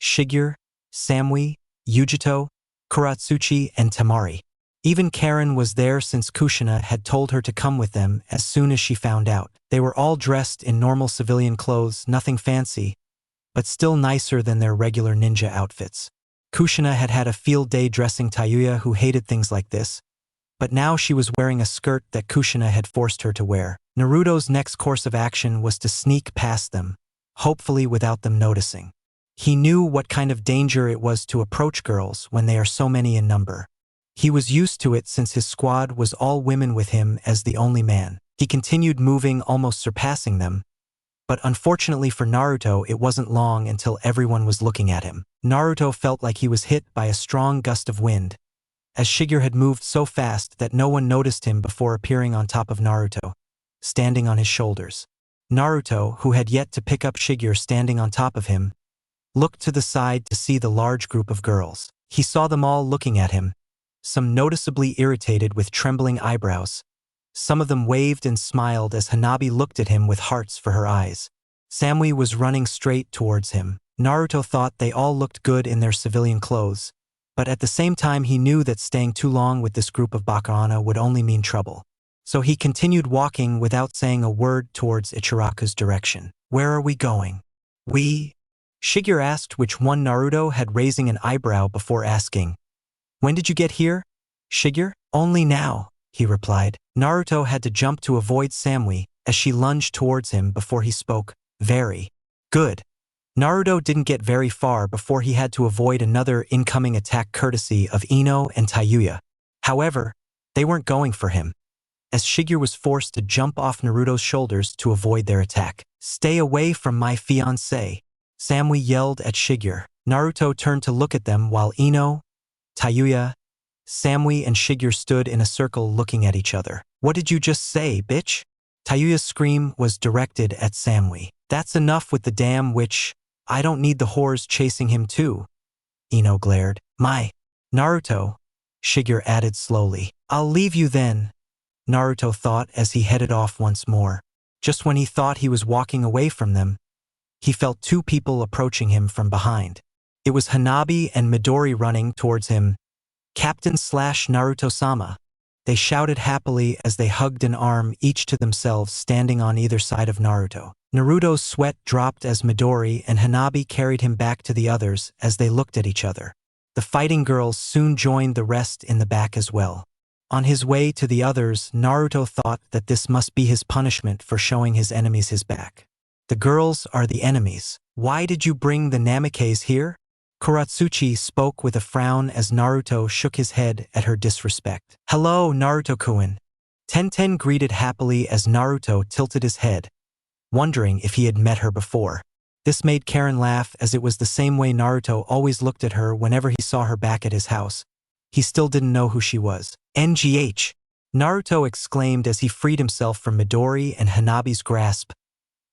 Shigeru, Samui, Yujito, Kuratsuchi, and Tamari. Even Karen was there since Kushina had told her to come with them as soon as she found out. They were all dressed in normal civilian clothes, nothing fancy, but still nicer than their regular ninja outfits. Kushina had had a field day dressing Tayuya, who hated things like this, but now she was wearing a skirt that Kushina had forced her to wear. Naruto's next course of action was to sneak past them, hopefully without them noticing. He knew what kind of danger it was to approach girls when they are so many in number. He was used to it since his squad was all women with him as the only man. He continued moving, almost surpassing them, but unfortunately for Naruto, it wasn't long until everyone was looking at him. Naruto felt like he was hit by a strong gust of wind, as Shigeru had moved so fast that no one noticed him before appearing on top of Naruto, standing on his shoulders. Naruto, who had yet to pick up Shigeru standing on top of him, looked to the side to see the large group of girls. He saw them all looking at him, some noticeably irritated with trembling eyebrows. Some of them waved and smiled as Hanabi looked at him with hearts for her eyes. Samui was running straight towards him. Naruto thought they all looked good in their civilian clothes, but at the same time he knew that staying too long with this group of Bakuana would only mean trouble. So he continued walking without saying a word towards Ichiraku's direction. "Where are we going?" Shigeru asked, which one Naruto had, raising an eyebrow before asking, "When did you get here, Shigeru?" "Only now," he replied. Naruto had to jump to avoid Samui as she lunged towards him before he spoke. "Very good." Naruto didn't get very far before he had to avoid another incoming attack courtesy of Ino and Tayuya. However, they weren't going for him, as Shigeru was forced to jump off Naruto's shoulders to avoid their attack. "Stay away from my fiancé," Samui yelled at Shigeru. Naruto turned to look at them while Ino, Tayuya, Samui, and Shigeru stood in a circle looking at each other. "What did you just say, bitch?" Tayuya's scream was directed at Samui. "That's enough with the damn witch. I don't need the whores chasing him too," Ino glared. "My Naruto," Shigeru added slowly. "I'll leave you then," Naruto thought as he headed off once more. Just when he thought he was walking away from them, he felt two people approaching him from behind. It was Hanabi and Midori running towards him. "Captain/Naruto-sama." They shouted happily as they hugged an arm each to themselves, standing on either side of Naruto. Naruto's sweat dropped as Midori and Hanabi carried him back to the others as they looked at each other. The fighting girls soon joined the rest in the back as well. On his way to the others, Naruto thought that this must be his punishment for showing his enemies his back. "The girls are the enemies. Why did you bring the Namikes here?" Kuratsuchi spoke with a frown as Naruto shook his head at her disrespect. "Hello, Naruto-kun." Tenten greeted happily as Naruto tilted his head, wondering if he had met her before. This made Karen laugh, as it was the same way Naruto always looked at her whenever he saw her back at his house. He still didn't know who she was. "NGH!" Naruto exclaimed as he freed himself from Midori and Hanabi's grasp.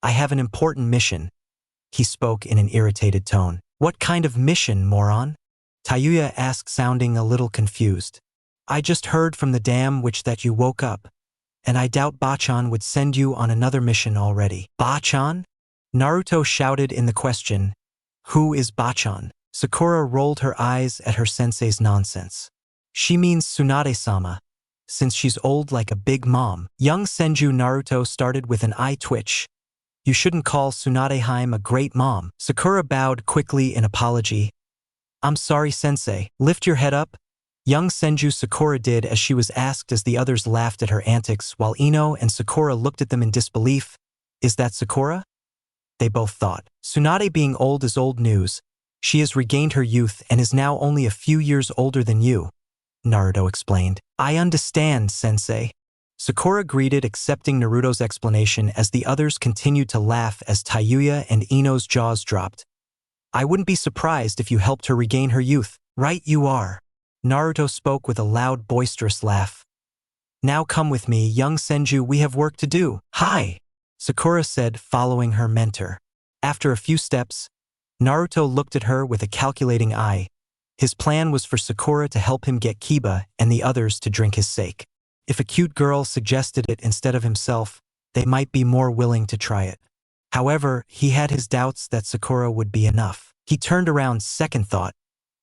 "I have an important mission," he spoke in an irritated tone. "What kind of mission, moron?" Tayuya asked, sounding a little confused. "I just heard from the damn witch that you woke up, and I doubt Bachan would send you on another mission already." "Bachan?" Naruto shouted in the question. "Who is Bachan?" Sakura rolled her eyes at her sensei's nonsense. "She means Tsunade-sama, since she's old like a big mom." Young Senju Naruto started with an eye twitch. "You shouldn't call Tsunade-hime a great mom." Sakura bowed quickly in apology. "I'm sorry, sensei." "Lift your head up." Young Senju Sakura did as she was asked, as the others laughed at her antics while Ino and Sakura looked at them in disbelief. "Is that Sakura?" they both thought. "Tsunade being old is old news. She has regained her youth and is now only a few years older than you," Naruto explained. "I understand, sensei." Sakura greeted, accepting Naruto's explanation as the others continued to laugh as Tayuya and Ino's jaws dropped. "I wouldn't be surprised if you helped her regain her youth." "Right you are." Naruto spoke with a loud, boisterous laugh. "Now come with me, young Senju, we have work to do." "Hi," Sakura said, following her mentor. After a few steps, Naruto looked at her with a calculating eye. His plan was for Sakura to help him get Kiba and the others to drink his sake. If a cute girl suggested it instead of himself, they might be more willing to try it. However, he had his doubts that Sakura would be enough. He turned around second thought.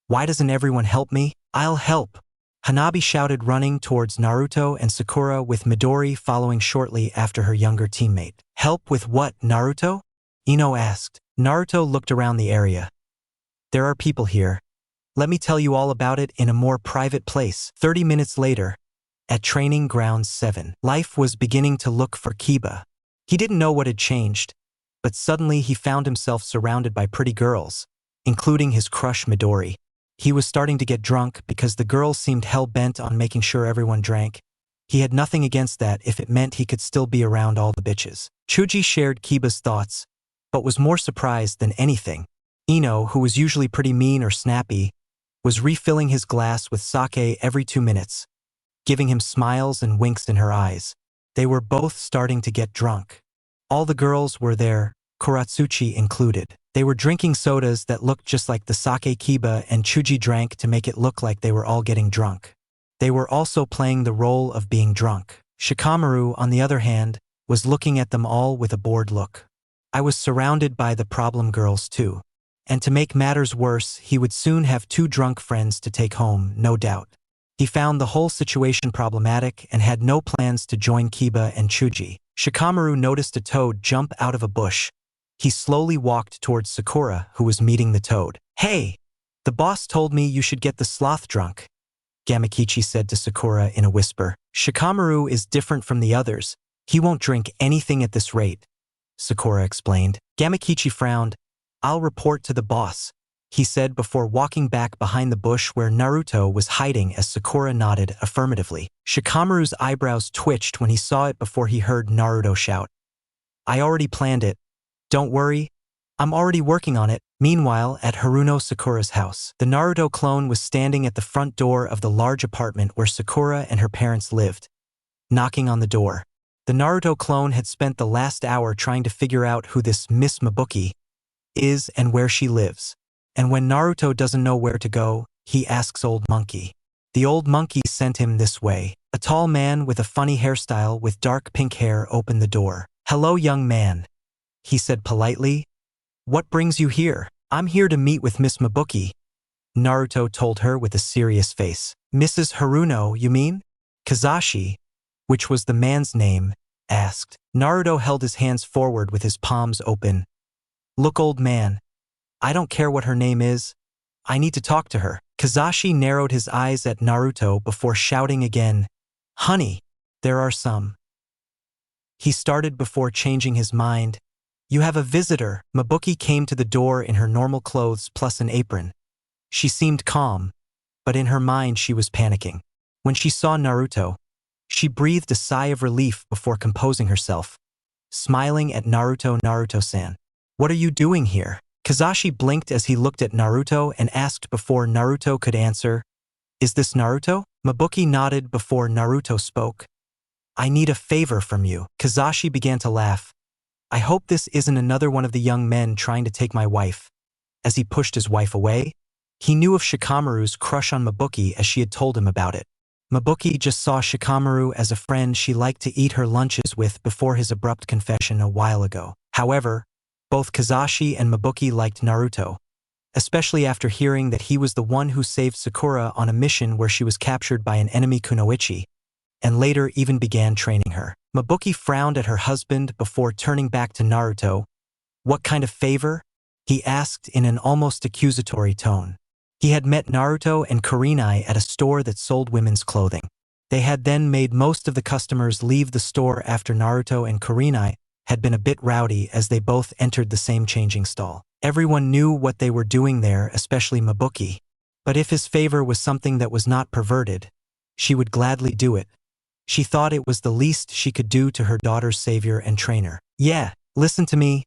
Why doesn't everyone help me? I'll help. Hanabi shouted, running towards Naruto and Sakura, with Midori following shortly after her younger teammate. Help with what, Naruto? Ino asked. Naruto looked around the area. There are people here. Let me tell you all about it in a more private place. 30 minutes later, at Training Grounds 7, life was beginning to look for Kiba. He didn't know what had changed, but suddenly he found himself surrounded by pretty girls, including his crush Midori. He was starting to get drunk because the girls seemed hell-bent on making sure everyone drank. He had nothing against that if it meant he could still be around all the bitches. Chuji shared Kiba's thoughts, but was more surprised than anything. Ino, who was usually pretty mean or snappy, was refilling his glass with sake every 2 minutes, giving him smiles and winks in her eyes. They were both starting to get drunk. All the girls were there, Kuratsuchi included. They were drinking sodas that looked just like the sake Kiba and Chuji drank to make it look like they were all getting drunk. They were also playing the role of being drunk. Shikamaru, on the other hand, was looking at them all with a bored look. I was surrounded by the problem girls too. And to make matters worse, he would soon have 2 drunk friends to take home, no doubt. He found the whole situation problematic and had no plans to join Kiba and Chuji. Shikamaru noticed a toad jump out of a bush. He slowly walked towards Sakura, who was meeting the toad. Hey! The boss told me you should get the sloth drunk, Gamakichi said to Sakura in a whisper. Shikamaru is different from the others. He won't drink anything at this rate, Sakura explained. Gamakichi frowned. I'll report to the boss, he said before walking back behind the bush where Naruto was hiding as Sakura nodded affirmatively. Shikamaru's eyebrows twitched when he saw it before he heard Naruto shout. I already planned it. Don't worry, I'm already working on it. Meanwhile, at Haruno Sakura's house, the Naruto clone was standing at the front door of the large apartment where Sakura and her parents lived, knocking on the door. The Naruto clone had spent the last hour trying to figure out who this Miss Mabuki is and where she lives. And when Naruto doesn't know where to go, he asks Old Monkey. The old monkey sent him this way. A tall man with a funny hairstyle with dark pink hair opened the door. Hello, young man, he said politely. What brings you here? I'm here to meet with Miss Mabuki, Naruto told her with a serious face. Mrs. Haruno, you mean? Kazashi, which was the man's name, asked. Naruto held his hands forward with his palms open. Look, old man, I don't care what her name is. I need to talk to her. Kazashi narrowed his eyes at Naruto before shouting again, Honey, there are some. He started before changing his mind. You have a visitor. Mabuki came to the door in her normal clothes plus an apron. She seemed calm, but in her mind she was panicking. When she saw Naruto, she breathed a sigh of relief before composing herself, smiling at Naruto. Naruto-san, what are you doing here? Kazashi blinked as he looked at Naruto and asked before Naruto could answer, Is this Naruto? Mabuki nodded before Naruto spoke. I need a favor from you. Kazashi began to laugh. I hope this isn't another one of the young men trying to take my wife. As he pushed his wife away, he knew of Shikamaru's crush on Mabuki as she had told him about it. Mabuki just saw Shikamaru as a friend she liked to eat her lunches with before his abrupt confession a while ago. However, both Kazashi and Mabuki liked Naruto, especially after hearing that he was the one who saved Sakura on a mission where she was captured by an enemy kunoichi, and later even began training her. Mabuki frowned at her husband before turning back to Naruto. What kind of favor? He asked in an almost accusatory tone. He had met Naruto and Kurenai at a store that sold women's clothing. They had then made most of the customers leave the store after Naruto and Kurenai had been a bit rowdy as they both entered the same changing stall. Everyone knew what they were doing there, especially Mabuki. But if his favor was something that was not perverted, she would gladly do it. She thought it was the least she could do to her daughter's savior and trainer. Yeah, listen to me,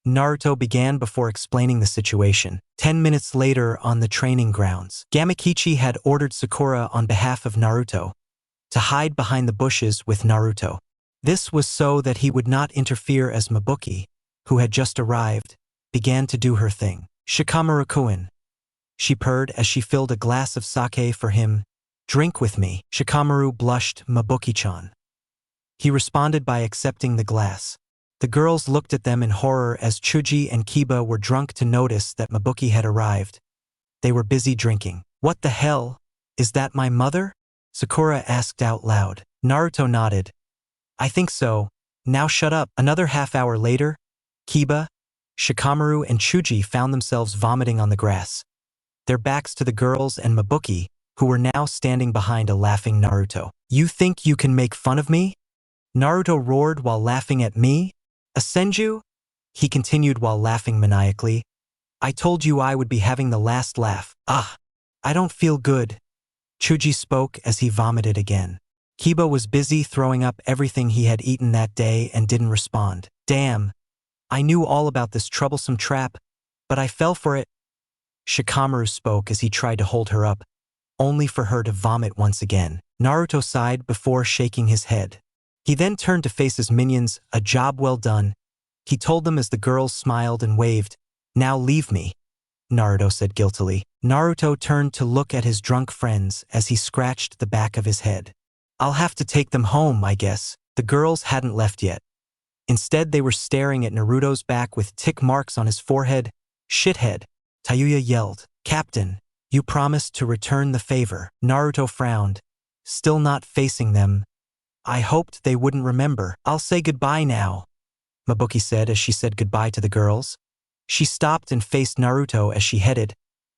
Naruto began before explaining the situation. 10 minutes later on the training grounds, Gamakichi had ordered Sakura on behalf of Naruto to hide behind the bushes with Naruto. This was so that he would not interfere as Mabuki, who had just arrived, began to do her thing. Shikamaru-kun, she purred as she filled a glass of sake for him. Drink with me. Shikamaru blushed. Mabuki-chan. He responded by accepting the glass. The girls looked at them in horror as Chuji and Kiba were drunk to notice that Mabuki had arrived. They were busy drinking. What the hell? Is that my mother? Sakura asked out loud. Naruto nodded. I think so. Now shut up. Another half-hour later, Kiba, Shikamaru and Chuji found themselves vomiting on the grass. Their backs to the girls and Mabuki, who were now standing behind a laughing Naruto. You think you can make fun of me? Naruto roared while laughing at me. A Senju? He continued while laughing maniacally. I told you I would be having the last laugh. Ah, I don't feel good. Chuji spoke as he vomited again. Kiba was busy throwing up everything he had eaten that day and didn't respond. Damn, I knew all about this troublesome trap, but I fell for it. Shikamaru spoke as he tried to hold her up, only for her to vomit once again. Naruto sighed before shaking his head. He then turned to face his minions. A job well done, he told them as the girls smiled and waved. Now leave me, Naruto said guiltily. Naruto turned to look at his drunk friends as he scratched the back of his head. I'll have to take them home, I guess. The girls hadn't left yet. Instead, they were staring at Naruto's back with tick marks on his forehead. Shithead, Tayuya yelled. Captain, you promised to return the favor. Naruto frowned, still not facing them. I hoped they wouldn't remember. I'll say goodbye now, Mabuki said as she said goodbye to the girls. She stopped and faced Naruto as she headed.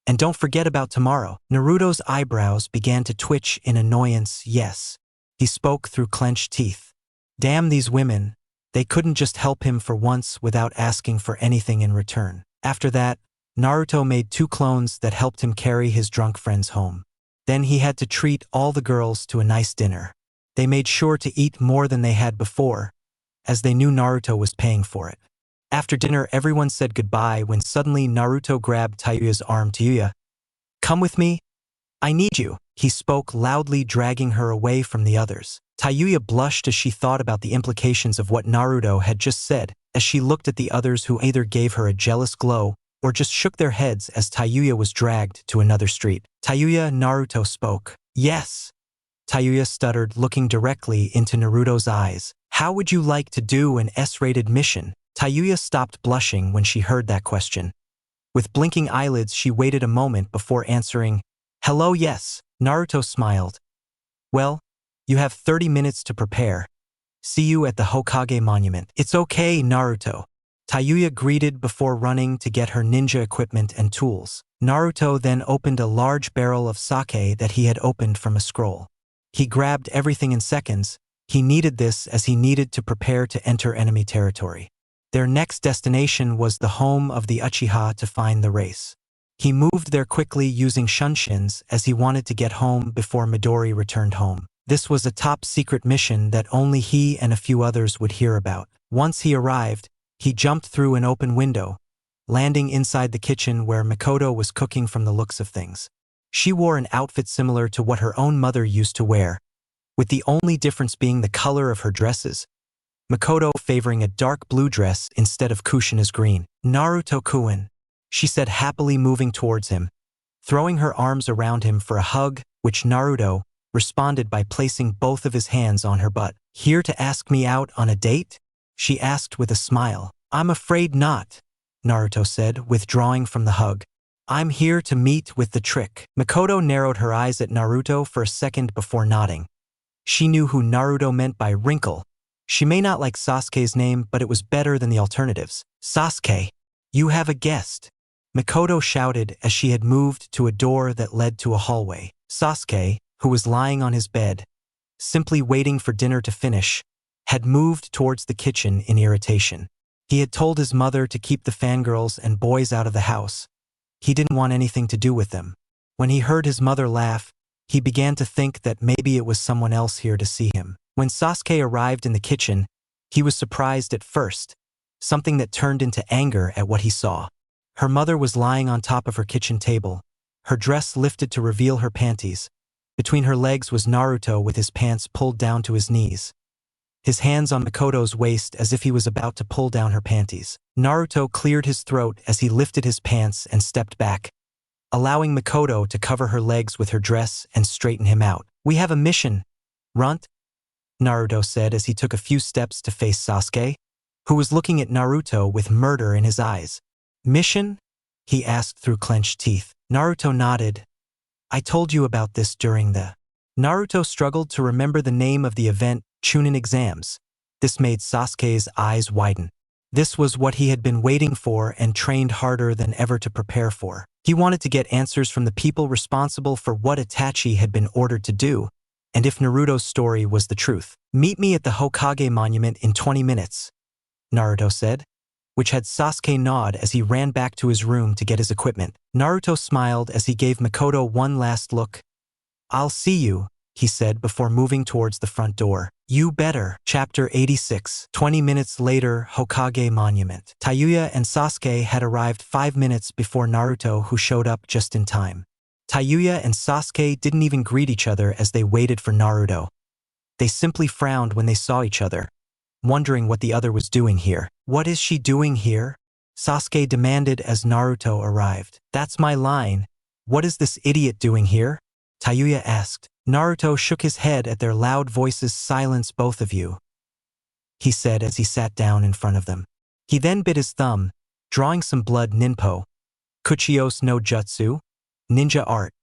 And don't forget about tomorrow. Naruto's eyebrows began to twitch in annoyance. Yes, he spoke through clenched teeth. Damn these women. They couldn't just help him for once without asking for anything in return. After that, Naruto made 2 clones that helped him carry his drunk friends home. Then he had to treat all the girls to a nice dinner. They made sure to eat more than they had before, as they knew Naruto was paying for it. After dinner, everyone said goodbye when suddenly Naruto grabbed Tayuya's arm. Tayuya, come with me? I need you, he spoke loudly, dragging her away from the others. Tayuya blushed as she thought about the implications of what Naruto had just said, as she looked at the others who either gave her a jealous glow or just shook their heads as Tayuya was dragged to another street. Tayuya, Naruto spoke. Yes, Tayuya stuttered, looking directly into Naruto's eyes. How would you like to do an S-rated mission? Tayuya stopped blushing when she heard that question. With blinking eyelids, she waited a moment before answering, hello, yes. Naruto smiled. Well, you have 30 minutes to prepare. See you at the Hokage monument. It's okay, Naruto, Tayuya greeted before running to get her ninja equipment and tools. Naruto then opened a large barrel of sake that he had opened from a scroll. He grabbed everything in seconds. He needed this as he needed to prepare to enter enemy territory. Their next destination was the home of the Uchiha to find the race. He moved there quickly using shunshin as he wanted to get home before Midori returned home. This was a top-secret mission that only he and a few others would hear about. Once he arrived, he jumped through an open window, landing inside the kitchen where Makoto was cooking. From the looks of things, she wore an outfit similar to what her own mother used to wear, with the only difference being the color of her dresses. Makoto favoring a dark blue dress instead of Kushina's green. Naruto-kun, she said happily, moving towards him, throwing her arms around him for a hug, which Naruto responded by placing both of his hands on her butt. Here to ask me out on a date? She asked with a smile. I'm afraid not, Naruto said, withdrawing from the hug. I'm here to meet with the trick. Makoto narrowed her eyes at Naruto for a second before nodding. She knew who Naruto meant by wrinkle. She may not like Sasuke's name, but it was better than the alternatives. Sasuke, you have a guest, Makoto shouted as she had moved to a door that led to a hallway. Sasuke, who was lying on his bed, simply waiting for dinner to finish, had moved towards the kitchen in irritation. He had told his mother to keep the fangirls and boys out of the house. He didn't want anything to do with them. When he heard his mother laugh, he began to think that maybe it was someone else here to see him. When Sasuke arrived in the kitchen, he was surprised at first, something that turned into anger at what he saw. Her mother was lying on top of her kitchen table, her dress lifted to reveal her panties. Between her legs was Naruto with his pants pulled down to his knees. his hands on Makoto's waist as if he was about to pull down her panties. Naruto cleared his throat as he lifted his pants and stepped back, allowing Makoto to cover her legs with her dress and straighten him out. "We have a mission, Runt," Naruto said as he took a few steps to face Sasuke, who was looking at Naruto with murder in his eyes. "Mission?" he asked through clenched teeth. Naruto nodded. "I told you about this during the..." Naruto struggled to remember the name of the event, Chunin exams. This made Sasuke's eyes widen. This was what he had been waiting for and trained harder than ever to prepare for. He wanted to get answers from the people responsible for what Itachi had been ordered to do, and if Naruto's story was the truth. "Meet me at the Hokage monument in 20 minutes, Naruto said, which had Sasuke nod as he ran back to his room to get his equipment. Naruto smiled as he gave Makoto one last look. "I'll see you," he said before moving towards the front door. "You better." Chapter 86. 20 minutes later, Hokage Monument. Tayuya and Sasuke had arrived 5 minutes before Naruto, who showed up just in time. Tayuya and Sasuke didn't even greet each other as they waited for Naruto. They simply frowned when they saw each other, wondering what the other was doing here. "What is she doing here?" Sasuke demanded as Naruto arrived. "That's my line. What is this idiot doing here?" Tayuya asked. Naruto shook his head at their loud voices. "Silence, both of you," he said as he sat down in front of them. He then bit his thumb, drawing some blood. "Ninpo, Kuchios no Jutsu, ninja art,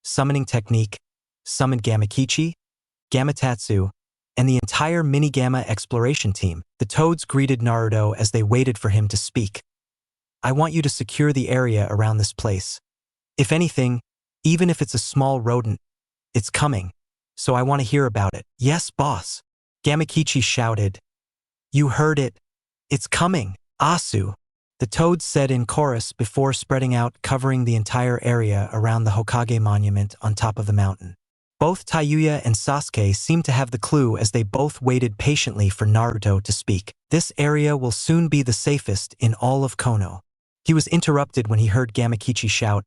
summoning technique, summoned Gamakichi, Gamatatsu, and the entire Minigamma exploration team." The toads greeted Naruto as they waited for him to speak. "I want you to secure the area around this place. If anything, even if it's a small rodent, it's coming, so I want to hear about it." "Yes, boss," Gamakichi shouted. "You heard it. It's coming, Asu," the toads said in chorus before spreading out, covering the entire area around the Hokage monument on top of the mountain. Both Tayuya and Sasuke seemed to have the clue as they both waited patiently for Naruto to speak. "This area will soon be the safest in all of Kono." He was interrupted when he heard Gamakichi shout,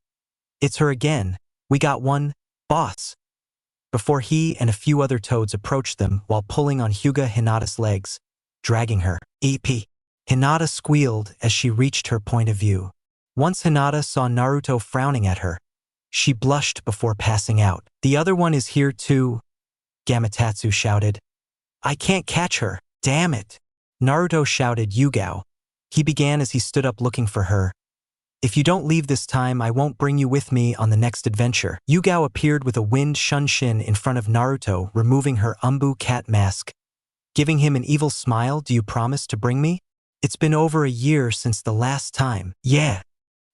"It's her again. We got one, boss," before he and a few other toads approached them while pulling on Hyuga Hinata's legs, dragging her. "EP." Hinata squealed as she reached her point of view. Once Hinata saw Naruto frowning at her, she blushed before passing out. "The other one is here too," Gamatatsu shouted. "I can't catch her, damn it." Naruto shouted Yugao. He began as he stood up looking for her. "If you don't leave this time, I won't bring you with me on the next adventure." Yugao appeared with a wind shunshin in front of Naruto, removing her Umbu cat mask, giving him an evil smile. "Do you promise to bring me? It's been over a year since the last time." "Yeah."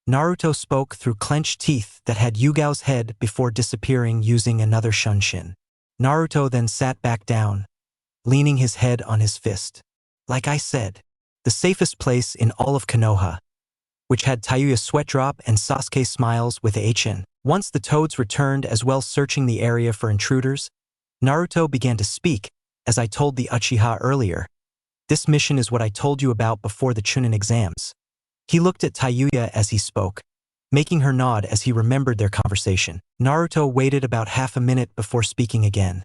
Naruto spoke through clenched teeth that had Yugao's head before disappearing using another shunshin. Naruto then sat back down, leaning his head on his fist. "Like I said, the safest place in all of Konoha," which had Tayuya sweat drop and Sasuke smiles with HN. Once the toads returned as well, searching the area for intruders, Naruto began to speak, "As I told the Uchiha earlier, this mission is what I told you about before the Chunin exams." He looked at Tayuya as he spoke, making her nod as he remembered their conversation. Naruto waited about half a minute before speaking again,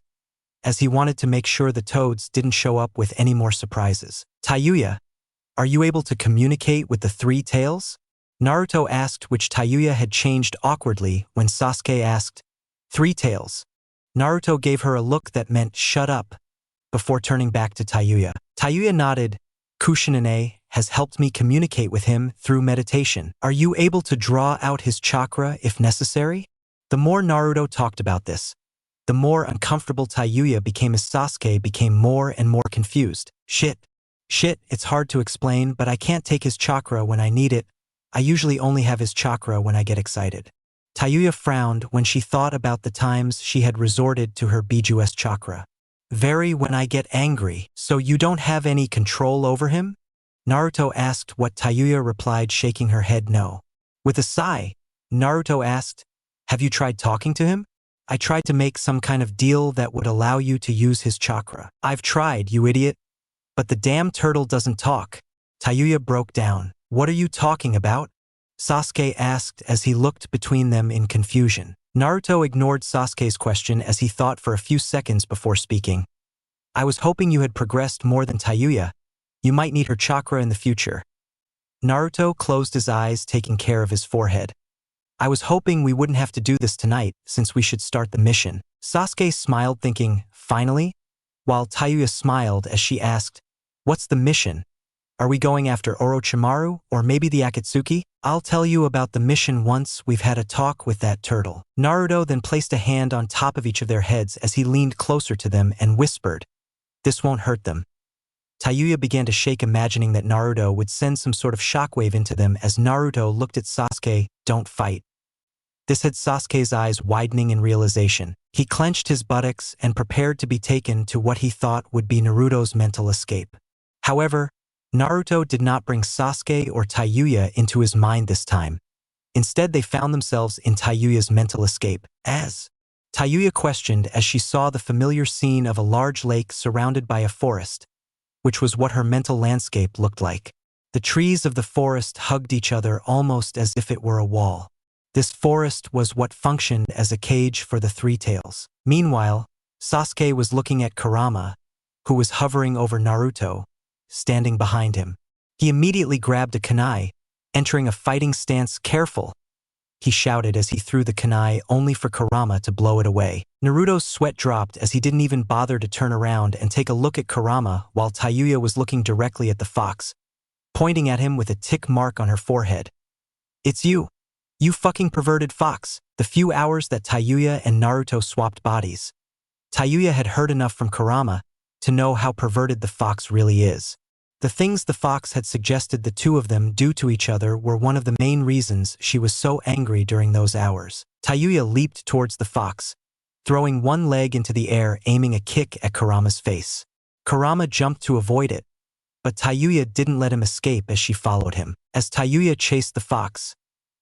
as he wanted to make sure the toads didn't show up with any more surprises. "Tayuya, are you able to communicate with the three tails?" Naruto asked, which Tayuya had changed awkwardly when Sasuke asked, "Three tails?" Naruto gave her a look that meant "shut up," before turning back to Tayuya. Tayuya nodded. "Kusanane has helped me communicate with him through meditation. Are you able to draw out his chakra if necessary?" The more Naruto talked about this, the more uncomfortable Tayuya became as Sasuke became more and more confused. Shit, it's hard to explain, but I can't take his chakra when I need it. I usually only have his chakra when I get excited." Tayuya frowned when she thought about the times she had resorted to her Bijus chakra. "Very when I get angry. So you don't have any control over him?" Naruto asked, what Tayuya replied, shaking her head no. With a sigh, Naruto asked, "Have you tried talking to him?" "I tried to make some kind of deal that would allow you to use his chakra." "I've tried, you idiot. But the damn turtle doesn't talk." Tayuya broke down. "What are you talking about?" Sasuke asked as he looked between them in confusion. Naruto ignored Sasuke's question as he thought for a few seconds before speaking. I was hoping you had progressed more than Tayuya. You might need her chakra in the future. Naruto closed his eyes, taking care of his forehead. I was hoping we wouldn't have to do this tonight, since we should start the mission. Sasuke smiled, thinking, finally? While Tayuya smiled as she asked, what's the mission? Are we going after Orochimaru, or maybe the Akatsuki? I'll tell you about the mission once we've had a talk with that turtle. Naruto then placed a hand on top of each of their heads as he leaned closer to them and whispered, this won't hurt them. Tayuya began to shake, imagining that Naruto would send some sort of shockwave into them as Naruto looked at Sasuke, don't fight. This had Sasuke's eyes widening in realization. He clenched his buttocks and prepared to be taken to what he thought would be Naruto's mental escape. However, Naruto did not bring Sasuke or Tayuya into his mind this time. Instead, they found themselves in Tayuya's mental escape, as Tayuya questioned as she saw the familiar scene of a large lake surrounded by a forest, which was what her mental landscape looked like. The trees of the forest hugged each other almost as if it were a wall. This forest was what functioned as a cage for the three tails. Meanwhile, Sasuke was looking at Kurama, who was hovering over Naruto, standing behind him. He immediately grabbed a kunai, entering a fighting stance. Careful, he shouted as he threw the kunai, only for Kurama to blow it away. Naruto's sweat dropped as he didn't even bother to turn around and take a look at Kurama, while Tayuya was looking directly at the fox, pointing at him with a tick mark on her forehead. It's you. You fucking perverted fox. The few hours that Tayuya and Naruto swapped bodies, Tayuya had heard enough from Kurama to know how perverted the fox really is. The things the fox had suggested the two of them do to each other were one of the main reasons she was so angry during those hours. Tayuya leaped towards the fox, throwing one leg into the air, aiming a kick at Kurama's face. Kurama jumped to avoid it, but Tayuya didn't let him escape as she followed him. As Tayuya chased the fox,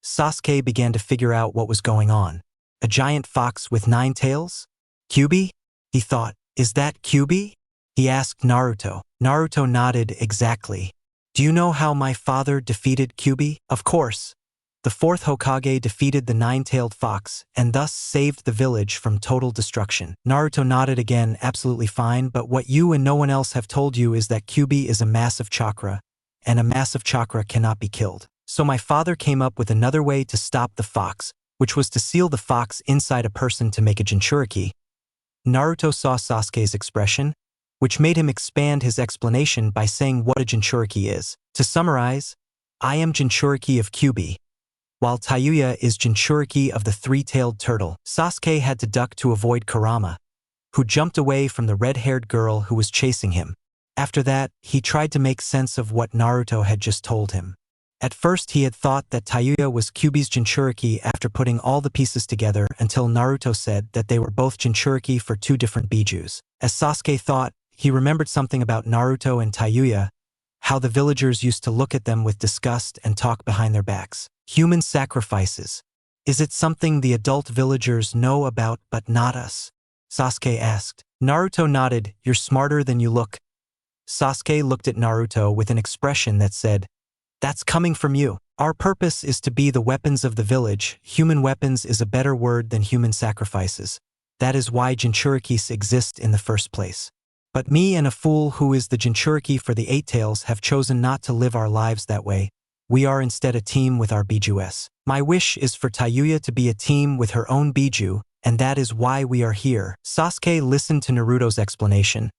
Sasuke began to figure out what was going on. A giant fox with 9 tails? Kyuubi? He thought, is that Kyuubi? He asked Naruto. Naruto nodded. Exactly. Do you know how my father defeated Kyuubi? Of course. The 4th Hokage defeated the 9-tailed fox and thus saved the village from total destruction. Naruto nodded again. Absolutely fine, but what you and no one else have told you is that Kyuubi is a massive chakra, and a massive chakra cannot be killed. So my father came up with another way to stop the fox, which was to seal the fox inside a person to make a Jinchuriki. Naruto saw Sasuke's expression, which made him expand his explanation by saying what a Jinchuriki is. To summarize, I am Jinchuriki of Kyuubi, while Tayuya is Jinchuriki of the 3-tailed turtle. Sasuke had to duck to avoid Kurama, who jumped away from the red-haired girl who was chasing him. After that, he tried to make sense of what Naruto had just told him. At first, he had thought that Tayuya was Kyuubi's Jinchuriki after putting all the pieces together until Naruto said that they were both Jinchuriki for 2 different bijus. As Sasuke thought, he remembered something about Naruto and Tayuya, how the villagers used to look at them with disgust and talk behind their backs. Human sacrifices. Is it something the adult villagers know about but not us? Sasuke asked. Naruto nodded. You're smarter than you look. Sasuke looked at Naruto with an expression that said, that's coming from you. Our purpose is to be the weapons of the village. Human weapons is a better word than human sacrifices. That is why Jinchurikis exist in the first place. But me and a fool who is the Jinchuriki for the 8 tails have chosen not to live our lives that way. We are instead a team with our bijus. My wish is for Tayuya to be a team with her own biju, and that is why we are here. Sasuke listened to Naruto's explanation,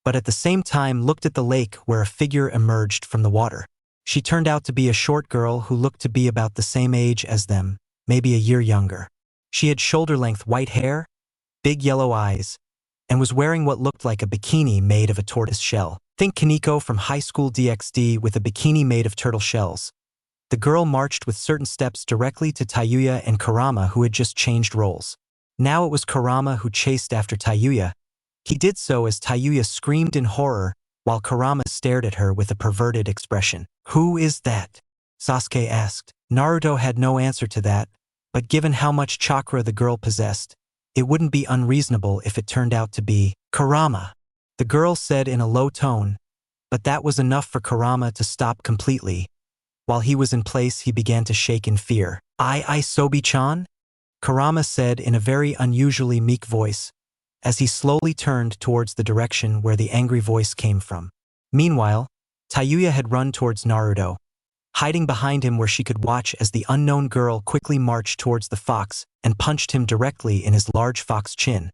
but at the same time looked at the lake where a figure emerged from the water. She turned out to be a short girl who looked to be about the same age as them, maybe a year younger. She had shoulder-length white hair, big yellow eyes, and was wearing what looked like a bikini made of a tortoise shell. Think Kaneko from High School DxD with a bikini made of turtle shells. The girl marched with certain steps directly to Tayuya and Kurama, who had just changed roles. Now it was Kurama who chased after Tayuya. He did so as Tayuya screamed in horror, while Kurama stared at her with a perverted expression. Who is that? Sasuke asked. Naruto had no answer to that, but given how much chakra the girl possessed, it wouldn't be unreasonable if it turned out to be Kurama. The girl said in a low tone, but that was enough for Kurama to stop completely. While he was in place, he began to shake in fear. I Sobi-chan? Kurama said in a very unusually meek voice, as he slowly turned towards the direction where the angry voice came from. Meanwhile, Tayuya had run towards Naruto, hiding behind him where she could watch as the unknown girl quickly marched towards the fox and punched him directly in his large fox chin,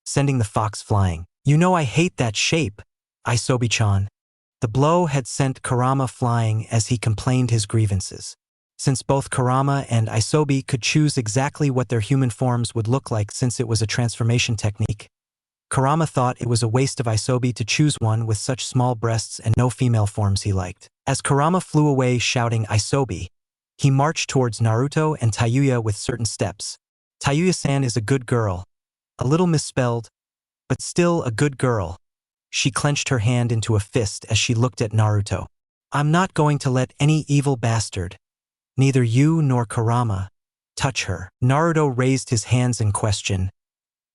sending the fox flying. "You know I hate that shape, Isobi-chan." The blow had sent Kurama flying as he complained his grievances. Since both Kurama and Isobi could choose exactly what their human forms would look like since it was a transformation technique, Kurama thought it was a waste of Isobi to choose one with such small breasts and no female forms he liked. As Kurama flew away shouting Isobi, he marched towards Naruto and Tayuya with certain steps. Tayuya-san is a good girl. A little misspelled, but still a good girl. She clenched her hand into a fist as she looked at Naruto. "I'm not going to let any evil bastard, neither you nor Kurama, touch her." Naruto raised his hands in question.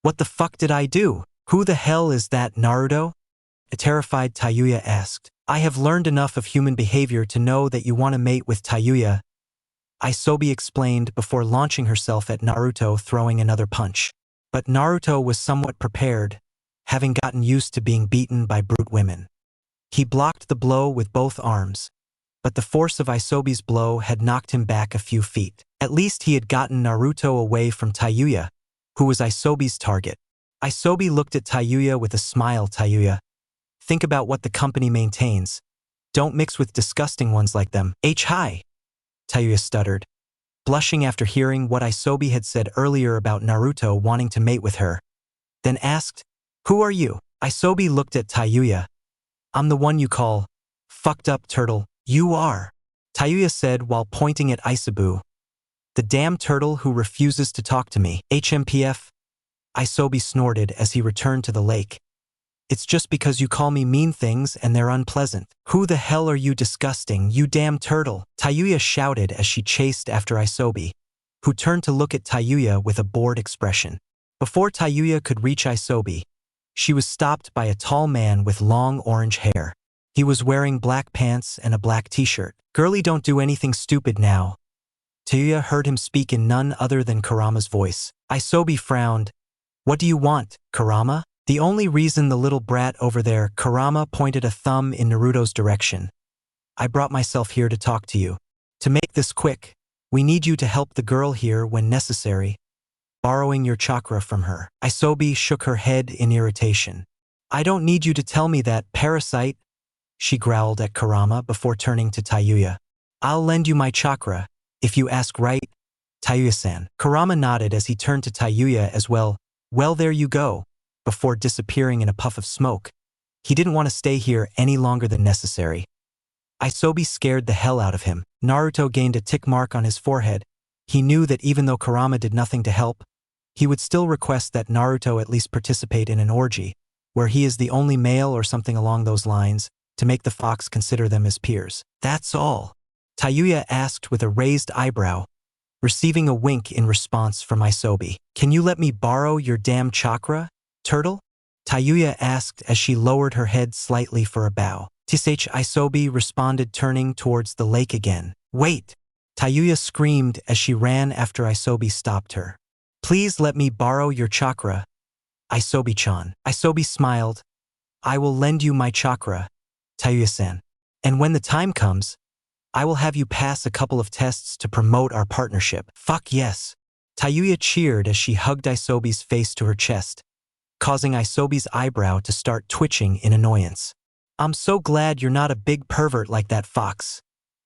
"What the fuck did I do? Who the hell is that, Naruto?" A terrified Tayuya asked. "I have learned enough of human behavior to know that you want to mate with Tayuya," Isobi explained before launching herself at Naruto, throwing another punch. But Naruto was somewhat prepared, having gotten used to being beaten by brute women. He blocked the blow with both arms, but the force of Isobi's blow had knocked him back a few feet. At least he had gotten Naruto away from Tayuya, who was Isobi's target. Isobi looked at Tayuya with a smile. "Tayuya, think about what the company maintains. Don't mix with disgusting ones like them." "Hi," Tayuya stuttered, blushing after hearing what Isobi had said earlier about Naruto wanting to mate with her, then asked, "Who are you?" Isobi looked at Tayuya. "I'm the one you call fucked up turtle." "You are," Tayuya said while pointing at Isobu. "The damn turtle who refuses to talk to me." "HMPF," Isobi snorted as he returned to the lake. "It's just because you call me mean things and they're unpleasant." "Who the hell are you, disgusting, you damn turtle?" Tayuya shouted as she chased after Isobi, who turned to look at Tayuya with a bored expression. Before Tayuya could reach Isobi, she was stopped by a tall man with long orange hair. He was wearing black pants and a black t-shirt. "Girlie, don't do anything stupid now." Tayuya heard him speak in none other than Kurama's voice. Isobi frowned. "What do you want, Kurama?" "The only reason the little brat over there," Kurama pointed a thumb in Naruto's direction. "I brought myself here to talk to you. To make this quick, we need you to help the girl here when necessary, borrowing your chakra from her." Isobi shook her head in irritation. "I don't need you to tell me that, parasite," she growled at Kurama before turning to Tayuya. "I'll lend you my chakra, if you ask, right, Tayuya-san?" Kurama nodded as he turned to Tayuya as well. "Well, there you go," before disappearing in a puff of smoke. He didn't want to stay here any longer than necessary. Isobi scared the hell out of him. Naruto gained a tick mark on his forehead. He knew that even though Kurama did nothing to help, he would still request that Naruto at least participate in an orgy, where he is the only male or something along those lines, to make the fox consider them as peers. "That's all?" Tayuya asked with a raised eyebrow, receiving a wink in response from Isobi. "Can you let me borrow your damn chakra, turtle?" Tayuya asked as she lowered her head slightly for a bow. "Tsh," Isobi responded, turning towards the lake again. "Wait!" Tayuya screamed as she ran after Isobi stopped her. "Please let me borrow your chakra, Isobi-chan." Isobi smiled. "I will lend you my chakra, Tayuya-san. And when the time comes, I will have you pass a couple of tests to promote our partnership." "Fuck yes." Tayuya cheered as she hugged Isobi's face to her chest, causing Isobi's eyebrow to start twitching in annoyance. "I'm so glad you're not a big pervert like that fox,"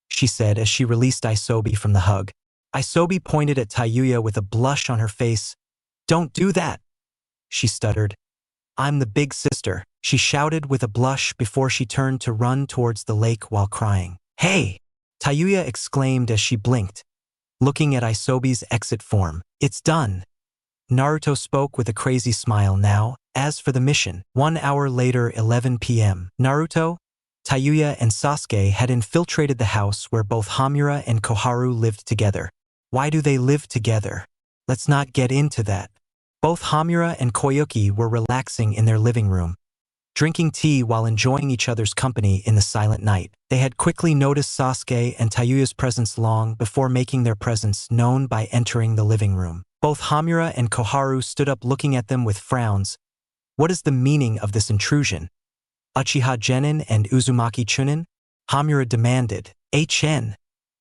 she said as she released Isobi from the hug. Isobi pointed at Tayuya with a blush on her face. "Don't do that," she stuttered. "I'm the big sister," she shouted with a blush before she turned to run towards the lake while crying. "Hey!" Tayuya exclaimed as she blinked, looking at Isobi's exit form. "It's done." Naruto spoke with a crazy smile. "Now, as for the mission." 1 hour later, 11 p.m. Naruto, Tayuya, and Sasuke had infiltrated the house where both Hamura and Koharu lived together. Why do they live together? Let's not get into that. Both Hamura and Koyuki were relaxing in their living room, drinking tea while enjoying each other's company in the silent night. They had quickly noticed Sasuke and Tayuya's presence long before making their presence known by entering the living room. Both Hamura and Koharu stood up looking at them with frowns, What is the meaning of this intrusion? Uchiha Genin and Uzumaki Chunin? Hamura demanded. HN,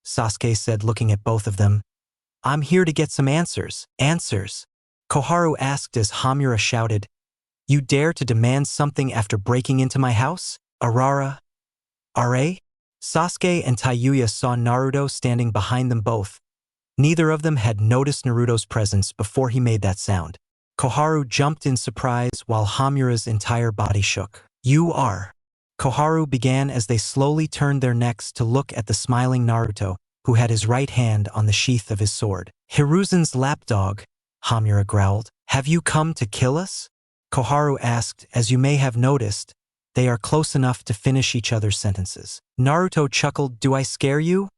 Sasuke said, looking at both of them. I'm here to get some answers. Answers? Koharu asked as Hamura shouted. You dare to demand something after breaking into my house? Arara? Are? Sasuke and Taiyuya saw Naruto standing behind them both. Neither of them had noticed Naruto's presence before he made that sound. Koharu jumped in surprise while Hamura's entire body shook. You are. Koharu began as they slowly turned their necks to look at the smiling Naruto, who had his right hand on the sheath of his sword. Hiruzen's lapdog, Hamura growled. Have you come to kill us? Koharu asked. As you may have noticed, they are close enough to finish each other's sentences. Naruto chuckled. Do I scare you?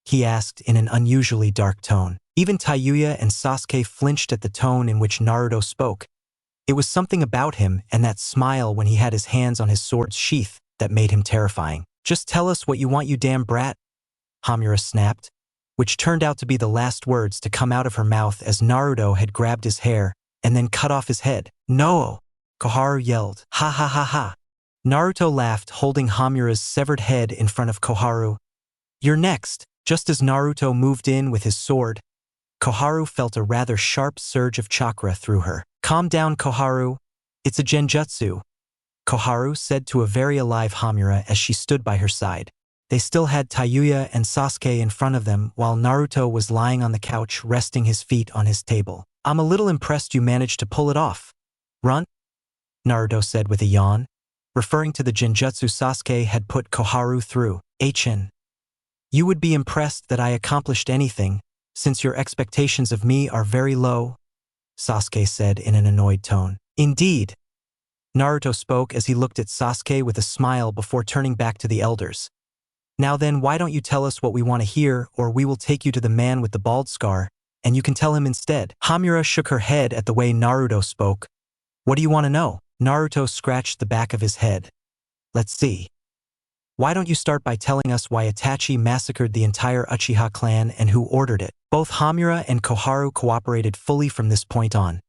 He asked in an unusually dark tone. Even Taiyuya and Sasuke flinched at the tone in which Naruto spoke. It was something about him and that smile when he had his hands on his sword's sheath that made him terrifying. Just tell us what you want, you damn brat, Hamura snapped, which turned out to be the last words to come out of her mouth as Naruto had grabbed his hair and then cut off his head. No! Koharu yelled. Ha ha ha ha. Naruto laughed, holding Hamura's severed head in front of Koharu. You're next. Just as Naruto moved in with his sword, Koharu felt a rather sharp surge of chakra through her. Calm down, Koharu. It's a genjutsu, Koharu said to a very alive Hamura as she stood by her side. They still had Taiyuya and Sasuke in front of them while Naruto was lying on the couch resting his feet on his table. I'm a little impressed you managed to pull it off. Runt? Naruto said with a yawn, referring to the genjutsu Sasuke had put Koharu through. HN. You would be impressed that I accomplished anything, since your expectations of me are very low, Sasuke said in an annoyed tone. Indeed. Naruto spoke as he looked at Sasuke with a smile before turning back to the elders. Now then, why don't you tell us what we want to hear, or we will take you to the man with the bald scar, and you can tell him instead. Hamura shook her head at the way Naruto spoke. What do you want to know? Naruto scratched the back of his head. Let's see. Why don't you start by telling us why Itachi massacred the entire Uchiha clan and who ordered it? Both Hamura and Koharu cooperated fully from this point on,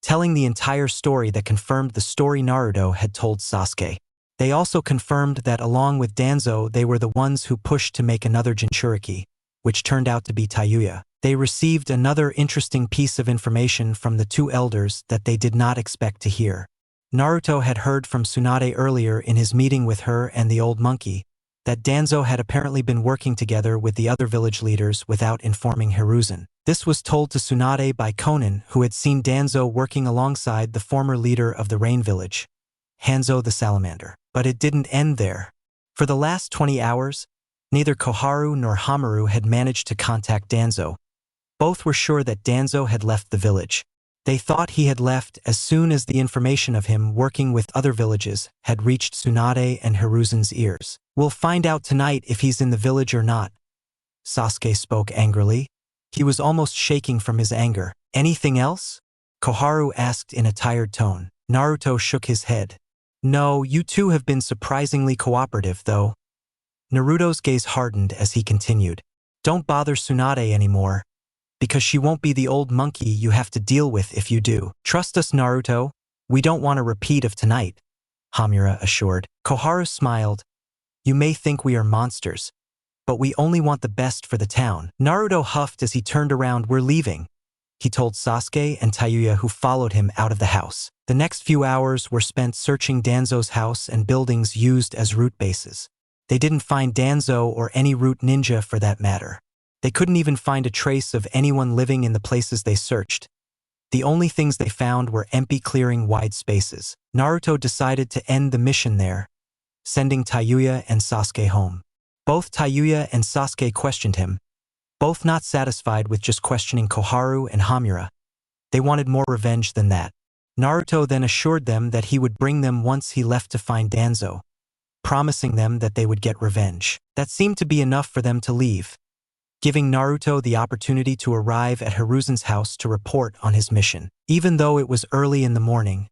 telling the entire story that confirmed the story Naruto had told Sasuke. They also confirmed that along with Danzo, they were the ones who pushed to make another Jinchuriki, which turned out to be Taiyuya. They received another interesting piece of information from the two elders that they did not expect to hear. Naruto had heard from Tsunade earlier in his meeting with her and the old monkey that Danzo had apparently been working together with the other village leaders without informing Hiruzen. This was told to Tsunade by Konan, who had seen Danzo working alongside the former leader of the Rain Village, Hanzo the Salamander. But it didn't end there. For the last 20 hours, neither Koharu nor Hamaru had managed to contact Danzo. Both were sure that Danzo had left the village. They thought he had left as soon as the information of him working with other villages had reached Tsunade and Hiruzen's ears. We'll find out tonight if he's in the village or not, Sasuke spoke angrily. He was almost shaking from his anger. Anything else? Koharu asked in a tired tone. Naruto shook his head. No, you two have been surprisingly cooperative, though. Naruto's gaze hardened as he continued. Don't bother Tsunade anymore, because she won't be the old monkey you have to deal with if you do. Trust us, Naruto. We don't want a repeat of tonight, Hamura assured. Koharu smiled. You may think we are monsters, but we only want the best for the town. Naruto huffed as he turned around. We're leaving, he told Sasuke and Taiyuya, who followed him out of the house. The next few hours were spent searching Danzo's house and buildings used as root bases. They didn't find Danzo or any root ninja for that matter. They couldn't even find a trace of anyone living in the places they searched. The only things they found were empty clearing wide spaces. Naruto decided to end the mission there, sending Taiyuya and Sasuke home. Both Taiyuya and Sasuke questioned him, both not satisfied with just questioning Koharu and Hamura. They wanted more revenge than that. Naruto then assured them that he would bring them once he left to find Danzo, promising them that they would get revenge. That seemed to be enough for them to leave, giving Naruto the opportunity to arrive at Hiruzen's house to report on his mission. Even though it was early in the morning,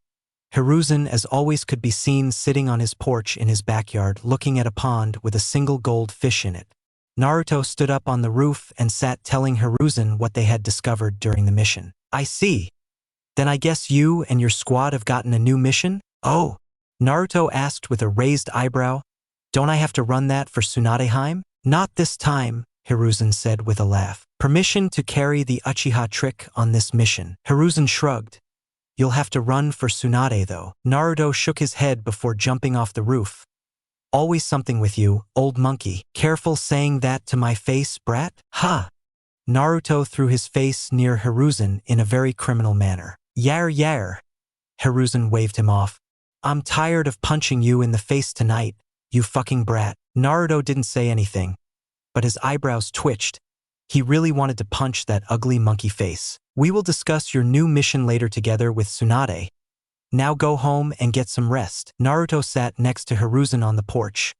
Hiruzen as always could be seen sitting on his porch in his backyard looking at a pond with a single gold fish in it. Naruto stood up on the roof and sat telling Hiruzen what they had discovered during the mission. I see. Then I guess you and your squad have gotten a new mission? Oh, Naruto asked with a raised eyebrow. Don't I have to run that for Tsunade? Not this time, Hiruzen said with a laugh. Permission to carry the Uchiha trick on this mission. Hiruzen shrugged. You'll have to run for Tsunade though. Naruto shook his head before jumping off the roof. Always something with you, old monkey. Careful saying that to my face, brat. Ha! Naruto threw his face near Hiruzen in a very criminal manner. Yar yar. Hiruzen waved him off. I'm tired of punching you in the face tonight, you fucking brat. Naruto didn't say anything, but his eyebrows twitched. He really wanted to punch that ugly monkey face. We will discuss your new mission later together with Tsunade. Now go home and get some rest. Naruto sat next to Hiruzen on the porch,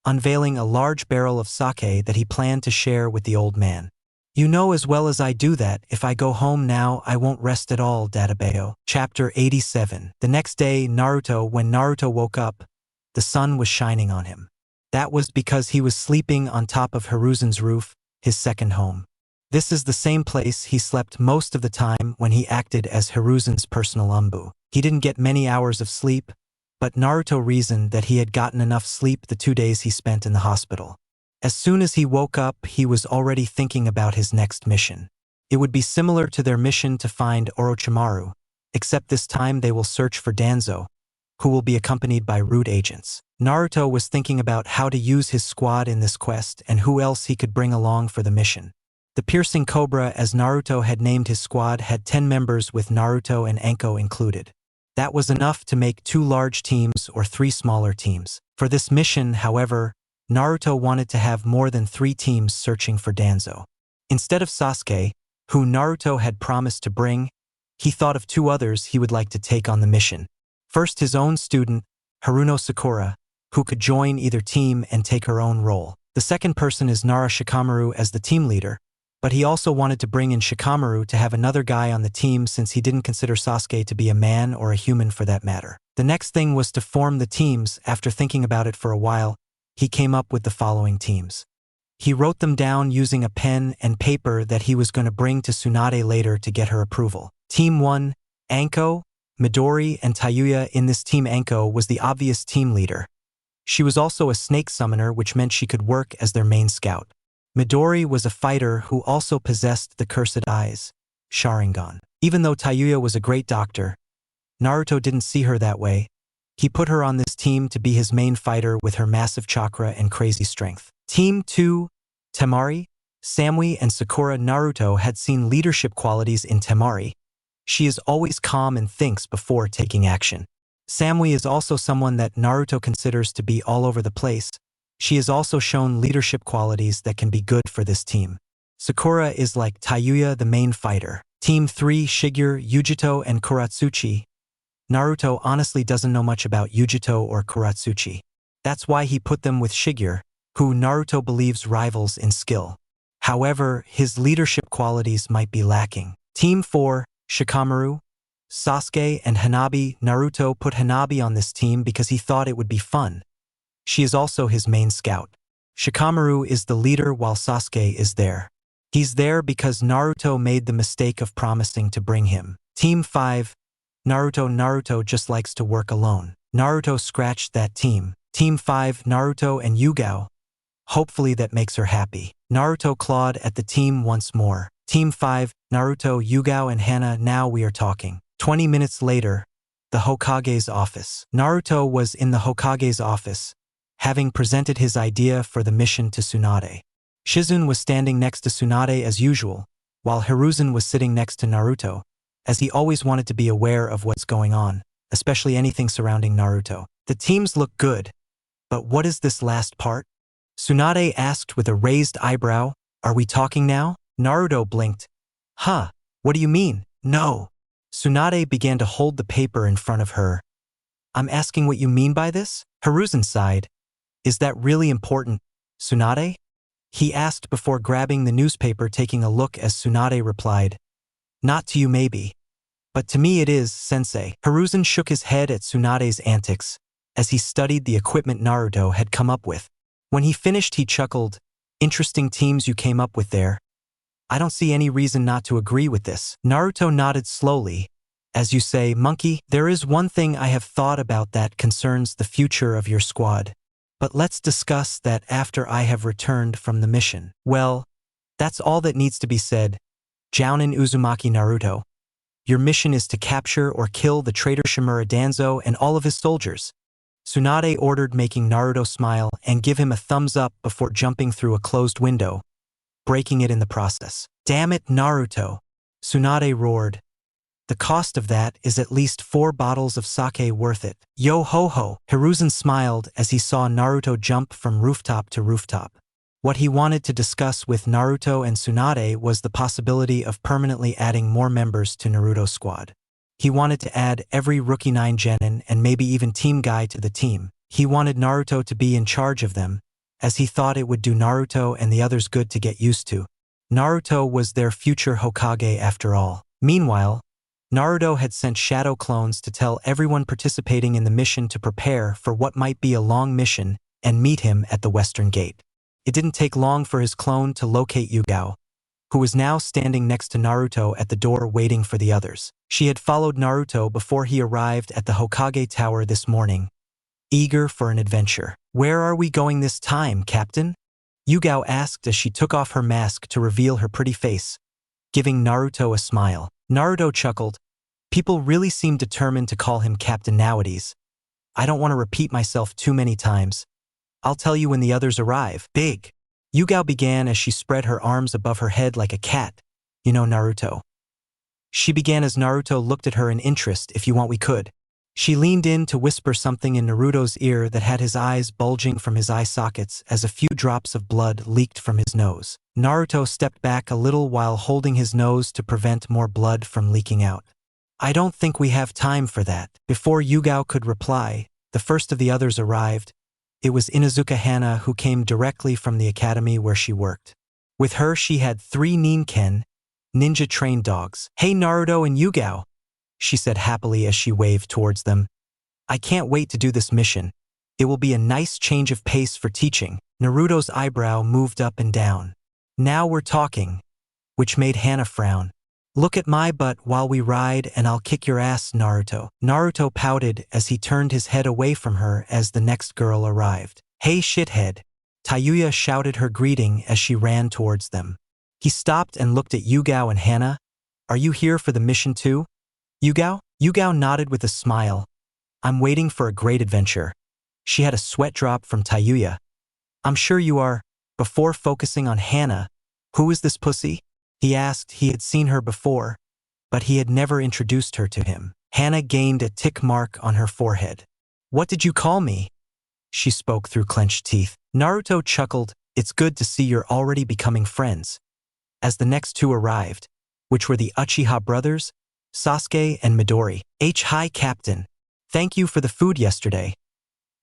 unveiling a large barrel of sake that he planned to share with the old man. You know as well as I do that if I go home now I won't rest at all, Databeo. Chapter 87. The next day, when Naruto woke up, the sun was shining on him. That was because he was sleeping on top of Hiruzen's roof, his second home. This is the same place he slept most of the time when he acted as Hiruzen's personal umbu. He didn't get many hours of sleep, but Naruto reasoned that he had gotten enough sleep the 2 days he spent in the hospital. As soon as he woke up, he was already thinking about his next mission. It would be similar to their mission to find Orochimaru, except this time they will search for Danzo, who will be accompanied by root agents. Naruto was thinking about how to use his squad in this quest and who else he could bring along for the mission. The Piercing Cobra, as Naruto had named his squad, had 10 members with Naruto and Anko included. That was enough to make 2 large teams or 3 smaller teams. For this mission, however, Naruto wanted to have more than 3 teams searching for Danzo. Instead of Sasuke, who Naruto had promised to bring, he thought of 2 others he would like to take on the mission. First, his own student, Haruno Sakura, who could join either team and take her own role. The second person is Nara Shikamaru as the team leader, but he also wanted to bring in Shikamaru to have another guy on the team since he didn't consider Sasuke to be a man or a human for that matter. The next thing was to form the teams. After thinking about it for a while, he came up with the following teams. He wrote them down using a pen and paper that he was going to bring to Tsunade later to get her approval. Team 1, Anko, Midori, and Tayuya. In this team, Anko was the obvious team leader. She was also a snake summoner, which meant she could work as their main scout. Midori was a fighter who also possessed the cursed eyes, Sharingan. Even though Tayuya was a great doctor, Naruto didn't see her that way. He put her on this team to be his main fighter with her massive chakra and crazy strength. Team 2, Temari, Samui, and Sakura. Naruto had seen leadership qualities in Temari. She is always calm and thinks before taking action. Samui is also someone that Naruto considers to be all over the place. She has also shown leadership qualities that can be good for this team. Sakura is like Tayuya, the main fighter. Team 3, Shigure, Yujito, and Kuratsuchi. Naruto honestly doesn't know much about Yujito or Kuratsuchi. That's why he put them with Shigure, who Naruto believes rivals in skill. However, his leadership qualities might be lacking. Team 4, Shikamaru, Sasuke, and Hanabi. Naruto put Hanabi on this team because he thought it would be fun. She is also his main scout. Shikamaru is the leader while Sasuke is there. He's there because Naruto made the mistake of promising to bring him. Team 5, Naruto. Naruto just likes to work alone. Naruto scratched that team. Team 5, Naruto and Yugao. Hopefully that makes her happy. Naruto clawed at the team once more. Team 5, Naruto, Yugao, and Hana. Now we are talking. 20 minutes later, the Hokage's office. Naruto was in the Hokage's office, having presented his idea for the mission to Tsunade. Shizune was standing next to Tsunade as usual, while Hiruzen was sitting next to Naruto, as he always wanted to be aware of what's going on, especially anything surrounding Naruto. The teams look good, but what is this last part? Tsunade asked with a raised eyebrow. Are we talking now? Naruto blinked. Huh, what do you mean? No. Tsunade began to hold the paper in front of her. I'm asking what you mean by this? Hiruzen sighed. Is that really important, Tsunade? He asked before grabbing the newspaper, taking a look as Tsunade replied. Not to you maybe, but to me it is, sensei. Hiruzen shook his head at Tsunade's antics as he studied the equipment Naruto had come up with. When he finished, he chuckled. Interesting teams you came up with there. I don't see any reason not to agree with this. Naruto nodded slowly. As you say, monkey, there is one thing I have thought about that concerns the future of your squad. But let's discuss that after I have returned from the mission. Well, that's all that needs to be said. Jounin Uzumaki Naruto. Your mission is to capture or kill the traitor Shimura Danzo and all of his soldiers. Tsunade ordered, making Naruto smile and give him a thumbs up before jumping through a closed window, breaking it in the process. Damn it, Naruto! Tsunade roared. The cost of that is at least 4 bottles of sake worth it. Yo ho ho! Hiruzen smiled as he saw Naruto jump from rooftop to rooftop. What he wanted to discuss with Naruto and Tsunade was the possibility of permanently adding more members to Naruto's squad. He wanted to add every Rookie 9 genin and maybe even Team Guy to the team. He wanted Naruto to be in charge of them, as he thought it would do Naruto and the others good to get used to. Naruto was their future Hokage after all. Meanwhile, Naruto had sent shadow clones to tell everyone participating in the mission to prepare for what might be a long mission and meet him at the Western Gate. It didn't take long for his clone to locate Yugao, who was now standing next to Naruto at the door waiting for the others. She had followed Naruto before he arrived at the Hokage Tower this morning, eager for an adventure. Where are we going this time, Captain? Yugao asked as she took off her mask to reveal her pretty face, giving Naruto a smile. Naruto chuckled. People really seem determined to call him Captain nowadays. I don't want to repeat myself too many times. I'll tell you when the others arrive. Big. Yugao began as she spread her arms above her head like a cat. You know, Naruto. She began as Naruto looked at her in interest. If you want, we could. She leaned in to whisper something in Naruto's ear that had his eyes bulging from his eye sockets as a few drops of blood leaked from his nose. Naruto stepped back a little while holding his nose to prevent more blood from leaking out. I don't think we have time for that. Before Yugao could reply, the first of the others arrived. It was Inuzuka Hana, who came directly from the academy where she worked. With her, she had 3 Ninken, ninja-trained dogs. Hey, Naruto and Yugao, she said happily as she waved towards them. I can't wait to do this mission. It will be a nice change of pace for teaching. Naruto's eyebrow moved up and down. Now we're talking, which made Hana frown. Look at my butt while we ride and I'll kick your ass, Naruto. Naruto pouted as he turned his head away from her as the next girl arrived. Hey, shithead. Tayuya shouted her greeting as she ran towards them. He stopped and looked at Yugao and Hana. Are you here for the mission too? Yugao? Yugao nodded with a smile. I'm waiting for a great adventure. She had a sweat drop from Tayuya. I'm sure you are. Before focusing on Hana, who is this pussy? He asked. He had seen her before, but he had never introduced her to him. Hana gained a tick mark on her forehead. What did you call me? She spoke through clenched teeth. Naruto chuckled. It's good to see you're already becoming friends. As the next 2 arrived, which were the Uchiha brothers, Sasuke and Midori. Hi, Captain. Thank you for the food yesterday,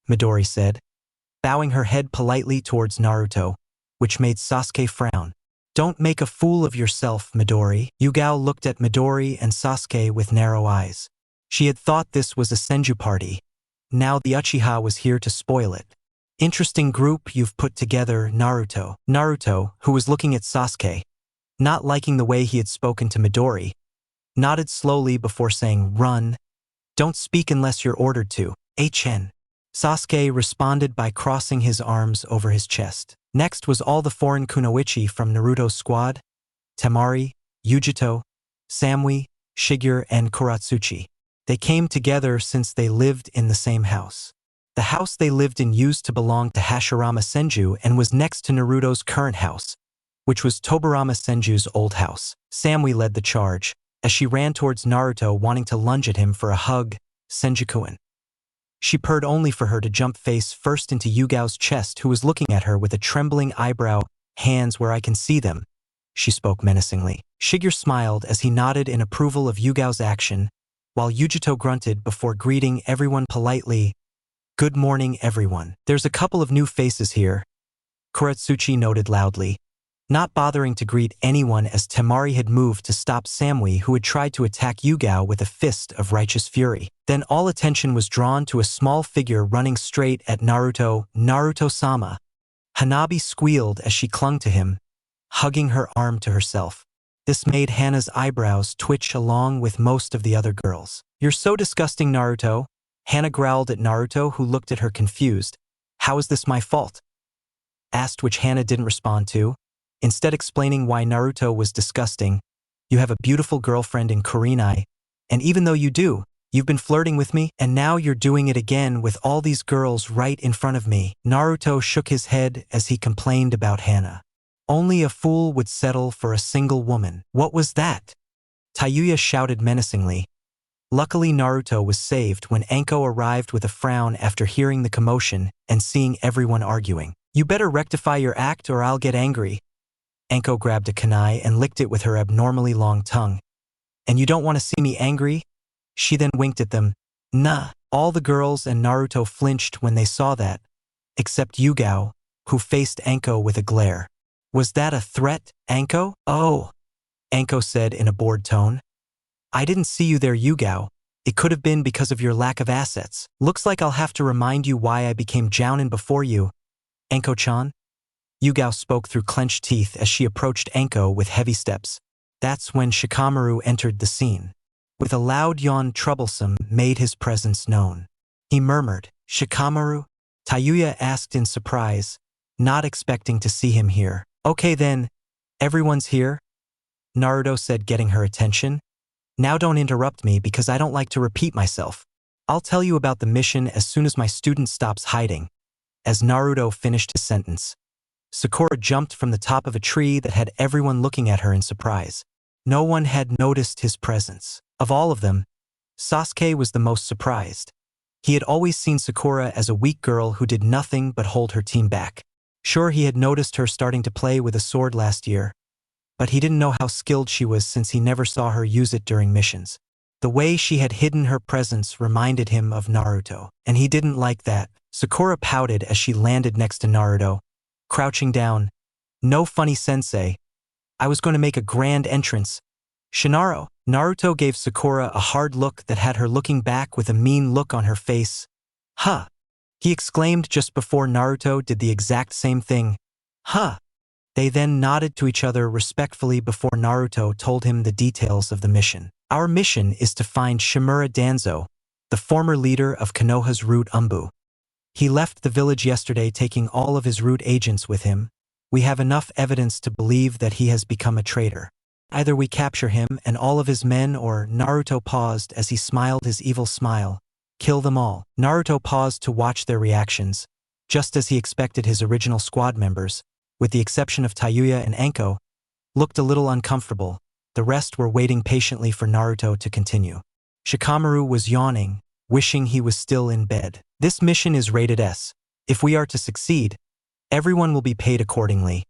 Midori said, bowing her head politely towards Naruto, which made Sasuke frown. Don't make a fool of yourself, Midori. Yugao looked at Midori and Sasuke with narrow eyes. She had thought this was a Senju party. Now the Uchiha was here to spoil it. Interesting group you've put together, Naruto. Naruto, who was looking at Sasuke, not liking the way he had spoken to Midori, nodded slowly before saying, Run. Don't speak unless you're ordered to. HN. Sasuke responded by crossing his arms over his chest. Next was all the foreign kunoichi from Naruto's squad: Temari, Yujito, Samui, Shigure, and Kuratsuchi. They came together since they lived in the same house. The house they lived in used to belong to Hashirama Senju and was next to Naruto's current house, which was Tobirama Senju's old house. Samui led the charge, as she ran towards Naruto wanting to lunge at him for a hug. Senju-kun. She purred only for her to jump face first into Yugao's chest, who was looking at her with a trembling eyebrow. Hands where I can see them, she spoke menacingly. Shigure smiled as he nodded in approval of Yugao's action, while Yujito grunted before greeting everyone politely. Good morning, everyone. There's a couple of new faces here, Kuratsuchi noted loudly, not bothering to greet anyone as Temari had moved to stop Samui, who had tried to attack Yugao with a fist of righteous fury. Then all attention was drawn to a small figure running straight at Naruto. Naruto-sama. Hanabi squealed as she clung to him, hugging her arm to herself. This made Hana's eyebrows twitch along with most of the other girls. "You're so disgusting, Naruto." Hana growled at Naruto, who looked at her confused. "How is this my fault?" asked, which Hana didn't respond to. Instead explaining why Naruto was disgusting. "You have a beautiful girlfriend in Kurenai, and even though you do, you've been flirting with me, and now you're doing it again with all these girls right in front of me." Naruto shook his head as he complained about Hana. "Only a fool would settle for a single woman." "What was that?" Tayuya shouted menacingly. Luckily, Naruto was saved when Anko arrived with a frown after hearing the commotion and seeing everyone arguing. "You better rectify your act or I'll get angry." Anko grabbed a kunai and licked it with her abnormally long tongue. "And you don't want to see me angry?" She then winked at them. "Nah." All the girls and Naruto flinched when they saw that, except Yugao, who faced Anko with a glare. "Was that a threat, Anko?" "Oh," Anko said in a bored tone. "I didn't see you there, Yugao. It could have been because of your lack of assets. Looks like I'll have to remind you why I became jounin before you, Anko-chan." Yugao spoke through clenched teeth as she approached Anko with heavy steps. That's when Shikamaru entered the scene. With a loud yawn, Troublesome made his presence known. He murmured, "Shikamaru?" Tayuya asked in surprise, not expecting to see him here. "Okay then, everyone's here?" Naruto said, getting her attention. "Now don't interrupt me because I don't like to repeat myself. I'll tell you about the mission as soon as my student stops hiding." As Naruto finished his sentence, Sakura jumped from the top of a tree that had everyone looking at her in surprise. No one had noticed his presence. Of all of them, Sasuke was the most surprised. He had always seen Sakura as a weak girl who did nothing but hold her team back. Sure, he had noticed her starting to play with a sword last year, but he didn't know how skilled she was since he never saw her use it during missions. The way she had hidden her presence reminded him of Naruto, and he didn't like that. Sakura pouted as she landed next to Naruto, crouching down. "No funny, sensei. I was going to make a grand entrance." "Shinaro." Naruto gave Sakura a hard look that had her looking back with a mean look on her face. "Huh," he exclaimed just before Naruto did the exact same thing. "Huh." They then nodded to each other respectfully before Naruto told him the details of the mission. "Our mission is to find Shimura Danzo, the former leader of Konoha's root Umbu. He left the village yesterday taking all of his root agents with him. We have enough evidence to believe that he has become a traitor. Either we capture him and all of his men or," Naruto paused as he smiled his evil smile, "kill them all." Naruto paused to watch their reactions, just as he expected. His original squad members, with the exception of Tayuya and Anko, looked a little uncomfortable. The rest were waiting patiently for Naruto to continue. Shikamaru was yawning, wishing he was still in bed. "This mission is rated S. If we are to succeed, everyone will be paid accordingly."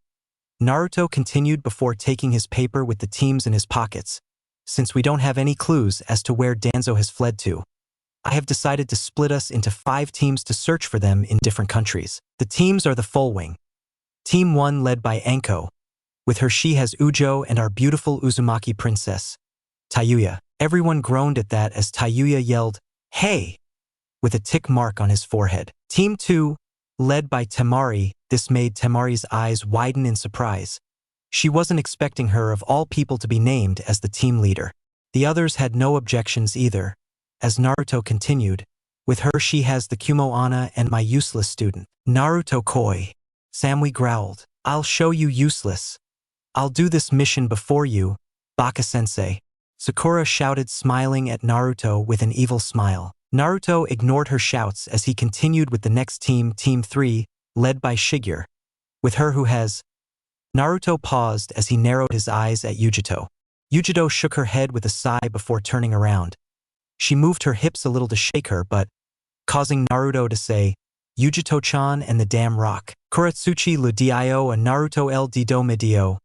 Naruto continued before taking his paper with the teams in his pockets. "Since we don't have any clues as to where Danzo has fled to, I have decided to split us into 5 teams to search for them in different countries. The teams are the full wing. Team 1 led by Anko. With her she has Ujo and our beautiful Uzumaki princess, Tayuya." Everyone groaned at that as Tayuya yelled, "Hey!" with a tick mark on his forehead. Team 2, led by Temari. This made Temari's eyes widen in surprise. She wasn't expecting her of all people to be named as the team leader. The others had no objections either. As Naruto continued, "With her she has the Kumo Ana and my useless student, Naruto Koi." Samui growled, "I'll show you useless. I'll do this mission before you, Baka-sensei." Sakura shouted, smiling at Naruto with an evil smile. Naruto ignored her shouts as he continued with the next team, Team 3, led by Shigure. "With her who has..." Naruto paused as he narrowed his eyes at Yujito. Yujito shook her head with a sigh before turning around. She moved her hips a little to shake her, but, causing Naruto to say, "Yujito-chan and the damn rock. Kuratsuchi le dio a Naruto el dido medio."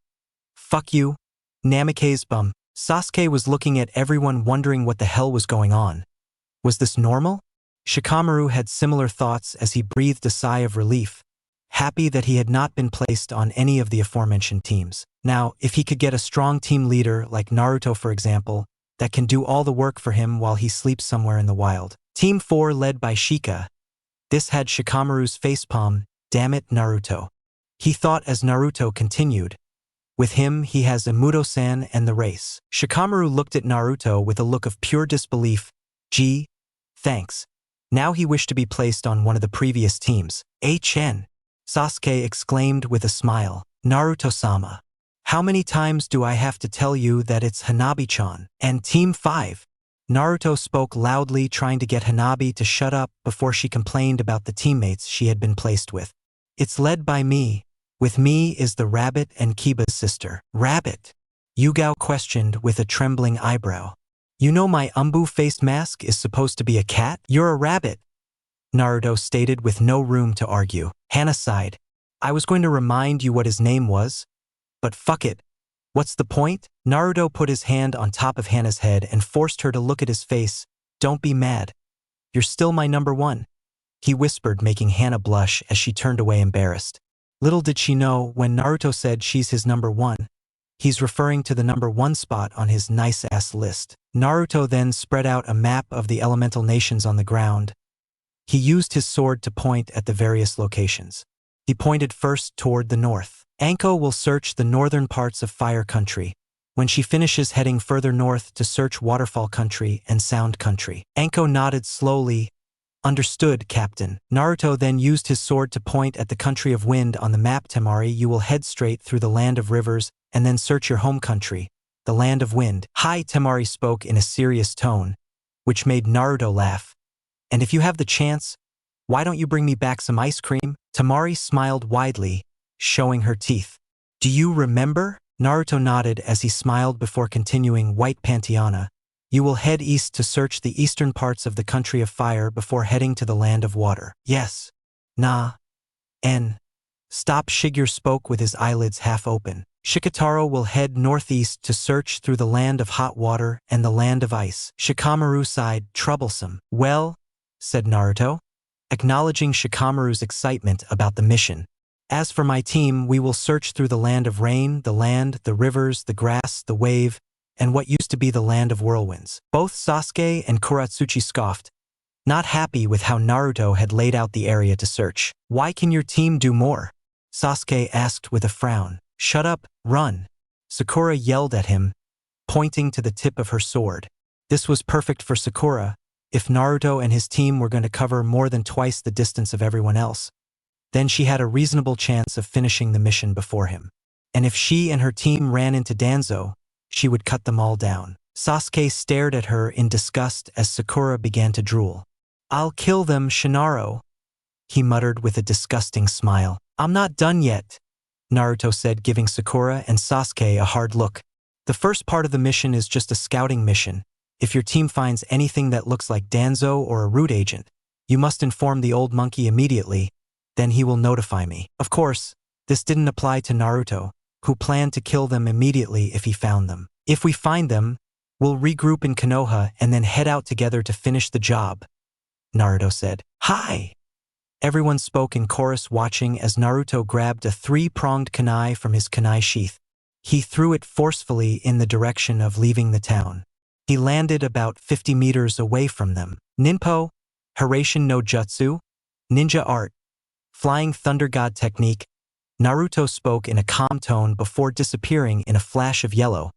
"Fuck you, Namikaze bum." Sasuke was looking at everyone wondering what the hell was going on. Was this normal? Shikamaru had similar thoughts as he breathed a sigh of relief, happy that he had not been placed on any of the aforementioned teams. Now, if he could get a strong team leader like Naruto, for example, that can do all the work for him while he sleeps somewhere in the wild. Team 4 led by Shika. This had Shikamaru's facepalm. "Damn it, Naruto." He thought as Naruto continued, With him, he has Imudo-san and the race. Shikamaru looked at Naruto with a look of pure disbelief. Gee, thanks. Now he wished to be placed on one of the previous teams. HN. Sasuke exclaimed with a smile. Naruto-sama. How many times do I have to tell you that it's Hanabi-chan? And Team 5. Naruto spoke loudly, trying to get Hanabi to shut up before she complained about the teammates she had been placed with. It's led by me. With me is the rabbit and Kiba's sister. Rabbit? Yugao questioned with a trembling eyebrow. You know my umbu face mask is supposed to be a cat? You're a rabbit, Naruto stated with no room to argue. Hana sighed. I was going to remind you what his name was, but fuck it. What's the point? Naruto put his hand on top of Hana's head and forced her to look at his face. Don't be mad. You're still my number one, he whispered, making Hana blush as she turned away embarrassed. Little did she know, when Naruto said she's his number one, he's referring to the number one spot on his nice-ass list. Naruto then spread out a map of the elemental nations on the ground. He used his sword to point at the various locations. He pointed first toward the north. Anko will search the northern parts of Fire Country, when she finishes heading further north to search Waterfall Country and Sound Country. Anko nodded slowly. Understood, Captain. Naruto then used his sword to point at the country of wind on the map. Temari, you will head straight through the land of rivers and then search your home country, the land of wind. Hi, Temari spoke in a serious tone, which made Naruto laugh. And if you have the chance, why don't you bring me back some ice cream? Temari smiled widely, showing her teeth. Do you remember? Naruto nodded as he smiled before continuing. White Pantheana. You will head east to search the eastern parts of the country of fire before heading to the land of water. Yes. Nah. N. Stop. Shigeru spoke with his eyelids half open. Shikotaro will head northeast to search through the land of hot water and the land of ice. Shikamaru sighed. Troublesome. Well, said Naruto, acknowledging Shikamaru's excitement about the mission. As for my team, we will search through the land of rain, the land, the rivers, the grass, the wave, and what used to be the land of whirlwinds. Both Sasuke and Kuratsuchi scoffed, not happy with how Naruto had laid out the area to search. Why can your team do more? Sasuke asked with a frown. Shut up, run. Sakura yelled at him, pointing to the tip of her sword. This was perfect for Sakura. If Naruto and his team were going to cover more than twice the distance of everyone else, then she had a reasonable chance of finishing the mission before him. And if she and her team ran into Danzo, she would cut them all down. Sasuke stared at her in disgust as Sakura began to drool. I'll kill them, Shinaro, he muttered with a disgusting smile. I'm not done yet, Naruto said, giving Sakura and Sasuke a hard look. The first part of the mission is just a scouting mission. If your team finds anything that looks like Danzo or a root agent, you must inform the old monkey immediately, then he will notify me. Of course, this didn't apply to Naruto, who planned to kill them immediately if he found them. If we find them, we'll regroup in Konoha and then head out together to finish the job, Naruto said. Hi! Everyone spoke in chorus, watching as Naruto grabbed a three-pronged kunai from his kunai sheath. He threw it forcefully in the direction of leaving the town. He landed about 50 meters away from them. Ninpo, Hiraishin no Jutsu, ninja art, flying thunder god technique, Naruto spoke in a calm tone before disappearing in a flash of yellow,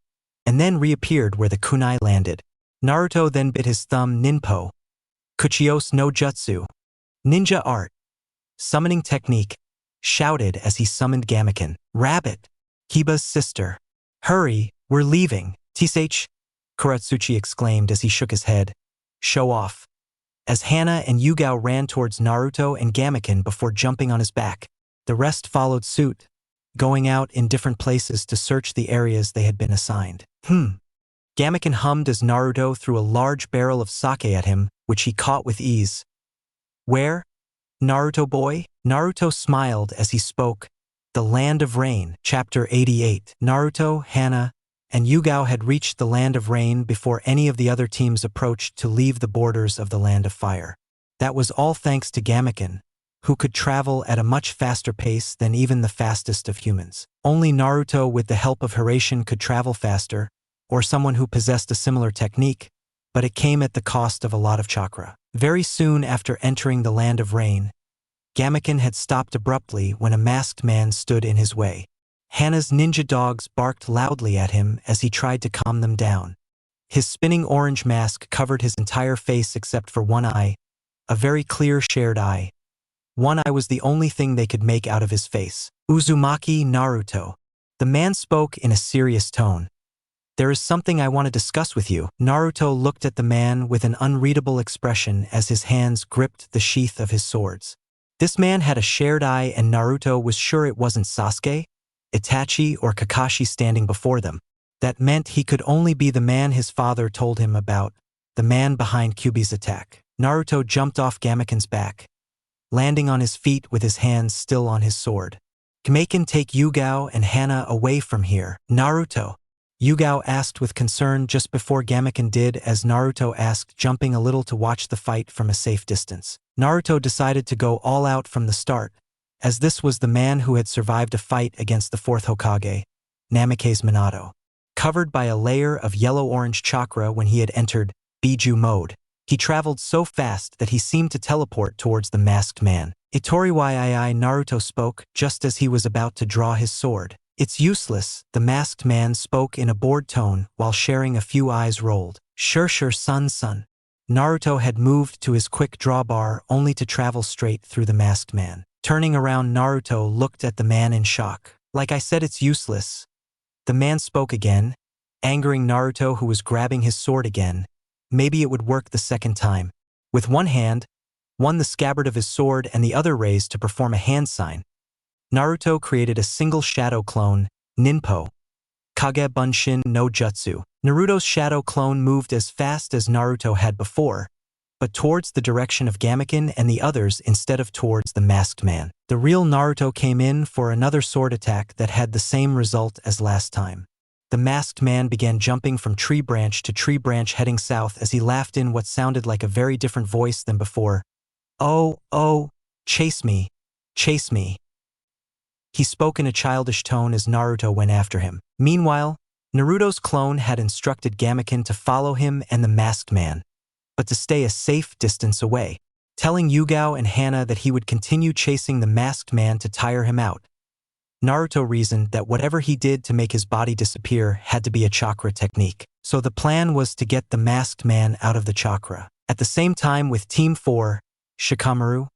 and then reappeared where the kunai landed. Naruto then bit his thumb. Ninpo, Kuchios no Jutsu, ninja art, summoning technique, shouted as he summoned Gamaken. Rabbit, Kiba's sister. Hurry, we're leaving. Tsh, Kuratsuchi exclaimed as he shook his head. Show off. As Hana and Yugao ran towards Naruto and Gamaken before jumping on his back. The rest followed suit, going out in different places to search the areas they had been assigned. Gamaken hummed as Naruto threw a large barrel of sake at him, which he caught with ease. Where? Naruto boy? Naruto smiled as he spoke. The Land of Rain. Chapter 88. Naruto, Hana, and Yugao had reached the Land of Rain before any of the other teams approached to leave the borders of the Land of Fire. That was all thanks to Gamaken, who could travel at a much faster pace than even the fastest of humans. Only Naruto, with the help of Hiraishin, could travel faster, or someone who possessed a similar technique, but it came at the cost of a lot of chakra. Very soon after entering the Land of Rain, Gamaken had stopped abruptly when a masked man stood in his way. Hana's ninja dogs barked loudly at him as he tried to calm them down. His spinning orange mask covered his entire face except for one eye, a very clear shared eye. One eye was the only thing they could make out of his face. Uzumaki Naruto. The man spoke in a serious tone. There is something I want to discuss with you. Naruto looked at the man with an unreadable expression as his hands gripped the sheath of his swords. This man had a shared eye and Naruto was sure it wasn't Sasuke, Itachi, or Kakashi standing before them. That meant he could only be the man his father told him about, the man behind Kyuubi's attack. Naruto jumped off Gamaken's back, landing on his feet with his hands still on his sword. Gamaken, take Yugao and Hana away from here. Naruto. Yugao asked with concern just before Gamaken did as Naruto asked, jumping a little to watch the fight from a safe distance. Naruto decided to go all out from the start, as this was the man who had survived a fight against the fourth Hokage, Namikaze Minato. Covered by a layer of yellow-orange chakra when he had entered Biju mode, he traveled so fast that he seemed to teleport towards the masked man. Itoriwai Naruto spoke just as he was about to draw his sword. It's useless, the masked man spoke in a bored tone while sharing a few eyes rolled. Sure, son. Naruto had moved to his quick draw bar only to travel straight through the masked man. Turning around, Naruto looked at the man in shock. Like I said, it's useless. The man spoke again, angering Naruto, who was grabbing his sword again. Maybe it would work the second time. With one hand, the scabbard of his sword and the other raised to perform a hand sign, Naruto created a single shadow clone, Ninpo, Kage Bunshin no Jutsu. Naruto's shadow clone moved as fast as Naruto had before, but towards the direction of Gamaken and the others instead of towards the masked man. The real Naruto came in for another sword attack that had the same result as last time. The masked man began jumping from tree branch to tree branch heading south as he laughed in what sounded like a very different voice than before. Oh, chase me. He spoke in a childish tone as Naruto went after him. Meanwhile, Naruto's clone had instructed Gamaken to follow him and the masked man, but to stay a safe distance away, telling Yugao and Hana that he would continue chasing the masked man to tire him out. Naruto reasoned that whatever he did to make his body disappear had to be a chakra technique, so the plan was to get the masked man out of the chakra. At the same time, with Team 4, Shikamaru,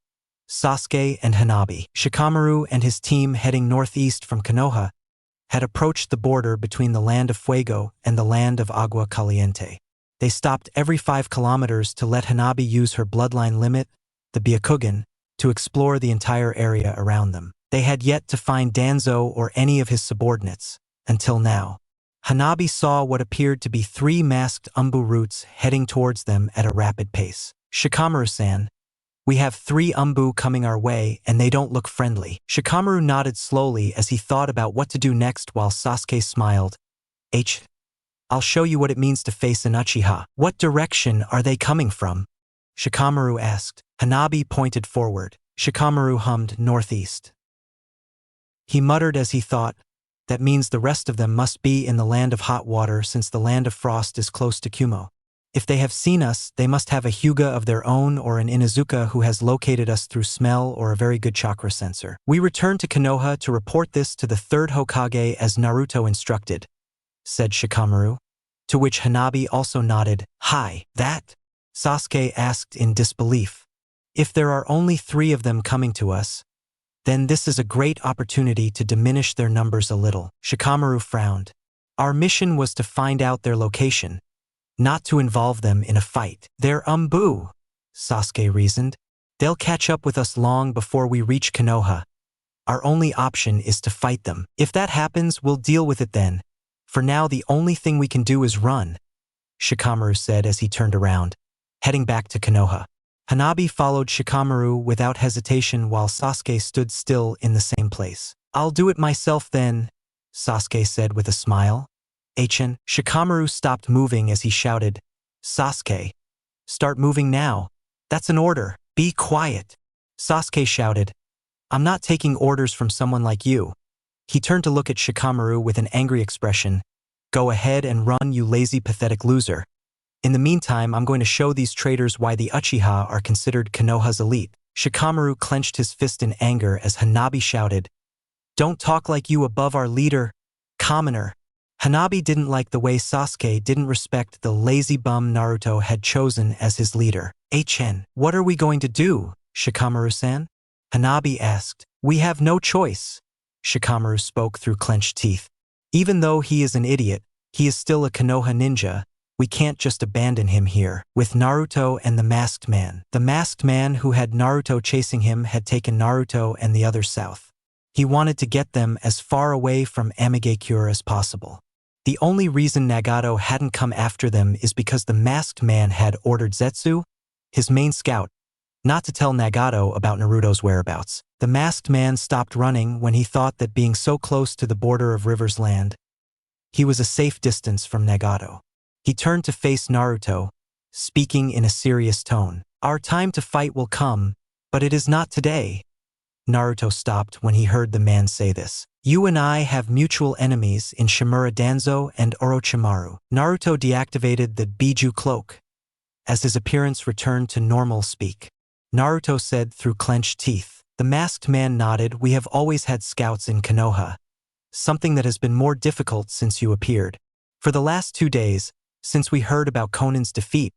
Sasuke, and Hanabi. Shikamaru and his team, heading northeast from Konoha, had approached the border between the land of Fuego and the land of Agua Caliente. They stopped every 5 kilometers to let Hanabi use her bloodline limit, the Byakugan, to explore the entire area around them. They had yet to find Danzo or any of his subordinates, until now. Hanabi saw what appeared to be 3 masked Umbu roots heading towards them at a rapid pace. Shikamaru-san, we have 3 Umbu coming our way and they don't look friendly. Shikamaru nodded slowly as he thought about what to do next while Sasuke smiled. I'll show you what it means to face an Uchiha. What direction are they coming from? Shikamaru asked. Hanabi pointed forward. Shikamaru hummed northeast. He muttered as he thought, that means the rest of them must be in the land of hot water since the land of frost is close to Kumo. If they have seen us, they must have a Hyuga of their own or an Inuzuka who has located us through smell or a very good chakra sensor. We returned to Konoha to report this to the 3rd Hokage as Naruto instructed, said Shikamaru, to which Hanabi also nodded. Hi, that? Sasuke asked in disbelief. If there are only 3 of them coming to us, then this is a great opportunity to diminish their numbers a little. Shikamaru frowned. Our mission was to find out their location, not to involve them in a fight. They're Umbu, Sasuke reasoned. They'll catch up with us long before we reach Konoha. Our only option is to fight them. If that happens, we'll deal with it then. For now, the only thing we can do is run, Shikamaru said as he turned around, heading back to Konoha. Hanabi followed Shikamaru without hesitation while Sasuke stood still in the same place. I'll do it myself then, Sasuke said with a smile. Shikamaru stopped moving as he shouted, Sasuke, start moving now. That's an order. Be quiet. Sasuke shouted, I'm not taking orders from someone like you. He turned to look at Shikamaru with an angry expression. Go ahead and run, you lazy, pathetic loser. In the meantime, I'm going to show these traitors why the Uchiha are considered Konoha's elite. Shikamaru clenched his fist in anger as Hanabi shouted, Don't talk like you above our leader, commoner. Hanabi didn't like the way Sasuke didn't respect the lazy bum Naruto had chosen as his leader. What are we going to do, Shikamaru-san? Hanabi asked. We have no choice. Shikamaru spoke through clenched teeth. Even though he is an idiot, he is still a Konoha ninja. We can't just abandon him here. With Naruto and the masked man. The masked man who had Naruto chasing him had taken Naruto and the others south. He wanted to get them as far away from Amigakure as possible. The only reason Nagato hadn't come after them is because the masked man had ordered Zetsu, his main scout, not to tell Nagato about Naruto's whereabouts. The masked man stopped running when he thought that being so close to the border of River's land, he was a safe distance from Nagato. He turned to face Naruto, speaking in a serious tone. Our time to fight will come, but it is not today. Naruto stopped when he heard the man say this. You and I have mutual enemies in Shimura Danzo and Orochimaru. Naruto deactivated the Biju cloak. As his appearance returned to normal speak, Naruto said through clenched teeth. The masked man nodded. We have always had scouts in Konoha. Something that has been more difficult since you appeared. For the last 2 days, since we heard about Conan's defeat,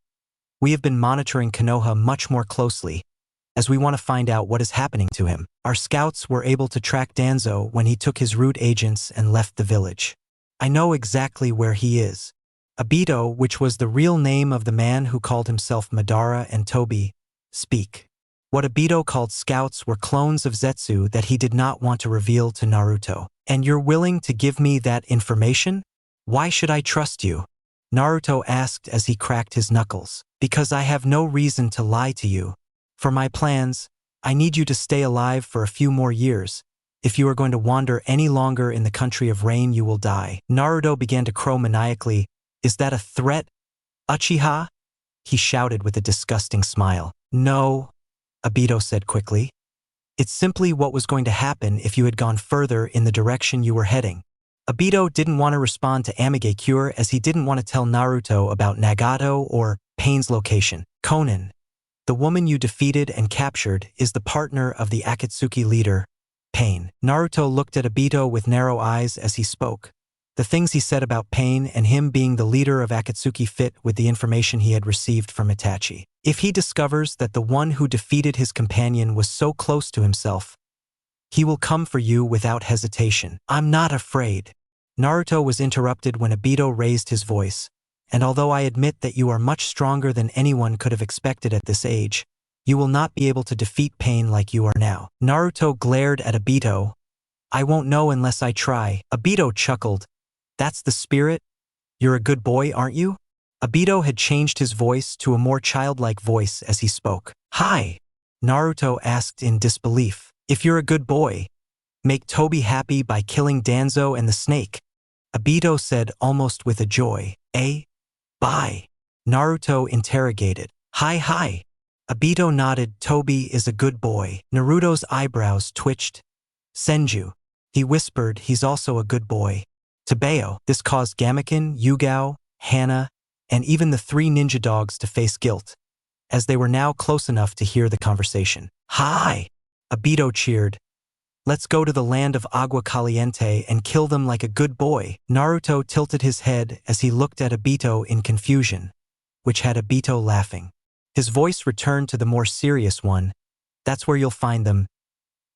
we have been monitoring Konoha much more closely, as we want to find out what is happening to him. Our scouts were able to track Danzo when he took his root agents and left the village. I know exactly where he is. Obito, which was the real name of the man who called himself Madara, and Tobi, speak. What Obito called scouts were clones of Zetsu that he did not want to reveal to Naruto. And you're willing to give me that information? Why should I trust you? Naruto asked as he cracked his knuckles. Because I have no reason to lie to you. For my plans, I need you to stay alive for a few more years. If you are going to wander any longer in the country of rain, you will die. Naruto began to crow maniacally. Is that a threat, Uchiha? He shouted with a disgusting smile. No, Obito said quickly. It's simply what was going to happen if you had gone further in the direction you were heading. Obito didn't want to respond to Amigakure as he didn't want to tell Naruto about Nagato or Pain's location. Conan, the woman you defeated and captured, is the partner of the Akatsuki leader, Pain. Naruto looked at Obito with narrow eyes as he spoke. The things he said about Pain and him being the leader of Akatsuki fit with the information he had received from Itachi. If he discovers that the one who defeated his companion was so close to himself, he will come for you without hesitation. I'm not afraid. Naruto was interrupted when Obito raised his voice, and although I admit that you are much stronger than anyone could have expected at this age, you will not be able to defeat Pain like you are now. Naruto glared at Obito. I won't know unless I try. Obito chuckled. That's the spirit? You're a good boy, aren't you? Obito had changed his voice to a more childlike voice as he spoke. Hi, Naruto asked in disbelief. If you're a good boy, make Tobi happy by killing Danzo and the snake, Obito said almost with a joy. Bye. Naruto interrogated. Hi. Obito nodded. Tobi is a good boy. Naruto's eyebrows twitched. Senju, he whispered, he's also a good boy. Tabeo, this caused Gamaken, Yugao, Hana, and even the 3 ninja dogs to face guilt, as they were now close enough to hear the conversation. Hi! Obito cheered. Let's go to the land of Agua Caliente and kill them like a good boy. Naruto tilted his head as he looked at Obito in confusion, which had Obito laughing. His voice returned to the more serious one. That's where you'll find them.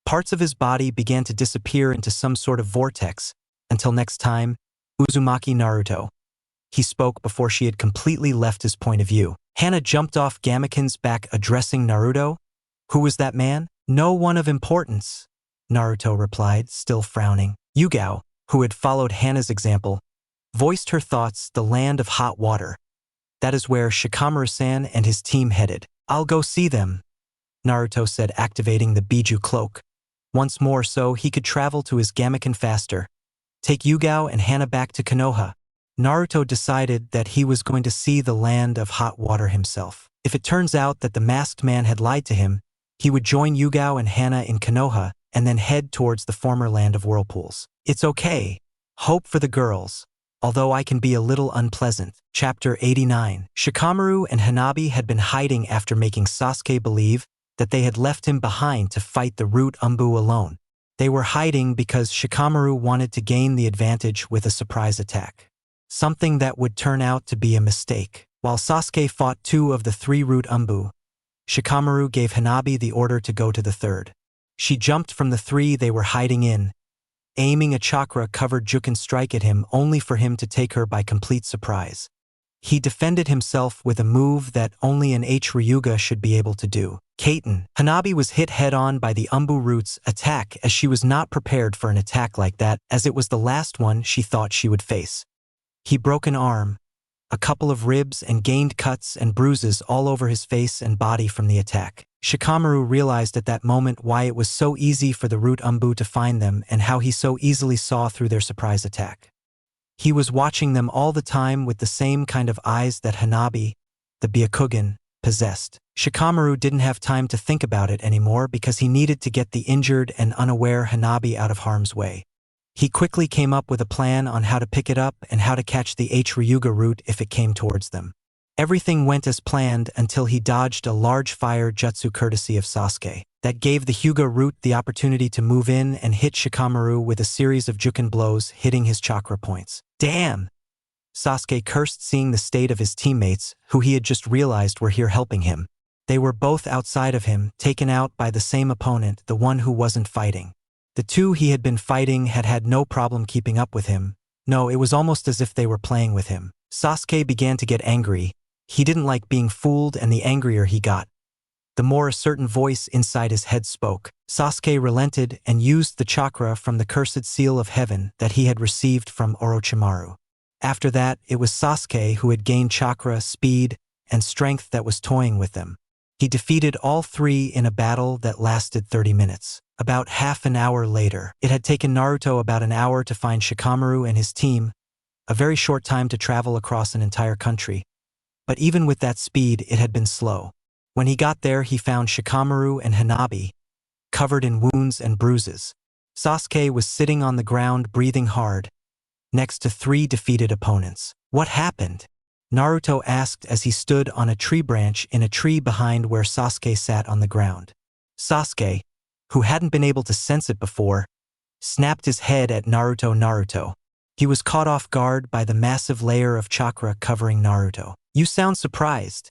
Parts of his body began to disappear into some sort of vortex. Until next time, Uzumaki Naruto. He spoke before she had completely left his point of view. Hana jumped off Gamaken's back addressing Naruto. Who was that man? No one of importance, Naruto replied, still frowning. Yugao, who had followed Hana's example, voiced her thoughts. The land of hot water. That is where Shikamaru-san and his team headed. I'll go see them, Naruto said, activating the Biju cloak. Once more so he could travel to his Gamaken faster. Take Yugao and Hana back to Konoha. Naruto decided that he was going to see the land of hot water himself. If it turns out that the masked man had lied to him, he would join Yugao and Hana in Konoha and then head towards the former land of whirlpools. It's okay. Hope for the girls. Although I can be a little unpleasant. Chapter 89. Shikamaru and Hanabi had been hiding after making Sasuke believe that they had left him behind to fight the root Umbu alone. They were hiding because Shikamaru wanted to gain the advantage with a surprise attack. Something that would turn out to be a mistake. While Sasuke fought 2 of the 3 root Umbu, Shikamaru gave Hanabi the order to go to the 3rd. She jumped from the 3 they were hiding in, aiming a chakra-covered Juken strike at him only for him to take her by complete surprise. He defended himself with a move that only an H-Ryuga should be able to do. Kaiten. Hanabi was hit head-on by the Umbu Root's attack as she was not prepared for an attack like that, as it was the last one she thought she would face. He broke an arm, a couple of ribs, and gained cuts and bruises all over his face and body from the attack. Shikamaru realized at that moment why it was so easy for the root Umbu to find them and how he so easily saw through their surprise attack. He was watching them all the time with the same kind of eyes that Hanabi, the Byakugan, possessed. Shikamaru didn't have time to think about it anymore because he needed to get the injured and unaware Hanabi out of harm's way. He quickly came up with a plan on how to pick it up and how to catch the H-Ryuga root if it came towards them. Everything went as planned until he dodged a large fire jutsu courtesy of Sasuke. That gave the Hyuga root the opportunity to move in and hit Shikamaru with a series of Juken blows hitting his chakra points. Damn! Sasuke cursed, seeing the state of his teammates, who he had just realized were here helping him. They were both outside of him, taken out by the same opponent, the one who wasn't fighting. The 2 he had been fighting had had no problem keeping up with him. No, it was almost as if they were playing with him. Sasuke began to get angry. He didn't like being fooled, and the angrier he got, the more a certain voice inside his head spoke. Sasuke relented and used the chakra from the cursed seal of heaven that he had received from Orochimaru. After that, it was Sasuke who had gained chakra, speed, and strength that was toying with them. He defeated all 3 in a battle that lasted 30 minutes. About half an hour later, it had taken Naruto about an hour to find Shikamaru and his team, a very short time to travel across an entire country. But even with that speed, it had been slow. When he got there, he found Shikamaru and Hanabi, covered in wounds and bruises. Sasuke was sitting on the ground breathing hard, next to 3 defeated opponents. What happened? Naruto asked as he stood on a tree branch in a tree behind where Sasuke sat on the ground. Sasuke, who hadn't been able to sense it before, snapped his head at Naruto. He was caught off guard by the massive layer of chakra covering Naruto. You sound surprised,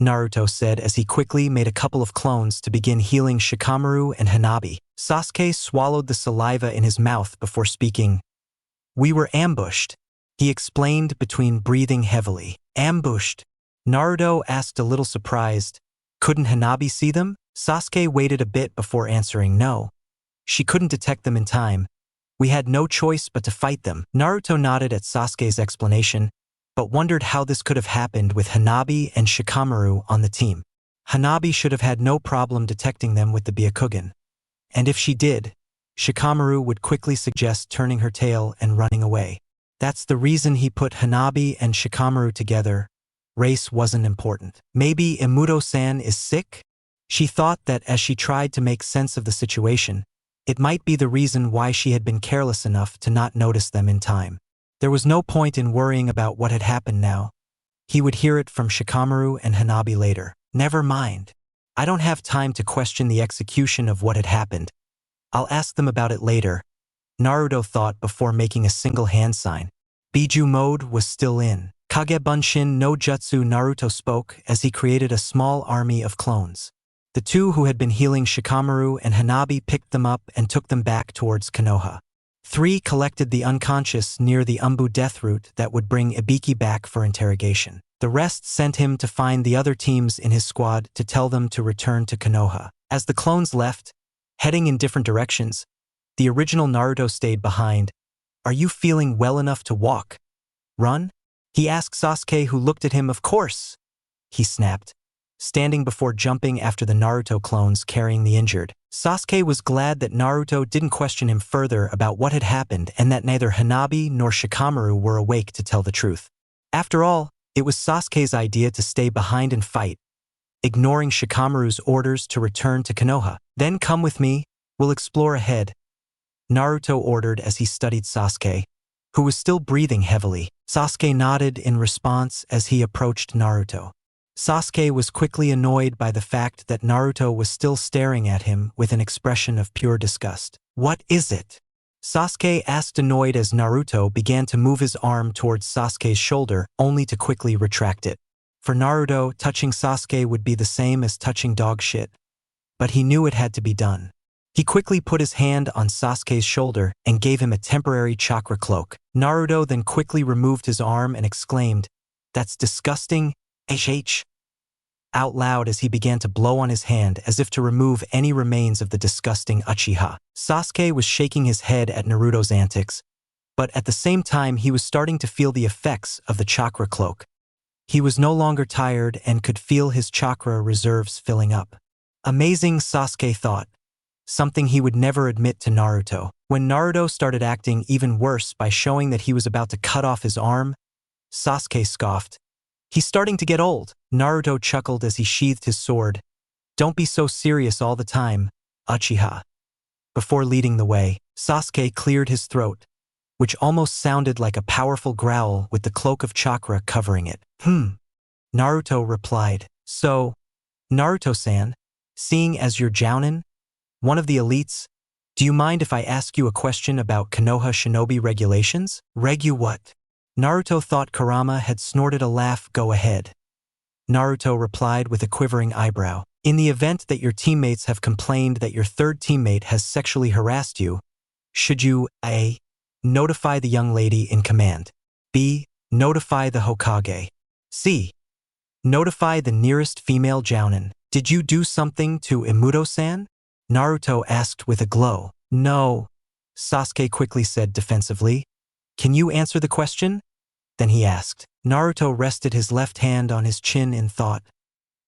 Naruto said as he quickly made a couple of clones to begin healing Shikamaru and Hanabi. Sasuke swallowed the saliva in his mouth before speaking. We were ambushed, he explained between breathing heavily. Ambushed? Naruto asked, a little surprised. Couldn't Hanabi see them? Sasuke waited a bit before answering. No. She couldn't detect them in time. We had no choice but to fight them. Naruto nodded at Sasuke's explanation, but wondered how this could have happened with Hanabi and Shikamaru on the team. Hanabi should have had no problem detecting them with the Byakugan. And if she did, Shikamaru would quickly suggest turning her tail and running away. That's the reason he put Hanabi and Shikamaru together. Race wasn't important. Maybe Imuto-san is sick? She thought that as she tried to make sense of the situation, it might be the reason why she had been careless enough to not notice them in time. There was no point in worrying about what had happened now. He would hear it from Shikamaru and Hanabi later. Never mind. I don't have time to question the execution of what had happened. I'll ask them about it later, Naruto thought before making a single hand sign. Biju mode was still in. Kage Bunshin no Jutsu. Naruto spoke as he created a small army of clones. The 2 who had been healing Shikamaru and Hanabi picked them up and took them back towards Konoha. 3 collected the unconscious near the Umbu death root that would bring Ibiki back for interrogation. The rest sent him to find the other teams in his squad to tell them to return to Konoha. As the clones left, heading in different directions, the original Naruto stayed behind. Are you feeling well enough to walk? Run? He asked Sasuke, who looked at him. Of course, he snapped, standing before jumping after the Naruto clones carrying the injured. Sasuke was glad that Naruto didn't question him further about what had happened and that neither Hanabi nor Shikamaru were awake to tell the truth. After all, it was Sasuke's idea to stay behind and fight, ignoring Shikamaru's orders to return to Konoha. Then come with me, we'll explore ahead, Naruto ordered as he studied Sasuke, who was still breathing heavily. Sasuke nodded in response as he approached Naruto. Sasuke was quickly annoyed by the fact that Naruto was still staring at him with an expression of pure disgust. "What is it?" Sasuke asked, annoyed as Naruto began to move his arm towards Sasuke's shoulder, only to quickly retract it. For Naruto, touching Sasuke would be the same as touching dog shit, but he knew it had to be done. He quickly put his hand on Sasuke's shoulder and gave him a temporary chakra cloak. Naruto then quickly removed his arm and exclaimed, "That's disgusting, HH," out loud as he began to blow on his hand as if to remove any remains of the disgusting Uchiha. Sasuke was shaking his head at Naruto's antics, but at the same time he was starting to feel the effects of the chakra cloak. He was no longer tired and could feel his chakra reserves filling up. Amazing, Sasuke thought, something he would never admit to Naruto. When Naruto started acting even worse by showing that he was about to cut off his arm, Sasuke scoffed, "He's starting to get old." Naruto chuckled as he sheathed his sword. "Don't be so serious all the time, Uchiha." Before leading the way, Sasuke cleared his throat, which almost sounded like a powerful growl with the cloak of chakra covering it. Naruto replied, "So, Naruto-san, seeing as you're Jounin, one of the elites, do you mind if I ask you a question about Konoha shinobi regulations?" "Regu what?" Naruto thought Kurama had snorted a laugh. "Go ahead." Naruto replied with a quivering eyebrow. "In the event that your teammates have complained that your third teammate has sexually harassed you, should you A. notify the young lady in command, B. notify the Hokage, C. notify the nearest female jounin? Did you do something to Imuto-san?" Naruto asked with a glow. "No," Sasuke quickly said defensively. "Can you answer the question?" Then he asked. Naruto rested his left hand on his chin in thought.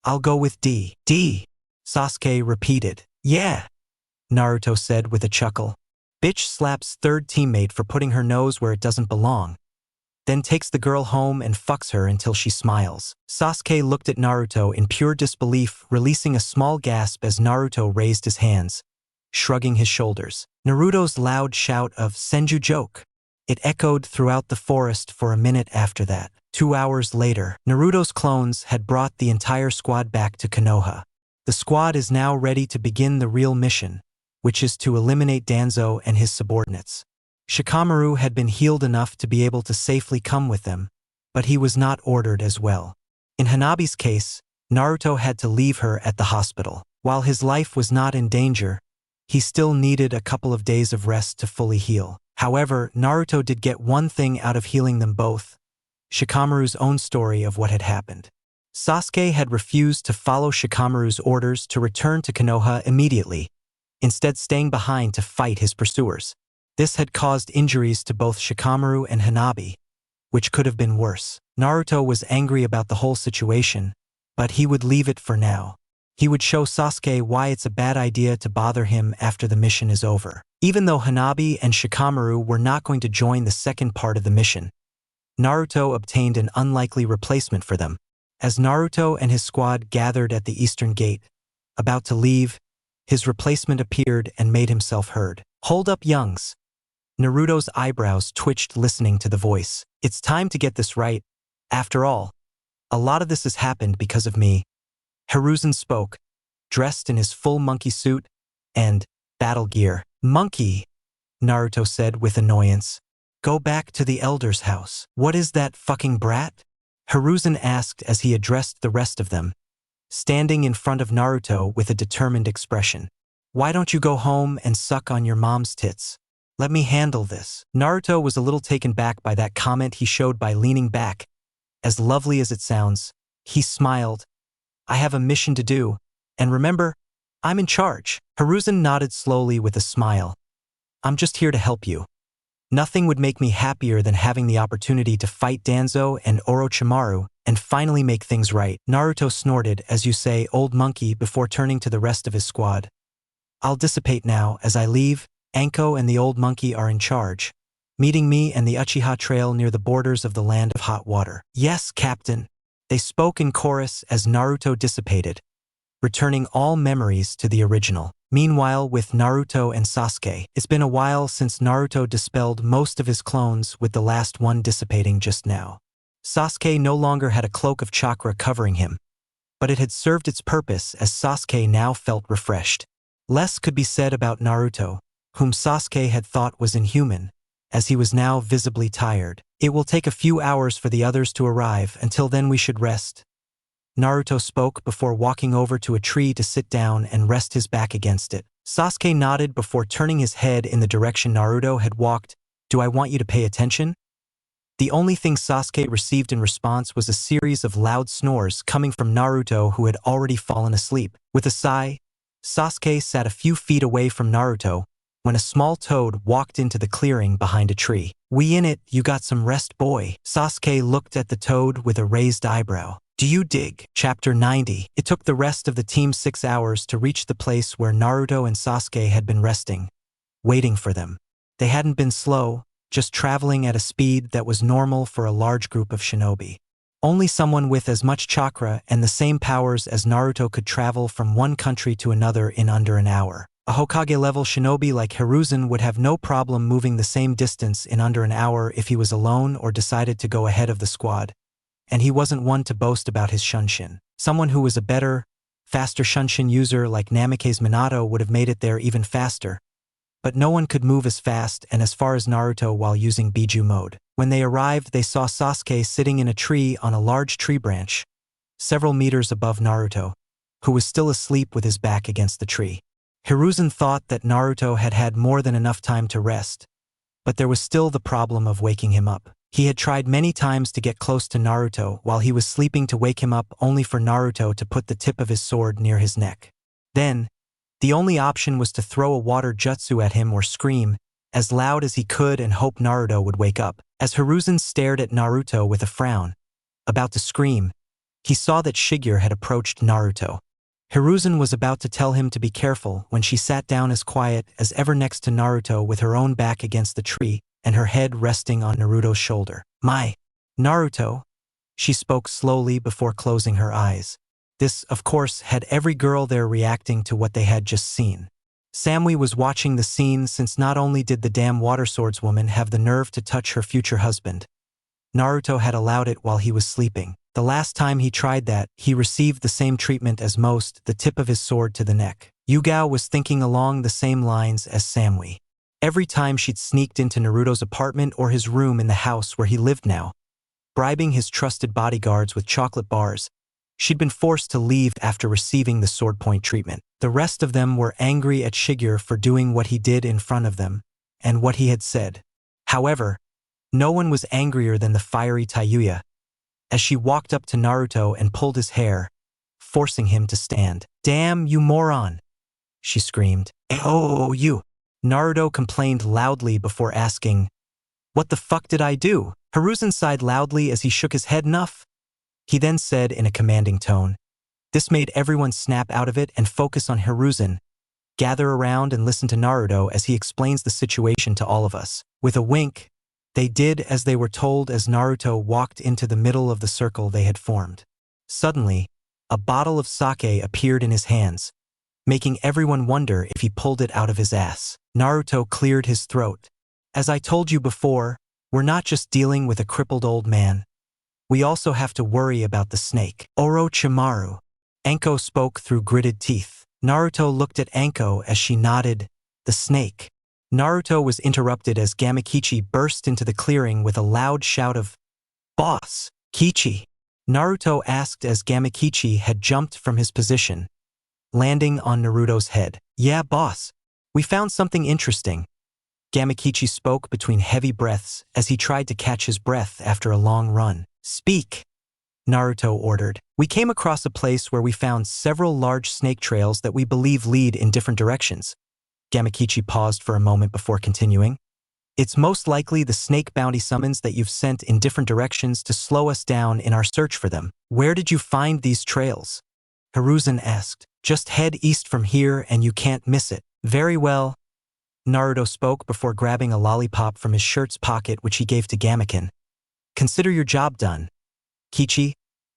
"I'll go with D." "D," Sasuke repeated. "Yeah," Naruto said with a chuckle. "Bitch slaps third teammate for putting her nose where it doesn't belong, then takes the girl home and fucks her until she smiles." Sasuke looked at Naruto in pure disbelief, releasing a small gasp as Naruto raised his hands, shrugging his shoulders. Naruto's loud shout of "Senju joke." It echoed throughout the forest for a minute after that. 2 hours later, Naruto's clones had brought the entire squad back to Konoha. The squad is now ready to begin the real mission, which is to eliminate Danzo and his subordinates. Shikamaru had been healed enough to be able to safely come with them, but he was not ordered as well. In Hanabi's case, Naruto had to leave her at the hospital. While his life was not in danger, he still needed a couple of days of rest to fully heal. However, Naruto did get one thing out of healing them both: Shikamaru's own story of what had happened. Sasuke had refused to follow Shikamaru's orders to return to Konoha immediately, instead staying behind to fight his pursuers. This had caused injuries to both Shikamaru and Hanabi, which could have been worse. Naruto was angry about the whole situation, but he would leave it for now. He would show Sasuke why it's a bad idea to bother him after the mission is over. Even though Hanabi and Shikamaru were not going to join the second part of the mission, Naruto obtained an unlikely replacement for them. As Naruto and his squad gathered at the eastern gate, about to leave, his replacement appeared and made himself heard. "Hold up, youngs." Naruto's eyebrows twitched listening to the voice. "It's time to get this right. After all, a lot of this has happened because of me." Hiruzen spoke, dressed in his full monkey suit and battle gear. "Monkey," Naruto said with annoyance. "Go back to the elder's house." "What is that fucking brat?" Hiruzen asked as he addressed the rest of them, standing in front of Naruto with a determined expression. "Why don't you go home and suck on your mom's tits? Let me handle this." Naruto was a little taken back by that comment he showed by leaning back. As lovely as it sounds, he smiled. "I have a mission to do, and remember, I'm in charge." Hiruzen nodded slowly with a smile. "I'm just here to help you. Nothing would make me happier than having the opportunity to fight Danzo and Orochimaru and finally make things right." Naruto snorted, "As you say, old monkey," before turning to the rest of his squad. "I'll dissipate now. As I leave, Anko and the old monkey are in charge, meeting me and the Uchiha trail near the borders of the land of hot water." "Yes, Captain." They spoke in chorus as Naruto dissipated, returning all memories to the original. Meanwhile, with Naruto and Sasuke, it's been a while since Naruto dispelled most of his clones, with the last one dissipating just now. Sasuke no longer had a cloak of chakra covering him, but it had served its purpose as Sasuke now felt refreshed. Less could be said about Naruto, whom Sasuke had thought was inhuman, as he was now visibly tired. It will take a few hours for the others to arrive. Until then we should rest. Naruto spoke before walking over to a tree to sit down and rest his back against it. Sasuke nodded before turning his head in the direction Naruto had walked. Do I want you to pay attention? The only thing Sasuke received in response was a series of loud snores coming from Naruto, who had already fallen asleep. With a sigh, Sasuke sat a few feet away from Naruto when a small toad walked into the clearing behind a tree. We in it, you got some rest, boy. Sasuke looked at the toad with a raised eyebrow. Do you dig? Chapter 90. It took the rest of the team 6 hours to reach the place where Naruto and Sasuke had been resting, waiting for them. They hadn't been slow, just traveling at a speed that was normal for a large group of shinobi. Only someone with as much chakra and the same powers as Naruto could travel from one country to another in under an hour. A Hokage-level shinobi like Hiruzen would have no problem moving the same distance in under an hour if he was alone or decided to go ahead of the squad. And he wasn't one to boast about his shunshin. Someone who was a better, faster shunshin user like Namake's Minato would have made it there even faster. But no one could move as fast and as far as Naruto while using Biju mode. When they arrived, they saw Sasuke sitting in a tree on a large tree branch, several meters above Naruto, who was still asleep with his back against the tree. Hiruzen thought that Naruto had had more than enough time to rest, but there was still the problem of waking him up. He had tried many times to get close to Naruto while he was sleeping to wake him up, only for Naruto to put the tip of his sword near his neck. Then, the only option was to throw a water jutsu at him or scream as loud as he could and hope Naruto would wake up. As Hiruzen stared at Naruto with a frown, about to scream, he saw that Shigeru had approached Naruto. Hiruzen was about to tell him to be careful when she sat down as quiet as ever next to Naruto with her own back against the tree and her head resting on Naruto's shoulder. My Naruto, she spoke slowly before closing her eyes. This, of course, had every girl there reacting to what they had just seen. Samui was watching the scene, since not only did the damn water swordswoman have the nerve to touch her future husband, Naruto had allowed it while he was sleeping. The last time he tried that, he received the same treatment as most, the tip of his sword to the neck. Yugao was thinking along the same lines as Samui. Every time she'd sneaked into Naruto's apartment or his room in the house where he lived now, bribing his trusted bodyguards with chocolate bars, she'd been forced to leave after receiving the sword point treatment. The rest of them were angry at Shigeru for doing what he did in front of them, and what he had said. However, no one was angrier than the fiery Tayuya, as she walked up to Naruto and pulled his hair, forcing him to stand. Damn, you moron! She screamed. Oh, you! Naruto complained loudly before asking, what the fuck did I do? Hiruzen sighed loudly as he shook his head. Enough. He then said in a commanding tone. This made everyone snap out of it and focus on Hiruzen. Gather around and listen to Naruto as he explains the situation to all of us. With a wink, they did as they were told as Naruto walked into the middle of the circle they had formed. Suddenly, a bottle of sake appeared in his hands, making everyone wonder if he pulled it out of his ass. Naruto cleared his throat. As I told you before, we're not just dealing with a crippled old man. We also have to worry about the snake. Orochimaru. Anko spoke through gritted teeth. Naruto looked at Anko as she nodded. The snake. Naruto was interrupted as Gamakichi burst into the clearing with a loud shout of, Boss! Kichi! Naruto asked as Gamakichi had jumped from his position, landing on Naruto's head. Yeah, boss. We found something interesting. Gamakichi spoke between heavy breaths as he tried to catch his breath after a long run. Speak! Naruto ordered. We came across a place where we found several large snake trails that we believe lead in different directions. Gamakichi paused for a moment before continuing. It's most likely the snake bounty summons that you've sent in different directions to slow us down in our search for them. Where did you find these trails? Hiruzen asked. Just head east from here and you can't miss it. Very well. Naruto spoke before grabbing a lollipop from his shirt's pocket, which he gave to Gamaken. Consider your job done. Kichi,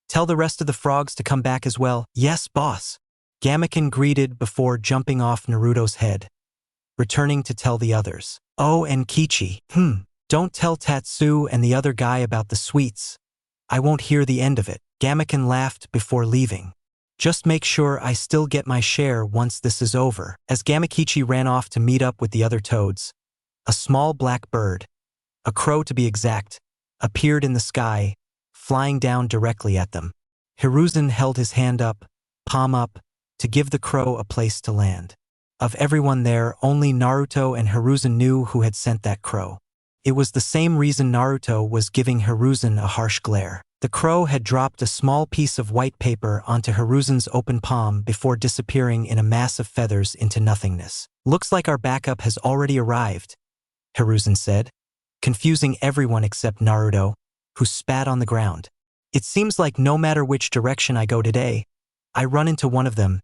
tell the rest of the frogs to come back as well. Yes, boss. Gamaken greeted before jumping off Naruto's head, returning to tell the others. Oh, and Kichi, don't tell Tatsu and the other guy about the sweets. I won't hear the end of it. Gamaken laughed before leaving. Just make sure I still get my share once this is over. As Gamakichi ran off to meet up with the other toads, a small black bird, a crow to be exact, appeared in the sky, flying down directly at them. Hiruzen held his hand up, palm up, to give the crow a place to land. Of everyone there, only Naruto and Hiruzen knew who had sent that crow. It was the same reason Naruto was giving Hiruzen a harsh glare. The crow had dropped a small piece of white paper onto Hiruzen's open palm before disappearing in a mass of feathers into nothingness. Looks like our backup has already arrived, Hiruzen said, confusing everyone except Naruto, who spat on the ground. It seems like no matter which direction I go today, I run into one of them,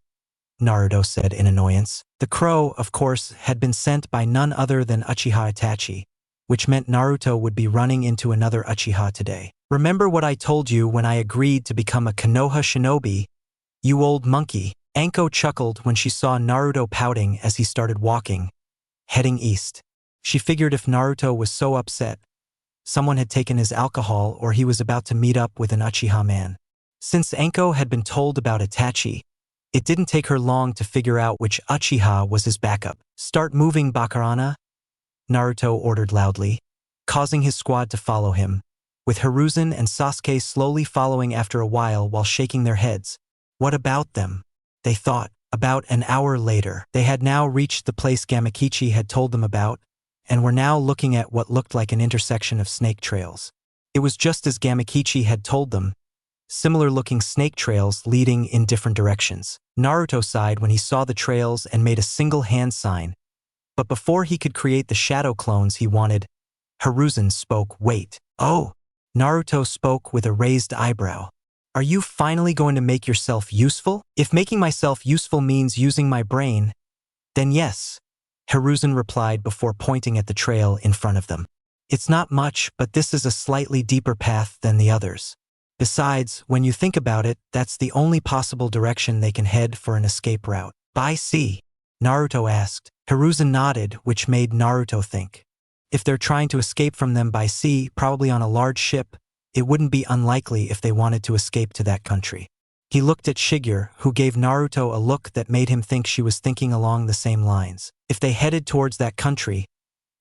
Naruto said in annoyance. The crow, of course, had been sent by none other than Uchiha Itachi, which meant Naruto would be running into another Uchiha today. Remember what I told you when I agreed to become a Konoha shinobi, you old monkey? Anko chuckled when she saw Naruto pouting as he started walking, heading east. She figured if Naruto was so upset, someone had taken his alcohol or he was about to meet up with an Uchiha man. Since Anko had been told about Itachi, it didn't take her long to figure out which Uchiha was his backup. Start moving, Bakarana, Naruto ordered loudly, causing his squad to follow him, with Hiruzen and Sasuke slowly following after a while shaking their heads. What about them? They thought. About an hour later, they had now reached the place Gamakichi had told them about, and were now looking at what looked like an intersection of snake trails. It was just as Gamakichi had told them, similar-looking snake trails leading in different directions. Naruto sighed when he saw the trails and made a single hand sign, but before he could create the shadow clones he wanted, Hiruzen spoke. Wait. Oh. Naruto spoke with a raised eyebrow. Are you finally going to make yourself useful? If making myself useful means using my brain, then yes, Hiruzen replied before pointing at the trail in front of them. It's not much, but this is a slightly deeper path than the others. Besides, when you think about it, that's the only possible direction they can head for an escape route. By sea? Naruto asked. Hiruzen nodded, which made Naruto think. If they're trying to escape from them by sea, probably on a large ship, it wouldn't be unlikely if they wanted to escape to that country. He looked at Shigeru, who gave Naruto a look that made him think she was thinking along the same lines. If they headed towards that country,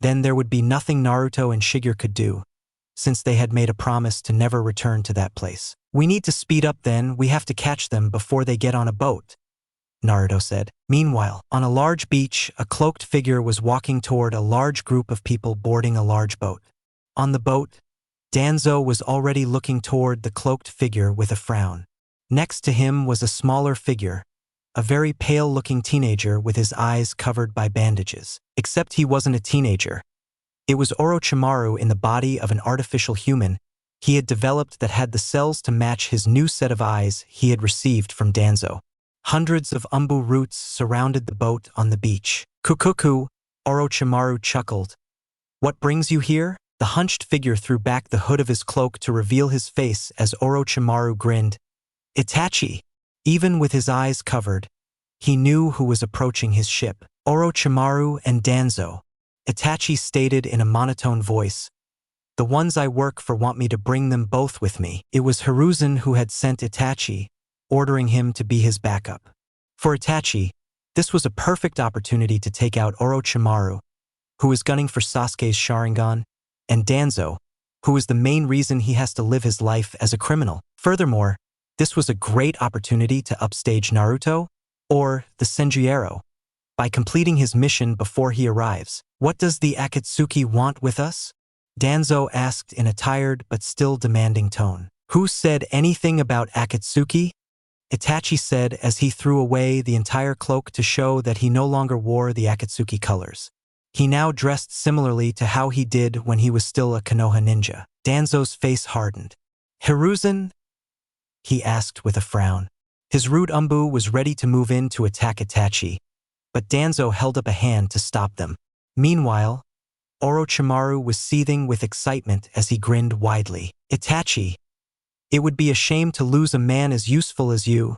then there would be nothing Naruto and Shigeru could do, since they had made a promise to never return to that place. We need to speed up then, we have to catch them before they get on a boat, Naruto said. Meanwhile, on a large beach, a cloaked figure was walking toward a large group of people boarding a large boat. On the boat, Danzo was already looking toward the cloaked figure with a frown. Next to him was a smaller figure, a very pale-looking teenager with his eyes covered by bandages. Except he wasn't a teenager. It was Orochimaru in the body of an artificial human he had developed that had the cells to match his new set of eyes he had received from Danzo. Hundreds of umbu roots surrounded the boat on the beach. Kukuku, Orochimaru chuckled. What brings you here? The hunched figure threw back the hood of his cloak to reveal his face as Orochimaru grinned. Itachi. Even with his eyes covered, he knew who was approaching his ship. Orochimaru and Danzo, Itachi stated in a monotone voice. The ones I work for want me to bring them both with me. It was Hiruzen who had sent Itachi, ordering him to be his backup. For Itachi, this was a perfect opportunity to take out Orochimaru, who was gunning for Sasuke's Sharingan, and Danzo, who is the main reason he has to live his life as a criminal. Furthermore, this was a great opportunity to upstage Naruto, or the Senju, by completing his mission before he arrives. What does the Akatsuki want with us? Danzo asked in a tired but still demanding tone. Who said anything about Akatsuki? Itachi said as he threw away the entire cloak to show that he no longer wore the Akatsuki colors. He now dressed similarly to how he did when he was still a Konoha ninja. Danzo's face hardened. Hiruzen? He asked with a frown. His rude umbu was ready to move in to attack Itachi, but Danzo held up a hand to stop them. Meanwhile, Orochimaru was seething with excitement as he grinned widely. Itachi, it would be a shame to lose a man as useful as you.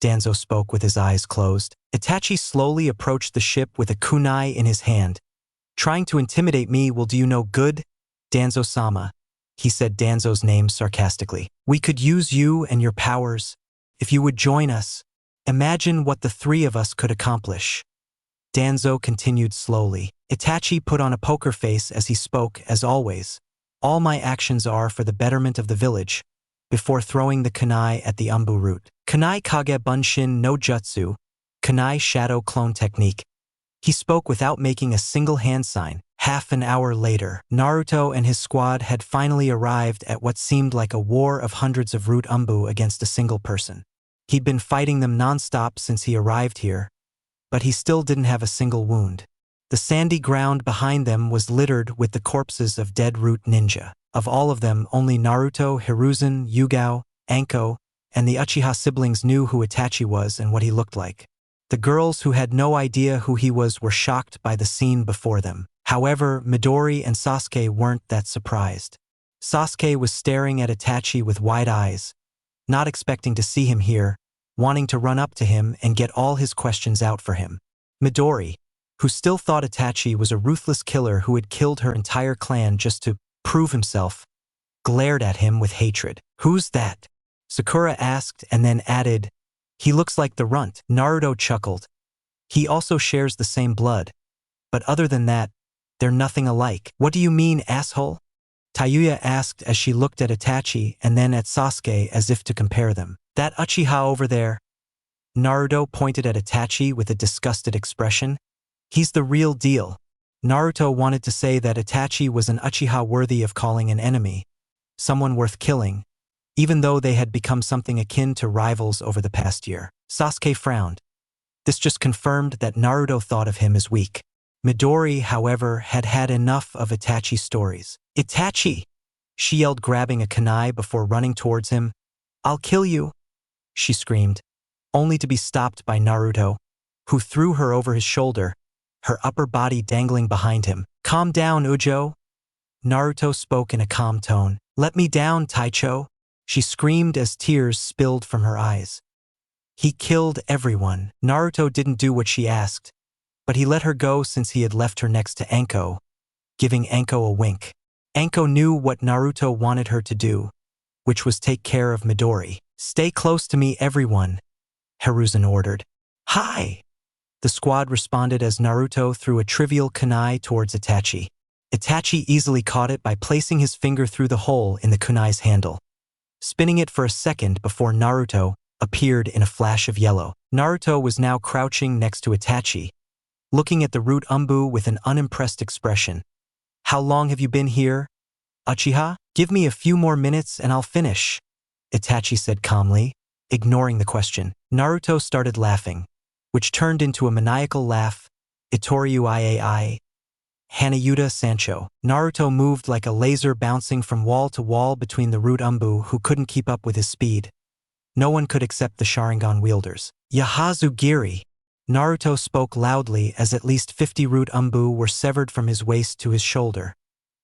Danzo spoke with his eyes closed. Itachi slowly approached the ship with a kunai in his hand. Trying to intimidate me will do you no good, Danzo-sama. He said Danzo's name sarcastically. We could use you and your powers. If you would join us, imagine what the three of us could accomplish. Danzo continued slowly. Itachi put on a poker face as he spoke, as always. All my actions are for the betterment of the village, before throwing the kunai at the Umbu root. Kunai Kage Bunshin no Jutsu, kunai shadow clone technique. He spoke without making a single hand sign. Half an hour later, Naruto and his squad had finally arrived at what seemed like a war of hundreds of root Umbu against a single person. He'd been fighting them non-stop since he arrived here, but he still didn't have a single wound. The sandy ground behind them was littered with the corpses of dead root ninja. Of all of them, only Naruto, Hiruzen, Yugao, Anko, and the Uchiha siblings knew who Itachi was and what he looked like. The girls who had no idea who he was were shocked by the scene before them. However, Midori and Sasuke weren't that surprised. Sasuke was staring at Itachi with wide eyes, not expecting to see him here, wanting to run up to him and get all his questions out for him. Midori, who still thought Itachi was a ruthless killer who had killed her entire clan just to prove himself, glared at him with hatred. "Who's that?" Sakura asked and then added, "He looks like the runt." Naruto chuckled. "He also shares the same blood. But other than that, they're nothing alike." "What do you mean, asshole?" Tayuya asked as she looked at Itachi and then at Sasuke as if to compare them. "That Uchiha over there." Naruto pointed at Itachi with a disgusted expression. "He's the real deal." Naruto wanted to say that Itachi was an Uchiha worthy of calling an enemy, someone worth killing, even though they had become something akin to rivals over the past year. Sasuke frowned. This just confirmed that Naruto thought of him as weak. Midori, however, had had enough of Itachi's stories. "Itachi!" she yelled, grabbing a kunai before running towards him. "I'll kill you!" she screamed, only to be stopped by Naruto, who threw her over his shoulder, her upper body dangling behind him. "Calm down, Ujo." Naruto spoke in a calm tone. "Let me down, Taicho," she screamed as tears spilled from her eyes. He killed everyone. Naruto didn't do what she asked, but he let her go since he had left her next to Anko, giving Anko a wink. Anko knew what Naruto wanted her to do, which was take care of Midori. "Stay close to me, everyone," Hiruzen ordered. "Hi!" The squad responded as Naruto threw a trivial kunai towards Itachi. Itachi easily caught it by placing his finger through the hole in the kunai's handle, spinning it for a second before Naruto appeared in a flash of yellow. Naruto was now crouching next to Itachi, looking at the root Umbu with an unimpressed expression. "How long have you been here, Uchiha? Give me a few more minutes and I'll finish," Itachi said calmly, ignoring the question. Naruto started laughing, which turned into a maniacal laugh. "Itoriu Iai, Hanayuda Sancho." Naruto moved like a laser, bouncing from wall to wall between the root Umbu who couldn't keep up with his speed. No one could except the Sharingan wielders. "Yahazu Giri." Naruto spoke loudly as at least 50 root Umbu were severed from his waist to his shoulder,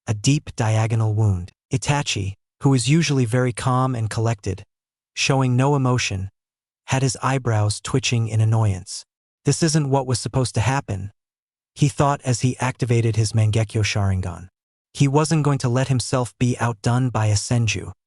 a deep diagonal wound. Itachi, who is usually very calm and collected, showing no emotion, had his eyebrows twitching in annoyance. This isn't what was supposed to happen, he thought as he activated his Mangekyo Sharingan. He wasn't going to let himself be outdone by a Senju.